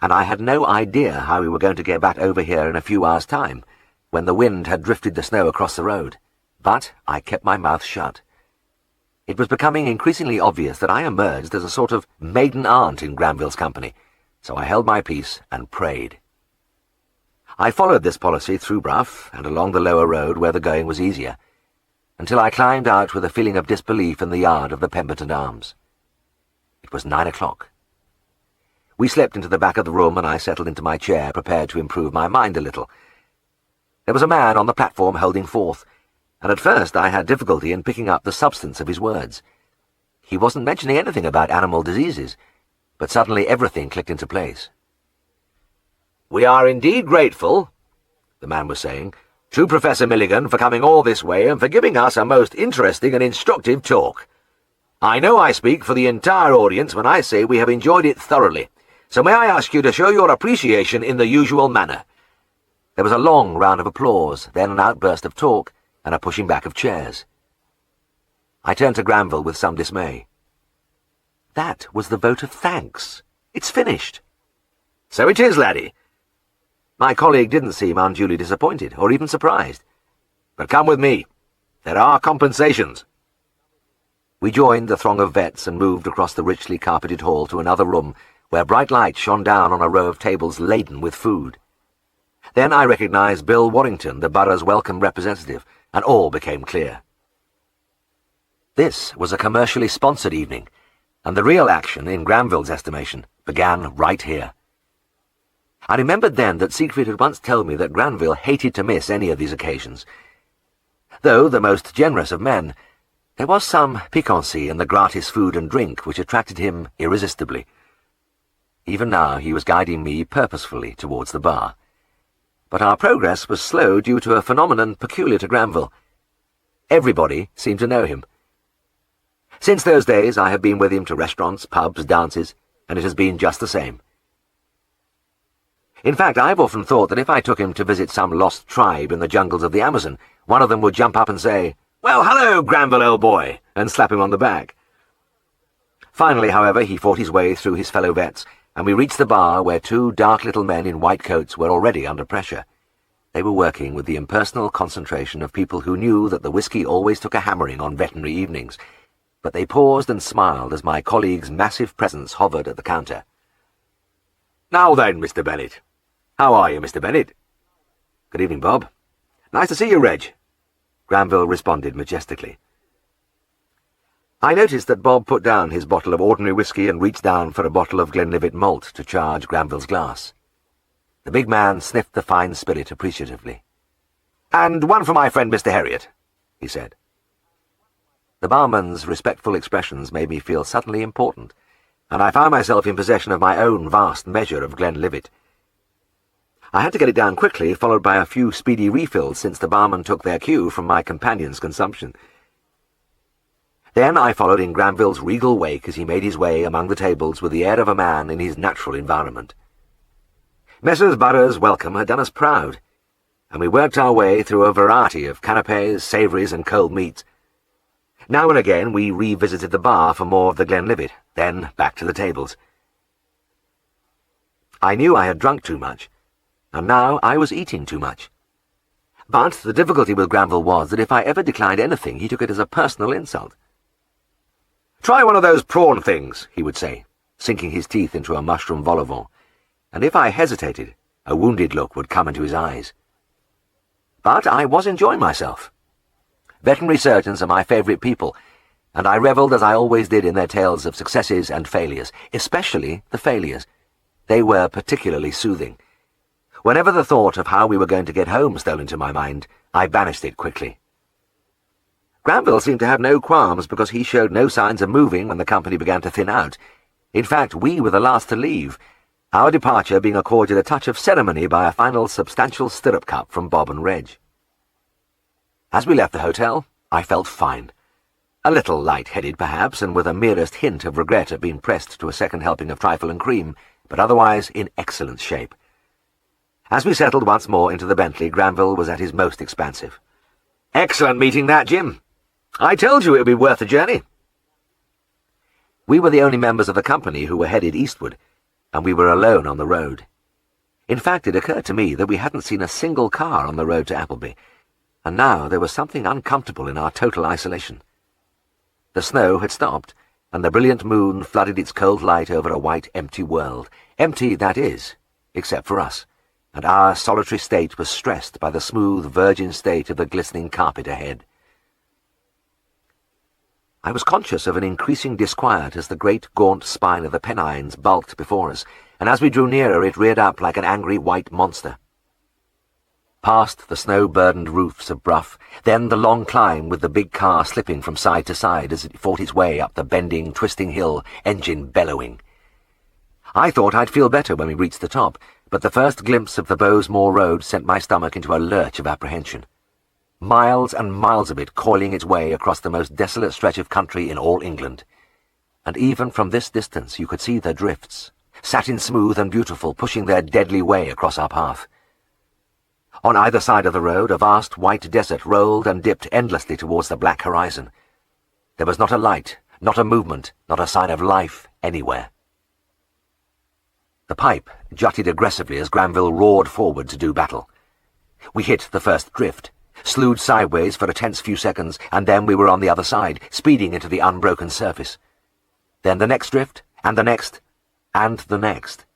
and I had no idea how we were going to get back over here in a few hours' time, when the wind had drifted the snow across the road. But I kept my mouth shut. It was becoming increasingly obvious that I emerged as a sort of maiden aunt in Granville's company, so I held my peace and prayed. I followed this policy through Brough and along the lower road where the going was easier, until I climbed out with a feeling of disbelief in the yard of the Pemberton Arms. It was 9 o'clock. We slipped into the back of the room and I settled into my chair, prepared to improve my mind a little. There was a man on the platform holding forth, and at first I had difficulty in picking up the substance of his words. He wasn't mentioning anything about animal diseases, but suddenly everything clicked into place. "We are indeed grateful," the man was saying, "to Professor Milligan for coming all this way and for giving us a most interesting and instructive talk. I know I speak for the entire audience when I say we have enjoyed it thoroughly, so may I ask you to show your appreciation in the usual manner." There was a long round of applause, then an outburst of talk, and a pushing back of chairs. I turned to Granville with some dismay. That was the vote of thanks. It's finished. "So it is, laddie." My colleague didn't seem unduly disappointed, or even surprised. "But come with me. There are compensations." We joined the throng of vets and moved across the richly carpeted hall to another room where bright light shone down on a row of tables laden with food. Then I recognized Bill Warrington, the borough's welcome representative, and all became clear. This was a commercially sponsored evening, and the real action, in Granville's estimation, began right here. I remembered then that Siegfried had once told me that Granville hated to miss any of these occasions. Though the most generous of men, there was some piquancy in the gratis food and drink which attracted him irresistibly. Even now he was guiding me purposefully towards the bar. But our progress was slow due to a phenomenon peculiar to Granville. Everybody seemed to know him. Since those days I have been with him to restaurants, pubs, dances, and it has been just the same. In fact, I've often thought that if I took him to visit some lost tribe in the jungles of the Amazon, one of them would jump up and say, "Well, hello, Granville, old boy," and slap him on the back. Finally, however, he fought his way through his fellow vets, and we reached the bar where two dark little men in white coats were already under pressure. They were working with the impersonal concentration of people who knew that the whiskey always took a hammering on veterinary evenings, but they paused and smiled as my colleague's massive presence hovered at the counter. "Now then, Mr. Bennett. How are you, Mr. Bennett?" "Good evening, Bob." "Nice to see you, Reg," Granville responded majestically. I noticed that Bob put down his bottle of ordinary whiskey and reached down for a bottle of Glenlivet malt to charge Granville's glass. The big man sniffed the fine spirit appreciatively. "And one for my friend Mr. Herriot," he said. The barman's respectful expressions made me feel suddenly important, and I found myself in possession of my own vast measure of Glenlivet. I had to get it down quickly, followed by a few speedy refills since the barman took their cue from my companion's consumption. Then I followed in Granville's regal wake as he made his way among the tables with the air of a man in his natural environment. Messrs. Burroughs' welcome had done us proud, and we worked our way through a variety of canapes, savouries, and cold meats. Now and again we revisited the bar for more of the Glenlivet, then back to the tables. I knew I had drunk too much, and now I was eating too much. But the difficulty with Granville was that if I ever declined anything, he took it as a personal insult. "Try one of those prawn things," he would say, sinking his teeth into a mushroom vol au vent, and if I hesitated, a wounded look would come into his eyes. But I was enjoying myself. Veterinary surgeons are my favourite people, and I revelled as I always did in their tales of successes and failures, especially the failures. They were particularly soothing. Whenever the thought of how we were going to get home stole into my mind, I banished it quickly. Granville seemed to have no qualms because he showed no signs of moving when the company began to thin out. In fact, we were the last to leave, our departure being accorded a touch of ceremony by a final substantial stirrup cup from Bob and Reg. As we left the hotel, I felt fine. A little light-headed, perhaps, and with a merest hint of regret at being pressed to a second helping of trifle and cream, but otherwise in excellent shape. As we settled once more into the Bentley, Granville was at his most expansive. "Excellent meeting that, Jim. I told you it would be worth the journey." We were the only members of the company who were headed eastward, and we were alone on the road. In fact, it occurred to me that we hadn't seen a single car on the road to Appleby, and now there was something uncomfortable in our total isolation. The snow had stopped, and the brilliant moon flooded its cold light over a white, empty world. Empty, that is, except for us, and our solitary state was stressed by the smooth, virgin state of the glistening carpet ahead. I was conscious of an increasing disquiet as the great gaunt spine of the Pennines bulked before us, and as we drew nearer it reared up like an angry white monster. Past the snow-burdened roofs of Bruff, then the long climb with the big car slipping from side to side as it fought its way up the bending, twisting hill, engine bellowing. I thought I'd feel better when we reached the top, but the first glimpse of the Bowes-Moor road sent my stomach into a lurch of apprehension. Miles and miles of it coiling its way across the most desolate stretch of country in all England. And even from this distance you could see the drifts, satin smooth and beautiful, pushing their deadly way across our path. On either side of the road a vast white desert rolled and dipped endlessly towards the black horizon. There was not a light, not a movement, not a sign of life anywhere. The pipe jutted aggressively as Granville roared forward to do battle. We hit the first drift, slewed sideways for a tense few seconds, and then we were on the other side, speeding into the unbroken surface. Then the next drift, and the next, and the next.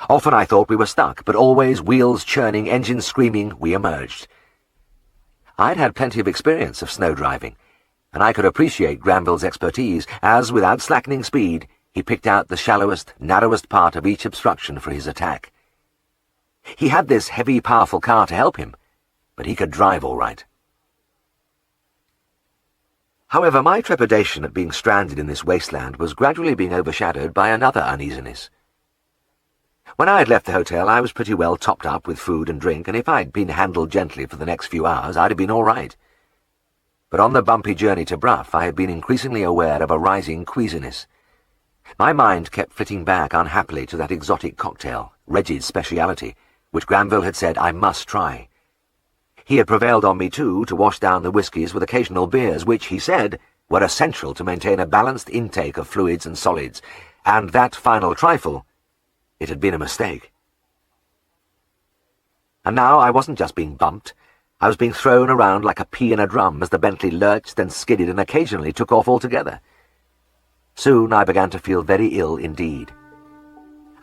Often I thought we were stuck, but always, wheels churning, engines screaming, we emerged. I'd had plenty of experience of snow driving, and I could appreciate Granville's expertise as, without slackening speed, he picked out the shallowest, narrowest part of each obstruction for his attack. He had this heavy, powerful car to help him, but he could drive all right. However, my trepidation at being stranded in this wasteland was gradually being overshadowed by another uneasiness. When I had left the hotel, I was pretty well topped up with food and drink, and if I'd been handled gently for the next few hours, I'd have been all right. But on the bumpy journey to Bruff, I had been increasingly aware of a rising queasiness. My mind kept flitting back unhappily to that exotic cocktail, Reggie's speciality, which Granville had said I must try. He had prevailed on me, too, to wash down the whiskies with occasional beers, which, he said, were essential to maintain a balanced intake of fluids and solids, and that final trifle, it had been a mistake. And now I wasn't just being bumped. I was being thrown around like a pea in a drum as the Bentley lurched and skidded and occasionally took off altogether. Soon I began to feel very ill indeed.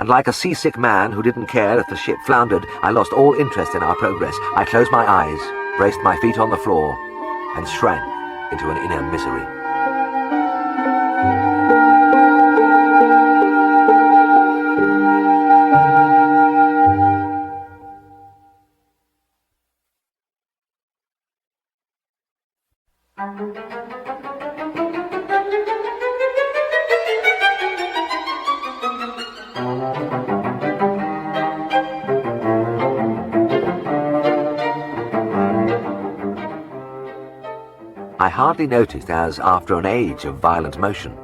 And like a seasick man who didn't care if the ship floundered, I lost all interest in our progress. I closed my eyes, braced my feet on the floor, and shrank into an inner misery. I hardly noticed as, after an age of violent motion,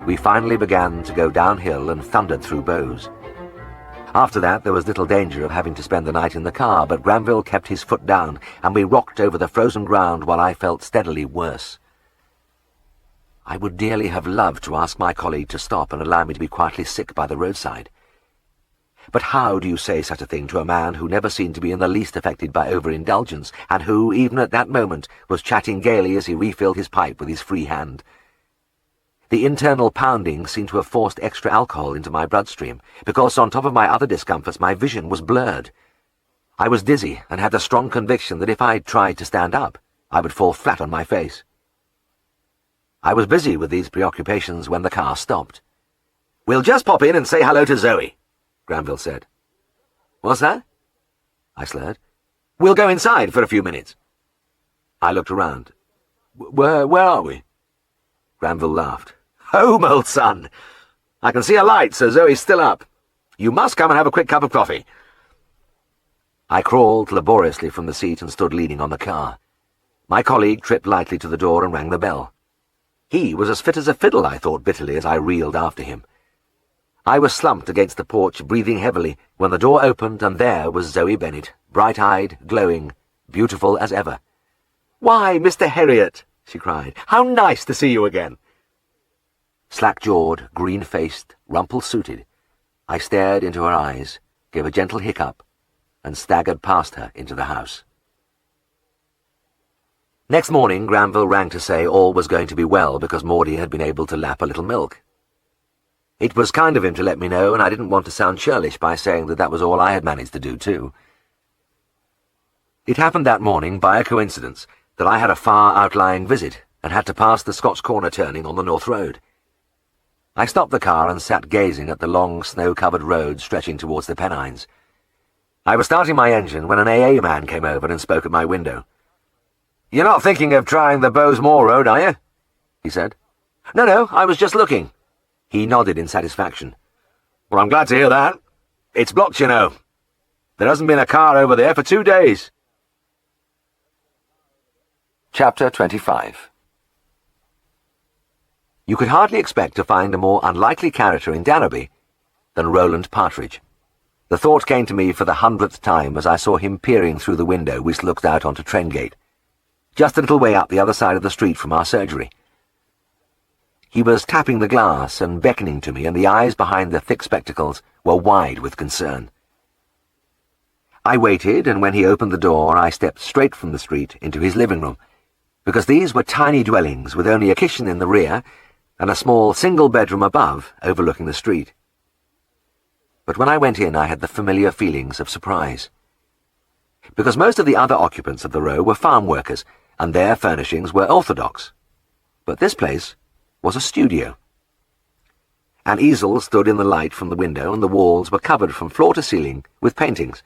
we finally began to go downhill and thundered through Bowes. After that, there was little danger of having to spend the night in the car, but Granville kept his foot down, and we rocked over the frozen ground while I felt steadily worse. I would dearly have loved to ask my colleague to stop and allow me to be quietly sick by the roadside. But how do you say such a thing to a man who never seemed to be in the least affected by overindulgence, and who, even at that moment, was chatting gaily as he refilled his pipe with his free hand? The internal pounding seemed to have forced extra alcohol into my bloodstream, because on top of my other discomforts my vision was blurred. I was dizzy and had the strong conviction that if I tried to stand up, I would fall flat on my face. I was busy with these preoccupations when the car stopped. "We'll just pop in and say hello to Zoe," Granville said. "What's that?" I slurred. "We'll go inside for a few minutes." I looked around. Where are we?" Granville laughed. "Home, old son. I can see a light, so Zoe's still up. You must come and have a quick cup of coffee." I crawled laboriously from the seat and stood leaning on the car. My colleague tripped lightly to the door and rang the bell. He was as fit as a fiddle, I thought bitterly as I reeled after him. I was slumped against the porch, breathing heavily, when the door opened, and there was Zoe Bennet, bright-eyed, glowing, beautiful as ever. "Why, Mr. Herriot," she cried, "how nice to see you again." Slack-jawed, green-faced, rumple-suited, I stared into her eyes, gave a gentle hiccup, and staggered past her into the house. Next morning, Granville rang to say all was going to be well because Maudie had been able to lap a little milk. It was kind of him to let me know, and I didn't want to sound churlish by saying that was all I had managed to do, too. It happened that morning, by a coincidence, that I had a far outlying visit and had to pass the Scots Corner turning on the North Road. I stopped the car and sat gazing at the long, snow-covered road stretching towards the Pennines. I was starting my engine when an AA man came over and spoke at my window. "You're not thinking of trying the Bowes Moor Road, are you?" he said. No, I was just looking." He nodded in satisfaction. "Well, I'm glad to hear that. It's blocked, you know. There hasn't been a car over there for 2 days. Chapter 25. You could hardly expect to find a more unlikely character in Darrowby than Roland Partridge. The thought came to me for the 100th time as I saw him peering through the window which looked out onto Trengate, just a little way up the other side of the street from our surgery. He was tapping the glass and beckoning to me, and the eyes behind the thick spectacles were wide with concern. I waited, and when he opened the door, I stepped straight from the street into his living room, because these were tiny dwellings with only a kitchen in the rear and a small single bedroom above overlooking the street. But when I went in, I had the familiar feelings of surprise, because most of the other occupants of the row were farm workers, and their furnishings were orthodox. But this place was a studio. An easel stood in the light from the window, and the walls were covered from floor to ceiling with paintings.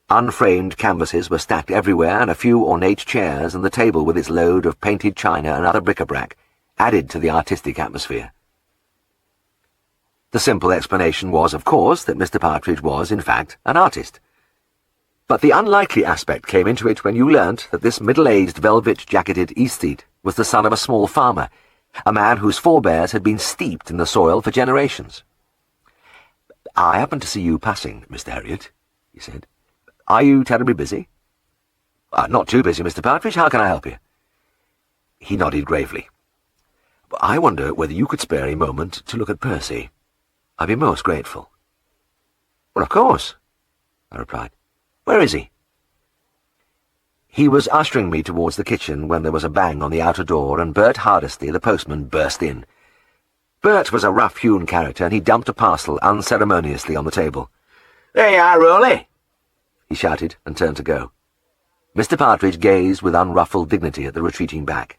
Unframed canvases were stacked everywhere, and a few ornate chairs and the table with its load of painted china and other bric-a-brac added to the artistic atmosphere. The simple explanation was, of course, that Mr. Partridge was, in fact, an artist. But the unlikely aspect came into it when you learnt that this middle-aged, velvet-jacketed aesthete was the son of a small farmer, a man whose forebears had been steeped in the soil for generations. "I happened to see you passing, Mr. Herriot," he said. "Are you terribly busy?" Not too busy, Mr. Partridge. How can I help you?" He nodded gravely. "I wonder whether you could spare a moment to look at Percy. I'd be most grateful." "Well, of course," I replied. "Where is he?" He was ushering me towards the kitchen when there was a bang on the outer door, and Bert Hardesty, the postman, burst in. Bert was a rough-hewn character, and he dumped a parcel unceremoniously on the table. "There you are, Rolly," he shouted, and turned to go. Mr. Partridge gazed with unruffled dignity at the retreating back.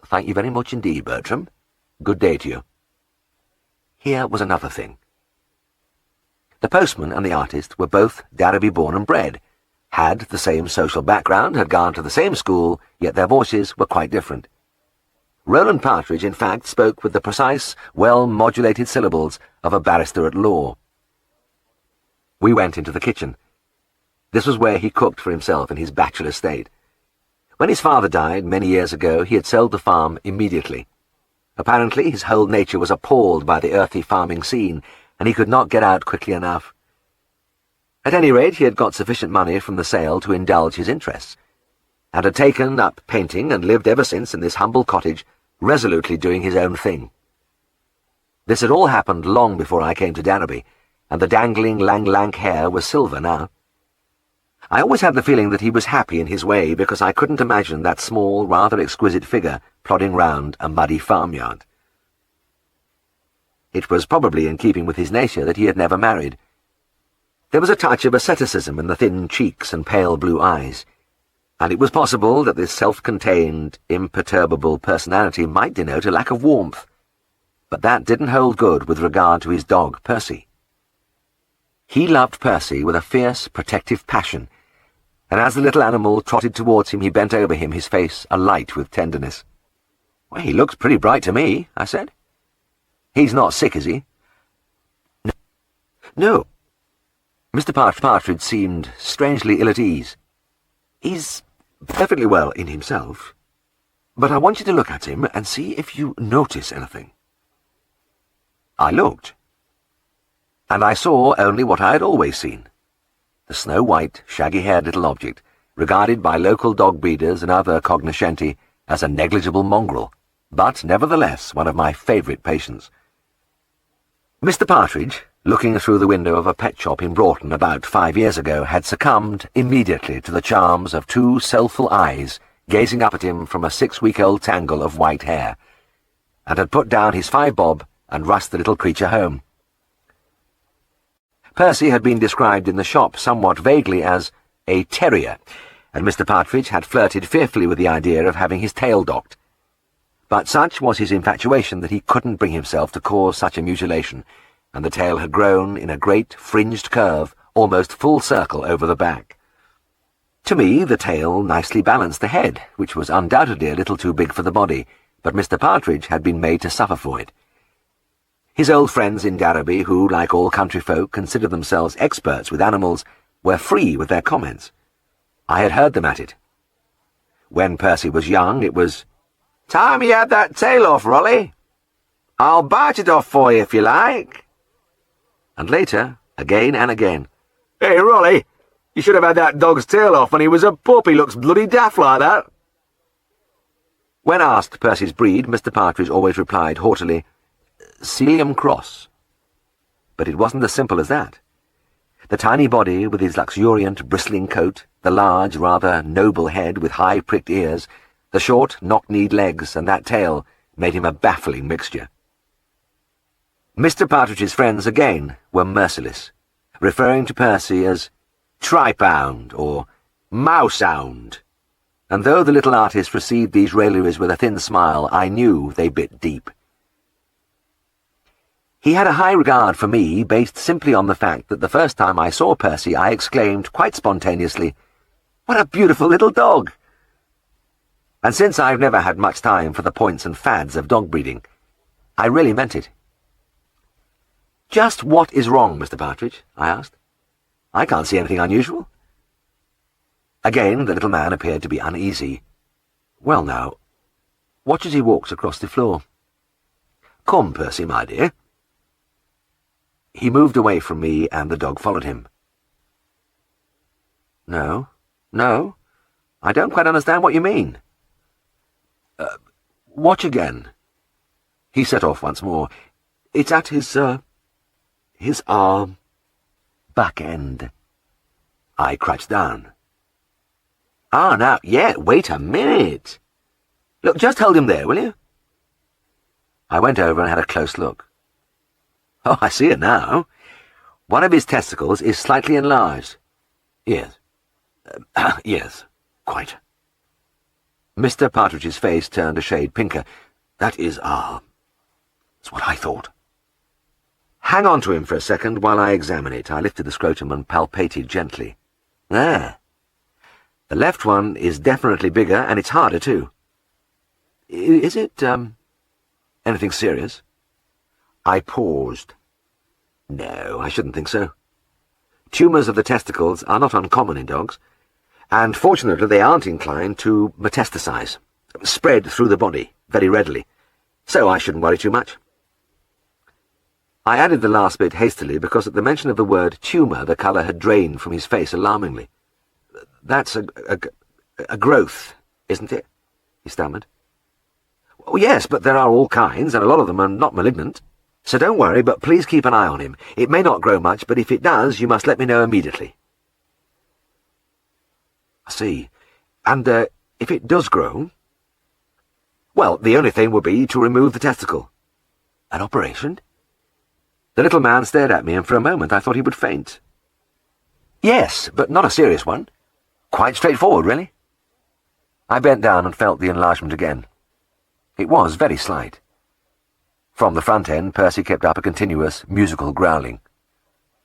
"Thank you very much indeed, Bertram. Good day to you." Here was another thing. The postman and the artist were both Darrowby born and bred, had the same social background, had gone to the same school, yet their voices were quite different. Roland Partridge, in fact, spoke with the precise, well-modulated syllables of a barrister at law. We went into the kitchen. This was where he cooked for himself in his bachelor state. When his father died many years ago, he had sold the farm immediately. Apparently, his whole nature was appalled by the earthy farming scene, and he could not get out quickly enough. At any rate, he had got sufficient money from the sale to indulge his interests, and had taken up painting and lived ever since in this humble cottage, resolutely doing his own thing. This had all happened long before I came to Darrowby, and the dangling lank hair was silver now. I always had the feeling that he was happy in his way, because I couldn't imagine that small, rather exquisite figure plodding round a muddy farmyard. It was probably in keeping with his nature that he had never married. There was a touch of asceticism in the thin cheeks and pale blue eyes, and it was possible that this self-contained, imperturbable personality might denote a lack of warmth, but that didn't hold good with regard to his dog, Percy. He loved Percy with a fierce, protective passion, and as the little animal trotted towards him, he bent over him, his face alight with tenderness. "Well, he looks pretty bright to me," I said. "He's not sick, is he?" No. Mr. Partridge seemed strangely ill at ease. "He's perfectly well in himself, but I want you to look at him and see if you notice anything." I looked, and I saw only what I had always seen: the snow-white, shaggy-haired little object, regarded by local dog breeders and other cognoscenti as a negligible mongrel, but nevertheless one of my favourite patients. Mr. Partridge, looking through the window of a pet shop in Broughton about 5 years ago, had succumbed immediately to the charms of two soulful eyes gazing up at him from a 6-week-old tangle of white hair, and had put down his 5-bob and rushed the little creature home. Percy had been described in the shop somewhat vaguely as a terrier, and Mr. Partridge had flirted fearfully with the idea of having his tail docked. But such was his infatuation that he couldn't bring himself to cause such a mutilation, and the tail had grown in a great fringed curve, almost full circle over the back. To me, the tail nicely balanced the head, which was undoubtedly a little too big for the body, but Mr. Partridge had been made to suffer for it. His old friends in Darrowby, who, like all country folk, considered themselves experts with animals, were free with their comments. I had heard them at it. When Percy was young, it was, "Time you had that tail off, Rolly. I'll bite it off for you if you like." And later, again and again, "Hey, Rolly, you should have had that dog's tail off when he was a pup. He looks bloody daft like that." When asked Percy's breed, Mr. Partridge always replied haughtily, "Sealyham Cross." But it wasn't as simple as that. The tiny body with his luxuriant, bristling coat, the large, rather noble head with high pricked ears, the short, knock-kneed legs, and that tail made him a baffling mixture. Mr. Partridge's friends, again, were merciless, referring to Percy as tripound or mousehound, and though the little artist received these railleries with a thin smile, I knew they bit deep. He had a high regard for me, based simply on the fact that the first time I saw Percy I exclaimed quite spontaneously, "What a beautiful little dog!" And since I've never had much time for the points and fads of dog breeding, I really meant it. "Just what is wrong, Mr. Partridge?" I asked. "I can't see anything unusual." Again the little man appeared to be uneasy. "Well now, watch as he walks across the floor. Come, Percy, my dear." He moved away from me, and the dog followed him. No, I don't quite understand what you mean." Watch again." He set off once more. "It's at his arm, back end." I crouched down. "Ah, now, yeah, wait a minute. Look, just hold him there, will you?" I went over and had a close look. "Oh, I see it now. One of his testicles is slightly enlarged." "Yes. Yes, quite." Mr. Partridge's face turned a shade pinker. "That's what I thought." "Hang on to him for a second while I examine it." I lifted the scrotum and palpated gently. "There. The left one is definitely bigger, and it's harder, too. Is it, anything serious?" I paused. "No, I shouldn't think so. Tumours of the testicles are not uncommon in dogs. And fortunately they aren't inclined to metastasize, spread through the body very readily, so I shouldn't worry too much. I added the last bit hastily because at the mention of the word tumour the colour had drained from his face alarmingly. "That's a growth, isn't it?" he stammered. "Oh, yes, but there are all kinds, and a lot of them are not malignant. So don't worry, but please keep an eye on him. It may not grow much, but if it does, you must let me know immediately." "I see. And, if it does grow?" "Well, the only thing would be to remove the testicle." "An operation?" The little man stared at me, and for a moment I thought he would faint. "Yes, but not a serious one. Quite straightforward, really." I bent down and felt the enlargement again. It was very slight. From the front end, Percy kept up a continuous, musical growling.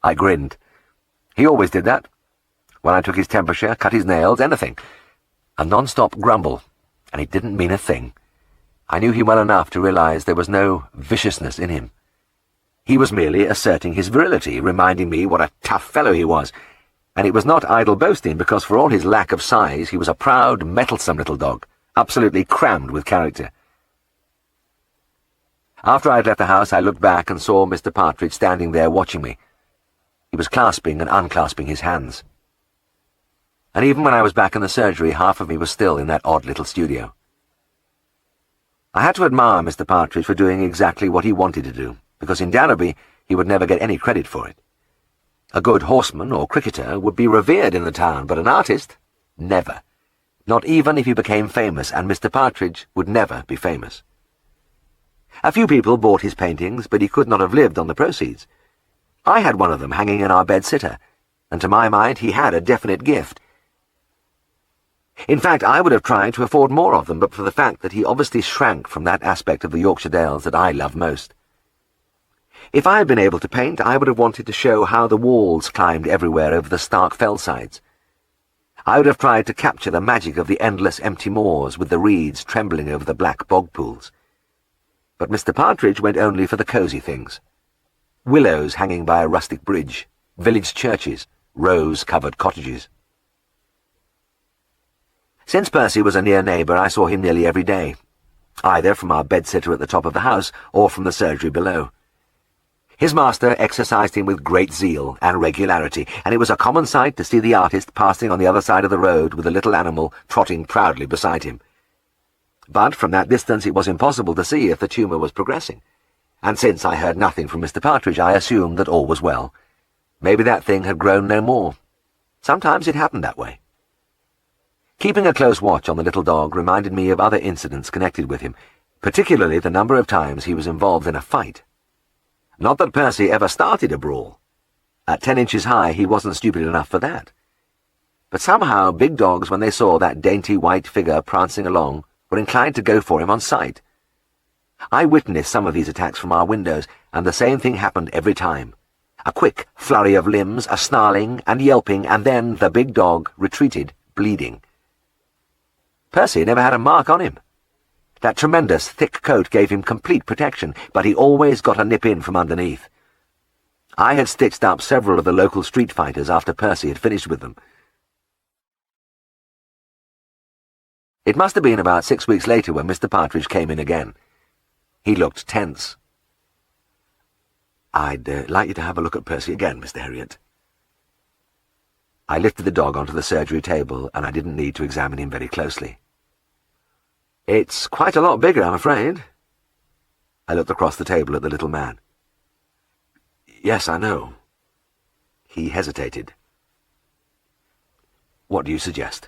I grinned. He always did that. When I took his temperature, cut his nails, anything. A non-stop grumble, and he didn't mean a thing. I knew him well enough to realize there was no viciousness in him. He was merely asserting his virility, reminding me what a tough fellow he was, and it was not idle boasting, because for all his lack of size, he was a proud, mettlesome little dog, absolutely crammed with character. After I had left the house, I looked back and saw Mr. Partridge standing there watching me. He was clasping and unclasping his hands. And even when I was back in the surgery, half of me was still in that odd little studio. I had to admire Mr. Partridge for doing exactly what he wanted to do, because in Darrowby he would never get any credit for it. A good horseman or cricketer would be revered in the town, but an artist? Never. Not even if he became famous, and Mr. Partridge would never be famous. A few people bought his paintings, but he could not have lived on the proceeds. I had one of them hanging in our bed-sitter, and to my mind he had a definite gift. In fact, I would have tried to afford more of them, but for the fact that he obviously shrank from that aspect of the Yorkshire Dales that I love most. If I had been able to paint, I would have wanted to show how the walls climbed everywhere over the stark fell-sides. I would have tried to capture the magic of the endless empty moors with the reeds trembling over the black bog pools. But Mr. Partridge went only for the cosy things. Willows hanging by a rustic bridge, village churches, rose-covered cottages. Since Percy was a near neighbour, I saw him nearly every day, either from our bed-sitter at the top of the house or from the surgery below. His master exercised him with great zeal and regularity, and it was a common sight to see the artist passing on the other side of the road with the little animal trotting proudly beside him. But from that distance it was impossible to see if the tumour was progressing, and since I heard nothing from Mr. Partridge, I assumed that all was well. Maybe that thing had grown no more. Sometimes it happened that way. Keeping a close watch on the little dog reminded me of other incidents connected with him, particularly the number of times he was involved in a fight. Not that Percy ever started a brawl. At 10 inches high, he wasn't stupid enough for that. But somehow big dogs, when they saw that dainty white figure prancing along, were inclined to go for him on sight. I witnessed some of these attacks from our windows, and the same thing happened every time. A quick flurry of limbs, a snarling and yelping, and then the big dog retreated, bleeding. Percy never had a mark on him. That tremendous thick coat gave him complete protection, but he always got a nip in from underneath. I had stitched up several of the local street fighters after Percy had finished with them. It must have been about 6 weeks later when Mr. Partridge came in again. He looked tense. "I'd like you to have a look at Percy again, Mr. Herriot." I lifted the dog onto the surgery table, and I didn't need to examine him very closely. "It's quite a lot bigger, I'm afraid." I looked across the table at the little man. "Yes, I know." He hesitated. "What do you suggest?"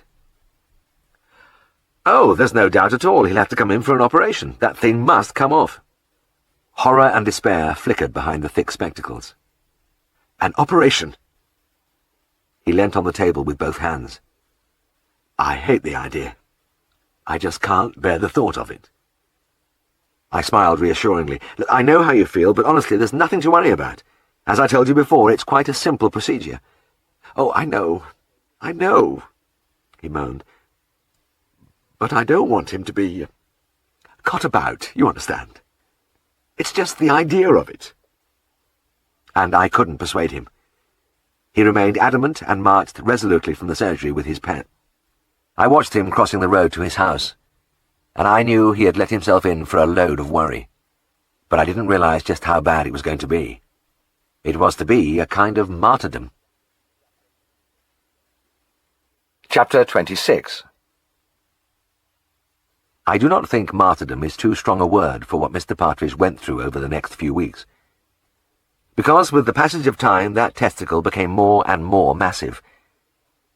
"Oh, there's no doubt at all. He'll have to come in for an operation. That thing must come off." Horror and despair flickered behind the thick spectacles. "An operation?" He leant on the table with both hands. "I hate the idea. I just can't bear the thought of it." I smiled reassuringly. "Look, I know how you feel, but honestly, there's nothing to worry about. As I told you before, it's quite a simple procedure." "Oh, I know, he moaned. "But I don't want him to be caught about, you understand. It's just the idea of it." And I couldn't persuade him. He remained adamant and marched resolutely from the surgery with his pet. I watched him crossing the road to his house, and I knew he had let himself in for a load of worry. But I didn't realize just how bad it was going to be. It was to be a kind of martyrdom. Chapter 26. I do not think martyrdom is too strong a word for what Mr. Partridge went through over the next few weeks. Because with the passage of time that testicle became more and more massive,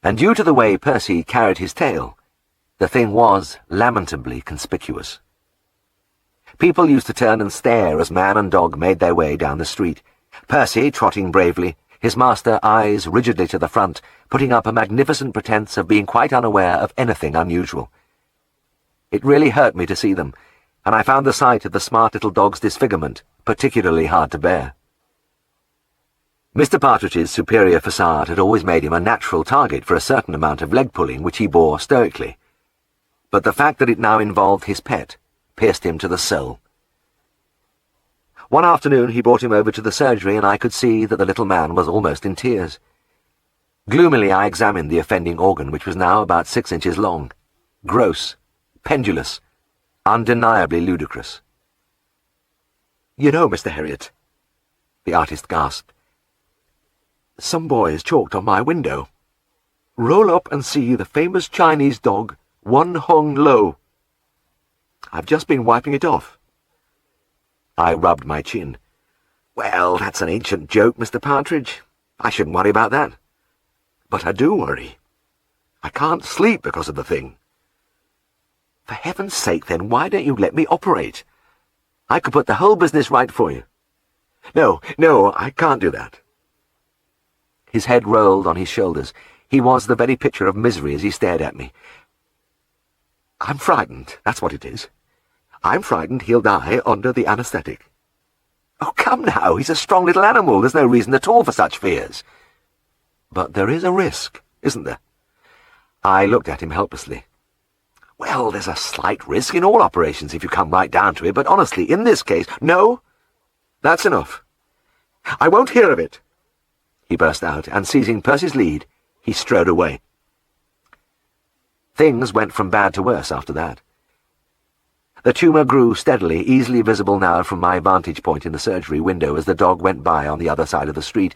and due to the way Percy carried his tail, the thing was lamentably conspicuous. People used to turn and stare as man and dog made their way down the street, Percy trotting bravely, his master eyes rigidly to the front, putting up a magnificent pretense of being quite unaware of anything unusual. It really hurt me to see them, and I found the sight of the smart little dog's disfigurement particularly hard to bear. Mr. Partridge's superior facade had always made him a natural target for a certain amount of leg-pulling which he bore stoically, but the fact that it now involved his pet pierced him to the soul. One afternoon he brought him over to the surgery, and I could see that the little man was almost in tears. Gloomily I examined the offending organ, which was now about 6 inches long, gross, pendulous, undeniably ludicrous. "You know, Mr. Herriot," the artist gasped, "some boy has chalked on my window. Roll up and see the famous Chinese dog, one hung low. I've just been wiping it off." I rubbed my chin. "Well, that's an ancient joke, Mr. Partridge. I shouldn't worry about that. But I do worry. I can't sleep because of the thing." "For heaven's sake, then, why don't you let me operate? I could put the whole business right for you." No, I can't do that." His head rolled on his shoulders. He was the very picture of misery as he stared at me. "I'm frightened, that's what it is. I'm frightened he'll die under the anaesthetic." "Oh, come now, he's a strong little animal. There's no reason at all for such fears." "But there is a risk, isn't there?" I looked at him helplessly. "Well, there's a slight risk in all operations if you come right down to it, but honestly, in this case—" "No, that's enough. I won't hear of it," he burst out, and seizing Percy's lead, he strode away. Things went from bad to worse after that. The tumour grew steadily, easily visible now from my vantage point in the surgery window as the dog went by on the other side of the street,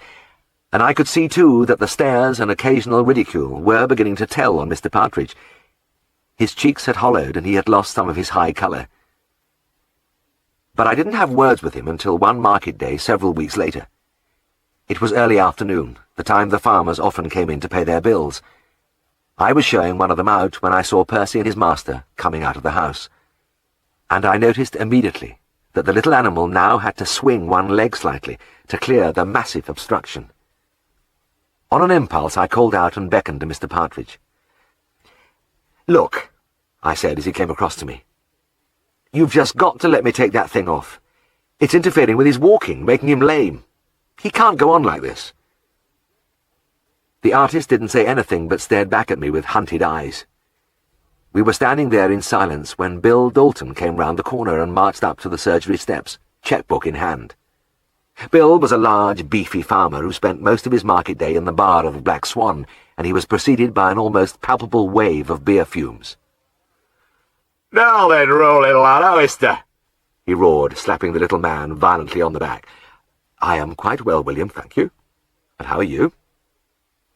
and I could see, too, that the stares and occasional ridicule were beginning to tell on Mr. Partridge. His cheeks had hollowed, and he had lost some of his high colour. But I didn't have words with him until one market day several weeks later. It was early afternoon, the time the farmers often came in to pay their bills. I was showing one of them out when I saw Percy and his master coming out of the house, and I noticed immediately that the little animal now had to swing one leg slightly to clear the massive obstruction. On an impulse I called out and beckoned to Mr. Partridge. "Look," I said as he came across to me, "you've just got to let me take that thing off. It's interfering with his walking, making him lame. He can't go on like this." The artist didn't say anything but stared back at me with hunted eyes. We were standing there in silence when Bill Dalton came round the corner and marched up to the surgery steps, checkbook in hand. Bill was a large, beefy farmer who spent most of his market day in the bar of the Black Swan, and he was preceded by an almost palpable wave of beer fumes. "Now then, rolly lad, how is'ter?" he roared, slapping the little man violently on the back. "I am quite well, William, thank you. And how are you?"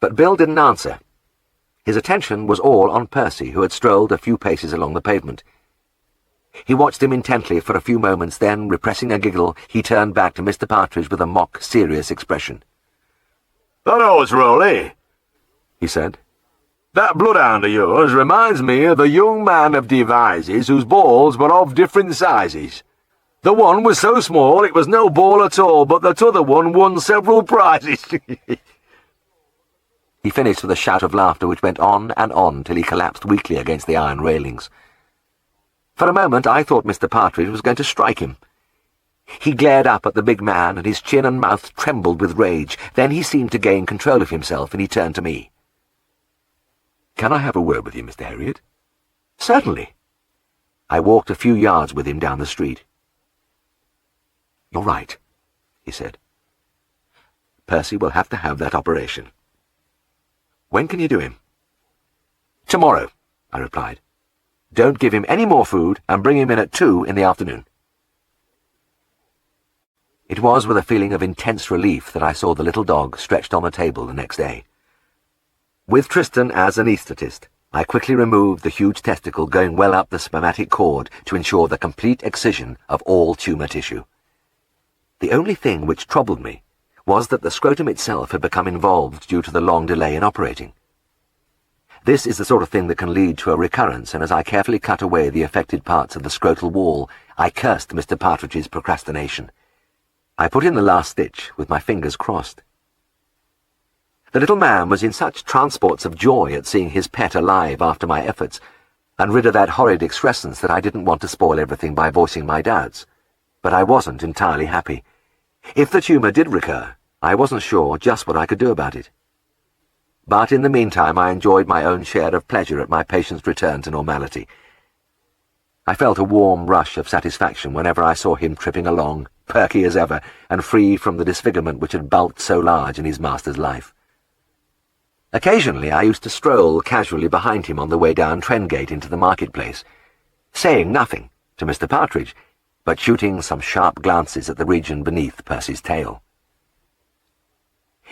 But Bill didn't answer. His attention was all on Percy, who had strolled a few paces along the pavement. He watched him intently for a few moments, then, repressing a giggle, he turned back to Mr. Partridge with a mock serious expression. "That knows, Rolly," he said. "That bloodhound of yours reminds me of the young man of Devizes whose balls were of different sizes. The one was so small it was no ball at all, but the t'other one won several prizes." He finished with a shout of laughter which went on and on till he collapsed weakly against the iron railings. For a moment I thought Mr. Partridge was going to strike him. He glared up at the big man, and his chin and mouth trembled with rage. Then he seemed to gain control of himself, and he turned to me. "Can I have a word with you, Mr. Herriot?" "Certainly." I walked a few yards with him down the street. "You're right," he said. "Percy will have that operation. When can you do him?" "Tomorrow," I replied. "Don't give him any more food and bring him in at 2 in the afternoon." It was with a feeling of intense relief that I saw the little dog stretched on the table the next day. With Tristan as anaesthetist, I quickly removed the huge testicle going well up the spermatic cord to ensure the complete excision of all tumour tissue. The only thing which troubled me was that the scrotum itself had become involved due to the long delay in operating. This is the sort of thing that can lead to a recurrence, and as I carefully cut away the affected parts of the scrotal wall, I cursed Mr. Partridge's procrastination. I put in the last stitch with my fingers crossed. The little man was in such transports of joy at seeing his pet alive after my efforts, and rid of that horrid excrescence, that I didn't want to spoil everything by voicing my doubts. But I wasn't entirely happy. If the tumour did recur, I wasn't sure just what I could do about it. But in the meantime I enjoyed my own share of pleasure at my patient's return to normality. I felt a warm rush of satisfaction whenever I saw him tripping along, perky as ever, and free from the disfigurement which had bulked so large in his master's life. Occasionally I used to stroll casually behind him on the way down Trendgate into the marketplace, saying nothing to Mr. Partridge, but shooting some sharp glances at the region beneath Percy's tail.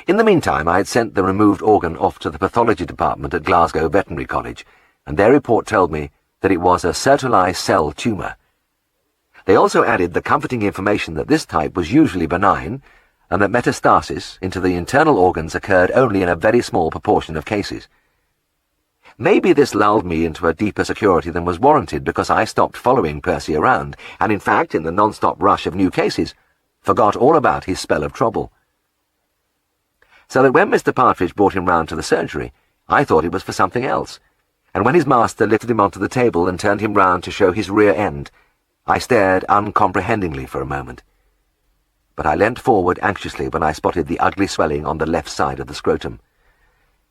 In the meantime I had sent the removed organ off to the pathology department at Glasgow Veterinary College, and their report told me that it was a sertoli cell tumour. They also added the comforting information that this type was usually benign, and that metastasis into the internal organs occurred only in a very small proportion of cases. Maybe this lulled me into a deeper security than was warranted, because I stopped following Percy around, and in fact, in the non-stop rush of new cases, forgot all about his spell of trouble. So that when Mr. Partridge brought him round to the surgery, I thought it was for something else, and when his master lifted him onto the table and turned him round to show his rear end, I stared uncomprehendingly for a moment. But I leant forward anxiously when I spotted the ugly swelling on the left side of the scrotum.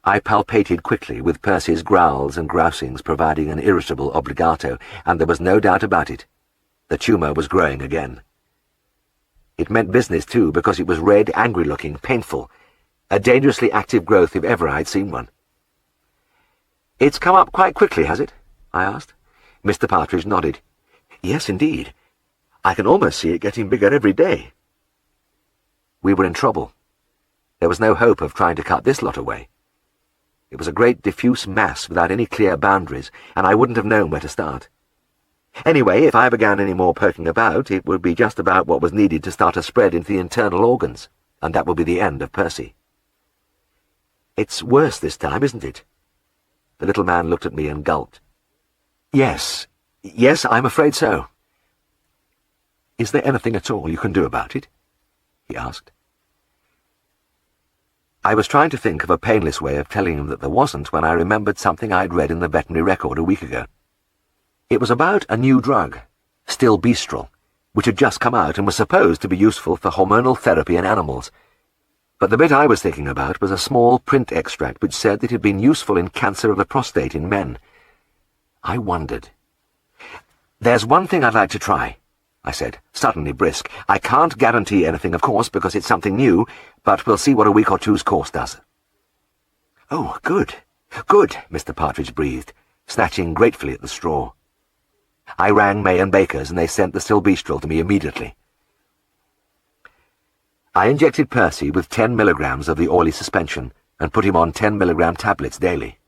I palpated quickly, with Percy's growls and grousings providing an irritable obligato, and there was no doubt about it. The tumour was growing again. It meant business, too, because it was red, angry-looking, painful, a dangerously active growth if ever I'd seen one. "It's come up quite quickly, has it?" I asked. Mr. Partridge nodded. "Yes, indeed. I can almost see it getting bigger every day." We were in trouble. There was no hope of trying to cut this lot away. It was a great diffuse mass without any clear boundaries, and I wouldn't have known where to start. Anyway, if I began any more poking about, it would be just about what was needed to start a spread into the internal organs, and that would be the end of Percy. "It's worse this time, isn't it?" The little man looked at me and gulped. Yes, I'm afraid so." "Is there anything at all you can do about it?" he asked. I was trying to think of a painless way of telling him that there wasn't, when I remembered something I'd read in the veterinary record a week ago. It was about a new drug, stilbestrol, which had just come out and was supposed to be useful for hormonal therapy in animals. But the bit I was thinking about was a small print extract which said that it had been useful in cancer of the prostate in men. I wondered. "There's one thing I'd like to try," I said, suddenly brisk. "I can't guarantee anything, of course, because it's something new, but we'll see what a week or two's course does." "Oh, good, good," Mr. Partridge breathed, snatching gratefully at the straw. I rang May and Baker's, and they sent the stilbestrol to me immediately. I injected Percy with 10 milligrams of the oily suspension and put him on 10 milligram tablets daily.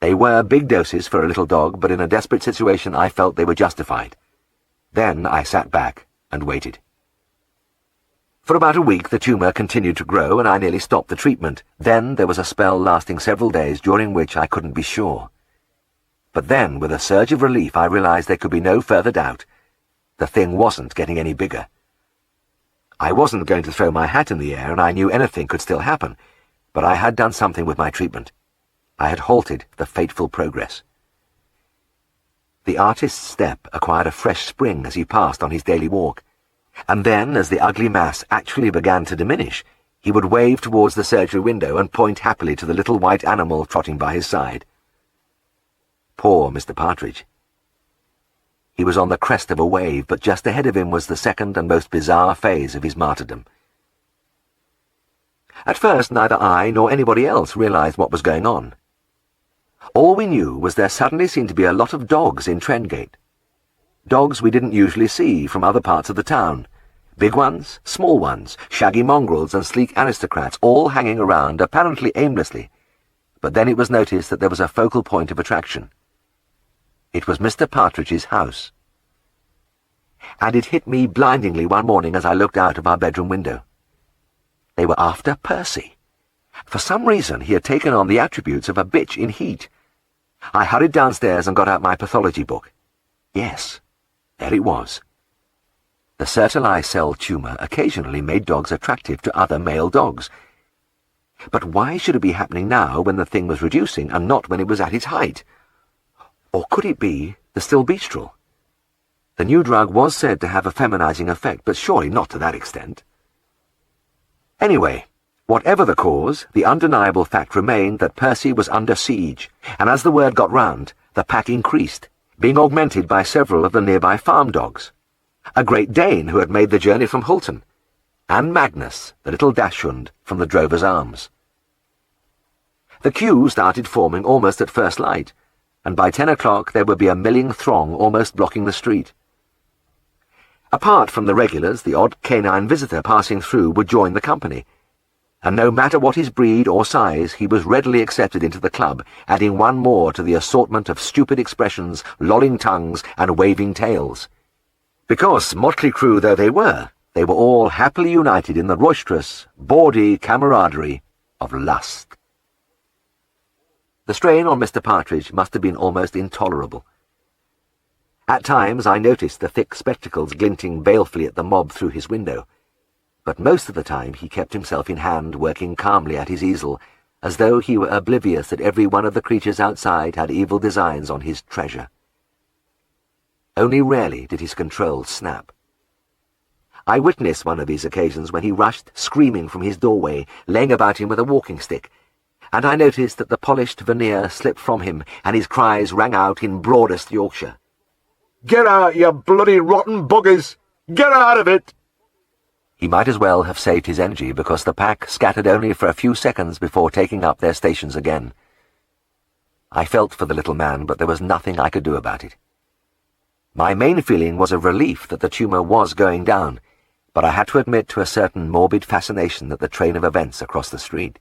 They were big doses for a little dog, but in a desperate situation I felt they were justified. Then I sat back and waited. For about a week the tumour continued to grow, and I nearly stopped the treatment. Then there was a spell lasting several days, during which I couldn't be sure. But then, with a surge of relief, I realized there could be no further doubt. The thing wasn't getting any bigger. I wasn't going to throw my hat in the air, and I knew anything could still happen, but I had done something with my treatment. I had halted the fateful progress. The artist's step acquired a fresh spring as he passed on his daily walk, and then, as the ugly mass actually began to diminish, he would wave towards the surgery window and point happily to the little white animal trotting by his side. Poor Mr. Partridge. He was on the crest of a wave, but just ahead of him was the second and most bizarre phase of his martyrdom. At first neither I nor anybody else realized what was going on. All we knew was there suddenly seemed to be a lot of dogs in Trendgate. Dogs we didn't usually see from other parts of the town. Big ones, small ones, shaggy mongrels and sleek aristocrats, all hanging around apparently aimlessly. But then it was noticed that there was a focal point of attraction. It was Mr. Partridge's house. And it hit me blindingly one morning as I looked out of our bedroom window. They were after Percy. For some reason he had taken on the attributes of a bitch in heat. I hurried downstairs and got out my pathology book. Yes, there it was. The Sertoli cell tumour occasionally made dogs attractive to other male dogs. But why should it be happening now when the thing was reducing and not when it was at its height? Or could it be the stilbestrol? The new drug was said to have a feminizing effect, but surely not to that extent. Anyway, whatever the cause, the undeniable fact remained that Percy was under siege, and as the word got round, the pack increased, being augmented by several of the nearby farm dogs. A Great Dane who had made the journey from Hulton, and Magnus, the little dachshund from the Drover's Arms. The queue started forming almost at first light, and by 10 o'clock there would be a milling throng almost blocking the street. Apart from the regulars, the odd canine visitor passing through would join the company, and no matter what his breed or size, he was readily accepted into the club, adding one more to the assortment of stupid expressions, lolling tongues, and waving tails. Because, motley crew though they were all happily united in the roisterous, bawdy camaraderie of lust. The strain on Mr. Partridge must have been almost intolerable. At times I noticed the thick spectacles glinting balefully at the mob through his window, but most of the time he kept himself in hand, working calmly at his easel, as though he were oblivious that every one of the creatures outside had evil designs on his treasure. Only rarely did his control snap. I witnessed one of these occasions when he rushed screaming from his doorway, laying about him with a walking stick, and I noticed that the polished veneer slipped from him, and his cries rang out in broadest Yorkshire. "Get out, you bloody rotten buggers! Get out of it!" He might as well have saved his energy, because the pack scattered only for a few seconds before taking up their stations again. I felt for the little man, but there was nothing I could do about it. My main feeling was of relief that the tumour was going down, but I had to admit to a certain morbid fascination at the train of events across the street.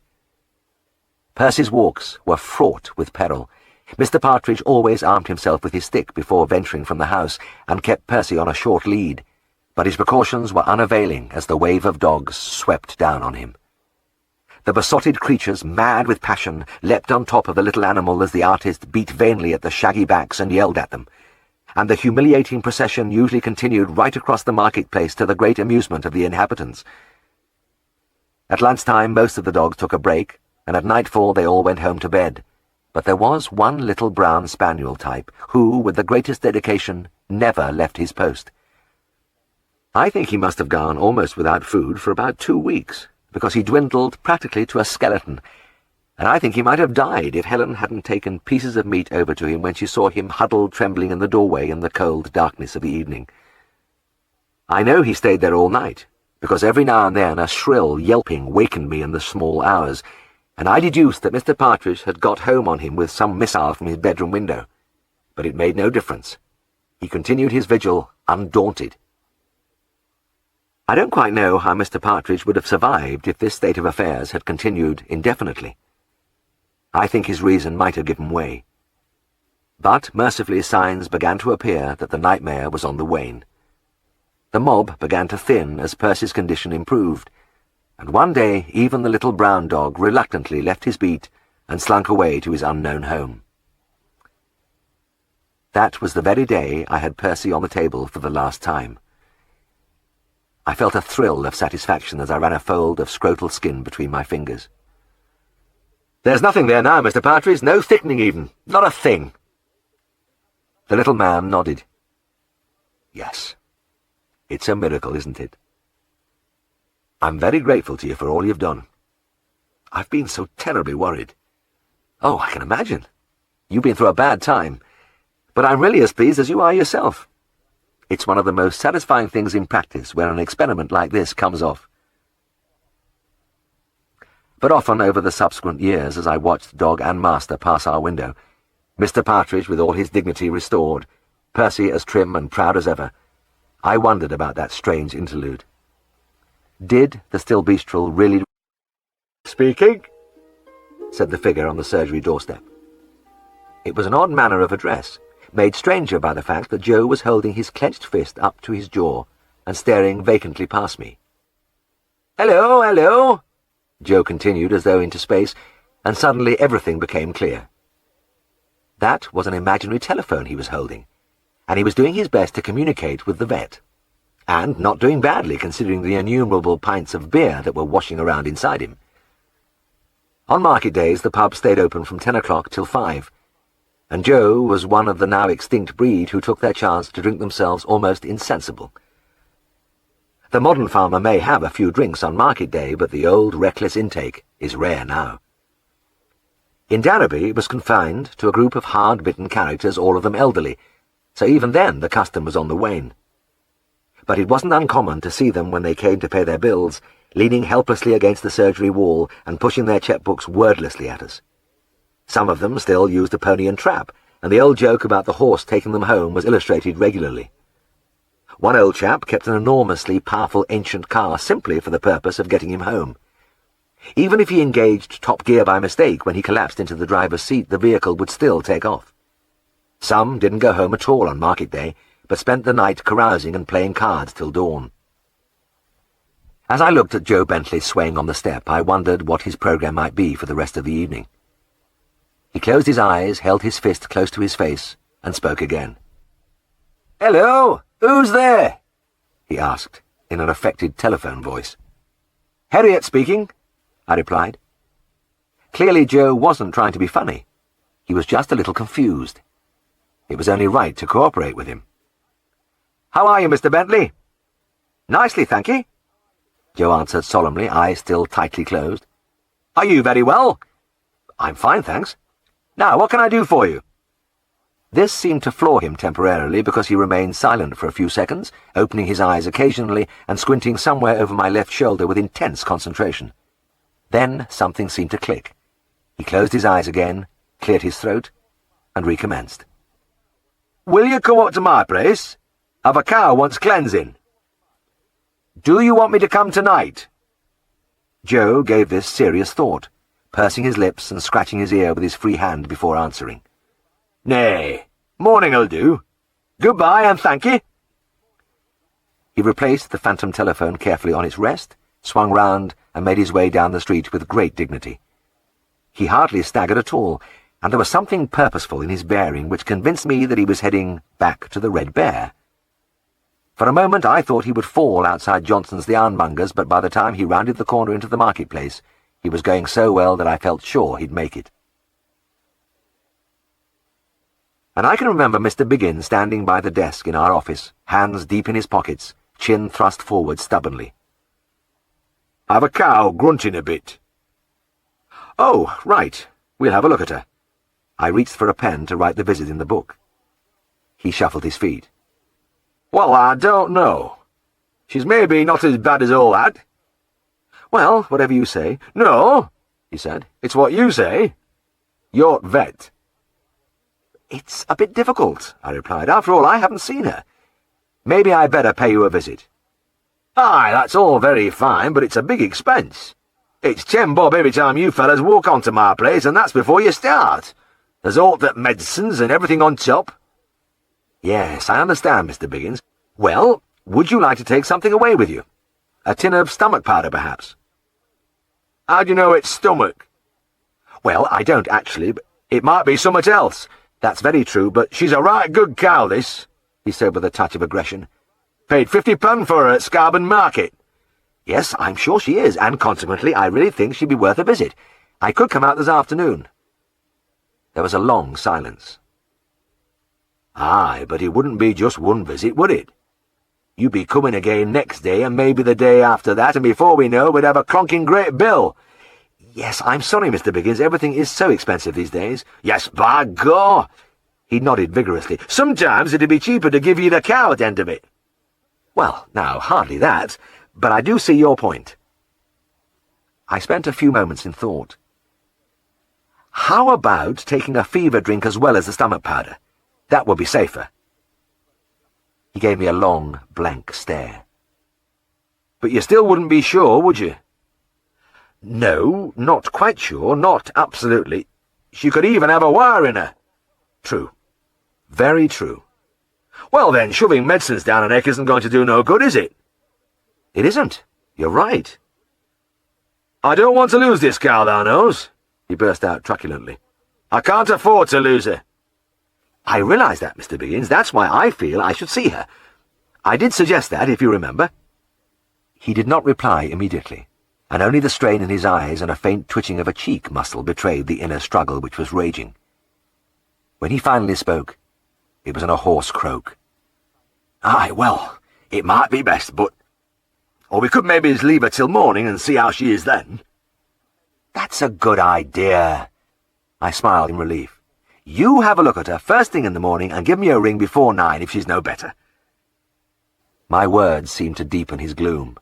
Percy's walks were fraught with peril. Mr. Partridge always armed himself with his stick before venturing from the house, and kept Percy on a short lead, but his precautions were unavailing as the wave of dogs swept down on him. The besotted creatures, mad with passion, leapt on top of the little animal as the artist beat vainly at the shaggy backs and yelled at them, and the humiliating procession usually continued right across the marketplace to the great amusement of the inhabitants. At lunchtime most of the dogs took a break, and at nightfall they all went home to bed, but there was one little brown spaniel type who, with the greatest dedication, never left his post. I think he must have gone almost without food for about 2 weeks, because he dwindled practically to a skeleton, and I think he might have died if Helen hadn't taken pieces of meat over to him when she saw him huddled trembling in the doorway in the cold darkness of the evening. I know he stayed there all night, because every now and then a shrill yelping wakened me in the small hours, and I deduced that Mr. Partridge had got home on him with some missile from his bedroom window. But it made no difference. He continued his vigil undaunted. I don't quite know how Mr. Partridge would have survived if this state of affairs had continued indefinitely. I think his reason might have given way. But mercifully signs began to appear that the nightmare was on the wane. The mob began to thin as Percy's condition improved, and one day even the little brown dog reluctantly left his beat and slunk away to his unknown home. That was the very day I had Percy on the table for the last time. I felt a thrill of satisfaction as I ran a fold of scrotal skin between my fingers. "There's nothing there now, Mr. Partridge, no thickening even, not a thing." The little man nodded. "Yes, it's a miracle, isn't it? I'm very grateful to you for all you've done. I've been so terribly worried. Oh, I can imagine. You've been through a bad time, but I'm really as pleased as you are yourself. It's one of the most satisfying things in practice when an experiment like this comes off." But often over the subsequent years, as I watched dog and master pass our window, Mr. Partridge with all his dignity restored, Percy as trim and proud as ever. I wondered about that strange interlude. Did the still bestial really... "Speaking?" said the figure on the surgery doorstep. It was an odd manner of address, made stranger by the fact that Joe was holding his clenched fist up to his jaw and staring vacantly past me. "Hello, hello," Joe continued as though into space, and suddenly everything became clear. That was an imaginary telephone he was holding, and he was doing his best to communicate with the vet, and not doing badly considering the innumerable pints of beer that were washing around inside him. On market days the pub stayed open from 10 o'clock till 5, and Joe was one of the now extinct breed who took their chance to drink themselves almost insensible. The modern farmer may have a few drinks on market day, but the old reckless intake is rare now. In Darrowby it was confined to a group of hard-bitten characters, all of them elderly, so even then the custom was on the wane. But it wasn't uncommon to see them when they came to pay their bills, leaning helplessly against the surgery wall and pushing their checkbooks wordlessly at us. Some of them still used a pony and trap, and the old joke about the horse taking them home was illustrated regularly. One old chap kept an enormously powerful ancient car simply for the purpose of getting him home. Even if he engaged top gear by mistake when he collapsed into the driver's seat, the vehicle would still take off. Some didn't go home at all on market day, but spent the night carousing and playing cards till dawn. As I looked at Joe Bentley swaying on the step, I wondered what his programme might be for the rest of the evening. He closed his eyes, held his fist close to his face, and spoke again. "Hello, who's there?" he asked, in an affected telephone voice. "Herriot speaking," I replied. Clearly Joe wasn't trying to be funny. He was just a little confused. It was only right to cooperate with him. "How are you, Mr. Bentley?" "Nicely, thank you," Joe answered solemnly, eyes still tightly closed. "Are you very well?" "I'm fine, thanks. Now, what can I do for you?" This seemed to floor him temporarily because he remained silent for a few seconds, opening his eyes occasionally and squinting somewhere over my left shoulder with intense concentration. Then something seemed to click. He closed his eyes again, cleared his throat, and recommenced. "Will you come up to my place? Have a cow wants cleansing." "Do you want me to come tonight?" Joe gave this serious thought, pursing his lips and scratching his ear with his free hand before answering. "Nay, morning'll do. Goodbye and thank ye." He replaced the phantom telephone carefully on its rest, swung round, and made his way down the street with great dignity. He hardly staggered at all, and there was something purposeful in his bearing which convinced me that he was heading back to the Red Bear. For a moment I thought he would fall outside Johnson's the Ironmonger's, but by the time he rounded the corner into the marketplace, he was going so well that I felt sure he'd make it. And I can remember Mr. Biggin standing by the desk in our office, hands deep in his pockets, chin thrust forward stubbornly. "Have a cow grunting a bit." "Oh, right. We'll have a look at her." I reached for a pen to write the visit in the book. He shuffled his feet. "Well, I don't know. She's maybe not as bad as all that." "Well, whatever you say." "No," he said. "It's what you say. You're vet." "It's a bit difficult," I replied. "After all, I haven't seen her. Maybe I'd better pay you a visit." "Aye, that's all very fine, but it's a big expense. It's 10 bob every time you fellas walk onto my place, and that's before you start. There's all that medicines and everything on top." "Yes, I understand, Mr. Biggins. Well, would you like to take something away with you? A tin of stomach powder, perhaps?" "How do you know it's stomach?" "Well, I don't actually, but it might be somewhat else." "That's very true, but She's a right good cow, this," he said with a touch of aggression. "Paid £50 for her at Scarborough Market." yes, I'm sure she is, and consequently I really think she'd be worth a visit. I could come out this afternoon." There was a long silence. "Aye, but it wouldn't be just one visit, would it? You'd be coming again next day, and maybe the day after that, and before we know, we'd have a clonking great bill." "Yes, I'm sorry, Mr. Biggins, everything is so expensive these days." "Yes, by God!" He nodded vigorously. "Sometimes it'd be cheaper to give you the cow at the end of it." "Well, now, hardly that, but I do see your point." I spent a few moments in thought. How about taking a fever drink as well as the stomach powder? That would be safer. He gave me a long, blank stare. But you still wouldn't be sure, would you? No, not quite sure, not absolutely. She could even have a wire in her. True. Very true. Well then, shoving medicines down her neck isn't going to do no good, is it? It isn't. You're right. I don't want to lose this cow, thou knows, he burst out truculently. I can't afford to lose her. I realise that, Mr. Biggins. That's why I feel I should see her. I did suggest that, if you remember. He did not reply immediately, and only the strain in his eyes and a faint twitching of a cheek muscle betrayed the inner struggle which was raging. When he finally spoke, it was in a hoarse croak. Aye, well, it might be best, but... Or we could maybe leave her till morning and see how she is then. That's a good idea. I smiled in relief. You have a look at her first thing in the morning and give me a ring before 9 if she's no better. My words seemed to deepen his gloom.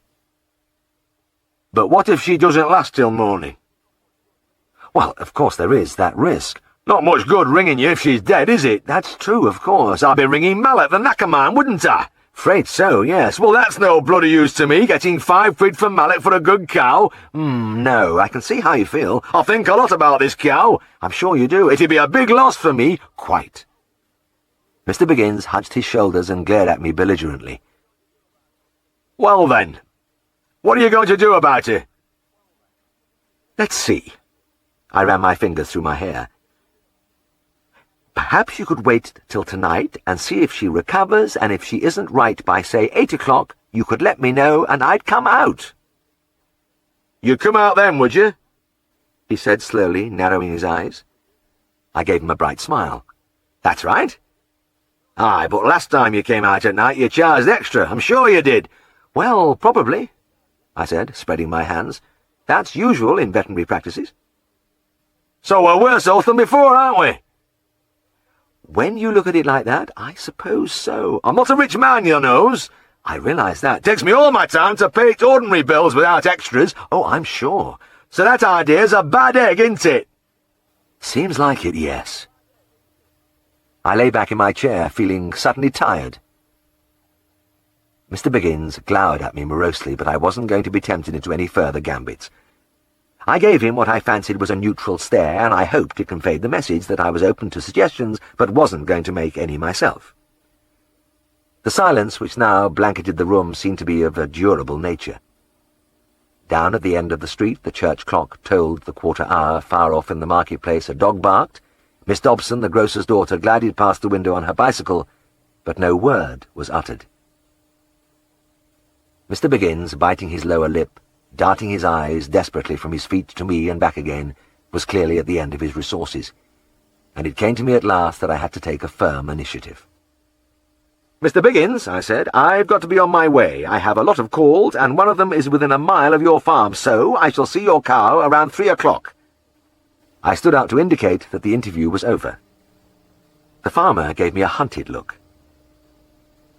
But what if she doesn't last till morning? Well, of course there is that risk. Not much good ringing you if she's dead, is it? That's true, of course. I'd be ringing Mallet the knacker man, wouldn't I? Afraid so, yes. Well, that's no bloody use to me, getting 5 quid from Mallet for a good cow. No, I can see how you feel. I think a lot about this cow. I'm sure you do. It'd be a big loss for me. Quite. Mr. Biggins hunched his shoulders and glared at me belligerently. Well then, what are you going to do about it? Let's see. I ran my fingers through my hair. Perhaps you could wait till tonight and see if she recovers, and if she isn't right by, say, 8 o'clock, you could let me know and I'd come out. You'd come out then, would you? He said slowly, narrowing his eyes. I gave him a bright smile. That's right. Aye, but last time you came out at night you charged extra, I'm sure you did. Well, probably, I said, spreading my hands. That's usual in veterinary practices. So we're worse off than before, aren't we? When you look at it like that, I suppose so. I'm not a rich man, you knows. I realise that. It takes me all my time to pay ordinary bills without extras. Oh, I'm sure. So that idea's a bad egg, isn't it? Seems like it, yes. I lay back in my chair, feeling suddenly tired. Mr. Biggins glowered at me morosely, but I wasn't going to be tempted into any further gambits. I gave him what I fancied was a neutral stare, and I hoped it conveyed the message that I was open to suggestions, but wasn't going to make any myself. The silence which now blanketed the room seemed to be of a durable nature. Down at the end of the street, the church clock tolled the quarter hour. Far off in the marketplace, a dog barked. Miss Dobson, the grocer's daughter, glided past the window on her bicycle, but no word was uttered. Mr. Biggins, biting his lower lip, darting his eyes desperately from his feet to me and back again, was clearly at the end of his resources, and it came to me at last that I had to take a firm initiative. "Mr. Biggins," I said, "I've got to be on my way. I have a lot of calls, and one of them is within a mile of your farm, so I shall see your cow around 3 o'clock. I stood out to indicate that the interview was over. The farmer gave me a hunted look.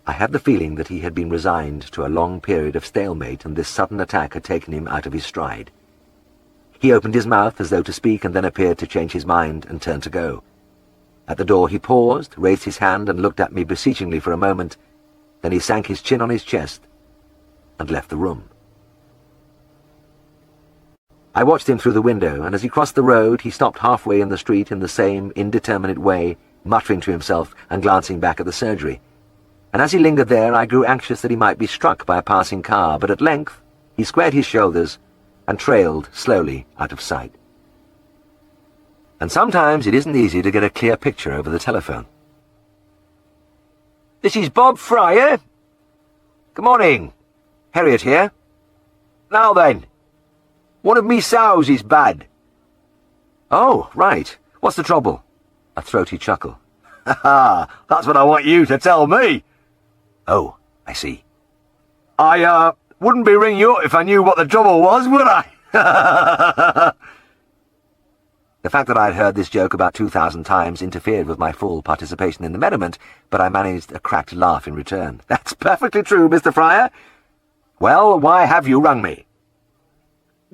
I had the feeling that he had been resigned to a long period of stalemate, and this sudden attack had taken him out of his stride. He opened his mouth as though to speak, and then appeared to change his mind and turn to go. At the door he paused, raised his hand, and looked at me beseechingly for a moment. Then he sank his chin on his chest and left the room. I watched him through the window, and as he crossed the road he stopped halfway in the street in the same indeterminate way, muttering to himself and glancing back at the surgery. And as he lingered there I grew anxious that he might be struck by a passing car, but at length he squared his shoulders and trailed slowly out of sight. And sometimes it isn't easy to get a clear picture over the telephone. "This is Bob Fryer. Good morning. Herriot here. Now then, one of me sows is bad." "Oh, right. What's the trouble?" A throaty chuckle. "Ha ha, that's what I want you to tell me." "Oh, I see." I wouldn't be ringing you up if I knew what the trouble was, would I?" The fact that I'd heard this joke about 2,000 times interfered with my full participation in the merriment, but I managed a cracked laugh in return. "That's perfectly true, Mr. Fryer. Well, why have you rung me?"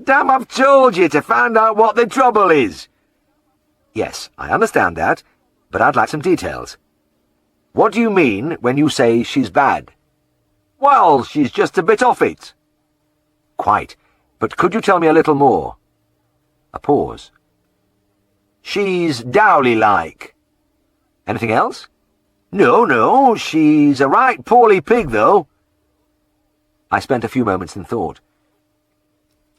"Damn, I've told you to find out what the trouble is." Yes, I understand that, but I'd like some details. What do you mean when you say she's bad? Well, she's just a bit off it. Quite, but could you tell me a little more? A pause. She's dowly-like. Anything else? No, she's a right poorly pig, though. I spent a few moments in thought.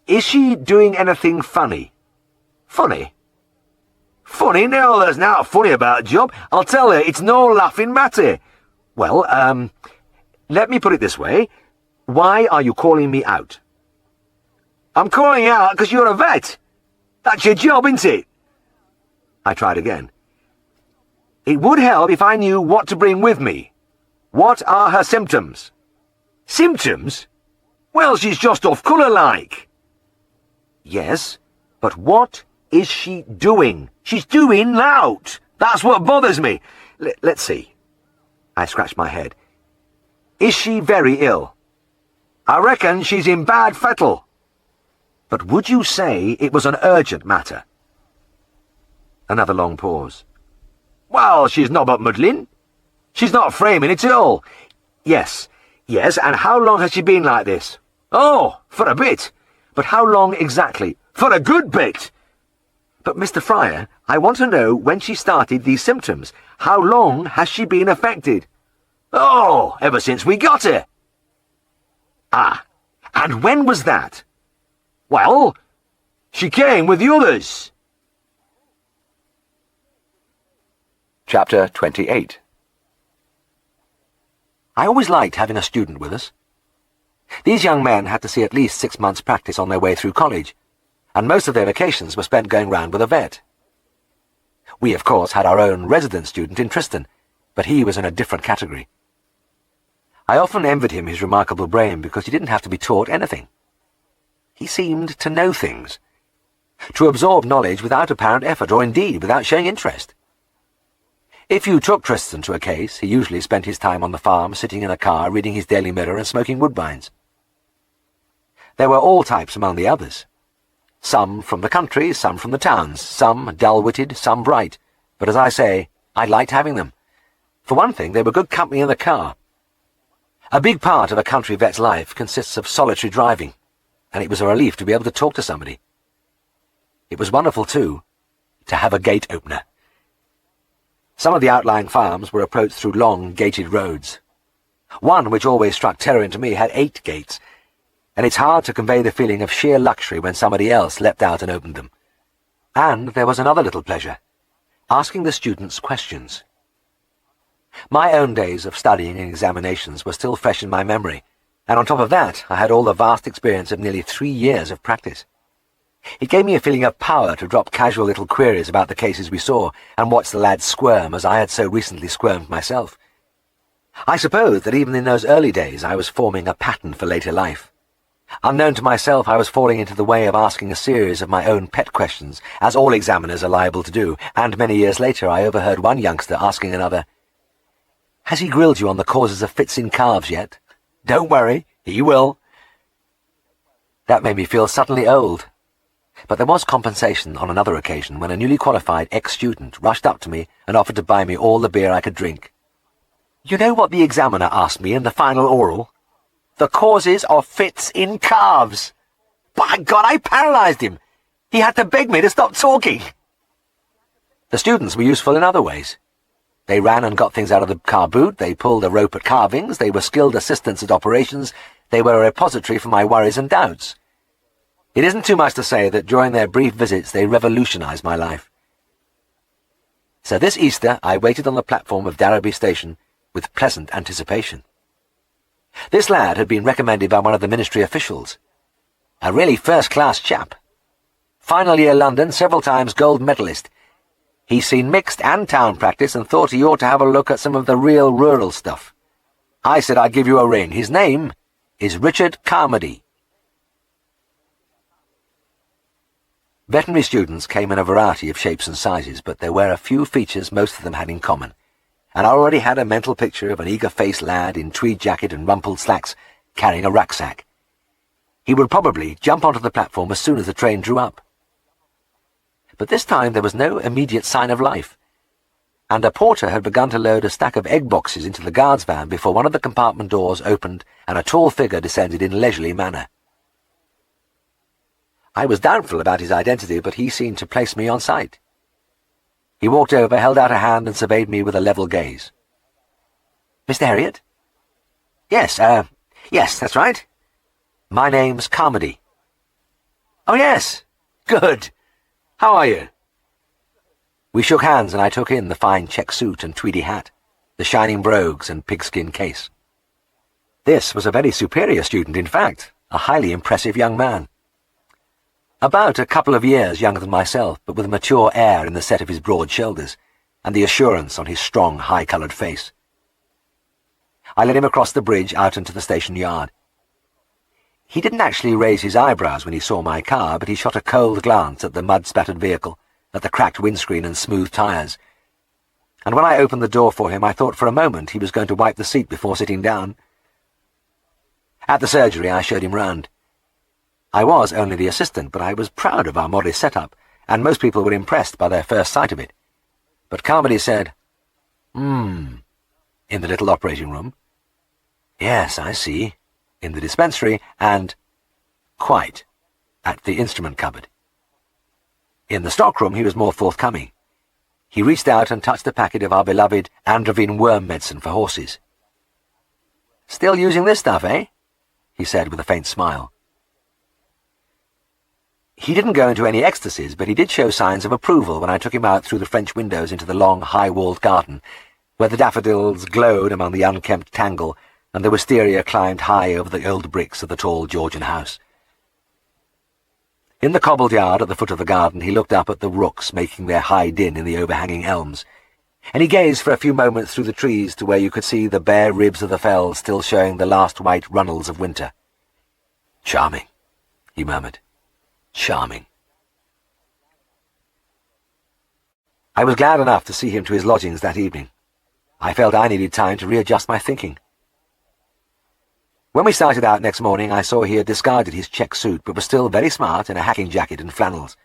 Is she doing anything funny? Funny? Funny? No, there's naught funny about Job. I'll tell her it's no laughing matter. Well, let me put it this way. Why are you calling me out? I'm calling you out because you're a vet. That's your job, isn't it? I tried again. It would help if I knew what to bring with me. What are her symptoms? Symptoms? Well, she's just off colour like. Yes, but what is she doing? She's doing lout. That's what bothers me. Let's see. I scratched my head. Is she very ill? I reckon she's in bad fettle. But would you say it was an urgent matter? Another long pause. Well, she's not but muddling. She's not framing it at all. Yes, and how long has she been like this? Oh, for a bit. But how long exactly? For a good bit. But, Mr. Fryer, I want to know when she started these symptoms. How long has she been affected? Oh, ever since we got her. Ah, and when was that? Well, she came with the others. Chapter 28. I always liked having a student with us. These young men had to see at least 6 months' practice on their way through college, and most of their vacations were spent going round with a vet. We, of course, had our own resident student in Tristan, but he was in a different category. I often envied him his remarkable brain because he didn't have to be taught anything. He seemed to know things, to absorb knowledge without apparent effort, or indeed without showing interest. If you took Tristan to a case, he usually spent his time on the farm, sitting in a car, reading his Daily Mirror and smoking woodbines. There were all types among the others. Some from the country, some from the towns, some dull-witted, some bright. But as I say, I liked having them. For one thing, they were good company in the car. A big part of a country vet's life consists of solitary driving, and it was a relief to be able to talk to somebody. It was wonderful, too, to have a gate opener. Some of the outlying farms were approached through long, gated roads. One, which always struck terror into me, had 8 gates, and it's hard to convey the feeling of sheer luxury when somebody else leapt out and opened them. And there was another little pleasure, asking the students questions. My own days of studying and examinations were still fresh in my memory, and on top of that I had all the vast experience of nearly 3 years of practice. It gave me a feeling of power to drop casual little queries about the cases we saw and watch the lads squirm as I had so recently squirmed myself. I suppose that even in those early days I was forming a pattern for later life. Unknown to myself, I was falling into the way of asking a series of my own pet questions, as all examiners are liable to do, and many years later I overheard one youngster asking another, "Has he grilled you on the causes of fits in calves yet?" "Don't worry, he will." That made me feel suddenly old. But there was compensation on another occasion when a newly qualified ex-student rushed up to me and offered to buy me all the beer I could drink. You know what the examiner asked me in the final oral? The causes of fits in calves. By God, I paralysed him. He had to beg me to stop talking. The students were useful in other ways. They ran and got things out of the car boot, they pulled a rope at carvings, they were skilled assistants at operations, they were a repository for my worries and doubts. It isn't too much to say that during their brief visits they revolutionised my life. So this Easter I waited on the platform of Darrowby Station with pleasant anticipation. This lad had been recommended by one of the ministry officials. A really first-class chap. Final year London, several times gold medalist. He's seen mixed and town practice and thought he ought to have a look at some of the real rural stuff. I said I'd give you a ring. His name is Richard Carmody. Veterinary students came in a variety of shapes and sizes, but there were a few features most of them had in common, and I already had a mental picture of an eager-faced lad in tweed jacket and rumpled slacks carrying a rucksack. He would probably jump onto the platform as soon as the train drew up. but this time there was no immediate sign of life, and a porter had begun to load a stack of egg boxes into the guard's van before one of the compartment doors opened and a tall figure descended in leisurely manner. I was doubtful about his identity, but he seemed to place me on sight. He walked over, held out a hand, and surveyed me with a level gaze. "Mr. Herriot?" Yes, that's right. My name's Carmody." "Oh, yes. Good. How are you?" We shook hands, and I took in the fine check suit and tweedy hat, the shining brogues and pigskin case. This was a very superior student, in fact, a highly impressive young man. About a couple of years younger than myself, but with a mature air in the set of his broad shoulders, and the assurance on his strong, high-coloured face. I led him across the bridge out into the station yard. He didn't actually raise his eyebrows when he saw my car, but he shot a cold glance at the mud-spattered vehicle, at the cracked windscreen and smooth tyres. And when I opened the door for him, I thought for a moment he was going to wipe the seat before sitting down. At the surgery, I showed him round. I was only the assistant, but I was proud of our modest setup, and most people were impressed by their first sight of it. But Carmody said, in the little operating room. "Yes, I see," in the dispensary, and "quite" at the instrument cupboard. In the stockroom he was more forthcoming. He reached out and touched a packet of our beloved androvine worm medicine for horses. "Still using this stuff, eh?" he said with a faint smile. He didn't go into any ecstasies, but he did show signs of approval when I took him out through the French windows into the long, high-walled garden, where the daffodils glowed among the unkempt tangle, and the wisteria climbed high over the old bricks of the tall Georgian house. In the cobbled yard at the foot of the garden he looked up at the rooks making their high din in the overhanging elms, and he gazed for a few moments through the trees to where you could see the bare ribs of the fells still showing the last white runnels of winter. "Charming," he murmured. "Charming." I was glad enough to see him to his lodgings that evening. I felt I needed time to readjust my thinking. When we started out next morning, I saw he had discarded his check suit, but was still very smart in a hacking jacket and flannels.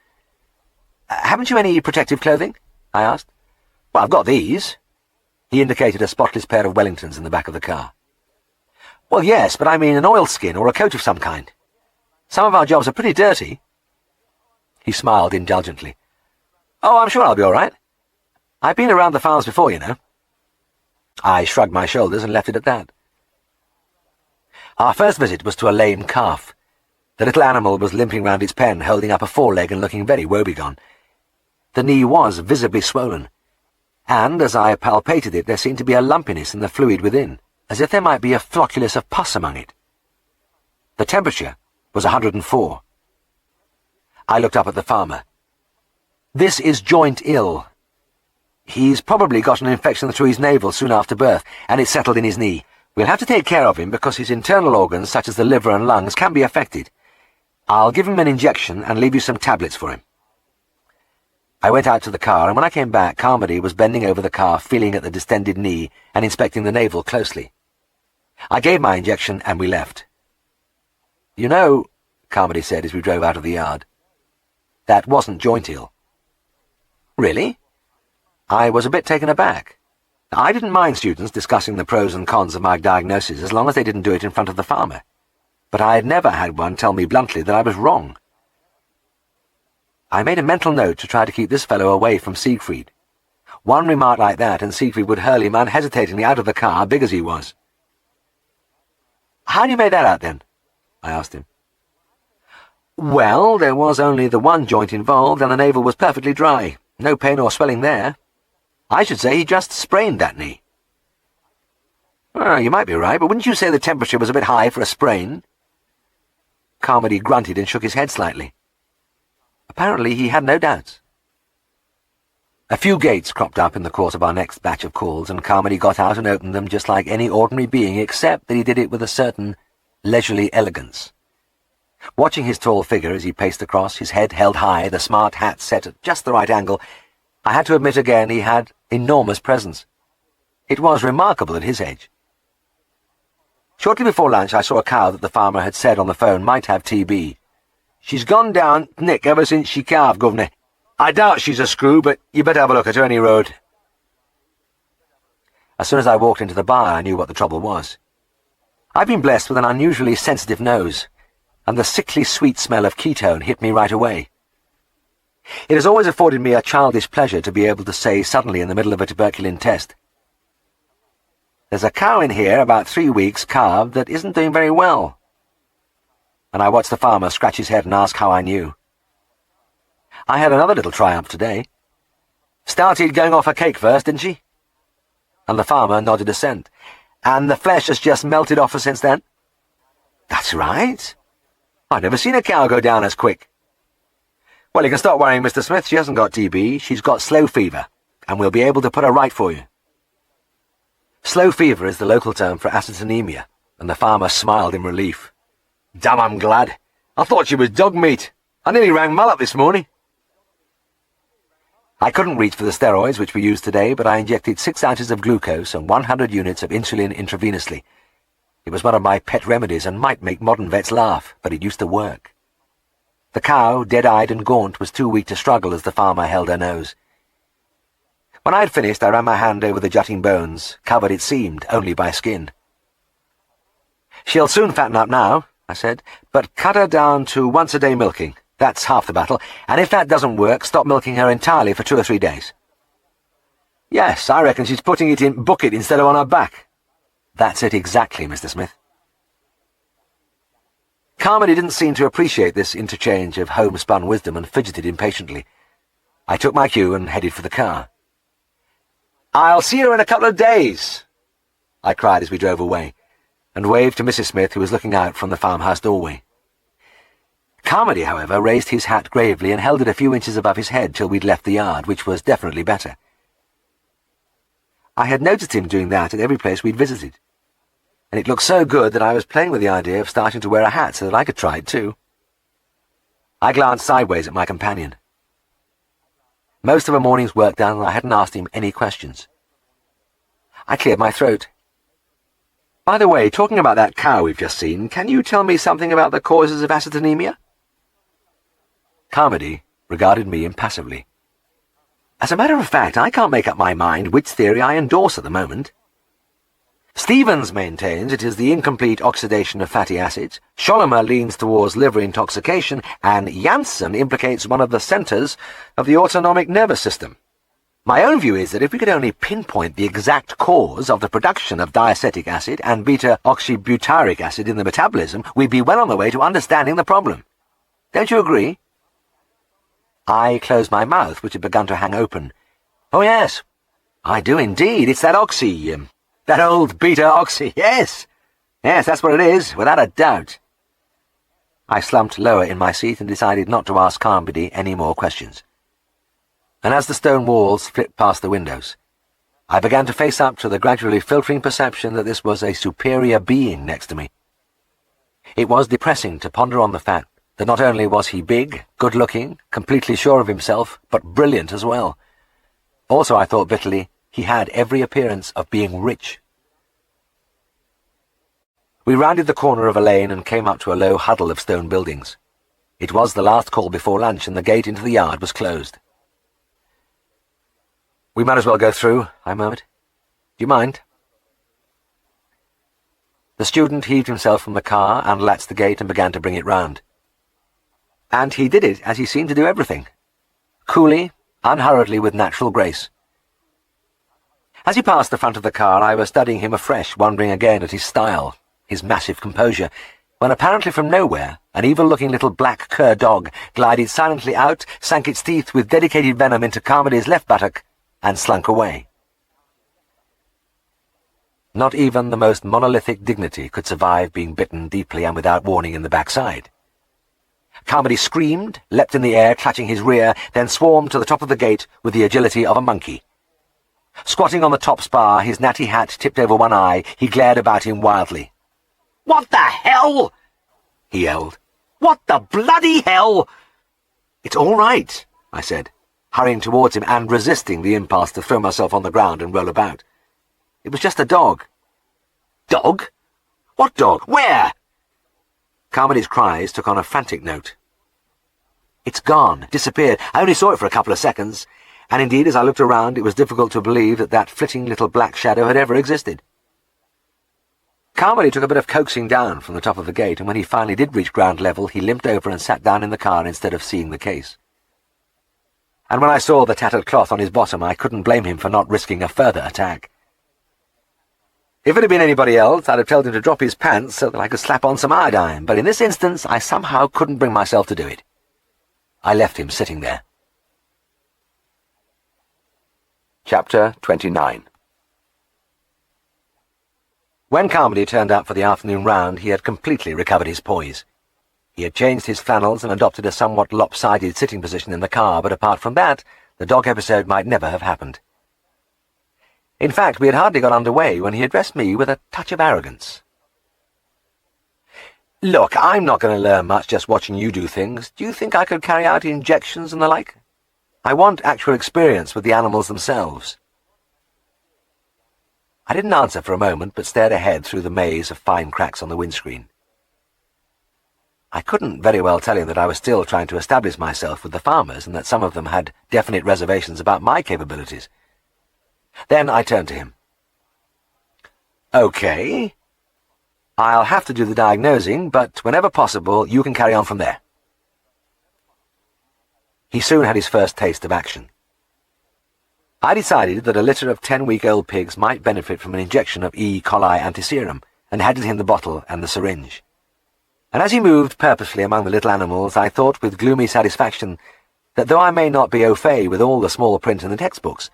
"Haven't you any protective clothing?" I asked. "Well, I've got these." He indicated a spotless pair of Wellingtons in the back of the car. "Well, yes, but I mean an oilskin or a coat of some kind. Some of our jobs are pretty dirty." He smiled indulgently. "Oh, I'm sure I'll be all right. I've been around the farms before, you know." I shrugged my shoulders and left it at that. Our first visit was to a lame calf. The little animal was limping round its pen, holding up a foreleg and looking very woebegone. The knee was visibly swollen, and as I palpated it there seemed to be a lumpiness in the fluid within, as if there might be a flocculus of pus among it. The temperature was 104. I looked up at the farmer. "This is joint ill. He's probably got an infection through his navel soon after birth, and it's settled in his knee. We'll have to take care of him because his internal organs, such as the liver and lungs, can be affected. I'll give him an injection and leave you some tablets for him." I went out to the car, and when I came back, Carmody was bending over the car, feeling at the distended knee and inspecting the navel closely. I gave my injection, and we left. "You know," Carmody said as we drove out of the yard, "that wasn't joint ill." "Really?" I was a bit taken aback. I didn't mind students discussing the pros and cons of my diagnosis as long as they didn't do it in front of the farmer, but I had never had one tell me bluntly that I was wrong. I made a mental note to try to keep this fellow away from Siegfried. One remark like that and Siegfried would hurl him unhesitatingly out of the car, big as he was. "How do you make that out, then?" I asked him. "Well, there was only the one joint involved, and the navel was perfectly dry. No pain or swelling there. I should say he just sprained that knee." "Well, you might be right, but wouldn't you say the temperature was a bit high for a sprain?" Carmody grunted and shook his head slightly. Apparently he had no doubts. A few gates cropped up in the course of our next batch of calls, and Carmody got out and opened them just like any ordinary being, except that he did it with a certain leisurely elegance. Watching his tall figure as he paced across, his head held high, the smart hat set at just the right angle, I had to admit again he had enormous presence. It was remarkable at his age. Shortly before lunch I saw a cow that the farmer had said on the phone might have TB. "She's gone down Nick ever since she calved, governor," I doubt she's a screw, but you better have a look at her any road. As soon as I walked into the bar, I knew what the trouble was. I've been blessed with an unusually sensitive nose, and the sickly sweet smell of ketone hit me right away. It has always afforded me a childish pleasure to be able to say suddenly in the middle of a tuberculin test, "There's a cow in here about 3 weeks calved that isn't doing very well." And I watched the farmer scratch his head and ask how I knew. I had another little triumph today. "Started going off her cake first, didn't she?" And the farmer nodded assent. "And the flesh has just melted off her since then?" "That's right. I've never seen a cow go down as quick." "Well, you can stop worrying, Mr. Smith. She hasn't got TB. She's got slow fever, and we'll be able to put her right for you." Slow fever is the local term for acetonemia, and the farmer smiled in relief. "Damn, I'm glad. I thought she was dog meat. I nearly rang Mal up this morning." I couldn't reach for the steroids which we used today, but I injected 6 ounces of glucose and 100 units of insulin intravenously. It was one of my pet remedies and might make modern vets laugh, but it used to work. The cow, dead-eyed and gaunt, was too weak to struggle as the farmer held her nose. When I had finished, I ran my hand over the jutting bones, covered, it seemed, only by skin. "She'll soon fatten up now," I said, "but cut her down to once-a-day milking. That's half the battle, and if that doesn't work, stop milking her entirely for 2 or 3 days. "Yes, I reckon she's putting it in bucket instead of on her back." "That's it exactly, Mr. Smith." Carmody didn't seem to appreciate this interchange of homespun wisdom and fidgeted impatiently. I took my cue and headed for the car. "I'll see you in a couple of days," I cried as we drove away, and waved to Mrs. Smith, who was looking out from the farmhouse doorway. Carmody, however, raised his hat gravely and held it a few inches above his head till we'd left the yard, which was definitely better. I had noticed him doing that at every place we'd visited, and it looked so good that I was playing with the idea of starting to wear a hat so that I could try it too. I glanced sideways at my companion. Most of a morning's work done, and I hadn't asked him any questions. I cleared my throat. "By the way, talking about that cow we've just seen, can you tell me something about the causes of acetonemia?" Carmody regarded me impassively. "As a matter of fact, I can't make up my mind which theory I endorse at the moment. Stevens maintains it is the incomplete oxidation of fatty acids, Schollemer leans towards liver intoxication, and Janssen implicates one of the centers of the autonomic nervous system. My own view is that if we could only pinpoint the exact cause of the production of diacetic acid and beta-oxybutyric acid in the metabolism, we'd be well on the way to understanding the problem. Don't you agree?" I closed my mouth, which had begun to hang open. "Oh, yes, I do indeed. It's that that old beta-oxy, yes. Yes, that's what it is, without a doubt." I slumped lower in my seat and decided not to ask Carmody any more questions. And as the stone walls flipped past the windows, I began to face up to the gradually filtering perception that this was a superior being next to me. It was depressing to ponder on the fact that not only was he big, good-looking, completely sure of himself, but brilliant as well. Also, I thought bitterly, he had every appearance of being rich. We rounded the corner of a lane and came up to a low huddle of stone buildings. It was the last call before lunch, and the gate into the yard was closed. "We might as well go through," I murmured. "Do you mind?" The student heaved himself from the car and latched the gate and began to bring it round. And he did it as he seemed to do everything. Coolly, unhurriedly, with natural grace. As he passed the front of the car, I was studying him afresh, wondering again at his style, his massive composure, when apparently from nowhere, an evil-looking little black cur dog glided silently out, sank its teeth with dedicated venom into Carmody's left buttock, and slunk away. Not even the most monolithic dignity could survive being bitten deeply and without warning in the backside. Carmody screamed, leapt in the air, clutching his rear, then swarmed to the top of the gate with the agility of a monkey. Squatting on the top spar, his natty hat tipped over one eye, he glared about him wildly. "What the hell?" he yelled. "What the bloody hell?" "It's all right," I said, hurrying towards him and resisting the impulse to throw myself on the ground and roll about. "It was just a dog." "Dog? What dog? Where?" Carmody's cries took on a frantic note. It's gone, disappeared. I only saw it for a couple of seconds, and indeed as I looked around it was difficult to believe that that flitting little black shadow had ever existed. Carmody took a bit of coaxing down from the top of the gate, and when he finally did reach ground level he limped over and sat down in the car instead of seeing the case. And when I saw the tattered cloth on his bottom I couldn't blame him for not risking a further attack. If it had been anybody else, I'd have told him to drop his pants so that I could slap on some iodine, but in this instance I somehow couldn't bring myself to do it. I left him sitting there. Chapter 29. When Carmody turned up for the afternoon round, he had completely recovered his poise. He had changed his flannels and adopted a somewhat lopsided sitting position in the car, but apart from that, the dog episode might never have happened. In fact, we had hardly got under way when he addressed me with a touch of arrogance. "Look, I'm not going to learn much just watching you do things. Do you think I could carry out injections and the like? I want actual experience with the animals themselves." I didn't answer for a moment, but stared ahead through the maze of fine cracks on the windscreen. I couldn't very well tell him that I was still trying to establish myself with the farmers and that some of them had definite reservations about my capabilities. Then I turned to him. "Okay. I'll have to do the diagnosing, but whenever possible, you can carry on from there." He soon had his first taste of action. I decided that a litter of 10-week-old pigs might benefit from an injection of E. coli antiserum, and handed him the bottle and the syringe. And as he moved purposefully among the little animals, I thought with gloomy satisfaction that though I may not be au fait with all the small print in the textbooks,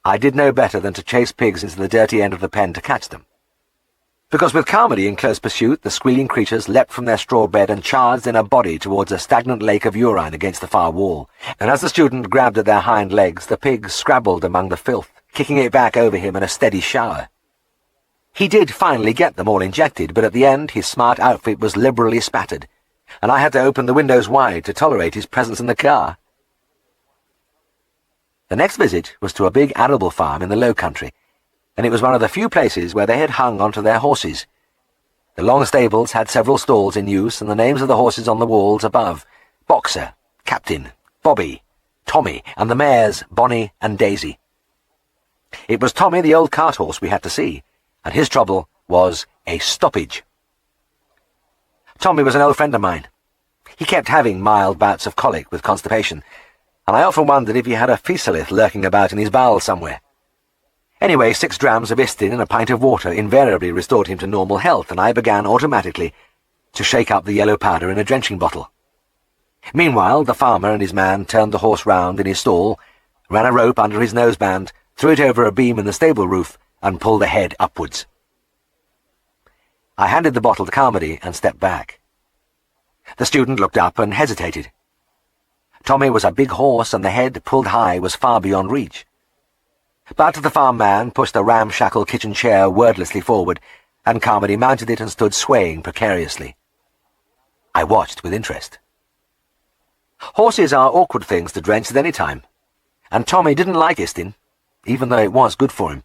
I did no better than to chase pigs into the dirty end of the pen to catch them. Because with Carmody in close pursuit, the squealing creatures leapt from their straw bed and charged in a body towards a stagnant lake of urine against the far wall, and as the student grabbed at their hind legs, the pigs scrabbled among the filth, kicking it back over him in a steady shower. He did finally get them all injected, but at the end his smart outfit was liberally spattered, and I had to open the windows wide to tolerate his presence in the car. The next visit was to a big arable farm in the Low Country, and it was one of the few places where they had hung onto their horses. The long stables had several stalls in use, and the names of the horses on the walls above: Boxer, Captain, Bobby, Tommy, and the mares Bonnie and Daisy. It was Tommy, the old cart horse, we had to see, and his trouble was a stoppage. Tommy was an old friend of mine. He kept having mild bouts of colic with constipation, and I often wondered if he had a physalith lurking about in his bowels somewhere. Anyway, 6 drams of Istin and a pint of water invariably restored him to normal health, and I began automatically to shake up the yellow powder in a drenching bottle. Meanwhile, the farmer and his man turned the horse round in his stall, ran a rope under his noseband, threw it over a beam in the stable roof, and pulled the head upwards. I handed the bottle to Carmody and stepped back. The student looked up and hesitated. Tommy was a big horse, and the head, pulled high, was far beyond reach. But the farm man pushed a ramshackle kitchen chair wordlessly forward, and Carmody mounted it and stood swaying precariously. I watched with interest. Horses are awkward things to drench at any time, and Tommy didn't like Istin, even though it was good for him.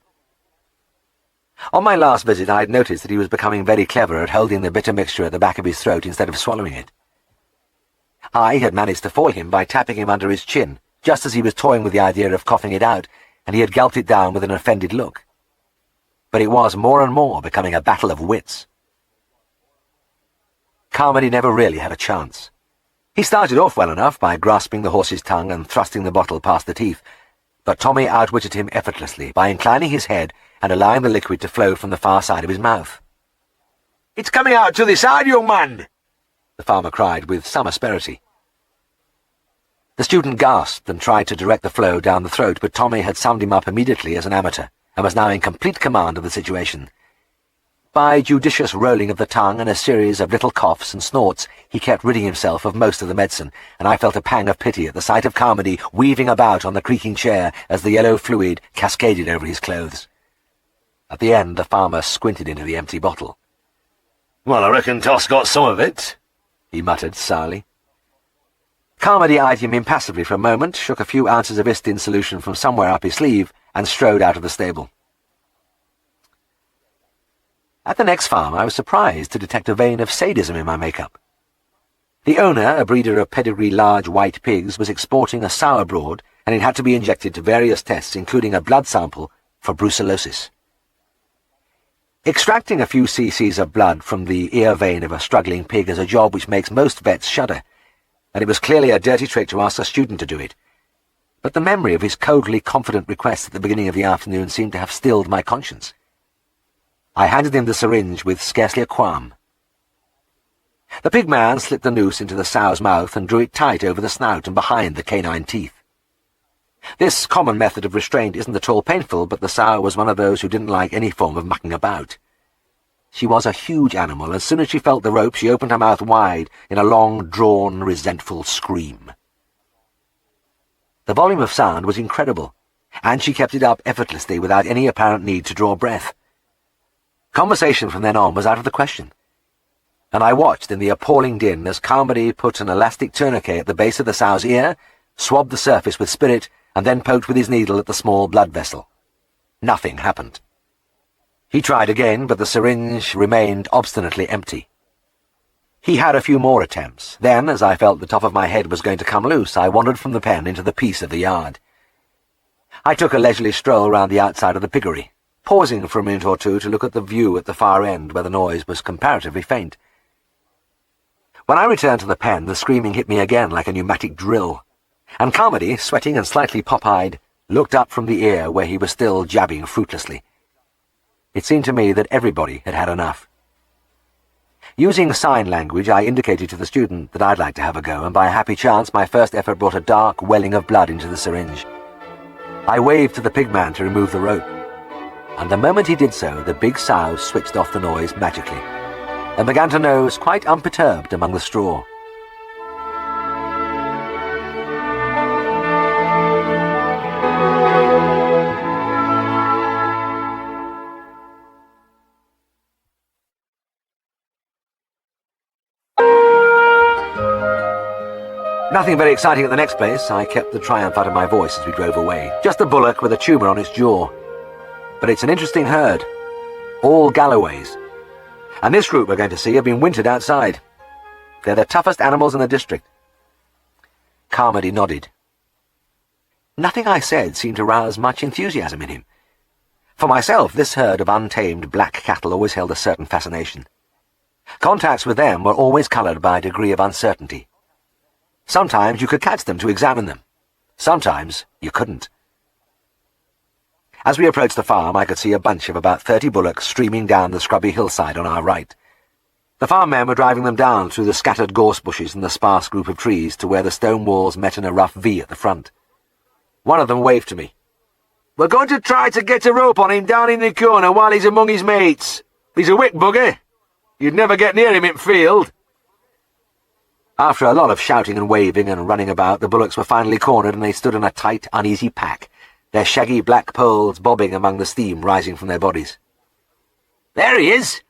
On my last visit I had noticed that he was becoming very clever at holding the bitter mixture at the back of his throat instead of swallowing it. I had managed to foil him by tapping him under his chin, just as he was toying with the idea of coughing it out, and he had gulped it down with an offended look. But it was more and more becoming a battle of wits. Carmody never really had a chance. He started off well enough by grasping the horse's tongue and thrusting the bottle past the teeth, but Tommy outwitted him effortlessly by inclining his head and allowing the liquid to flow from the far side of his mouth. "It's coming out to the side, young man!" the farmer cried with some asperity. The student gasped and tried to direct the flow down the throat, but Tommy had summed him up immediately as an amateur, and was now in complete command of the situation. By judicious rolling of the tongue and a series of little coughs and snorts, he kept ridding himself of most of the medicine, and I felt a pang of pity at the sight of Carmody weaving about on the creaking chair as the yellow fluid cascaded over his clothes. At the end, the farmer squinted into the empty bottle. "Well, I reckon Toss got some of it," he muttered sourly. Carmody eyed him impassively for a moment, shook a few ounces of Istin solution from somewhere up his sleeve, and strode out of the stable. At the next farm I was surprised to detect a vein of sadism in my makeup. The owner, a breeder of pedigree large white pigs, was exporting a sow abroad, and it had to be injected to various tests, including a blood sample for brucellosis. Extracting a few cc's of blood from the ear vein of a struggling pig is a job which makes most vets shudder, and it was clearly a dirty trick to ask a student to do it. But the memory of his coldly confident request at the beginning of the afternoon seemed to have stilled my conscience. I handed him the syringe with scarcely a qualm. The pig man slipped the noose into the sow's mouth and drew it tight over the snout and behind the canine teeth. This common method of restraint isn't at all painful, but the sow was one of those who didn't like any form of mucking about. She was a huge animal. As soon as she felt the rope, she opened her mouth wide in a long-drawn, resentful scream. The volume of sound was incredible, and she kept it up effortlessly without any apparent need to draw breath. Conversation from then on was out of the question, and I watched in the appalling din as Carmody put an elastic tourniquet at the base of the sow's ear, swabbed the surface with spirit, and then poked with his needle at the small blood vessel. Nothing happened. He tried again, but the syringe remained obstinately empty. He had a few more attempts. Then, as I felt the top of my head was going to come loose, I wandered from the pen into the peace of the yard. I took a leisurely stroll round the outside of the piggery, pausing for a minute or two to look at the view at the far end where the noise was comparatively faint. When I returned to the pen, the screaming hit me again like a pneumatic drill, and Carmody, sweating and slightly pop-eyed, looked up from the ear where he was still jabbing fruitlessly. It seemed to me that everybody had had enough. Using sign language, I indicated to the student that I'd like to have a go, and by a happy chance my first effort brought a dark welling of blood into the syringe. I waved to the pigman to remove the rope, and the moment he did so, the big sow switched off the noise magically, and began to nose quite unperturbed among the straw. Nothing very exciting at the next place. I kept the triumph out of my voice as we drove away. Just a bullock with a tumour on its jaw. But it's an interesting herd. All Galloways. And this group we're going to see have been wintered outside. They're the toughest animals in the district. Carmody nodded. Nothing I said seemed to rouse much enthusiasm in him. For myself, this herd of untamed black cattle always held a certain fascination. Contacts with them were always coloured by a degree of uncertainty. Sometimes you could catch them to examine them. Sometimes you couldn't. As we approached the farm, I could see a bunch of about 30 bullocks streaming down the scrubby hillside on our right. The farm men were driving them down through the scattered gorse bushes and the sparse group of trees to where the stone walls met in a rough V at the front. One of them waved to me. "We're going to try to get a rope on him down in the corner while he's among his mates. He's a wick bugger. You'd never get near him in field." After a lot of shouting and waving and running about, the bullocks were finally cornered and they stood in a tight, uneasy pack, their shaggy black poles bobbing among the steam rising from their bodies. "There he is!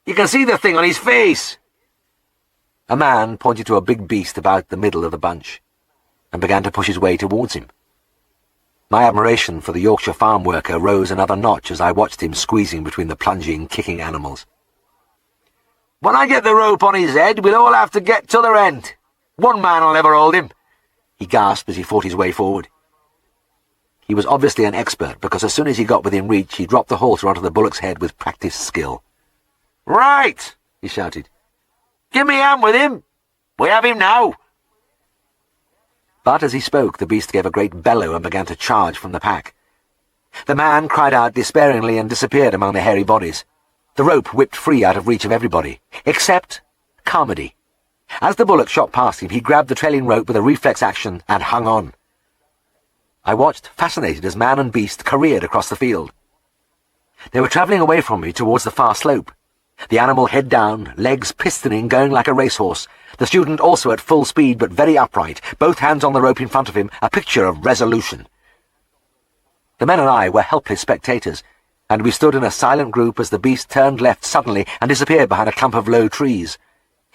You can see the thing on his face!" A man pointed to a big beast about the middle of the bunch and began to push his way towards him. My admiration for the Yorkshire farm worker rose another notch as I watched him squeezing between the plunging, kicking animals. "When I get the rope on his head, we'll all have to get to the end. One man'll never hold him," he gasped as he fought his way forward. He was obviously an expert, because as soon as he got within reach, he dropped the halter onto the bullock's head with practised skill. "Right!" he shouted. "Give me a hand with him. We have him now." But as he spoke, the beast gave a great bellow and began to charge from the pack. The man cried out despairingly and disappeared among the hairy bodies. The rope whipped free out of reach of everybody, except Carmody. As the bullock shot past him, he grabbed the trailing rope with a reflex action and hung on. I watched, fascinated, as man and beast careered across the field. They were travelling away from me towards the far slope, the animal head down, legs pistoning, going like a racehorse, the student also at full speed but very upright, both hands on the rope in front of him, a picture of resolution. The men and I were helpless spectators, and we stood in a silent group as the beast turned left suddenly and disappeared behind a clump of low trees.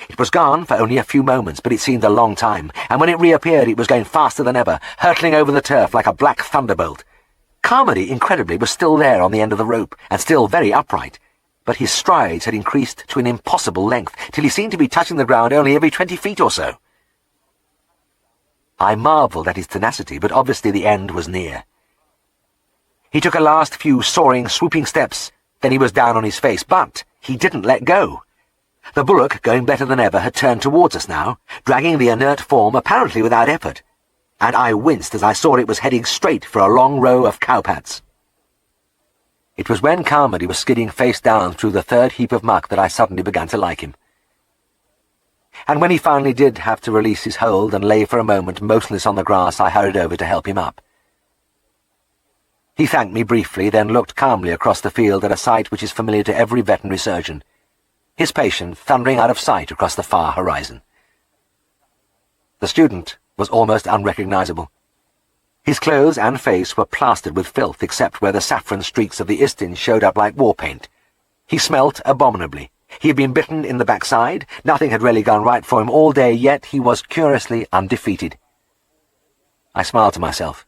It was gone for only a few moments, but it seemed a long time, and when it reappeared it was going faster than ever, hurtling over the turf like a black thunderbolt. Carmody, incredibly, was still there on the end of the rope, and still very upright. but his strides had increased to an impossible length, till he seemed to be touching the ground only every 20 feet or so. I marvelled at his tenacity, but obviously the end was near. He took a last few soaring, swooping steps, then he was down on his face, but he didn't let go. The bullock, going better than ever, had turned towards us now, dragging the inert form apparently without effort, and I winced as I saw it was heading straight for a long row of cowpats. It was when Carmody was skidding face down through the third heap of muck that I suddenly began to like him. And when he finally did have to release his hold and lay for a moment motionless on the grass, I hurried over to help him up. He thanked me briefly, then looked calmly across the field at a sight which is familiar to every veterinary surgeon, his patient thundering out of sight across the far horizon. The student was almost unrecognizable. His clothes and face were plastered with filth except where the saffron streaks of the istin showed up like war paint. He smelt abominably. He had been bitten in the backside. Nothing had really gone right for him all day, yet he was curiously undefeated. I smiled to myself.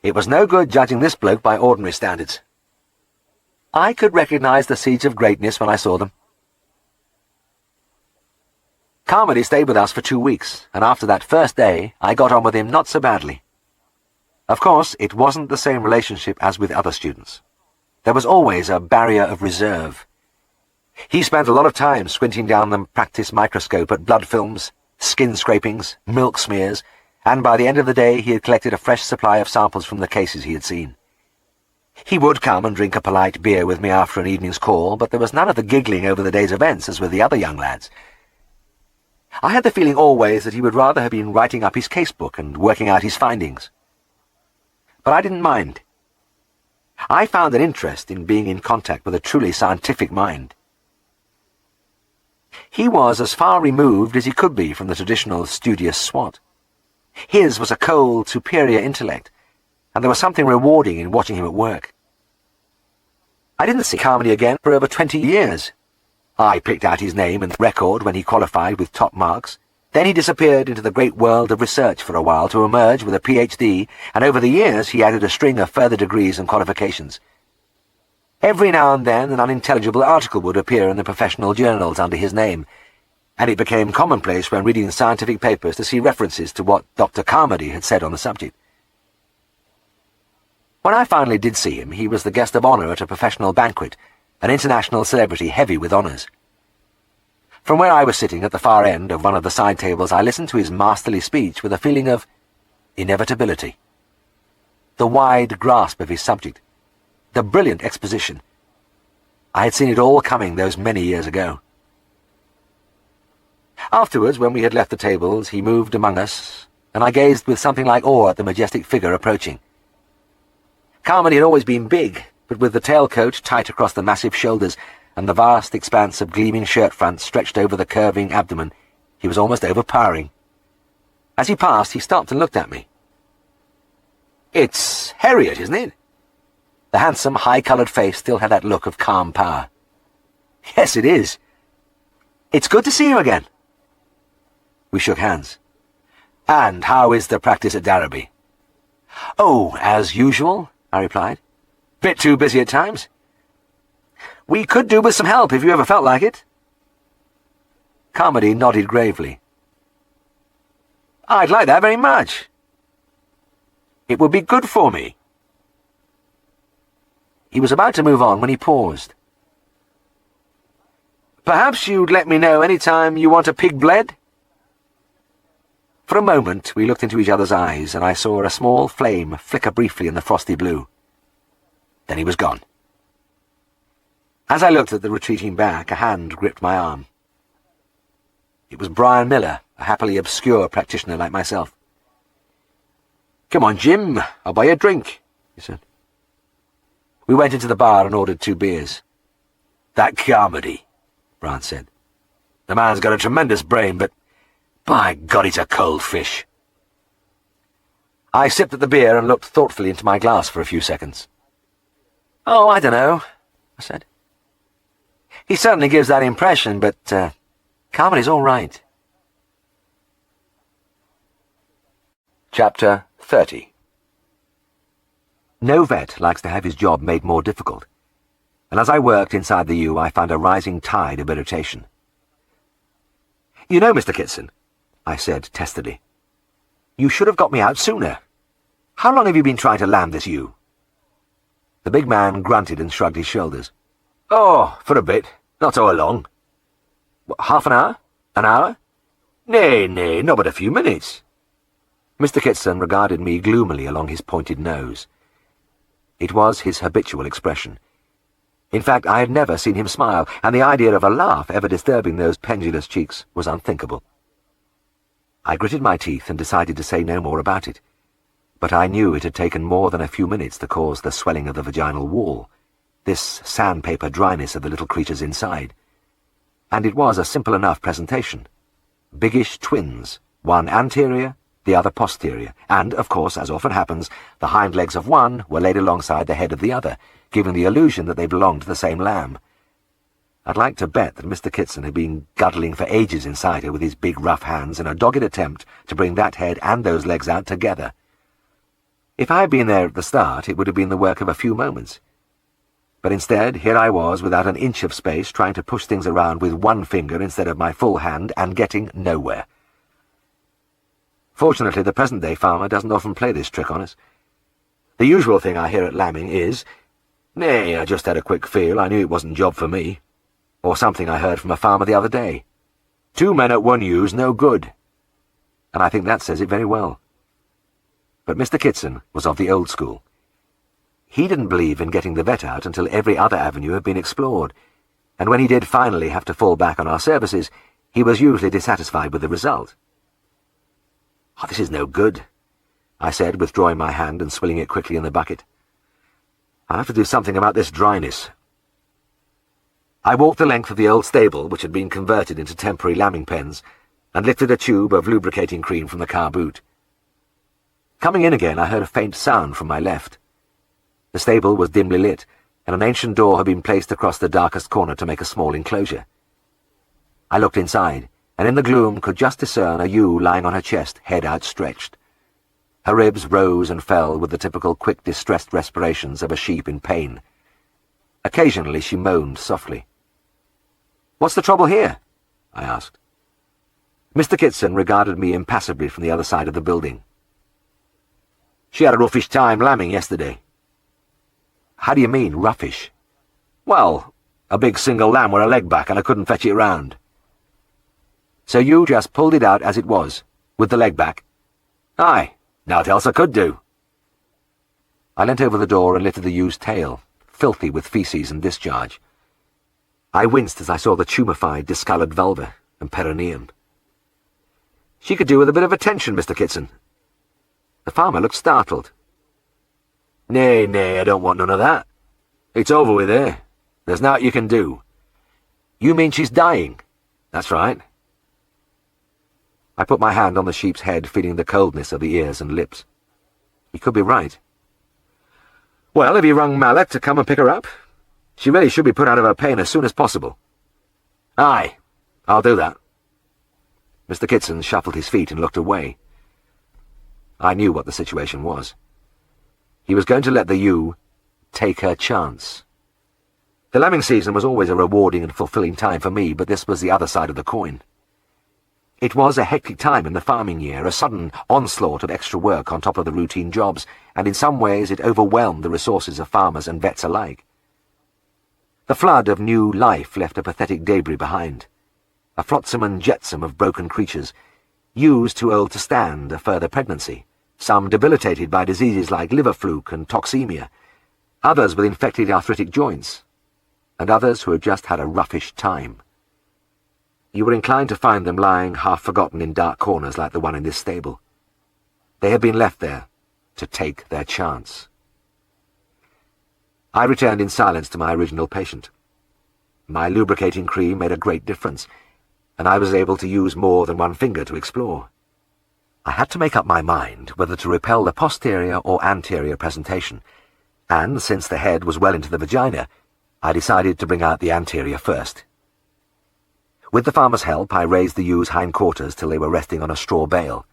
It was no good judging this bloke by ordinary standards. I could recognize the seeds of greatness when I saw them. Carmody stayed with us for 2 weeks, and after that first day, I got on with him not so badly. Of course, it wasn't the same relationship as with other students. There was always a barrier of reserve. He spent a lot of time squinting down the practice microscope at blood films, skin scrapings, milk smears, and by the end of the day he had collected a fresh supply of samples from the cases he had seen. He would come and drink a polite beer with me after an evening's call, but there was none of the giggling over the day's events as with the other young lads. I had the feeling always that he would rather have been writing up his casebook and working out his findings. But I didn't mind. I found an interest in being in contact with a truly scientific mind. He was as far removed as he could be from the traditional studious swat. His was a cold, superior intellect, and there was something rewarding in watching him at work. I didn't see Carmody again for over 20 years. I picked out his name and record when he qualified with top marks. Then he disappeared into the great world of research for a while to emerge with a PhD, and over the years he added a string of further degrees and qualifications. Every now and then an unintelligible article would appear in the professional journals under his name, and it became commonplace when reading scientific papers to see references to what Dr. Carmody had said on the subject. When I finally did see him, he was the guest of honour at a professional banquet, an international celebrity heavy with honours. From where I was sitting at the far end of one of the side tables, I listened to his masterly speech with a feeling of inevitability. The wide grasp of his subject, the brilliant exposition. I had seen it all coming those many years ago. Afterwards, when we had left the tables, he moved among us, and I gazed with something like awe at the majestic figure approaching. Carmody had always been big, but with the tailcoat tight across the massive shoulders and the vast expanse of gleaming shirt front stretched over the curving abdomen, he was almost overpowering. As he passed, he stopped and looked at me. "It's Herriot, isn't it?" The handsome, high-coloured face still had that look of calm power. "Yes, it is. It's good to see you again." We shook hands. "And how is the practice at Darrowby?" "Oh, as usual," I replied. "Bit too busy at times. We could do with some help if you ever felt like it." Carmody nodded gravely. "I'd like that very much. It would be good for me." He was about to move on when he paused. "Perhaps you'd let me know any time you want a pig bled?" For a moment we looked into each other's eyes, and I saw a small flame flicker briefly in the frosty blue. Then he was gone. As I looked at the retreating back, a hand gripped my arm. It was Brian Miller, a happily obscure practitioner like myself. "Come on, Jim, I'll buy you a drink," he said. We went into the bar and ordered 2 beers. "That Carmody," Brian said. "The man's got a tremendous brain, but by God, he's a cold fish." I sipped at the beer and looked thoughtfully into my glass for a few seconds. "Oh, I don't know," I said. "He certainly gives that impression, but Carmody's all right." Chapter 30. No vet likes to have his job made more difficult. and as I worked inside the ewe I found a rising tide of irritation. "You know, Mr. Kitson," I said testily, "you should have got me out sooner. How long have you been trying to lamb this ewe?" The big man grunted and shrugged his shoulders. "Oh, for a bit. Not so long." "What, half an hour? An hour?" Nay, not but a few minutes." Mr. Kitson regarded me gloomily along his pointed nose. It was his habitual expression. In fact, I had never seen him smile, and the idea of a laugh ever disturbing those pendulous cheeks was unthinkable. I gritted my teeth and decided to say no more about it, but I knew it had taken more than a few minutes to cause the swelling of the vaginal wall, this sandpaper dryness of the little creatures inside. And it was a simple enough presentation. Biggish twins, one anterior, the other posterior, and, of course, as often happens, the hind legs of one were laid alongside the head of the other, giving the illusion that they belonged to the same lamb. I'd like to bet that Mr. Kitson had been guddling for ages inside her with his big rough hands in a dogged attempt to bring that head and those legs out together. If I had been there at the start, it would have been the work of a few moments. But instead, here I was without an inch of space, trying to push things around with one finger instead of my full hand, and getting nowhere. Fortunately, the present-day farmer doesn't often play this trick on us. The usual thing I hear at lambing is, "Nay, I just had a quick feel, I knew it wasn't job for me." Or something I heard from a farmer the other day, "2 men at one ew's no good." And I think that says it very well. But Mr. Kitson was of the old school. He didn't believe in getting the vet out until every other avenue had been explored, and when he did finally have to fall back on our services, he was usually dissatisfied with the result. "Oh, this is no good," I said, withdrawing my hand and swilling it quickly in the bucket. "I'll have to do something about this dryness." I walked the length of the old stable, which had been converted into temporary lambing pens, and lifted a tube of lubricating cream from the car boot. Coming in again, I heard a faint sound from my left. The stable was dimly lit, and an ancient door had been placed across the darkest corner to make a small enclosure. I looked inside, and in the gloom could just discern a ewe lying on her chest, head outstretched. Her ribs rose and fell with the typical quick, distressed respirations of a sheep in pain. Occasionally she moaned softly. "What's the trouble here?" I asked. Mr. Kitson regarded me impassively from the other side of the building. "She had a roughish time lambing yesterday." "How do you mean, roughish?" "Well, a big single lamb with a leg back, and I couldn't fetch it round." "So you just pulled it out as it was, with the leg back?" "Aye, naught else I could do." I leant over the door and lifted the ewe's tail, filthy with feces and discharge. I winced as I saw the tumefied, discoloured vulva and perineum. "She could do with a bit of attention, Mr. Kitson." The farmer looked startled. Nay, I don't want none of that. It's over with her. There's naught you can do." "You mean she's dying?" "That's right." I put my hand on the sheep's head, feeling the coldness of the ears and lips. He could be right. "Well, have you rung Malak to come and pick her up? She really should be put out of her pain as soon as possible." "Aye, I'll do that." Mr. Kitson shuffled his feet and looked away. I knew what the situation was. He was going to let the ewe take her chance. The lambing season was always a rewarding and fulfilling time for me, but this was the other side of the coin. It was a hectic time in the farming year, a sudden onslaught of extra work on top of the routine jobs, and in some ways it overwhelmed the resources of farmers and vets alike. The flood of new life left a pathetic debris behind, a flotsam and jetsam of broken creatures, ewes too old to stand a further pregnancy, some debilitated by diseases like liver fluke and toxemia, others with infected arthritic joints, and others who had just had a roughish time. You were inclined to find them lying half-forgotten in dark corners like the one in this stable. They had been left there to take their chance. I returned in silence to my original patient. My lubricating cream made a great difference, and I was able to use more than one finger to explore. I had to make up my mind whether to repel the posterior or anterior presentation, and since the head was well into the vagina, I decided to bring out the anterior first. With the farmer's help, I raised the ewe's hindquarters till they were resting on a straw bale.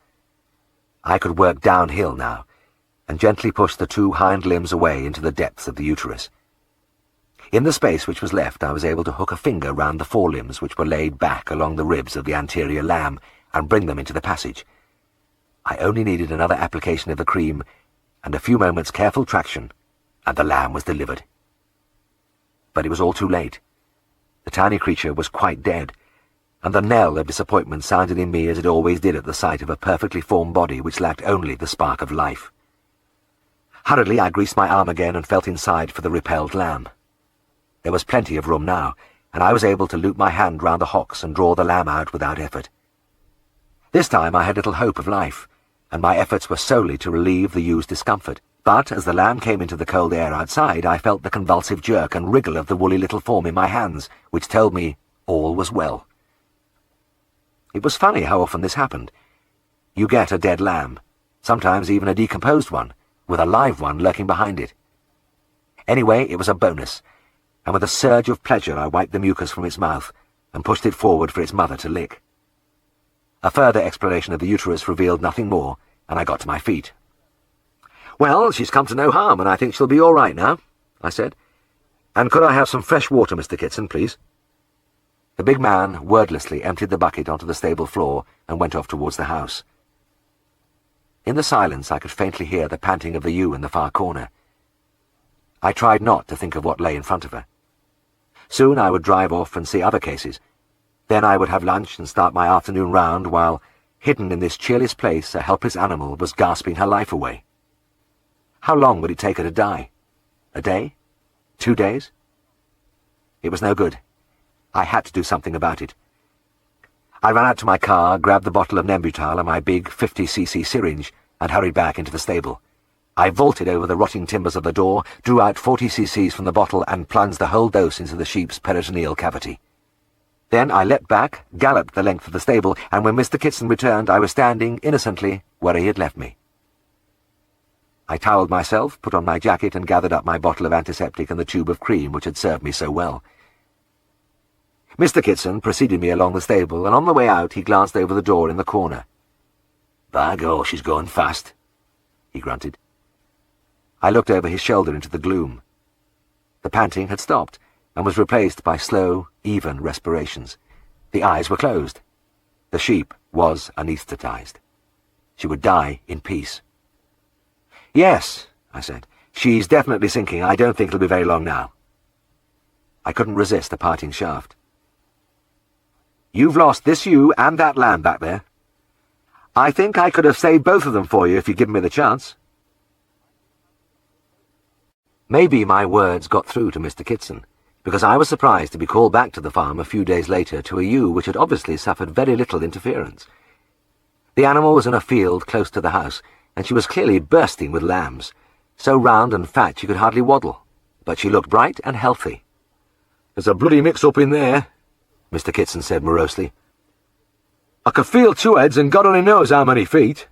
I could work downhill now, and gently push the two hind limbs away into the depths of the uterus. In the space which was left, I was able to hook a finger round the forelimbs which were laid back along the ribs of the anterior lamb and bring them into the passage. I only needed another application of the cream and a few moments' careful traction, and the lamb was delivered. But it was all too late. The tiny creature was quite dead, and the knell of disappointment sounded in me as it always did at the sight of a perfectly formed body which lacked only the spark of life. Hurriedly I greased my arm again and felt inside for the repelled lamb. There was plenty of room now, and I was able to loop my hand round the hocks and draw the lamb out without effort. This time I had little hope of life, and my efforts were solely to relieve the ew's discomfort. But as the lamb came into the cold air outside, I felt the convulsive jerk and wriggle of the woolly little form in my hands, which told me all was well. It was funny how often this happened. You get a dead lamb, sometimes even a decomposed one, with a live one lurking behind it. Anyway, it was a bonus, and with a surge of pleasure I wiped the mucus from its mouth and pushed it forward for its mother to lick. A further exploration of the uterus revealed nothing more, and I got to my feet. "Well, she's come to no harm, and I think she'll be all right now," I said. "And could I have some fresh water, Mr. Kitson, please?" The big man wordlessly emptied the bucket onto the stable floor and went off towards the house. In the silence I could faintly hear the panting of the ewe in the far corner. I tried not to think of what lay in front of her. Soon I would drive off and see other cases. Then I would have lunch and start my afternoon round while, hidden in this cheerless place, a helpless animal was gasping her life away. How long would it take her to die? A day? 2 days? It was no good. I had to do something about it. I ran out to my car, grabbed the bottle of Nembutal and my big 50cc syringe, and hurried back into the stable. I vaulted over the rotting timbers of the door, drew out 40cc's from the bottle, and plunged the whole dose into the sheep's peritoneal cavity. Then I leapt back, galloped the length of the stable, and when Mr. Kitson returned, I was standing, innocently, where he had left me. I towelled myself, put on my jacket, and gathered up my bottle of antiseptic and the tube of cream which had served me so well. Mr. Kitson preceded me along the stable, and on the way out he glanced over the door in the corner. "By God, she's going fast," he grunted. I looked over his shoulder into the gloom. The panting had stopped, and was replaced by slow, even respirations. The eyes were closed. The sheep was anaesthetized. She would die in peace. "Yes," I said, "she's definitely sinking. I don't think it'll be very long now." I couldn't resist a parting shaft. "You've lost this ewe and that lamb back there. I think I could have saved both of them for you if you'd given me the chance." Maybe my words got through to Mr. Kitson, because I was surprised to be called back to the farm a few days later to a ewe which had obviously suffered very little interference. The animal was in a field close to the house, and she was clearly bursting with lambs, so round and fat she could hardly waddle, but she looked bright and healthy. "There's a bloody mix-up in there," Mr. Kitson said morosely. "I could feel 2 heads and God only knows how many feet.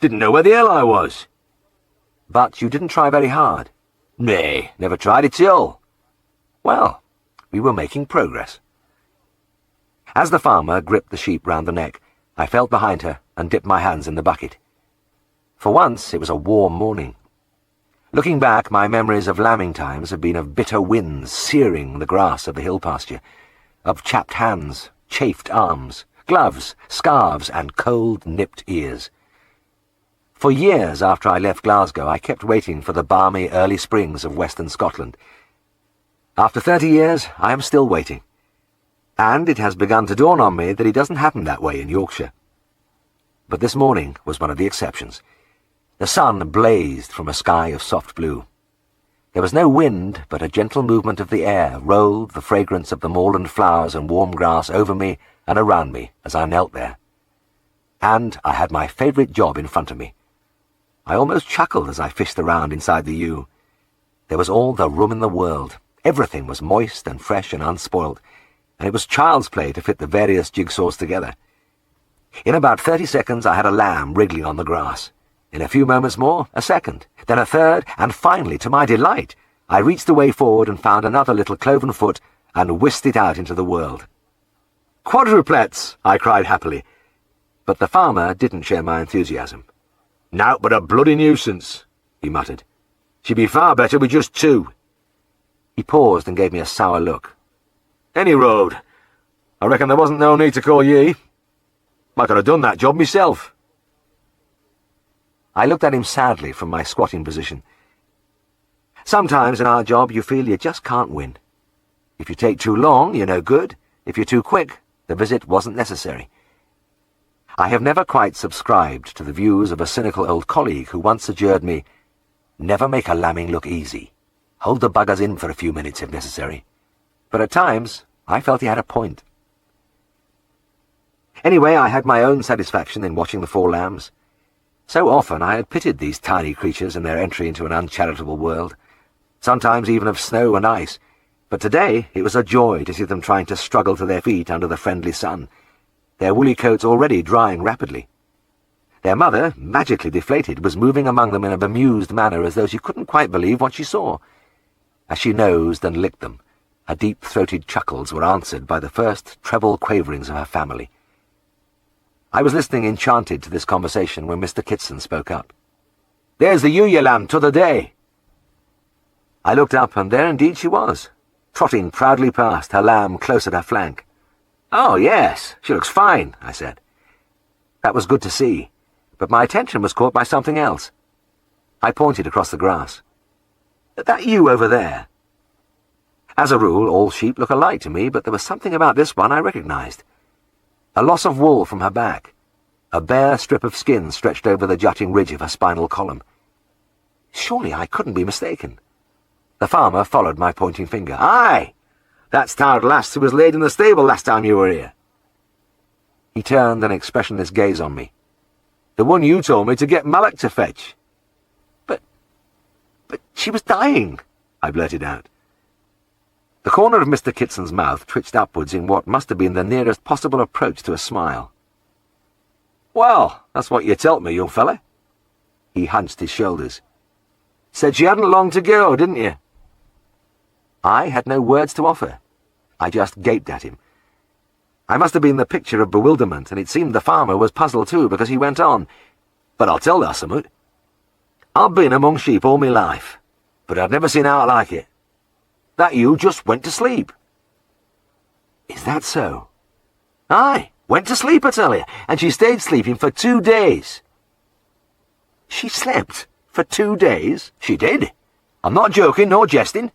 Didn't know where the hell I was." "But you didn't try very hard." "Nay, never tried it till." Well, we were making progress. As the farmer gripped the sheep round the neck, I felt behind her and dipped my hands in the bucket. For once it was a warm morning. Looking back, my memories of lambing times have been of bitter winds searing the grass of the hill pasture, of chapped hands, chafed arms, gloves, scarves, and cold-nipped ears. For years after I left Glasgow, I kept waiting for the balmy early springs of western Scotland. After 30 years, I am still waiting. And it has begun to dawn on me that it doesn't happen that way in Yorkshire. But this morning was one of the exceptions. The sun blazed from a sky of soft blue. There was no wind, but a gentle movement of the air rolled the fragrance of the moorland flowers and warm grass over me and around me as I knelt there. And I had my favourite job in front of me. I almost chuckled as I fished around inside the ewe. There was all the room in the world. Everything was moist and fresh and unspoiled, and it was child's play to fit the various jigsaws together. In about 30 seconds I had a lamb wriggling on the grass. In a few moments more, a second, then a third, and finally, to my delight, I reached the way forward and found another little cloven foot and whisked it out into the world. "Quadruplets!" I cried happily. But the farmer didn't share my enthusiasm. "Nowt but a bloody nuisance," he muttered. "She'd be far better with just 2. He paused and gave me a sour look. Any road. I reckon there wasn't no need to call ye. I could have done that job myself. I looked at him sadly from my squatting position. Sometimes in our job you feel you just can't win. If you take too long, you're no good. If you're too quick, the visit wasn't necessary. I have never quite subscribed to the views of a cynical old colleague who once adjured me, "Never make a lambing look easy. Hold the buggers in for a few minutes if necessary." But at times, I felt he had a point. Anyway, I had my own satisfaction in watching the 4 lambs. So often I had pitied these tiny creatures in their entry into an uncharitable world, sometimes even of snow and ice, but today it was a joy to see them trying to struggle to their feet under the friendly sun, their woolly coats already drying rapidly. Their mother, magically deflated, was moving among them in a bemused manner as though she couldn't quite believe what she saw. As she nosed and licked them, her deep-throated chuckles were answered by the first treble quaverings of her family. I was listening enchanted to this conversation when Mr. Kitson spoke up. "There's the ewe lamb t'other day." I looked up, and there indeed she was, trotting proudly past, her lamb close at her flank. "Oh, yes, she looks fine," I said. That was good to see, but my attention was caught by something else. I pointed across the grass. "That ewe over there." As a rule, all sheep look alike to me, but there was something about this one I recognized. A loss of wool from her back, a bare strip of skin stretched over the jutting ridge of her spinal column. Surely I couldn't be mistaken. The farmer followed my pointing finger. "Aye, that's tired lass who was laid in the stable last time you were here." He turned an expressionless gaze on me. "The one you told me to get Malak to fetch." But she was dying," I blurted out. The corner of Mr. Kitson's mouth twitched upwards in what must have been the nearest possible approach to a smile. "Well, that's what you telt me, young fella." He hunched his shoulders. "Said she hadn't long to go, didn't you?" I had no words to offer. I just gaped at him. I must have been the picture of bewilderment, and it seemed the farmer was puzzled too, because he went on. "But I'll tell thou summat. I've been among sheep all my life, but I've never seen aught like it. That ewe just went to sleep." "Is that so?" "Aye, went to sleep, I tell you, and she stayed sleeping for 2 days." "She slept for 2 days?" "She did. I'm not joking nor jesting.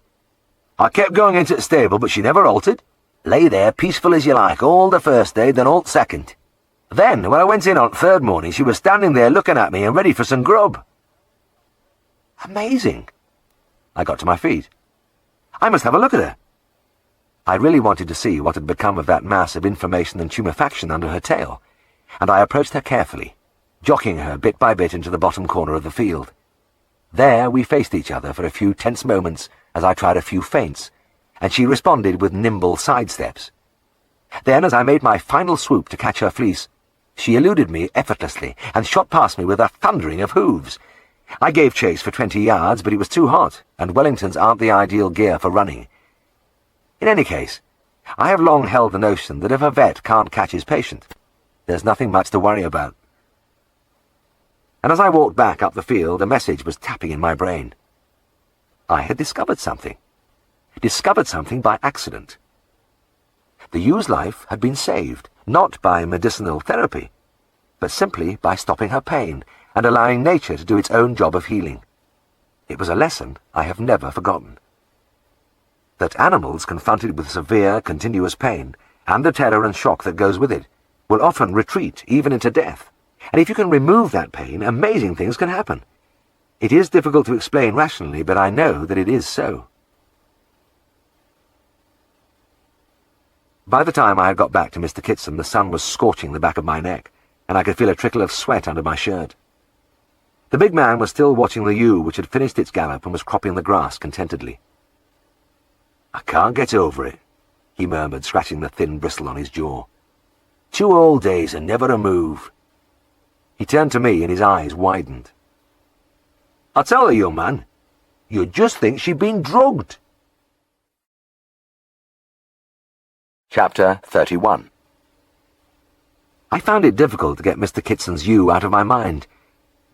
I kept going into the stable, but she never altered. Lay there peaceful as you like all the first day, then all the second. Then, when I went in on the 3rd morning, she was standing there looking at me and ready for some grub." "Amazing." I got to my feet. I must have a look at her. I really wanted to see what had become of that mass of information and tumefaction under her tail, and I approached her carefully, jockeying her bit by bit into the bottom corner of the field. There we faced each other for a few tense moments as I tried a few feints, and she responded with nimble sidesteps. Then, as I made my final swoop to catch her fleece, she eluded me effortlessly and shot past me with a thundering of hooves. I gave chase for 20 yards, but it was too hot, and Wellingtons aren't the ideal gear for running. In any case, I have long held the notion that if a vet can't catch his patient, there's nothing much to worry about. And as I walked back up the field, a message was tapping in my brain. I had discovered something. Discovered something by accident. The ewe's life had been saved, not by medicinal therapy, but simply by stopping her pain and allowing nature to do its own job of healing. It was a lesson I have never forgotten. That animals confronted with severe, continuous pain, and the terror and shock that goes with it, will often retreat even into death. And if you can remove that pain, amazing things can happen. It is difficult to explain rationally, but I know that it is so. By the time I had got back to Mr. Kitson, the sun was scorching the back of my neck, and I could feel a trickle of sweat under my shirt. The big man was still watching the ewe, which had finished its gallop and was cropping the grass contentedly. "I can't get over it," he murmured, scratching the thin bristle on his jaw. "2 whole days and never a move." He turned to me and his eyes widened. "I tell you, young man, you'd just think she'd been drugged." Chapter 31. I found it difficult to get Mr. Kitson's ewe out of my mind,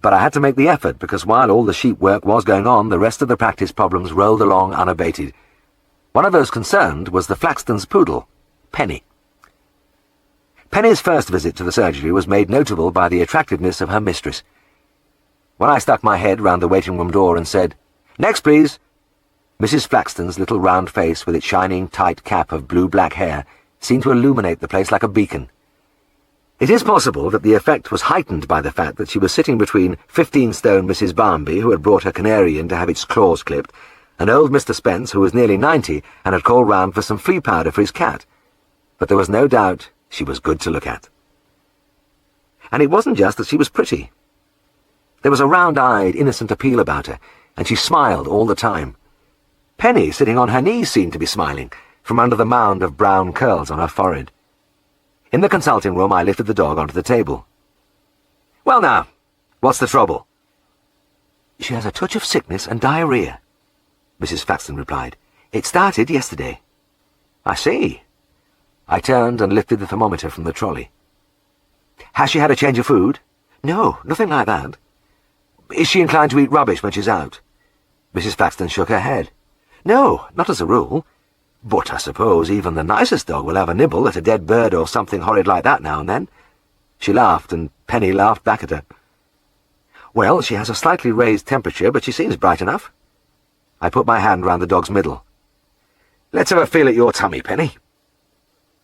but I had to make the effort because while all the sheep work was going on, the rest of the practice problems rolled along unabated. One of those concerned was the Flaxton's poodle, Penny. Penny's first visit to the surgery was made notable by the attractiveness of her mistress. When I stuck my head round the waiting-room door and said, "Next, please," Mrs. Flaxton's little round face with its shining, tight cap of blue-black hair seemed to illuminate the place like a beacon. It is possible that the effect was heightened by the fact that she was sitting between 15-stone Mrs. Barmby, who had brought her canary in to have its claws clipped, and old Mr. Spence, who was nearly 90 and had called round for some flea powder for his cat. But there was no doubt she was good to look at. And it wasn't just that she was pretty. There was a round-eyed, innocent appeal about her, and she smiled all the time. Penny, sitting on her knees, seemed to be smiling, from under the mound of brown curls on her forehead. In the consulting room, I lifted the dog onto the table. "Well now, what's the trouble?" "She has a touch of sickness and diarrhea," Mrs. Flaxton replied. "It started yesterday." "I see." I turned and lifted the thermometer from the trolley. "Has she had a change of food?" "No, nothing like that." "Is she inclined to eat rubbish when she's out?" Mrs. Flaxton shook her head. "No, not as a rule. But I suppose even the nicest dog will have a nibble at a dead bird or something horrid like that now and then." She laughed, and Penny laughed back at her. "Well, she has a slightly raised temperature, but she seems bright enough." I put my hand round the dog's middle. "Let's have a feel at your tummy, Penny."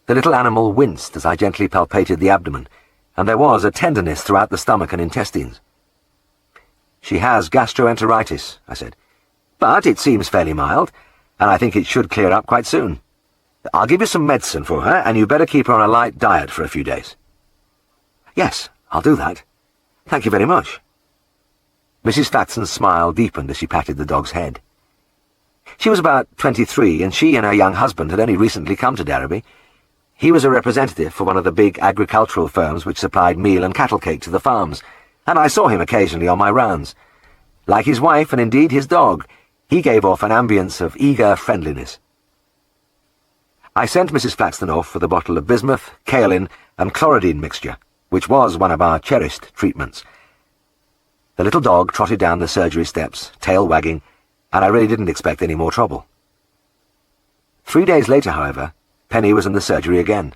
The little animal winced as I gently palpated the abdomen, and there was a tenderness throughout the stomach and intestines. "She has gastroenteritis," I said, "but it seems fairly mild, and I think it should clear up quite soon. I'll give you some medicine for her, and you'd better keep her on a light diet for a few days." "Yes, I'll do that. Thank you very much." Mrs. Flaxton's smile deepened as she patted the dog's head. She was about 23, and she and her young husband had only recently come to Derby. He was a representative for one of the big agricultural firms which supplied meal and cattle cake to the farms, and I saw him occasionally on my rounds. Like his wife, and indeed his dog, he gave off an ambience of eager friendliness. I sent Mrs. Flaxton off with a bottle of bismuth, kaolin, and chloridine mixture, which was one of our cherished treatments. The little dog trotted down the surgery steps, tail wagging, and I really didn't expect any more trouble. 3 days later, however, Penny was in the surgery again.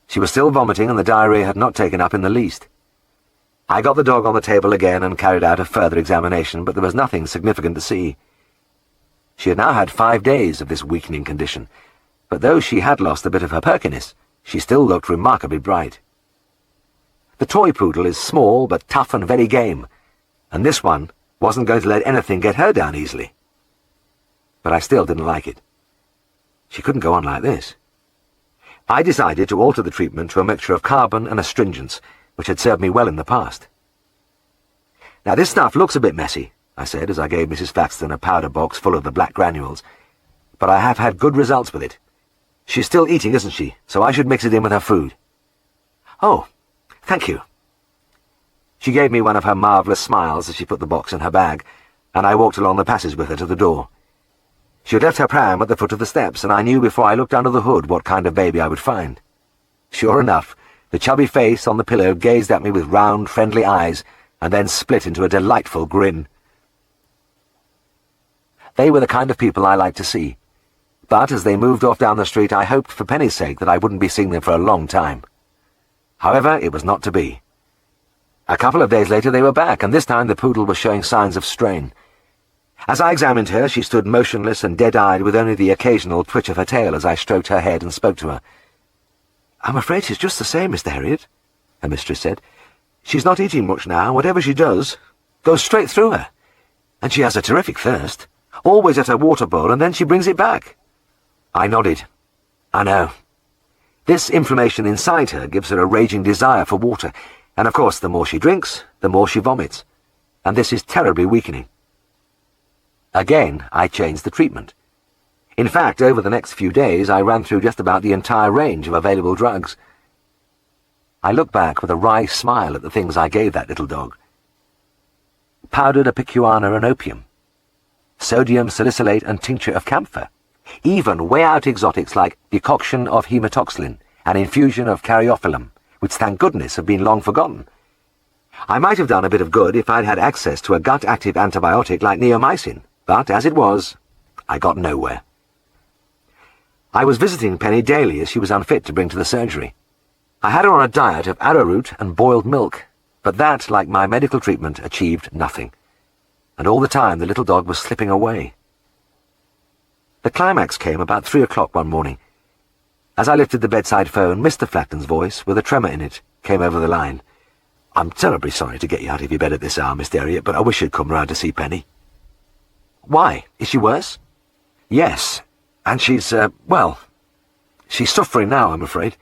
She was still vomiting, and the diarrhea had not taken up in the least. I got the dog on the table again and carried out a further examination, but there was nothing significant to see. She had now had 5 days of this weakening condition, but though she had lost a bit of her perkiness, she still looked remarkably bright. The toy poodle is small but tough and very game, and this one wasn't going to let anything get her down easily. But I still didn't like it. She couldn't go on like this. I decided to alter the treatment to a mixture of carbon and astringents, which had served me well in the past. "Now this stuff looks a bit messy," I said as I gave Mrs. Flaxton a powder box full of the black granules, "but I have had good results with it. She's still eating, isn't she, so I should mix it in with her food." "Oh, thank you." She gave me one of her marvellous smiles as she put the box in her bag, and I walked along the passage with her to the door. She had left her pram at the foot of the steps, and I knew before I looked under the hood what kind of baby I would find. Sure enough, the chubby face on the pillow gazed at me with round, friendly eyes, and then split into a delightful grin. They were the kind of people I liked to see, but as they moved off down the street I hoped for Penny's sake that I wouldn't be seeing them for a long time. However, it was not to be. A couple of days later they were back, and this time the poodle was showing signs of strain. As I examined her, she stood motionless and dead-eyed with only the occasional twitch of her tail as I stroked her head and spoke to her. "I'm afraid she's just the same, Mr. Herriot," her mistress said. "She's not eating much now, whatever she does goes straight through her. And she has a terrific thirst, always at her water bowl, and then she brings it back." I nodded. "I know. This inflammation inside her gives her a raging desire for water, and of course the more she drinks, the more she vomits, and this is terribly weakening." Again, I changed the treatment. In fact, over the next few days, I ran through just about the entire range of available drugs. I looked back with a wry smile at the things I gave that little dog. Powdered apicuana and opium, sodium salicylate and tincture of camphor, even way-out exotics like decoction of hematoxylin and infusion of caryophyllum, which thank goodness have been long forgotten. I might have done a bit of good if I'd had access to a gut-active antibiotic like neomycin, but as it was, I got nowhere. I was visiting Penny daily as she was unfit to bring to the surgery. I had her on a diet of arrowroot and boiled milk, but that, like my medical treatment, achieved nothing. And all the time the little dog was slipping away. The climax came about 3 o'clock one morning. As I lifted the bedside phone, Mr. Flackton's voice, with a tremor in it, came over the line. "I'm terribly sorry to get you out of your bed at this hour, Mr. Herriot, but I wish you'd come round to see Penny." "Why? Is she worse?" "Yes, and she's, she's suffering now, I'm afraid.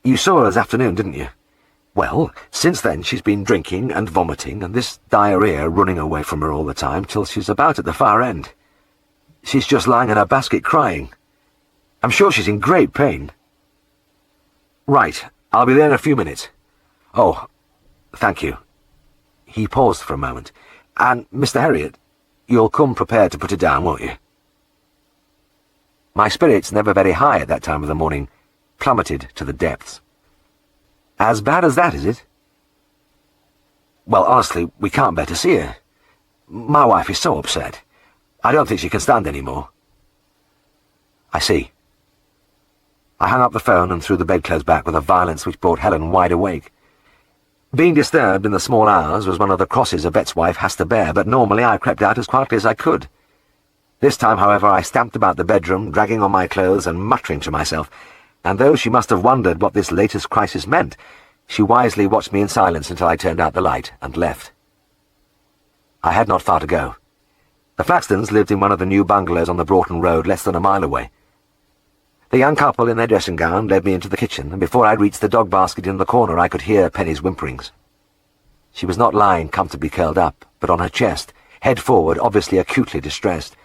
You saw her this afternoon, didn't you? Well, since then she's been drinking and vomiting, and this diarrhea running away from her all the time till she's about at the far end. She's just lying in her basket crying. I'm sure she's in great pain." "Right, I'll be there in a few minutes." "Oh, thank you." He paused for a moment. "And, Mr. Herriot, you'll come prepared to put it down, won't you?" My spirits, never very high at that time of the morning, plummeted to the depths. "As bad as that, is it?" "Well, honestly, we can't bear to see her. My wife is so upset. I don't think she can stand any more." "I see." I hung up the phone and threw the bedclothes back with a violence which brought Helen wide awake. Being disturbed in the small hours was one of the crosses a vet's wife has to bear, but normally I crept out as quietly as I could. This time, however, I stamped about the bedroom, dragging on my clothes and muttering to myself, and though she must have wondered what this latest crisis meant, she wisely watched me in silence until I turned out the light and left. I had not far to go. The Flaxtons lived in one of the new bungalows on the Broughton Road, less than a mile away. The young couple in their dressing gown led me into the kitchen, and before I reached the dog basket in the corner I could hear Penny's whimperings. She was not lying comfortably curled up, but on her chest, head forward, obviously acutely distressed.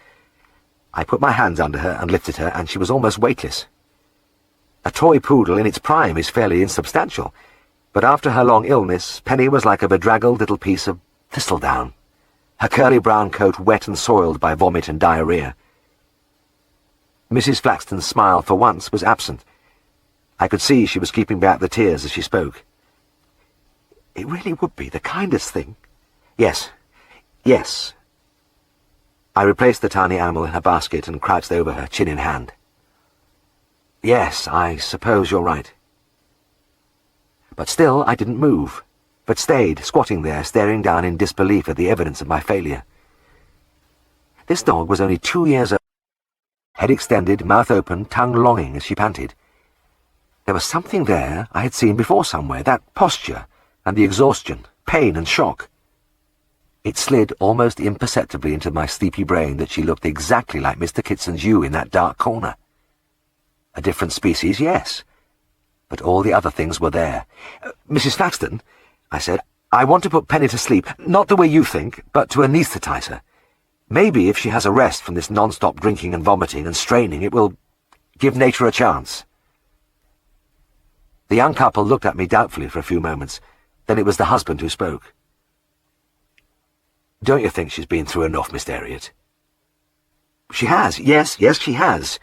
I put my hands under her and lifted her, and she was almost weightless. A toy poodle in its prime is fairly insubstantial, but after her long illness, Penny was like a bedraggled little piece of thistledown, her curly brown coat wet and soiled by vomit and diarrhea. Mrs. Flaxton's smile, for once, was absent. I could see she was keeping back the tears as she spoke. "It really would be the kindest thing." "Yes, yes." I replaced the tiny animal in her basket and crouched over her, chin in hand. "Yes, I suppose you're right." But still I didn't move, but stayed squatting there, staring down in disbelief at the evidence of my failure. This dog was only 2 years old. Head extended, mouth open, tongue longing as she panted. There was something there I had seen before somewhere, that posture, and the exhaustion, pain and shock. It slid almost imperceptibly into my sleepy brain that she looked exactly like Mr. Kitson's ewe in that dark corner. A different species, yes, but all the other things were there. "Mrs. Flaxton," I said, "I want to put Penny to sleep, not the way you think, but to anaesthetize her. Maybe if she has a rest from this non-stop drinking and vomiting and straining, it will give nature a chance." The young couple looked at me doubtfully for a few moments. Then it was the husband who spoke. "Don't you think she's been through enough, Mr. Herriot?" "She has, yes, she has."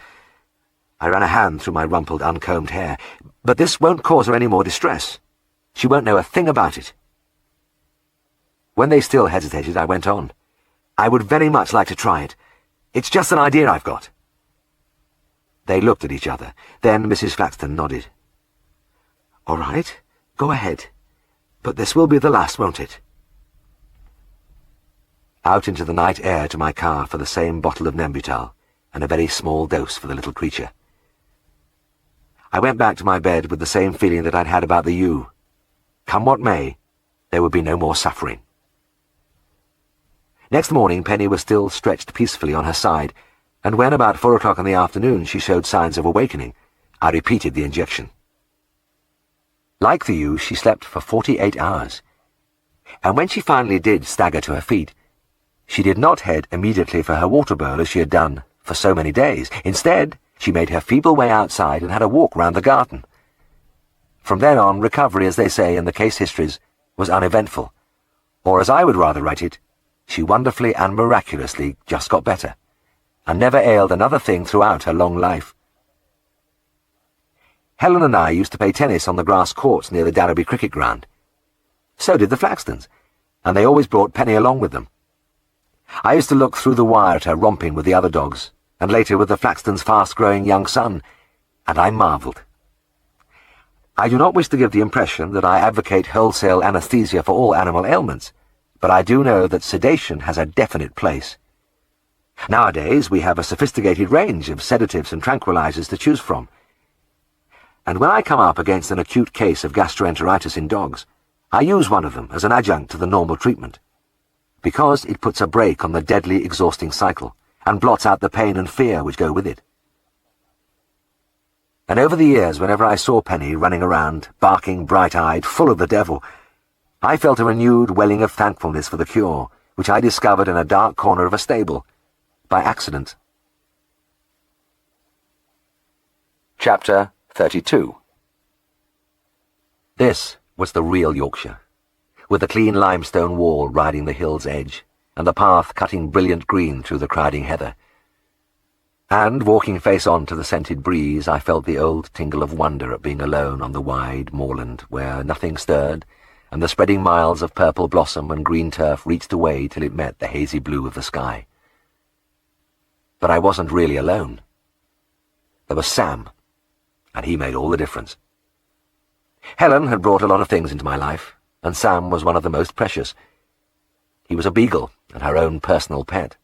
I ran a hand through my rumpled, uncombed hair. "But this won't cause her any more distress. She won't know a thing about it." When they still hesitated, I went on. "I would very much like to try it. It's just an idea I've got." They looked at each other. Then Mrs. Flaxton nodded. "All right, go ahead. But this will be the last, won't it?" Out into the night air to my car for the same bottle of Nembutal, and a very small dose for the little creature. I went back to my bed with the same feeling that I'd had about the ewe. Come what may, there would be no more suffering. Next morning Penny was still stretched peacefully on her side, and when about 4 o'clock in the afternoon she showed signs of awakening, I repeated the injection. Like the ewe, she slept for 48 hours, and when she finally did stagger to her feet, she did not head immediately for her water bowl as she had done for so many days. Instead, she made her feeble way outside and had a walk round the garden. From then on, recovery, as they say in the case histories, was uneventful, or as I would rather write it, she wonderfully and miraculously just got better, and never ailed another thing throughout her long life. Helen and I used to play tennis on the grass courts near the Darrowby cricket ground. So did the Flaxtons, and they always brought Penny along with them. I used to look through the wire at her romping with the other dogs, and later with the Flaxtons' fast-growing young son, and I marvelled. I do not wish to give the impression that I advocate wholesale anesthesia for all animal ailments, but I do know that sedation has a definite place. Nowadays we have a sophisticated range of sedatives and tranquilizers to choose from, and when I come up against an acute case of gastroenteritis in dogs, I use one of them as an adjunct to the normal treatment, because it puts a brake on the deadly, exhausting cycle and blots out the pain and fear which go with it. And over the years, whenever I saw Penny running around, barking, bright-eyed, full of the devil, I felt a renewed welling of thankfulness for the cure, which I discovered in a dark corner of a stable, by accident. Chapter 32. This was the real Yorkshire, with the clean limestone wall riding the hill's edge, and the path cutting brilliant green through the crowding heather. And, walking face on to the scented breeze, I felt the old tingle of wonder at being alone on the wide moorland where nothing stirred, and the spreading miles of purple blossom and green turf reached away till it met the hazy blue of the sky. But I wasn't really alone. There was Sam, and he made all the difference. Helen had brought a lot of things into my life, and Sam was one of the most precious. He was a beagle and her own personal pet.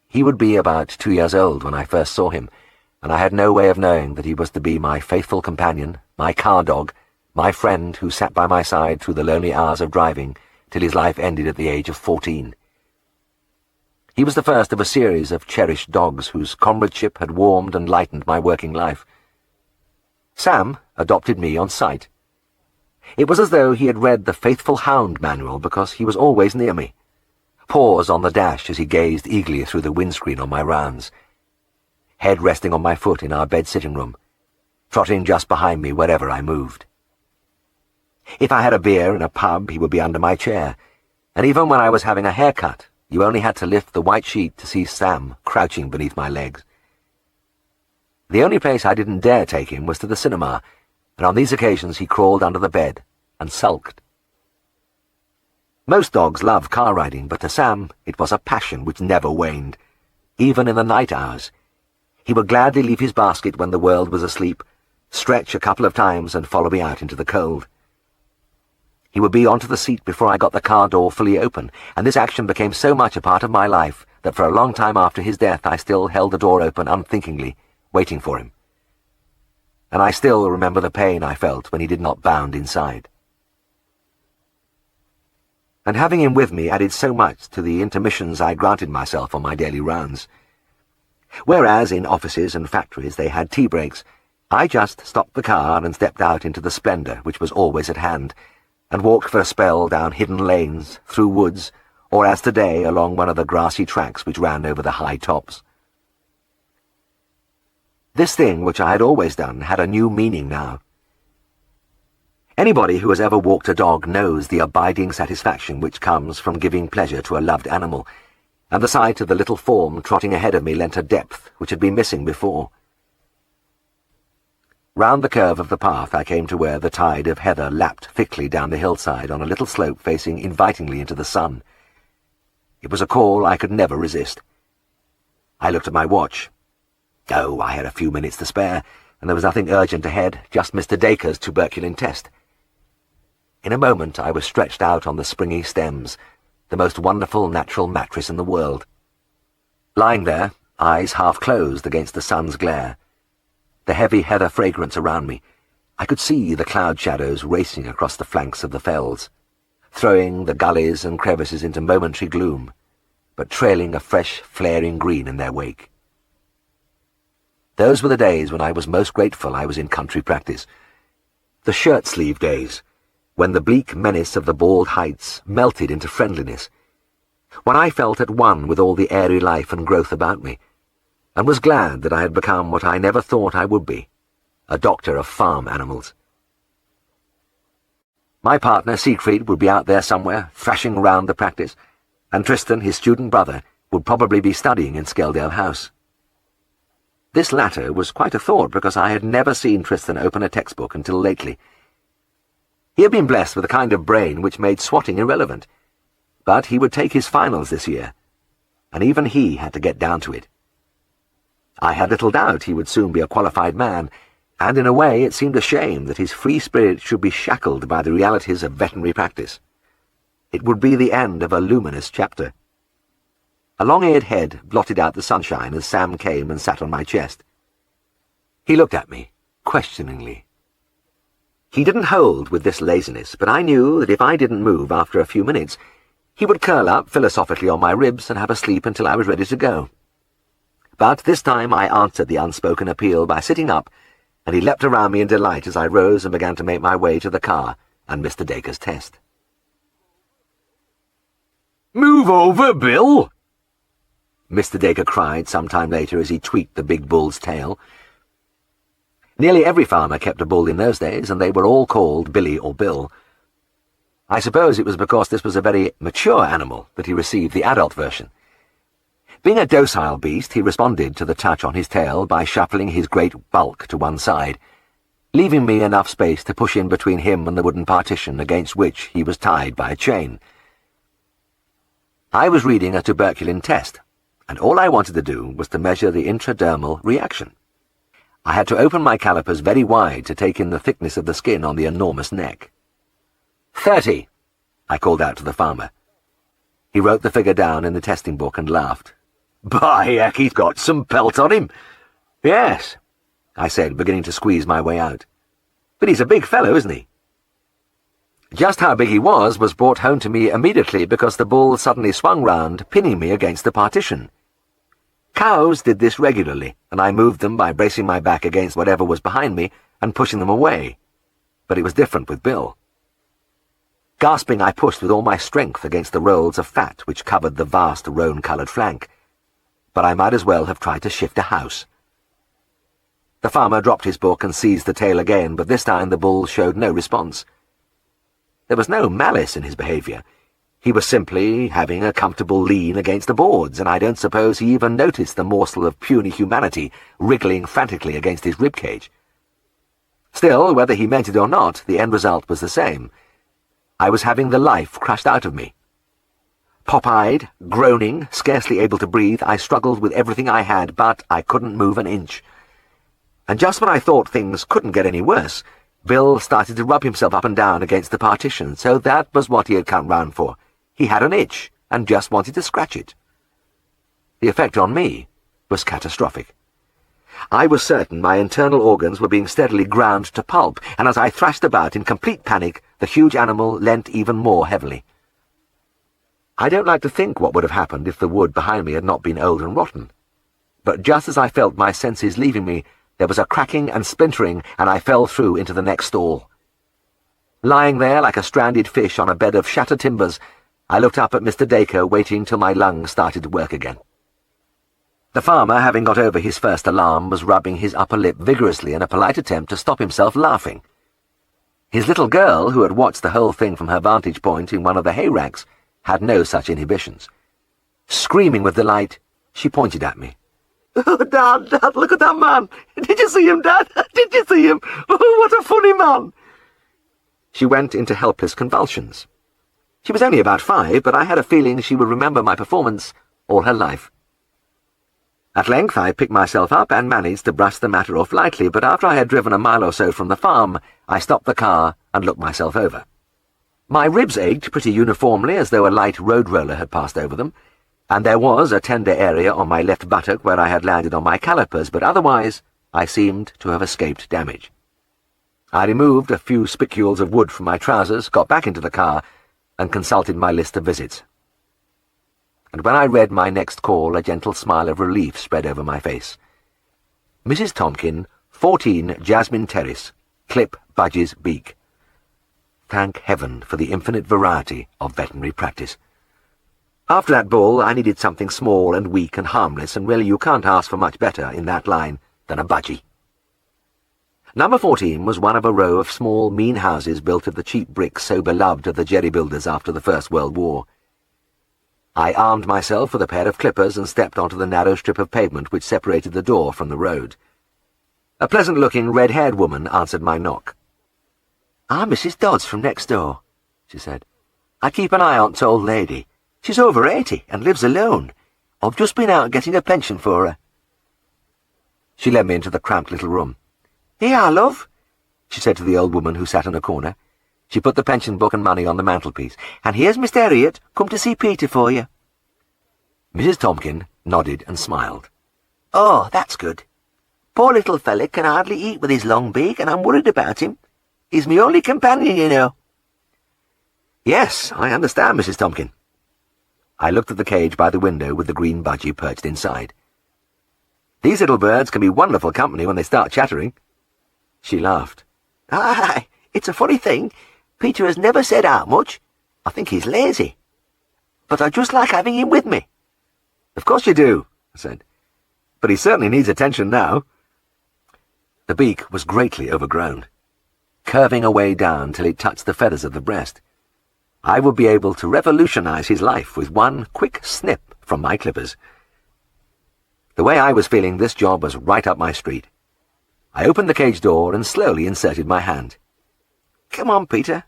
He would be about 2 years old when I first saw him, and I had no way of knowing that he was to be my faithful companion, my car dog, my friend who sat by my side through the lonely hours of driving till his life ended at the age of 14. He was the first of a series of cherished dogs whose comradeship had warmed and lightened my working life. Sam adopted me on sight. It was as though he had read the Faithful Hound manual, because he was always near me, paws on the dash as he gazed eagerly through the windscreen on my rounds, head resting on my foot in our bed-sitting room, trotting just behind me wherever I moved. If I had a beer in a pub, he would be under my chair, and even when I was having a haircut, you only had to lift the white sheet to see Sam crouching beneath my legs. The only place I didn't dare take him was to the cinema, and on these occasions he crawled under the bed and sulked. Most dogs love car riding, but to Sam it was a passion which never waned, even in the night hours. He would gladly leave his basket when the world was asleep, stretch a couple of times and follow me out into the cold. He would be onto the seat before I got the car door fully open, and this action became so much a part of my life that for a long time after his death I still held the door open unthinkingly, waiting for him. And I still remember the pain I felt when he did not bound inside. And having him with me added so much to the intermissions I granted myself on my daily rounds. Whereas in offices and factories they had tea breaks, I just stopped the car and stepped out into the splendour which was always at hand, and walked for a spell down hidden lanes, through woods, or as today along one of the grassy tracks which ran over the high tops. This thing which I had always done had a new meaning now. Anybody who has ever walked a dog knows the abiding satisfaction which comes from giving pleasure to a loved animal, and the sight of the little form trotting ahead of me lent a depth which had been missing before. Round the curve of the path I came to where the tide of heather lapped thickly down the hillside on a little slope facing invitingly into the sun. It was a call I could never resist. I looked at my watch. Oh, I had a few minutes to spare, and there was nothing urgent ahead, just Mr. Dacre's tuberculin test. In a moment I was stretched out on the springy stems, the most wonderful natural mattress in the world. Lying there, eyes half closed against the sun's glare, the heavy heather fragrance around me, I could see the cloud shadows racing across the flanks of the fells, throwing the gullies and crevices into momentary gloom, but trailing a fresh, flaring green in their wake. Those were the days when I was most grateful I was in country practice. The shirt-sleeve days, when the bleak menace of the bald heights melted into friendliness, when I felt at one with all the airy life and growth about me, and was glad that I had become what I never thought I would be, a doctor of farm animals. My partner, Siegfried, would be out there somewhere, thrashing round the practice, and Tristan, his student brother, would probably be studying in Skeldale House. This latter was quite a thought, because I had never seen Tristan open a textbook until lately. He had been blessed with a kind of brain which made swatting irrelevant, but he would take his finals this year. and even he had to get down to it. I had little doubt he would soon be a qualified man, and in a way it seemed a shame that his free spirit should be shackled by the realities of veterinary practice. It would be the end of a luminous chapter. A long-eared head blotted out the sunshine as Sam came and sat on my chest. He looked at me, questioningly. He didn't hold with this laziness, but I knew that if I didn't move after a few minutes, he would curl up philosophically on my ribs and have a sleep until I was ready to go. But this time I answered the unspoken appeal by sitting up, and he leapt around me in delight as I rose and began to make my way to the car and Mr. Dacre's test. "Move over, Bill!" Mr. Dacre cried some time later as he tweaked the big bull's tail. Nearly every farmer kept a bull in those days, and they were all called Billy or Bill. I suppose it was because this was a very mature animal that he received the adult version. Being a docile beast, he responded to the touch on his tail by shuffling his great bulk to one side, leaving me enough space to push in between him and the wooden partition against which he was tied by a chain. I was reading a tuberculin test, and all I wanted to do was to measure the intradermal reaction. I had to open my calipers very wide to take in the thickness of the skin on the enormous neck. 30, I called out to the farmer. He wrote the figure down in the testing book and laughed. "By heck, he's got some pelt on him." "Yes," I said, beginning to squeeze my way out. "But he's a big fellow, isn't he?" Just how big he was brought home to me immediately because the bull suddenly swung round, pinning me against the partition. Cows did this regularly, and I moved them by bracing my back against whatever was behind me and pushing them away. But it was different with Bill. Gasping, I pushed with all my strength against the rolls of fat which covered the vast roan-coloured flank. But I might as well have tried to shift a house. The farmer dropped his book and seized the tail again, but this time the bull showed no response. There was no malice in his behaviour. He was simply having a comfortable lean against the boards, and I don't suppose he even noticed the morsel of puny humanity wriggling frantically against his ribcage. Still, whether he meant it or not, the end result was the same. I was having the life crushed out of me. Pop-eyed, groaning, scarcely able to breathe, I struggled with everything I had, but I couldn't move an inch. And just when I thought things couldn't get any worse, Bill started to rub himself up and down against the partition, so that was what he had come round for. He had an itch, and just wanted to scratch it. The effect on me was catastrophic. I was certain my internal organs were being steadily ground to pulp, and as I thrashed about in complete panic, the huge animal leant even more heavily. I don't like to think what would have happened if the wood behind me had not been old and rotten. But just as I felt my senses leaving me, there was a cracking and splintering, and I fell through into the next stall. Lying there like a stranded fish on a bed of shattered timbers, I looked up at Mr. Dacre, waiting till my lungs started to work again. The farmer, having got over his first alarm, was rubbing his upper lip vigorously in a polite attempt to stop himself laughing. His little girl, who had watched the whole thing from her vantage point in one of the hay racks, had no such inhibitions. Screaming with delight, she pointed at me. "Oh, Dad, look at that man! Did you see him, Dad? Did you see him? Oh, what a funny man!" She went into helpless convulsions. She was only about 5, but I had a feeling she would remember my performance all her life. At length I picked myself up and managed to brush the matter off lightly, but after I had driven a mile or so from the farm, I stopped the car and looked myself over. My ribs ached pretty uniformly as though a light road roller had passed over them, and there was a tender area on my left buttock where I had landed on my calipers, but otherwise I seemed to have escaped damage. I removed a few spicules of wood from my trousers, got back into the car, and consulted my list of visits. And when I read my next call, a gentle smile of relief spread over my face. Mrs. Tomkin, 14 Jasmine Terrace, clip Budge's beak. Thank heaven for the infinite variety of veterinary practice. After that bull, I needed something small and weak and harmless, and really you can't ask for much better in that line than a budgie. Number 14 was one of a row of small, mean houses built of the cheap bricks so beloved of the jerry builders after the First World War. I armed myself with a pair of clippers and stepped onto the narrow strip of pavement which separated the door from the road. A pleasant-looking, red-haired woman answered my knock. "I'm Mrs. Dodds from next door," she said. "I keep an eye on t' old lady. She's over 80 and lives alone. I've just been out getting a pension for her." She led me into the cramped little room. "Here, love," she said to the old woman who sat in a corner. She put the pension book and money on the mantelpiece. "And here's Mr. Herriot, come to see Peter for you." Mrs. Tomkin nodded and smiled. "Oh, that's good. Poor little fella can hardly eat with his long beak, and I'm worried about him. He's my only companion, you know." "Yes, I understand, Mrs. Tomkin." I looked at the cage by the window with the green budgie perched inside. "These little birds can be wonderful company when they start chattering." She laughed. "Aye, it's a funny thing. Peter has never said out much. I think he's lazy. But I just like having him with me." "Of course you do," I said. "But he certainly needs attention now." The beak was greatly overgrown, curving away down till it touched the feathers of the breast. I would be able to revolutionize his life with one quick snip from my clippers. The way I was feeling, this job was right up my street. I opened the cage door and slowly inserted my hand. "Come on, Peter,"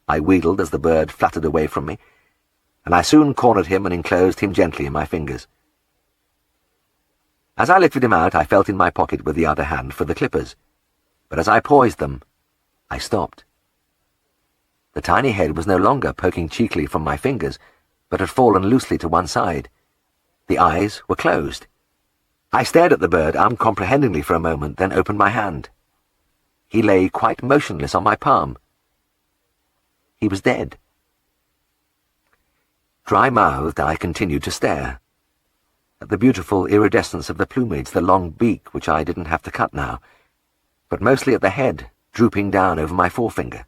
I wheedled as the bird fluttered away from me, and I soon cornered him and enclosed him gently in my fingers. As I lifted him out, I felt in my pocket with the other hand for the clippers, but as I poised them, I stopped. The tiny head was no longer poking cheekily from my fingers, but had fallen loosely to one side. The eyes were closed. I stared at the bird uncomprehendingly for a moment, then opened my hand. He lay quite motionless on my palm. He was dead. Dry-mouthed, I continued to stare at the beautiful iridescence of the plumage, the long beak, which I didn't have to cut now, but mostly at the head, drooping down over my forefinger.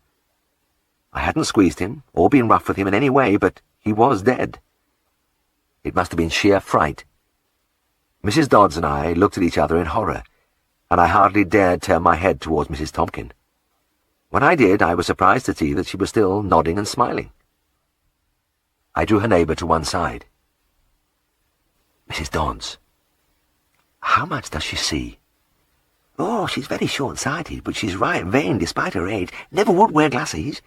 I hadn't squeezed him, or been rough with him in any way, but he was dead. It must have been sheer fright. Mrs. Dodds and I looked at each other in horror, and I hardly dared turn my head towards Mrs. Tomkin. When I did, I was surprised to see that she was still nodding and smiling. I drew her neighbour to one side. "Mrs. Dodds, how much does she see?" "Oh, she's very short-sighted, but she's right vain despite her age. Never would wear glasses.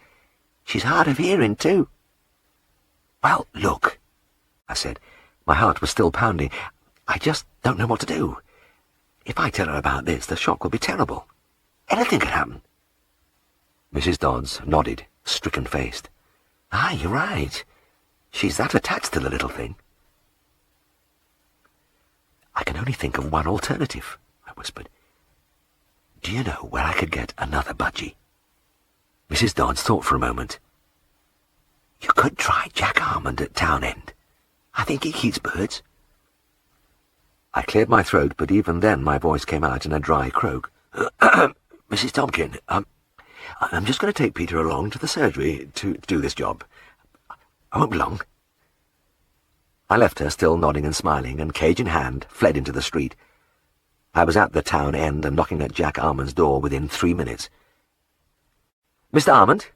She's hard of hearing, too." "Well, look," I said. My heart was still pounding. "I just don't know what to do. If I tell her about this, the shock will be terrible. Anything could happen." Mrs. Dodds nodded, stricken-faced. "Aye, you're right. She's that attached to the little thing." "I can only think of one alternative," I whispered. "Do you know where I could get another budgie?" Mrs. Dodds thought for a moment. "You could try Jack Almond at Town End. I think he keeps birds." I cleared my throat, but even then my voice came out in a dry croak. "Mrs. Tomkin, I'm just going to take Peter along to the surgery to do this job. I won't be long." I left her, still nodding and smiling, and cage in hand, fled into the street. I was at the Town End and knocking at Jack Almond's door within 3 minutes. "Mr. Almond?"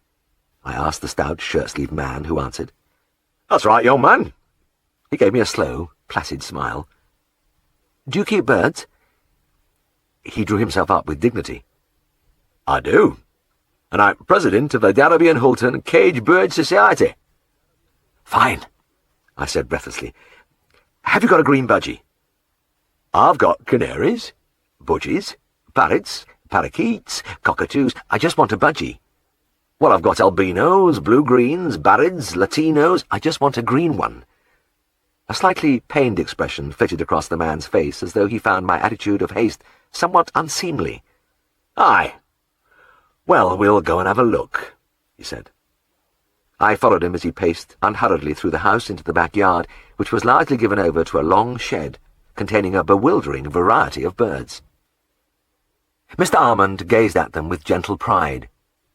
I asked the stout shirt-sleeved man who answered. "That's right, young man." He gave me a slow, placid smile. "Do you keep birds?" He drew himself up with dignity. "I do. And I'm president of the Darby and Hulton Cage Bird Society." "Fine," I said breathlessly. "Have you got a green budgie?" "I've got canaries, "Budgies, parrots, parakeets, cockatoos. I just want a budgie." well, I've got albinos, blue-greens, barreds, latinos. "I just want a green one." A slightly pained expression flitted across the man's face, as though he found my attitude of haste somewhat unseemly. "Aye. Well, we'll go and have a look," he said. I followed him as he paced unhurriedly through the house into the backyard, which was largely given over to a long shed containing a bewildering variety of birds. Mr. Almond gazed at them with gentle pride,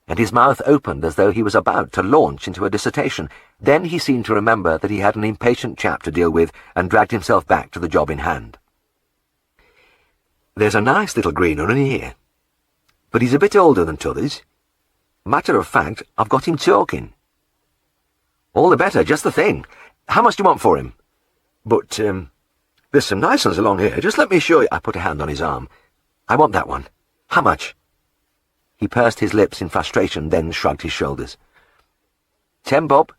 and his mouth opened as though he was about to launch into a dissertation. Then he seemed to remember that he had an impatient chap to deal with and dragged himself back to the job in hand. "There's a nice little green one in here, but he's a bit older than t'others. Matter of fact, I've got him talking." "All the better, just the thing. How much do you want for him?" "But, there's some nice ones along here. Just let me show you." I put a hand on his arm. "I want that one. How much?" He pursed his lips in frustration, then shrugged his shoulders. "10 bob."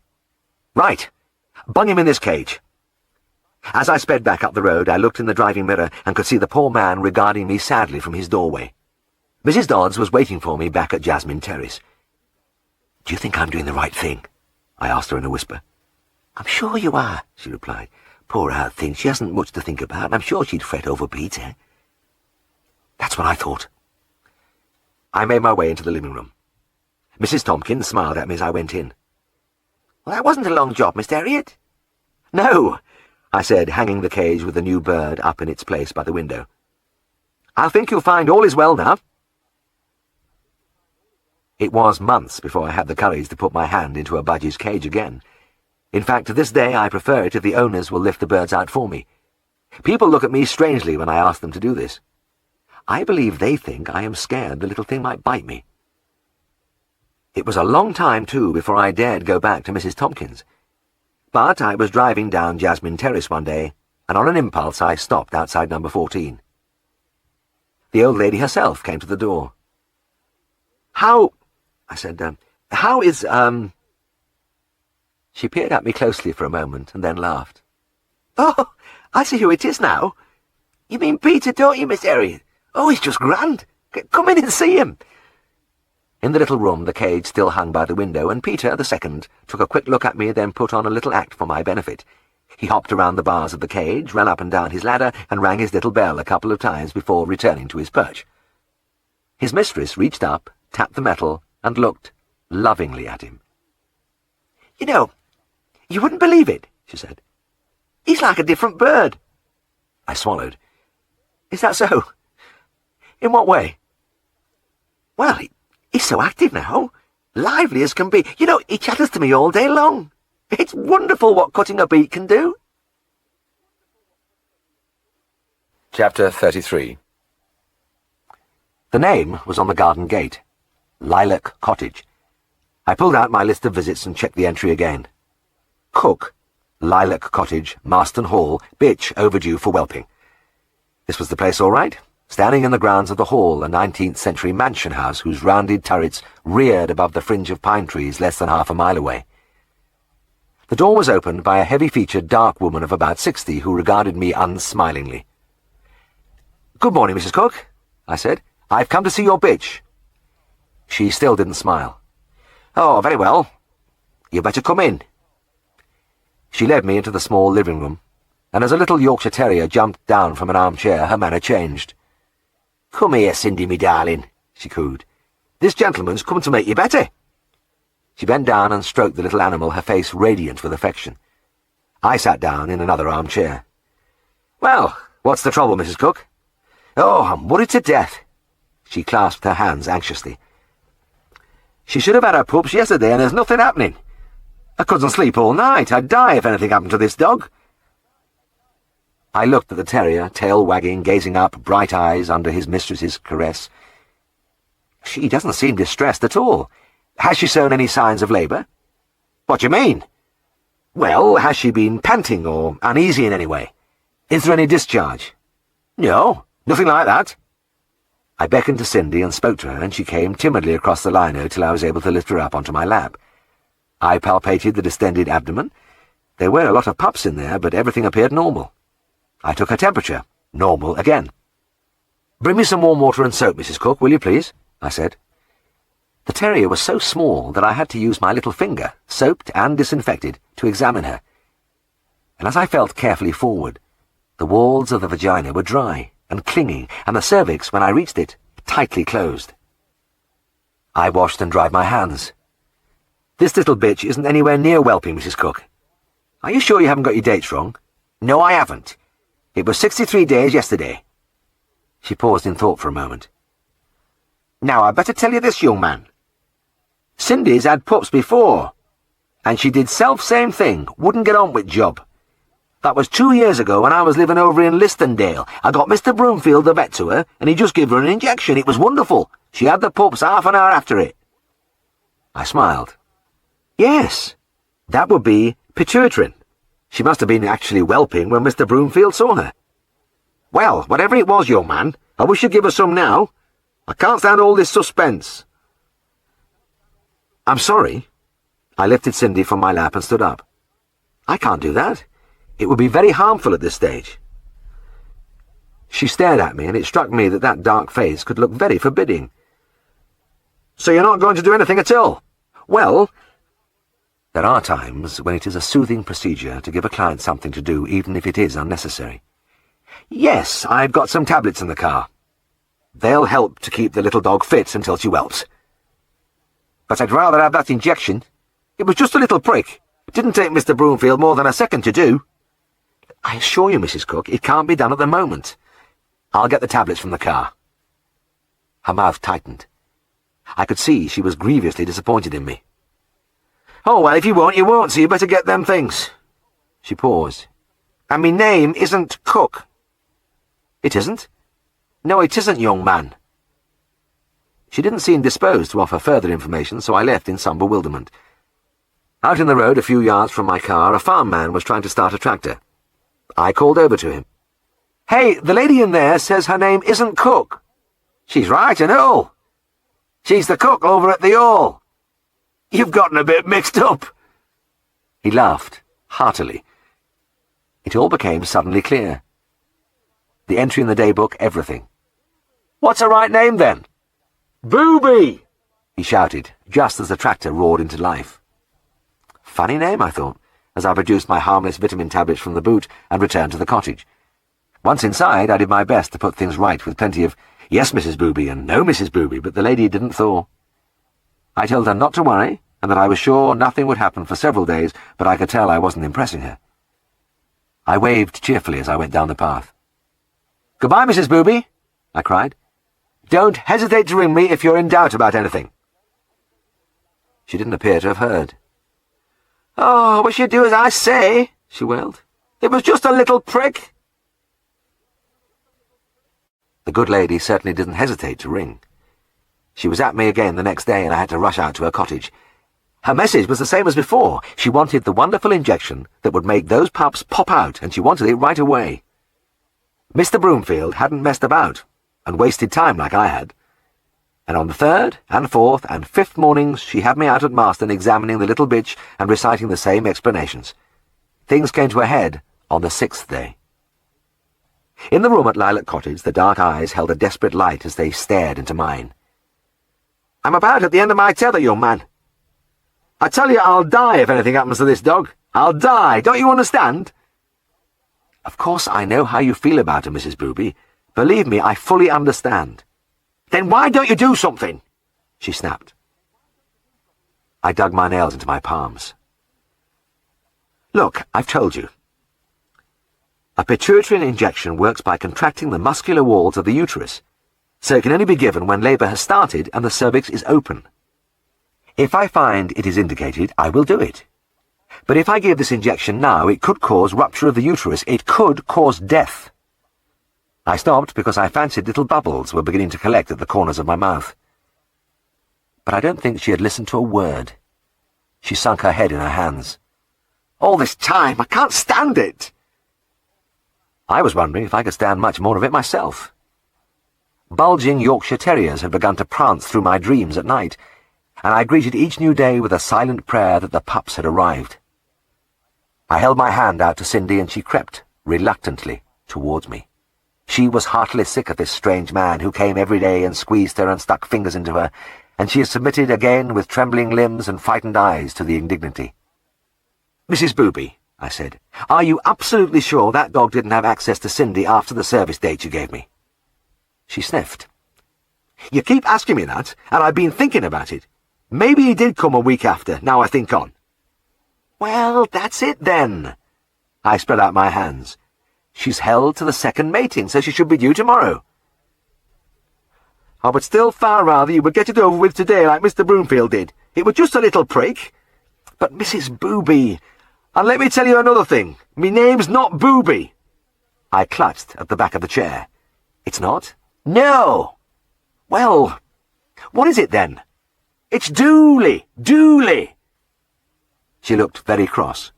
"Right. Bung him in this cage." As I sped back up the road, I looked in the driving mirror and could see the poor man regarding me sadly from his doorway. Mrs. Dodds was waiting for me back at Jasmine Terrace. "Do you think I'm doing the right thing?" I asked her in a whisper. "I'm sure you are," she replied. "Poor old thing, she hasn't much to think about, and I'm sure she'd fret over Peter." That's what I thought. I made my way into the living room. Mrs. Tompkins smiled at me as I went in. "Well, that wasn't a long job, Mr. Herriot." "No," I said, hanging the cage with the new bird up in its place by the window. "I think you'll find all is well now." It was months before I had the courage to put my hand into a budgie's cage again. In fact, to this day I prefer it if the owners will lift the birds out for me. People look at me strangely when I ask them to do this. I believe they think I am scared the little thing might bite me. It was a long time, too, before I dared go back to Mrs. Tompkins. But I was driving down Jasmine Terrace one day, and on an impulse I stopped outside number 14. The old lady herself came to the door. "How," I said, "how is, She peered at me closely for a moment and then laughed. "Oh, I see who it is now. You mean Peter, don't you, Miss Herriot? Oh, he's just grand. Come in and see him." In the little room, the cage still hung by the window, and Peter, the second, took a quick look at me, then put on a little act for my benefit. He hopped around the bars of the cage, ran up and down his ladder, and rang his little bell a couple of times before returning to his perch. His mistress reached up, tapped the metal, and looked lovingly at him. "You know, you wouldn't believe it," she said. "He's like a different bird." I swallowed. "Is that so? In what way?" "Well, he's so active now, lively as can be. You know, he chatters to me all day long. It's wonderful what cutting a beak can do." Chapter 33. The name was on the garden gate. Lilac Cottage. I pulled out my list of visits and checked the entry again. Cook, Lilac Cottage, Marston Hall, bitch overdue for whelping. This was the place all right, standing in the grounds of the Hall, a 19th-century mansion house whose rounded turrets reared above the fringe of pine trees less than half a mile away. The door was opened by a heavy-featured dark woman of about 60 who regarded me unsmilingly. "Good morning, Mrs. Cook," I said. "I've come to see your bitch." She still didn't smile. "Oh, very well. You'd better come in." She led me into the small living room, and as a little Yorkshire Terrier jumped down from an armchair, her manner changed. "Come here, Cindy, me darling," she cooed. "This gentleman's come to make you better." She bent down and stroked the little animal, her face radiant with affection. I sat down in another armchair. "Well, what's the trouble, Mrs. Cook?" "Oh, I'm worried to death." She clasped her hands anxiously. "She should have had her pups yesterday, and there's nothing happening. I couldn't sleep all night. I'd die if anything happened to this dog." I looked at the terrier, tail wagging, gazing up, bright eyes under his mistress's caress. "She doesn't seem distressed at all. Has she shown any signs of labour?" "What do you mean?" "Well, has she been panting or uneasy in any way? Is there any discharge?" "No, nothing like that." I beckoned to Cindy and spoke to her, and she came timidly across the lino till I was able to lift her up onto my lap. I palpated the distended abdomen. There were a lot of pups in there, but everything appeared normal. I took her temperature. Normal again. "Bring me some warm water and soap, Mrs. Cook, will you please?" I said. The terrier was so small that I had to use my little finger, soaped and disinfected, to examine her. And as I felt carefully forward, the walls of the vagina were dry and clinging, and the cervix, when I reached it, tightly closed. I washed and dried my hands. "This little bitch isn't anywhere near whelping, Mrs. Cook. Are you sure you haven't got your dates wrong?" "No, I haven't. It was 63 days yesterday." She paused in thought for a moment. "Now, I'd better tell you this, young man. Cindy's had pups before, and she did self-same thing, wouldn't get on with job. That was 2 years ago when I was living over in Listondale. I got Mr. Broomfield the vet to her, and he just gave her an injection. It was wonderful. She had the pups half an hour after it." I smiled. "Yes, that would be pituitrin. She must have been actually whelping when Mr. Broomfield saw her." "Well, whatever it was, young man, I wish you'd give her some now. I can't stand all this suspense." "I'm sorry." I lifted Cindy from my lap and stood up. "I can't do that. It would be very harmful at this stage. She stared at me, and it struck me that that dark face could look very forbidding. So you're not going to do anything at all? Well, there are times when it is a soothing procedure to give a client something to do, even if it is unnecessary. Yes, I've got some tablets in the car. They'll help to keep the little dog fit until she whelps. But I'd rather have that injection. It was just a little prick. It didn't take Mr. Broomfield more than a second to do. I assure you, Mrs. Cook, it can't be done at the moment. I'll get the tablets from the car. Her mouth tightened. I could see she was grievously disappointed in me. Oh, well, if you won't, so you better get them things. She paused. And me name isn't Cook. It isn't? No, it isn't, young man. She didn't seem disposed to offer further information, so I left in some bewilderment. Out in the road, a few yards from my car, a farm man was trying to start a tractor. I called over to him. Hey, the lady in there says her name isn't Cook. She's right, I know. She's the cook over at the Hall. You've gotten a bit mixed up. He laughed, heartily. It all became suddenly clear. The entry in the daybook, everything. What's her right name, then? Booby! He shouted, just as the tractor roared into life. Funny name, I thought, as I produced my harmless vitamin tablets from the boot and returned to the cottage. Once inside, I did my best to put things right with plenty of yes, Mrs. Booby, and no, Mrs. Booby, but the lady didn't thaw. I told her not to worry, and that I was sure nothing would happen for several days, but I could tell I wasn't impressing her. I waved cheerfully as I went down the path. Goodbye, Mrs. Booby, I cried. Don't hesitate to ring me if you're in doubt about anything. She didn't appear to have heard. Oh, I wish you'd do as I say, she wailed. It was just a little prick. The good lady certainly didn't hesitate to ring. She was at me again the next day, and I had to rush out to her cottage. Her message was the same as before. She wanted the wonderful injection that would make those pups pop out, and she wanted it right away. Mr. Broomfield hadn't messed about and wasted time like I had. And on the third and fourth and fifth mornings she had me out at Marston examining the little bitch and reciting the same explanations. Things came to a head on the sixth day. In the room at Lilac Cottage, the dark eyes held a desperate light as they stared into mine. I'm about at the end of my tether, young man. I tell you, I'll die if anything happens to this dog. I'll die, don't you understand? Of course I know how you feel about her, Mrs. Booby. Believe me, I fully understand. Then why don't you do something? She snapped. I dug my nails into my palms. Look, I've told you. A pituitary injection works by contracting the muscular walls of the uterus, so it can only be given when labour has started and the cervix is open. If I find it is indicated, I will do it. But if I give this injection now, it could cause rupture of the uterus. It could cause death. I stopped because I fancied little bubbles were beginning to collect at the corners of my mouth. But I don't think she had listened to a word. She sunk her head in her hands. All this time, I can't stand it. I was wondering if I could stand much more of it myself. Bulging Yorkshire Terriers had begun to prance through my dreams at night, and I greeted each new day with a silent prayer that the pups had arrived. I held my hand out to Cindy, and she crept, reluctantly, towards me. She was heartily sick of this strange man who came every day and squeezed her and stuck fingers into her, and she submitted again with trembling limbs and frightened eyes to the indignity. Mrs. Booby, I said, are you absolutely sure that dog didn't have access to Cindy after the service date you gave me? She sniffed. You keep asking me that, and I've been thinking about it. Maybe he did come a week after, now I think on. Well, that's it then. I spread out my hands. She's held to the second mating, so she should be due tomorrow. I would still far rather you would get it over with today like Mr. Broomfield did. It was just a little prick. But Mrs. Booby, and let me tell you another thing. Me name's not Booby. I clutched at the back of the chair. It's not? No. Well, what is it then? It's Dooley. Dooley. She looked very cross.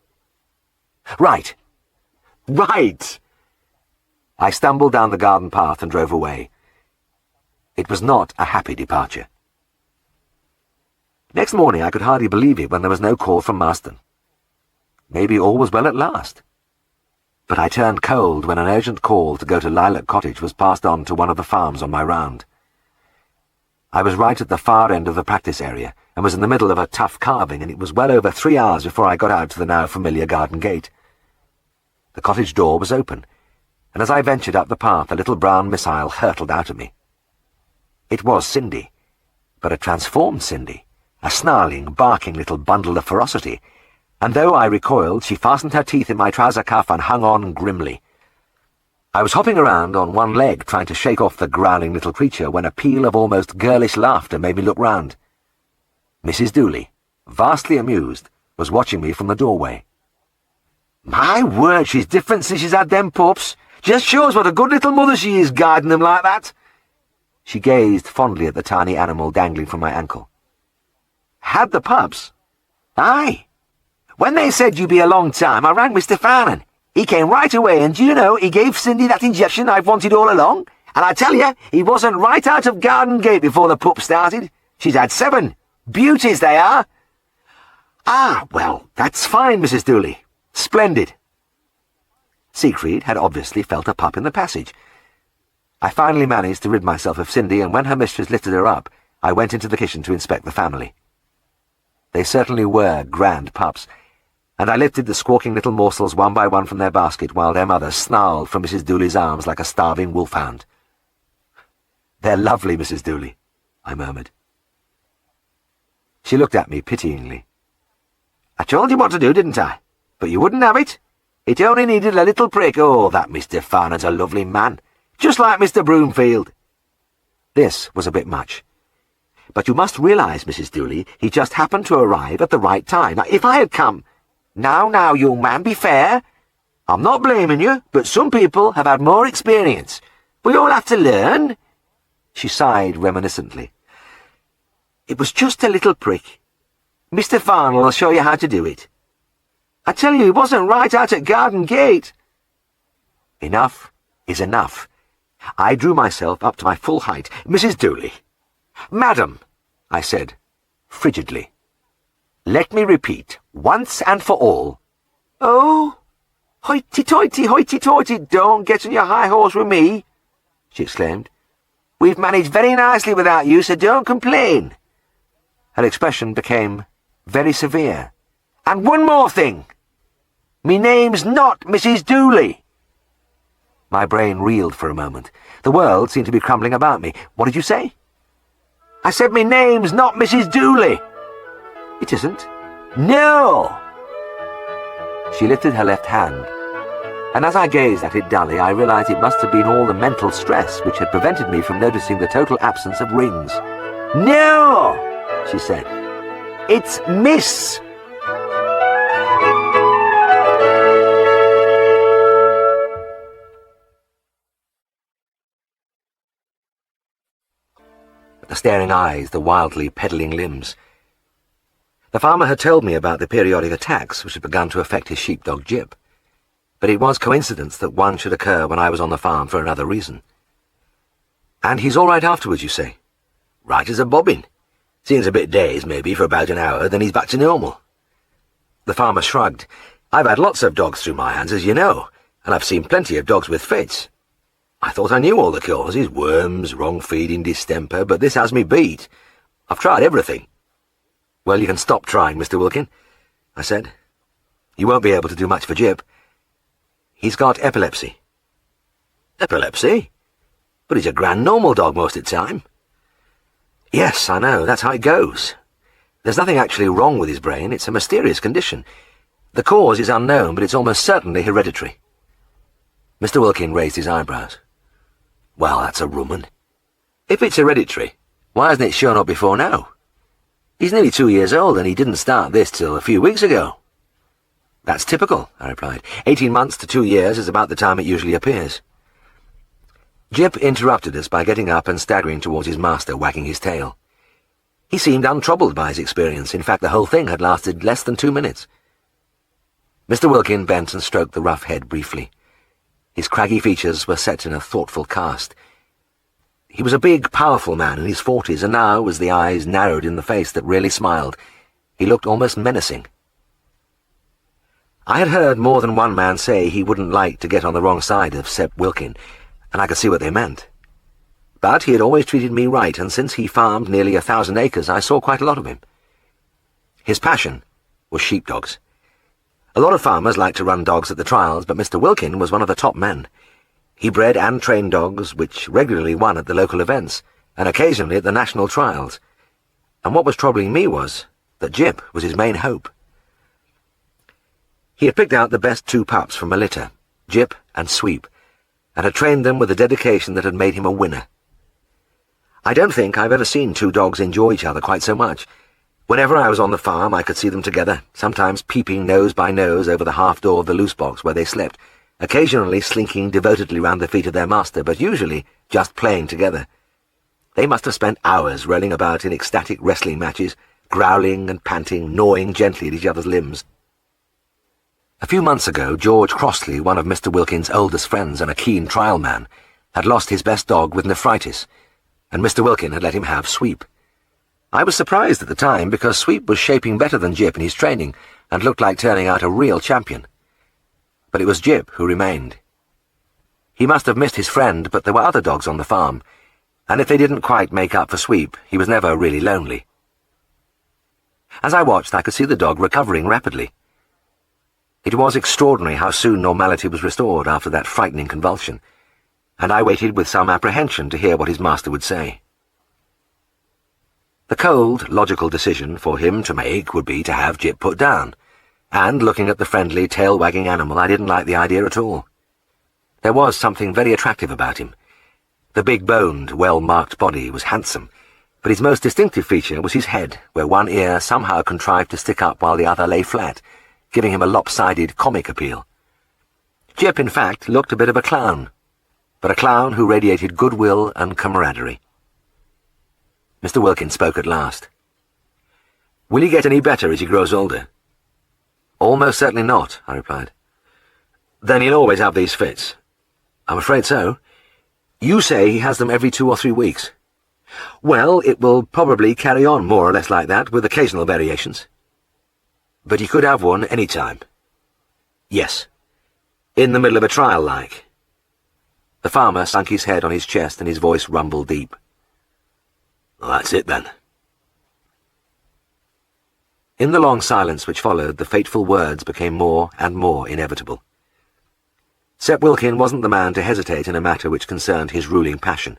Right. Right. I stumbled down the garden path and drove away. It was not a happy departure. Next morning I could hardly believe it when there was no call from Marston. Maybe all was well at last. but I turned cold when an urgent call to go to Lilac Cottage was passed on to one of the farms on my round. I was right at the far end of the practice area and was in the middle of a tough carving, and it was well over 3 hours before I got out to the now familiar garden gate. The cottage door was open, and as I ventured up the path, a little brown missile hurtled out at me. It was Cindy, but a transformed Cindy, a snarling, barking little bundle of ferocity, and though I recoiled, she fastened her teeth in my trouser cuff and hung on grimly. I was hopping around on one leg trying to shake off the growling little creature when a peal of almost girlish laughter made me look round. Mrs. Dooley, vastly amused, was watching me from the doorway. "My word, she's different since she's had them pups. Just shows what a good little mother she is, guiding them like that." She gazed fondly at the tiny animal dangling from my ankle. "Had the pups?" "Aye. When they said you'd be a long time, I rang Mr. Farnan. He came right away, and do you know, he gave Cindy that injection I've wanted all along? And I tell you, he wasn't right out of Garden Gate before the pup started. She's had 7. Beauties they are." "Ah, well, that's fine, Mrs. Dooley. Splendid." Siegfried had obviously felt a pup in the passage. I finally managed to rid myself of Cindy, and when her mistress lifted her up, I went into the kitchen to inspect the family. They certainly were grand pups, and I lifted the squawking little morsels one by one from their basket while their mother snarled from Mrs. Dooley's arms like a starving wolfhound. "They're lovely, Mrs. Dooley," I murmured. She looked at me pityingly. "I told you what to do, didn't I? But you wouldn't have it. It only needed a little prick. Oh, that Mr. Farnan's a lovely man, just like Mr. Broomfield." This was a bit much. "But you must realize, Mrs. Dooley, he just happened to arrive at the right time. Now, if I had come—" Now, young man, be fair. I'm not blaming you, but some people have had more experience. We all have to learn." She sighed reminiscently. "It was just a little prick. Mr. Farnell will show you how to do it. I tell you, he wasn't right out at Garden Gate." Enough is enough. I drew myself up to my full height. "Mrs. Dooley." "Madam," I said, frigidly. "Let me repeat, once and for all—" "Oh, hoity-toity, don't get on your high horse with me," she exclaimed. "We've managed very nicely without you, so don't complain." Her expression became very severe. "And one more thing. Me name's not Mrs. Dooley." My brain reeled for a moment. The world seemed to be crumbling about me. "What did you say?" "I said me name's not Mrs. Dooley." "It isn't?" "No!" She lifted her left hand, and as I gazed at it dully, I realized it must have been all the mental stress which had prevented me from noticing the total absence of rings. "No!" she said. "It's Miss." The staring eyes, the wildly pedalling limbs. The farmer had told me about the periodic attacks which had begun to affect his sheepdog Jip, but it was coincidence that one should occur when I was on the farm for another reason. "And he's all right afterwards, you say?" "Right as a bobbin. Seems a bit dazed, maybe, for about an hour, then he's back to normal." The farmer shrugged. "I've had lots of dogs through my hands, as you know, and I've seen plenty of dogs with fits. I thought I knew all the causes, worms, wrong feeding, distemper, but this has me beat. I've tried everything." "Well, you can stop trying, Mr. Wilkin," I said. "You won't be able to do much for Jip. He's got epilepsy." "Epilepsy? But he's a grand normal dog most of the time." "Yes, I know, that's how it goes. There's nothing actually wrong with his brain, it's a mysterious condition. The cause is unknown, but it's almost certainly hereditary." Mr. Wilkin raised his eyebrows. "Well, that's a rum 'un. If it's hereditary, why hasn't it shown up before now? He's nearly 2 years old, and he didn't start this till a few weeks ago." "That's typical," I replied. 18 months to 2 years is about the time it usually appears." Jip interrupted us by getting up and staggering towards his master, wagging his tail. He seemed untroubled by his experience. In fact, the whole thing had lasted less than 2 minutes. Mr. Wilkin bent and stroked the rough head briefly. His craggy features were set in a thoughtful cast. He was a big, powerful man in his 40s, and now, as the eyes narrowed in the face that really smiled, he looked almost menacing. I had heard more than one man say he wouldn't like to get on the wrong side of Sep Wilkin, and I could see what they meant. But he had always treated me right, and since he farmed nearly 1,000 acres, I saw quite a lot of him. His passion was sheepdogs. A lot of farmers like to run dogs at the trials, but Mr. Wilkin was one of the top men. He bred and trained dogs, which regularly won at the local events, and occasionally at the national trials. And what was troubling me was that Jip was his main hope. He had picked out the best 2 pups from a litter, Jip and Sweep, and had trained them with a dedication that had made him a winner. I don't think I've ever seen 2 dogs enjoy each other quite so much. Whenever I was on the farm, I could see them together, sometimes peeping nose by nose over the half door of the loose box where they slept, occasionally slinking devotedly round the feet of their master, but usually just playing together. They must have spent hours rolling about in ecstatic wrestling matches, growling and panting, gnawing gently at each other's limbs. A few months ago, George Crossley, one of Mr. Wilkin's oldest friends and a keen trial man, had lost his best dog with nephritis, and Mr. Wilkin had let him have Sweep. I was surprised at the time, because Sweep was shaping better than Jip in his training, and looked like turning out a real champion. But it was Jip who remained. He must have missed his friend, but there were other dogs on the farm, and if they didn't quite make up for Sweep, he was never really lonely. As I watched, I could see the dog recovering rapidly. It was extraordinary how soon normality was restored after that frightening convulsion, and I waited with some apprehension to hear what his master would say. The cold, logical decision for him to make would be to have Jip put down, and looking at the friendly, tail-wagging animal, I didn't like the idea at all. There was something very attractive about him. The big-boned, well-marked body was handsome, but his most distinctive feature was his head, where one ear somehow contrived to stick up while the other lay flat, giving him a lopsided comic appeal. Jip, in fact, looked a bit of a clown, but a clown who radiated goodwill and camaraderie. Mr. Wilkin spoke at last. "Will he get any better as he grows older?" "Almost certainly not," I replied. "Then he'll always have these fits?" "I'm afraid so." "You say he has them every 2 or 3 weeks." "Well, it will probably carry on more or less like that, with occasional variations." "But he could have one any time?" "Yes. In the middle of a trial, like." The farmer sunk his head on his chest and his voice rumbled deep. "Well, that's it, then." In the long silence which followed, the fateful words became more and more inevitable. Sep Wilkin wasn't the man to hesitate in a matter which concerned his ruling passion.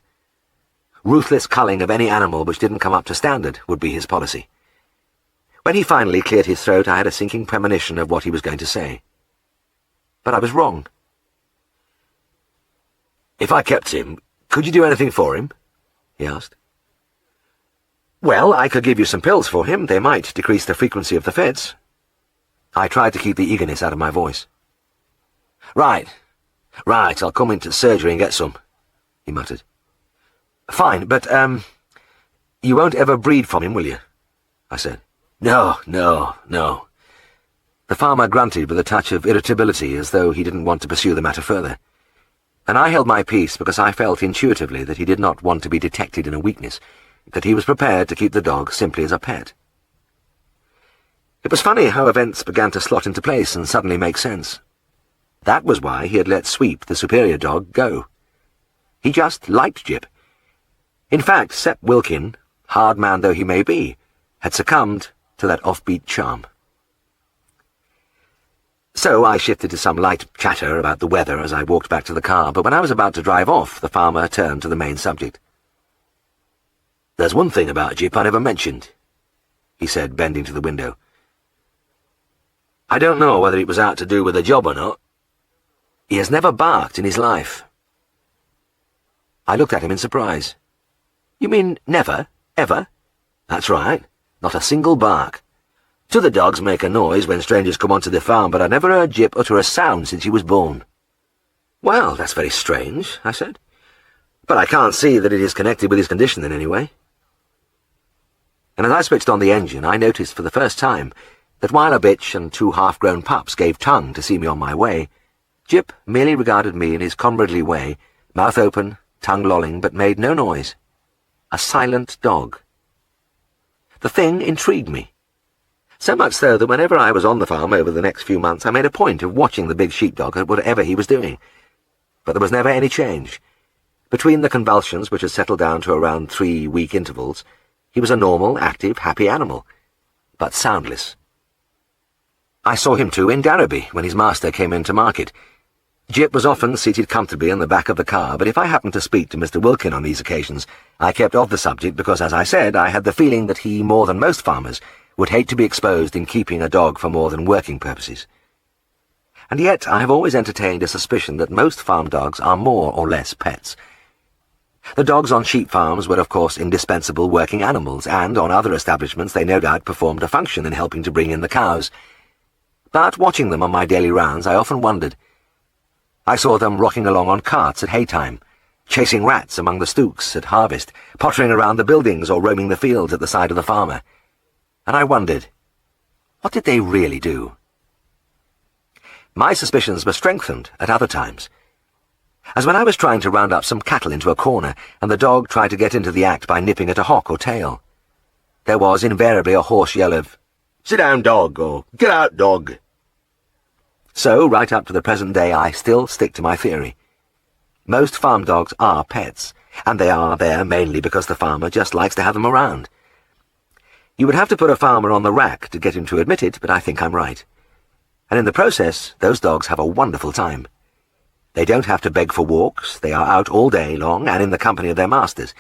Ruthless culling of any animal which didn't come up to standard would be his policy. When he finally cleared his throat, I had a sinking premonition of what he was going to say. But I was wrong. "If I kept him, could you do anything for him?" he asked. "Well, I could give you some pills for him. They might decrease the frequency of the fits." I tried to keep the eagerness out of my voice. Right, I'll come into surgery and get some," he muttered. "Fine, but, you won't ever breed from him, will you?" I said. No. The farmer grunted with a touch of irritability, as though he didn't want to pursue the matter further. And I held my peace because I felt intuitively that he did not want to be detected in a weakness, that he was prepared to keep the dog simply as a pet. It was funny how events began to slot into place and suddenly make sense. That was why he had let Sweep, the superior dog, go. He just liked Jip. In fact, Sep Wilkin, hard man though he may be, had succumbed to that offbeat charm. So I shifted to some light chatter about the weather as I walked back to the car, but when I was about to drive off, the farmer turned to the main subject. "There's one thing about Jip I never mentioned," he said, bending to the window. "I don't know whether it was out to do with the job or not. He has never barked in his life." I looked at him in surprise. "You mean never? Ever?" "That's right. Not a single bark. Other dogs make a noise when strangers come onto the farm, but I never heard Jip utter a sound since he was born." "Well, that's very strange," I said. "But I can't see that it is connected with his condition in any way." And as I switched on the engine, I noticed for the first time that while a bitch and 2 half-grown pups gave tongue to see me on my way, Jip merely regarded me in his comradely way, mouth open, tongue lolling, but made no noise. A silent dog. The thing intrigued me. So much so that whenever I was on the farm over the next few months, I made a point of watching the big sheepdog at whatever he was doing. But there was never any change. Between the convulsions, which had settled down to around 3-week intervals, he was a normal, active, happy animal, but soundless. I saw him too in Darrowby when his master came into market. Jip was often seated comfortably in the back of the car, but if I happened to speak to Mr. Wilkin on these occasions, I kept off the subject because, as I said, I had the feeling that he, more than most farmers, would hate to be exposed in keeping a dog for more than working purposes. And yet I have always entertained a suspicion that most farm dogs are more or less pets. The dogs on sheep farms were of course indispensable working animals, and on other establishments they no doubt performed a function in helping to bring in the cows. But watching them on my daily rounds, I often wondered. I saw them rocking along on carts at haytime, chasing rats among the stooks at harvest, pottering around the buildings or roaming the fields at the side of the farmer. And I wondered, what did they really do? My suspicions were strengthened at other times, as when I was trying to round up some cattle into a corner, and the dog tried to get into the act by nipping at a hock or tail. There was invariably a hoarse yell of, "Sit down, dog," or "Get out, dog." So, right up to the present day, I still stick to my theory. Most farm dogs are pets, and they are there mainly because the farmer just likes to have them around. You would have to put a farmer on the rack to get him to admit it, but I think I'm right. And in the process, those dogs have a wonderful time. They don't have to beg for walks, they are out all day long and in the company of their masters.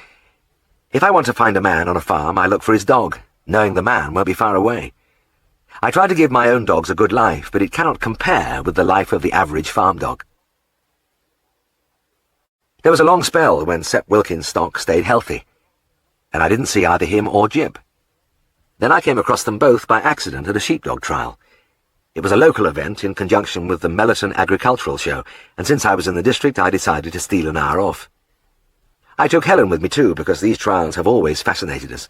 If I want to find a man on a farm, I look for his dog, knowing the man won't be far away. I try to give my own dogs a good life, but it cannot compare with the life of the average farm dog. There was a long spell when Sepp Wilkins' stock stayed healthy, and I didn't see either him or Jip. Then I came across them both by accident at a sheepdog trial. It was a local event in conjunction with the Mellerton Agricultural Show, and since I was in the district, I decided to steal an hour off. I took Helen with me too, because these trials have always fascinated us.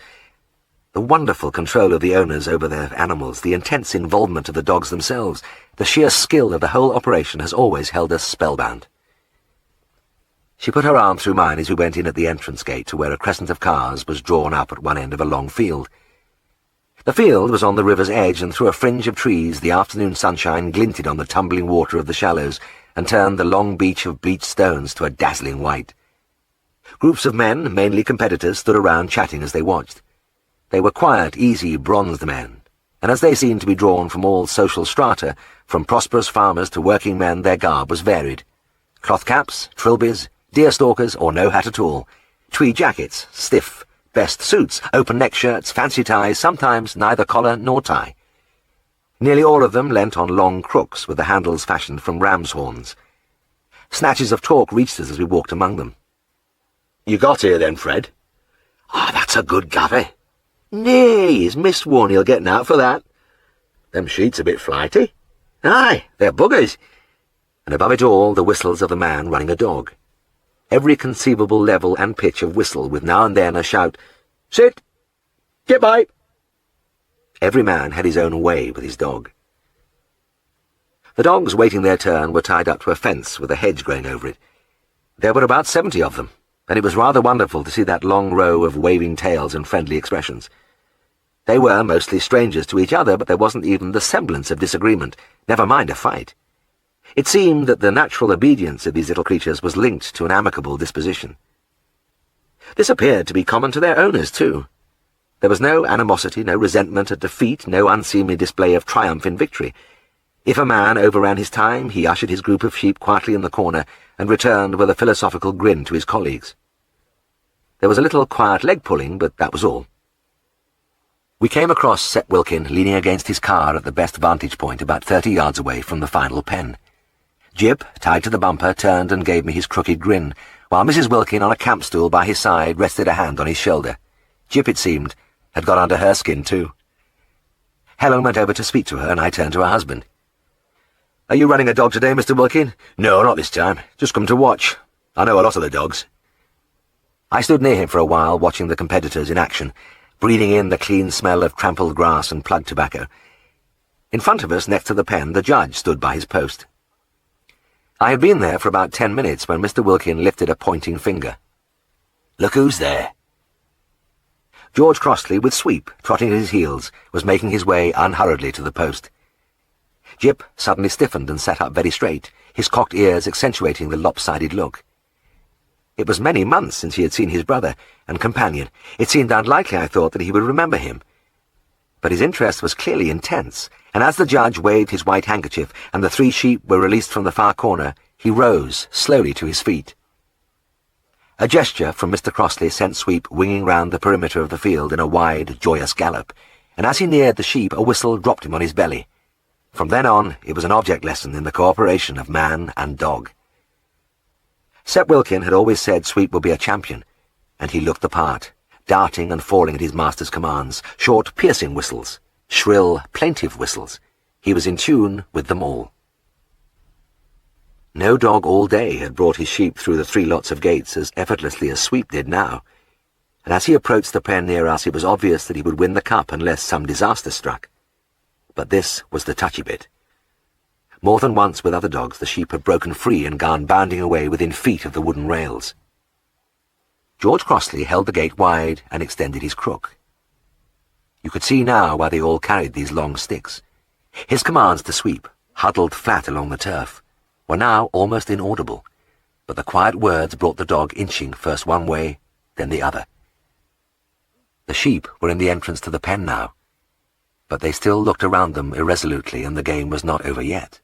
The wonderful control of the owners over their animals, the intense involvement of the dogs themselves, the sheer skill of the whole operation has always held us spellbound. She put her arm through mine as we went in at the entrance gate to where a crescent of cars was drawn up at one end of a long field. The field was on the river's edge, and through a fringe of trees the afternoon sunshine glinted on the tumbling water of the shallows and turned the long beach of bleached stones to a dazzling white. Groups of men, mainly competitors, stood around chatting as they watched. They were quiet, easy, bronzed men, and as they seemed to be drawn from all social strata, from prosperous farmers to working men, their garb was varied. Cloth caps, trilbies, deerstalkers, or no hat at all, tweed jackets, stiff, best suits, open-neck shirts, fancy ties, sometimes neither collar nor tie. Nearly all of them leant on long crooks with the handles fashioned from ram's horns. Snatches of talk reached us as we walked among them. "You got here then, Fred?" "Ah, that's a good gavy." "Nay, he's missed one, he'll get out for that." "Them sheets a bit flighty." "Aye, they're buggers." And above it all, the whistles of the man running a dog. Every conceivable level and pitch of whistle, with now and then a shout, "Sit! Get by!" Every man had his own way with his dog. The dogs waiting their turn were tied up to a fence with a hedge growing over it. There were about 70 of them, and it was rather wonderful to see that long row of waving tails and friendly expressions. They were mostly strangers to each other, but there wasn't even the semblance of disagreement, never mind a fight. It seemed that the natural obedience of these little creatures was linked to an amicable disposition. This appeared to be common to their owners, too. There was no animosity, no resentment at defeat, no unseemly display of triumph in victory. If a man overran his time, he ushered his group of sheep quietly in the corner and returned with a philosophical grin to his colleagues. There was a little quiet leg-pulling, but that was all. We came across Sepp Wilkin leaning against his car at the best vantage point about 30 yards away from the final pen. Jip, tied to the bumper, turned and gave me his crooked grin, while Mrs. Wilkin, on a camp stool by his side, rested a hand on his shoulder. Jip, it seemed, had got under her skin too. Helen went over to speak to her, and I turned to her husband. "Are you running a dog today, Mr. Wilkin?" "No, not this time. Just come to watch. I know a lot of the dogs." I stood near him for a while, watching the competitors in action, breathing in the clean smell of trampled grass and plug tobacco. In front of us, next to the pen, the judge stood by his post. I had been there for about 10 minutes when Mr. Wilkin lifted a pointing finger. "Look who's there." George Crossley, with Sweep trotting at his heels, was making his way unhurriedly to the post. Jip suddenly stiffened and sat up very straight, his cocked ears accentuating the lopsided look. It was many months since he had seen his brother and companion. It seemed unlikely, I thought, that he would remember him. But his interest was clearly intense, and as the judge waved his white handkerchief and the 3 sheep were released from the far corner, he rose slowly to his feet. A gesture from Mr. Crossley sent Sweep winging round the perimeter of the field in a wide, joyous gallop, and as he neared the sheep a whistle dropped him on his belly. From then on, it was an object lesson in the cooperation of man and dog. Sep Wilkin had always said Sweep would be a champion, and he looked the part, darting and falling at his master's commands, short, piercing whistles, shrill, plaintive whistles. He was in tune with them all. No dog all day had brought his sheep through the 3 lots of gates as effortlessly as Sweep did now, and as he approached the pen near us it was obvious that he would win the cup unless some disaster struck. But this was the touchy bit. More than once with other dogs the sheep had broken free and gone bounding away within feet of the wooden rails. George Crossley held the gate wide and extended his crook. You could see now why they all carried these long sticks. His commands to Sweep, huddled flat along the turf, were now almost inaudible, but the quiet words brought the dog inching first one way, then the other. The sheep were in the entrance to the pen now, but they still looked around them irresolutely, and the game was not over yet.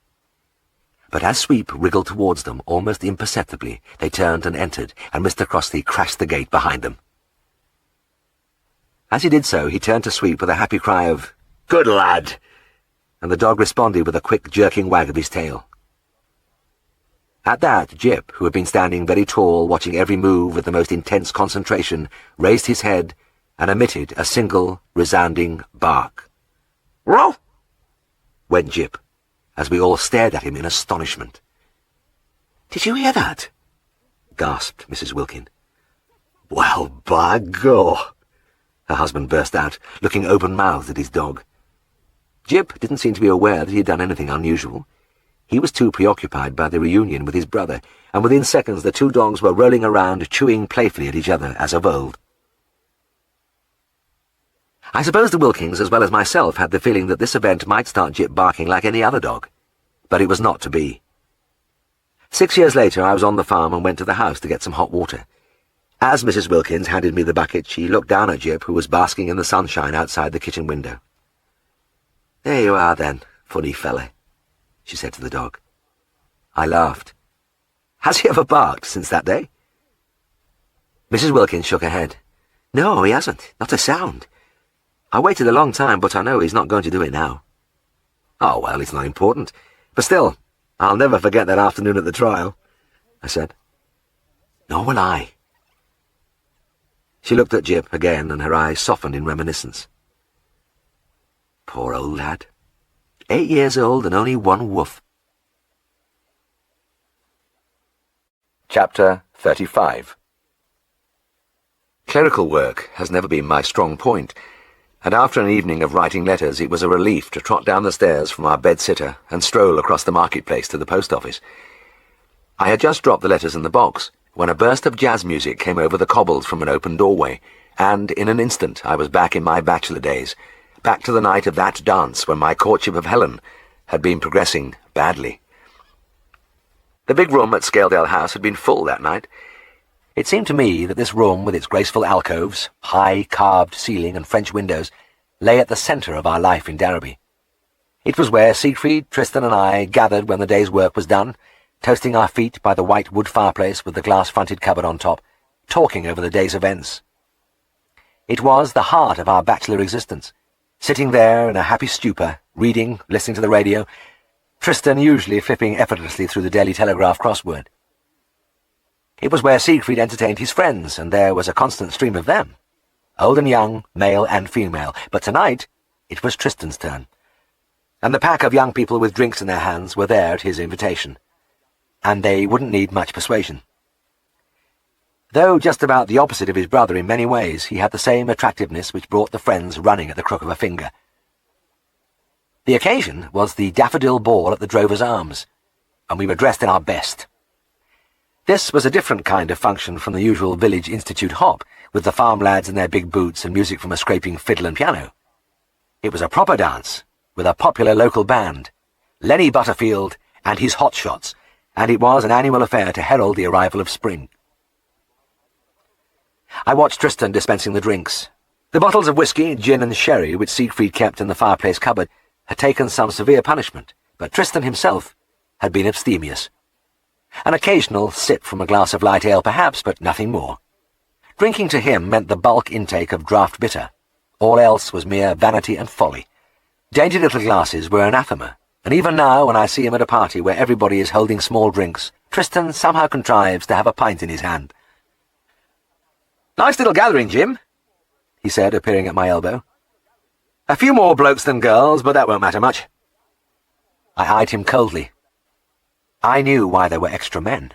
But as Sweep wriggled towards them, almost imperceptibly, they turned and entered, and Mr. Crossley crashed the gate behind them. As he did so, he turned to Sweep with a happy cry of, "Good lad!" and the dog responded with a quick jerking wag of his tail. At that, Jip, who had been standing very tall, watching every move with the most intense concentration, raised his head and emitted a single, resounding bark. "Row!" went Jip, as we all stared at him in astonishment. "Did you hear that?" gasped Mrs. Wilkin. "Well, by go!" her husband burst out, looking open-mouthed at his dog. Jip didn't seem to be aware that he had done anything unusual. He was too preoccupied by the reunion with his brother, and within seconds the 2 dogs were rolling around, chewing playfully at each other as of old. I suppose the Wilkins, as well as myself, had the feeling that this event might start Jip barking like any other dog, but it was not to be. 6 years later I was on the farm and went to the house to get some hot water. As Mrs. Wilkins handed me the bucket, she looked down at Jip, who was basking in the sunshine outside the kitchen window. "There you are, then, funny fella," she said to the dog. I laughed. "Has he ever barked since that day?" Mrs. Wilkins shook her head. "No, he hasn't. Not a sound. I waited a long time, but I know he's not going to do it now." "Oh, well, it's not important. But still, I'll never forget that afternoon at the trial," I said. "Nor will I." She looked at Jip again, and her eyes softened in reminiscence. Poor old lad. 8 years old and only 1 woof. Chapter 35. Clerical work has never been my strong point, and after an evening of writing letters it was a relief to trot down the stairs from our bed-sitter and stroll across the marketplace to the post office. I had just dropped the letters in the box when a burst of jazz music came over the cobbles from an open doorway, and in an instant I was back in my bachelor days, back to the night of that dance when my courtship of Helen had been progressing badly. The big room at Scaledale House had been full that night. It seemed to me that this room, with its graceful alcoves, high carved ceiling and French windows, lay at the centre of our life in Darrowby. It was where Siegfried, Tristan and I gathered when the day's work was done, toasting our feet by the white wood fireplace with the glass-fronted cupboard on top, talking over the day's events. It was the heart of our bachelor existence, sitting there in a happy stupor, reading, listening to the radio, Tristan usually flipping effortlessly through the Daily Telegraph crossword. It was where Siegfried entertained his friends, and there was a constant stream of them, old and young, male and female. But tonight it was Tristan's turn, and the pack of young people with drinks in their hands were there at his invitation, and they wouldn't need much persuasion. Though just about the opposite of his brother in many ways, he had the same attractiveness which brought the friends running at the crook of a finger. The occasion was the daffodil ball at the Drovers' Arms, and we were dressed in our best. This was a different kind of function from the usual village institute hop, with the farm lads in their big boots and music from a scraping fiddle and piano. It was a proper dance, with a popular local band, Lenny Butterfield and his Hot Shots, and it was an annual affair to herald the arrival of spring. I watched Tristan dispensing the drinks. The bottles of whiskey, gin and sherry which Siegfried kept in the fireplace cupboard had taken some severe punishment, but Tristan himself had been abstemious. An occasional sip from a glass of light ale perhaps, but nothing more. Drinking to him meant the bulk intake of draught bitter. All else was mere vanity and folly. Dainty little glasses were anathema, and even now when I see him at a party where everybody is holding small drinks, Tristan somehow contrives to have a pint in his hand. "Nice little gathering, Jim," he said, appearing at my elbow. "A few more blokes than girls, but that won't matter much." I eyed him coldly. I knew why there were extra men.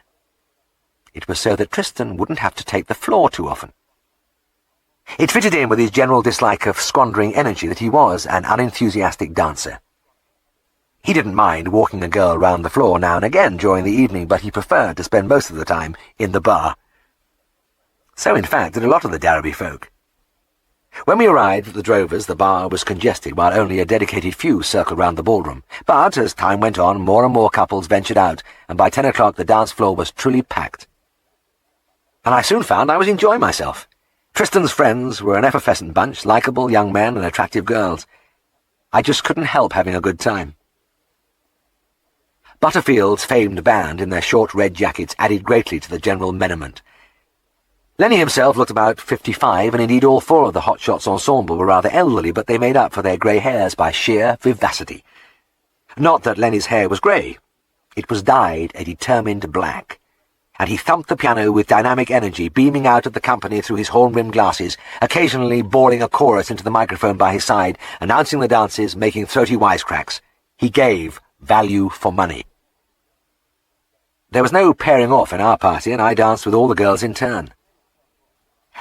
It was so that Tristan wouldn't have to take the floor too often. It fitted in with his general dislike of squandering energy that he was an unenthusiastic dancer. He didn't mind walking a girl round the floor now and again during the evening, but he preferred to spend most of the time in the bar. So, in fact, did a lot of the Darrowby folk. When we arrived at the Drovers, the bar was congested, while only a dedicated few circled round the ballroom. But, as time went on, more and more couples ventured out, and by 10 o'clock the dance floor was truly packed. And I soon found I was enjoying myself. Tristan's friends were an effervescent bunch, likeable young men and attractive girls. I just couldn't help having a good time. Butterfield's famed band in their short red jackets added greatly to the general merriment. Lenny himself looked about 55, and indeed all four of the Hot Shots ensemble were rather elderly, but they made up for their grey hairs by sheer vivacity. Not that Lenny's hair was grey. It was dyed a determined black, and he thumped the piano with dynamic energy, beaming out at the company through his horn-rimmed glasses, occasionally bawling a chorus into the microphone by his side, announcing the dances, making throaty wisecracks. He gave value for money. There was no pairing off in our party, and I danced with all the girls in turn.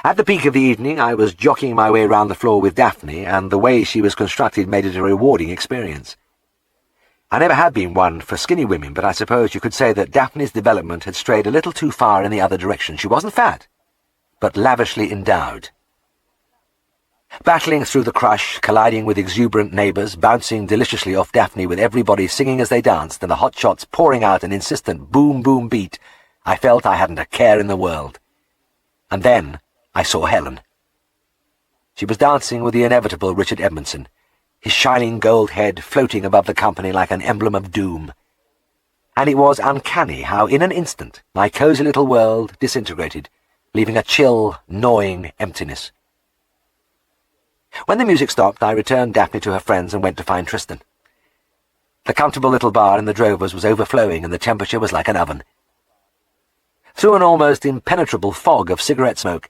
At the peak of the evening, I was jockeying my way round the floor with Daphne, and the way she was constructed made it a rewarding experience. I never had been one for skinny women, but I suppose you could say that Daphne's development had strayed a little too far in the other direction. She wasn't fat, but lavishly endowed. Battling through the crush, colliding with exuberant neighbours, bouncing deliciously off Daphne with everybody singing as they danced and the Hot Shots pouring out an insistent boom-boom beat, I felt I hadn't a care in the world. And then I saw Helen. She was dancing with the inevitable Richard Edmondson, his shining gold head floating above the company like an emblem of doom. And it was uncanny how in an instant my cosy little world disintegrated, leaving a chill, gnawing emptiness. When the music stopped, I returned Daphne to her friends and went to find Tristan. The comfortable little bar in the Drovers was overflowing, and the temperature was like an oven. Through an almost impenetrable fog of cigarette smoke,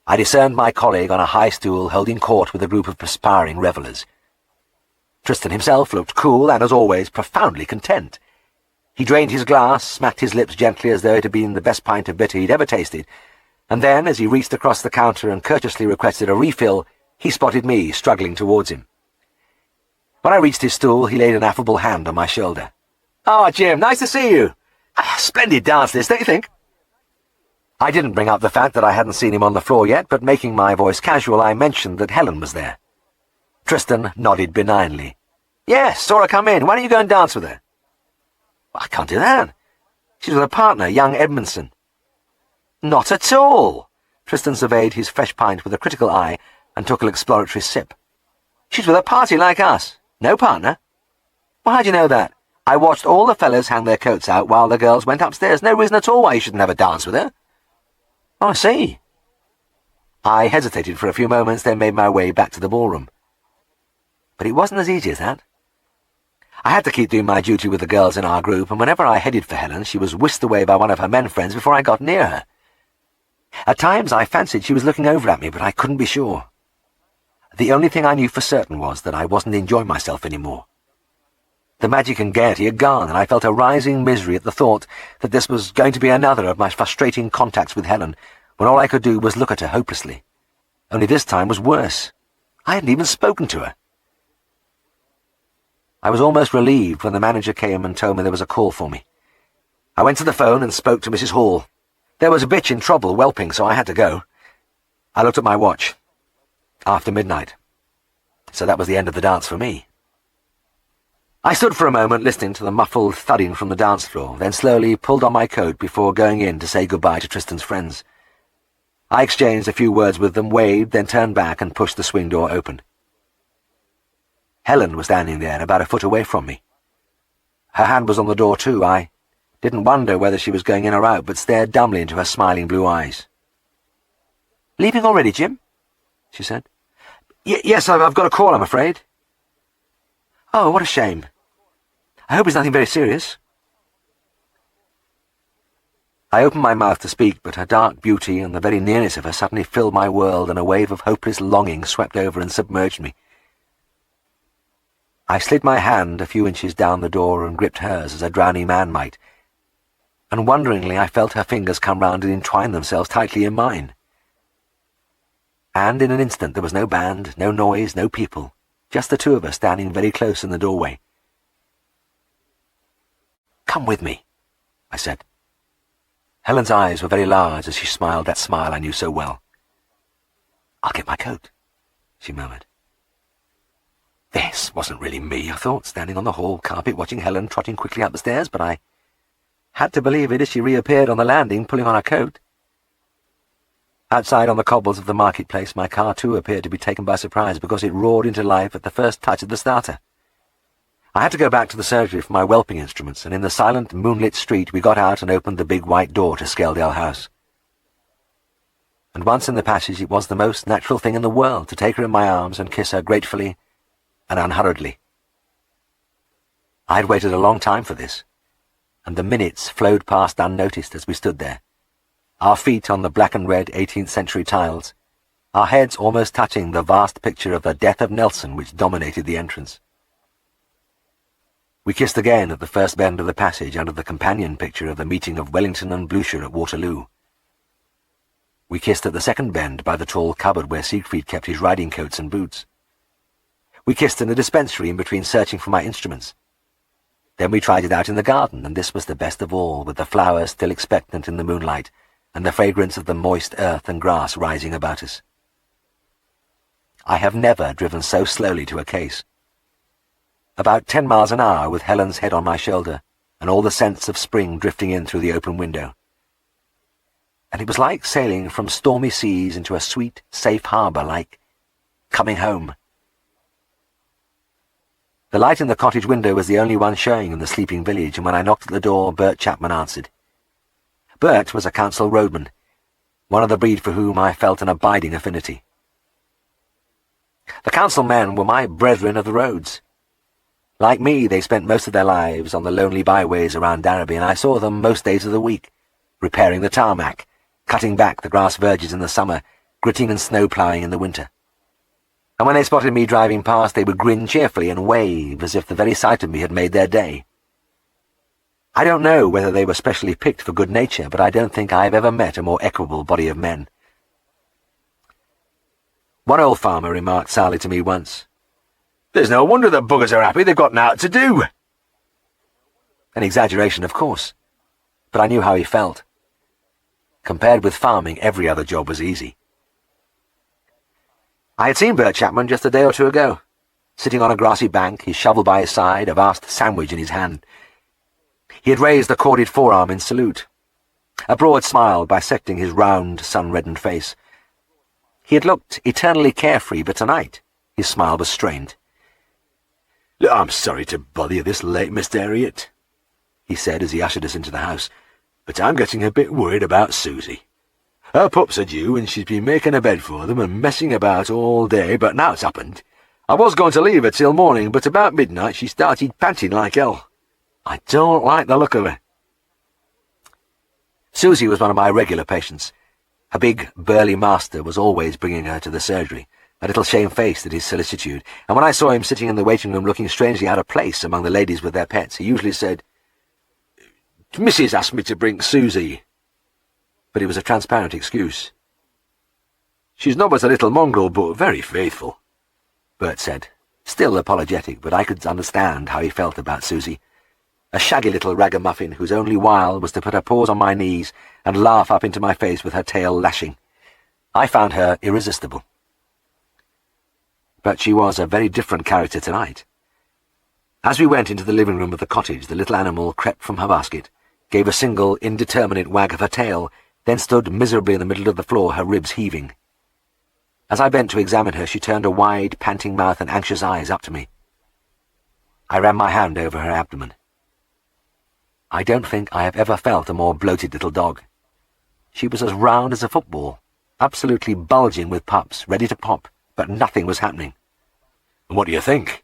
I discerned my colleague on a high stool holding court with a group of perspiring revellers. Tristan himself looked cool and, as always, profoundly content. He drained his glass, smacked his lips gently as though it had been the best pint of bitter he'd ever tasted, and then, as he reached across the counter and courteously requested a refill, he spotted me struggling towards him. When I reached his stool, he laid an affable hand on my shoulder. "Oh, Jim, nice to see you. Splendid dance this, don't you think?" I didn't bring up the fact that I hadn't seen him on the floor yet, but making my voice casual, I mentioned that Helen was there. Tristan nodded benignly. "Yes, saw her come in. Why don't you go and dance with her?" "I can't do that. She's with a partner, young Edmondson." "Not at all." Tristan surveyed his fresh pint with a critical eye and took an exploratory sip. "She's with a party like us. No partner." "Well, how'd you know that?" "I watched all the fellas hang their coats out while the girls went upstairs. No reason at all why you shouldn't have a dance with her." "Oh, I see." I hesitated for a few moments, then made my way back to the ballroom. But it wasn't as easy as that. I had to keep doing my duty with the girls in our group, and whenever I headed for Helen, she was whisked away by one of her men friends before I got near her. At times I fancied she was looking over at me, but I couldn't be sure. The only thing I knew for certain was that I wasn't enjoying myself anymore. The magic and gaiety had gone, and I felt a rising misery at the thought that this was going to be another of my frustrating contacts with Helen, when all I could do was look at her hopelessly. Only this time was worse. I hadn't even spoken to her. I was almost relieved when the manager came and told me there was a call for me. I went to the phone and spoke to Mrs. Hall. There was a bitch in trouble, whelping, so I had to go. I looked at my watch. After midnight. So that was the end of the dance for me. I stood for a moment listening to the muffled thudding from the dance floor, then slowly pulled on my coat before going in to say goodbye to Tristan's friends. I exchanged a few words with them, waved, then turned back and pushed the swing door open. Helen was standing there, about a foot away from me. Her hand was on the door too. I didn't wonder whether she was going in or out, but stared dumbly into her smiling blue eyes. "Leaving already, Jim?" she said. Yes, I've got a call, I'm afraid." "Oh, what a shame. I hope it's nothing very serious." I opened my mouth to speak, but her dark beauty and the very nearness of her suddenly filled my world, and a wave of hopeless longing swept over and submerged me. I slid my hand a few inches down the door and gripped hers as a drowning man might, and wonderingly I felt her fingers come round and entwine themselves tightly in mine. And in an instant there was no band, no noise, no people, just the two of us standing very close in the doorway. "Come with me," I said. Helen's eyes were very large as she smiled that smile I knew so well. "I'll get my coat," she murmured. This wasn't really me, I thought, standing on the hall carpet watching Helen trotting quickly up the stairs, but I had to believe it as she reappeared on the landing, pulling on her coat. Outside on the cobbles of the marketplace, my car too appeared to be taken by surprise because it roared into life at the first touch of the starter. I had to go back to the surgery for my whelping instruments, and in the silent, moonlit street we got out and opened the big white door to Skeldale House. And once in the passage it was the most natural thing in the world to take her in my arms and kiss her gratefully and unhurriedly. I had waited a long time for this, and the minutes flowed past unnoticed as we stood there, our feet on the black and red 18th century tiles, our heads almost touching the vast picture of the death of Nelson which dominated the entrance. We kissed again at the first bend of the passage under the companion picture of the meeting of Wellington and Blucher at Waterloo. We kissed at the second bend by the tall cupboard where Siegfried kept his riding coats and boots. We kissed in the dispensary in between searching for my instruments. Then we tried it out in the garden, and this was the best of all, with the flowers still expectant in the moonlight, and the fragrance of the moist earth and grass rising about us. I have never driven so slowly to a case. About 10 miles an hour, with Helen's head on my shoulder, and all the scents of spring drifting in through the open window. And it was like sailing from stormy seas into a sweet, safe harbour, like coming home. The light in the cottage window was the only one showing in the sleeping village, and when I knocked at the door, Bert Chapman answered. Bert was a council roadman, one of the breed for whom I felt an abiding affinity. The council men were my brethren of the roads. Like me, they spent most of their lives on the lonely byways around Darrowby, and I saw them most days of the week, repairing the tarmac, cutting back the grass verges in the summer, gritting and snow-ploughing in the winter. And when they spotted me driving past, they would grin cheerfully and wave as if the very sight of me had made their day. I don't know whether they were specially picked for good nature, but I don't think I have ever met a more equable body of men. One old farmer remarked sourly to me once, "There's no wonder the buggers are happy, they've got naught to do." An exaggeration, of course, but I knew how he felt. Compared with farming, every other job was easy. I had seen Bert Chapman just a day or two ago, sitting on a grassy bank, his shovel by his side, a vast sandwich in his hand. He had raised a corded forearm in salute, a broad smile bisecting his round, sun-reddened face. He had looked eternally carefree, but tonight his smile was strained. "Look, I'm sorry to bother you this late, Mr. Herriot," he said as he ushered us into the house, "but I'm getting a bit worried about Susie. Her pups are due, and she's been making a bed for them and messing about all day, but now it's happened. I was going to leave her till morning, but about midnight she started panting like hell. I don't like the look of her." Susie was one of my regular patients. Her big, burly master was always bringing her to the surgery, a little shamefaced at his solicitude, and when I saw him sitting in the waiting room looking strangely out of place among the ladies with their pets, he usually said, "Mrs. asked me to bring Susie." But it was a transparent excuse. "She's not but a little mongrel, but very faithful," Bert said, still apologetic, but I could understand how he felt about Susie. a shaggy little ragamuffin whose only wile was to put her paws on my knees and laugh up into my face with her tail lashing. I found her irresistible. But she was a very different character tonight. As we went into the living room of the cottage, the little animal crept from her basket, gave a single, indeterminate wag of her tail, then stood miserably in the middle of the floor, her ribs heaving. As I bent to examine her, she turned a wide, panting mouth and anxious eyes up to me. I ran my hand over her abdomen. I don't think I have ever felt a more bloated little dog. She was as round as a football, absolutely bulging with pups, ready to pop, but nothing was happening. And what do you think?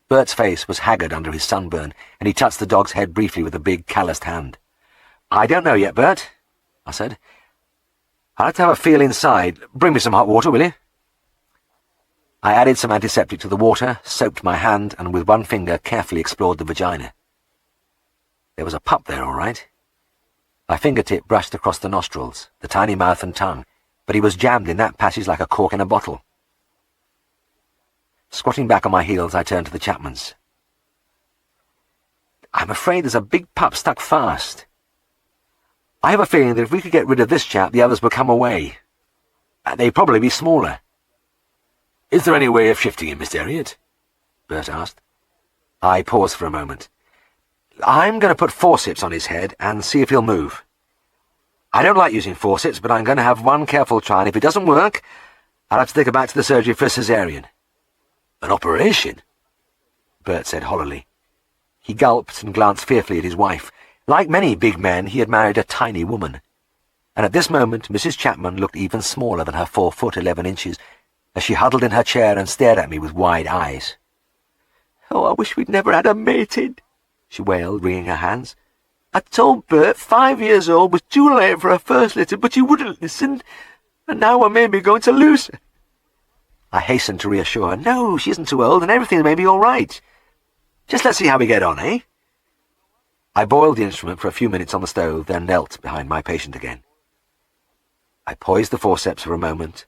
Bert's face was haggard under his sunburn, and he touched the dog's head briefly with a big, calloused hand. "I don't know yet, Bert," I said. "I'd like to have a feel inside. Bring me some hot water, will you?" I added some antiseptic to the water, soaped my hand, and with one finger carefully explored the vagina. There was a pup there, all right. My fingertip brushed across the nostrils, the tiny mouth and tongue, but he was jammed in that passage like a cork in a bottle. Squatting back on my heels, I turned to the Chapmans. "I'm afraid there's a big pup stuck fast. I have a feeling that if we could get rid of this chap, the others will come away. They'd probably be smaller." Is there any way of shifting him, Mr. Herriot? Bert asked. I paused for a moment. "I'm going to put forceps on his head and see if he'll move. I don't like using forceps, but I'm going to have one careful try, and if it doesn't work, I'll have to take her back to the surgery for a cesarean." An operation? Bert said hollowly. He gulped and glanced fearfully at his wife. Like many big men, he had married a tiny woman. And at this moment, Mrs. Chapman looked even smaller than her 4 foot 11 inches, as she huddled in her chair and stared at me with wide eyes. "Oh, I wish we'd never had her mated," she wailed, wringing her hands. "I told Bert 5 years old was due later for her first litter, but he wouldn't listen, and now we're maybe going to lose her." I hastened to reassure her. "No, she isn't too old, and everything may be all right. Just let's see how we get on, eh?" I boiled the instrument for a few minutes on the stove, then knelt behind my patient again. I poised the forceps for a moment,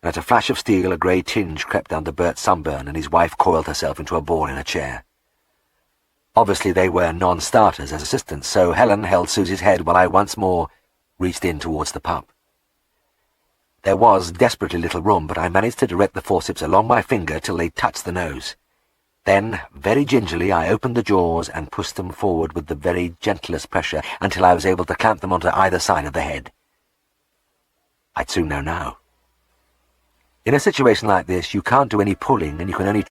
and at a flash of steel a grey tinge crept under Bert's sunburn, and his wife coiled herself into a ball in a chair. Obviously they were non-starters as assistants, so Helen held Susie's head while I once more reached in towards the pup. There was desperately little room, but I managed to direct the forceps along my finger till they touched the nose. Then, very gingerly, I opened the jaws and pushed them forward with the very gentlest pressure until I was able to clamp them onto either side of the head. I'd soon know now. In a situation like this, you can't do any pulling, and you can only...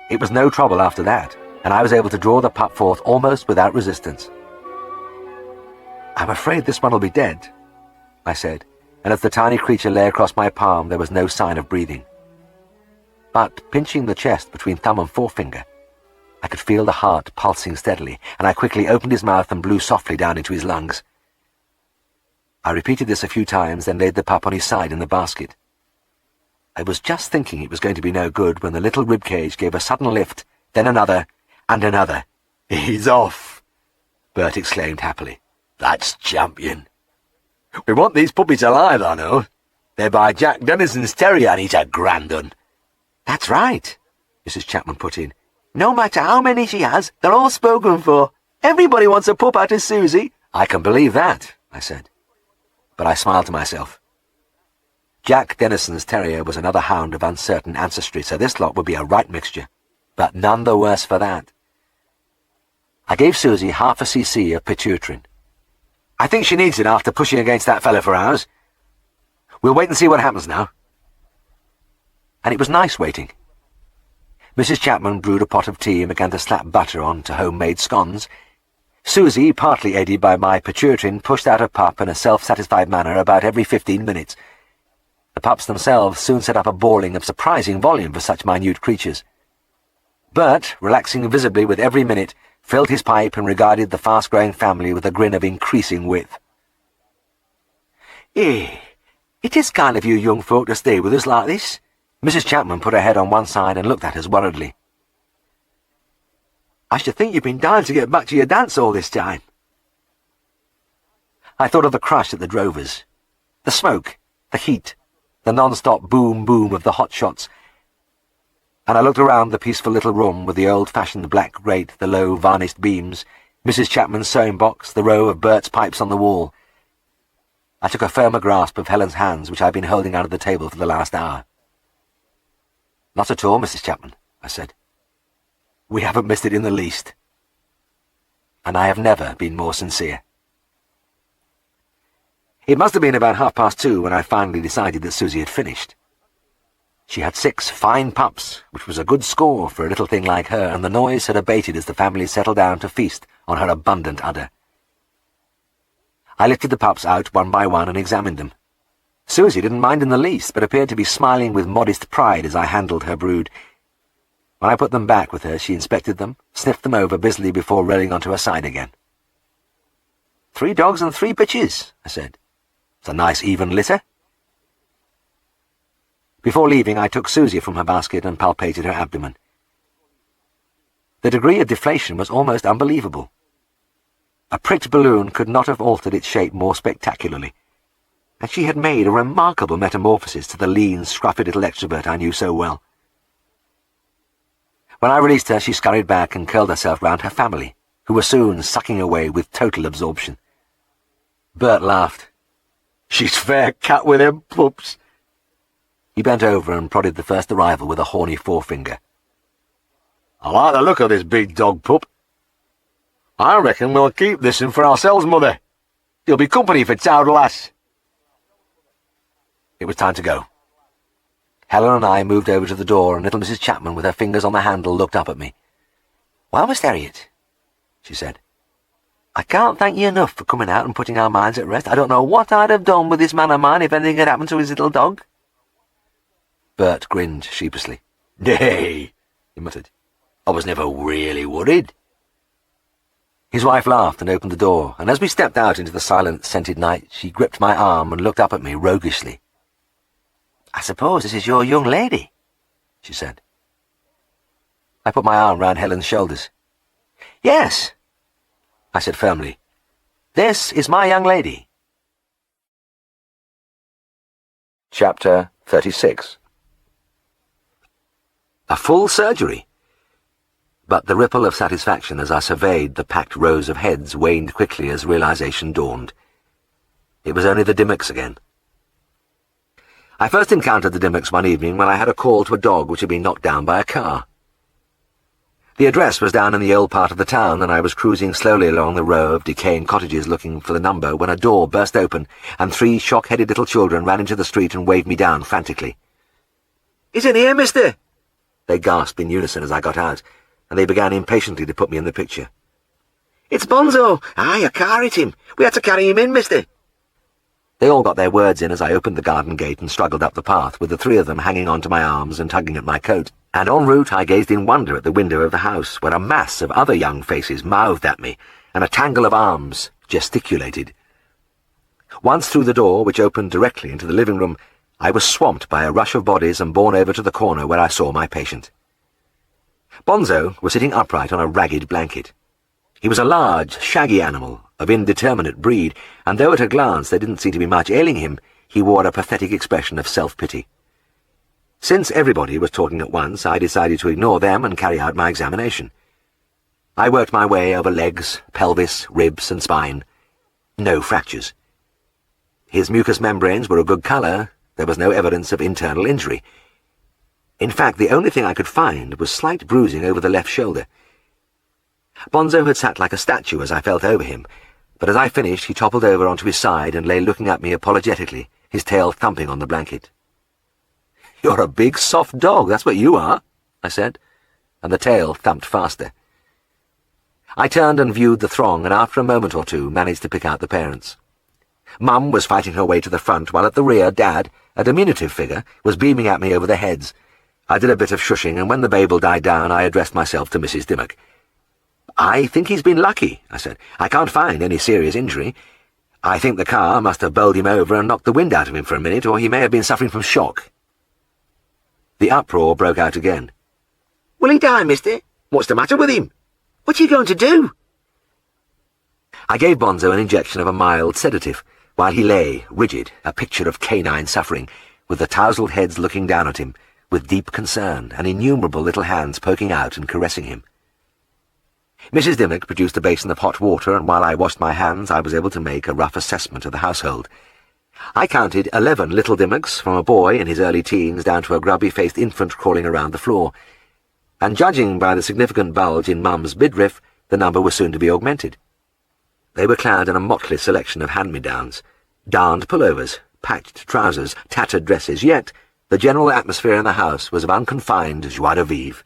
It was no trouble after that, and I was able to draw the pup forth almost without resistance. "I'm afraid this one will be dead," I said, and as the tiny creature lay across my palm, there was no sign of breathing. But, pinching the chest between thumb and forefinger, I could feel the heart pulsing steadily, and I quickly opened his mouth and blew softly down into his lungs. I repeated this a few times, then laid the pup on his side in the basket. I was just thinking it was going to be no good when the little ribcage gave a sudden lift, then another, and another. "He's off," Bert exclaimed happily. "That's champion. We want these puppies alive, I know. They're by Jack Dennison's terrier, and he's a grand un." "That's right," Mrs. Chapman put in. "No matter how many she has, they're all spoken for. Everybody wants a pup out of Susie." "I can believe that," I said. But I smiled to myself. Jack Dennison's terrier was another hound of uncertain ancestry, so this lot would be a right mixture, but none the worse for that. I gave Susie half a cc of pituitrin. "I think she needs it after pushing against that fellow for hours. We'll wait and see what happens now." And it was nice waiting. Mrs. Chapman brewed a pot of tea and began to slap butter on to homemade scones. Susie, partly aided by my pituitrin, pushed out a pup in a self-satisfied manner about every 15 minutes. The pups themselves soon set up a bawling of surprising volume for such minute creatures. Bert, relaxing visibly with every minute, filled his pipe and regarded the fast-growing family with a grin of increasing width. "Eh, it is kind of you young folk to stay with us like this." Mrs. Chapman put her head on one side and looked at us worriedly. I should think you've been dying to get back to your dance all this time. I thought of the crash at the Drovers, the smoke, the heat, the non-stop boom-boom of the hot shots, and I looked around the peaceful little room with the old-fashioned black grate, the low varnished beams, Mrs. Chapman's sewing box, the row of Bert's pipes on the wall. I took a firmer grasp of Helen's hands, which I'd been holding out of the table for the last hour. "Not at all, Mrs. Chapman," I said. "We haven't missed it in the least. And I have never been more sincere." It must have been about 2:30 when I finally decided that Susie had finished. She had 6 fine pups, which was a good score for a little thing like her, and the noise had abated as the family settled down to feast on her abundant udder. I lifted the pups out one by one and examined them. Susie didn't mind in the least, but appeared to be smiling with modest pride as I handled her brood. When I put them back with her, she inspected them, sniffed them over busily before rolling onto her side again. "3 dogs and 3 bitches," I said. "It's a nice even litter." Before leaving, I took Susie from her basket and palpated her abdomen. The degree of deflation was almost unbelievable. A pricked balloon could not have altered its shape more spectacularly, and she had made a remarkable metamorphosis to the lean, scruffy little extrovert I knew so well. When I released her, she scurried back and curled herself round her family, who were soon sucking away with total absorption. Bert laughed. "She's fair cat with them pups." He bent over and prodded the first arrival with a horny forefinger. "I like the look of this big dog pup. I reckon we'll keep this one for ourselves, Mother. He'll be company for Towd Lass." It was time to go. Helen and I moved over to the door, and little Mrs. Chapman, with her fingers on the handle, looked up at me. "Well, Mr. Herriot," she said, "I can't thank you enough for coming out and putting our minds at rest. I don't know what I'd have done with this man of mine if anything had happened to his little dog." Bert grinned sheepishly. "Nay," he muttered. "I was never really worried." His wife laughed and opened the door, and as we stepped out into the silent, scented night, she gripped my arm and looked up at me roguishly. "I suppose this is your young lady," she said. I put my arm round Helen's shoulders. "Yes," I said firmly. "This is my young lady." Chapter 36. A full surgery. But the ripple of satisfaction as I surveyed the packed rows of heads waned quickly as realization dawned. It was only the Dimmocks again. I first encountered the Dimmocks one evening when I had a call to a dog which had been knocked down by a car. The address was down in the old part of the town, and I was cruising slowly along the row of decaying cottages looking for the number when a door burst open and 3 shock-headed little children ran into the street and waved me down frantically. "He's in here, mister!" they gasped in unison as I got out, and they began impatiently to put me in the picture. "It's Bonzo! Aye, a car hit him. We had to carry him in, mister." They all got their words in as I opened the garden gate and struggled up the path, with the 3 of them hanging onto my arms and tugging at my coat, and en route I gazed in wonder at the window of the house, where a mass of other young faces mouthed at me, and a tangle of arms gesticulated. Once through the door, which opened directly into the living room, I was swamped by a rush of bodies and borne over to the corner where I saw my patient. Bonzo was sitting upright on a ragged blanket. He was a large, shaggy animal of indeterminate breed, and though at a glance there didn't seem to be much ailing him, he wore a pathetic expression of self-pity. Since everybody was talking at once, I decided to ignore them and carry out my examination. I worked my way over legs, pelvis, ribs, and spine. No fractures. His mucous membranes were a good colour. There was no evidence of internal injury. In fact, the only thing I could find was slight bruising over the left shoulder. Bonzo had sat like a statue as I felt over him, but as I finished he toppled over onto his side and lay looking at me apologetically, his tail thumping on the blanket. "You're a big, soft dog, that's what you are," I said, and the tail thumped faster. I turned and viewed the throng, and after a moment or two managed to pick out the parents. Mum was fighting her way to the front, while at the rear Dad, a diminutive figure, was beaming at me over their heads. I did a bit of shushing, and when the babel died down I addressed myself to Mrs. Dimmock. "I think he's been lucky," I said. "I can't find any serious injury. I think the car must have bowled him over and knocked the wind out of him for a minute, or he may have been suffering from shock." The uproar broke out again. "Will he die, mister? What's the matter with him?" What are you going to do?" I gave Bonzo an injection of a mild sedative, while he lay, rigid, a picture of canine suffering, with the tousled heads looking down at him, with deep concern, and innumerable little hands poking out and caressing him. Mrs. Dimmock produced a basin of hot water, and while I washed my hands I was able to make a rough assessment of the household. I counted 11 little Dimmocks, from a boy in his early teens down to a grubby-faced infant crawling around the floor, and judging by the significant bulge in Mum's midriff, the number was soon to be augmented. They were clad in a motley selection of hand-me-downs, darned pullovers, patched trousers, tattered dresses, yet the general atmosphere in the house was of unconfined joie de vivre.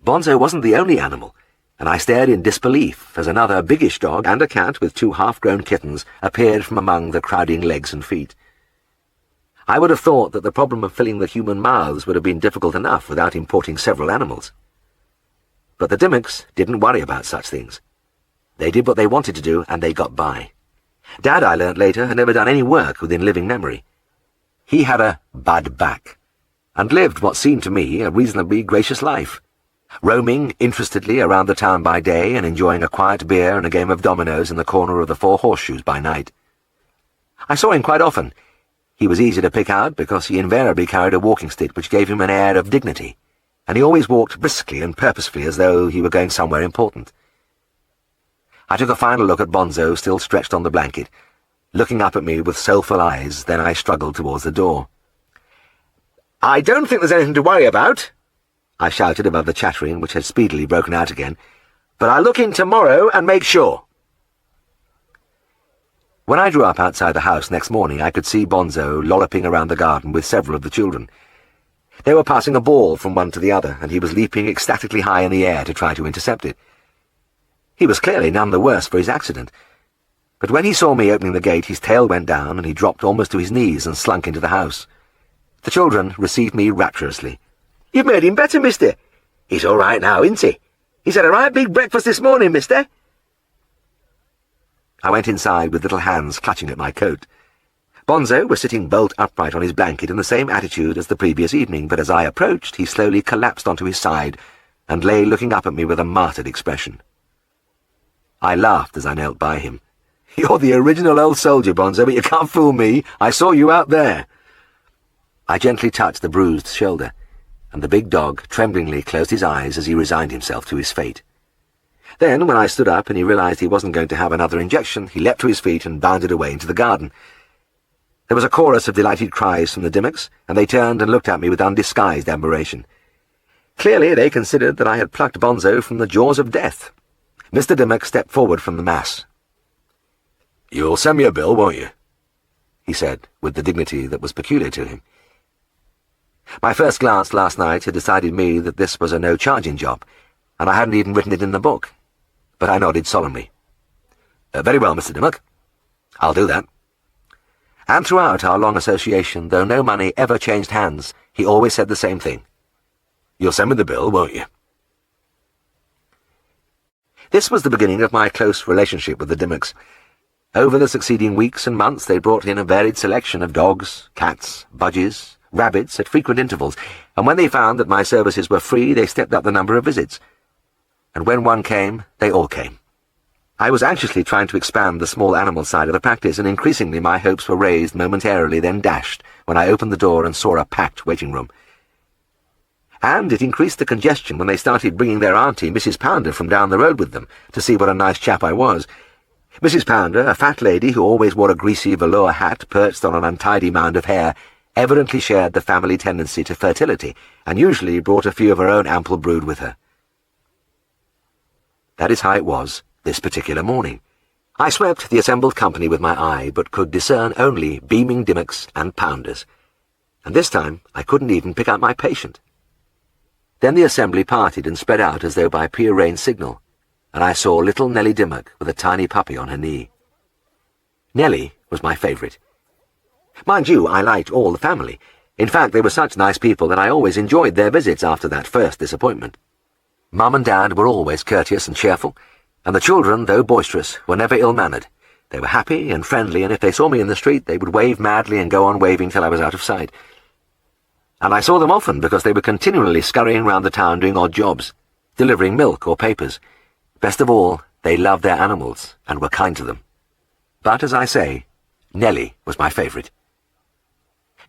Bonzo wasn't the only animal, and I stared in disbelief as another biggish dog and a cat with 2 half-grown kittens appeared from among the crowding legs and feet. I would have thought that the problem of filling the human mouths would have been difficult enough without importing several animals. But the Dimmocks didn't worry about such things. They did what they wanted to do, and they got by. Dad, I learnt later, had never done any work within living memory. He had a bad back, and lived what seemed to me a reasonably gracious life, roaming interestedly around the town by day and enjoying a quiet beer and a game of dominoes in the corner of the Four Horseshoes by night. I saw him quite often. He was easy to pick out because he invariably carried a walking stick which gave him an air of dignity, and he always walked briskly and purposefully as though he were going somewhere important. I took a final look at Bonzo, still stretched on the blanket, looking up at me with soulful eyes, then I struggled towards the door. "I don't think there's anything to worry about," I shouted above the chattering, which had speedily broken out again, "but I'll look in tomorrow and make sure." When I drew up outside the house next morning, I could see Bonzo lolloping around the garden with several of the children. They were passing a ball from one to the other, and he was leaping ecstatically high in the air to try to intercept it. He was clearly none the worse for his accident, but when he saw me opening the gate, his tail went down, and he dropped almost to his knees and slunk into the house. The children received me rapturously. "You've made him better, mister. He's all right now, isn't he? He's had a right big breakfast this morning, mister." I went inside with little hands clutching at my coat. Bonzo was sitting bolt upright on his blanket in the same attitude as the previous evening, but as I approached, he slowly collapsed onto his side and lay looking up at me with a martyred expression. I laughed as I knelt by him. "You're the original old soldier, Bonzo, but you can't fool me. I saw you out there." I gently touched the bruised shoulder, and the big dog tremblingly closed his eyes as he resigned himself to his fate. Then, when I stood up and he realized he wasn't going to have another injection, he leapt to his feet and bounded away into the garden. There was a chorus of delighted cries from the Dimmocks, and they turned and looked at me with undisguised admiration. Clearly they considered that I had plucked Bonzo from the jaws of death. Mr. Dimmock stepped forward from the mass. "You'll send me a bill, won't you?" he said, with the dignity that was peculiar to him. My first glance last night had decided me that this was a no-charging job, and I hadn't even written it in the book, but I nodded solemnly. "Very well, Mr. Dimmock. I'll do that." And throughout our long association, though no money ever changed hands, he always said the same thing. "You'll send me the bill, won't you?" This was the beginning of my close relationship with the Dimmocks. Over the succeeding weeks and months they brought in a varied selection of dogs, cats, budgies, rabbits at frequent intervals, and when they found that my services were free, they stepped up the number of visits. And when one came, they all came. I was anxiously trying to expand the small animal side of the practice, and increasingly my hopes were raised momentarily, then dashed, when I opened the door and saw a packed waiting room. And it increased the congestion when they started bringing their auntie, Mrs. Pounder, from down the road with them, to see what a nice chap I was. Mrs. Pounder, a fat lady who always wore a greasy velour hat perched on an untidy mound of hair, evidently shared the family tendency to fertility, and usually brought a few of her own ample brood with her. That is how it was this particular morning. I swept the assembled company with my eye, but could discern only beaming Dimmocks and Pounders, and this time I couldn't even pick out my patient. Then the assembly parted and spread out as though by prearranged signal, and I saw little Nellie Dimmock with a tiny puppy on her knee. Nellie was my favourite. Mind you, I liked all the family. In fact, they were such nice people that I always enjoyed their visits after that first disappointment. Mum and Dad were always courteous and cheerful, and the children, though boisterous, were never ill-mannered. They were happy and friendly, and if they saw me in the street, they would wave madly and go on waving till I was out of sight. And I saw them often because they were continually scurrying round the town doing odd jobs. delivering milk or papers. Best of all, they loved their animals and were kind to them. But, as I say, Nellie was my favourite.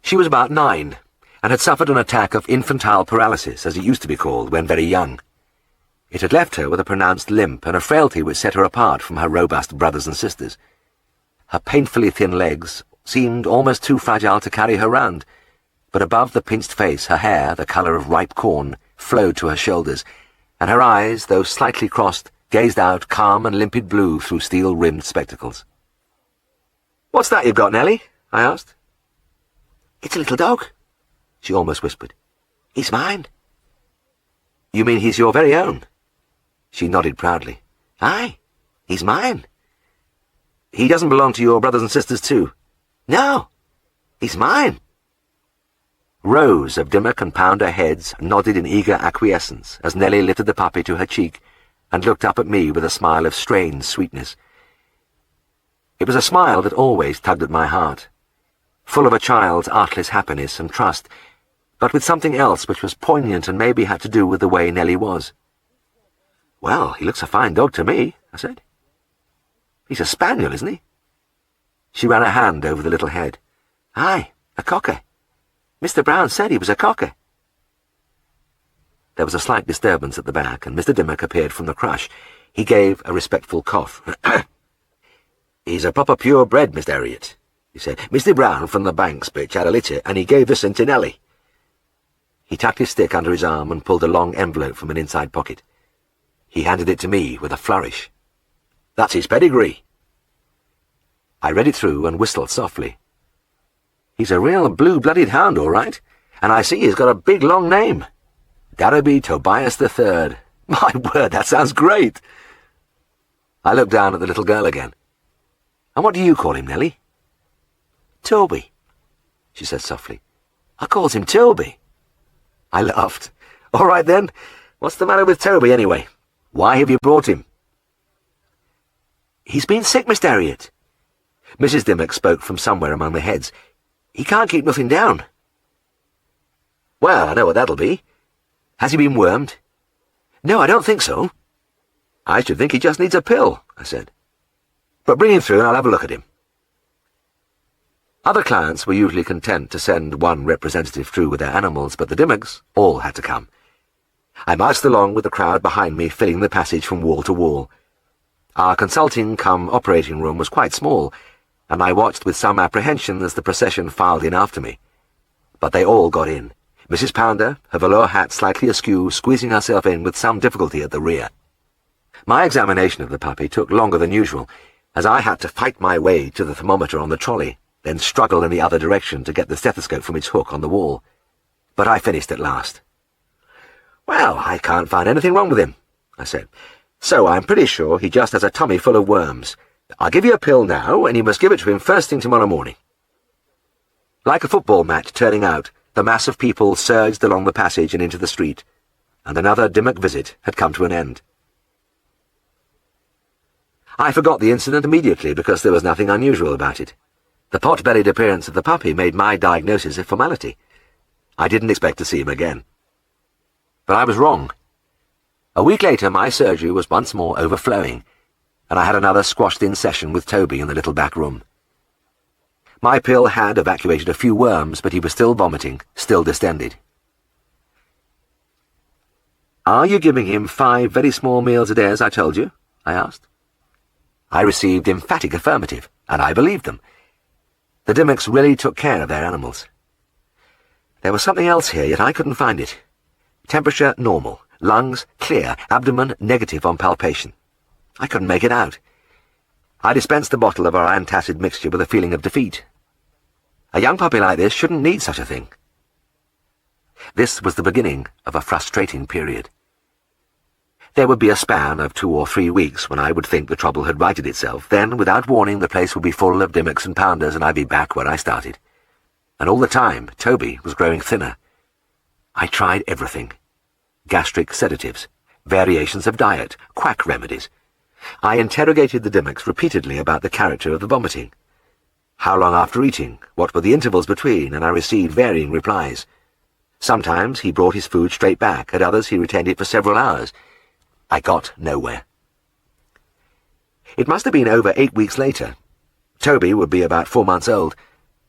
She was about 9, and had suffered an attack of infantile paralysis, as it used to be called, when very young. It had left her with a pronounced limp and a frailty which set her apart from her robust brothers and sisters. Her painfully thin legs seemed almost too fragile to carry her round, but above the pinched face her hair, the colour of ripe corn, flowed to her shoulders, and her eyes, though slightly crossed, gazed out calm and limpid blue through steel-rimmed spectacles. "What's that you've got, Nellie?" I asked. "It's a little dog," she almost whispered. "He's mine." "You mean he's your very own?" She nodded proudly. "Aye, he's mine." "He doesn't belong to your brothers and sisters too?" "No, he's mine." Rows of Dimmock and Pounder heads nodded in eager acquiescence as Nellie lifted the puppy to her cheek and looked up at me with a smile of strange sweetness. It was a smile that always tugged at my heart, full of a child's artless happiness and trust, but with something else which was poignant and maybe had to do with the way Nellie was. "Well, he looks a fine dog to me," I said. "He's a spaniel, isn't he?" She ran a hand over the little head. "Aye, a cocker. Mr. Brown said he was a cocker." There was a slight disturbance at the back, and Mr. Dimmock appeared from the crush. He gave a respectful cough. "He's a proper purebred, Mr. Herriot," he said. "Mr. Brown from the Banks bitch had a litter, and he gave this to Nellie." He tucked his stick under his arm and pulled a long envelope from an inside pocket. He handed it to me with a flourish. "That's his pedigree." I read it through and whistled softly. "He's a real blue-blooded hound, all right, and I see he's got a big, long name. Darrowby Tobias III. My word, that sounds great." I looked down at the little girl again. "And what do you call him, Nellie?" "Toby," she said softly. "I calls him Toby." I laughed. "All right, then. What's the matter with Toby, anyway? Why have you brought him?" "He's been sick, Mr. Herriot." Mrs. Dimmock spoke from somewhere among the heads. "He can't keep nothing down." "Well, I know what that'll be. Has he been wormed?" "No, I don't think so." "I should think he just needs a pill," I said. "But bring him through and I'll have a look at him." Other clients were usually content to send one representative through with their animals, but the Dimmocks all had to come. I marched along with the crowd behind me, filling the passage from wall to wall. Our consulting-cum-operating room was quite small, and I watched with some apprehension as the procession filed in after me. But they all got in. Mrs. Pounder, her velour hat slightly askew, squeezing herself in with some difficulty at the rear. My examination of the puppy took longer than usual, as I had to fight my way to the thermometer on the trolley, then struggle in the other direction to get the stethoscope from its hook on the wall. But I finished at last. "Well, I can't find anything wrong with him," I said. "So I'm pretty sure he just has a tummy full of worms. I'll give you a pill now, and you must give it to him first thing tomorrow morning." Like a football match turning out, the mass of people surged along the passage and into the street, and another Dimmock visit had come to an end. I forgot the incident immediately because there was nothing unusual about it. The pot-bellied appearance of the puppy made my diagnosis a formality. I didn't expect to see him again. But I was wrong. A week later my surgery was once more overflowing, and I had another squashed-in session with Toby in the little back room. My pill had evacuated a few worms, but he was still vomiting, still distended. "Are you giving him 5 very small meals a day, as I told you?" I asked. I received emphatic affirmative, and I believed them. The Dimmocks really took care of their animals. There was something else here, yet I couldn't find it. Temperature normal, lungs clear, abdomen negative on palpation. I couldn't make it out. I dispensed the bottle of our antacid mixture with a feeling of defeat. A young puppy like this shouldn't need such a thing. This was the beginning of a frustrating period. There would be a span of 2 or 3 weeks when I would think the trouble had righted itself. Then, without warning, the place would be full of Dimmocks and Pounders, and I'd be back where I started. And all the time, Toby was growing thinner. I tried everything. Gastric sedatives, variations of diet, quack remedies. I interrogated the Dimmocks repeatedly about the character of the vomiting. How long after eating? What were the intervals between? And I received varying replies. Sometimes he brought his food straight back, at others he retained it for several hours. I got nowhere. It must have been over 8 weeks later. Toby would be about 4 months old,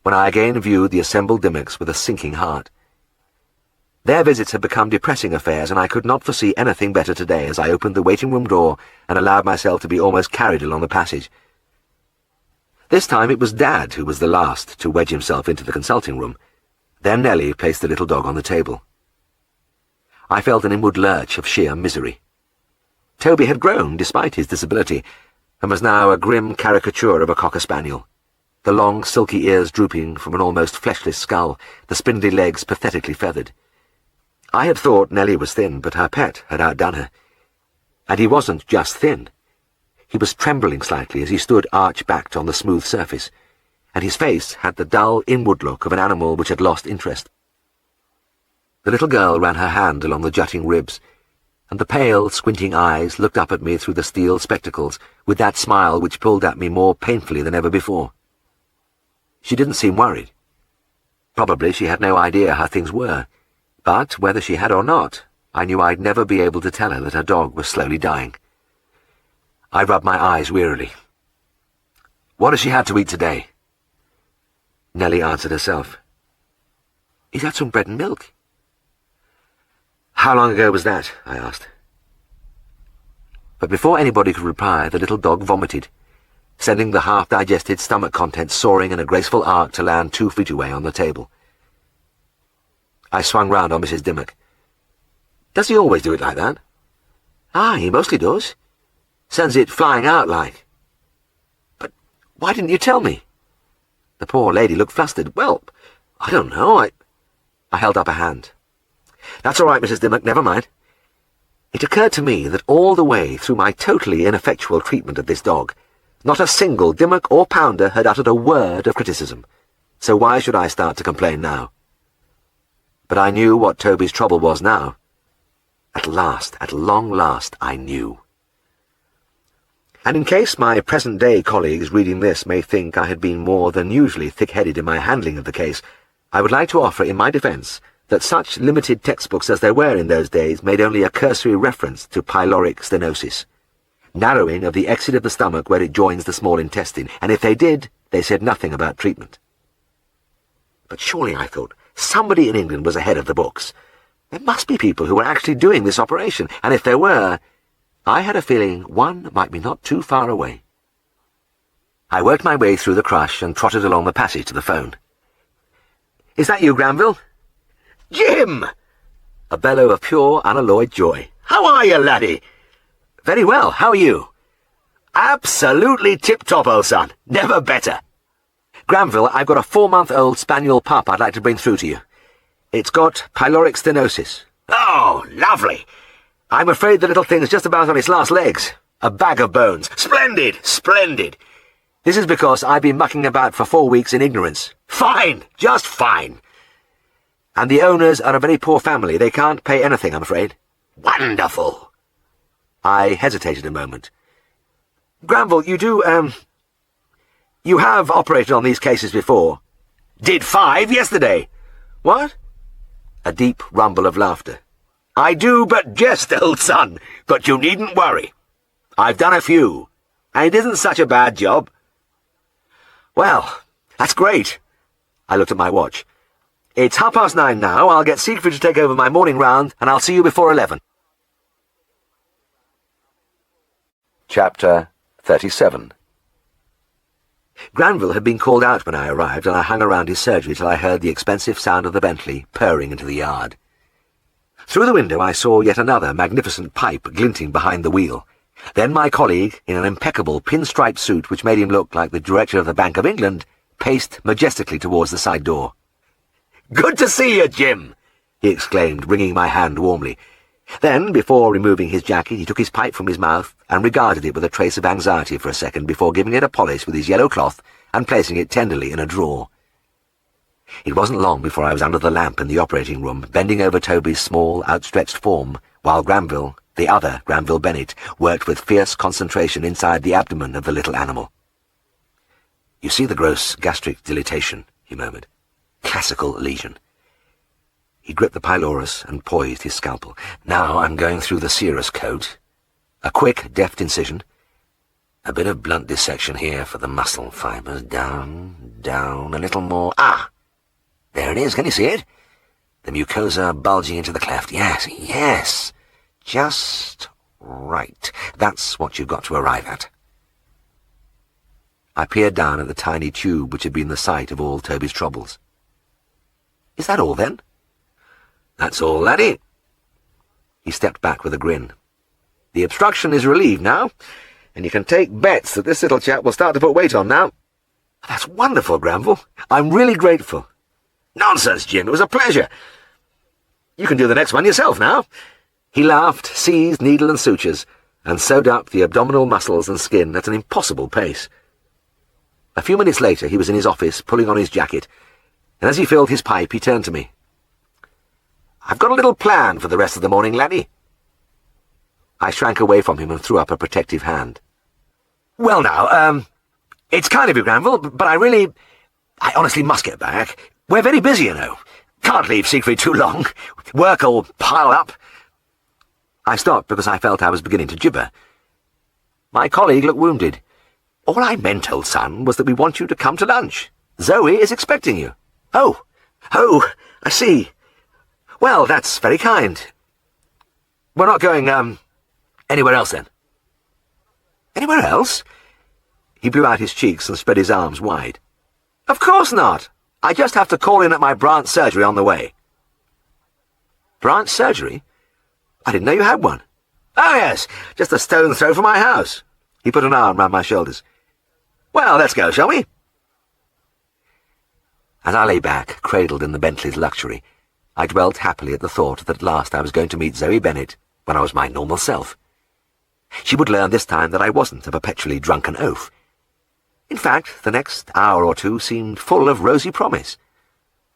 when I again viewed the assembled Dimmocks with a sinking heart. Their visits had become depressing affairs, and I could not foresee anything better today as I opened the waiting-room door and allowed myself to be almost carried along the passage. This time it was Dad who was the last to wedge himself into the consulting room. Then Nellie placed the little dog on the table. I felt an inward lurch of sheer misery. Toby had grown despite his disability, and was now a grim caricature of a cocker spaniel, the long silky ears drooping from an almost fleshless skull, the spindly legs pathetically feathered. I had thought Nellie was thin, but her pet had outdone her. And he wasn't just thin. He was trembling slightly as he stood arch-backed on the smooth surface, and his face had the dull inward look of an animal which had lost interest. The little girl ran her hand along the jutting ribs, and the pale, squinting eyes looked up at me through the steel spectacles with that smile which pulled at me more painfully than ever before. She didn't seem worried. Probably she had no idea how things were, but whether she had or not, I knew I'd never be able to tell her that her dog was slowly dying. I rubbed my eyes wearily. "What has she had to eat today?" Nellie answered herself. "He's had some bread and milk." "How long ago was that?" I asked. But before anybody could reply, the little dog vomited, sending the half-digested stomach contents soaring in a graceful arc to land 2 feet away on the table. I swung round on Mrs. Dimmock. "Does he always do it like that?" "Ah, he mostly does. Sends it flying out like." "But why didn't you tell me?" The poor lady looked flustered. "Well, I don't know, I held up a hand. "That's all right, Mrs. Dimmock, never mind." It occurred to me that all the way through my totally ineffectual treatment of this dog, not a single Dimmock or Pounder had uttered a word of criticism, so why should I start to complain now? But I knew what Toby's trouble was now. At last, at long last, I knew. And in case my present-day colleagues reading this may think I had been more than usually thick-headed in my handling of the case, I would like to offer in my defence that such limited textbooks as there were in those days made only a cursory reference to pyloric stenosis, narrowing of the exit of the stomach where it joins the small intestine, and if they did, they said nothing about treatment. But surely, I thought, somebody in England was ahead of the books. There must be people who were actually doing this operation, and if there were, I had a feeling one might be not too far away. I worked my way through the crush and trotted along the passage to the phone. "Is that you, Granville?" "Jim!" A bellow of pure, unalloyed joy. "How are you, laddie?" "Very well. How are you?" "Absolutely tip-top, old son. Never better." "Granville, I've got a 4-month-old spaniel pup I'd like to bring through to you. It's got pyloric stenosis." "Oh, lovely. I'm afraid the little thing's just about on its last legs. A bag of bones. Splendid, splendid. This is because I've been mucking about for 4 weeks in ignorance. Fine, just fine. And the owners are a very poor family. They can't pay anything, I'm afraid." "Wonderful." I hesitated a moment. "Granville, you have operated on these cases before." "Did 5 yesterday." "What?" A deep rumble of laughter. "I do but jest, old son, but you needn't worry. I've done a few, and it isn't such a bad job." "Well, that's great." I looked at my watch. "It's 9:30 now. I'll get Siegfried to take over my morning round, and I'll see you before 11. Chapter 37. Granville had been called out when I arrived, and I hung around his surgery till I heard the expensive sound of the Bentley purring into the yard. Through the window I saw yet another magnificent pipe glinting behind the wheel. Then my colleague, in an impeccable pinstripe suit which made him look like the director of the Bank of England, paced majestically towards the side door. "Good to see you, Jim," he exclaimed, wringing my hand warmly. Then, before removing his jacket, he took his pipe from his mouth and regarded it with a trace of anxiety for a second before giving it a polish with his yellow cloth and placing it tenderly in a drawer. It wasn't long before I was under the lamp in the operating room, bending over Toby's small, outstretched form, while Granville, the other Granville Bennett, worked with fierce concentration inside the abdomen of the little animal. "You see the gross gastric dilatation," he murmured. "Classical lesion." He gripped the pylorus and poised his scalpel. "Now I'm going through the serous coat." A quick, deft incision. A bit of blunt dissection here for the muscle fibres. Down, down, a little more. Ah! There it is, can you see it? The mucosa bulging into the cleft. Yes, yes. Just right. That's what you've got to arrive at. I peered down at the tiny tube which had been the site of all Toby's troubles. Is that all, then? That's all, laddie. He stepped back with a grin. The obstruction is relieved now, and you can take bets that this little chap will start to put weight on now. That's wonderful, Granville. I'm really grateful. Nonsense, Jim. It was a pleasure. You can do the next one yourself now. He laughed, seized needle and sutures, and sewed up the abdominal muscles and skin at an impossible pace. A few minutes later he was in his office, pulling on his jacket, and as he filled his pipe he turned to me. "I've got a little plan for the rest of the morning, laddie." I shrank away from him and threw up a protective hand. "Well now, it's kind of you, Granville, but I honestly must get back. We're very busy, you know. Can't leave Siegfried too long. Work'll pile up." I stopped because I felt I was beginning to gibber. My colleague looked wounded. "All I meant, old son, was that we want you to come to lunch. Zoe is expecting you." Oh, I see. Well, that's very kind. We're not going, anywhere else, then?" "Anywhere else?" He blew out his cheeks and spread his arms wide. "Of course not. I just have to call in at my branch surgery on the way." "Branch surgery? I didn't know you had one." "Oh, yes, just a stone's throw from my house." He put an arm round my shoulders. "Well, let's go, shall we?" As I lay back, cradled in the Bentley's luxury, I dwelt happily at the thought that at last I was going to meet Zoe Bennet when I was my normal self. She would learn this time that I wasn't a perpetually drunken oaf. In fact, the next hour or two seemed full of rosy promise.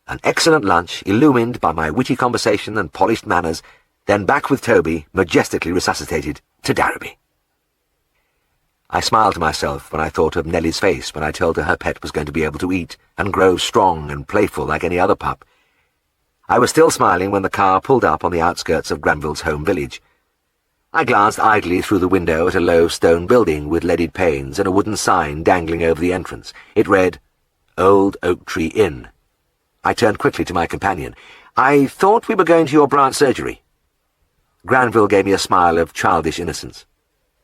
An excellent lunch, illumined by my witty conversation and polished manners, then back with Toby, majestically resuscitated, to Darrowby. I smiled to myself when I thought of Nellie's face when I told her pet was going to be able to eat and grow strong and playful like any other pup. I was still smiling when the car pulled up on the outskirts of Granville's home village. I glanced idly through the window at a low stone building with leaded panes and a wooden sign dangling over the entrance. It read, "Old Oak Tree Inn." I turned quickly to my companion. "I thought we were going to your branch surgery." Granville gave me a smile of childish innocence.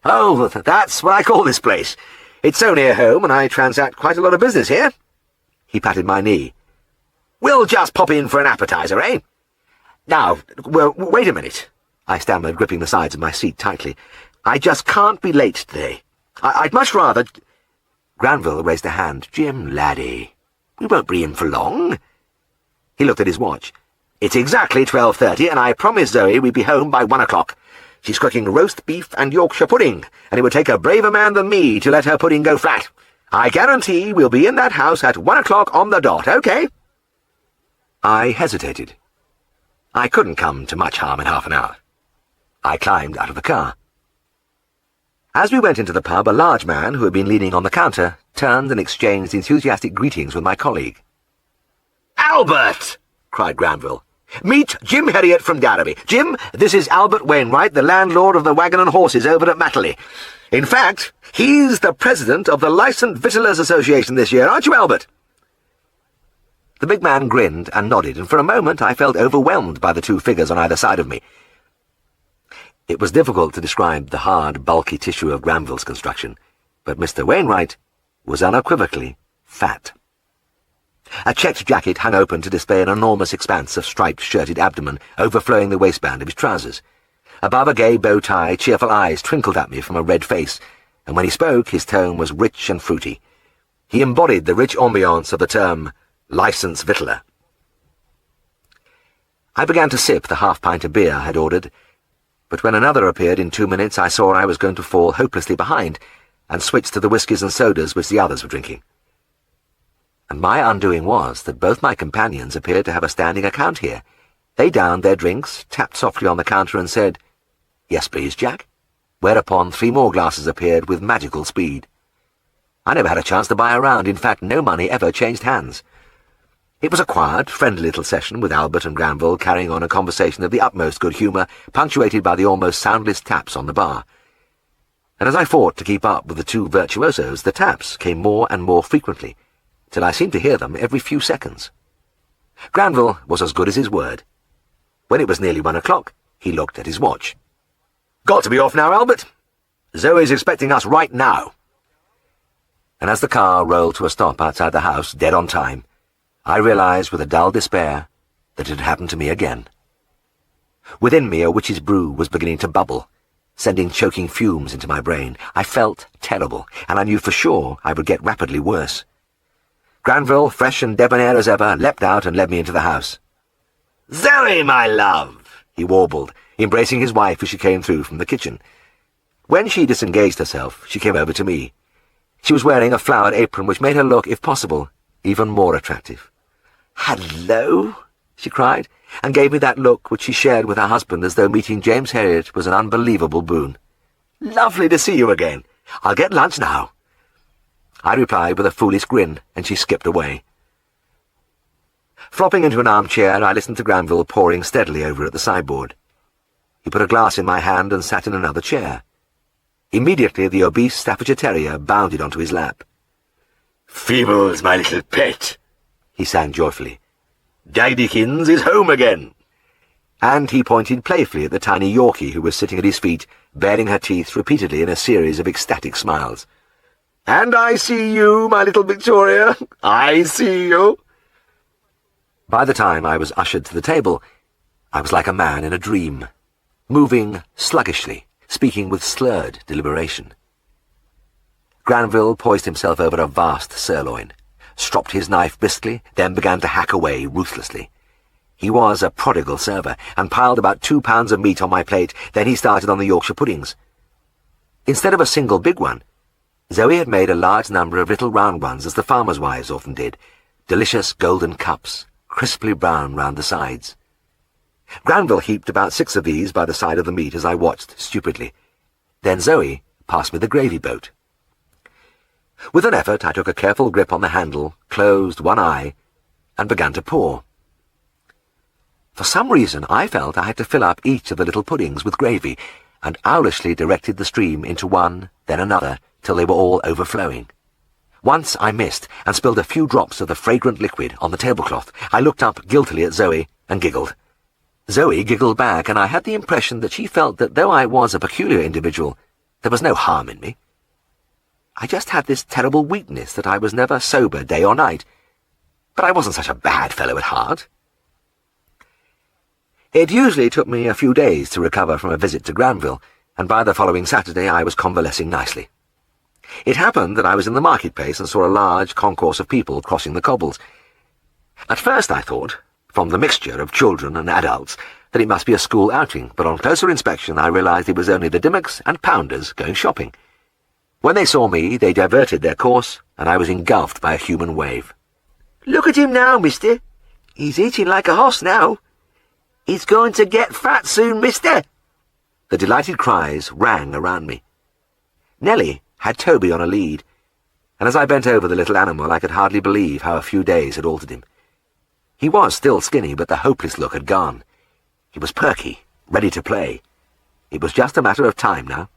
"Oh, that's what I call this place. It's so near home, and I transact quite a lot of business here." He patted my knee. "We'll just pop in for an appetizer, eh? Now, well, wait a minute," I stammered, gripping the sides of my seat tightly. "I just can't be late today. I'd much rather—" Granville raised a hand. "Jim, laddie, we won't be in for long." He looked at his watch. "It's exactly 12:30, and I promised Zoe we'd be home by 1 o'clock. She's cooking roast beef and Yorkshire pudding, and it would take a braver man than me to let her pudding go flat. I guarantee we'll be in that house at 1 o'clock on the dot, okay?" I hesitated. I couldn't come to much harm in half an hour. I climbed out of the car. As we went into the pub, a large man who had been leaning on the counter turned and exchanged enthusiastic greetings with my colleague. "Albert!" cried Granville. "Meet Jim Herriot from Darrowby. Jim, this is Albert Wainwright, the landlord of the Waggon and Horses over at Matterley. In fact, he's the president of the Licensed Victuallers Association this year, aren't you, Albert?" The big man grinned and nodded, and for a moment I felt overwhelmed by the two figures on either side of me. It was difficult to describe the hard, bulky tissue of Granville's construction, but Mr. Wainwright was unequivocally fat. A checked jacket hung open to display an enormous expanse of striped, shirted abdomen overflowing the waistband of his trousers. Above a gay bow tie, cheerful eyes twinkled at me from a red face, and when he spoke, his tone was rich and fruity. He embodied the rich ambiance of the term licensed victualler. I began to sip the half-pint of beer I had ordered, but when another appeared in 2 minutes I saw I was going to fall hopelessly behind, and switched to the whiskies and sodas which the others were drinking. And my undoing was that both my companions appeared to have a standing account here. They downed their drinks, tapped softly on the counter and said, "Yes, please, Jack," whereupon 3 more glasses appeared with magical speed. I never had a chance to buy a round. In fact, no money ever changed hands. It was a quiet, friendly little session, with Albert and Granville carrying on a conversation of the utmost good humour, punctuated by the almost soundless taps on the bar. and as I fought to keep up with the two virtuosos, the taps came more and more frequently, till I seemed to hear them every few seconds. Granville was as good as his word. When it was nearly 1 o'clock, he looked at his watch. "Got to be off now, Albert. Zoe's expecting us right now." And as the car rolled to a stop outside the house, dead on time, I realized with a dull despair that it had happened to me again. Within me a witch's brew was beginning to bubble, sending choking fumes into my brain. I felt terrible, and I knew for sure I would get rapidly worse. Granville, fresh and debonair as ever, leapt out and led me into the house. "Zoe, my love," he warbled, embracing his wife as she came through from the kitchen. When she disengaged herself, she came over to me. She was wearing a flowered apron which made her look, if possible, even more attractive. "Hello," she cried, and gave me that look which she shared with her husband as though meeting James Herriot was an unbelievable boon. "Lovely to see you again. I'll get lunch now." I replied with a foolish grin, and she skipped away. Flopping into an armchair, I listened to Granville poring steadily over at the sideboard. He put a glass in my hand and sat in another chair. Immediately the obese Staffordshire Terrier bounded onto his lap. "Feebles, my little pet," he sang joyfully. "Daddykins is home again." And he pointed playfully at the tiny Yorkie who was sitting at his feet, baring her teeth repeatedly in a series of ecstatic smiles. "And I see you, my little Victoria. I see you." By the time I was ushered to the table, I was like a man in a dream, moving sluggishly, speaking with slurred deliberation. Granville poised himself over a vast sirloin, stropped his knife briskly, then began to hack away ruthlessly. He was a prodigal server, and piled about 2 pounds of meat on my plate. Then he started on the Yorkshire puddings. Instead of a single big one, Zoe had made a large number of little round ones, as the farmers' wives often did, delicious golden cups, crisply brown round the sides. Granville heaped about 6 of these by the side of the meat as I watched stupidly. Then Zoe passed me the gravy boat. With an effort I took a careful grip on the handle, closed one eye, and began to pour. For some reason I felt I had to fill up each of the little puddings with gravy, and owlishly directed the stream into one, then another, till they were all overflowing. Once I missed, and spilled a few drops of the fragrant liquid on the tablecloth. I looked up guiltily at Zoe, and giggled. Zoe giggled back, and I had the impression that she felt that though I was a peculiar individual, there was no harm in me. I just had this terrible weakness that I was never sober day or night, but I wasn't such a bad fellow at heart. It usually took me a few days to recover from a visit to Granville, and by the following Saturday I was convalescing nicely. It happened that I was in the marketplace and saw a large concourse of people crossing the cobbles. At first I thought, from the mixture of children and adults, that it must be a school outing, but on closer inspection I realized it was only the Dimmocks and Pounders going shopping. When they saw me, they diverted their course, and I was engulfed by a human wave. "Look at him now, mister. He's eating like a hoss now. He's going to get fat soon, mister." The delighted cries rang around me. Nellie had Toby on a lead, and as I bent over the little animal I could hardly believe how a few days had altered him. He was still skinny, but the hopeless look had gone. He was perky, ready to play. It was just a matter of time now.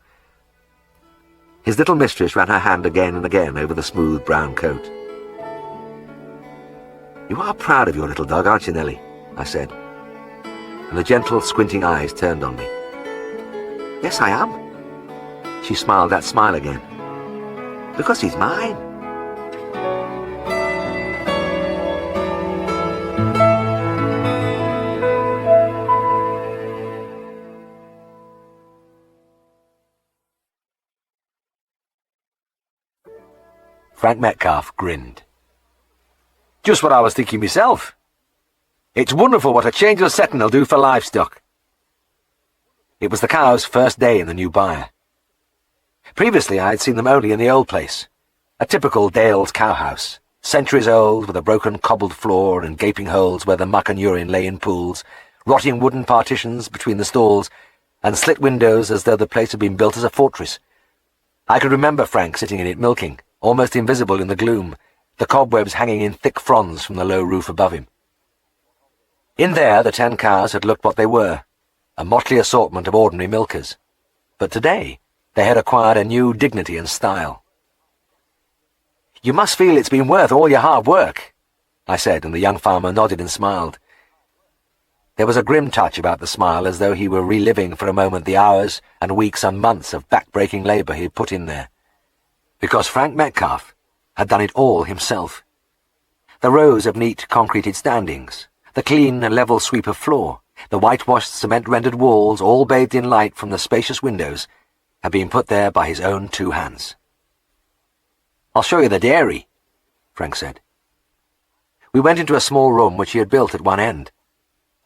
His little mistress ran her hand again and again over the smooth brown coat. "You are proud of your little dog, aren't you, Nellie?" I said, and the gentle, squinting eyes turned on me. "Yes, I am." She smiled that smile again. "Because he's mine." Frank Metcalfe grinned. "Just what I was thinking myself. It's wonderful what a change of setting will do for livestock." It was the cows' first day in the new byre. Previously I had seen them only in the old place, a typical Dales cowhouse, centuries old, with a broken cobbled floor and gaping holes where the muck and urine lay in pools, rotting wooden partitions between the stalls, and slit windows as though the place had been built as a fortress. I could remember Frank sitting in it milking, almost invisible in the gloom, the cobwebs hanging in thick fronds from the low roof above him. In there the 10 cows had looked what they were, a motley assortment of ordinary milkers. But today They had acquired a new dignity and style. "You must feel it's been worth all your hard work," I said, and the young farmer nodded and smiled. There was a grim touch about the smile, as though he were reliving for a moment the hours and weeks and months of back-breaking labour he had put in there. Because Frank Metcalfe had done it all himself. The rows of neat concreted standings, the clean and level sweep of floor, the whitewashed cement-rendered walls, all bathed in light from the spacious windows, had been put there by his own 2 hands. "I'll show you the dairy," Frank said. We went into a small room which he had built at one end,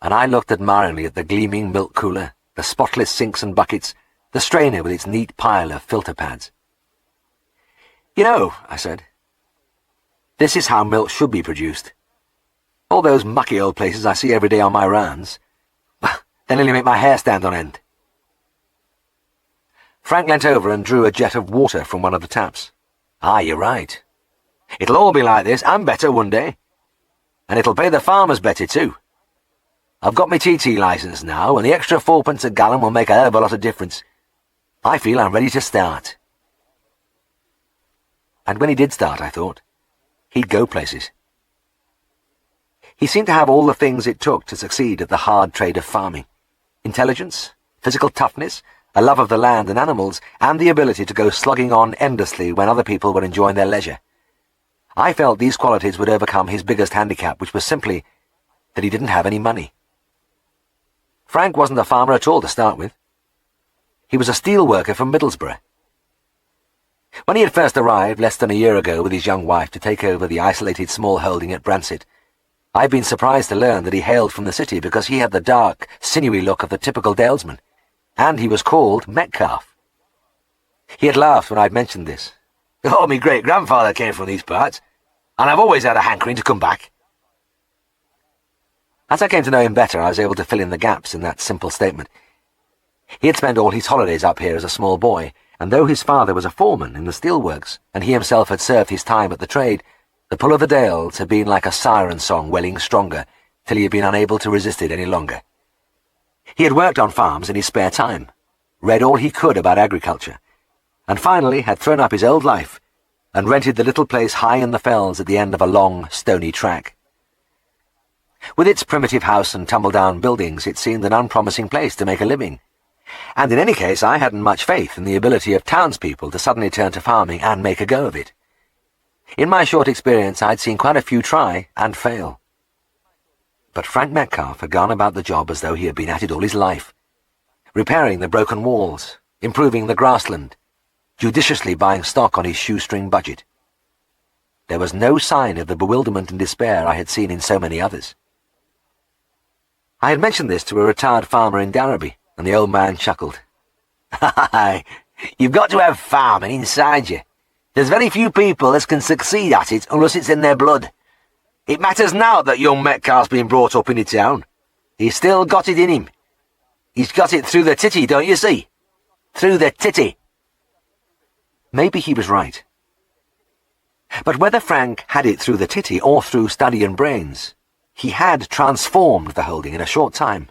and I looked admiringly at the gleaming milk cooler, the spotless sinks and buckets, the strainer with its neat pile of filter pads. "You know," I said, "this is how milk should be produced. All those mucky old places I see every day on my rounds, they nearly make my hair stand on end." Frank leant over and drew a jet of water from one of the taps. "Ah, you're right. It'll all be like this, and better one day. And it'll pay the farmers better too. I've got my TT licence now, and the extra 4p a gallon will make a hell of a lot of difference. I feel I'm ready to start." And when he did start, I thought, he'd go places. He seemed to have all the things it took to succeed at the hard trade of farming: intelligence, physical toughness, a love of the land and animals, and the ability to go slogging on endlessly when other people were enjoying their leisure. I felt these qualities would overcome his biggest handicap, which was simply that he didn't have any money. Frank wasn't a farmer at all to start with. He was a steel worker from Middlesbrough. When he had first arrived less than a year ago with his young wife to take over the isolated small holding at Bransett, I had been surprised to learn that he hailed from the city because he had the dark, sinewy look of the typical Dalesman, and he was called Metcalfe. He had laughed when I'd mentioned this. "Oh, me great-grandfather came from these parts, and I've always had a hankering to come back." As I came to know him better, I was able to fill in the gaps in that simple statement. He had spent all his holidays up here as a small boy, and though his father was a foreman in the steelworks, and he himself had served his time at the trade, the pull of the Dales had been like a siren song welling stronger, till he had been unable to resist it any longer. He had worked on farms in his spare time, read all he could about agriculture, and finally had thrown up his old life and rented the little place high in the fells at the end of a long, stony track. With its primitive house and tumble-down buildings, it seemed an unpromising place to make a living. And in any case, I hadn't much faith in the ability of townspeople to suddenly turn to farming and make a go of it. In my short experience, I'd seen quite a few try and fail. But Frank Metcalfe had gone about the job as though he had been at it all his life, repairing the broken walls, improving the grassland, judiciously buying stock on his shoestring budget. There was no sign of the bewilderment and despair I had seen in so many others. I had mentioned this to a retired farmer in Darrowby, and the old man chuckled. "Hi, you've got to have farming inside you. There's very few people as can succeed at it unless it's in their blood. It matters now that young Metcalfe's been brought up in the town. He's still got it in him. He's got it through the titty, don't you see? Through the titty." Maybe he was right. But whether Frank had it through the titty or through study and brains, he had transformed the holding in a short time.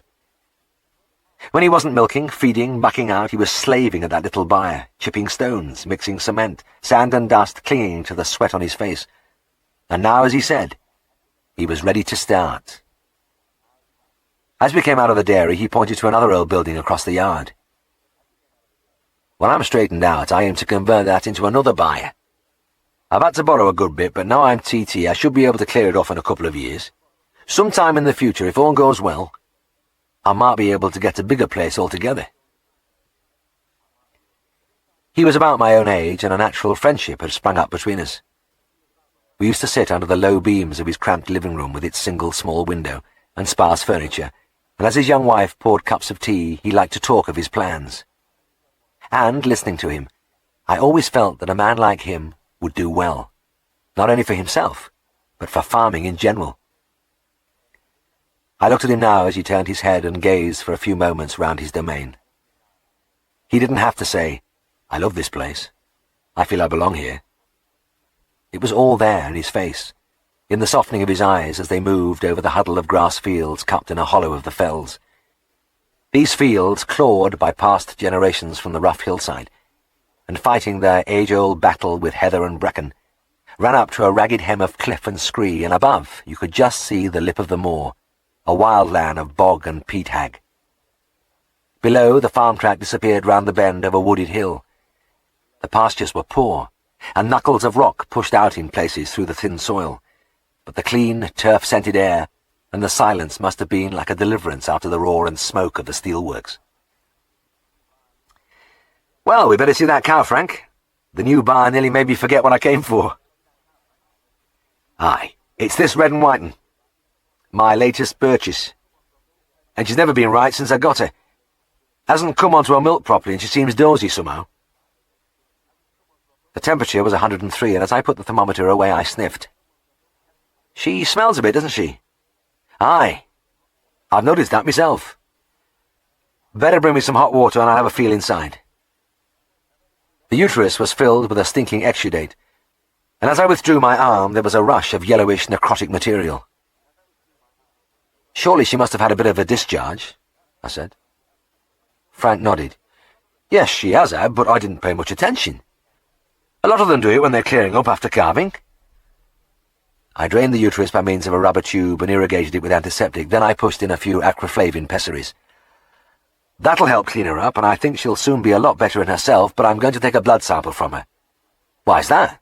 When he wasn't milking, feeding, mucking out, he was slaving at that little byre, chipping stones, mixing cement, sand and dust clinging to the sweat on his face. And now, as he said, he was ready to start. As we came out of the dairy, he pointed to another old building across the yard. "When I'm straightened out, I aim to convert that into another byre. I've had to borrow a good bit, but now I'm TT, I should be able to clear it off in a couple of years. Sometime in the future, if all goes well, I might be able to get a bigger place altogether." He was about my own age, and a natural friendship had sprung up between us. We used to sit under the low beams of his cramped living room with its single small window and sparse furniture, and as his young wife poured cups of tea, he liked to talk of his plans. And, listening to him, I always felt that a man like him would do well, not only for himself, but for farming in general. I looked at him now as he turned his head and gazed for a few moments round his domain. He didn't have to say, "I love this place. I feel I belong here." It was all there in his face, in the softening of his eyes as they moved over the huddle of grass fields cupped in a hollow of the fells. These fields, clawed by past generations from the rough hillside, and fighting their age-old battle with heather and bracken, ran up to a ragged hem of cliff and scree, and above you could just see the lip of the moor, a wild land of bog and peat hag. Below, the farm track disappeared round the bend of a wooded hill. The pastures were poor, and knuckles of rock pushed out in places through the thin soil, but the clean, turf-scented air and the silence must have been like a deliverance after the roar and smoke of the steelworks. "Well, we better see that cow, Frank. The new barn nearly made me forget what I came for." "Aye, it's this red and white 'un. My latest purchase. And she's never been right since I got her. Hasn't come onto her milk properly, and she seems dozy somehow." The temperature was 103, and as I put the thermometer away, I sniffed. "She smells a bit, doesn't she?" "Aye, I've noticed that myself." "Better bring me some hot water and I'll have a feel inside." The uterus was filled with a stinking exudate, and as I withdrew my arm there was a rush of yellowish necrotic material. "Surely she must have had a bit of a discharge," I said. Frank nodded. "Yes, she has had, but I didn't pay much attention. A lot of them do it when they're clearing up after calving." I drained the uterus by means of a rubber tube and irrigated it with antiseptic. Then I pushed in a few acroflavin pessaries. "That'll help clean her up, and I think she'll soon be a lot better in herself, but I'm going to take a blood sample from her." "Why's that?"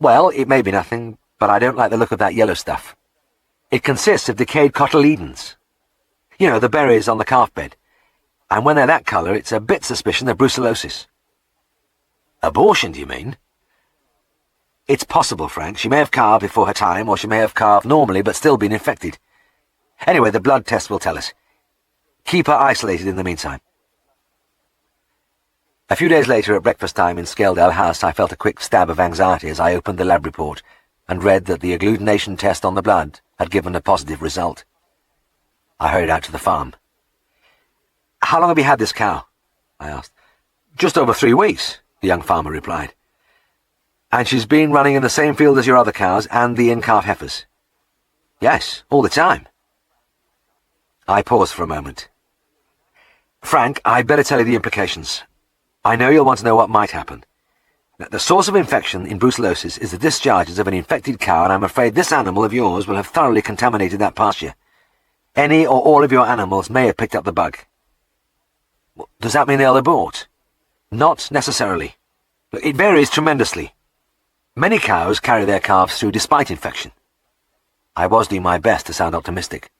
"Well, it may be nothing, but I don't like the look of that yellow stuff. It consists of decayed cotyledons. You know, the berries on the calf bed. And when they're that colour, it's a bit suspicion of brucellosis." "Abortion, do you mean?" "It's possible, Frank. She may have calved before her time, or she may have calved normally but still been infected. Anyway, the blood test will tell us. Keep her isolated in the meantime." A few days later, at breakfast time in Scaledale House, I felt a quick stab of anxiety as I opened the lab report and read that the agglutination test on the blood had given a positive result. I hurried out to the farm. "How long have you had this cow?" I asked. "Just over 3 weeks," the young farmer replied. "And she's been running in the same field as your other cows and the in-calf heifers?" "Yes, all the time." I paused for a moment. "Frank, I'd better tell you the implications. I know you'll want to know what might happen. The source of infection in brucellosis is the discharges of an infected cow, and I'm afraid this animal of yours will have thoroughly contaminated that pasture. Any or all of your animals may have picked up the bug." "Does that mean they'll abort?" "Not necessarily. It varies tremendously. Many cows carry their calves through despite infection." I was doing my best to sound optimistic.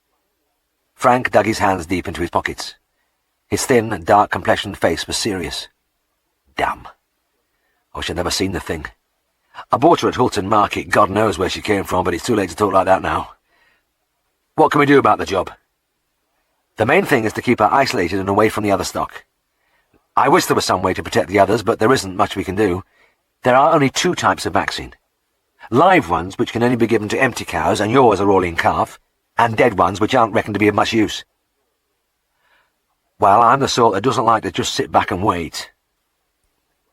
Frank dug his hands deep into his pockets. His thin, dark-complexioned face was serious. "Damn. I wish I'd never seen the thing. I bought her at Hulton Market. God knows where she came from, but it's too late to talk like that now. What can we do about the job?" "The main thing is to keep her isolated and away from the other stock. I wish there was some way to protect the others, but there isn't much we can do. There are only 2 types of vaccine. Live ones, which can only be given to empty cows, and yours are all in calf, and dead ones, which aren't reckoned to be of much use." "Well, I'm the sort that doesn't like to just sit back and wait."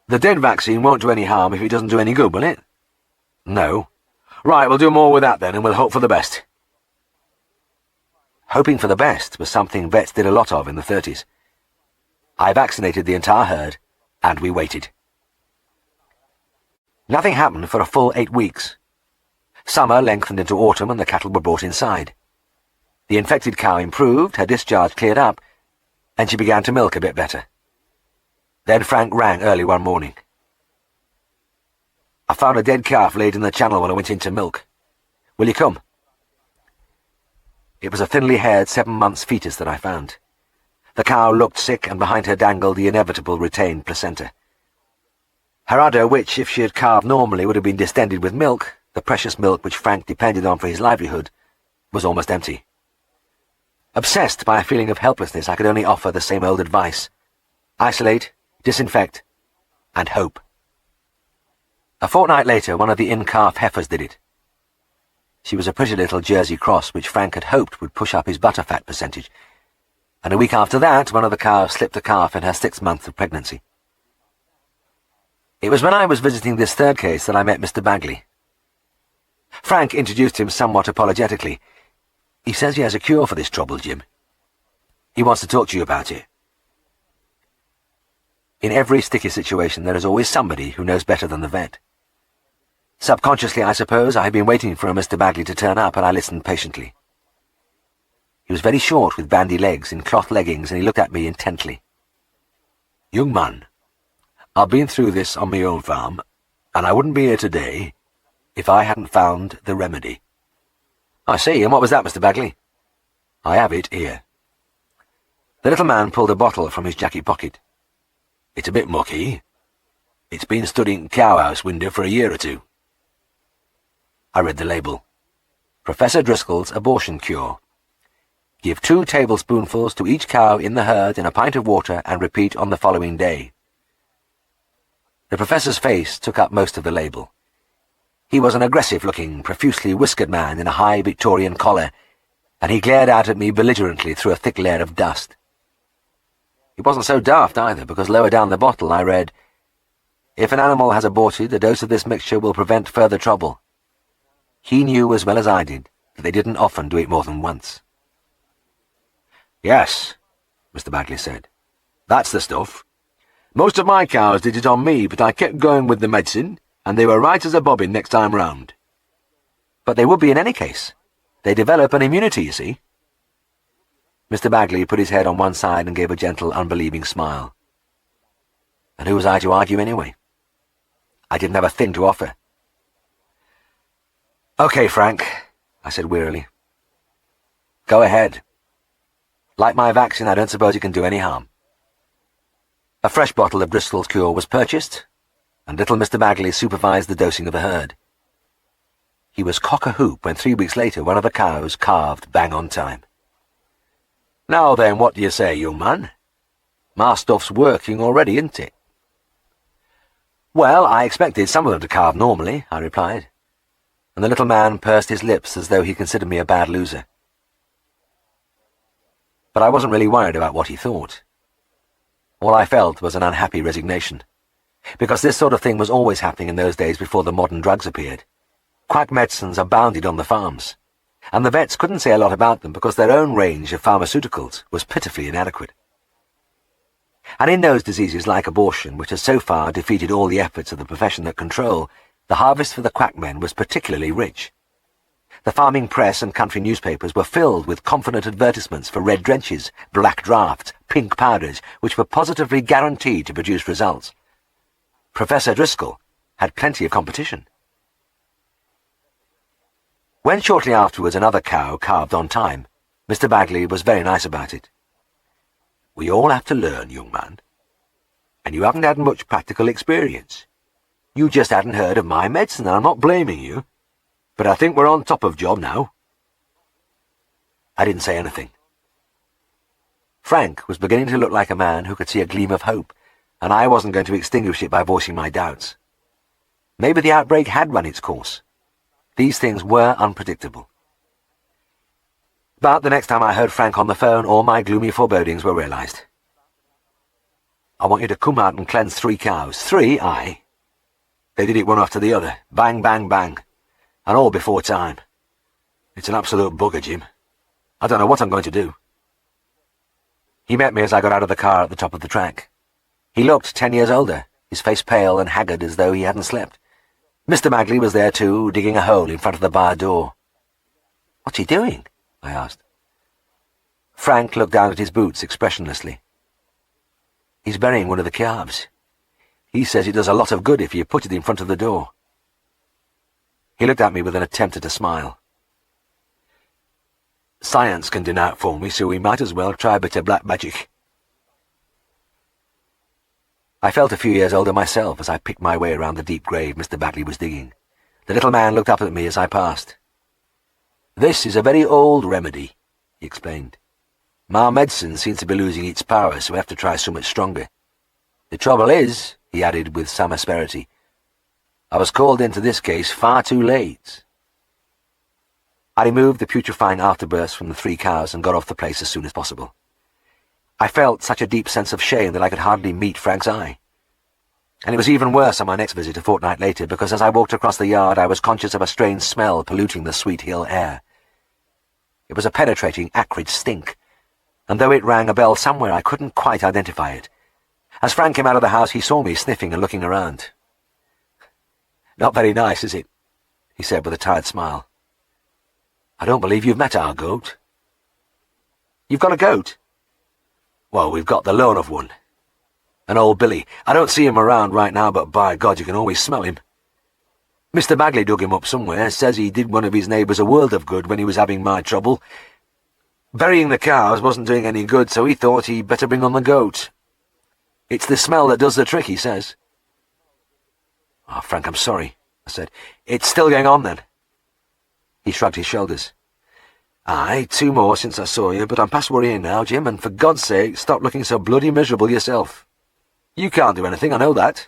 "The dead vaccine won't do any harm if it doesn't do any good, will it?" "No." "Right, we'll do more with that then, and we'll hope for the best." Hoping for the best was something vets did a lot of in the 30s. I vaccinated the entire herd, and we waited. Nothing happened for a full 8 weeks. Summer lengthened into autumn, and the cattle were brought inside. The infected cow improved, her discharge cleared up, and she began to milk a bit better. Then Frank rang early one morning. "I found a dead calf laid in the channel when I went in to milk. Will you come?" It was a thinly haired 7 months fetus that I found. The cow looked sick, and behind her dangled the inevitable retained placenta. Her udder, which, if she had calved normally, would have been distended with milk, the precious milk which Frank depended on for his livelihood, was almost empty. Obsessed by a feeling of helplessness, I could only offer the same old advice: isolate, disinfect, and hope. A fortnight later, one of the in-calf heifers did it. She was a pretty little Jersey cross, which Frank had hoped would push up his butterfat percentage, and a week after that, one of the cows slipped a calf in her 6th month of pregnancy. It was when I was visiting this 3rd case that I met Mr. Bagley. Frank introduced him somewhat apologetically. "He says he has a cure for this trouble, Jim. He wants to talk to you about it." In every sticky situation there is always somebody who knows better than the vet. Subconsciously, I suppose, I had been waiting for Mr. Bagley to turn up, and I listened patiently. He was very short with bandy legs in cloth leggings, and he looked at me intently. "Young man, I've been through this on my own farm, and I wouldn't be here today if I hadn't found the remedy." "I see, and what was that, Mr. Bagley?" "I have it here." The little man pulled a bottle from his jacket pocket. "It's a bit mucky. It's been stood in cowhouse window for a year or two." I read the label. Professor Driscoll's abortion cure. Give 2 tablespoonfuls to each cow in the herd in a pint of water and repeat on the following day. The professor's face took up most of the label. He was an aggressive-looking, profusely whiskered man in a high Victorian collar, and he glared out at me belligerently through a thick layer of dust. He wasn't so daft either, because lower down the bottle I read, "If an animal has aborted, a dose of this mixture will prevent further trouble." He knew as well as I did that they didn't often do it more than once. "Yes," Mr. Bagley said. "That's the stuff. Most of my cows did it on me, but I kept going with the medicine, and they were right as a bobbin next time round." "But they would be in any case. They develop an immunity, you see." Mr. Bagley put his head on one side and gave a gentle, unbelieving smile. And who was I to argue anyway? I didn't have a thing to offer. "Okay, Frank," I said wearily. "Go ahead. Like my vaccine, I don't suppose it can do any harm." A fresh bottle of Driscoll's cure was purchased, and little Mr. Bagley supervised the dosing of the herd. He was cock-a-hoop when 3 weeks later one of the cows calved bang on time. "Now then, what do you say, young man? My stuff's working already, isn't it?" "Well, I expected some of them to calve normally," I replied, and the little man pursed his lips as though he considered me a bad loser. But I wasn't really worried about what he thought. All I felt was an unhappy resignation, because this sort of thing was always happening in those days before the modern drugs appeared. Quack medicines abounded on the farms, and the vets couldn't say a lot about them because their own range of pharmaceuticals was pitifully inadequate. And in those diseases like abortion, which has so far defeated all the efforts of the profession that control, the harvest for the quackmen was particularly rich. The farming press and country newspapers were filled with confident advertisements for red drenches, black drafts, pink powders, which were positively guaranteed to produce results. Professor Driscoll had plenty of competition. When shortly afterwards another cow calved on time, Mr. Bagley was very nice about it. "We all have to learn, young man. And you haven't had much practical experience. You just hadn't heard of my medicine, and I'm not blaming you. But I think we're on top of job now." I didn't say anything. Frank was beginning to look like a man who could see a gleam of hope, and I wasn't going to extinguish it by voicing my doubts. Maybe the outbreak had run its course. These things were unpredictable. But the next time I heard Frank on the phone, all my gloomy forebodings were realized. "I want you to come out and cleanse 3 cows. 3, aye." They did it one after the other. Bang, bang, bang. And all before time. It's an absolute bugger, Jim. I don't know what I'm going to do. He met me as I got out of the car at the top of the track. He looked 10 years older, his face pale and haggard as though he hadn't slept. Mr. Bagley was there too, digging a hole in front of the bar door. "What's he doing?" I asked. Frank looked down at his boots expressionlessly. "He's burying one of the calves. He says it does a lot of good if you put it in front of the door." He looked at me with an attempt at a smile. "Science can do naught for me, so we might as well try a bit of black magic." I felt a few years older myself as I picked my way around the deep grave Mr. Bagley was digging. The little man looked up at me as I passed. "This is a very old remedy," he explained. "My medicine seems to be losing its power, so we have to try something stronger. The trouble is," he added with some asperity, "I was called into this case far too late." I removed the putrefying afterbirths from the 3 cows and got off the place as soon as possible. I felt such a deep sense of shame that I could hardly meet Frank's eye. And it was even worse on my next visit a fortnight later, because as I walked across the yard I was conscious of a strange smell polluting the sweet hill air. It was a penetrating, acrid stink, and though it rang a bell somewhere I couldn't quite identify it. As Frank came out of the house, he saw me sniffing and looking around. "Not very nice, is it?" he said with a tired smile. "I don't believe you've met our goat." "You've got a goat?" "Well, we've got the loan of one. An old Billy. I don't see him around right now, but by God, you can always smell him. Mr. Bagley dug him up somewhere, says he did one of his neighbours a world of good when he was having my trouble. Burying the cows wasn't doing any good, so he thought he'd better bring on the goat. It's the smell that does the trick, he says." "Oh, Frank, I'm sorry," I said. "It's still going on, then?" He shrugged his shoulders. "Aye, 2 more since I saw you, but I'm past worrying now, Jim, and for God's sake, stop looking so bloody miserable yourself. You can't do anything, I know that.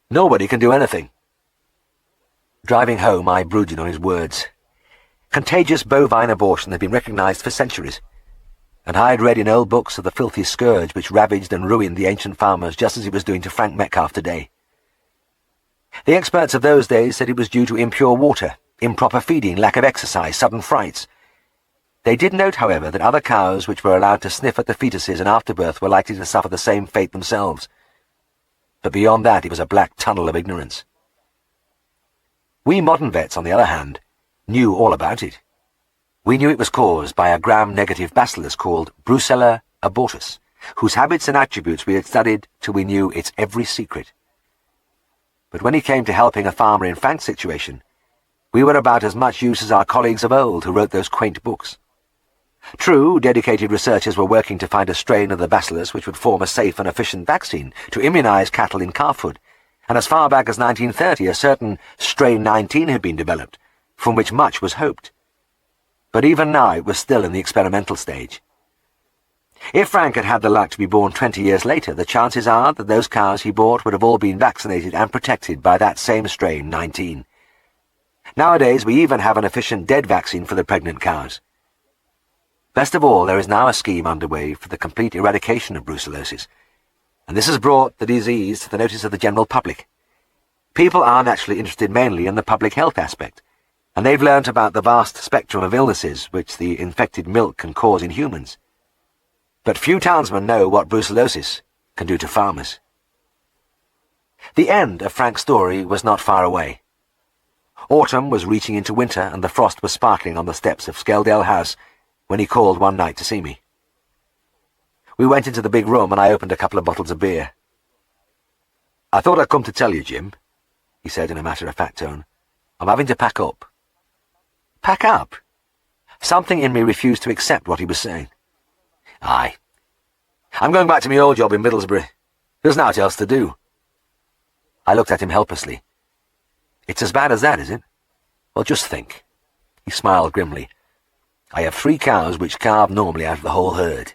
Nobody can do anything." Driving home, I brooded on his words. Contagious bovine abortion had been recognised for centuries, and I had read in old books of the filthy scourge which ravaged and ruined the ancient farmers just as it was doing to Frank Metcalfe today. The experts of those days said it was due to impure water, improper feeding, lack of exercise, sudden frights. They did note, however, that other cows which were allowed to sniff at the fetuses in afterbirth were likely to suffer the same fate themselves. But beyond that, it was a black tunnel of ignorance. We modern vets, on the other hand, knew all about it. We knew it was caused by a gram-negative bacillus called Brucella abortus, whose habits and attributes we had studied till we knew its every secret. But when it came to helping a farmer in Frank's situation, we were about as much use as our colleagues of old who wrote those quaint books. True, dedicated researchers were working to find a strain of the bacillus which would form a safe and efficient vaccine to immunize cattle in calfhood, and as far back as 1930 a certain strain 19 had been developed, from which much was hoped. But even now it was still in the experimental stage. If Frank had had the luck to be born 20 years later, the chances are that those cows he bought would have all been vaccinated and protected by that same strain 19. Nowadays we even have an efficient dead vaccine for the pregnant cows. Best of all, there is now a scheme underway for the complete eradication of brucellosis, and this has brought the disease to the notice of the general public. People are naturally interested mainly in the public health aspect, and they've learnt about the vast spectrum of illnesses which the infected milk can cause in humans. But few townsmen know what brucellosis can do to farmers. The end of Frank's story was not far away. Autumn was reaching into winter, and the frost was sparkling on the steps of Skeldale House when he called one night to see me. We went into the big room, and I opened a couple of bottles of beer. "I thought I'd come to tell you, Jim," he said in a matter-of-fact tone. "I'm having to pack up." Pack up? Something in me refused to accept what he was saying. "Aye. I'm going back to my old job in Middlesbrough. There's naught else to do." I looked at him helplessly. "It's as bad as that, is it? Well, just think." He smiled grimly. "I have 3 cows which calve normally out of the whole herd.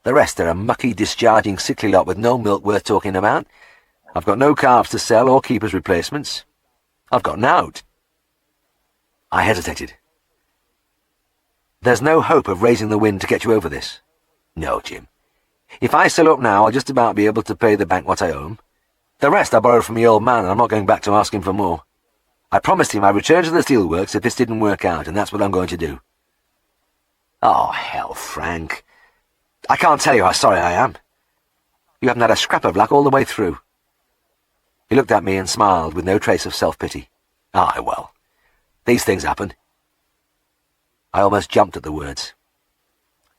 The rest are a mucky, discharging, sickly lot with no milk worth talking about. I've got no calves to sell or keep as replacements. I've got nowt." I hesitated. "There's no hope of raising the wind to get you over this?" "No, Jim. If I sell up now, I'll just about be able to pay the bank what I owe him. The rest I borrowed from the old man, and I'm not going back to ask him for more. I promised him I'd return to the steelworks if this didn't work out, and that's what I'm going to do." "Oh, hell, Frank. I can't tell you how sorry I am. You haven't had a scrap of luck all the way through." He looked at me and smiled with no trace of self-pity. "Aye, well, these things happen." I almost jumped at the words.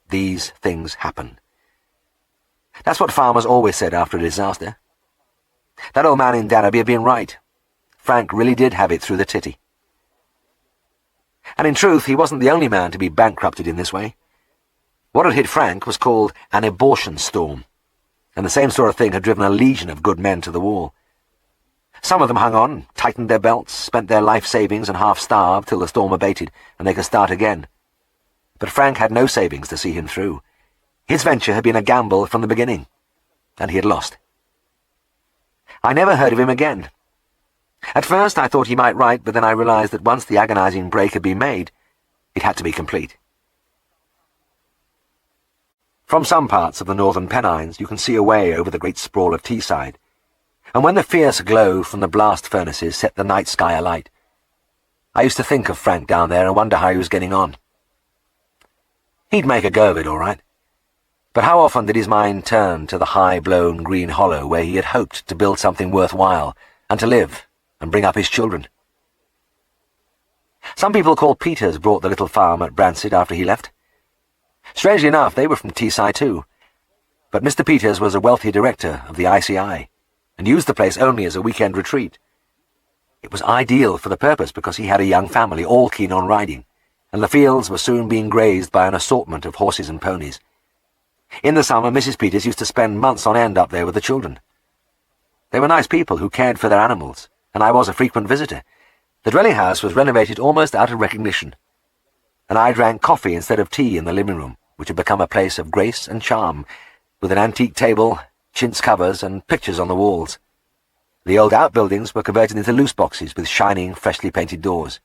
These things happen. That's what farmers always said after a disaster. That old man in Danby had been right. Frank really did have it through the titty. And in truth, he wasn't the only man to be bankrupted in this way. What had hit Frank was called an abortion storm, and the same sort of thing had driven a legion of good men to the wall. Some of them hung on, tightened their belts, spent their life savings and half-starved till the storm abated and they could start again. But Frank had no savings to see him through. His venture had been a gamble from the beginning, and he had lost. I never heard of him again. At first I thought he might write, but then I realized that once the agonizing break had been made, it had to be complete. From some parts of the northern Pennines you can see away over the great sprawl of Teesside, and when the fierce glow from the blast furnaces set the night sky alight, I used to think of Frank down there and wonder how he was getting on. He'd make a go of it, all right. But how often did his mind turn to the high-blown green hollow where he had hoped to build something worthwhile, and to live, and bring up his children? Some people called Peters bought the little farm at Bransted after he left. Strangely enough, they were from Teesside too. But Mr. Peters was a wealthy director of the ICI, and used the place only as a weekend retreat. It was ideal for the purpose because he had a young family, all keen on riding, and the fields were soon being grazed by an assortment of horses and ponies. In the summer, Mrs. Peters used to spend months on end up there with the children. They were nice people who cared for their animals, and I was a frequent visitor. The dwelling house was renovated almost out of recognition, and I drank coffee instead of tea in the living room, which had become a place of grace and charm, with an antique table, chintz covers, and pictures on the walls. The old outbuildings were converted into loose boxes with shining, freshly painted doors.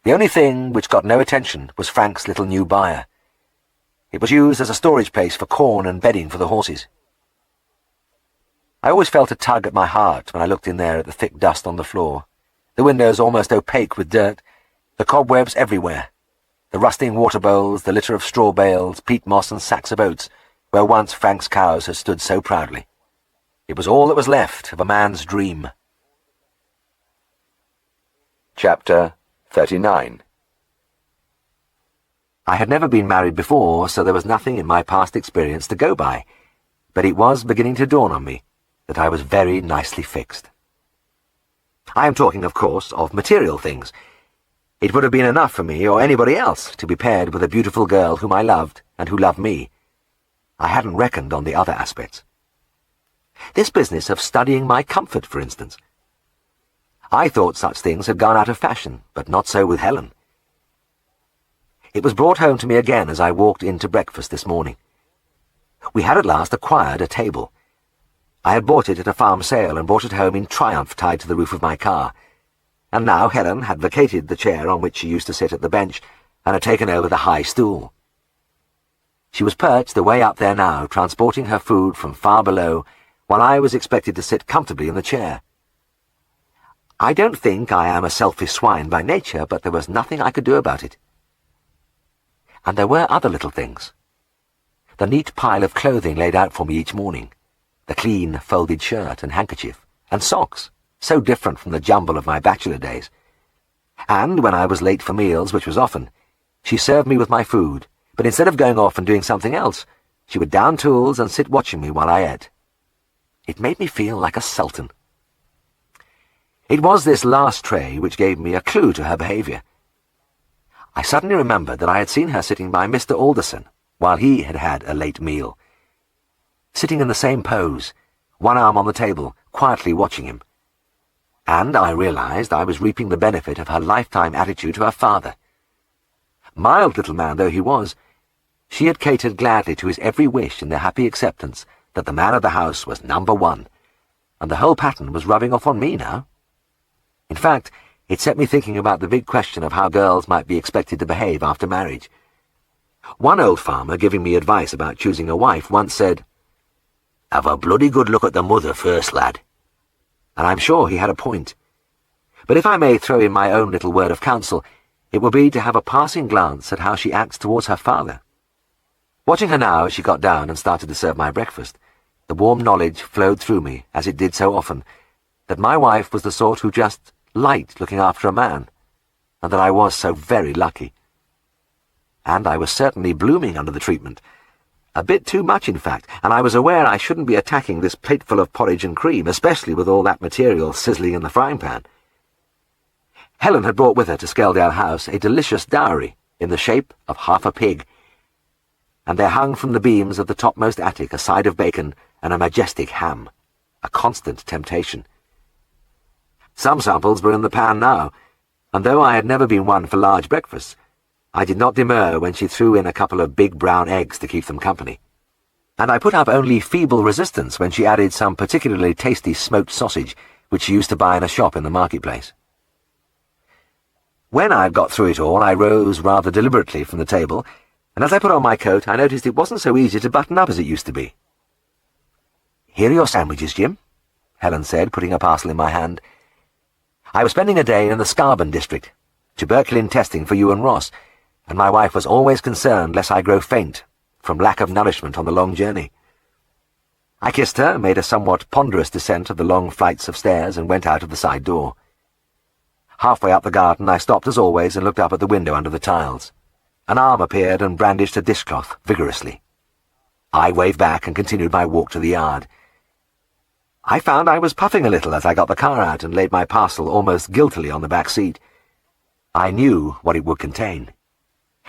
The only thing which got no attention was Frank's little new byre. It was used as a storage place for corn and bedding for the horses. I always felt a tug at my heart when I looked in there at the thick dust on the floor, the windows almost opaque with dirt, the cobwebs everywhere, the rusting water bowls, the litter of straw bales, peat moss and sacks of oats, where once Frank's cows had stood so proudly. It was all that was left of a man's dream. Chapter 39. I had never been married before, so there was nothing in my past experience to go by, but it was beginning to dawn on me that I was very nicely fixed. I am talking, of course, of material things. It would have been enough for me or anybody else to be paired with a beautiful girl whom I loved and who loved me. I hadn't reckoned on the other aspects. This business of studying my comfort, for instance. I thought such things had gone out of fashion, but not so with Helen. It was brought home to me again as I walked in to breakfast this morning. We had at last acquired a table. I had bought it at a farm sale and brought it home in triumph tied to the roof of my car, and now Helen had vacated the chair on which she used to sit at the bench and had taken over the high stool. She was perched away up there now, transporting her food from far below, while I was expected to sit comfortably in the chair. I don't think I am a selfish swine by nature, but there was nothing I could do about it. And there were other little things. The neat pile of clothing laid out for me each morning, the clean folded shirt and handkerchief, and socks, so different from the jumble of my bachelor days. And when I was late for meals, which was often, she served me with my food, but instead of going off and doing something else, she would down tools and sit watching me while I ate. It made me feel like a sultan. It was this last tray which gave me a clue to her behaviour. I suddenly remembered that I had seen her sitting by Mr. Alderson while he had had a late meal, sitting in the same pose, one arm on the table, quietly watching him. And I realized I was reaping the benefit of her lifetime attitude to her father. Mild little man though he was, she had catered gladly to his every wish in the happy acceptance that the man of the house was number one, and the whole pattern was rubbing off on me now. In fact, it set me thinking about the big question of how girls might be expected to behave after marriage. One old farmer, giving me advice about choosing a wife, once said, "Have a bloody good look at the mother first, lad." And I'm sure he had a point. But if I may throw in my own little word of counsel, it will be to have a passing glance at how she acts towards her father. Watching her now as she got down and started to serve my breakfast, the warm knowledge flowed through me, as it did so often, that my wife was the sort who just liked looking after a man, and that I was so very lucky. And I was certainly blooming under the treatment. A bit too much, in fact, and I was aware I shouldn't be attacking this plateful of porridge and cream, especially with all that material sizzling in the frying pan. Helen had brought with her to Skeldale House a delicious dowry in the shape of half a pig, and there hung from the beams of the topmost attic a side of bacon and a majestic ham, a constant temptation. Some samples were in the pan now, and though I had never been one for large breakfasts, I did not demur when she threw in a couple of big brown eggs to keep them company, and I put up only feeble resistance when she added some particularly tasty smoked sausage which she used to buy in a shop in the marketplace. When I had got through it all, I rose rather deliberately from the table, and as I put on my coat, I noticed it wasn't so easy to button up as it used to be. "Here are your sandwiches, Jim," Helen said, putting a parcel in my hand. I was spending a day in the Scarbon district, tuberculin testing for you and Ross, and my wife was always concerned lest I grow faint, from lack of nourishment on the long journey. I kissed her, made a somewhat ponderous descent of the long flights of stairs, and went out of the side door. Halfway up the garden I stopped as always and looked up at the window under the tiles. An arm appeared and brandished a dishcloth vigorously. I waved back and continued my walk to the yard. I found I was puffing a little as I got the car out and laid my parcel almost guiltily on the back seat. I knew what it would contain.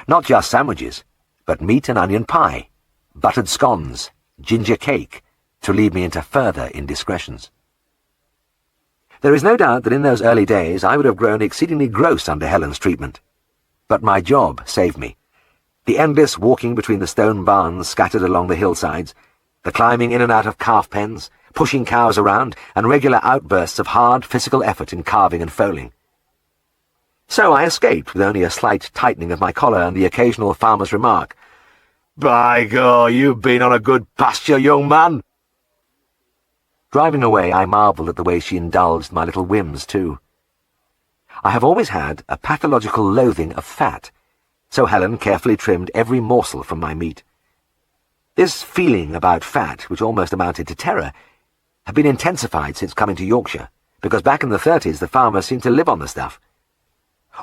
Not just sandwiches, but meat and onion pie, buttered scones, ginger cake, to lead me into further indiscretions. There is no doubt that in those early days I would have grown exceedingly gross under Helen's treatment. But my job saved me. The endless walking between the stone barns scattered along the hillsides, the climbing in and out of calf pens, pushing cows around, and regular outbursts of hard physical effort in carving and foaling. So I escaped with only a slight tightening of my collar and the occasional farmer's remark, "By God, you've been on a good pasture, young man." Driving away, I marvelled at the way she indulged my little whims, too. I have always had a pathological loathing of fat, so Helen carefully trimmed every morsel from my meat. This feeling about fat, which almost amounted to terror, had been intensified since coming to Yorkshire, because back in the 30s the farmers seemed to live on the stuff.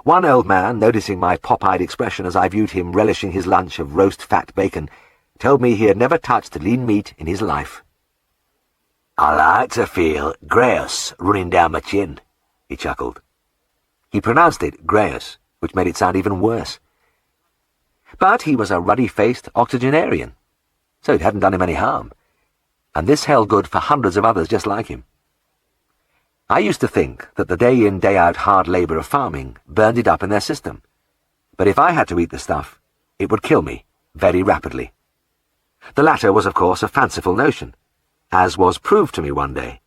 One old man, noticing my pop-eyed expression as I viewed him relishing his lunch of roast fat bacon, told me he had never touched lean meat in his life. "I like to feel grass running down my chin," he chuckled. He pronounced it grass, which made it sound even worse. But he was a ruddy-faced octogenarian, so it hadn't done him any harm, and this held good for hundreds of others just like him. I used to think that the day-in, day-out hard labour of farming burned it up in their system, but if I had to eat the stuff, it would kill me very rapidly. The latter was, of course, a fanciful notion, as was proved to me one day.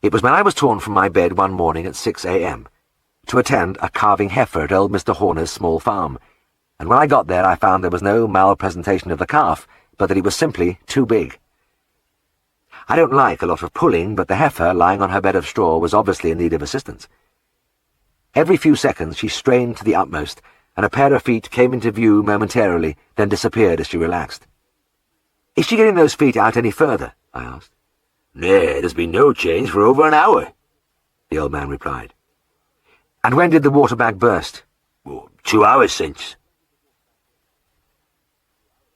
It was when I was torn from my bed one morning at 6 a.m. to attend a calving heifer at old Mr. Horner's small farm, and when I got there I found there was no malpresentation of the calf, but that it was simply too big. I don't like a lot of pulling, but the heifer, lying on her bed of straw, was obviously in need of assistance. Every few seconds she strained to the utmost, and a pair of feet came into view momentarily, then disappeared as she relaxed. "Is she getting those feet out any further?" I asked. "Nay, there's been no change for over an hour," the old man replied. "And when did the water bag burst?" 2 hours since."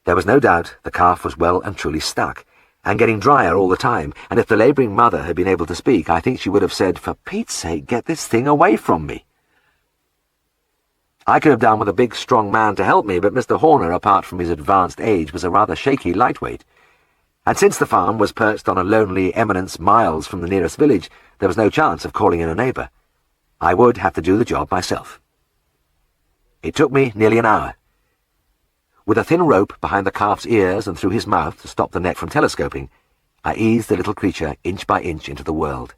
There was no doubt the calf was well and truly stuck, and getting drier all the time, and if the labouring mother had been able to speak, I think she would have said, "For Pete's sake, get this thing away from me." I could have done with a big, strong man to help me, but Mr. Horner, apart from his advanced age, was a rather shaky lightweight. And since the farm was perched on a lonely eminence miles from the nearest village, there was no chance of calling in a neighbour. I would have to do the job myself. It took me nearly an hour. With a thin rope behind the calf's ears and through his mouth to stop the neck from telescoping, I eased the little creature inch by inch into the world.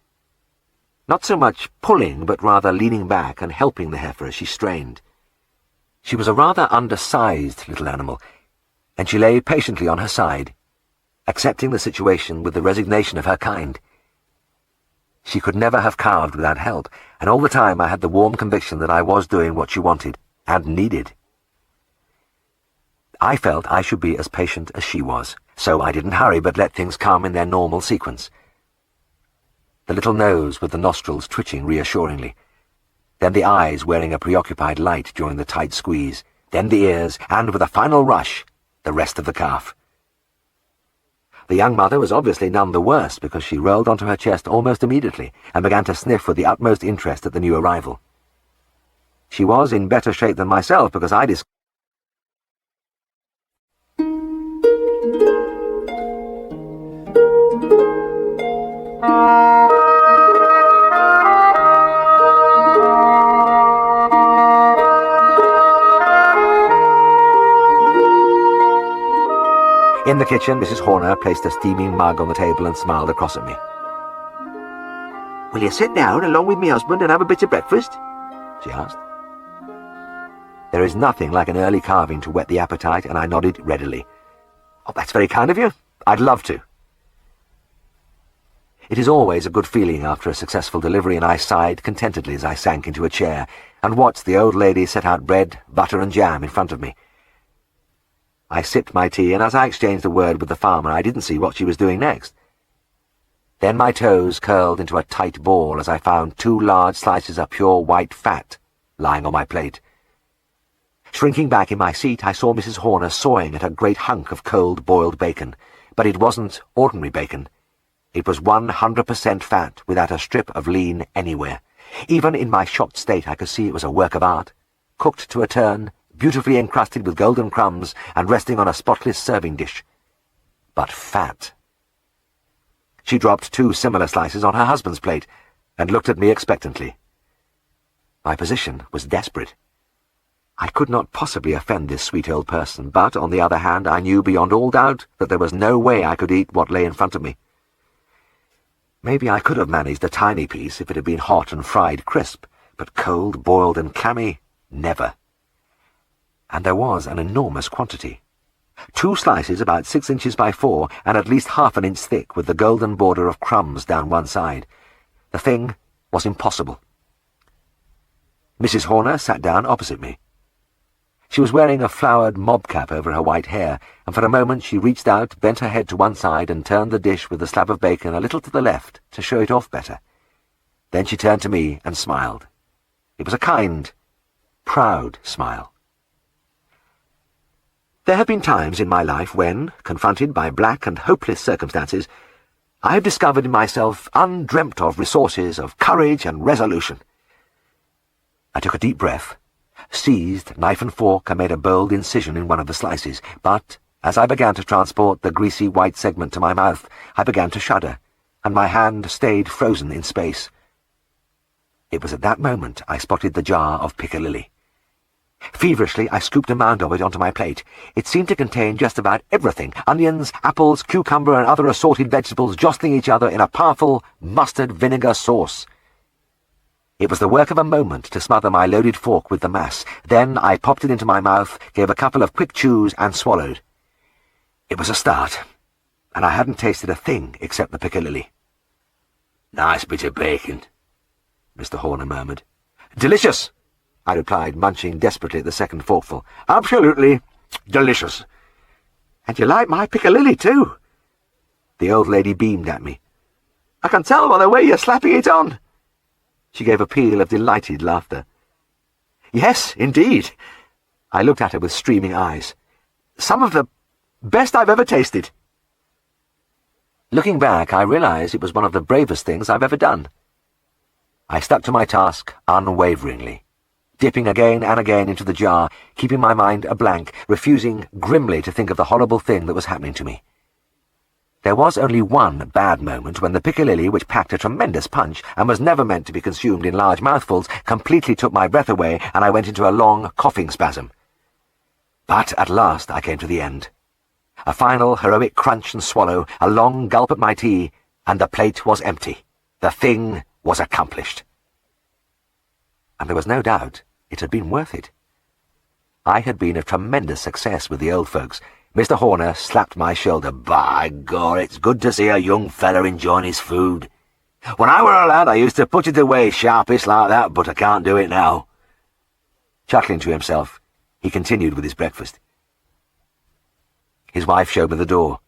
Not so much pulling, but rather leaning back and helping the heifer as she strained. She was a rather undersized little animal, and she lay patiently on her side, accepting the situation with the resignation of her kind. She could never have calved without help, and all the time I had the warm conviction that I was doing what she wanted and needed. I felt I should be as patient as she was, so I didn't hurry but let things come in their normal sequence. The little nose with the nostrils twitching reassuringly, then the eyes wearing a preoccupied light during the tight squeeze, then the ears, and with a final rush, the rest of the calf. The young mother was obviously none the worse, because she rolled onto her chest almost immediately and began to sniff with the utmost interest at the new arrival. She was in better shape than myself, because I discovered In the kitchen, Mrs. Horner placed a steaming mug on the table and smiled across at me. "Will you sit down along with me husband and have a bit of breakfast?" she asked. There is nothing like an early carving to whet the appetite, and I nodded readily. "Oh, that's very kind of you. I'd love to." It is always a good feeling after a successful delivery, and I sighed contentedly as I sank into a chair and watched the old lady set out bread, butter and jam in front of me. I sipped my tea, and as I exchanged a word with the farmer, I didn't see what she was doing next. Then my toes curled into a tight ball as I found 2 large slices of pure white fat lying on my plate. Shrinking back in my seat, I saw Mrs. Horner sawing at a great hunk of cold boiled bacon, but it wasn't ordinary bacon. It was 100% fat, without a strip of lean anywhere. Even in my shocked state, I could see it was a work of art, cooked to a turn, beautifully encrusted with golden crumbs and resting on a spotless serving dish. But fat. She dropped 2 similar slices on her husband's plate and looked at me expectantly. My position was desperate. I could not possibly offend this sweet old person, but, on the other hand, I knew beyond all doubt that there was no way I could eat what lay in front of me. Maybe I could have managed a tiny piece if it had been hot and fried crisp, but cold, boiled and clammy, never. And there was an enormous quantity. 2 slices about 6 inches by 4 and at least half an inch thick, with the golden border of crumbs down one side. The thing was impossible. Mrs. Horner sat down opposite me. She was wearing a flowered mob cap over her white hair, and for a moment she reached out, bent her head to one side, and turned the dish with the slab of bacon a little to the left to show it off better. Then she turned to me and smiled. It was a kind, proud smile. There have been times in my life when, confronted by black and hopeless circumstances, I have discovered in myself undreamt-of resources of courage and resolution. I took a deep breath, seized knife and fork, and made a bold incision in one of the slices, but as I began to transport the greasy white segment to my mouth, I began to shudder, and my hand stayed frozen in space. It was at that moment I spotted the jar of piccalilli. Feverishly, I scooped a mound of it onto my plate. It seemed to contain just about everything: onions, apples, cucumber, and other assorted vegetables jostling each other in a powerful mustard vinegar sauce. It was the work of a moment to smother my loaded fork with the mass. Then I popped it into my mouth, gave a couple of quick chews, and swallowed. It was a start, and I hadn't tasted a thing except the piccalilli. "Nice bit of bacon," Mr. Horner murmured. "Delicious," I replied, munching desperately at the second forkful. "Absolutely delicious." "And you like my piccalilli, too?" The old lady beamed at me. "I can tell by the way you're slapping it on." She gave a peal of delighted laughter. "Yes, indeed." I looked at her with streaming eyes. "Some of the best I've ever tasted." Looking back, I realized it was one of the bravest things I've ever done. I stuck to my task unwaveringly, dipping again and again into the jar, keeping my mind a blank, refusing grimly to think of the horrible thing that was happening to me. There was only one bad moment when the piccalilli, which packed a tremendous punch and was never meant to be consumed in large mouthfuls, completely took my breath away, and I went into a long coughing spasm. But at last I came to the end. A final heroic crunch and swallow, a long gulp at my tea, and the plate was empty. The thing was accomplished. And there was no doubt it had been worth it. I had been a tremendous success with the old folks. Mr. Horner slapped my shoulder. "By God, it's good to see a young feller enjoying his food. When I were a lad, I used to put it away sharpish like that, but I can't do it now." Chuckling to himself, he continued with his breakfast. His wife showed me the door.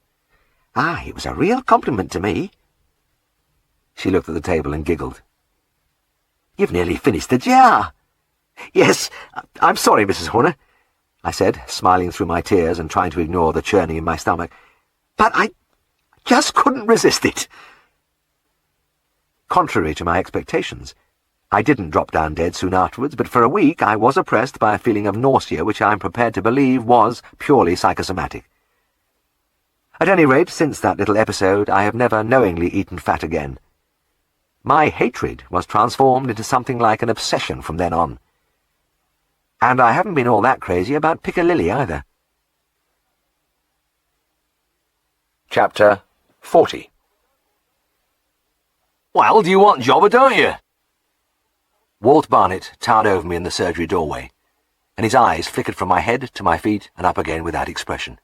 "Ah, it was a real compliment to me." She looked at the table and giggled. "You've nearly finished the jar." "Yes, I'm sorry, Mrs. Horner," I said, smiling through my tears and trying to ignore the churning in my stomach. "But I just couldn't resist it." Contrary to my expectations, I didn't drop down dead soon afterwards, but for a week I was oppressed by a feeling of nausea which I am prepared to believe was purely psychosomatic. At any rate, since that little episode, I have never knowingly eaten fat again. My hatred was transformed into something like an obsession from then on. And I haven't been all that crazy about piccalilli either. Chapter 40. "Well, do you want job or don't you?" Walt Barnett towered over me in the surgery doorway, and his eyes flickered from my head to my feet and up again without expression.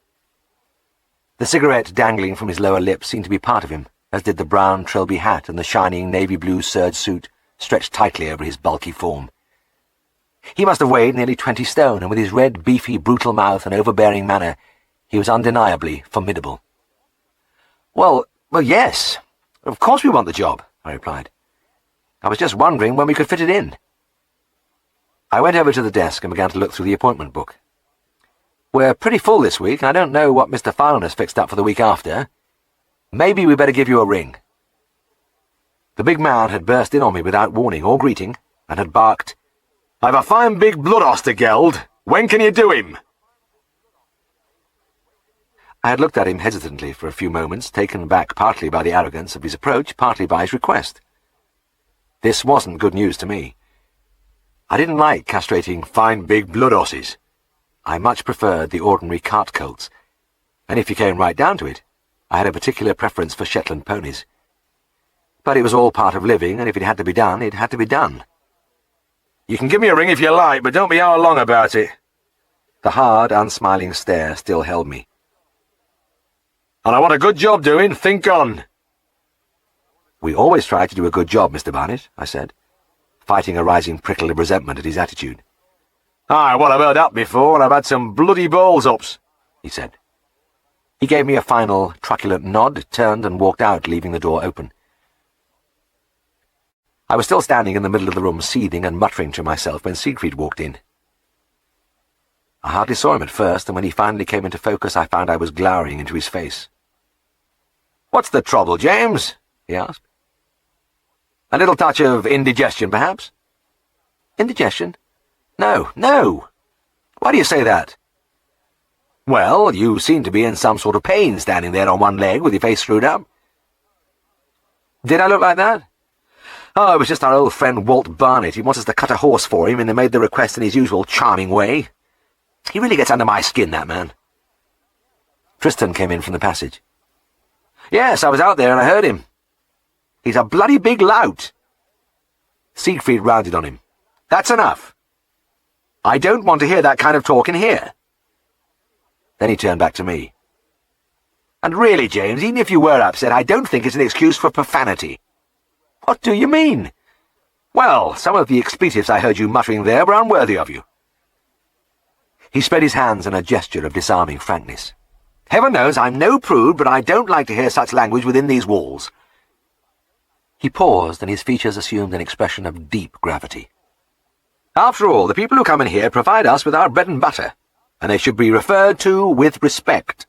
The cigarette dangling from his lower lip seemed to be part of him, as did the brown Trilby hat and the shining navy-blue serge suit stretched tightly over his bulky form. He must have weighed nearly 20 stone, and with his red, beefy, brutal mouth and overbearing manner, He was undeniably formidable. Well, yes. Of course we want the job, I replied. I was just wondering when we could fit it in. I went over to the desk and began to look through the appointment book. We're pretty full this week, and I don't know what Mr. Fallon has fixed up for the week after. Maybe we better give you a ring. The big man had burst in on me without warning or greeting, and had barked, "I've a fine big bloodhoss to geld. When can you do him?" I had looked at him hesitantly for a few moments, taken back partly by the arrogance of his approach, partly by his request. This wasn't good news to me. I didn't like castrating fine big bloodhosses. I much preferred the ordinary cart colts, and if you came right down to it, I had a particular preference for Shetland ponies. But it was all part of living, and if it had to be done, it had to be done. "You can give me a ring if you like, but don't be hour long about it." The hard, unsmiling stare still held me. "And I want a good job doing, think on." "We always try to do a good job, Mr. Barnett," I said, fighting a rising prickle of resentment at his attitude. "Aye, well, I've heard that before, and I've had some bloody balls-ups," he said. He gave me a final, truculent nod, turned and walked out, leaving the door open. I was still standing in the middle of the room, seething and muttering to myself, when Siegfried walked in. I hardly saw him at first, and when he finally came into focus, I found I was glowering into his face. "What's the trouble, James?" he asked. "A little touch of indigestion, perhaps?" "Indigestion? No, no. Why do you say that?" "Well, you seem to be in some sort of pain standing there on one leg with your face screwed up." "Did I look like that?" "Oh, it was just our old friend Walt Barnett. He wants us to cut a horse for him, and he made the request in his usual charming way. He really gets under my skin, that man." Tristan came in from the passage. "Yes, I was out there and I heard him. He's a bloody big lout." Siegfried rounded on him. "That's enough. I don't want to hear that kind of talk in here." Then he turned back to me. "And really, James, even if you were upset, I don't think it's an excuse for profanity." "What do you mean?" "Well, some of the expletives I heard you muttering there were unworthy of you." He spread his hands in a gesture of disarming frankness. "Heaven knows I'm no prude, but I don't like to hear such language within these walls." He paused, and his features assumed an expression of deep gravity. "After all, the people who come in here provide us with our bread and butter, and they should be referred to with respect."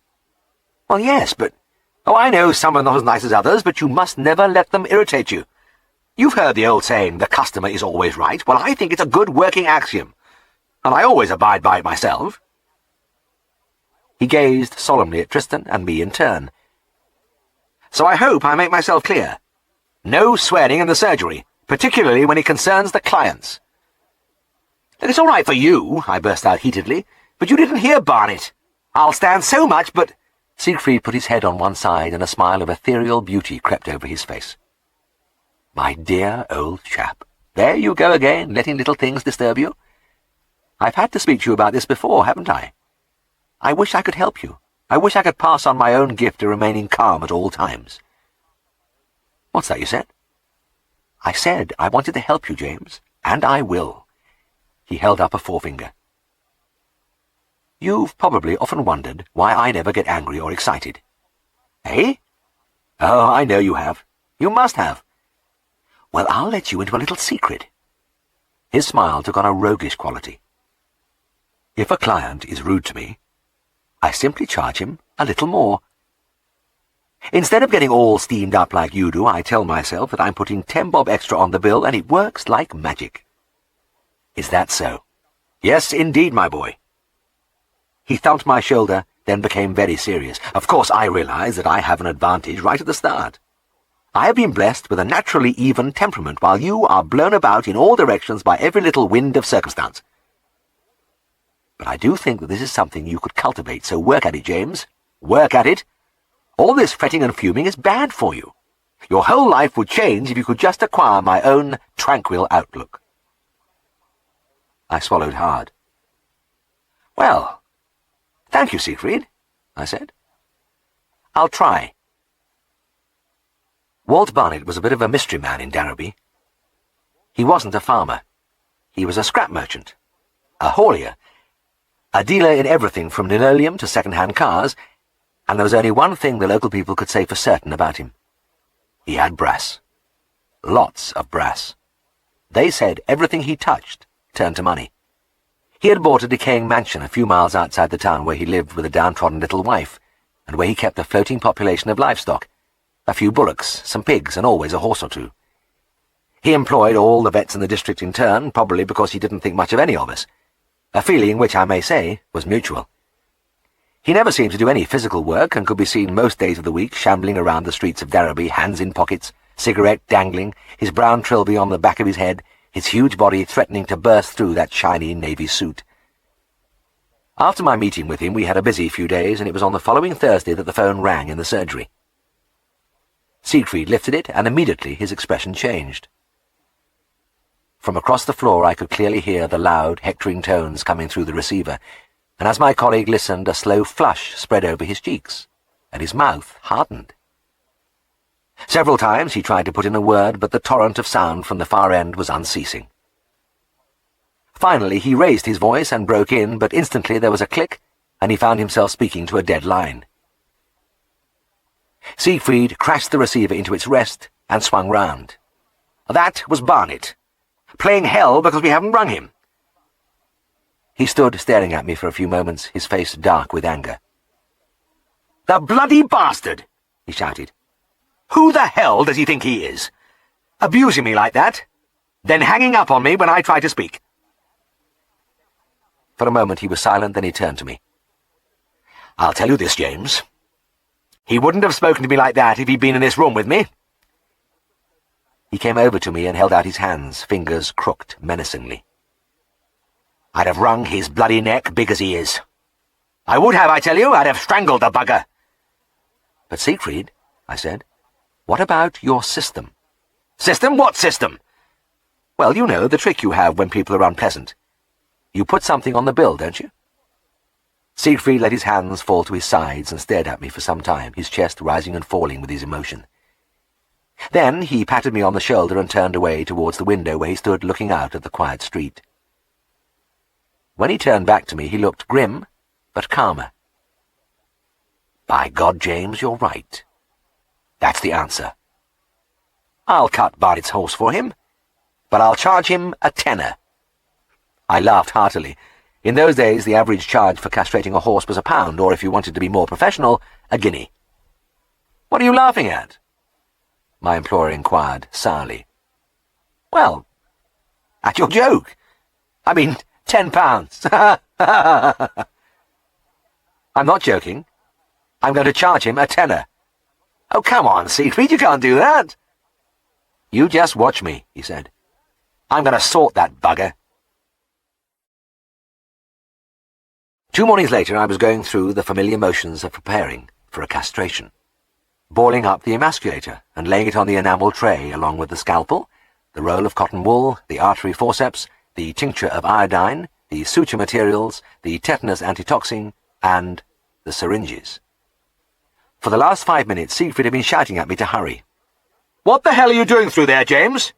"Well, yes, but— Oh, I know some are not as nice as others, but you must never let them irritate you. You've heard the old saying, the customer is always right. Well, I think it's a good working axiom, and I always abide by it myself." He gazed solemnly at Tristan and me in turn. "So I hope I make myself clear. No swearing in the surgery, particularly when it concerns the clients." "It's all right for you," I burst out heatedly, "but you didn't hear Barnett. I'll stand so much, but—" Siegfried put his head on one side, and a smile of ethereal beauty crept over his face. "My dear old chap, there you go again, letting little things disturb you. I've had to speak to you about this before, haven't I? I wish I could help you. I wish I could pass on my own gift of remaining calm at all times." "What's that you said?" "I said I wanted to help you, James, and I will." He held up a forefinger. "You've probably often wondered why I never get angry or excited." "Eh?" "Oh, I know you have. You must have. Well, I'll let you into a little secret." His smile took on a roguish quality. "If a client is rude to me, I simply charge him a little more. Instead of getting all steamed up like you do, I tell myself that I'm putting 10 bob extra on the bill, and it works like magic." "Is that so?" "Yes, indeed, my boy." He thumped my shoulder, then became very serious. "Of course, I realize that I have an advantage right at the start. I have been blessed with a naturally even temperament, while you are blown about in all directions by every little wind of circumstance. But I do think that this is something you could cultivate, so work at it, James. Work at it. All this fretting and fuming is bad for you. Your whole life would change if you could just acquire my own tranquil outlook." I swallowed hard. "Well, thank you, Siegfried," I said. "I'll try." Walt Barnett was a bit of a mystery man in Darrowby. He wasn't a farmer. He was a scrap merchant, a haulier, a dealer in everything from linoleum to second-hand cars, and there was only one thing the local people could say for certain about him. He had brass. Lots of brass. They said everything he touched turned to money. He had bought a decaying mansion a few miles outside the town where he lived with a downtrodden little wife, and where he kept a floating population of livestock, a few bullocks, some pigs, and always a horse or two. He employed all the vets in the district in turn, probably because he didn't think much of any of us, a feeling which, I may say, was mutual. He never seemed to do any physical work, and could be seen most days of the week shambling around the streets of Derby, hands in pockets, cigarette dangling, his brown trilby on the back of his head, his huge body threatening to burst through that shiny navy suit. After my meeting with him, we had a busy few days, and it was on the following Thursday that the phone rang in the surgery. Siegfried lifted it, and immediately his expression changed. From across the floor I could clearly hear the loud, hectoring tones coming through the receiver, and as my colleague listened, a slow flush spread over his cheeks, and his mouth hardened. Several times he tried to put in a word, but the torrent of sound from the far end was unceasing. Finally he raised his voice and broke in, but instantly there was a click, and he found himself speaking to a dead line. Siegfried crashed the receiver into its rest and swung round. That was Barnett, playing hell because we haven't rung him. He stood staring at me for a few moments, his face dark with anger. "The bloody bastard!" he shouted. "Who the hell does he think he is? Abusing me like that, then hanging up on me when I try to speak." For a moment he was silent, then he turned to me. "I'll tell you this, James. He wouldn't have spoken to me like that if he'd been in this room with me." He came over to me and held out his hands, fingers crooked menacingly. "I'd have wrung his bloody neck, big as he is. I would have, I tell you. I'd have strangled the bugger." "But Siegfried," I said, "what about your system?" "System? What system?" "Well, you know, the trick you have when people are unpleasant. You put something on the bill, don't you?" Siegfried let his hands fall to his sides and stared at me for some time, his chest rising and falling with his emotion. Then he patted me on the shoulder and turned away towards the window where he stood looking out at the quiet street. When he turned back to me, he looked grim, but calmer. "By God, James, you're right. That's the answer. I'll cut Barnett's horse for him, but I'll charge him a tenner." I laughed heartily. In those days, the average charge for castrating a horse was £1, or if you wanted to be more professional, a guinea. "What are you laughing at?" my employer inquired sourly. "Well, at your joke. I mean, £10. I'm not joking. I'm going to charge him a tenner." "Oh, come on, Siegfried, you can't do that." "You just watch me," he said. "I'm going to sort that bugger." 2 mornings later I was going through the familiar motions of preparing for a castration, boiling up the emasculator and laying it on the enamel tray along with the scalpel, the roll of cotton wool, the artery forceps, the tincture of iodine, the suture materials, the tetanus antitoxin, and the syringes. For the last 5 minutes, Siegfried had been shouting at me to hurry. "What the hell are you doing through there, James?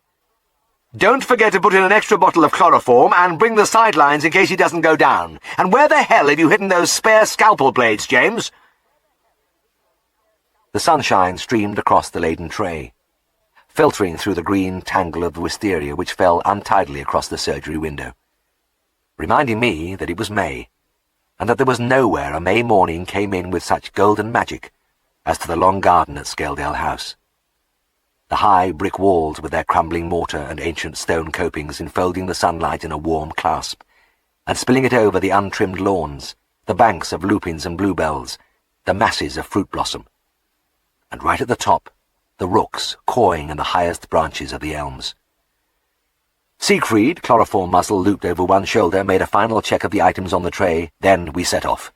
Don't forget to put in an extra bottle of chloroform and bring the sidelines in case he doesn't go down. And where the hell have you hidden those spare scalpel blades, James?" The sunshine streamed across the laden tray, filtering through the green tangle of the wisteria which fell untidily across the surgery window, reminding me that it was May, and that there was nowhere a May morning came in with such golden magic as to the long garden at Scaledale House. The high brick walls with their crumbling mortar and ancient stone copings enfolding the sunlight in a warm clasp, and spilling it over the untrimmed lawns, the banks of lupins and bluebells, the masses of fruit blossom, and right at the top, the rooks cawing in the highest branches of the elms. Siegfried, chloroform muzzle looped over one shoulder, made a final check of the items on the tray, then we set off.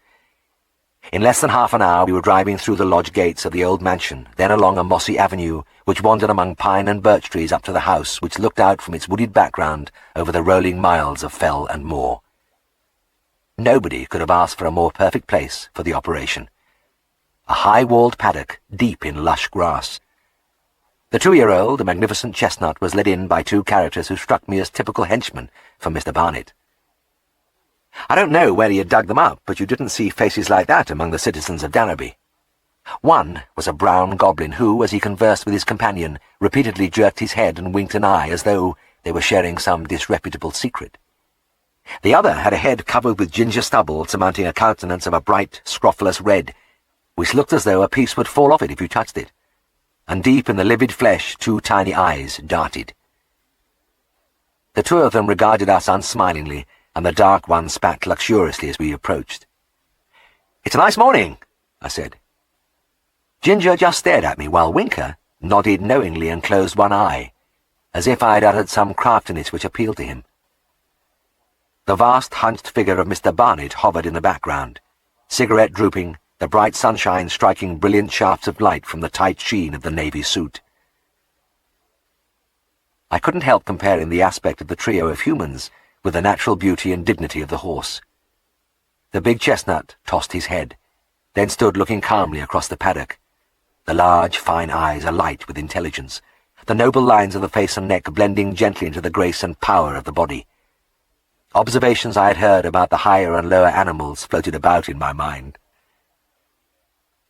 In less than half an hour we were driving through the lodge gates of the old mansion, then along a mossy avenue which wandered among pine and birch trees up to the house which looked out from its wooded background over the rolling miles of fell and moor. Nobody could have asked for a more perfect place for the operation. A high-walled paddock, deep in lush grass. The 2-year-old, a magnificent chestnut, was led in by 2 characters who struck me as typical henchmen from Mr. Barnett. I don't know where he had dug them up, but you didn't see faces like that among the citizens of Dannerby. One was a brown goblin who, as he conversed with his companion, repeatedly jerked his head and winked an eye as though they were sharing some disreputable secret. The other had a head covered with ginger stubble surmounting a countenance of a bright, scrofulous red, which looked as though a piece would fall off it if you touched it, and deep in the livid flesh 2 tiny eyes darted. The 2 of them regarded us unsmilingly, and the dark one spat luxuriously as we approached. "It's a nice morning," I said. Ginger just stared at me, while Winker nodded knowingly and closed one eye, as if I had uttered some craftiness which appealed to him. The vast hunched figure of Mr. Barnett hovered in the background, cigarette drooping, the bright sunshine striking brilliant shafts of light from the tight sheen of the navy suit. I couldn't help comparing the aspect of the trio of humans with the natural beauty and dignity of the horse. The big chestnut tossed his head, then stood looking calmly across the paddock, the large, fine eyes alight with intelligence, the noble lines of the face and neck blending gently into the grace and power of the body. Observations I had heard about the higher and lower animals floated about in my mind.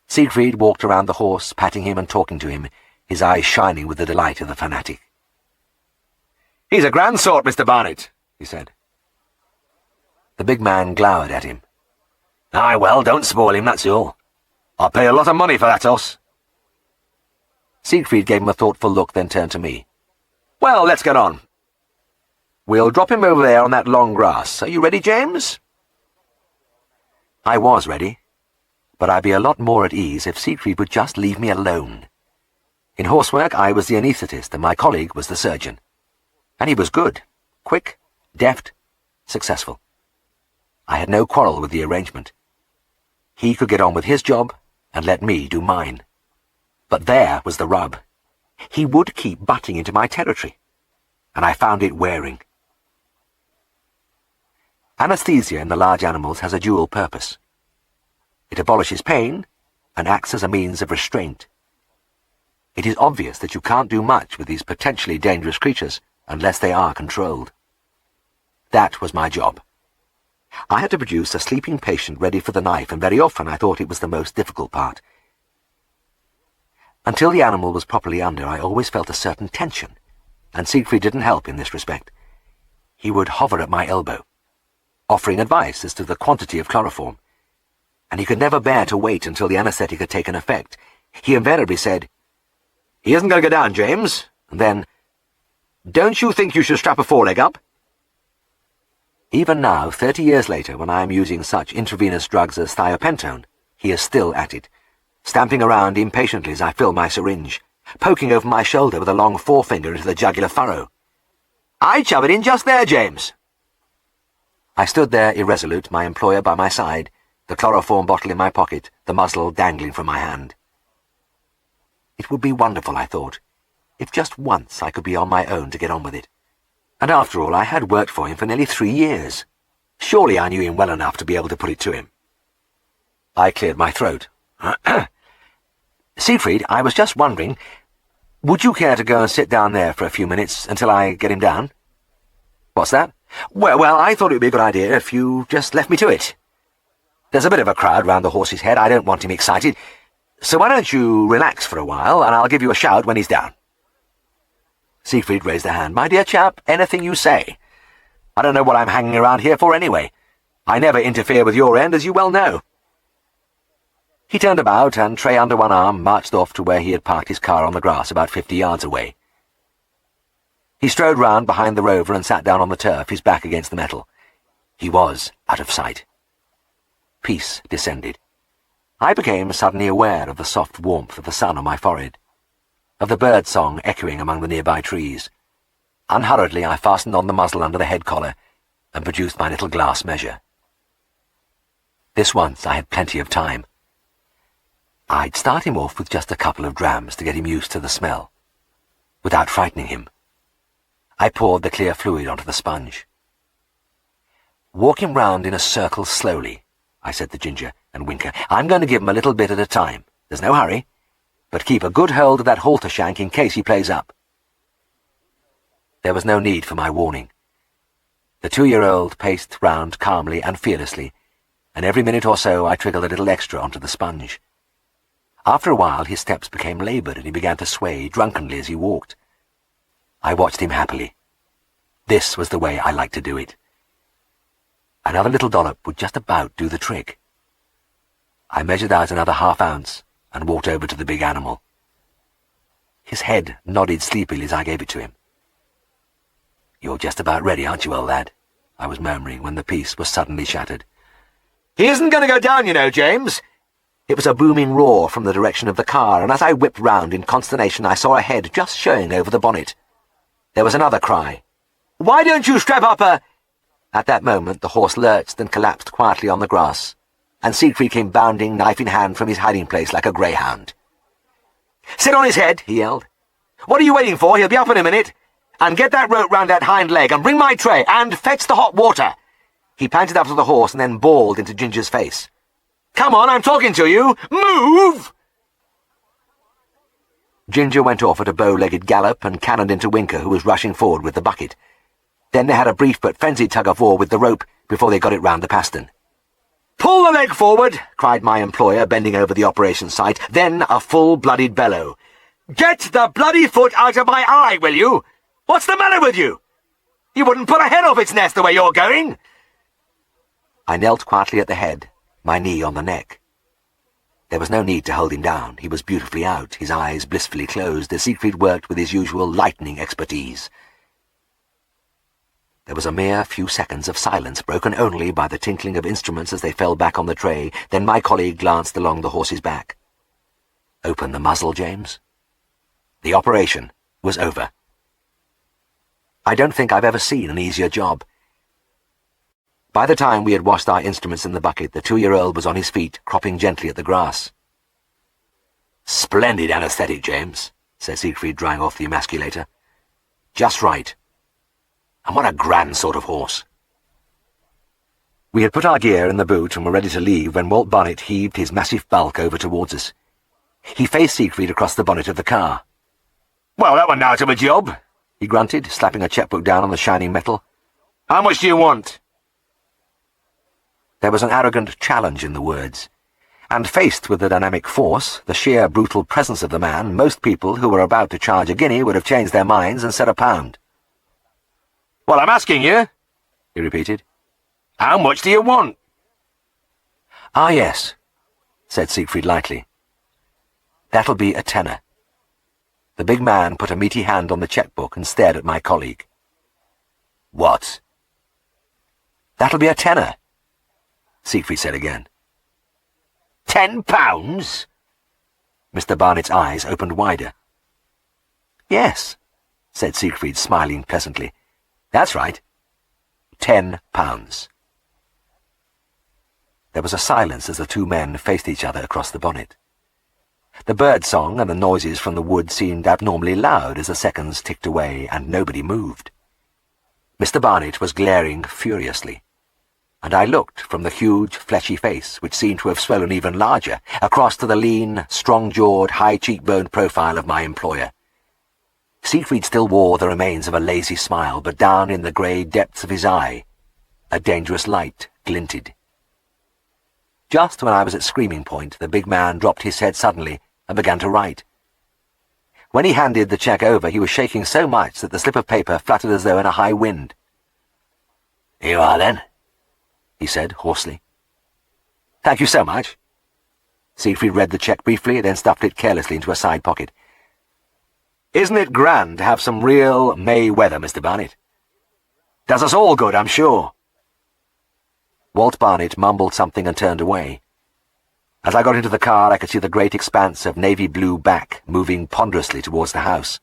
Siegfried walked around the horse, patting him and talking to him, his eyes shining with the delight of the fanatic. "He's a grand sort, Mr. Barnett," he said. The big man glowered at him. "Aye, well, don't spoil him, that's all. I'll pay a lot of money for that horse." Siegfried gave him a thoughtful look, then turned to me. "Well, let's get on. We'll drop him over there on that long grass. Are you ready, James?" I was ready, but I'd be a lot more at ease if Siegfried would just leave me alone. In horsework, I was the anaesthetist, and my colleague was the surgeon. And he was good, quick, deft, successful. I had no quarrel with the arrangement. He could get on with his job, and let me do mine. But there was the rub. He would keep butting into my territory, and I found it wearing. Anesthesia in the large animals has a dual purpose. It abolishes pain and acts as a means of restraint. It is obvious that you can't do much with these potentially dangerous creatures unless they are controlled. That was my job. I had to produce a sleeping patient ready for the knife, and very often I thought it was the most difficult part. Until the animal was properly under, I always felt a certain tension, and Siegfried didn't help in this respect. He would hover at my elbow, offering advice as to the quantity of chloroform, and he could never bear to wait until the anaesthetic had taken effect. He invariably said, "He isn't going to go down, James," and then, "Don't you think you should strap a foreleg up?" Even now, 30 years later, when I am using such intravenous drugs as thiopentone, he is still at it, stamping around impatiently as I fill my syringe, poking over my shoulder with a long forefinger into the jugular furrow. "I'd shove it in just there, James." I stood there irresolute, my employer by my side, the chloroform bottle in my pocket, the muzzle dangling from my hand. It would be wonderful, I thought, if just once I could be on my own to get on with it. And after all, I had worked for him for nearly 3 years. Surely I knew him well enough to be able to put it to him. I cleared my throat. "Siegfried, I was just wondering, would you care to go and sit down there for a few minutes until I get him down?" "What's that?" Well, I thought it would be a good idea if you just left me to it. There's a bit of a crowd round the horse's head. I don't want him excited. So why don't you relax for a while, and I'll give you a shout when he's down." Siegfried raised a hand. "My dear chap, anything you say. I don't know what I'm hanging around here for anyway. I never interfere with your end, as you well know." He turned about, and, tray under one arm, marched off to where he had parked his car on the grass about 50 yards away. He strode round behind the rover and sat down on the turf, his back against the metal. He was out of sight. Peace descended. I became suddenly aware of the soft warmth of the sun on my forehead, of the bird song echoing among the nearby trees. Unhurriedly, I fastened on the muzzle under the head collar and produced my little glass measure. This once I had plenty of time. I'd start him off with just a couple of drams to get him used to the smell, without frightening him. I poured the clear fluid onto the sponge. "Walk him round in a circle slowly," I said to Ginger and Winker. "I'm going to give him a little bit at a time. There's no hurry, but keep a good hold of that halter shank in case he plays up." There was no need for my warning. The 2-year-old paced round calmly and fearlessly, and every minute or so I trickled a little extra onto the sponge. After a while his steps became laboured and he began to sway drunkenly as he walked. I watched him happily. This was the way I liked to do it. Another little dollop would just about do the trick. I measured out another half-ounce and walked over to the big animal. His head nodded sleepily as I gave it to him. "You're just about ready, aren't you, old lad?" I was murmuring when the peace was suddenly shattered. He isn't going to go down, you know, James. It was a booming roar from the direction of the car, and as I whipped round in consternation I saw a head just showing over the bonnet. There was another cry. Why don't you strap up a... At that moment the horse lurched and collapsed quietly on the grass, and Siegfried came bounding, knife in hand, from his hiding place like a greyhound. Sit on his head, he yelled. What are you waiting for? He'll be up in a minute. And get that rope round that hind leg, and bring my tray, and fetch the hot water. He panted after the horse and then bawled into Ginger's face. Come on, I'm talking to you. Move! Ginger went off at a bow-legged gallop and cannoned into Winker, who was rushing forward with the bucket. Then they had a brief but frenzied tug-of-war with the rope before they got it round the pastern. Pull the leg forward, cried my employer, bending over the operation site. Then a full-blooded bellow. Get the bloody foot out of my eye, will you? What's the matter with you? You wouldn't pull a head off its nest the way you're going. I knelt quietly at the head, my knee on the neck. There was no need to hold him down. He was beautifully out, his eyes blissfully closed, as Siegfried worked with his usual lightning expertise. There was a mere few seconds of silence, broken only by the tinkling of instruments as they fell back on the tray. Then my colleague glanced along the horse's back. "Open the muzzle, James." The operation was over. I don't think I've ever seen an easier job. By the time we had washed our instruments in the bucket, the 2-year-old was on his feet, cropping gently at the grass. "Splendid anaesthetic, James," said Siegfried, drying off the emasculator. "Just right. And what a grand sort of horse." We had put our gear in the boot and were ready to leave when Walt Barnett heaved his massive bulk over towards us. He faced Siegfried across the bonnet of the car. "Well, that one out of a job," he grunted, slapping a checkbook down on the shining metal. "How much do you want?" There was an arrogant challenge in the words, and faced with the dynamic force, the sheer brutal presence of the man, most people who were about to charge a guinea would have changed their minds and said £1. "Well, I'm asking you," he repeated. "How much do you want?" "Ah, yes," said Siegfried lightly. "That'll be a tenner." The big man put a meaty hand on the checkbook and stared at my colleague. "What?" "That'll be a tenner," Siegfried said again. £10? Mr. Barnett's eyes opened wider. "Yes," said Siegfried, smiling pleasantly. "That's right. £10. There was a silence as the two men faced each other across the bonnet. The bird song and the noises from the wood seemed abnormally loud as the seconds ticked away, and nobody moved. Mr. Barnett was glaring furiously, and I looked from the huge, fleshy face, which seemed to have swollen even larger, across to the lean, strong-jawed, high-cheekboned profile of my employer. Siegfried still wore the remains of a lazy smile, but down in the grey depths of his eye, a dangerous light glinted. Just when I was at screaming point, the big man dropped his head suddenly and began to write. When he handed the cheque over, he was shaking so much that the slip of paper fluttered as though in a high wind. "Here you are, then," he said hoarsely. "Thank you so much." Siegfried read the cheque briefly, then stuffed it carelessly into a side pocket. "Isn't it grand to have some real May weather, Mr. Barnett? Does us all good, I'm sure." Walt Barnett mumbled something and turned away. As I got into the car, I could see the great expanse of navy-blue back moving ponderously towards the house.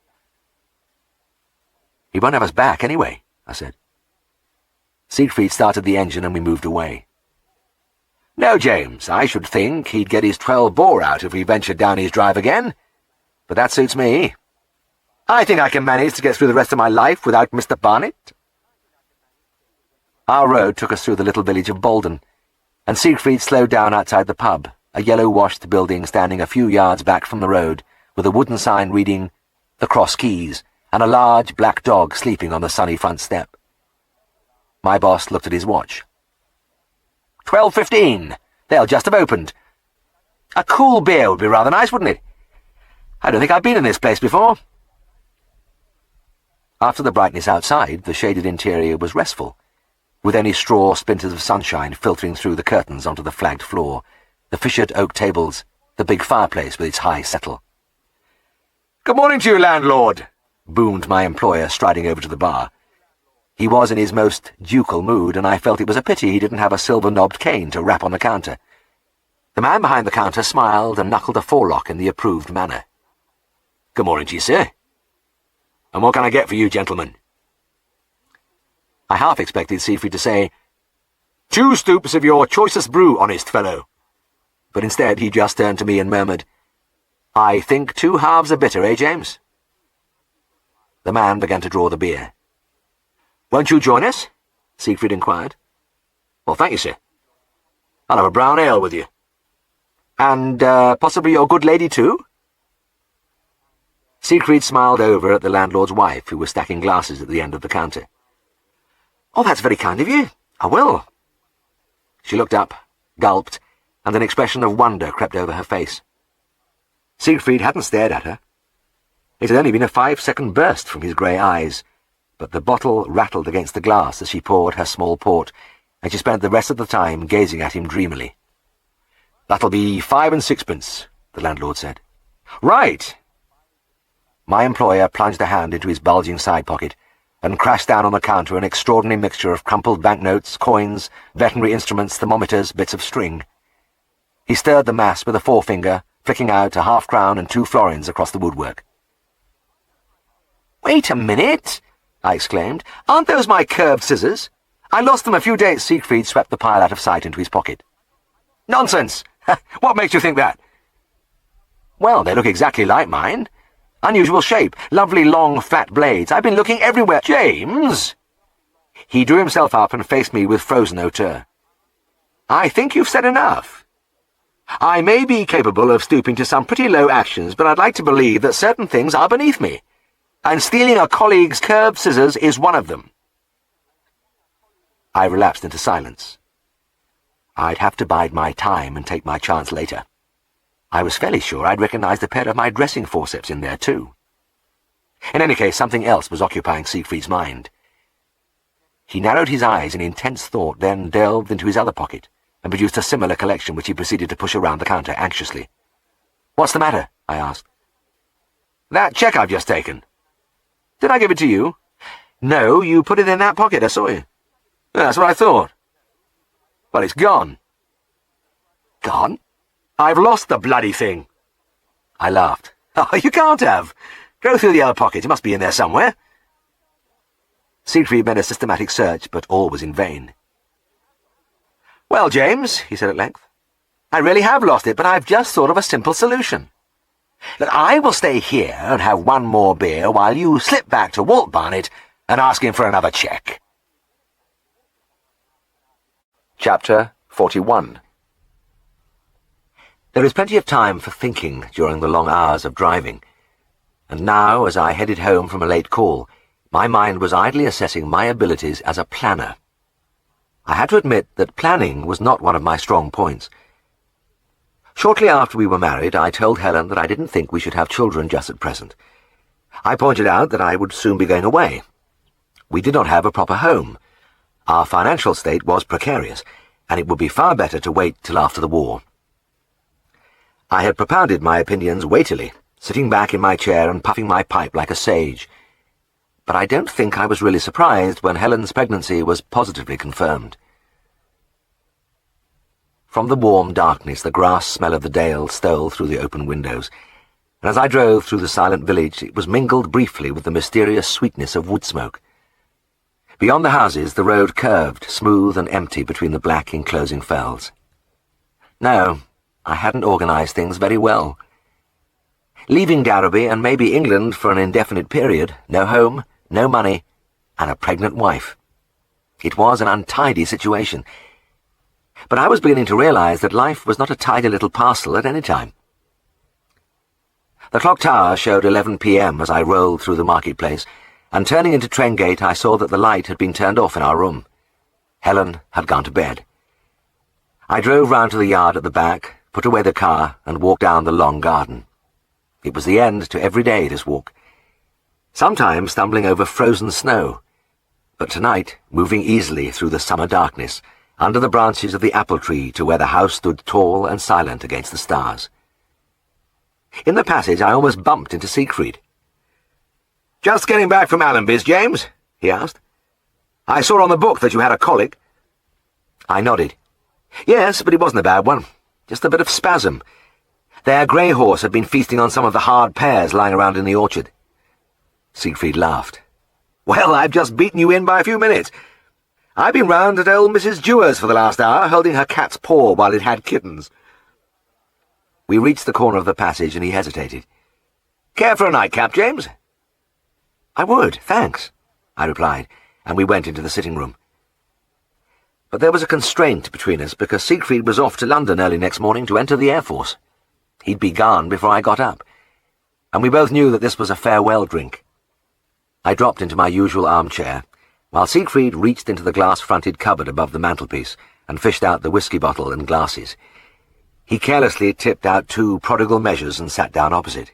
"He won't have us back anyway," I said. Siegfried started the engine and we moved away. "No, James, I should think he'd get his 12-bore out if we ventured down his drive again. But that suits me. I think I can manage to get through the rest of my life without Mr. Barnett." Our road took us through the little village of Bolden, and Siegfried slowed down outside the pub, a yellow-washed building standing a few yards back from the road, with a wooden sign reading "The Cross Keys," and a large black dog sleeping on the sunny front step. My boss looked at his watch. 12:15. They'll just have opened. A cool beer would be rather nice, wouldn't it? I don't think I've been in this place before. After the brightness outside, the shaded interior was restful, with only straw splinters of sunshine filtering through the curtains onto the flagged floor, the fissured oak tables, the big fireplace with its high settle. "Good morning to you, landlord," boomed my employer, striding over to the bar. He was in his most ducal mood, and I felt it was a pity he didn't have a silver-knobbed cane to rap on the counter. The man behind the counter smiled and knuckled a forelock in the approved manner. "Good morning to you, sir. And what can I get for you, gentlemen?" I half expected Siegfried to say, "2 stoops of your choicest brew, honest fellow." But instead he just turned to me and murmured, "I think 2 halves are bitter, eh, James?" The man began to draw the beer. "Won't you join us?" Siegfried inquired. "Well, thank you, sir. I'll have a brown ale with you." "And, possibly your good lady, too?" Siegfried smiled over at the landlord's wife, who was stacking glasses at the end of the counter. "Oh, that's very kind of you. I will." She looked up, gulped, and an expression of wonder crept over her face. Siegfried hadn't stared at her. It had only been a 5-second burst from his grey eyes, but the bottle rattled against the glass as she poured her small port, and she spent the rest of the time gazing at him dreamily. "That'll be 5 and 6pence, the landlord said. "Right." My employer plunged a hand into his bulging side pocket and crashed down on the counter an extraordinary mixture of crumpled banknotes, coins, veterinary instruments, thermometers, bits of string. He stirred the mass with a forefinger, flicking out a half-crown and 2 florins across the woodwork. "Wait a minute!" I exclaimed. "Aren't those my curved scissors? I lost them a few days." Siegfried swept the pile out of sight into his pocket. "Nonsense! What makes you think that?" "Well, they look exactly like mine. Unusual shape, lovely long flat blades. I've been looking everywhere." "James!" He drew himself up and faced me with frozen hauteur. "I think you've said enough. I may be capable of stooping to some pretty low actions, but I'd like to believe that certain things are beneath me, and stealing a colleague's curved scissors is one of them." I relapsed into silence. I'd have to bide my time and take my chance later. I was fairly sure I'd recognized a pair of my dressing forceps in there, too. In any case, something else was occupying Siegfried's mind. He narrowed his eyes in intense thought, then delved into his other pocket and produced a similar collection which he proceeded to push around the counter anxiously. "What's the matter?" I asked. "That cheque I've just taken." "Did I give it to you?" "No, you put it in that pocket, I saw you." "That's what I thought." "Well, it's gone." "Gone?" "I've lost the bloody thing." I laughed. "Oh, you can't have. Go through the other pocket. It must be in there somewhere." Siegfried made a systematic search, but all was in vain. "Well, James," he said at length, "I really have lost it, but I've just thought of a simple solution. That I will stay here and have 1 more beer while you slip back to Walt Barnett and ask him for another cheque." Chapter 41. There is plenty of time for thinking during the long hours of driving, and now, as I headed home from a late call, my mind was idly assessing my abilities as a planner. I had to admit that planning was not one of my strong points. Shortly after we were married, I told Helen that I didn't think we should have children just at present. I pointed out that I would soon be going away. We did not have a proper home. Our financial state was precarious, and it would be far better to wait till after the war. I had propounded my opinions weightily, sitting back in my chair and puffing my pipe like a sage. But I don't think I was really surprised when Helen's pregnancy was positively confirmed. From the warm darkness, the grass smell of the dale stole through the open windows, and as I drove through the silent village, it was mingled briefly with the mysterious sweetness of wood smoke. Beyond the houses, the road curved, smooth and empty between the black enclosing fells. No, I hadn't organized things very well. Leaving Darrowby and maybe England for an indefinite period, no home, no money, and a pregnant wife. It was an untidy situation. But I was beginning to realize that life was not a tidy little parcel at any time. The clock tower showed 11 p.m. as I rolled through the marketplace, and turning into Trengate I saw that the light had been turned off in our room. Helen had gone to bed. I drove round to the yard at the back, put away the car, and walked down the long garden. It was the end to every day, this walk. Sometimes stumbling over frozen snow, but tonight moving easily through the summer darkness, under the branches of the apple tree to where the house stood tall and silent against the stars. In the passage I almost bumped into Siegfried. "Just getting back from Allenby's, James?" he asked. "I saw on the book that you had a colic." I nodded. Yes, but it wasn't a bad one. Just a bit of spasm. Their grey horse had been feasting on some of the hard pears lying around in the orchard. Siegfried laughed. "Well, I've just beaten you in by a few minutes. I've been round at old Mrs. Dewar's for the last hour, holding her cat's paw while it had kittens." We reached the corner of the passage, and he hesitated. "Care for a nightcap, James?" "I would, thanks," I replied, and we went into the sitting room. But there was a constraint between us, because Siegfried was off to London early next morning to enter the Air Force. He'd be gone before I got up, and we both knew that this was a farewell drink. I dropped into my usual armchair, while Siegfried reached into the glass-fronted cupboard above the mantelpiece and fished out the whisky bottle and glasses. He carelessly tipped out 2 prodigal measures and sat down opposite.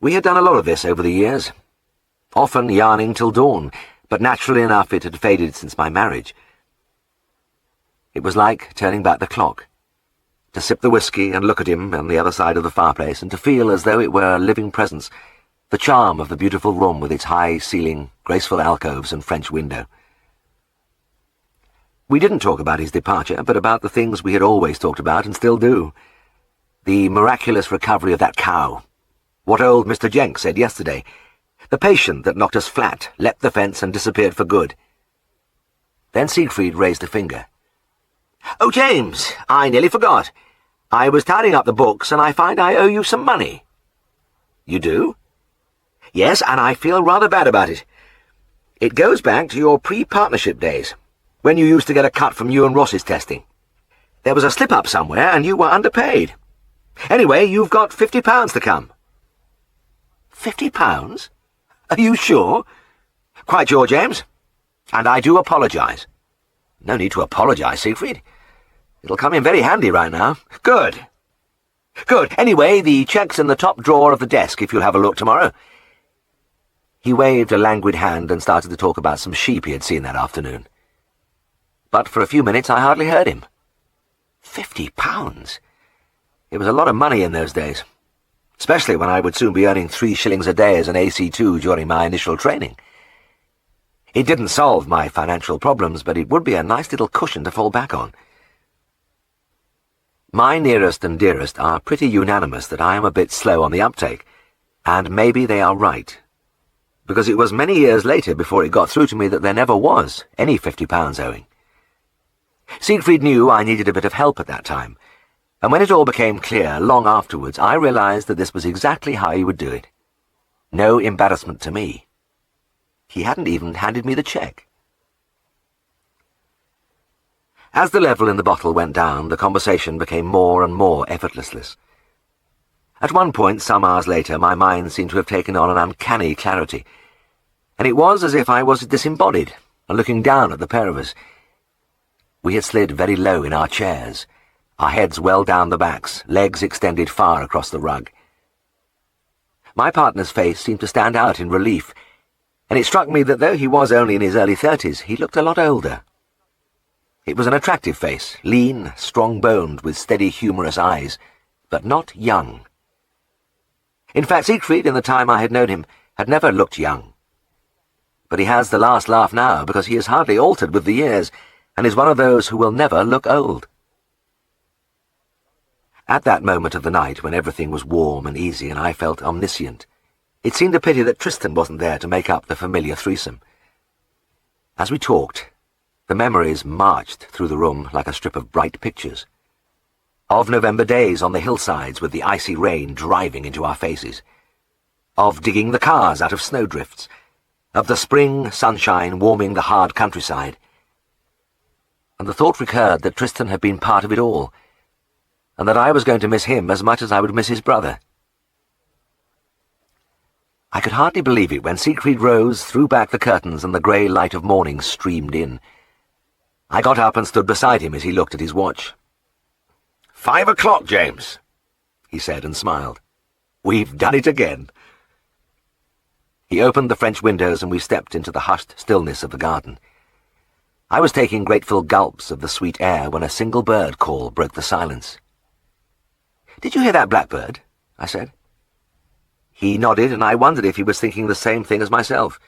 We had done a lot of this over the years, often yarning till dawn, but naturally enough it had faded since my marriage. It was like turning back the clock, to sip the whisky and look at him on the other side of the fireplace, and to feel as though it were a living presence, the charm of the beautiful room with its high ceiling, graceful alcoves and French window. We didn't talk about his departure, but about the things we had always talked about and still do. The miraculous recovery of that cow. What old Mr. Jenks said yesterday. The patient that knocked us flat, leapt the fence and disappeared for good. Then Siegfried raised a finger. "Oh, James, I nearly forgot. I was tidying up the books, and I find I owe you some money." "You do?" "Yes, and I feel rather bad about it. It goes back to your pre-partnership days, when you used to get a cut from you and Ross's testing. There was a slip-up somewhere, and you were underpaid. Anyway, you've got £50 to come." £50? Are you sure?" "Quite sure, James. And I do apologise." "No need to apologise, Siegfried. It'll come in very handy right now." "Good. Good. Anyway, the cheque's in the top drawer of the desk if you'll have a look tomorrow." He waved a languid hand and started to talk about some sheep he had seen that afternoon. But for a few minutes I hardly heard him. £50? It was a lot of money in those days, especially when I would soon be earning 3 shillings a day as an AC2 during my initial training. It didn't solve my financial problems, but it would be a nice little cushion to fall back on. My nearest and dearest are pretty unanimous that I am a bit slow on the uptake, and maybe they are right, because it was many years later before it got through to me that there never was any £50 owing. Siegfried knew I needed a bit of help at that time, and when it all became clear long afterwards, I realized that this was exactly how he would do it. No embarrassment to me. He hadn't even handed me the cheque. As the level in the bottle went down, the conversation became more and more effortless. At one point, some hours later, my mind seemed to have taken on an uncanny clarity, and it was as if I was disembodied and looking down at the pair of us. We had slid very low in our chairs, our heads well down the backs, legs extended far across the rug. My partner's face seemed to stand out in relief, and it struck me that though he was only in his early 30s, he looked a lot older. It was an attractive face, lean, strong-boned, with steady, humorous eyes, but not young. In fact, Siegfried, in the time I had known him, had never looked young. But he has the last laugh now, because he has hardly altered with the years, and is one of those who will never look old. At that moment of the night, when everything was warm and easy and I felt omniscient, it seemed a pity that Tristan wasn't there to make up the familiar threesome. As we talked, the memories marched through the room like a strip of bright pictures. Of November days on the hillsides with the icy rain driving into our faces. Of digging the cars out of snowdrifts. Of the spring sunshine warming the hard countryside. And the thought recurred that Tristan had been part of it all, and that I was going to miss him as much as I would miss his brother. I could hardly believe it when Siegfried rose, threw back the curtains, and the grey light of morning streamed in. I got up and stood beside him as he looked at his watch. 5 o'clock, James, he said and smiled. We've done it again. He opened the French windows and we stepped into the hushed stillness of the garden. I was taking grateful gulps of the sweet air when a single bird call broke the silence. "Did you hear that blackbird?" I said. He nodded, and I wondered if he was thinking the same thing as myself,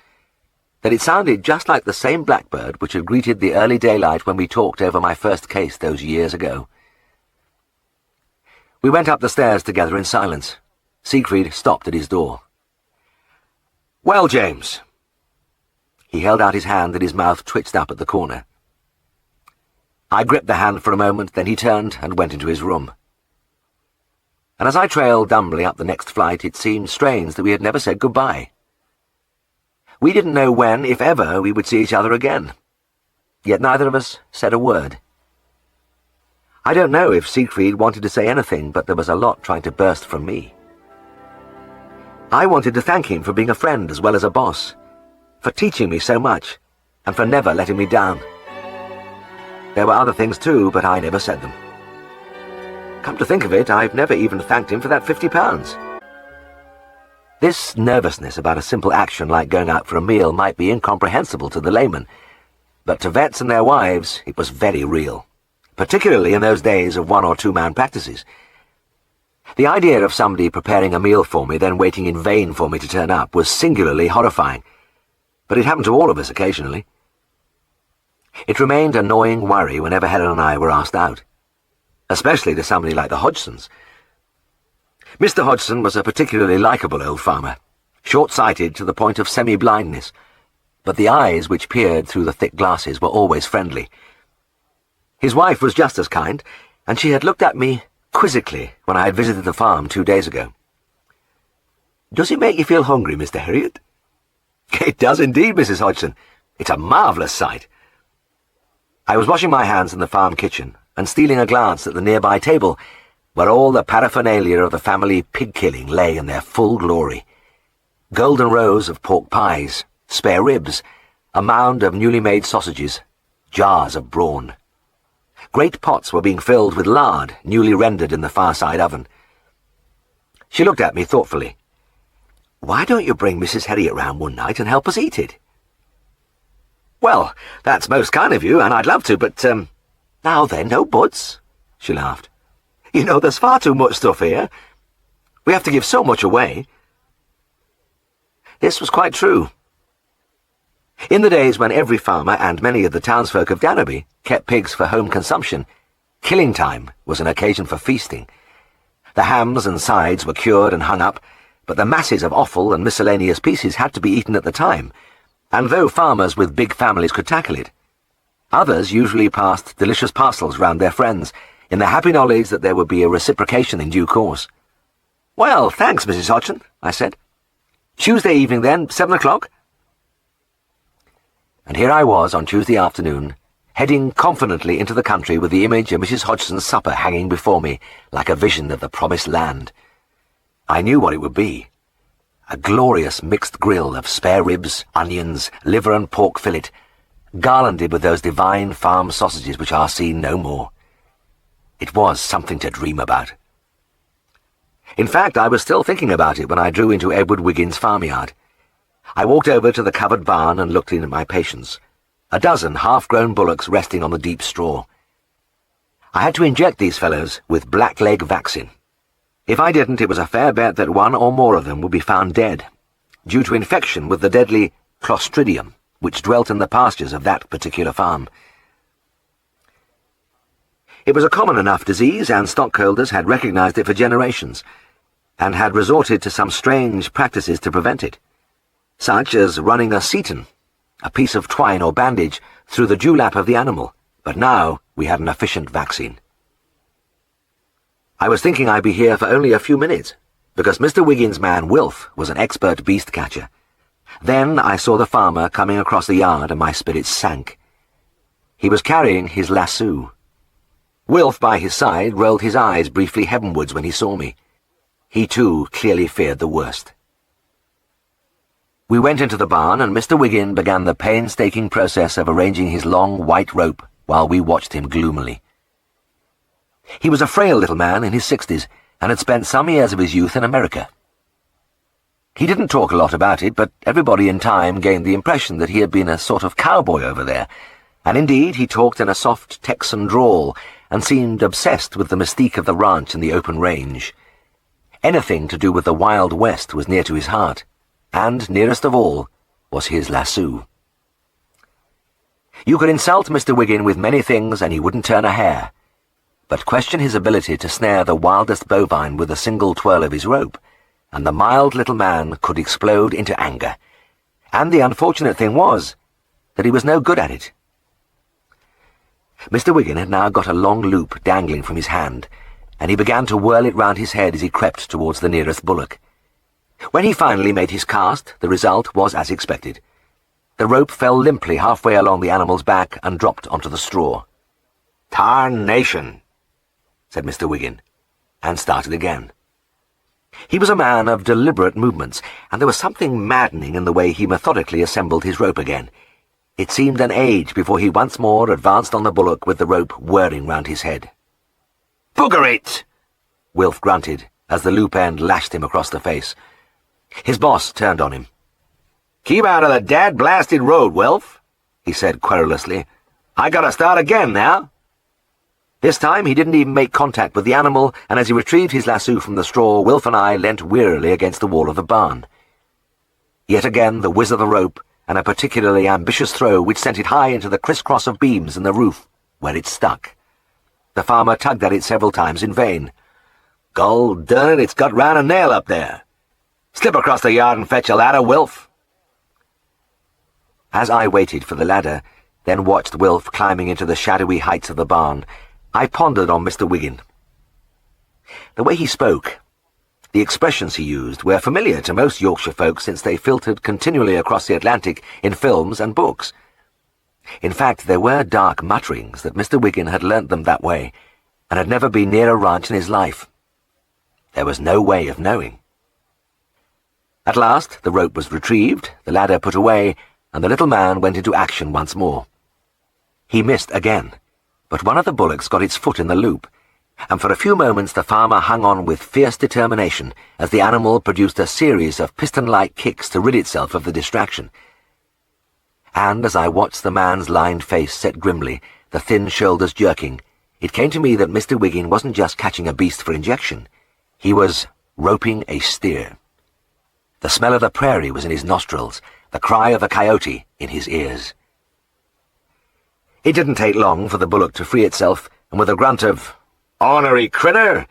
that it sounded just like the same blackbird which had greeted the early daylight when we talked over my first case those years ago. We went up the stairs together in silence. Siegfried stopped at his door. "Well, James." He held out his hand and his mouth twitched up at the corner. I gripped the hand for a moment, then he turned and went into his room. And as I trailed dumbly up the next flight, it seemed strange that we had never said goodbye. We didn't know when, if ever, we would see each other again. Yet neither of us said a word. I don't know if Siegfried wanted to say anything, but there was a lot trying to burst from me. I wanted to thank him for being a friend as well as a boss, for teaching me so much, and for never letting me down. There were other things too, but I never said them. Come to think of it, I've never even thanked him for that £50. This nervousness about a simple action like going out for a meal might be incomprehensible to the layman, but to vets and their wives it was very real, particularly in those days of 1- or 2-man practices. The idea of somebody preparing a meal for me, then waiting in vain for me to turn up, was singularly horrifying, but it happened to all of us occasionally. It remained a gnawing worry whenever Helen and I were asked out, especially to somebody like the Hodgsons. Mr. Hodgson was a particularly likeable old farmer, short-sighted to the point of semi-blindness, but the eyes which peered through the thick glasses were always friendly. His wife was just as kind, and she had looked at me quizzically when I had visited the farm 2 days ago. "Does it make you feel hungry, Mr. Herriot?" "It does indeed, Mrs. Hodgson. It's a marvellous sight." I was washing my hands in the farm kitchen and stealing a glance at the nearby table, where all the paraphernalia of the family pig-killing lay in their full glory. Golden rows of pork pies, spare ribs, a mound of newly made sausages, jars of brawn. Great pots were being filled with lard, newly rendered in the far-side oven. She looked at me thoughtfully. "Why don't you bring Mrs. Herriot round one night and help us eat it?" "Well, that's most kind of you, and I'd love to, but, "Now then, no buts," she laughed. "You know, there's far too much stuff here. We have to give so much away." This was quite true. In the days when every farmer and many of the townsfolk of Danby kept pigs for home consumption, killing time was an occasion for feasting. The hams and sides were cured and hung up, but the masses of offal and miscellaneous pieces had to be eaten at the time, and though farmers with big families could tackle it, others usually passed delicious parcels round their friends, in the happy knowledge that there would be a reciprocation in due course. "Well, thanks, Mrs. Hodgson," I said. "Tuesday evening, then, 7 o'clock?" And here I was on Tuesday afternoon, heading confidently into the country with the image of Mrs. Hodgson's supper hanging before me like a vision of the promised land. I knew what it would be. A glorious mixed grill of spare ribs, onions, liver and pork fillet, garlanded with those divine farm sausages which are seen no more. It was something to dream about. In fact, I was still thinking about it when I drew into Edward Wiggins' farmyard. I walked over to the covered barn and looked in at my patients, a dozen half-grown bullocks resting on the deep straw. I had to inject these fellows with blackleg vaccine. If I didn't, it was a fair bet that one or more of them would be found dead, due to infection with the deadly Clostridium, which dwelt in the pastures of that particular farm. It was a common enough disease, and stockholders had recognized it for generations, and had resorted to some strange practices to prevent it, such as running a seton, a piece of twine or bandage, through the dewlap of the animal, but now we had an efficient vaccine. I was thinking I'd be here for only a few minutes, because Mr. Wiggins' man, Wilf, was an expert beast catcher. Then I saw the farmer coming across the yard and my spirits sank. He was carrying his lasso. Wilf, by his side, rolled his eyes briefly heavenwards when he saw me. He, too, clearly feared the worst. We went into the barn, and Mr. Wiggin began the painstaking process of arranging his long white rope while we watched him gloomily. He was a frail little man in his 60s and had spent some years of his youth in America. He didn't talk a lot about it, but everybody in time gained the impression that he had been a sort of cowboy over there, and indeed he talked in a soft Texan drawl and seemed obsessed with the mystique of the ranch and the open range. Anything to do with the Wild West was near to his heart, and nearest of all was his lasso. You could insult Mr. Wiggin with many things and he wouldn't turn a hair, but question his ability to snare the wildest bovine with a single twirl of his rope, and the mild little man could explode into anger. And the unfortunate thing was that he was no good at it. Mr. Wiggin had now got a long loop dangling from his hand, and he began to whirl it round his head as he crept towards the nearest bullock. When he finally made his cast, the result was as expected. The rope fell limply halfway along the animal's back and dropped onto the straw. "Tarnation," said Mr. Wiggin, and started again. He was a man of deliberate movements, and there was something maddening in the way he methodically assembled his rope again. It seemed an age before he once more advanced on the bullock with the rope whirring round his head. "Bugger it!" Wilf grunted, as the loop end lashed him across the face. His boss turned on him. "Keep out of the dad-blasted road, Wilf," he said querulously. "I gotta start again now." This time he didn't even make contact with the animal, and as he retrieved his lasso from the straw, Wilf and I leant wearily against the wall of the barn. Yet again the whiz of the rope, and a particularly ambitious throw which sent it high into the criss-cross of beams in the roof, where it stuck. The farmer tugged at it several times in vain. "Gol darn it, it's got round a nail up there. Slip across the yard and fetch a ladder, Wilf." As I waited for the ladder, then watched Wilf climbing into the shadowy heights of the barn, I pondered on Mr. Wiggin. The way he spoke, the expressions he used, were familiar to most Yorkshire folk since they filtered continually across the Atlantic in films and books. In fact, there were dark mutterings that Mr. Wiggin had learnt them that way, and had never been near a ranch in his life. There was no way of knowing. At last the rope was retrieved, the ladder put away, and the little man went into action once more. He missed again, but one of the bullocks got its foot in the loop, and for a few moments the farmer hung on with fierce determination as the animal produced a series of piston-like kicks to rid itself of the distraction. And as I watched the man's lined face set grimly, the thin shoulders jerking, it came to me that Mr. Wiggin wasn't just catching a beast for injection. He was roping a steer. The smell of the prairie was in his nostrils, the cry of a coyote in his ears. It didn't take long for the bullock to free itself, and with a grunt of "Ornery critter,"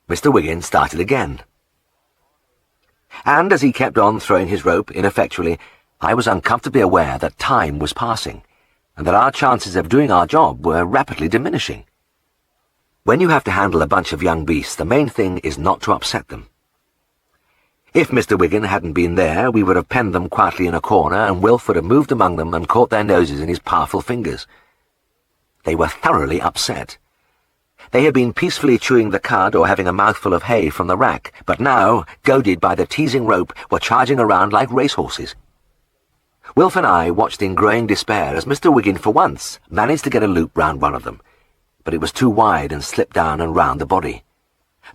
Mr. Wiggin started again. And as he kept on throwing his rope ineffectually, I was uncomfortably aware that time was passing, and that our chances of doing our job were rapidly diminishing. When you have to handle a bunch of young beasts, the main thing is not to upset them. If Mr. Wiggin hadn't been there, we would have penned them quietly in a corner, and Wilf would have moved among them and caught their noses in his powerful fingers. They were thoroughly upset. They had been peacefully chewing the cud or having a mouthful of hay from the rack, but now, goaded by the teasing rope, were charging around like racehorses. Wilf and I watched in growing despair as Mr. Wiggin for once managed to get a loop round one of them, but it was too wide and slipped down and round the body.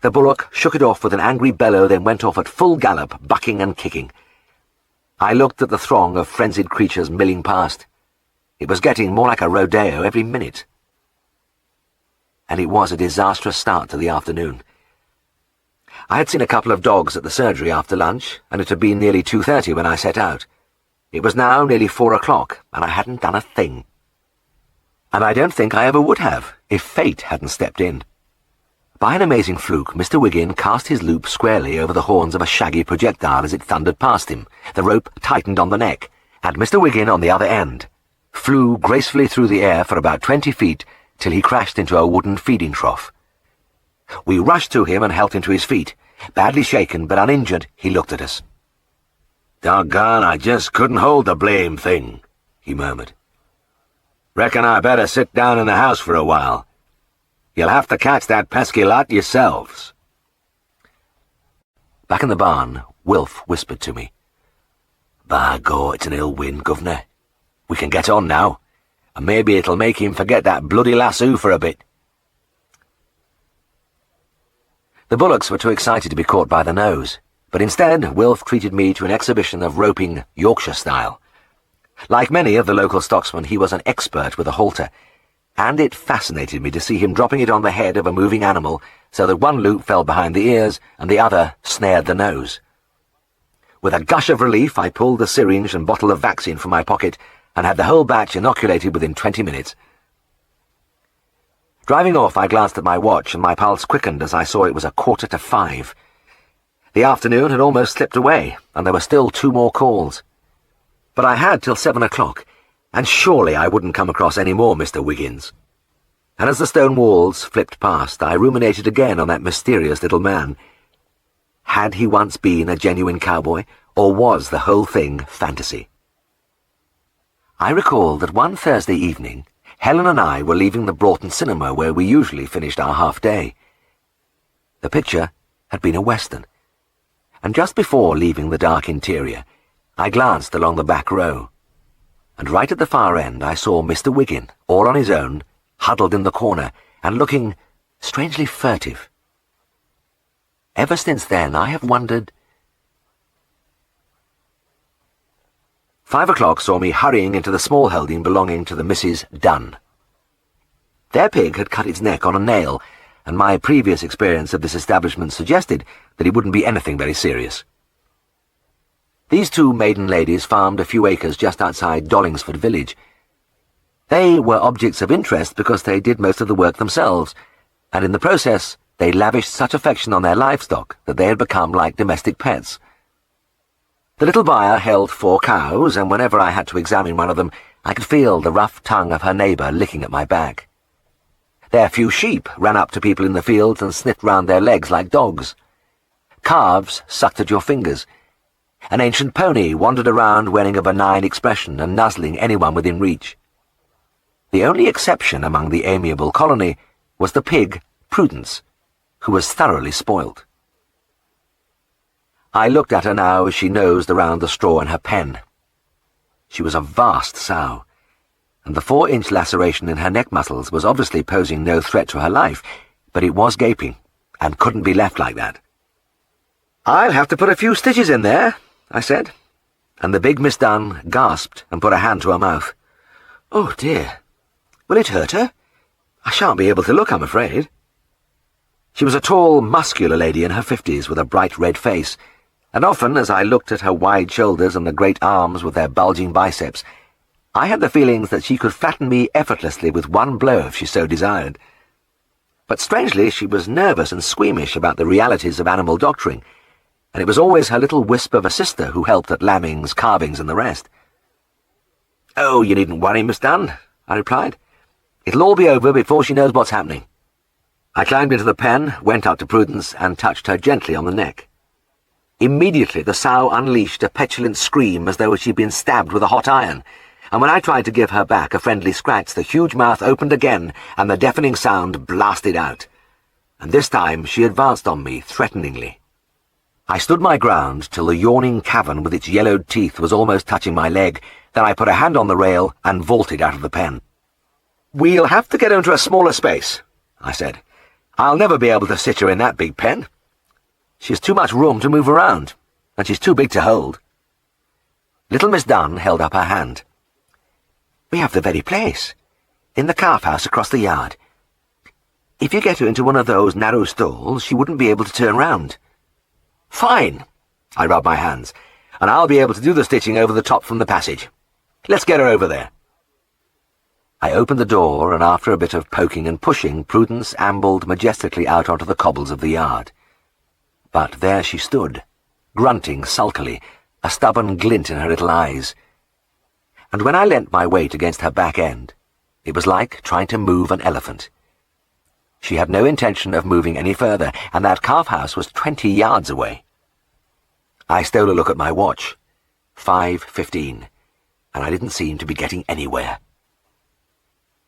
The bullock shook it off with an angry bellow, then went off at full gallop, bucking and kicking. I looked at the throng of frenzied creatures milling past. It was getting more like a rodeo every minute. And it was a disastrous start to the afternoon. I had seen a couple of dogs at the surgery after lunch, and it had been nearly 2:30 when I set out. It was now nearly 4 o'clock, and I hadn't done a thing. And I don't think I ever would have, if fate hadn't stepped in. By an amazing fluke, Mr. Wiggin cast his loop squarely over the horns of a shaggy projectile as it thundered past him. The rope tightened on the neck, and Mr. Wiggin on the other end flew gracefully through the air for about 20 feet till he crashed into a wooden feeding trough. We rushed to him and helped him to his feet. Badly shaken but uninjured, he looked at us. "Doggone, I just couldn't hold the blame thing," he murmured. "Reckon I better sit down in the house for a while. You'll have to catch that pesky lot yourselves." Back in the barn, Wilf whispered to me, "By God, it's an ill wind, governor. We can get on now. and maybe it'll make him forget that bloody lasso for a bit. The bullocks were too excited to be caught by the nose, but instead Wilf treated me to an exhibition of roping Yorkshire style. Like many of the local stocksmen, he was an expert with a halter, and it fascinated me to see him dropping it on the head of a moving animal so that one loop fell behind the ears and the other snared the nose. With a gush of relief, I pulled the syringe and bottle of vaccine from my pocket and had the whole batch inoculated within 20 minutes. Driving off, I glanced at my watch, and my pulse quickened as I saw it was 5:15. The afternoon had almost slipped away, and there were still 2 more calls. But I had till 7 o'clock, and surely I wouldn't come across any more Mr. Wiggins. And as the stone walls flipped past, I ruminated again on that mysterious little man. Had he once been a genuine cowboy, or was the whole thing fantasy? I recalled that one Thursday evening, Helen and I were leaving the Broughton Cinema where we usually finished our half-day. The picture had been a western, and just before leaving the dark interior, I glanced along the back row, and right at the far end I saw Mr. Wiggin, all on his own, huddled in the corner, and looking strangely furtive. Ever since then I have wondered. 5 o'clock saw me hurrying into the small holding belonging to the Mrs. Dunn. Their pig had cut its neck on a nail, and my previous experience of this establishment suggested that it wouldn't be anything very serious. These 2 maiden ladies farmed a few acres just outside Dollingsford village. They were objects of interest because they did most of the work themselves, and in the process they lavished such affection on their livestock that they had become like domestic pets. The little buyer held 4 cows, and whenever I had to examine one of them, I could feel the rough tongue of her neighbour licking at my back. Their few sheep ran up to people in the fields and sniffed round their legs like dogs. Calves sucked at your fingers. An ancient pony wandered around wearing a benign expression and nuzzling anyone within reach. The only exception among the amiable colony was the pig, Prudence, who was thoroughly spoilt. I looked at her now as she nosed around the straw in her pen. She was a vast sow, and the 4-inch laceration in her neck muscles was obviously posing no threat to her life, but it was gaping, and couldn't be left like that. "I'll have to put a few stitches in there," I said, and the big Miss Dunn gasped and put a hand to her mouth. "Oh, dear. Will it hurt her? I shan't be able to look, I'm afraid." She was a tall, muscular lady in her 50s with a bright red face, and often, as I looked at her wide shoulders and the great arms with their bulging biceps, I had the feelings that she could flatten me effortlessly with one blow if she so desired. But strangely, she was nervous and squeamish about the realities of animal doctoring, and it was always her little wisp of a sister who helped at lambings, calvings, and the rest. "Oh, you needn't worry, Miss Dunn," I replied. "It'll all be over before she knows what's happening." I climbed into the pen, went up to Prudence, and touched her gently on the neck. Immediately the sow unleashed a petulant scream as though she'd been stabbed with a hot iron, and when I tried to give her back a friendly scratch, the huge mouth opened again, and the deafening sound blasted out. And this time she advanced on me threateningly. I stood my ground till the yawning cavern with its yellowed teeth was almost touching my leg, then I put a hand on the rail and vaulted out of the pen. "We'll have to get her into a smaller space," I said. "I'll never be able to sit her in that big pen. She's too much room to move around, and she's too big to hold." Little Miss Dunn held up her hand. "We have the very place, in the calf-house across the yard. If you get her into one of those narrow stalls, she wouldn't be able to turn round." "Fine," I rubbed my hands, "and I'll be able to do the stitching over the top from the passage. Let's get her over there." I opened the door, and after a bit of poking and pushing, Prudence ambled majestically out onto the cobbles of the yard. But there she stood, grunting sulkily, a stubborn glint in her little eyes. And when I leant my weight against her back end, it was like trying to move an elephant. She had no intention of moving any further, and that calf-house was 20 yards away. I stole a look at my watch. 5:15, and I didn't seem to be getting anywhere.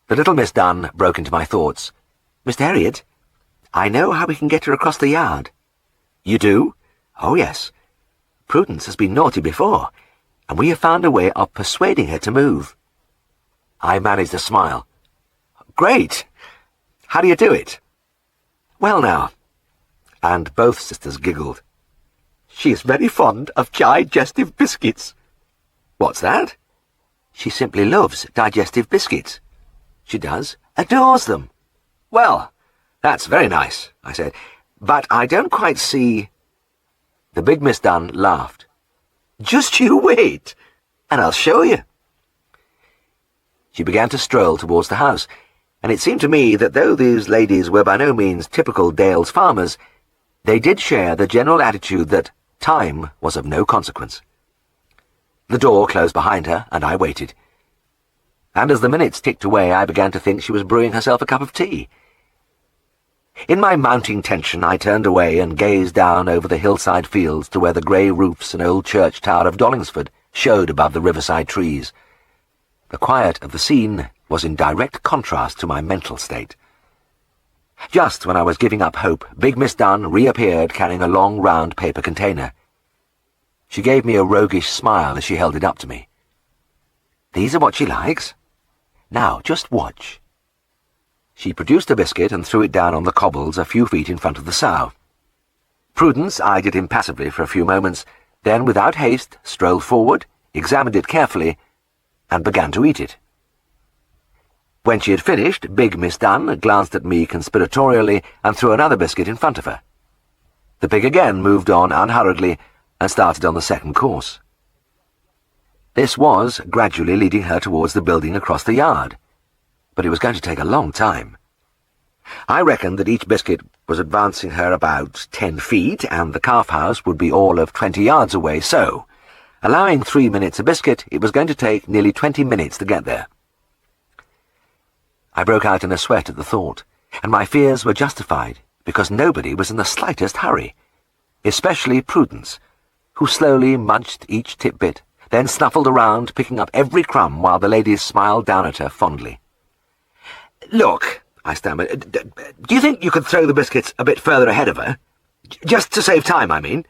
The little Miss Dunn broke into my thoughts. "Mr. Herriot, I know how we can get her across the yard." "You do?" "Oh, yes. Prudence has been naughty before, and we have found a way of persuading her to move." I managed a smile. Great! How do you do it? Well now, and both sisters giggled. She is very fond of digestive biscuits. What's that? She simply loves digestive biscuits. She does? Adores them. Well, that's very nice, I said, but I don't quite see... The big Miss Dunn laughed. Just you wait, and I'll show you. She began to stroll towards the house, and it seemed to me that though these ladies were by no means typical Dales farmers, they did share the general attitude that time was of no consequence. The door closed behind her, and I waited. And as the minutes ticked away, I began to think she was brewing herself a cup of tea. In my mounting tension, I turned away and gazed down over the hillside fields to where the grey roofs and old church tower of Dollingsford showed above the riverside trees. The quiet of the scene was in direct contrast to my mental state. Just when I was giving up hope, big Miss Dunn reappeared carrying a long, round paper container. She gave me a roguish smile as she held it up to me. These are what she likes. Now, just watch. She produced a biscuit and threw it down on the cobbles a few feet in front of the sow. Prudence eyed it impassively for a few moments, then without haste strolled forward, examined it carefully, and began to eat it. When she had finished, big Miss Dunn glanced at me conspiratorially and threw another biscuit in front of her. The pig again moved on unhurriedly and started on the second course. This was gradually leading her towards the building across the yard, but it was going to take a long time. I reckoned that each biscuit was advancing her about 10 feet, and the calf house would be all of 20 yards away, so, allowing 3 minutes a biscuit, it was going to take nearly 20 minutes to get there. I broke out in a sweat at the thought, and my fears were justified, because nobody was in the slightest hurry, especially Prudence, who slowly munched each titbit, then snuffled around, picking up every crumb while the ladies smiled down at her fondly. "Look," I stammered, "do you think you could throw the biscuits a bit further ahead of her? Just to save time, I mean."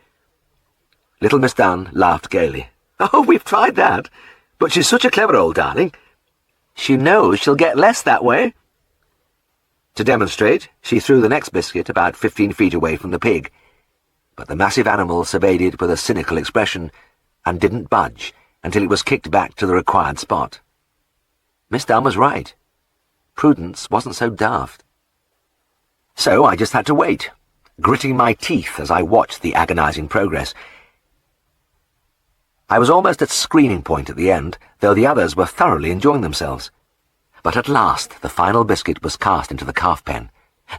Little Miss Dunn laughed gaily. "Oh, we've tried that, but she's such a clever old darling. She knows she'll get less that way." To demonstrate, she threw the next biscuit about 15 feet away from the pig, but the massive animal surveyed it with a cynical expression and didn't budge until it was kicked back to the required spot. Miss Dunn was right. Prudence wasn't so daft. So I just had to wait, gritting my teeth as I watched the agonizing progress. I was almost at screening point at the end, though the others were thoroughly enjoying themselves. But at last the final biscuit was cast into the calf pen.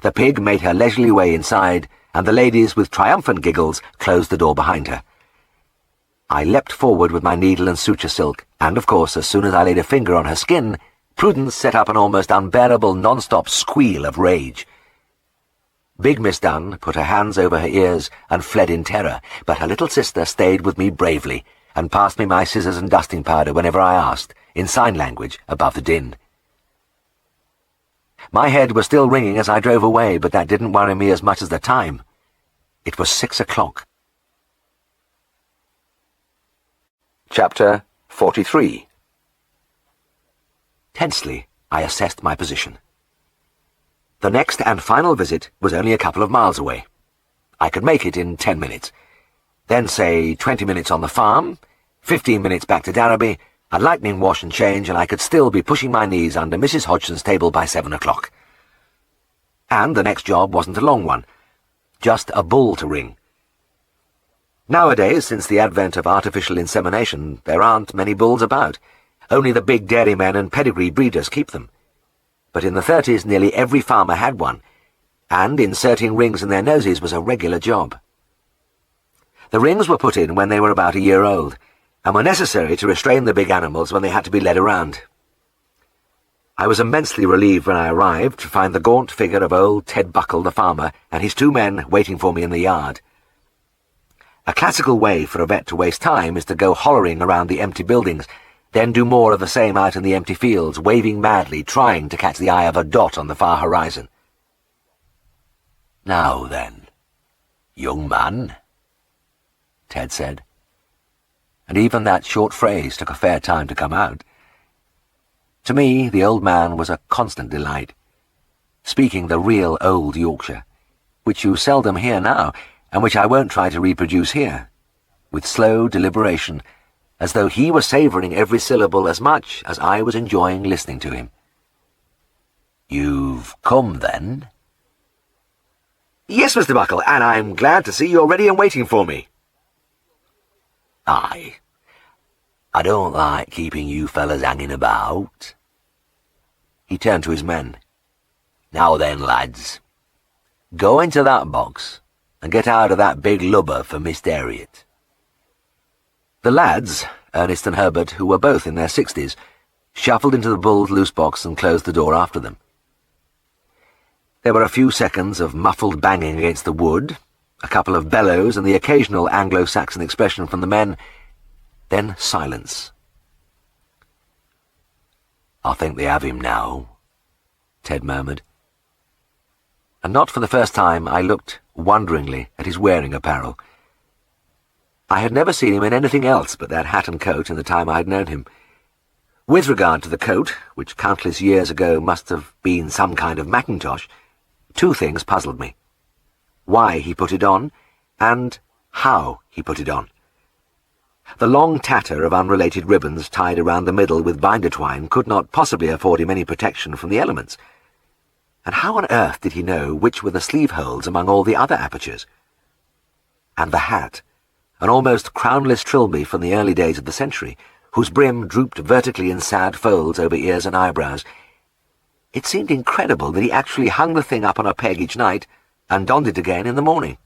The pig made her leisurely way inside, and the ladies, with triumphant giggles, closed the door behind her. I leapt forward with my needle and suture silk, and of course, as soon as I laid a finger on her skin, Prudence set up an almost unbearable non-stop squeal of rage. Big Miss Dunn put her hands over her ears and fled in terror, but her little sister stayed with me bravely and passed me my scissors and dusting powder whenever I asked, in sign language, above the din. My head was still ringing as I drove away, but that didn't worry me as much as the time. It was 6 o'clock. Chapter 43. Tensely, I assessed my position. The next and final visit was only a couple of miles away. I could make it in 10 minutes. Then, say, 20 minutes on the farm, 15 minutes back to Darrowby, a lightning wash and change, and I could still be pushing my knees under Mrs. Hodgson's table by 7 o'clock. And the next job wasn't a long one, just a bull to ring. Nowadays, since the advent of artificial insemination, there aren't many bulls about. Only the big dairymen and pedigree breeders keep them. But in the 30s, nearly every farmer had one, and inserting rings in their noses was a regular job. The rings were put in when they were about a year old, and were necessary to restrain the big animals when they had to be led around. I was immensely relieved when I arrived to find the gaunt figure of old Ted Buckle, the farmer, and his 2 men waiting for me in the yard. A classical way for a vet to waste time is to go hollering around the empty buildings, then do more of the same out in the empty fields, waving madly, trying to catch the eye of a dot on the far horizon. "Now then, young man," Ted said, and even that short phrase took a fair time to come out. To me, the old man was a constant delight, speaking the real old Yorkshire, which you seldom hear now, and which I won't try to reproduce here, with slow deliberation, as though he were savouring every syllable as much as I was enjoying listening to him. "You've come, then?" "Yes, Mr. Buckle, and I'm glad to see you're ready and waiting for me." "Aye. I don't like keeping you fellas hanging about." He turned to his men. "Now then, lads, go into that box and get out of that big lubber for Mr. Herriot." The lads, Ernest and Herbert, who were both in their 60s, shuffled into the bull's loose box and closed the door after them. There were a few seconds of muffled banging against the wood, a couple of bellows, and the occasional Anglo-Saxon expression from the men, then silence. "I think they have him now," Ted murmured. And not for the first time I looked wonderingly at his wearing apparel. I had never seen him in anything else but that hat and coat in the time I had known him. With regard to the coat, which countless years ago must have been some kind of mackintosh, two things puzzled me: why he put it on, and how he put it on. The long tatter of unrelated ribbons tied around the middle with binder twine could not possibly afford him any protection from the elements. And how on earth did he know which were the sleeve holes among all the other apertures? And the hat, an almost crownless trilby from the early days of the century, whose brim drooped vertically in sad folds over ears and eyebrows. It seemed incredible that he actually hung the thing up on a peg each night and donned it again in the morning.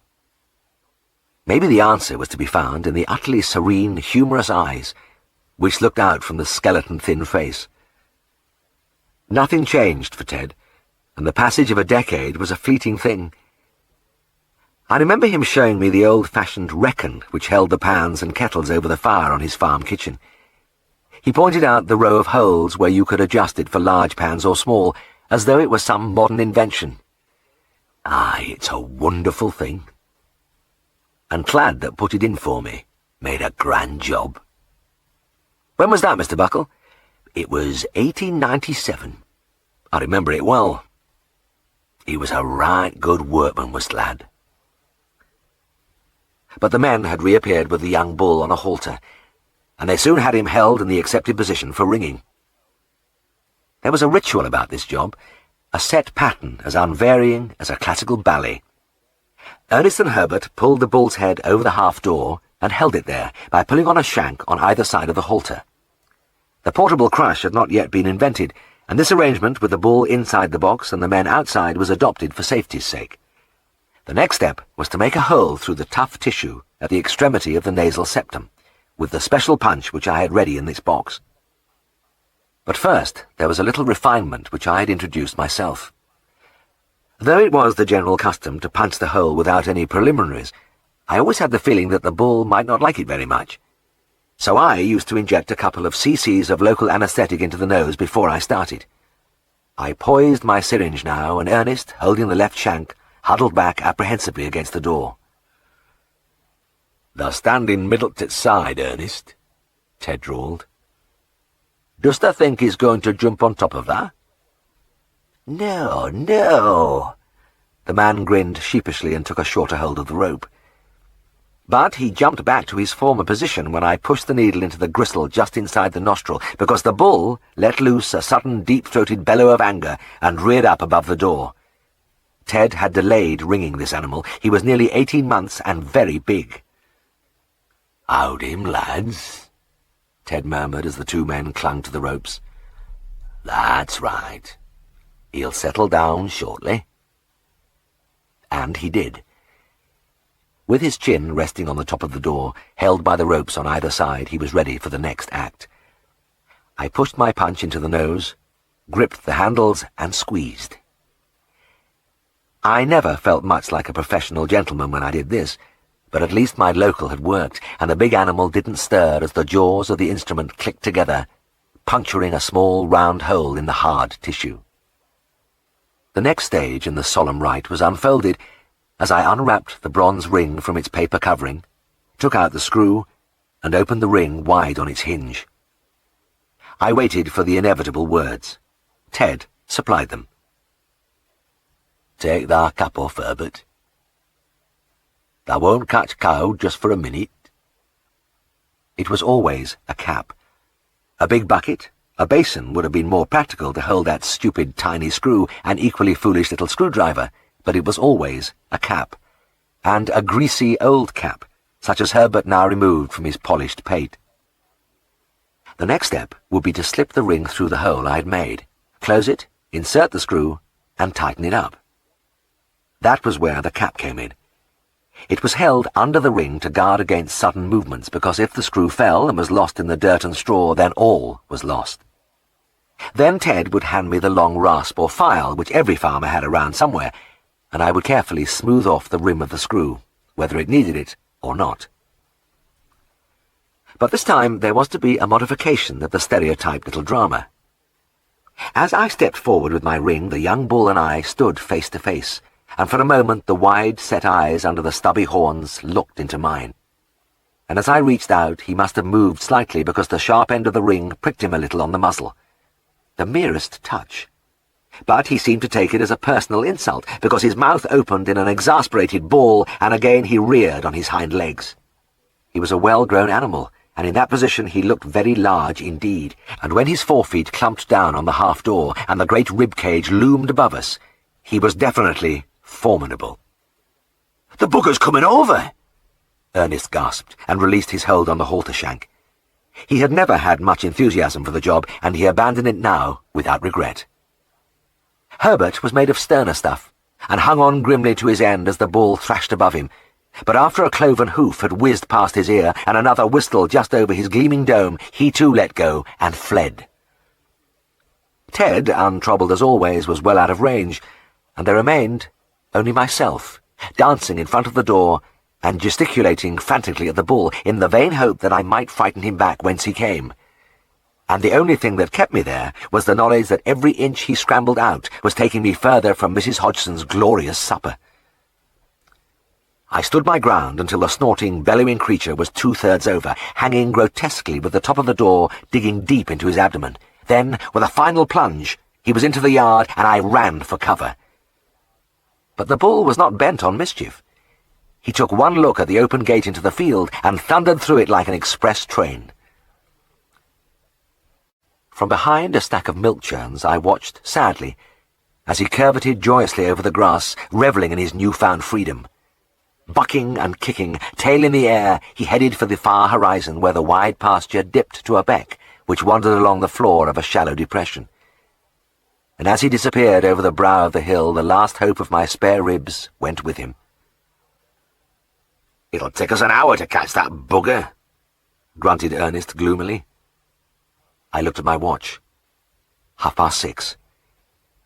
Maybe the answer was to be found in the utterly serene, humorous eyes, which looked out from the skeleton-thin face. Nothing changed for Ted, and the passage of a decade was a fleeting thing. I remember him showing me the old-fashioned reckon which held the pans and kettles over the fire on his farm kitchen. He pointed out the row of holes where you could adjust it for large pans or small, as though it was some modern invention. "Aye, it's a wonderful thing. And Clad that put it in for me made a grand job." "When was that, Mr. Buckle?" "It was 1897. I remember it well. He was a right good workman, was Clad." But the men had reappeared with the young bull on a halter, and they soon had him held in the accepted position for ringing. There was a ritual about this job, a set pattern as unvarying as a classical ballet. Ernest and Herbert pulled the bull's head over the half-door and held it there by pulling on a shank on either side of the halter. The portable crush had not yet been invented, and this arrangement with the bull inside the box and the men outside was adopted for safety's sake. The next step was to make a hole through the tough tissue at the extremity of the nasal septum, with the special punch which I had ready in this box. But first there was a little refinement which I had introduced myself. Though it was the general custom to punch the hole without any preliminaries, I always had the feeling that the bull might not like it very much. So I used to inject a couple of cc's of local anaesthetic into the nose before I started. I poised my syringe now, and Ernest, holding the left shank, huddled back apprehensively against the door. "Thou standing middle to side, Ernest," Ted drawled. "Dost thou think he's going to jump on top of that?" "No, no." The man grinned sheepishly and took a shorter hold of the rope. But he jumped back to his former position when I pushed the needle into the gristle just inside the nostril, because the bull let loose a sudden deep-throated bellow of anger and reared up above the door. Ted had delayed ringing this animal. He was nearly 18 months and very big. "Hold him, lads," Ted murmured as the two men clung to the ropes. "That's right. He'll settle down shortly." And he did. With his chin resting on the top of the door, held by the ropes on either side, he was ready for the next act. I pushed my punch into the nose, gripped the handles, and squeezed. I never felt much like a professional gentleman when I did this, but at least my local had worked, and the big animal didn't stir as the jaws of the instrument clicked together, puncturing a small round hole in the hard tissue. The next stage in the solemn rite was unfolded as I unwrapped the bronze ring from its paper covering, took out the screw, and opened the ring wide on its hinge. I waited for the inevitable words. Ted supplied them. Take thy cap off, Herbert. Thou won't catch cold just for a minute. It was always a cap. A big bucket, a basin would have been more practical to hold that stupid tiny screw, an equally foolish little screwdriver, but it was always a cap. And a greasy old cap, such as Herbert now removed from his polished pate. The next step would be to slip the ring through the hole I had made, close it, insert the screw, and tighten it up. That was where the cap came in. It was held under the ring to guard against sudden movements, because if the screw fell and was lost in the dirt and straw, then all was lost. Then Ted would hand me the long rasp or file, which every farmer had around somewhere, and I would carefully smooth off the rim of the screw, whether it needed it or not. But this time there was to be a modification of the stereotyped little drama. As I stepped forward with my ring, the young bull and I stood face to face, and for a moment the wide-set eyes under the stubby horns looked into mine. And as I reached out, he must have moved slightly because the sharp end of the ring pricked him a little on the muzzle. The merest touch. But he seemed to take it as a personal insult, because his mouth opened in an exasperated bawl, and again he reared on his hind legs. He was a well-grown animal, and in that position he looked very large indeed, and when his forefeet clumped down on the half-door and the great rib-cage loomed above us, he was definitely formidable. "The bugger's coming over!" Ernest gasped, and released his hold on the halter shank. He had never had much enthusiasm for the job, and he abandoned it now without regret. Herbert was made of sterner stuff, and hung on grimly to his end as the bull thrashed above him, but after a cloven hoof had whizzed past his ear and another whistled just over his gleaming dome, he too let go and fled. Ted, untroubled as always, was well out of range, and there remained only myself, dancing in front of the door and gesticulating frantically at the bull in the vain hope that I might frighten him back whence he came. And the only thing that kept me there was the knowledge that every inch he scrambled out was taking me further from Mrs. Hodgson's glorious supper. I stood my ground until the snorting, bellowing creature was 2/3 over, hanging grotesquely with the top of the door digging deep into his abdomen. Then, with a final plunge, he was into the yard, and I ran for cover. But the bull was not bent on mischief. He took one look at the open gate into the field and thundered through it like an express train. From behind a stack of milk churns I watched sadly as he curveted joyously over the grass, revelling in his newfound freedom. Bucking and kicking, tail in the air, he headed for the far horizon where the wide pasture dipped to a beck which wandered along the floor of a shallow depression. And as he disappeared over the brow of the hill, the last hope of my spare ribs went with him. "It'll take us an hour to catch that bugger," grunted Ernest gloomily. I looked at my watch. 6:30.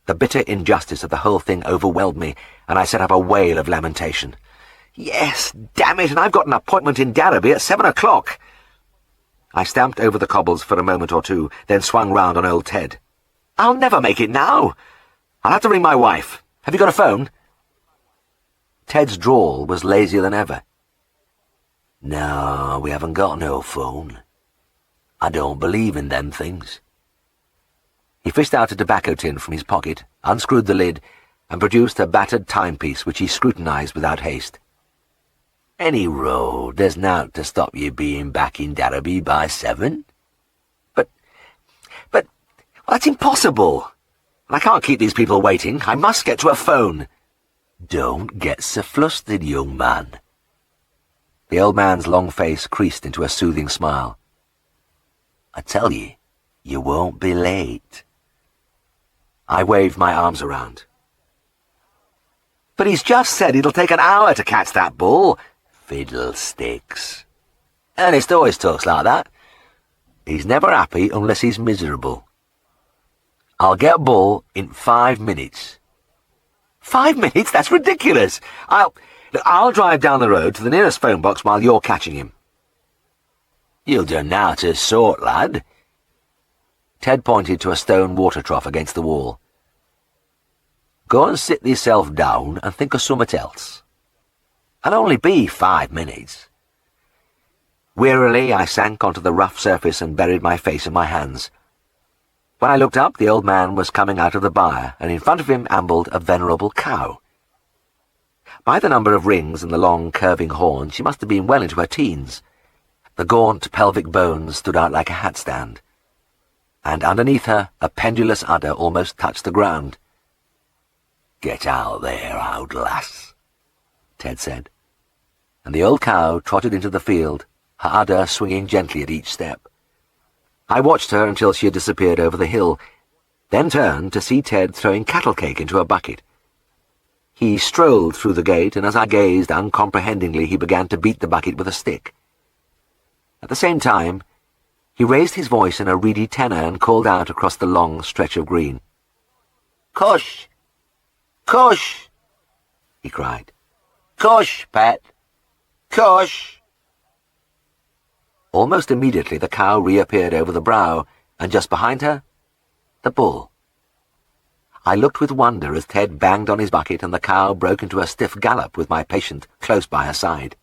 The bitter injustice of the whole thing overwhelmed me, and I set up a wail of lamentation. "Yes, damn it, and I've got an appointment in Darrowby at 7 o'clock. I stamped over the cobbles for a moment or two, then swung round on old Ted. "I'll never make it now. I'll have to ring my wife. Have you got a phone?" Ted's drawl was lazier than ever. "No, we haven't got no phone. I don't believe in them things." He fished out a tobacco tin from his pocket, unscrewed the lid, and produced a battered timepiece which he scrutinized without haste. "Any road, there's nowt to stop you being back in Darrowby by 7? But, that's impossible. I can't keep these people waiting. I must get to a phone." "Don't get so flustered, young man." The old man's long face creased into a soothing smile. "I tell you won't be late." I waved my arms around. "But he's just said it'll take an hour to catch that bull." "Fiddlesticks. Ernest always talks like that. He's never happy unless he's miserable. I'll get bull in 5 minutes. 5 minutes? That's ridiculous. I'll drive down the road to the nearest phone box while you're catching him." "You'll do nowt of sort, lad." Ted pointed to a stone water trough against the wall. "Go and sit thyself down and think of summat else. I'll only be 5 minutes. Wearily I sank onto the rough surface and buried my face in my hands. When I looked up, the old man was coming out of the byre, and in front of him ambled a venerable cow. By the number of rings and the long, curving horn, she must have been well into her teens. The gaunt pelvic bones stood out like a hat stand, and underneath her a pendulous udder almost touched the ground. "Get out there, old lass," Ted said, and the old cow trotted into the field, her udder swinging gently at each step. I watched her until she had disappeared over the hill, then turned to see Ted throwing cattle cake into a bucket. He strolled through the gate, and as I gazed uncomprehendingly, he began to beat the bucket with a stick. At the same time, he raised his voice in a reedy tenor and called out across the long stretch of green. "Cush! Cush!" he cried. "Cush, pet! Cush!" Almost immediately the cow reappeared over the brow, and just behind her, the bull. I looked with wonder as Ted banged on his bucket and the cow broke into a stiff gallop with my patient close by her side.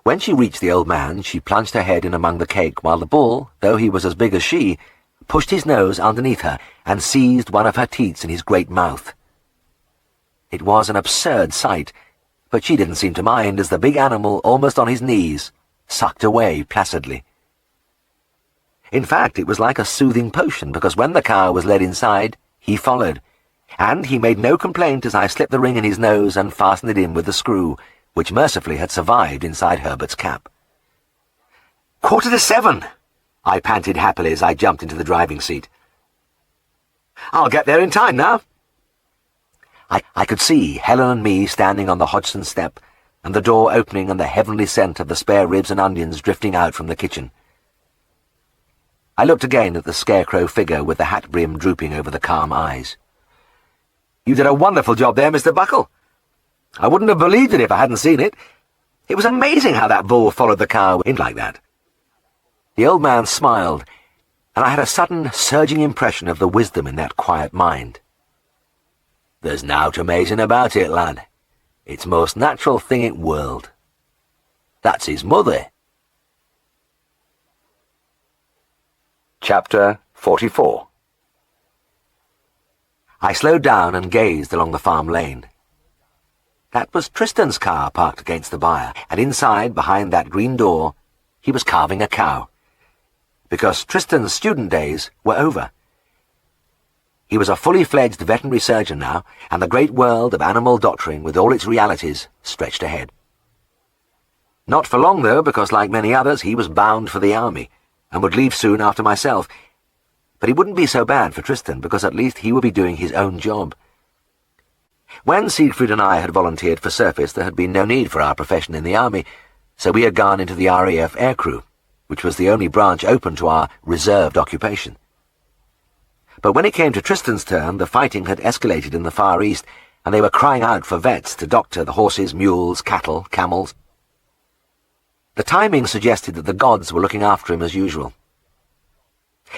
When she reached the old man, she plunged her head in among the cake, while the bull, though he was as big as she, pushed his nose underneath her and seized one of her teats in his great mouth. It was an absurd sight, but she didn't seem to mind as the big animal, almost on his knees, sucked away placidly. In fact, it was like a soothing potion, because when the cow was led inside, he followed, and he made no complaint as I slipped the ring in his nose and fastened it in with the screw, which mercifully had survived inside Herbert's cap. 7:15, I panted happily as I jumped into the driving seat. "I'll get there in time now." I could see Helen and me standing on the Hodgson step, and the door opening and the heavenly scent of the spare ribs and onions drifting out from the kitchen. I looked again at the scarecrow figure with the hat brim drooping over the calm eyes. "You did a wonderful job there, Mr. Buckle. I wouldn't have believed it if I hadn't seen it. It was amazing how that bull followed the cow in like that." The old man smiled, and I had a sudden, surging impression of the wisdom in that quiet mind. "There's nowt amazing about it, lad. It's most natural thing in world. That's his mother." Chapter 44. I slowed down and gazed along the farm lane. That was Tristan's car parked against the byre, and inside, behind that green door, he was carving a cow. Because Tristan's student days were over. He was a fully-fledged veterinary surgeon now, and the great world of animal doctoring with all its realities stretched ahead. Not for long, though, because like many others, he was bound for the army, and would leave soon after myself. But it wouldn't be so bad for Tristan, because at least he would be doing his own job. When Siegfried and I had volunteered for service, there had been no need for our profession in the army, so we had gone into the RAF aircrew, which was the only branch open to our reserved occupation. But when it came to Tristan's turn, the fighting had escalated in the Far East, and they were crying out for vets to doctor the horses, mules, cattle, camels. The timing suggested that the gods were looking after him as usual.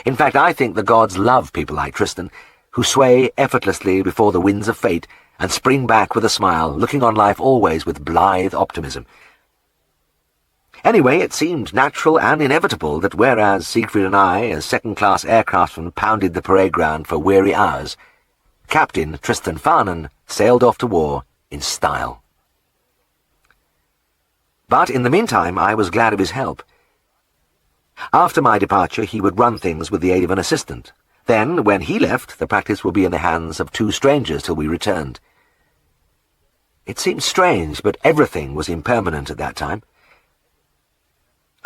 In fact, I think the gods love people like Tristan, who sway effortlessly before the winds of fate and spring back with a smile, looking on life always with blithe optimism. Anyway, it seemed natural and inevitable that whereas Siegfried and I, as second-class aircraftsmen, pounded the parade ground for weary hours, Captain Tristan Farnan sailed off to war in style. But in the meantime, I was glad of his help. After my departure, he would run things with the aid of an assistant. Then, when he left, the practice would be in the hands of two strangers till we returned. It seemed strange, but everything was impermanent at that time.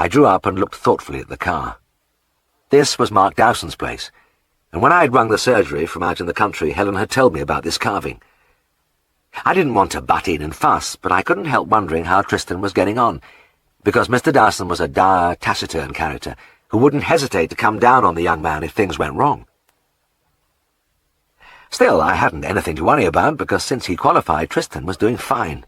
I drew up and looked thoughtfully at the car. This was Mark Dowson's place, and when I had rung the surgery from out in the country, Helen had told me about this carving. I didn't want to butt in and fuss, but I couldn't help wondering how Tristan was getting on, because Mr. Dowson was a dour, taciturn character who wouldn't hesitate to come down on the young man if things went wrong. Still, I hadn't anything to worry about, because since he qualified, Tristan was doing fine.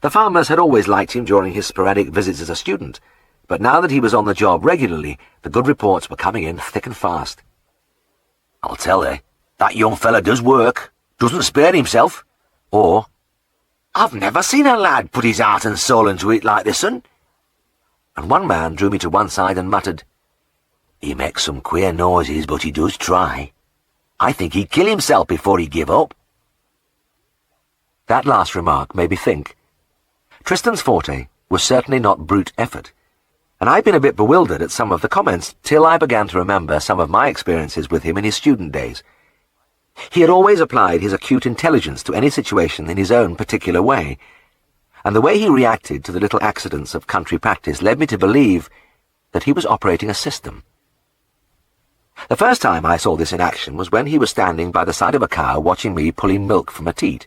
The farmers had always liked him during his sporadic visits as a student, but now that he was on the job regularly, the good reports were coming in thick and fast. "I'll tell you, that young fella does work, doesn't spare himself," or "I've never seen a lad put his heart and soul into it like this un." And one man drew me to one side and muttered, He makes some queer noises, but he does try. I think he'd kill himself before he'd give up. That last remark made me think. Tristan's forte was certainly not brute effort, and I'd been a bit bewildered at some of the comments till I began to remember some of my experiences with him in his student days. He had always applied his acute intelligence to any situation in his own particular way, and the way he reacted to the little accidents of country practice led me to believe that he was operating a system. The first time I saw this in action was when he was standing by the side of a cow watching me pulling milk from a teat.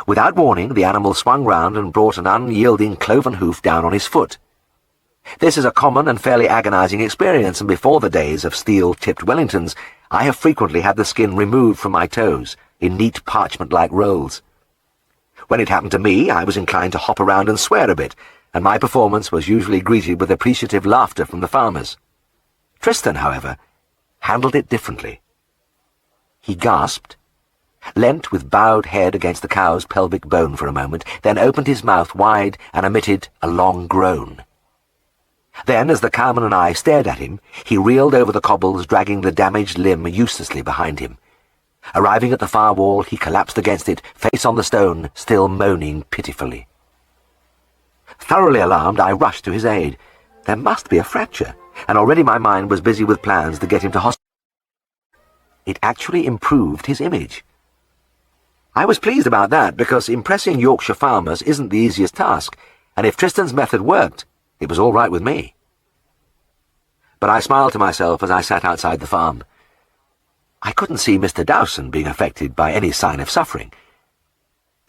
Without warning, the animal swung round and brought an unyielding cloven hoof down on his foot. This is a common and fairly agonizing experience, and before the days of steel-tipped Wellingtons, I have frequently had the skin removed from my toes in neat parchment-like rolls. When it happened to me, I was inclined to hop around and swear a bit, and my performance was usually greeted with appreciative laughter from the farmers. Tristan, however, handled it differently. He gasped, leant with bowed head against the cow's pelvic bone for a moment, then opened his mouth wide and emitted a long groan. Then, as the cowman and I stared at him, he reeled over the cobbles, dragging the damaged limb uselessly behind him. Arriving at the far wall, he collapsed against it, face on the stone, still moaning pitifully. Thoroughly alarmed, I rushed to his aid. There must be a fracture, and already my mind was busy with plans to get him to hospital. It actually improved his image. I was pleased about that, because impressing Yorkshire farmers isn't the easiest task, and if Tristan's method worked, it was all right with me. But I smiled to myself as I sat outside the farm. I couldn't see Mr. Dowson being affected by any sign of suffering.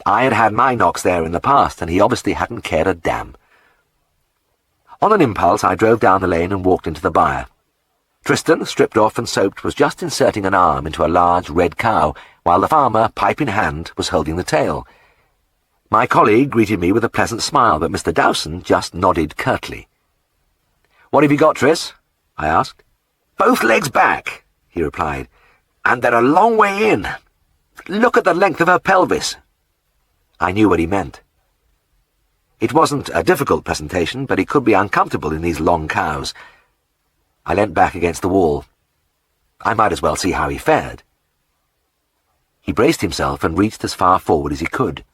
I had had my knocks there in the past, and he obviously hadn't cared a damn. On an impulse, I drove down the lane and walked into the byre. Tristan, stripped off and soaped, was just inserting an arm into a large red cow, while the farmer, pipe in hand, was holding the tail. My colleague greeted me with a pleasant smile, but Mr. Dowson just nodded curtly. "What have you got, Tris?" I asked. "Both legs back," he replied, "and they're a long way in. Look at the length of her pelvis." I knew what he meant. It wasn't a difficult presentation, but it could be uncomfortable in these long cows. I leant back against the wall. I might as well see how he fared. He braced himself and reached as far forward as he could,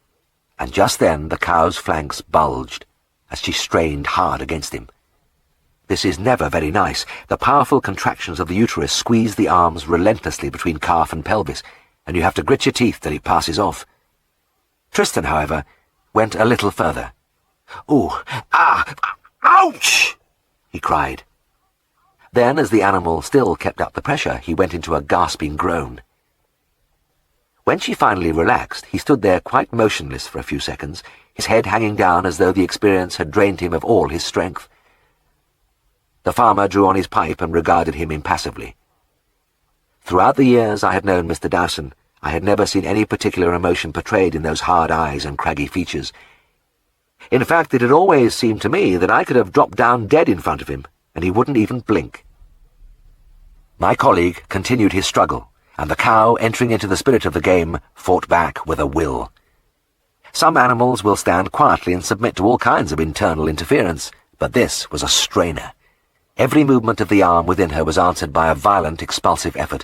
and just then the cow's flanks bulged as she strained hard against him. This is never very nice. The powerful contractions of the uterus squeeze the arms relentlessly between calf and pelvis, and you have to grit your teeth till it passes off. Tristan, however, went a little further. "Ooh, ouch!" he cried. Then, as the animal still kept up the pressure, he went into a gasping groan. When she finally relaxed, he stood there quite motionless for a few seconds, his head hanging down as though the experience had drained him of all his strength. The farmer drew on his pipe and regarded him impassively. Throughout the years I had known Mr. Dowson, I had never seen any particular emotion portrayed in those hard eyes and craggy features. In fact, it had always seemed to me that I could have dropped down dead in front of him, and he wouldn't even blink. My colleague continued his struggle, and the cow, entering into the spirit of the game, fought back with a will. Some animals will stand quietly and submit to all kinds of internal interference, but this was a strainer. Every movement of the arm within her was answered by a violent, expulsive effort.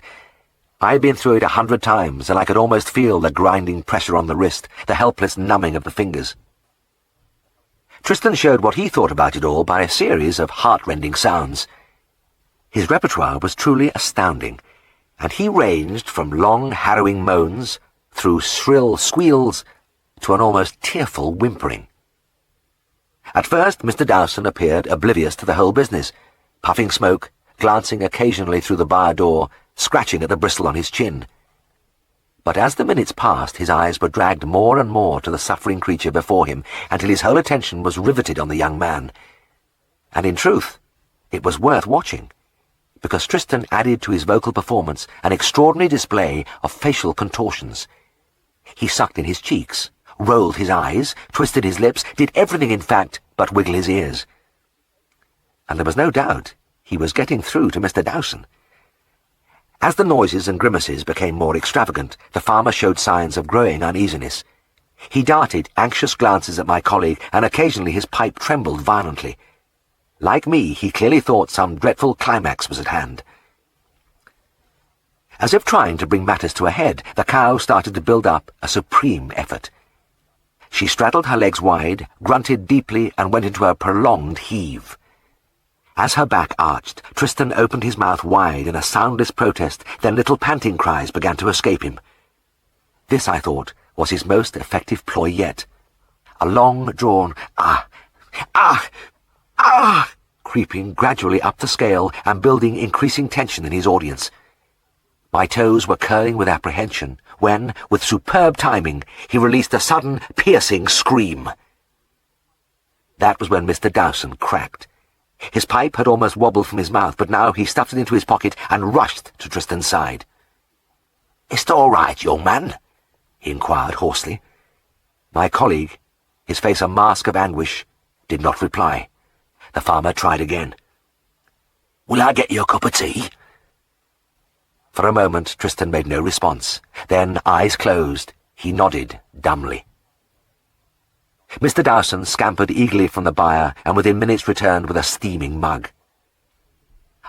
I had been through it 100 times, and I could almost feel the grinding pressure on the wrist, the helpless numbing of the fingers. Tristan showed what he thought about it all by a series of heart-rending sounds. His repertoire was truly astounding, and he ranged from long, harrowing moans, through shrill squeals, to an almost tearful whimpering. At first, Mr. Dowson appeared oblivious to the whole business, puffing smoke, glancing occasionally through the bar door, scratching at the bristle on his chin. But as the minutes passed, his eyes were dragged more and more to the suffering creature before him, until his whole attention was riveted on the young man. And in truth, it was worth watching, because Tristan added to his vocal performance an extraordinary display of facial contortions. He sucked in his cheeks, rolled his eyes, twisted his lips, did everything, in fact, but wiggle his ears. And there was no doubt he was getting through to Mr. Dowson. As the noises and grimaces became more extravagant, the farmer showed signs of growing uneasiness. He darted anxious glances at my colleague, and occasionally his pipe trembled violently. Like me, he clearly thought some dreadful climax was at hand. As if trying to bring matters to a head, the cow started to build up a supreme effort. She straddled her legs wide, grunted deeply, and went into a prolonged heave. As her back arched, Tristan opened his mouth wide in a soundless protest, then little panting cries began to escape him. This, I thought, was his most effective ploy yet. A long-drawn "ah, ah, ah," creeping gradually up the scale and building increasing tension in his audience. My toes were curling with apprehension when, with superb timing, he released a sudden, piercing scream. That was when Mr. Dowson cracked. His pipe had almost wobbled from his mouth, but now he stuffed it into his pocket and rushed to Tristan's side. "Is it all right, young man?" he inquired hoarsely. My colleague, his face a mask of anguish, did not reply. The farmer tried again. "Will I get you a cup of tea?" For a moment Tristan made no response. Then, eyes closed, he nodded dumbly. Mr. Dowson scampered eagerly from the byre and within minutes returned with a steaming mug.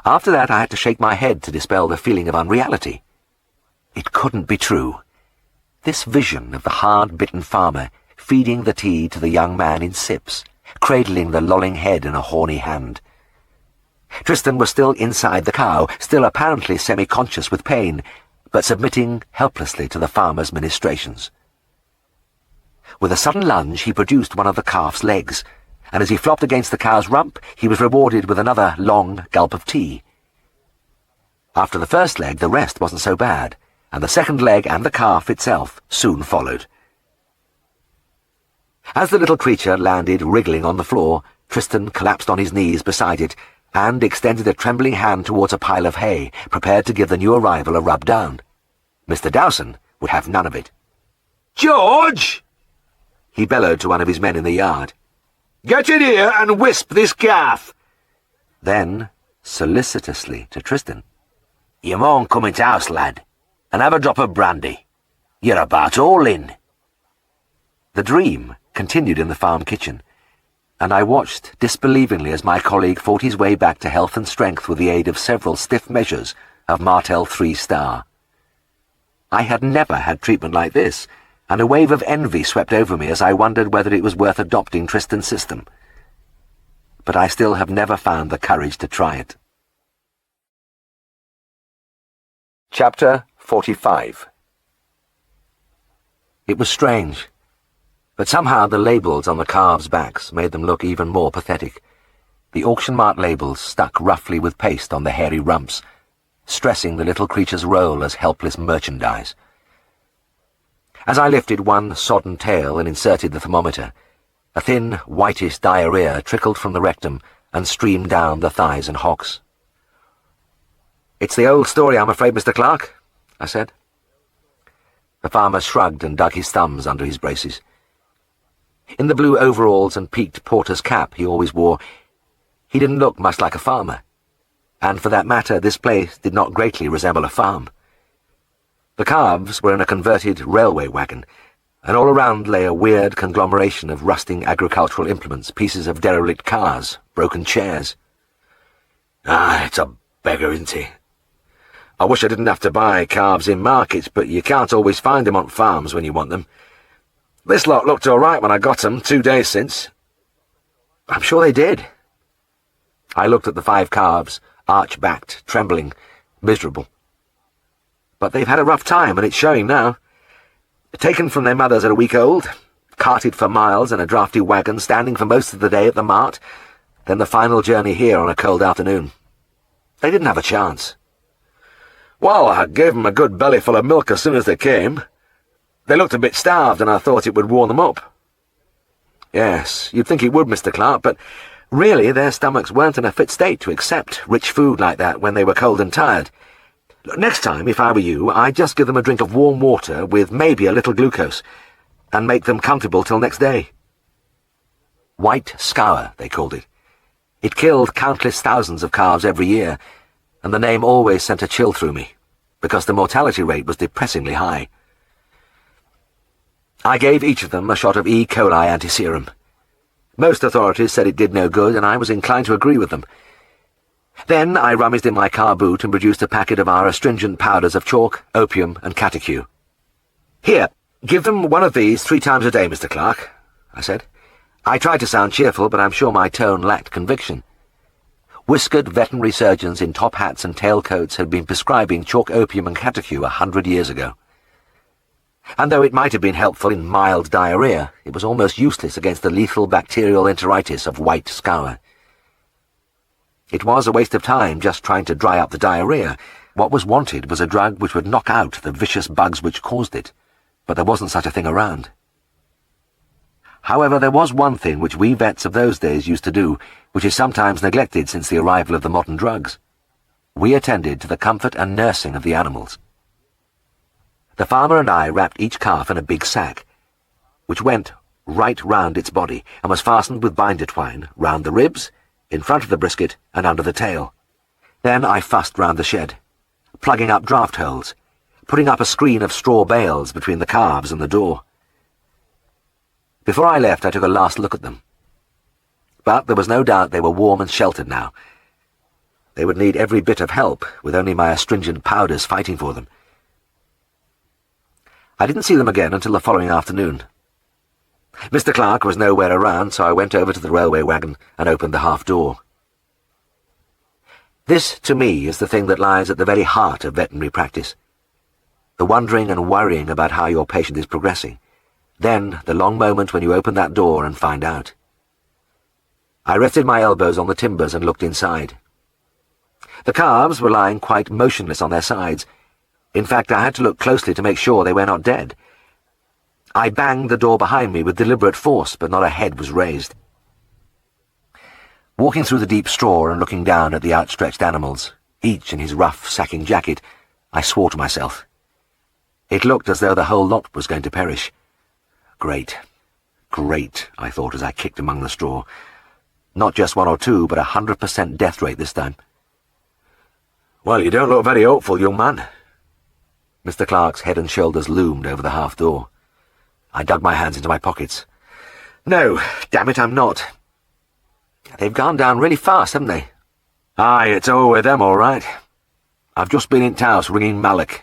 After that I had to shake my head to dispel the feeling of unreality. It couldn't be true. This vision of the hard-bitten farmer feeding the tea to the young man in sips, cradling the lolling head in a horny hand. Tristan was still inside the cow, still apparently semi-conscious with pain, but submitting helplessly to the farmer's ministrations. With a sudden lunge he produced one of the calf's legs, and as he flopped against the cow's rump he was rewarded with another long gulp of tea. After the first leg the rest wasn't so bad, and the second leg and the calf itself soon followed. As the little creature landed wriggling on the floor, Tristan collapsed on his knees beside it and extended a trembling hand towards a pile of hay, prepared to give the new arrival a rub down. Mr. Dowson would have none of it. "George!" he bellowed to one of his men in the yard. "Get in here and wisp this calf." Then, solicitously to Tristan, "You maun come into house, lad, and have a drop of brandy. You're about all in." The dream continued in the farm kitchen, and I watched disbelievingly as my colleague fought his way back to health and strength with the aid of several stiff measures of Martel 3-star. I had never had treatment like this, and a wave of envy swept over me as I wondered whether it was worth adopting Tristan's system. But I still have never found the courage to try it. Chapter 45. It was strange, but somehow the labels on the calves' backs made them look even more pathetic. The auction-marked labels stuck roughly with paste on the hairy rumps, stressing the little creature's role as helpless merchandise. As I lifted one sodden tail and inserted the thermometer, a thin, whitish diarrhea trickled from the rectum and streamed down the thighs and hocks. "It's the old story, I'm afraid, Mr. Clark," I said. The farmer shrugged and dug his thumbs under his braces. In the blue overalls and peaked porter's cap he always wore, he didn't look much like a farmer, and for that matter this place did not greatly resemble a farm. The calves were in a converted railway wagon, and all around lay a weird conglomeration of rusting agricultural implements, pieces of derelict cars, broken chairs. It's a beggar, isn't he? I wish I didn't have to buy calves in markets, but you can't always find them on farms when you want them. This lot looked all right when I got them 2 days since." "I'm sure they did." I looked at the 5 calves, arch-backed, trembling, miserable. But they've had a rough time, and it's showing now. Taken from their mothers at a week old, carted for miles in a draughty wagon, standing for most of the day at the mart, then the final journey here on a cold afternoon. They didn't have a chance. "Well, I gave them a good bellyful of milk as soon as they came. They looked a bit starved, and I thought it would warm them up." "Yes, you'd think it would, Mr. Clark, but really their stomachs weren't in a fit state to accept rich food like that when they were cold and tired. Next time, if I were you, I'd just give them a drink of warm water with maybe a little glucose, and make them comfortable till next day." White scour, they called it. It killed countless thousands of calves every year, and the name always sent a chill through me, because the mortality rate was depressingly high. I gave each of them a shot of E. coli antiserum. Most authorities said it did no good, and I was inclined to agree with them. Then I rummaged in my car boot and produced a packet of our astringent powders of chalk, opium, and catechu. "Here, give them one of these 3 times a day, Mr. Clark," I said. I tried to sound cheerful, but I'm sure my tone lacked conviction. Whiskered veterinary surgeons in top hats and tailcoats had been prescribing chalk, opium, and catechu 100 years ago. And though it might have been helpful in mild diarrhea, it was almost useless against the lethal bacterial enteritis of white scour. It was a waste of time just trying to dry up the diarrhea. What was wanted was a drug which would knock out the vicious bugs which caused it, but there wasn't such a thing around. However, there was one thing which we vets of those days used to do, which is sometimes neglected since the arrival of the modern drugs. We attended to the comfort and nursing of the animals. The farmer and I wrapped each calf in a big sack, which went right round its body and was fastened with binder twine round the ribs, in front of the brisket, and under the tail. Then I fussed round the shed, plugging up draught holes, putting up a screen of straw bales between the calves and the door. Before I left, I took a last look at them. But there was no doubt they were warm and sheltered now. They would need every bit of help, with only my astringent powders fighting for them. I didn't see them again until the following afternoon. Mr. Clark was nowhere around, so I went over to the railway wagon and opened the half door. This, to me, is the thing that lies at the very heart of veterinary practice. The wondering and worrying about how your patient is progressing. Then, the long moment when you open that door and find out. I rested my elbows on the timbers and looked inside. The calves were lying quite motionless on their sides. In fact, I had to look closely to make sure they were not dead. I banged the door behind me with deliberate force, but not a head was raised. Walking through the deep straw and looking down at the outstretched animals, each in his rough sacking jacket, I swore to myself. It looked as though the whole lot was going to perish. Great, great, I thought as I kicked among the straw. Not just 1 or 2, but 100% death rate this time. "Well, you don't look very hopeful, young man." Mr. Clark's head and shoulders loomed over the half door. I dug my hands into my pockets. "No, damn it, I'm not. They've gone down really fast, haven't they?" "Aye, it's over with them, all right. I've just been in house ringing Malak."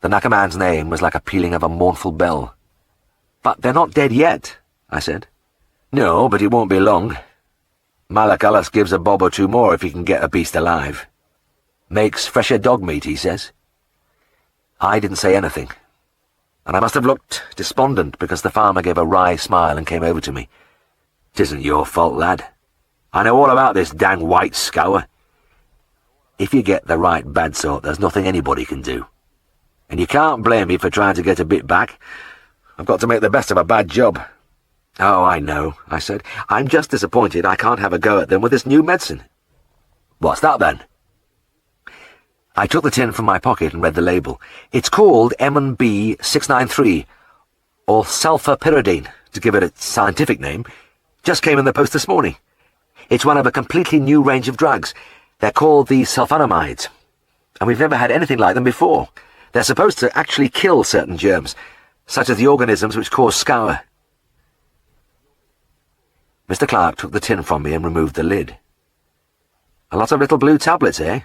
The knacker man's name was like a pealing of a mournful bell. "But they're not dead yet," I said. "No, but it won't be long. Malak allus gives a bob or 2 more if he can get a beast alive. Makes fresher dog meat, he says." I didn't say anything, and I must have looked despondent because the farmer gave a wry smile and came over to me. "'Tisn't your fault, lad. I know all about this dang white scour. If you get the right bad sort, there's nothing anybody can do. And you can't blame me for trying to get a bit back. I've got to make the best of a bad job." "Oh, I know," I said. "I'm just disappointed I can't have a go at them with this new medicine." "What's that, then?" I took the tin from my pocket and read the label. "It's called M&B 693, or sulfapyridine, to give it its scientific name. Just came in the post this morning. It's one of a completely new range of drugs. They're called the sulfonamides, and we've never had anything like them before. They're supposed to actually kill certain germs, such as the organisms which cause scour." Mr. Clark took the tin from me and removed the lid. "A lot of little blue tablets, eh?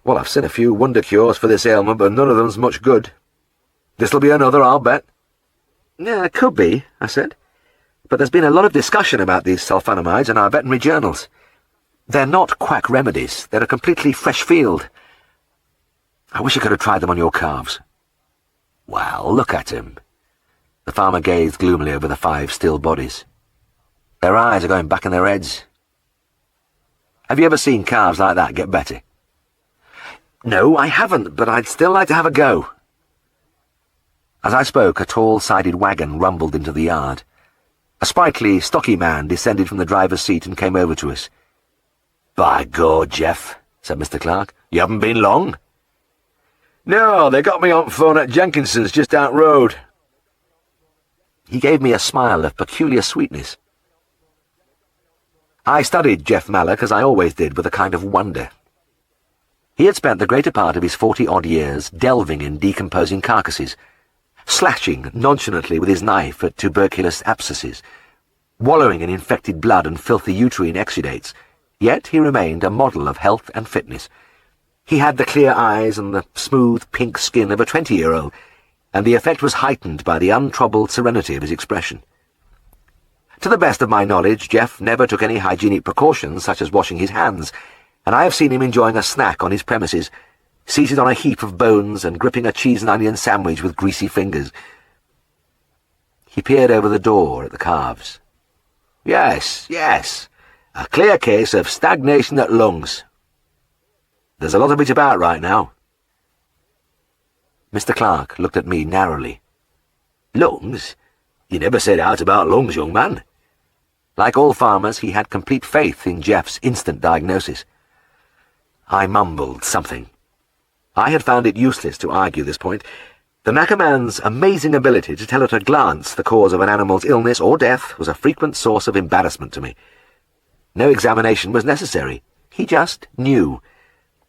Well, I've seen a few wonder cures for this ailment, but none of them's much good. This'll be another, I'll bet." "Yeah, it could be," I said. "But there's been a lot of discussion about these sulfonamides in our veterinary journals. They're not quack remedies. They're a completely fresh field. I wish I could have tried them on your calves." "Well, look at him." The farmer gazed gloomily over the 5 still bodies. Their eyes are going back in their heads. "Have you ever seen calves like that get better?" "No, I haven't, but I'd still like to have a go." As I spoke, a tall-sided wagon rumbled into the yard. A sprightly, stocky man descended from the driver's seat and came over to us. "By God, Jeff," said Mr. Clark, "you haven't been long." "No, they got me on phone at Jenkinson's just out road." He gave me a smile of peculiar sweetness. I studied Jeff Malak, as I always did, with a kind of wonder. He had spent the greater part of his 40-odd years delving in decomposing carcasses, slashing nonchalantly with his knife at tuberculous abscesses, wallowing in infected blood and filthy uterine exudates, yet he remained a model of health and fitness. He had the clear eyes and the smooth pink skin of a 20-year-old, and the effect was heightened by the untroubled serenity of his expression. To the best of my knowledge, Jeff never took any hygienic precautions such as washing his hands, and I have seen him enjoying a snack on his premises, seated on a heap of bones and gripping a cheese and onion sandwich with greasy fingers. He peered over the door at the calves. Yes, a clear case of stagnation at lungs. There's a lot of it about right now. Mr. Clark looked at me narrowly. Lungs? You never said out about lungs, young man. Like all farmers, he had complete faith in Jeff's instant diagnosis. I mumbled something. I had found it useless to argue this point. The knacker man's amazing ability to tell at a glance the cause of an animal's illness or death was a frequent source of embarrassment to me. No examination was necessary. He just knew.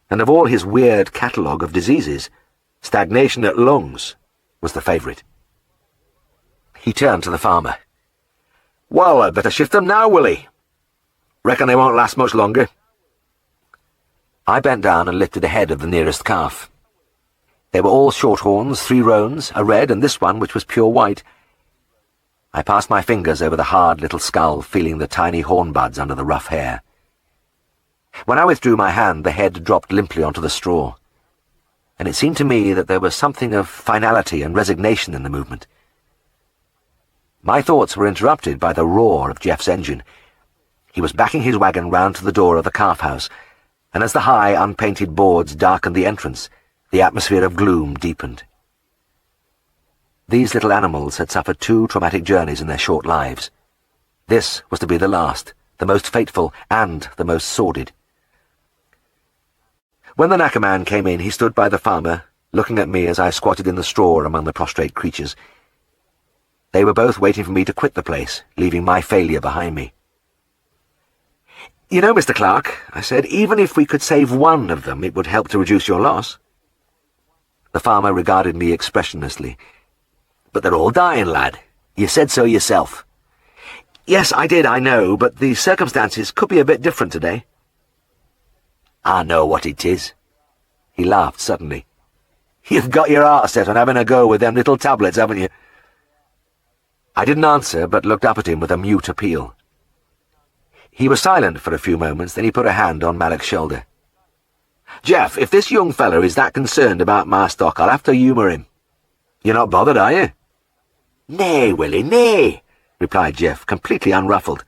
And of all his weird catalogue of diseases, stagnation at lungs was the favourite. He turned to the farmer. Well, I'd better shift them now, Willie. Reckon they won't last much longer. I bent down and lifted the head of the nearest calf. They were all shorthorns, 3 roans, a red and this one which was pure white. I passed my fingers over the hard little skull, feeling the tiny horn buds under the rough hair. When I withdrew my hand, the head dropped limply onto the straw, and it seemed to me that there was something of finality and resignation in the movement. My thoughts were interrupted by the roar of Jeff's engine. He was backing his wagon round to the door of the calf house, and as the high, unpainted boards darkened the entrance, the atmosphere of gloom deepened. These little animals had suffered 2 traumatic journeys in their short lives. This was to be the last, the most fateful, and the most sordid. When the knacker man came in, he stood by the farmer, looking at me as I squatted in the straw among the prostrate creatures. They were both waiting for me to quit the place, leaving my failure behind me. You know, Mr. Clark, I said, even if we could save one of them, it would help to reduce your loss. The farmer regarded me expressionlessly. But they're all dying, lad. You said so yourself. Yes, I did, I know, but the circumstances could be a bit different today. I know what it is. He laughed suddenly. You've got your heart set on having a go with them little tablets, haven't you? I didn't answer, but looked up at him with a mute appeal. He was silent for a few moments, then he put a hand on Mallock's shoulder. Jeff, if this young feller is that concerned about my stock, I'll have to humour him. You're not bothered, are you? Nay, Willie, nay, replied Jeff, completely unruffled.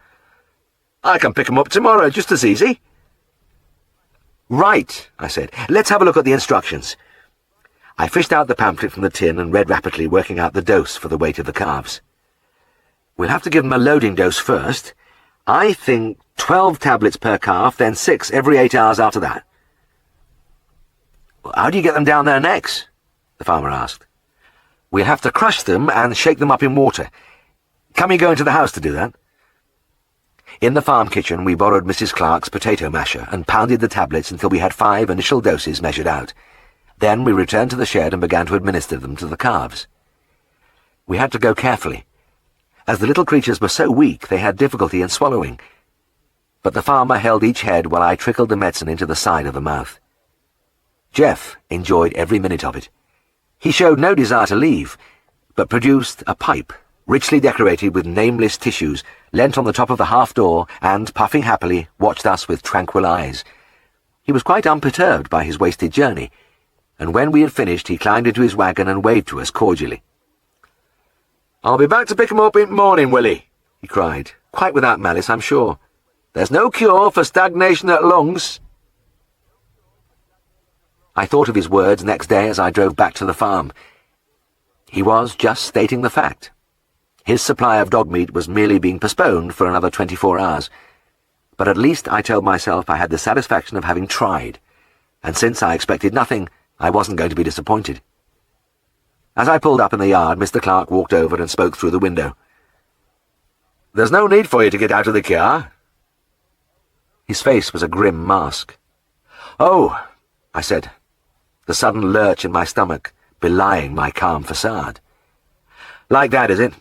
I can pick 'em up tomorrow, just as easy. Right, I said. Let's have a look at the instructions. I fished out the pamphlet from the tin and read rapidly, working out the dose for the weight of the calves. We'll have to give them a loading dose first. I think 12 tablets per calf, then 6 every 8 hours after that. Well, how do you get them down their necks? The farmer asked. We'll have to crush them and shake them up in water. Can we go into the house to do that? In the farm kitchen, we borrowed Mrs. Clark's potato masher and pounded the tablets until we had 5 initial doses measured out. Then we returned to the shed and began to administer them to the calves. We had to go carefully. As the little creatures were so weak, they had difficulty in swallowing. But the farmer held each head while I trickled the medicine into the side of the mouth. Jeff enjoyed every minute of it. He showed no desire to leave, but produced a pipe, richly decorated with nameless tissues, leant on the top of the half-door, and, puffing happily, watched us with tranquil eyes. He was quite unperturbed by his wasted journey, and when we had finished, he climbed into his wagon and waved to us cordially. I'll be back to pick 'em up in the morning, Willie, he cried, quite without malice, I'm sure. There's no cure for stagnation at lungs. I thought of his words next day as I drove back to the farm. He was just stating the fact. His supply of dog meat was merely being postponed for another 24 hours. But at least I told myself I had the satisfaction of having tried, and since I expected nothing, I wasn't going to be disappointed. As I pulled up in the yard, Mr. Clark walked over and spoke through the window. There's no need for you to get out of the car. His face was a grim mask. Oh, I said, the sudden lurch in my stomach belying my calm facade. Like that, is it?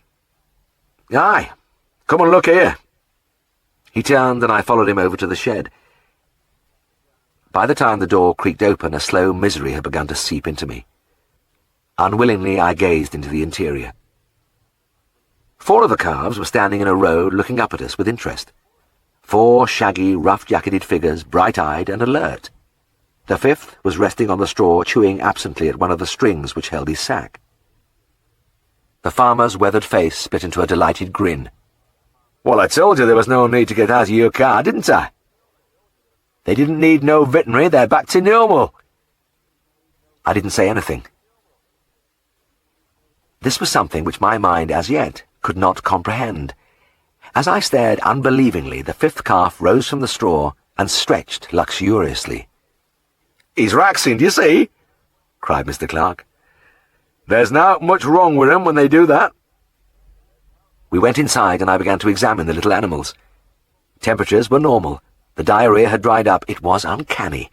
Aye. Come and look here. He turned, and I followed him over to the shed. By the time the door creaked open, a slow misery had begun to seep into me. Unwillingly, I gazed into the interior. 4 of the calves were standing in a row, looking up at us with interest. 4 shaggy, rough-jacketed figures, bright-eyed and alert. The 5th was resting on the straw, chewing absently at one of the strings which held his sack. The farmer's weathered face split into a delighted grin. Well, I told you there was no need to get out of your car, didn't I? They didn't need no veterinary, they're back to normal. I didn't say anything. This was something which my mind, as yet, could not comprehend. As I stared unbelievingly, the 5th calf rose from the straw and stretched luxuriously. "He's waxing, do you see?" cried Mr. Clark. "There's not much wrong with 'em when they do that." We went inside and I began to examine the little animals. Temperatures were normal. The diarrhea had dried up. It was uncanny.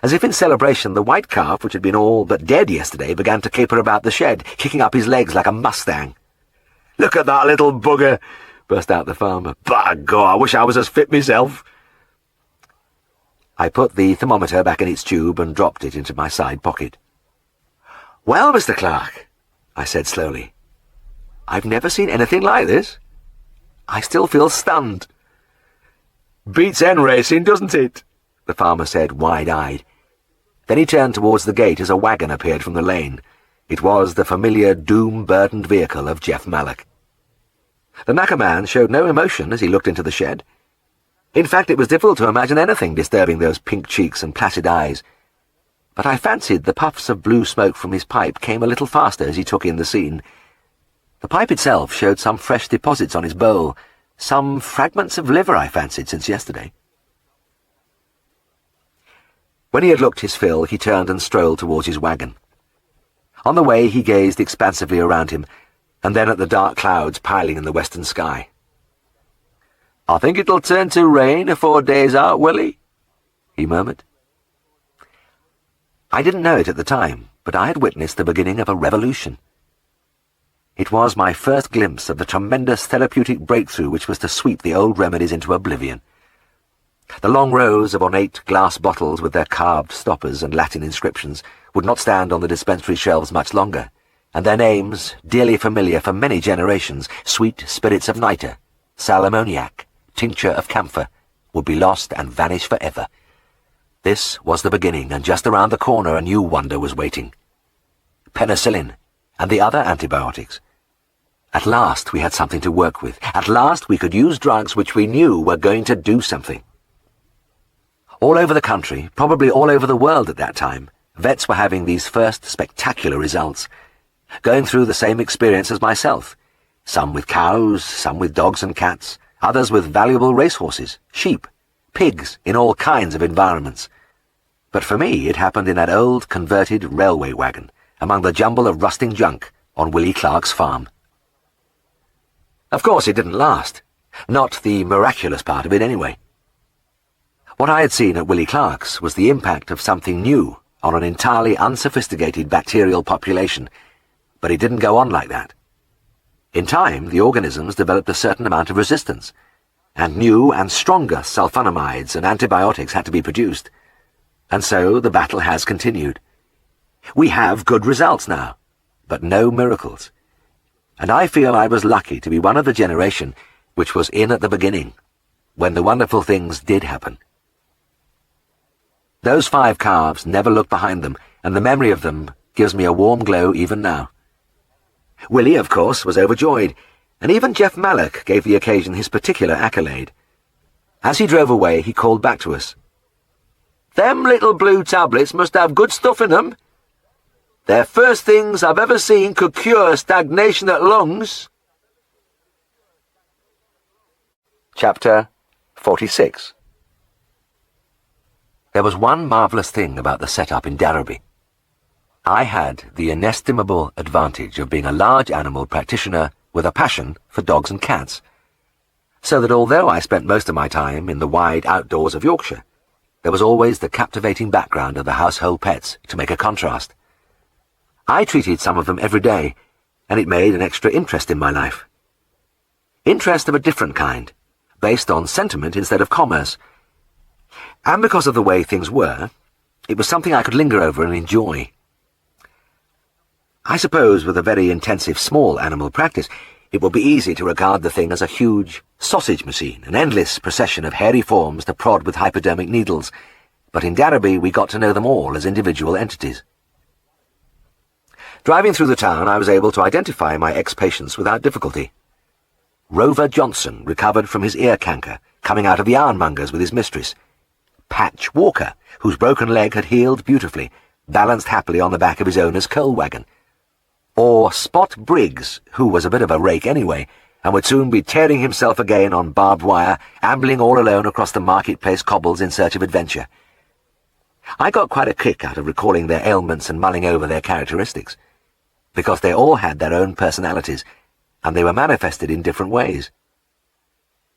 As if in celebration, the white calf, which had been all but dead yesterday, began to caper about the shed, kicking up his legs like a mustang. "Look at that little bugger," burst out the farmer. "By God, I wish I was as fit myself." I put the thermometer back in its tube and dropped it into my side pocket. "Well, Mr. Clark," I said slowly, "I've never seen anything like this. I still feel stunned." "Beats hen racing, doesn't it?" the farmer said, wide-eyed. Then he turned towards the gate as a wagon appeared from the lane. It was the familiar doom-burdened vehicle of Jeff Mallock. The knacker man showed no emotion as he looked into the shed. In fact, it was difficult to imagine anything disturbing those pink cheeks and placid eyes. But I fancied the puffs of blue smoke from his pipe came a little faster as he took in the scene. The pipe itself showed some fresh deposits on his bowl, some fragments of liver, I fancied, since yesterday. When he had looked his fill, he turned and strolled towards his wagon. On the way, he gazed expansively around him, and then at the dark clouds piling in the western sky. "I think it'll turn to rain afore day's out, Willie," he murmured. I didn't know it at the time, but I had witnessed the beginning of a revolution. It was my first glimpse of the tremendous therapeutic breakthrough which was to sweep the old remedies into oblivion. The long rows of ornate glass bottles with their carved stoppers and Latin inscriptions would not stand on the dispensary shelves much longer, and their names, dearly familiar for many generations, sweet spirits of nitre, sal ammoniac, tincture of camphor, would be lost and vanish forever. This was the beginning, and just around the corner a new wonder was waiting. Penicillin, and the other antibiotics. At last we had something to work with. At last we could use drugs which we knew were going to do something. All over the country, probably all over the world at that time, vets were having these first spectacular results, going through the same experience as myself, some with cows, some with dogs and cats, others with valuable racehorses, sheep, pigs, in all kinds of environments. But for me it happened in that old converted railway wagon, among the jumble of rusting junk on Willie Clark's farm. Of course it didn't last, not the miraculous part of it anyway. What I had seen at Willie Clark's was the impact of something new on an entirely unsophisticated bacterial population, but it didn't go on like that. In time, the organisms developed a certain amount of resistance, and new and stronger sulfonamides and antibiotics had to be produced. And so the battle has continued. We have good results now, but no miracles. And I feel I was lucky to be one of the generation which was in at the beginning, when the wonderful things did happen. Those 5 calves never looked behind them, and the memory of them gives me a warm glow even now. Willie, of course, was overjoyed, and even Jeff Mallock gave the occasion his particular accolade. As he drove away, he called back to us. "Them little blue tablets must have good stuff in them. They're first things I've ever seen could cure stagnation at lungs." Chapter 46. There was one marvellous thing about the setup in Darrowby. I had the inestimable advantage of being a large animal practitioner with a passion for dogs and cats, so that although I spent most of my time in the wide outdoors of Yorkshire, there was always the captivating background of the household pets to make a contrast. I treated some of them every day, and it made an extra interest in my life. Interest of a different kind, based on sentiment instead of commerce. And because of the way things were, it was something I could linger over and enjoy. I suppose with a very intensive small animal practice, it would be easy to regard the thing as a huge sausage machine, an endless procession of hairy forms to prod with hypodermic needles, but in Darrowby we got to know them all as individual entities. Driving through the town, I was able to identify my ex-patients without difficulty. Rover Johnson recovered from his ear canker, coming out of the ironmonger's with his mistress. Patch Walker, whose broken leg had healed beautifully, balanced happily on the back of his owner's coal wagon. Or Spot Briggs, who was a bit of a rake anyway, and would soon be tearing himself again on barbed wire, ambling all alone across the marketplace cobbles in search of adventure. I got quite a kick out of recalling their ailments and mulling over their characteristics, because they all had their own personalities, and they were manifested in different ways.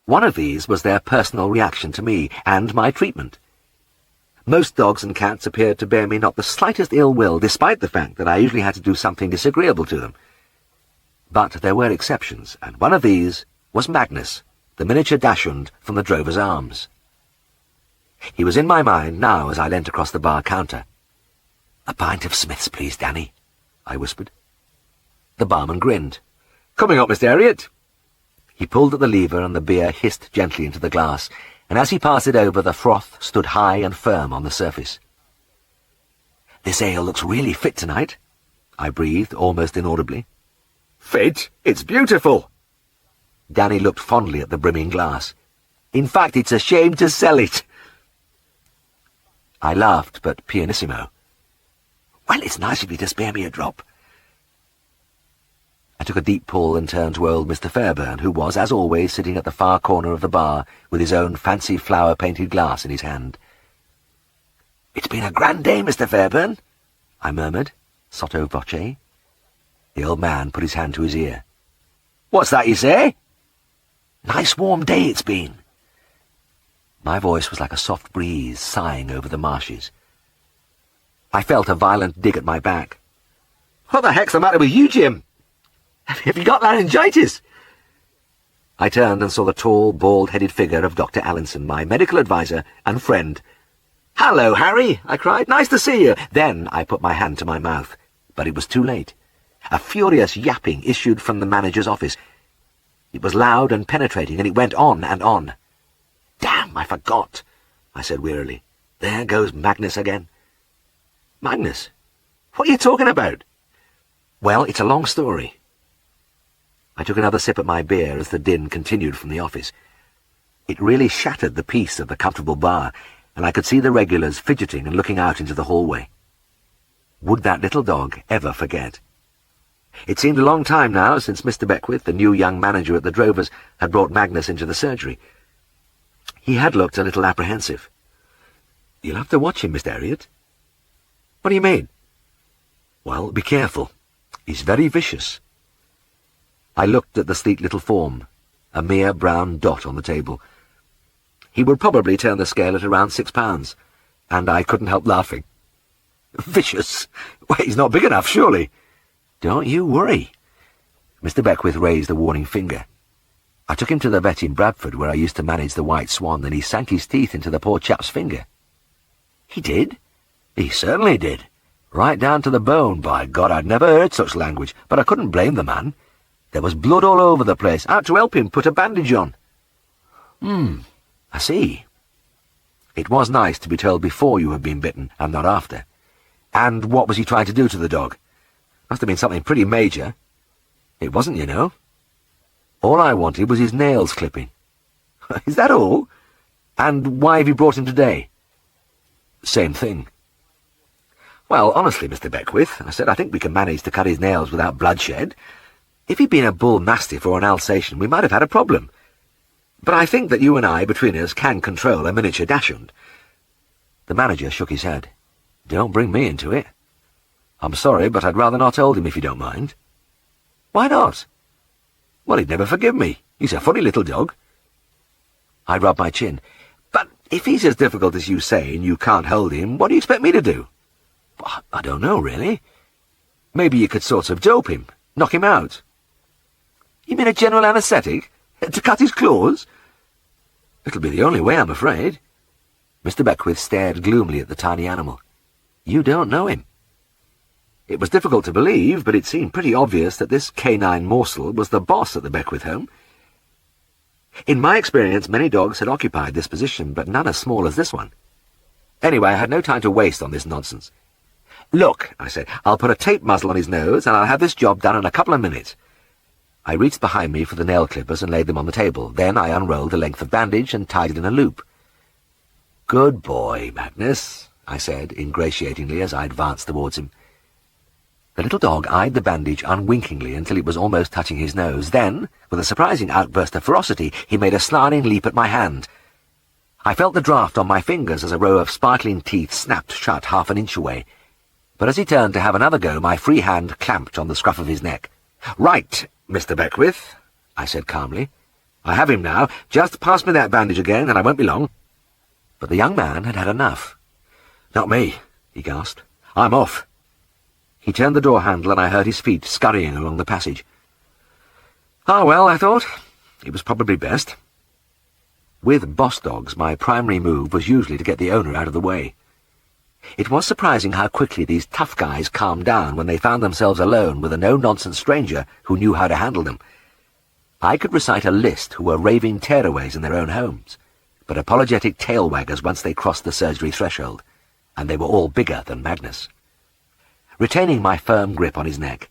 One of these was their personal reaction to me and my treatment. Most dogs and cats appeared to bear me not the slightest ill will, despite the fact that I usually had to do something disagreeable to them. But there were exceptions, and one of these was Magnus, the miniature dachshund from the Drover's Arms. He was in my mind now as I leant across the bar counter. "A pint of Smith's, please, Danny," I whispered. The barman grinned. "Coming up, Mr. Herriot." He pulled at the lever and the beer hissed gently into the glass, and as he passed it over, the froth stood high and firm on the surface. "This ale looks really fit tonight," I breathed, almost inaudibly. "Fit? It's beautiful." Danny looked fondly at the brimming glass. "In fact, it's a shame to sell it." I laughed, but pianissimo. "Well, it's nice of you to spare me a drop." I took a deep pull and turned to old Mr. Fairburn, who was, as always, sitting at the far corner of the bar with his own fancy flower-painted glass in his hand. "It's been a grand day, Mr. Fairburn," I murmured, sotto voce. The old man put his hand to his ear. "What's that you say?" "Nice warm day it's been." My voice was like a soft breeze sighing over the marshes. I felt a violent dig at my back. "What the heck's the matter with you, Jim? Have you got laryngitis?" I turned and saw the tall, bald-headed figure of Dr. Allinson, my medical adviser and friend. "Hello, Harry," I cried. "Nice to see you." Then I put my hand to my mouth, but it was too late. A furious yapping issued from the manager's office. It was loud and penetrating, and it went on and on. "Damn, I forgot," I said wearily. "There goes Magnus again." "Magnus? What are you talking about?" "Well, it's a long story." I took another sip at my beer as the din continued from the office. It really shattered the peace of the comfortable bar, and I could see the regulars fidgeting and looking out into the hallway. Would that little dog ever forget? It seemed a long time now since Mr. Beckwith, the new young manager at the Drovers, had brought Magnus into the surgery. He had looked a little apprehensive. "You'll have to watch him, Mr. Herriot." "What do you mean?" "Well, be careful. He's very vicious." I looked at the sleek little form, a mere brown dot on the table. He would probably turn the scale at around 6 pounds, and I couldn't help laughing. "Vicious? Well, he's not big enough, surely." "Don't you worry." Mr. Beckwith raised a warning finger. "I took him to the vet in Bradford, where I used to manage the White Swan, and he sank his teeth into the poor chap's finger." "He did?" "He certainly did. Right down to the bone, by God, I'd never heard such language, but I couldn't blame the man. There was blood all over the place. I had to help him put a bandage on." I see. It was nice to be told before you had been bitten, and not after. And what was he trying to do to the dog? Must have been something pretty major. It wasn't, you know. All I wanted was his nails clipping. "Is that all? And why have you brought him today?" "Same thing." "Well, honestly, Mr. Beckwith," I said, "I think we can manage to cut his nails without bloodshed. If he'd been a bull mastiff or an Alsatian, we might have had a problem. But I think that you and I, between us, can control a miniature dachshund." The manager shook his head. "Don't bring me into it. I'm sorry, but I'd rather not hold him if you don't mind." "Why not?" "Well, he'd never forgive me. He's a funny little dog." I rubbed my chin. "But if he's as difficult as you say and you can't hold him, what do you expect me to do?" "I don't know, really. Maybe you could sort of dope him. Knock him out? You mean a general anaesthetic? To cut his claws? It'll be the only way, I'm afraid. Mr. Beckwith stared gloomily at the tiny animal. You don't know him. It was difficult to believe, but it seemed pretty obvious that this canine morsel was the boss at the Beckwith home. In my experience, many dogs had occupied this position, but none as small as this one. Anyway, I had no time to waste on this nonsense. Look, I said, I'll put a tape muzzle on his nose, and I'll have this job done in a couple of minutes. I reached behind me for the nail clippers and laid them on the table. Then I unrolled a length of bandage and tied it in a loop. Good boy, Magnus, I said ingratiatingly as I advanced towards him. The little dog eyed the bandage unwinkingly until it was almost touching his nose. Then, with a surprising outburst of ferocity, he made a snarling leap at my hand. I felt the draft on my fingers as a row of sparkling teeth snapped shut half an inch away. But as he turned to have another go, my free hand clamped on the scruff of his neck. "Right, Mr. Beckwith," I said calmly. "I have him now. Just pass me that bandage again, and I won't be long." But the young man had had enough. "Not me," he gasped. "I'm off." He turned the door handle, and I heard his feet scurrying along the passage. Ah, well, I thought, it was probably best. With boss dogs, my primary move was usually to get the owner out of the way. It was surprising how quickly these tough guys calmed down when they found themselves alone with a no-nonsense stranger who knew how to handle them. I could recite a list who were raving tearaways in their own homes, but apologetic tail-waggers once they crossed the surgery threshold, and they were all bigger than Magnus. Retaining my firm grip on his neck,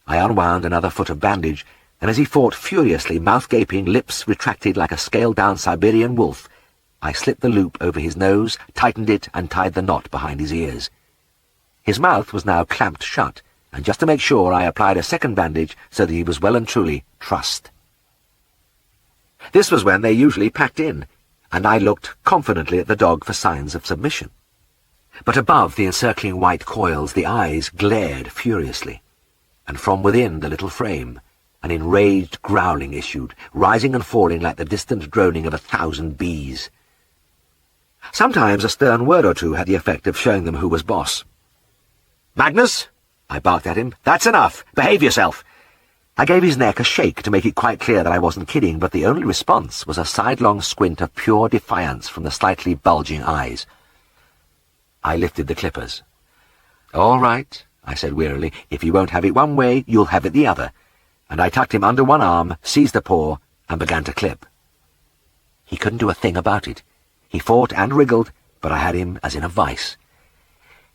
I unwound another foot of bandage, and as he fought furiously, mouth gaping, lips retracted like a scaled-down Siberian wolf, I slipped the loop over his nose, tightened it, and tied the knot behind his ears. His mouth was now clamped shut, and just to make sure I applied a second bandage so that he was well and truly trussed. This was when they usually packed in, and I looked confidently at the dog for signs of submission. But above the encircling white coils the eyes glared furiously, and from within the little frame an enraged growling issued, rising and falling like the distant droning of 1,000 bees. Sometimes a stern word or two had the effect of showing them who was boss. "Magnus," I barked at him, "that's enough. Behave yourself." I gave his neck a shake to make it quite clear that I wasn't kidding, but the only response was a sidelong squint of pure defiance from the slightly bulging eyes. I lifted the clippers. "All right," I said wearily, "if you won't have it one way, you'll have it the other." And I tucked him under one arm, seized a paw, and began to clip. He couldn't do a thing about it. He fought and wriggled, but I had him as in a vice.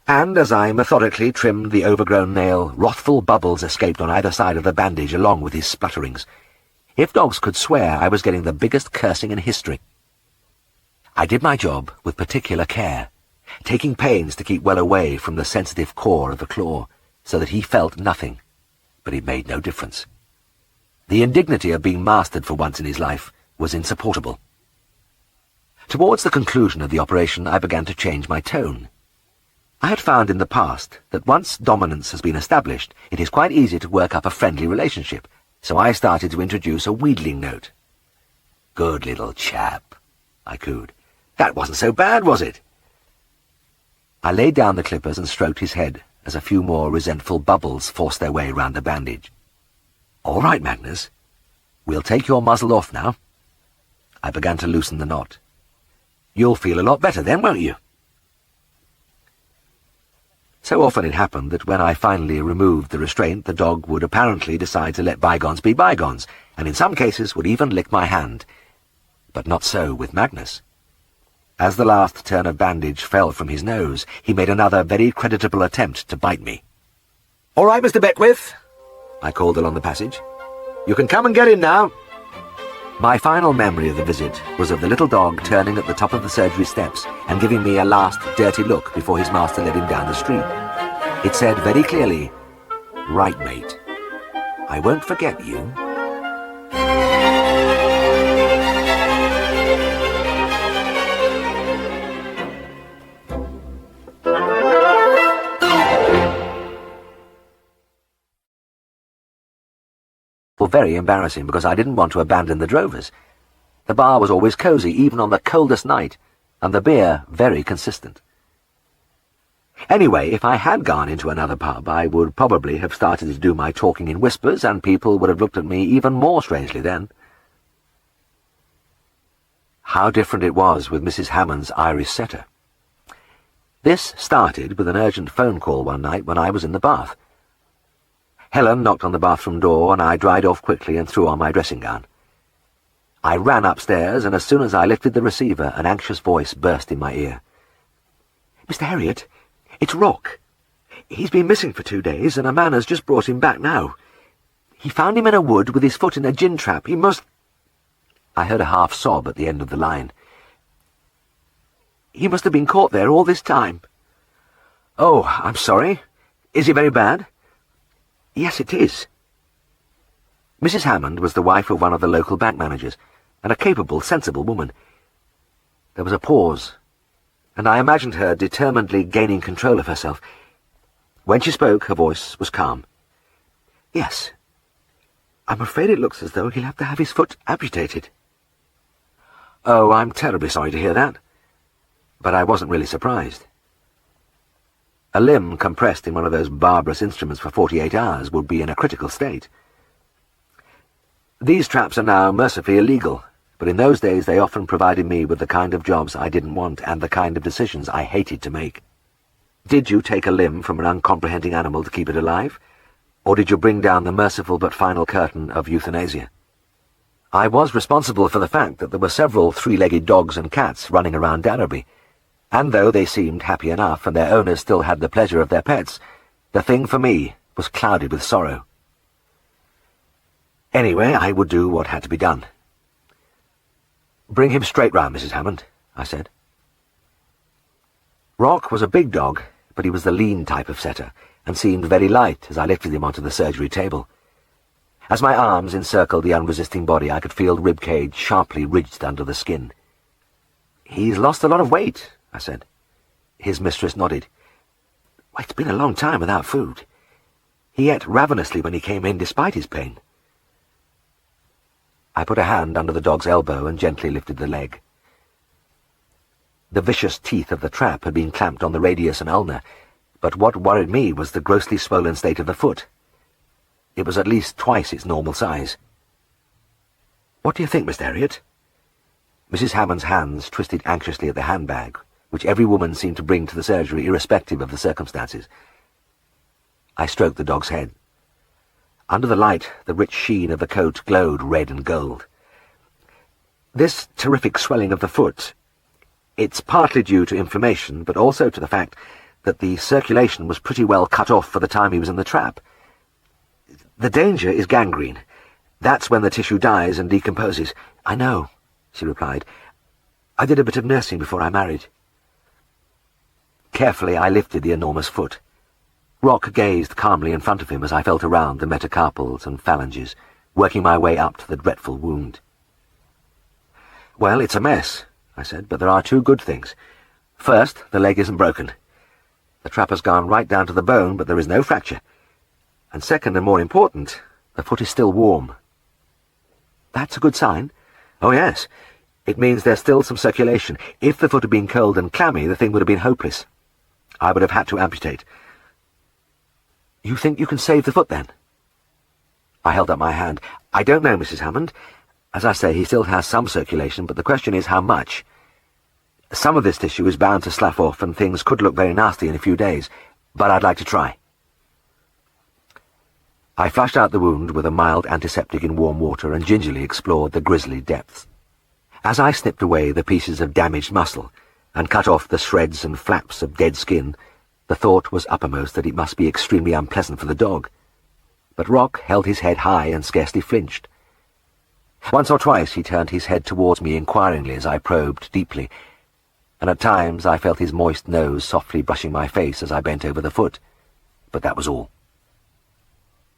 And as I methodically trimmed the overgrown nail, wrathful bubbles escaped on either side of the bandage along with his splutterings. If dogs could swear, I was getting the biggest cursing in history. I did my job with particular care, taking pains to keep well away from the sensitive core of the claw, so that he felt nothing, but it made no difference. The indignity of being mastered for once in his life was insupportable. Towards the conclusion of the operation, I began to change my tone. I had found in the past that once dominance has been established, it is quite easy to work up a friendly relationship, so I started to introduce a wheedling note. "Good little chap," I cooed. "That wasn't so bad, was it?" I laid down the clippers and stroked his head as a few more resentful bubbles forced their way round the bandage. "All right, Magnus. We'll take your muzzle off now." I began to loosen the knot. "You'll feel a lot better then, won't you?" So often it happened that when I finally removed the restraint, the dog would apparently decide to let bygones be bygones, and in some cases would even lick my hand. But not so with Magnus. As the last turn of bandage fell from his nose, he made another very creditable attempt to bite me. "All right, Mr. Beckwith," I called along the passage. "You can come and get him now." My final memory of the visit was of the little dog turning at the top of the surgery steps and giving me a last dirty look before his master led him down the street. It said very clearly, "Right, mate. I won't forget you." Well, very embarrassing, because I didn't want to abandon the drovers. The bar was always cosy, even on the coldest night, and the beer very consistent. Anyway, if I had gone into another pub, I would probably have started to do my talking in whispers, and people would have looked at me even more strangely then. How different it was with Mrs. Hammond's Irish setter. This started with an urgent phone call one night when I was in the bath. Helen knocked on the bathroom door, and I dried off quickly and threw on my dressing gown. I ran upstairs, and as soon as I lifted the receiver, an anxious voice burst in my ear. "Mr. Herriot, it's Rock. He's been missing for 2 days, and a man has just brought him back now. He found him in a wood with his foot in a gin trap. He must—" I heard a half sob at the end of the line. "He must have been caught there all this time." "Oh, I'm sorry. Is he very bad?" "Yes, it is." Mrs. Hammond was the wife of one of the local bank managers, and a capable, sensible woman. There was a pause, and I imagined her determinedly gaining control of herself. When she spoke, her voice was calm. "Yes. I'm afraid it looks as though he'll have to have his foot amputated." "Oh, I'm terribly sorry to hear that." But I wasn't really surprised. A limb compressed in one of those barbarous instruments for 48 hours would be in a critical state. These traps are now mercifully illegal, but in those days they often provided me with the kind of jobs I didn't want and the kind of decisions I hated to make. Did you take a limb from an uncomprehending animal to keep it alive? Or did you bring down the merciful but final curtain of euthanasia? I was responsible for the fact that there were several three-legged dogs and cats running around Darrowby, and though they seemed happy enough and their owners still had the pleasure of their pets, the thing for me was clouded with sorrow. Anyway, I would do what had to be done. "Bring him straight round, Mrs. Hammond," I said. Rock was a big dog, but he was the lean type of setter, and seemed very light as I lifted him onto the surgery table. As my arms encircled the unresisting body, I could feel the ribcage sharply ridged under the skin. "He's lost a lot of weight," I said. His mistress nodded. "Well, it's been a long time without food. He ate ravenously when he came in, despite his pain." I put a hand under the dog's elbow and gently lifted the leg. The vicious teeth of the trap had been clamped on the radius and ulna, but what worried me was the grossly swollen state of the foot. It was at least twice its normal size. "What do you think, Mr. Herriot?" Mrs. Hammond's hands twisted anxiously at the handbag, which every woman seemed to bring to the surgery irrespective of the circumstances. I stroked the dog's head. Under the light, the rich sheen of the coat glowed red and gold. "This terrific swelling of the foot, it's partly due to inflammation, but also to the fact that the circulation was pretty well cut off for the time he was in the trap. The danger is gangrene. That's when the tissue dies and decomposes." "I know," she replied. "I did a bit of nursing before I married." Carefully I lifted the enormous foot. Rock gazed calmly in front of him as I felt around the metacarpals and phalanges, working my way up to the dreadful wound. "Well, it's a mess," I said, "but there are two good things. First, the leg isn't broken. The trap has gone right down to the bone, but there is no fracture. And second, and more important, the foot is still warm." "That's a good sign?" "Oh, yes. It means there's still some circulation. If the foot had been cold and clammy, the thing would have been hopeless. I would have had to amputate." "You think you can save the foot, then?" I held up my hand. "I don't know, Mrs. Hammond. As I say, he still has some circulation, but the question is how much. Some of this tissue is bound to slough off, and things could look very nasty in a few days, but I'd like to try." I flushed out the wound with a mild antiseptic in warm water and gingerly explored the grisly depths. As I snipped away the pieces of damaged muscle and cut off the shreds and flaps of dead skin, the thought was uppermost that it must be extremely unpleasant for the dog. But Rock held his head high and scarcely flinched. Once or twice he turned his head towards me inquiringly as I probed deeply, and at times I felt his moist nose softly brushing my face as I bent over the foot, but that was all.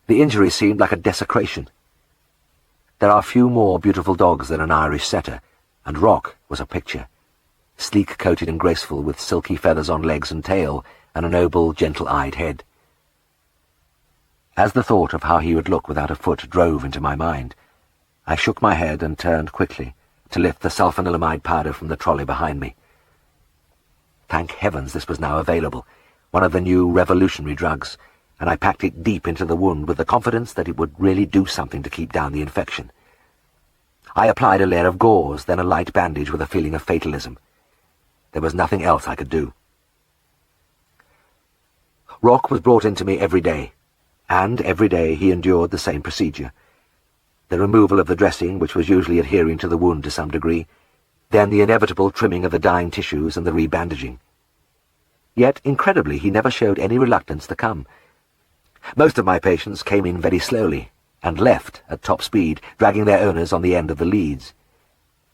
The injury seemed like a desecration. There are few more beautiful dogs than an Irish setter, and Rock was a picture, sleek-coated and graceful, with silky feathers on legs and tail, and a noble, gentle-eyed head. As the thought of how he would look without a foot drove into my mind, I shook my head and turned quickly to lift the sulfanilamide powder from the trolley behind me. Thank heavens this was now available. one of the new revolutionary drugs, and I packed it deep into the wound with the confidence that it would really do something to keep down the infection. I applied a layer of gauze, then a light bandage with a feeling of fatalism. There was nothing else I could do. Rock was brought in to me every day, and every day he endured the same procedure. The removal of the dressing, which was usually adhering to the wound to some degree, then the inevitable trimming of the dying tissues and the rebandaging. Yet, incredibly, he never showed any reluctance to come. Most of my patients came in very slowly, and left at top speed, dragging their owners on the end of the leads.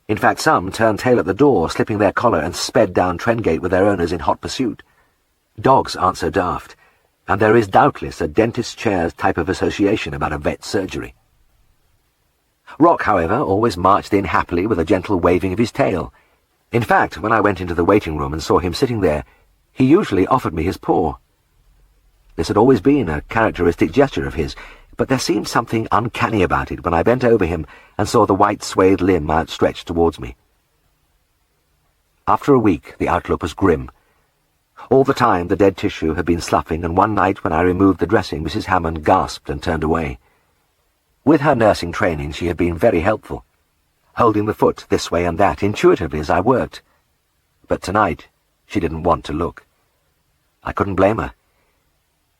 In fact, some turned tail at the door, slipping their collar, and sped down Trengate with their owners in hot pursuit. Dogs aren't so daft, and there is doubtless a dentist's chair's type of association about a vet's surgery. Rock, however, always marched in happily with a gentle waving of his tail. In fact, when I went into the waiting room and saw him sitting there, he usually offered me his paw. This had always been a characteristic gesture of his, but there seemed something uncanny about it when I bent over him and saw the white swathed limb outstretched towards me. After a week, the outlook was grim. All the time the dead tissue had been sloughing, and one night when I removed the dressing, Mrs. Hammond gasped and turned away. With her nursing training, she had been very helpful, holding the foot this way and that intuitively as I worked. But tonight, she didn't want to look. I couldn't blame her.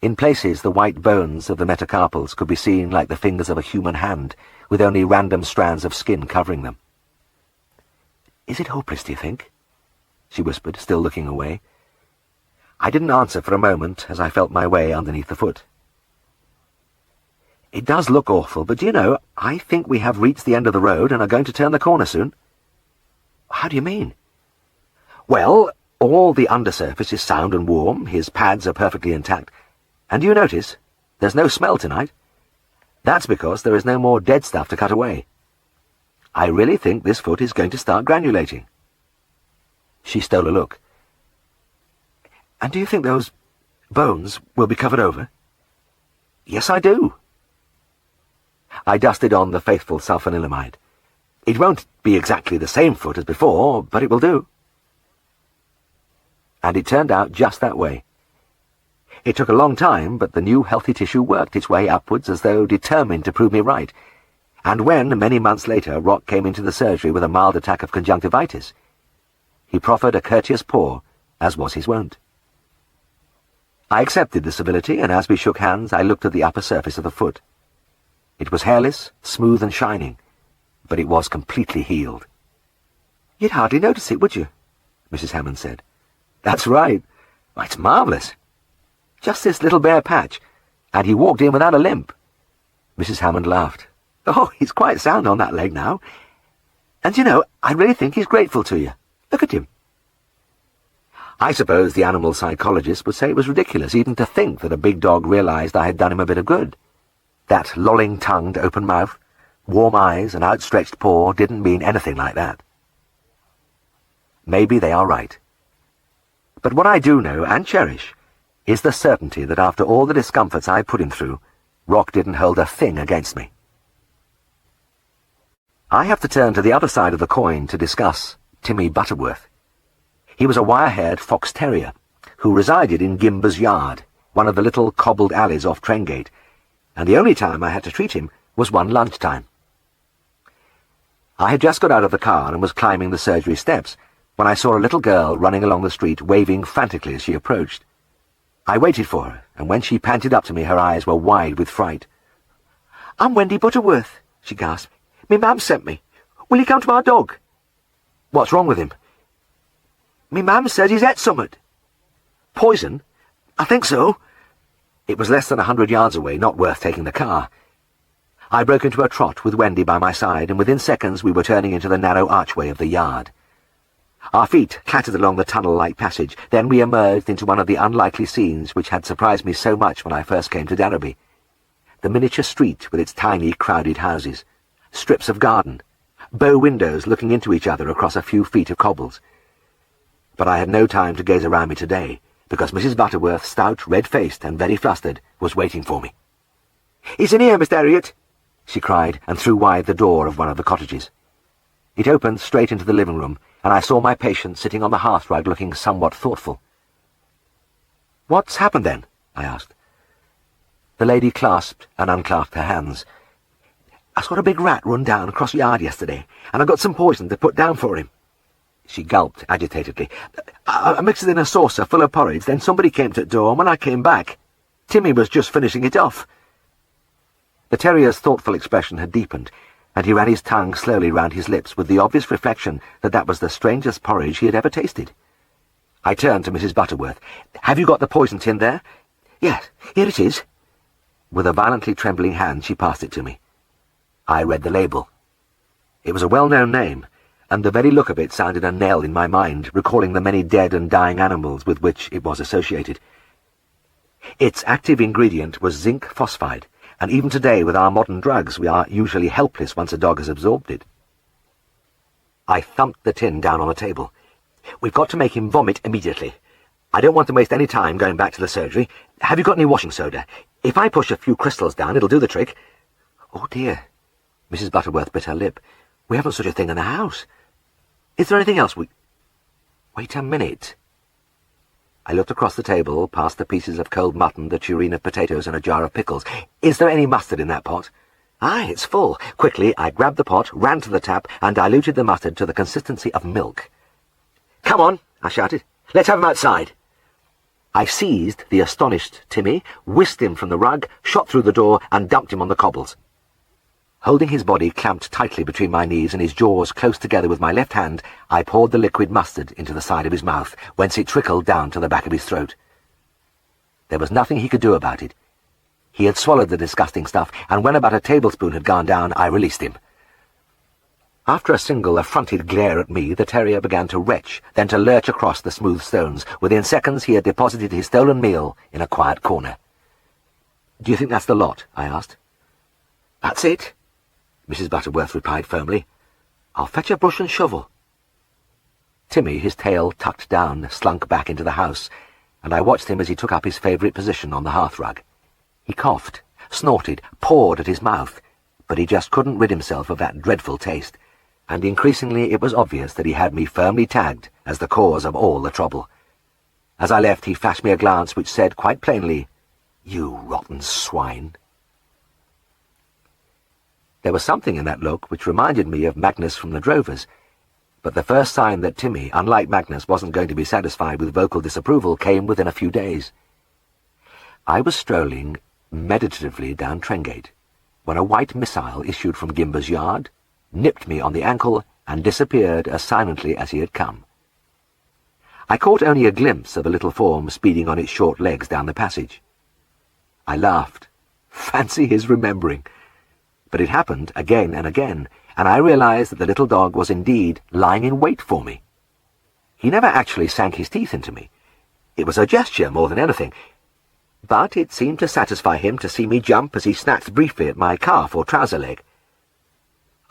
In places, the white bones of the metacarpals could be seen like the fingers of a human hand, with only random strands of skin covering them. "Is it hopeless, do you think?" she whispered, still looking away. I didn't answer for a moment as I felt my way underneath the foot. "It does look awful, but do you know, I think we have reached the end of the road and are going to turn the corner soon." "How do you mean?" "Well, all the undersurface is sound and warm, his pads are perfectly intact, and do you notice, there's no smell tonight? That's because there is no more dead stuff to cut away. I really think this foot is going to start granulating." She stole a look. "And do you think those bones will be covered over?" "Yes, I do." I dusted on the faithful sulfanilamide. "It won't be exactly the same foot as before, but it will do." And it turned out just that way. It took a long time, but the new healthy tissue worked its way upwards as though determined to prove me right. And when, many months later, Rock came into the surgery with a mild attack of conjunctivitis, he proffered a courteous paw, as was his wont. I accepted the civility, and as we shook hands, I looked at the upper surface of the foot. It was hairless, smooth and shining, but it was completely healed. "You'd hardly notice it, would you?" Mrs. Hammond said. "That's right. Why, it's marvellous. Just this little bare patch, and he walked in without a limp." Mrs. Hammond laughed. "Oh, he's quite sound on that leg now. And you know, I really think he's grateful to you. Look at him." I suppose the animal psychologist would say it was ridiculous even to think that a big dog realized I had done him a bit of good. That lolling-tongued open mouth, warm eyes and outstretched paw didn't mean anything like that. Maybe they are right. But what I do know and cherish is the certainty that after all the discomforts I put him through, Rock didn't hold a thing against me. I have to turn to the other side of the coin to discuss Timmy Butterworth. He was a wire-haired fox terrier who resided in Gimber's Yard, one of the little cobbled alleys off Trengate, and the only time I had to treat him was one lunchtime. I had just got out of the car and was climbing the surgery steps when I saw a little girl running along the street, waving frantically as she approached. I waited for her, and when she panted up to me, her eyes were wide with fright. "I'm Wendy Butterworth," she gasped. "Me mam sent me. Will you come to our dog?" "What's wrong with him?" "Me mam says he's et summat." "Poison?" "I think so." It was less than 100 yards away, not worth taking the car. I broke into a trot with Wendy by my side, and within seconds we were turning into the narrow archway of the yard. Our feet clattered along the tunnel-like passage, then we emerged into one of the unlikely scenes which had surprised me so much when I first came to Derby. The miniature street with its tiny, crowded houses, strips of garden, bow windows looking into each other across a few feet of cobbles. But I had no time to gaze around me today, because Mrs. Butterworth, stout, red-faced, and very flustered, was waiting for me. "He's in here, Mr. Herriot," she cried, and threw wide the door of one of the cottages. It opened straight into the living room, and I saw my patient sitting on the hearthrug looking somewhat thoughtful. "What's happened then?" I asked. The lady clasped and unclasped her hands. "I saw a big rat run down across the yard yesterday, and I got some poison to put down for him." She gulped agitatedly. "I mixed it in a saucer full of porridge, then somebody came to the door, and when I came back, Timmy was just finishing it off." The terrier's thoughtful expression had deepened, and he ran his tongue slowly round his lips with the obvious reflection that that was the strangest porridge he had ever tasted. I turned to Mrs. Butterworth. "Have you got the poison tin there?" "Yes, here it is." With a violently trembling hand she passed it to me. I read the label. It was a well-known name, and the very look of it sounded a knell in my mind, recalling the many dead and dying animals with which it was associated. Its active ingredient was zinc phosphide, and even today with our modern drugs we are usually helpless once a dog has absorbed it. I thumped the tin down on the table. "We've got to make him vomit immediately. I don't want to waste any time going back to the surgery. Have you got any washing soda? If I push a few crystals down, it'll do the trick." "Oh, dear." Mrs. Butterworth bit her lip. "We haven't such a thing in the house. Is there anything else we—" "Wait a minute." I looked across the table, past the pieces of cold mutton, the tureen of potatoes, and a jar of pickles. "Is there any mustard in that pot?" "Aye, it's full." Quickly, I grabbed the pot, ran to the tap, and diluted the mustard to the consistency of milk. "Come on," I shouted. "Let's have him outside." I seized the astonished Timmy, whisked him from the rug, shot through the door, and dumped him on the cobbles. Holding his body clamped tightly between my knees and his jaws close together with my left hand, I poured the liquid mustard into the side of his mouth, whence it trickled down to the back of his throat. There was nothing he could do about it. He had swallowed the disgusting stuff, and when about a tablespoon had gone down, I released him. After a single affronted glare at me, the terrier began to retch, then to lurch across the smooth stones. Within seconds he had deposited his stolen meal in a quiet corner. "Do you think that's the lot?" I asked. "That's it," Mrs. Butterworth replied firmly. "I'll fetch a brush and shovel." Timmy, his tail tucked down, slunk back into the house, and I watched him as he took up his favourite position on the hearthrug. He coughed, snorted, pawed at his mouth, but he just couldn't rid himself of that dreadful taste, and increasingly it was obvious that he had me firmly tagged as the cause of all the trouble. As I left, he flashed me a glance which said quite plainly, "You rotten swine." There was something in that look which reminded me of Magnus from the Drovers, but the first sign that Timmy, unlike Magnus, wasn't going to be satisfied with vocal disapproval came within a few days. I was strolling meditatively down Trengate when a white missile issued from Gimber's yard, nipped me on the ankle, and disappeared as silently as he had come. I caught only a glimpse of a little form speeding on its short legs down the passage. I laughed. Fancy his remembering! But it happened again and again, and I realized that the little dog was indeed lying in wait for me. He never actually sank his teeth into me. It was a gesture more than anything, but it seemed to satisfy him to see me jump as he snatched briefly at my calf or trouser leg.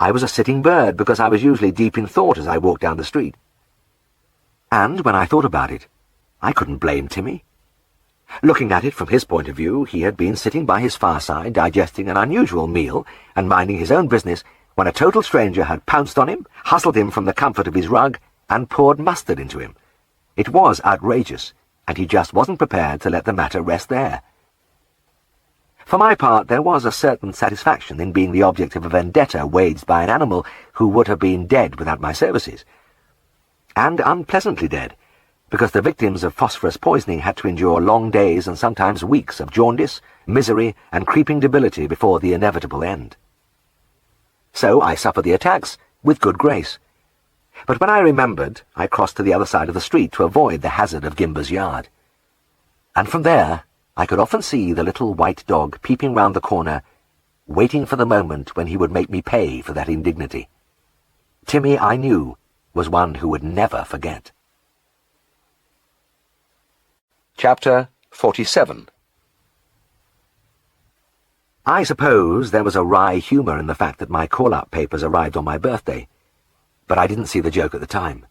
I was a sitting bird because I was usually deep in thought as I walked down the street. And when I thought about it, I couldn't blame Timmy. Looking at it from his point of view, he had been sitting by his fireside digesting an unusual meal and minding his own business when a total stranger had pounced on him, hustled him from the comfort of his rug, and poured mustard into him. It was outrageous, and he just wasn't prepared to let the matter rest there. For my part, there was a certain satisfaction in being the object of a vendetta waged by an animal who would have been dead without my services. And unpleasantly dead, because the victims of phosphorus poisoning had to endure long days and sometimes weeks of jaundice, misery, and creeping debility before the inevitable end. So I suffered the attacks with good grace. But when I remembered, I crossed to the other side of the street to avoid the hazard of Gimber's yard. And from there, I could often see the little white dog peeping round the corner, waiting for the moment when he would make me pay for that indignity. Timmy, I knew, was one who would never forget. Chapter 47. I suppose there was a wry humour in the fact that my call-up papers arrived on my birthday, but I didn't see the joke at the time.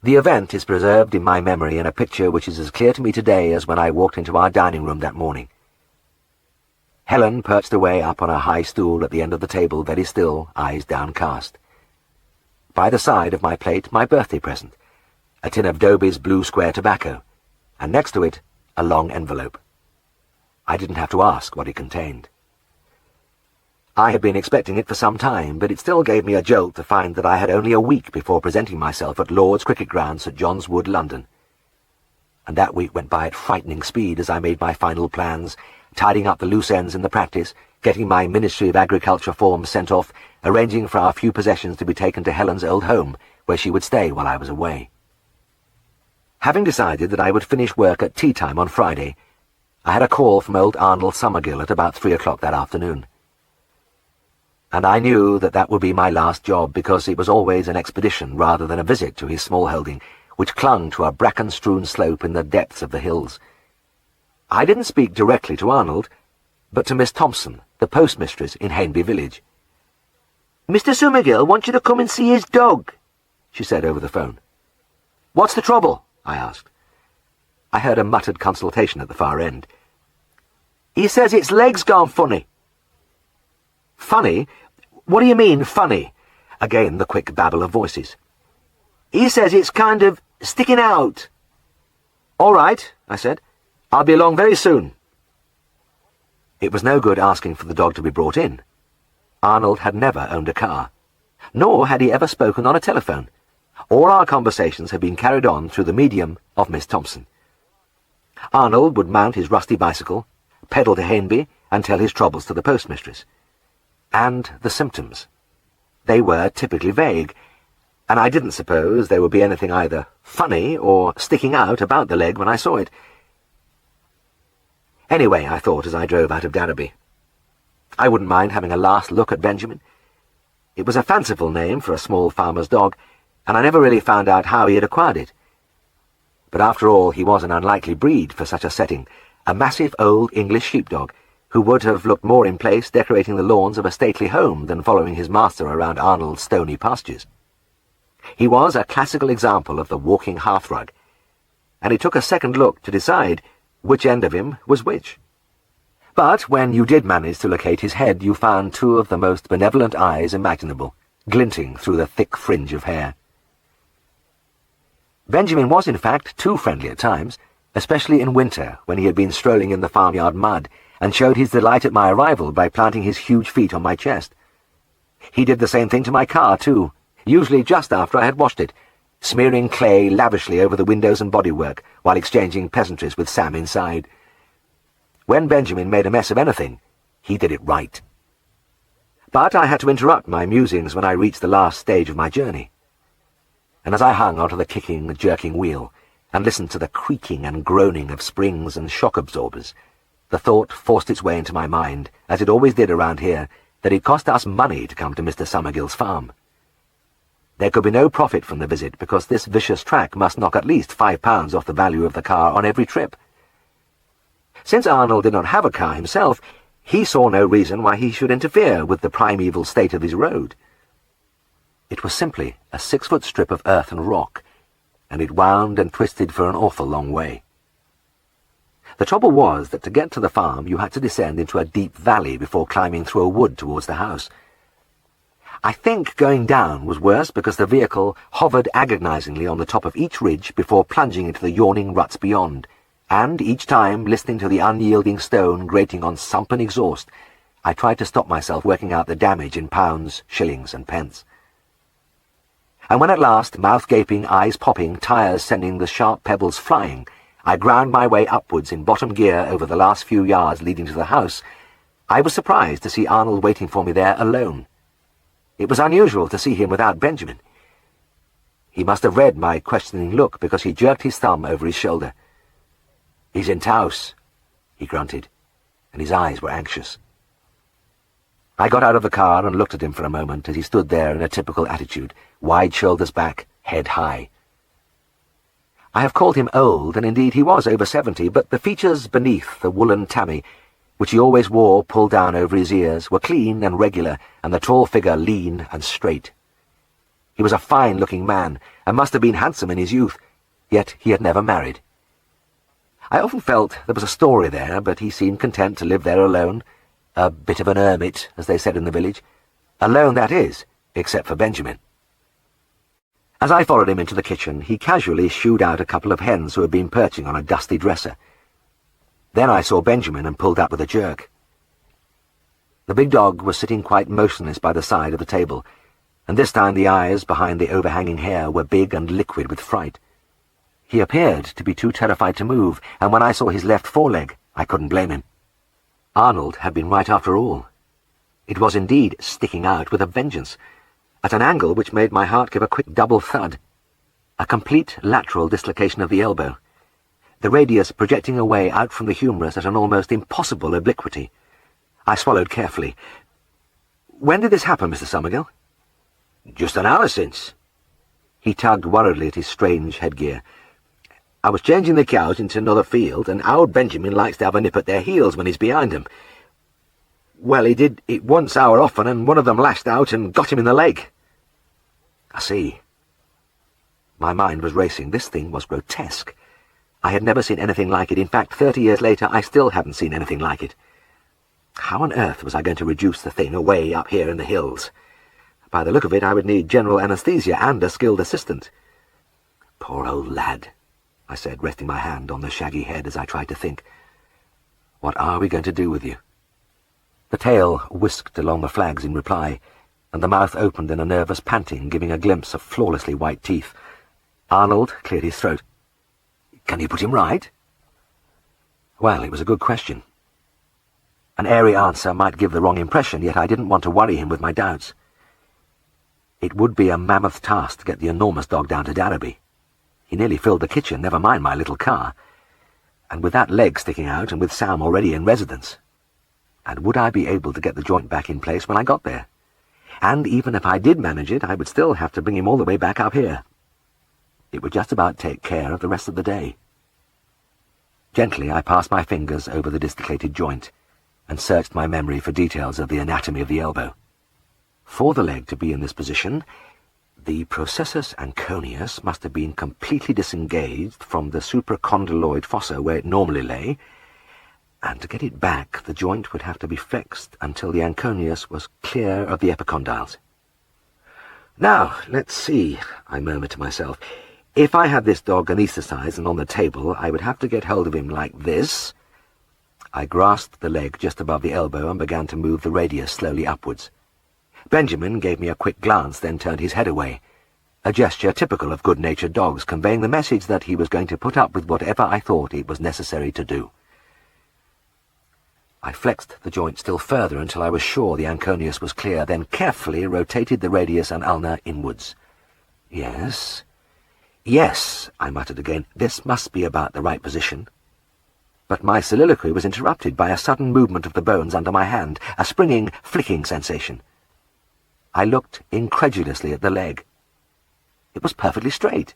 The event is preserved in my memory in a picture which is as clear to me today as when I walked into our dining room that morning. Helen perched away up on a high stool at the end of the table, very still, eyes downcast. By the side of my plate, my birthday present, a tin of Dobie's blue square tobacco, and next to it, a long envelope. I didn't have to ask what it contained. I had been expecting it for some time, but it still gave me a jolt to find that I had only a week before presenting myself at Lord's Cricket Ground, St John's Wood, London. And that week went by at frightening speed as I made my final plans, tidying up the loose ends in the practice, getting my Ministry of Agriculture forms sent off, arranging for our few possessions to be taken to Helen's old home, where she would stay while I was away. Having decided that I would finish work at tea time on Friday, I had a call from old Arnold Summergill at about 3 o'clock that afternoon. And I knew that that would be my last job, because it was always an expedition rather than a visit to his small holding, which clung to a bracken-strewn slope in the depths of the hills. I didn't speak directly to Arnold, but to Miss Thompson, the postmistress in Hainby village. "Mr. Summergill wants you to come and see his dog," she said over the phone. "What's the trouble?" I asked. I heard a muttered consultation at the far end. "He says its leg's gone funny." "Funny? What do you mean, funny?" Again the quick babble of voices. "He says it's kind of sticking out." "All right," I said. "I'll be along very soon." It was no good asking for the dog to be brought in. Arnold had never owned a car, nor had he ever spoken on a telephone. All our conversations had been carried on through the medium of Miss Thompson. Arnold would mount his rusty bicycle, pedal to Hainby, and tell his troubles to the postmistress. And the symptoms. They were typically vague, and I didn't suppose there would be anything either funny or sticking out about the leg when I saw it. Anyway, I thought as I drove out of Darrowby, I wouldn't mind having a last look at Benjamin. It was a fanciful name for a small farmer's dog, and I never really found out how he had acquired it. But after all, he was an unlikely breed for such a setting, a massive old English sheepdog, who would have looked more in place decorating the lawns of a stately home than following his master around Arnold's stony pastures. He was a classical example of the walking hearthrug, and it took a second look to decide which end of him was which. But when you did manage to locate his head, you found two of the most benevolent eyes imaginable, glinting through the thick fringe of hair. Benjamin was in fact too friendly at times, especially in winter when he had been strolling in the farmyard mud, and showed his delight at my arrival by planting his huge feet on my chest. He did the same thing to my car, too, usually just after I had washed it, smearing clay lavishly over the windows and bodywork while exchanging pleasantries with Sam inside. When Benjamin made a mess of anything, he did it right. But I had to interrupt my musings when I reached the last stage of my journey. And as I hung onto the kicking, jerking wheel and listened to the creaking and groaning of springs and shock absorbers, the thought forced its way into my mind, as it always did around here, that it cost us money to come to Mr. Summergill's farm. There could be no profit from the visit, because this vicious track must knock at least £5 off the value of the car on every trip. Since Arnold did not have a car himself, he saw no reason why he should interfere with the primeval state of his road. It was simply a 6-foot strip of earth and rock, and it wound and twisted for an awful long way. The trouble was that to get to the farm you had to descend into a deep valley before climbing through a wood towards the house. I think going down was worse, because the vehicle hovered agonizingly on the top of each ridge before plunging into the yawning ruts beyond, and each time, listening to the unyielding stone grating on sump and exhaust, I tried to stop myself working out the damage in pounds, shillings, and pence. And when at last, mouth gaping, eyes popping, tires sending the sharp pebbles flying, I ground my way upwards in bottom gear over the last few yards leading to the house, I was surprised to see Arnold waiting for me there alone. It was unusual to see him without Benjamin. He must have read my questioning look, because he jerked his thumb over his shoulder. "He's in t'house," he grunted, and his eyes were anxious. I got out of the car and looked at him for a moment as he stood there in a typical attitude, wide shoulders back, head high. I have called him old, and indeed he was over 70, but the features beneath the woolen tammy, which he always wore pulled down over his ears, were clean and regular, and the tall figure lean and straight. He was a fine-looking man, and must have been handsome in his youth, yet he had never married. I often felt there was a story there, but he seemed content to live there alone, a bit of an hermit, as they said in the village. Alone, that is, except for Benjamin. As I followed him into the kitchen, he casually shooed out a couple of hens who had been perching on a dusty dresser. Then I saw Benjamin and pulled up with a jerk. The big dog was sitting quite motionless by the side of the table, and this time the eyes behind the overhanging hair were big and liquid with fright. He appeared to be too terrified to move, and when I saw his left foreleg, I couldn't blame him. Arnold had been right after all. It was indeed sticking out with a vengeance, at an angle which made my heart give a quick double thud. A complete lateral dislocation of the elbow, the radius projecting away out from the humerus at an almost impossible obliquity. I swallowed carefully. "When did this happen, Mr. Somergill?" "Just an hour since." He tugged worriedly at his strange headgear. "I was changing the cows into another field, and old Benjamin likes to have a nip at their heels when he's behind them. Well, he did it once hour often, and one of them lashed out and got him in the leg." I see. My mind was racing. This thing was grotesque. I had never seen anything like it. In fact, 30 years later, I still hadn't seen anything like it. How on earth was I going to reduce the thing away up here in the hills? By the look of it, I would need general anesthesia and a skilled assistant. "Poor old lad," I said, resting my hand on the shaggy head as I tried to think. "What are we going to do with you?" The tail whisked along the flags in reply, and the mouth opened in a nervous panting, giving a glimpse of flawlessly white teeth. Arnold cleared his throat. "Can you put him right?" Well, it was a good question. An airy answer might give the wrong impression, yet I didn't want to worry him with my doubts. It would be a mammoth task to get the enormous dog down to Darrowby. He nearly filled the kitchen, never mind my little car. And with that leg sticking out, and with Sam already in residence. And would I be able to get the joint back in place when I got there? And even if I did manage it, I would still have to bring him all the way back up here. It would just about take care of the rest of the day. Gently I passed my fingers over the dislocated joint, and searched my memory for details of the anatomy of the elbow. For the leg to be in this position, the processus anconeus must have been completely disengaged from the supracondyloid fossa where it normally lay, and to get it back, the joint would have to be flexed until the anconeus was clear of the epicondyles. "Now, let's see," I murmured to myself. "If I had this dog anesthetized and on the table, I would have to get hold of him like this." I grasped the leg just above the elbow and began to move the radius slowly upwards. Benjamin gave me a quick glance, then turned his head away, a gesture typical of good-natured dogs, conveying the message that he was going to put up with whatever I thought it was necessary to do. I flexed the joint still further until I was sure the anconeus was clear, then carefully rotated the radius and ulna inwards. "Yes, yes," I muttered again. "This must be about the right position." But my soliloquy was interrupted by a sudden movement of the bones under my hand, a springing, flicking sensation. I looked incredulously at the leg. It was perfectly straight.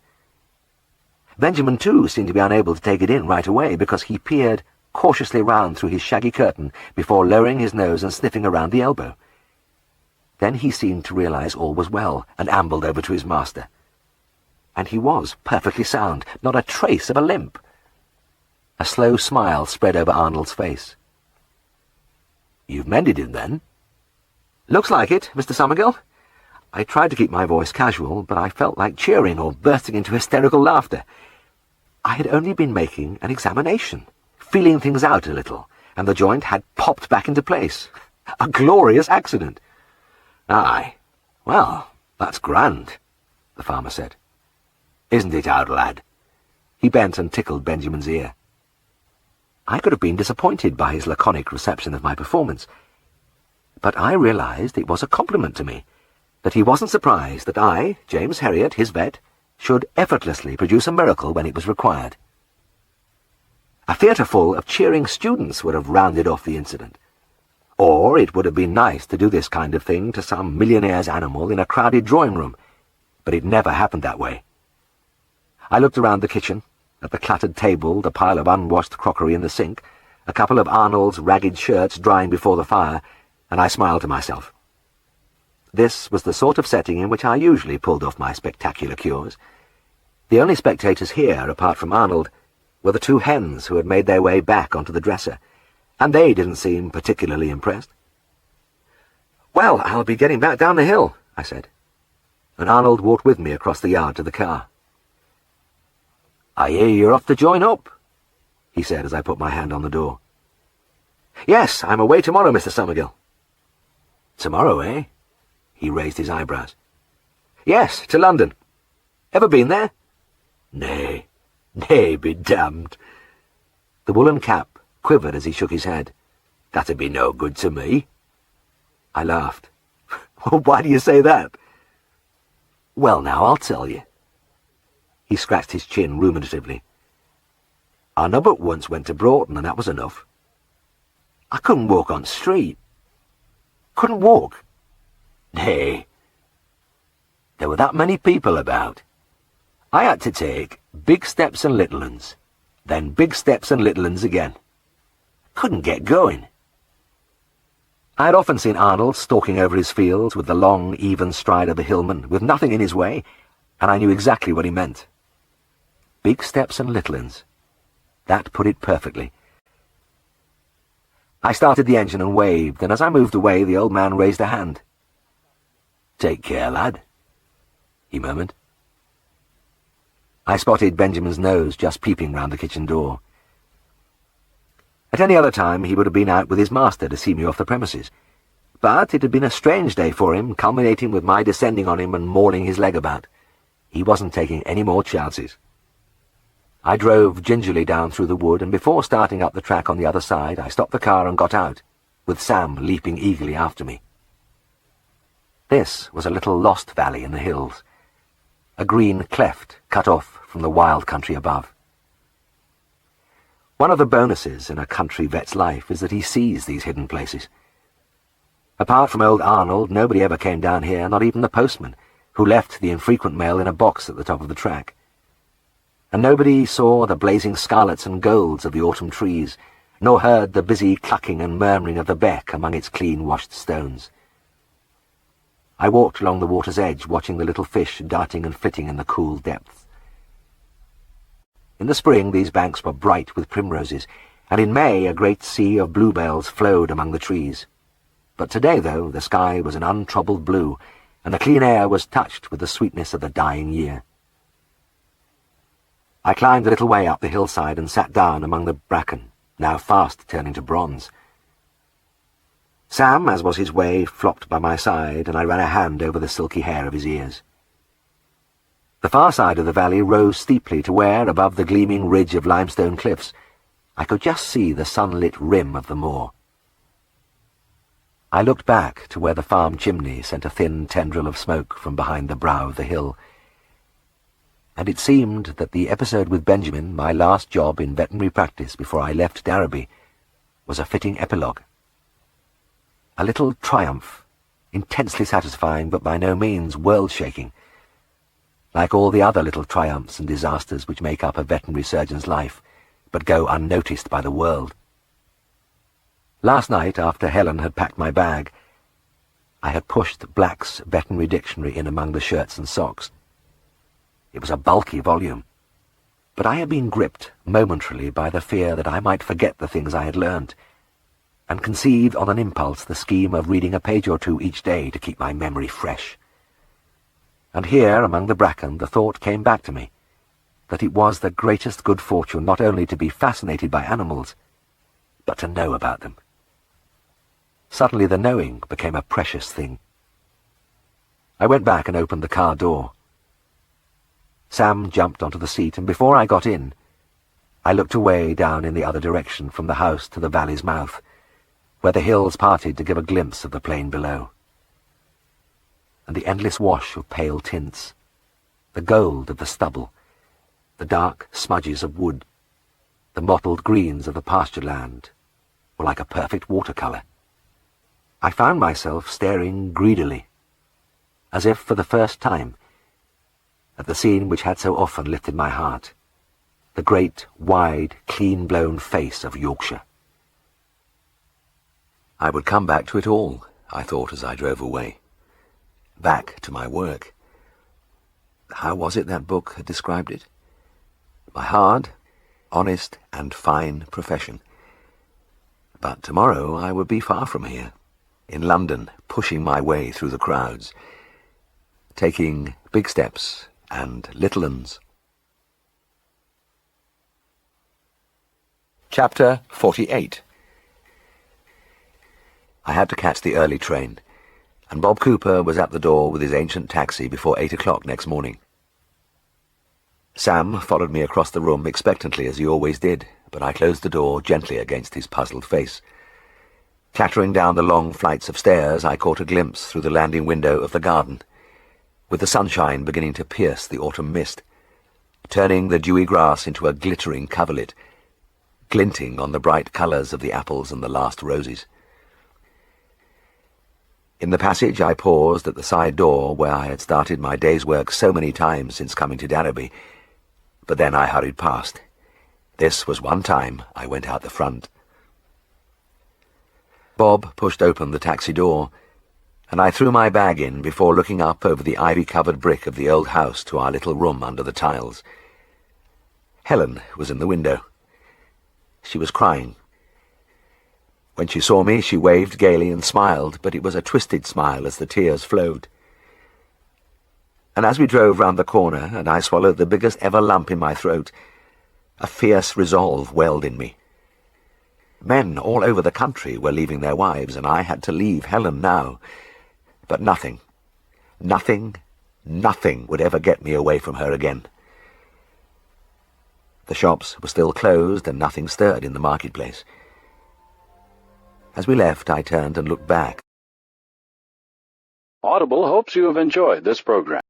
Benjamin, too, seemed to be unable to take it in right away, because he peered cautiously round through his shaggy curtain before lowering his nose and sniffing around the elbow. Then he seemed to realize all was well, and ambled over to his master. And he was perfectly sound, not a trace of a limp. A slow smile spread over Arnold's face. "You've mended him, then?" "Looks like it, Mr. Somergill." I tried to keep my voice casual, but I felt like cheering or bursting into hysterical laughter. I had only been making an examination, feeling things out a little, and the joint had popped back into place. A glorious accident. "Aye, well, that's grand," the farmer said. "Isn't it, old lad?" He bent and tickled Benjamin's ear. I could have been disappointed by his laconic reception of my performance, but I realized it was a compliment to me, that he wasn't surprised that I, James Herriot, his vet, should effortlessly produce a miracle when it was required. A theatre full of cheering students would have rounded off the incident. Or it would have been nice to do this kind of thing to some millionaire's animal in a crowded drawing room, but it never happened that way. I looked around the kitchen, at the cluttered table, the pile of unwashed crockery in the sink, a couple of Arnold's ragged shirts drying before the fire, and I smiled to myself. This was the sort of setting in which I usually pulled off my spectacular cures. The only spectators here, apart from Arnold, were the two hens who had made their way back onto the dresser, and they didn't seem particularly impressed. "Well, I'll be getting back down the hill," I said. and Arnold walked with me across the yard to the car. "I hear you're off to join up," he said as I put my hand on the door. "Yes, I'm away tomorrow, Mr. Somergill." "Tomorrow, eh?" He raised his eyebrows. "Yes, to London. Ever been there?" "Nay, nay, be damned." The woolen cap quivered as he shook his head. "That'd be no good to me." I laughed. "Why do you say that?" "Well, now, I'll tell you." He scratched his chin ruminatively. "I but once went to Broughton, and that was enough. I couldn't walk on street. Couldn't walk. Nay. There were that many people about. I had to take big steps and little uns, then big steps and little uns again. Couldn't get going." I had often seen Arnold stalking over his fields with the long, even stride of the hillman, with nothing in his way, and I knew exactly what he meant. Big steps and little uns. That put it perfectly. I started the engine and waved, and as I moved away, the old man raised a hand. "Take care, lad," he murmured. I spotted Benjamin's nose just peeping round the kitchen door. At any other time he would have been out with his master to see me off the premises, but it had been a strange day for him, culminating with my descending on him and mauling his leg about. He wasn't taking any more chances. I drove gingerly down through the wood, and before starting up the track on the other side, I stopped the car and got out, with Sam leaping eagerly after me. This was a little lost valley in the hills, a green cleft cut off from the wild country above. One of the bonuses in a country vet's life is that he sees these hidden places. Apart from old Arnold, nobody ever came down here, not even the postman, who left the infrequent mail in a box at the top of the track. And nobody saw the blazing scarlets and golds of the autumn trees, nor heard the busy clucking and murmuring of the beck among its clean-washed stones. I walked along the water's edge, watching the little fish darting and flitting in the cool depths. In the spring these banks were bright with primroses, and in May a great sea of bluebells flowed among the trees. But today, though, the sky was an untroubled blue, and the clean air was touched with the sweetness of the dying year. I climbed a little way up the hillside and sat down among the bracken, now fast turning to bronze. Sam, as was his way, flopped by my side, and I ran a hand over the silky hair of his ears. The far side of the valley rose steeply to where, above the gleaming ridge of limestone cliffs, I could just see the sunlit rim of the moor. I looked back to where the farm chimney sent a thin tendril of smoke from behind the brow of the hill, and it seemed that the episode with Benjamin, my last job in veterinary practice before I left Darrowby, was a fitting epilogue. A little triumph, intensely satisfying but by no means world-shaking, like all the other little triumphs and disasters which make up a veterinary surgeon's life, but go unnoticed by the world. Last night, after Helen had packed my bag, I had pushed Black's veterinary dictionary in among the shirts and socks. It was a bulky volume, but I had been gripped momentarily by the fear that I might forget the things I had learned, and conceived on an impulse the scheme of reading a page or two each day to keep my memory fresh. And here, among the bracken, the thought came back to me that it was the greatest good fortune not only to be fascinated by animals, but to know about them. Suddenly the knowing became a precious thing. I went back and opened the car door. Sam jumped onto the seat, and before I got in, I looked away down in the other direction from the house to the valley's mouth, where the hills parted to give a glimpse of the plain below. And the endless wash of pale tints, the gold of the stubble, the dark smudges of wood, the mottled greens of the pasture land, were like a perfect watercolour. I found myself staring greedily, as if for the first time, at the scene which had so often lifted my heart, the great, wide, clean-blown face of Yorkshire. I would come back to it all, I thought as I drove away. Back to my work. How was it that book had described it? My hard, honest, and fine profession. But tomorrow I would be far from here, in London, pushing my way through the crowds. taking big steps and little uns. Chapter 48. I had to catch the early train, and Bob Cooper was at the door with his ancient taxi before 8 o'clock next morning. Sam followed me across the room expectantly as he always did, but I closed the door gently against his puzzled face. Clattering down the long flights of stairs, I caught a glimpse through the landing window of the garden, with the sunshine beginning to pierce the autumn mist, turning the dewy grass into a glittering coverlet, glinting on the bright colours of the apples and the last roses. In the passage I paused at the side door where I had started my day's work so many times since coming to Darrowby, but then I hurried past. This was one time I went out the front. Bob pushed open the taxi door, and I threw my bag in before looking up over the ivy-covered brick of the old house to our little room under the tiles. Helen was in the window. She was crying. When she saw me, she waved gaily and smiled, but it was a twisted smile as the tears flowed. And as we drove round the corner and I swallowed the biggest ever lump in my throat, a fierce resolve welled in me. Men all over the country were leaving their wives, and I had to leave Helen now. But nothing would ever get me away from her again. The shops were still closed, and nothing stirred in the marketplace. As we left, I turned and looked back. Audible hopes you have enjoyed this program.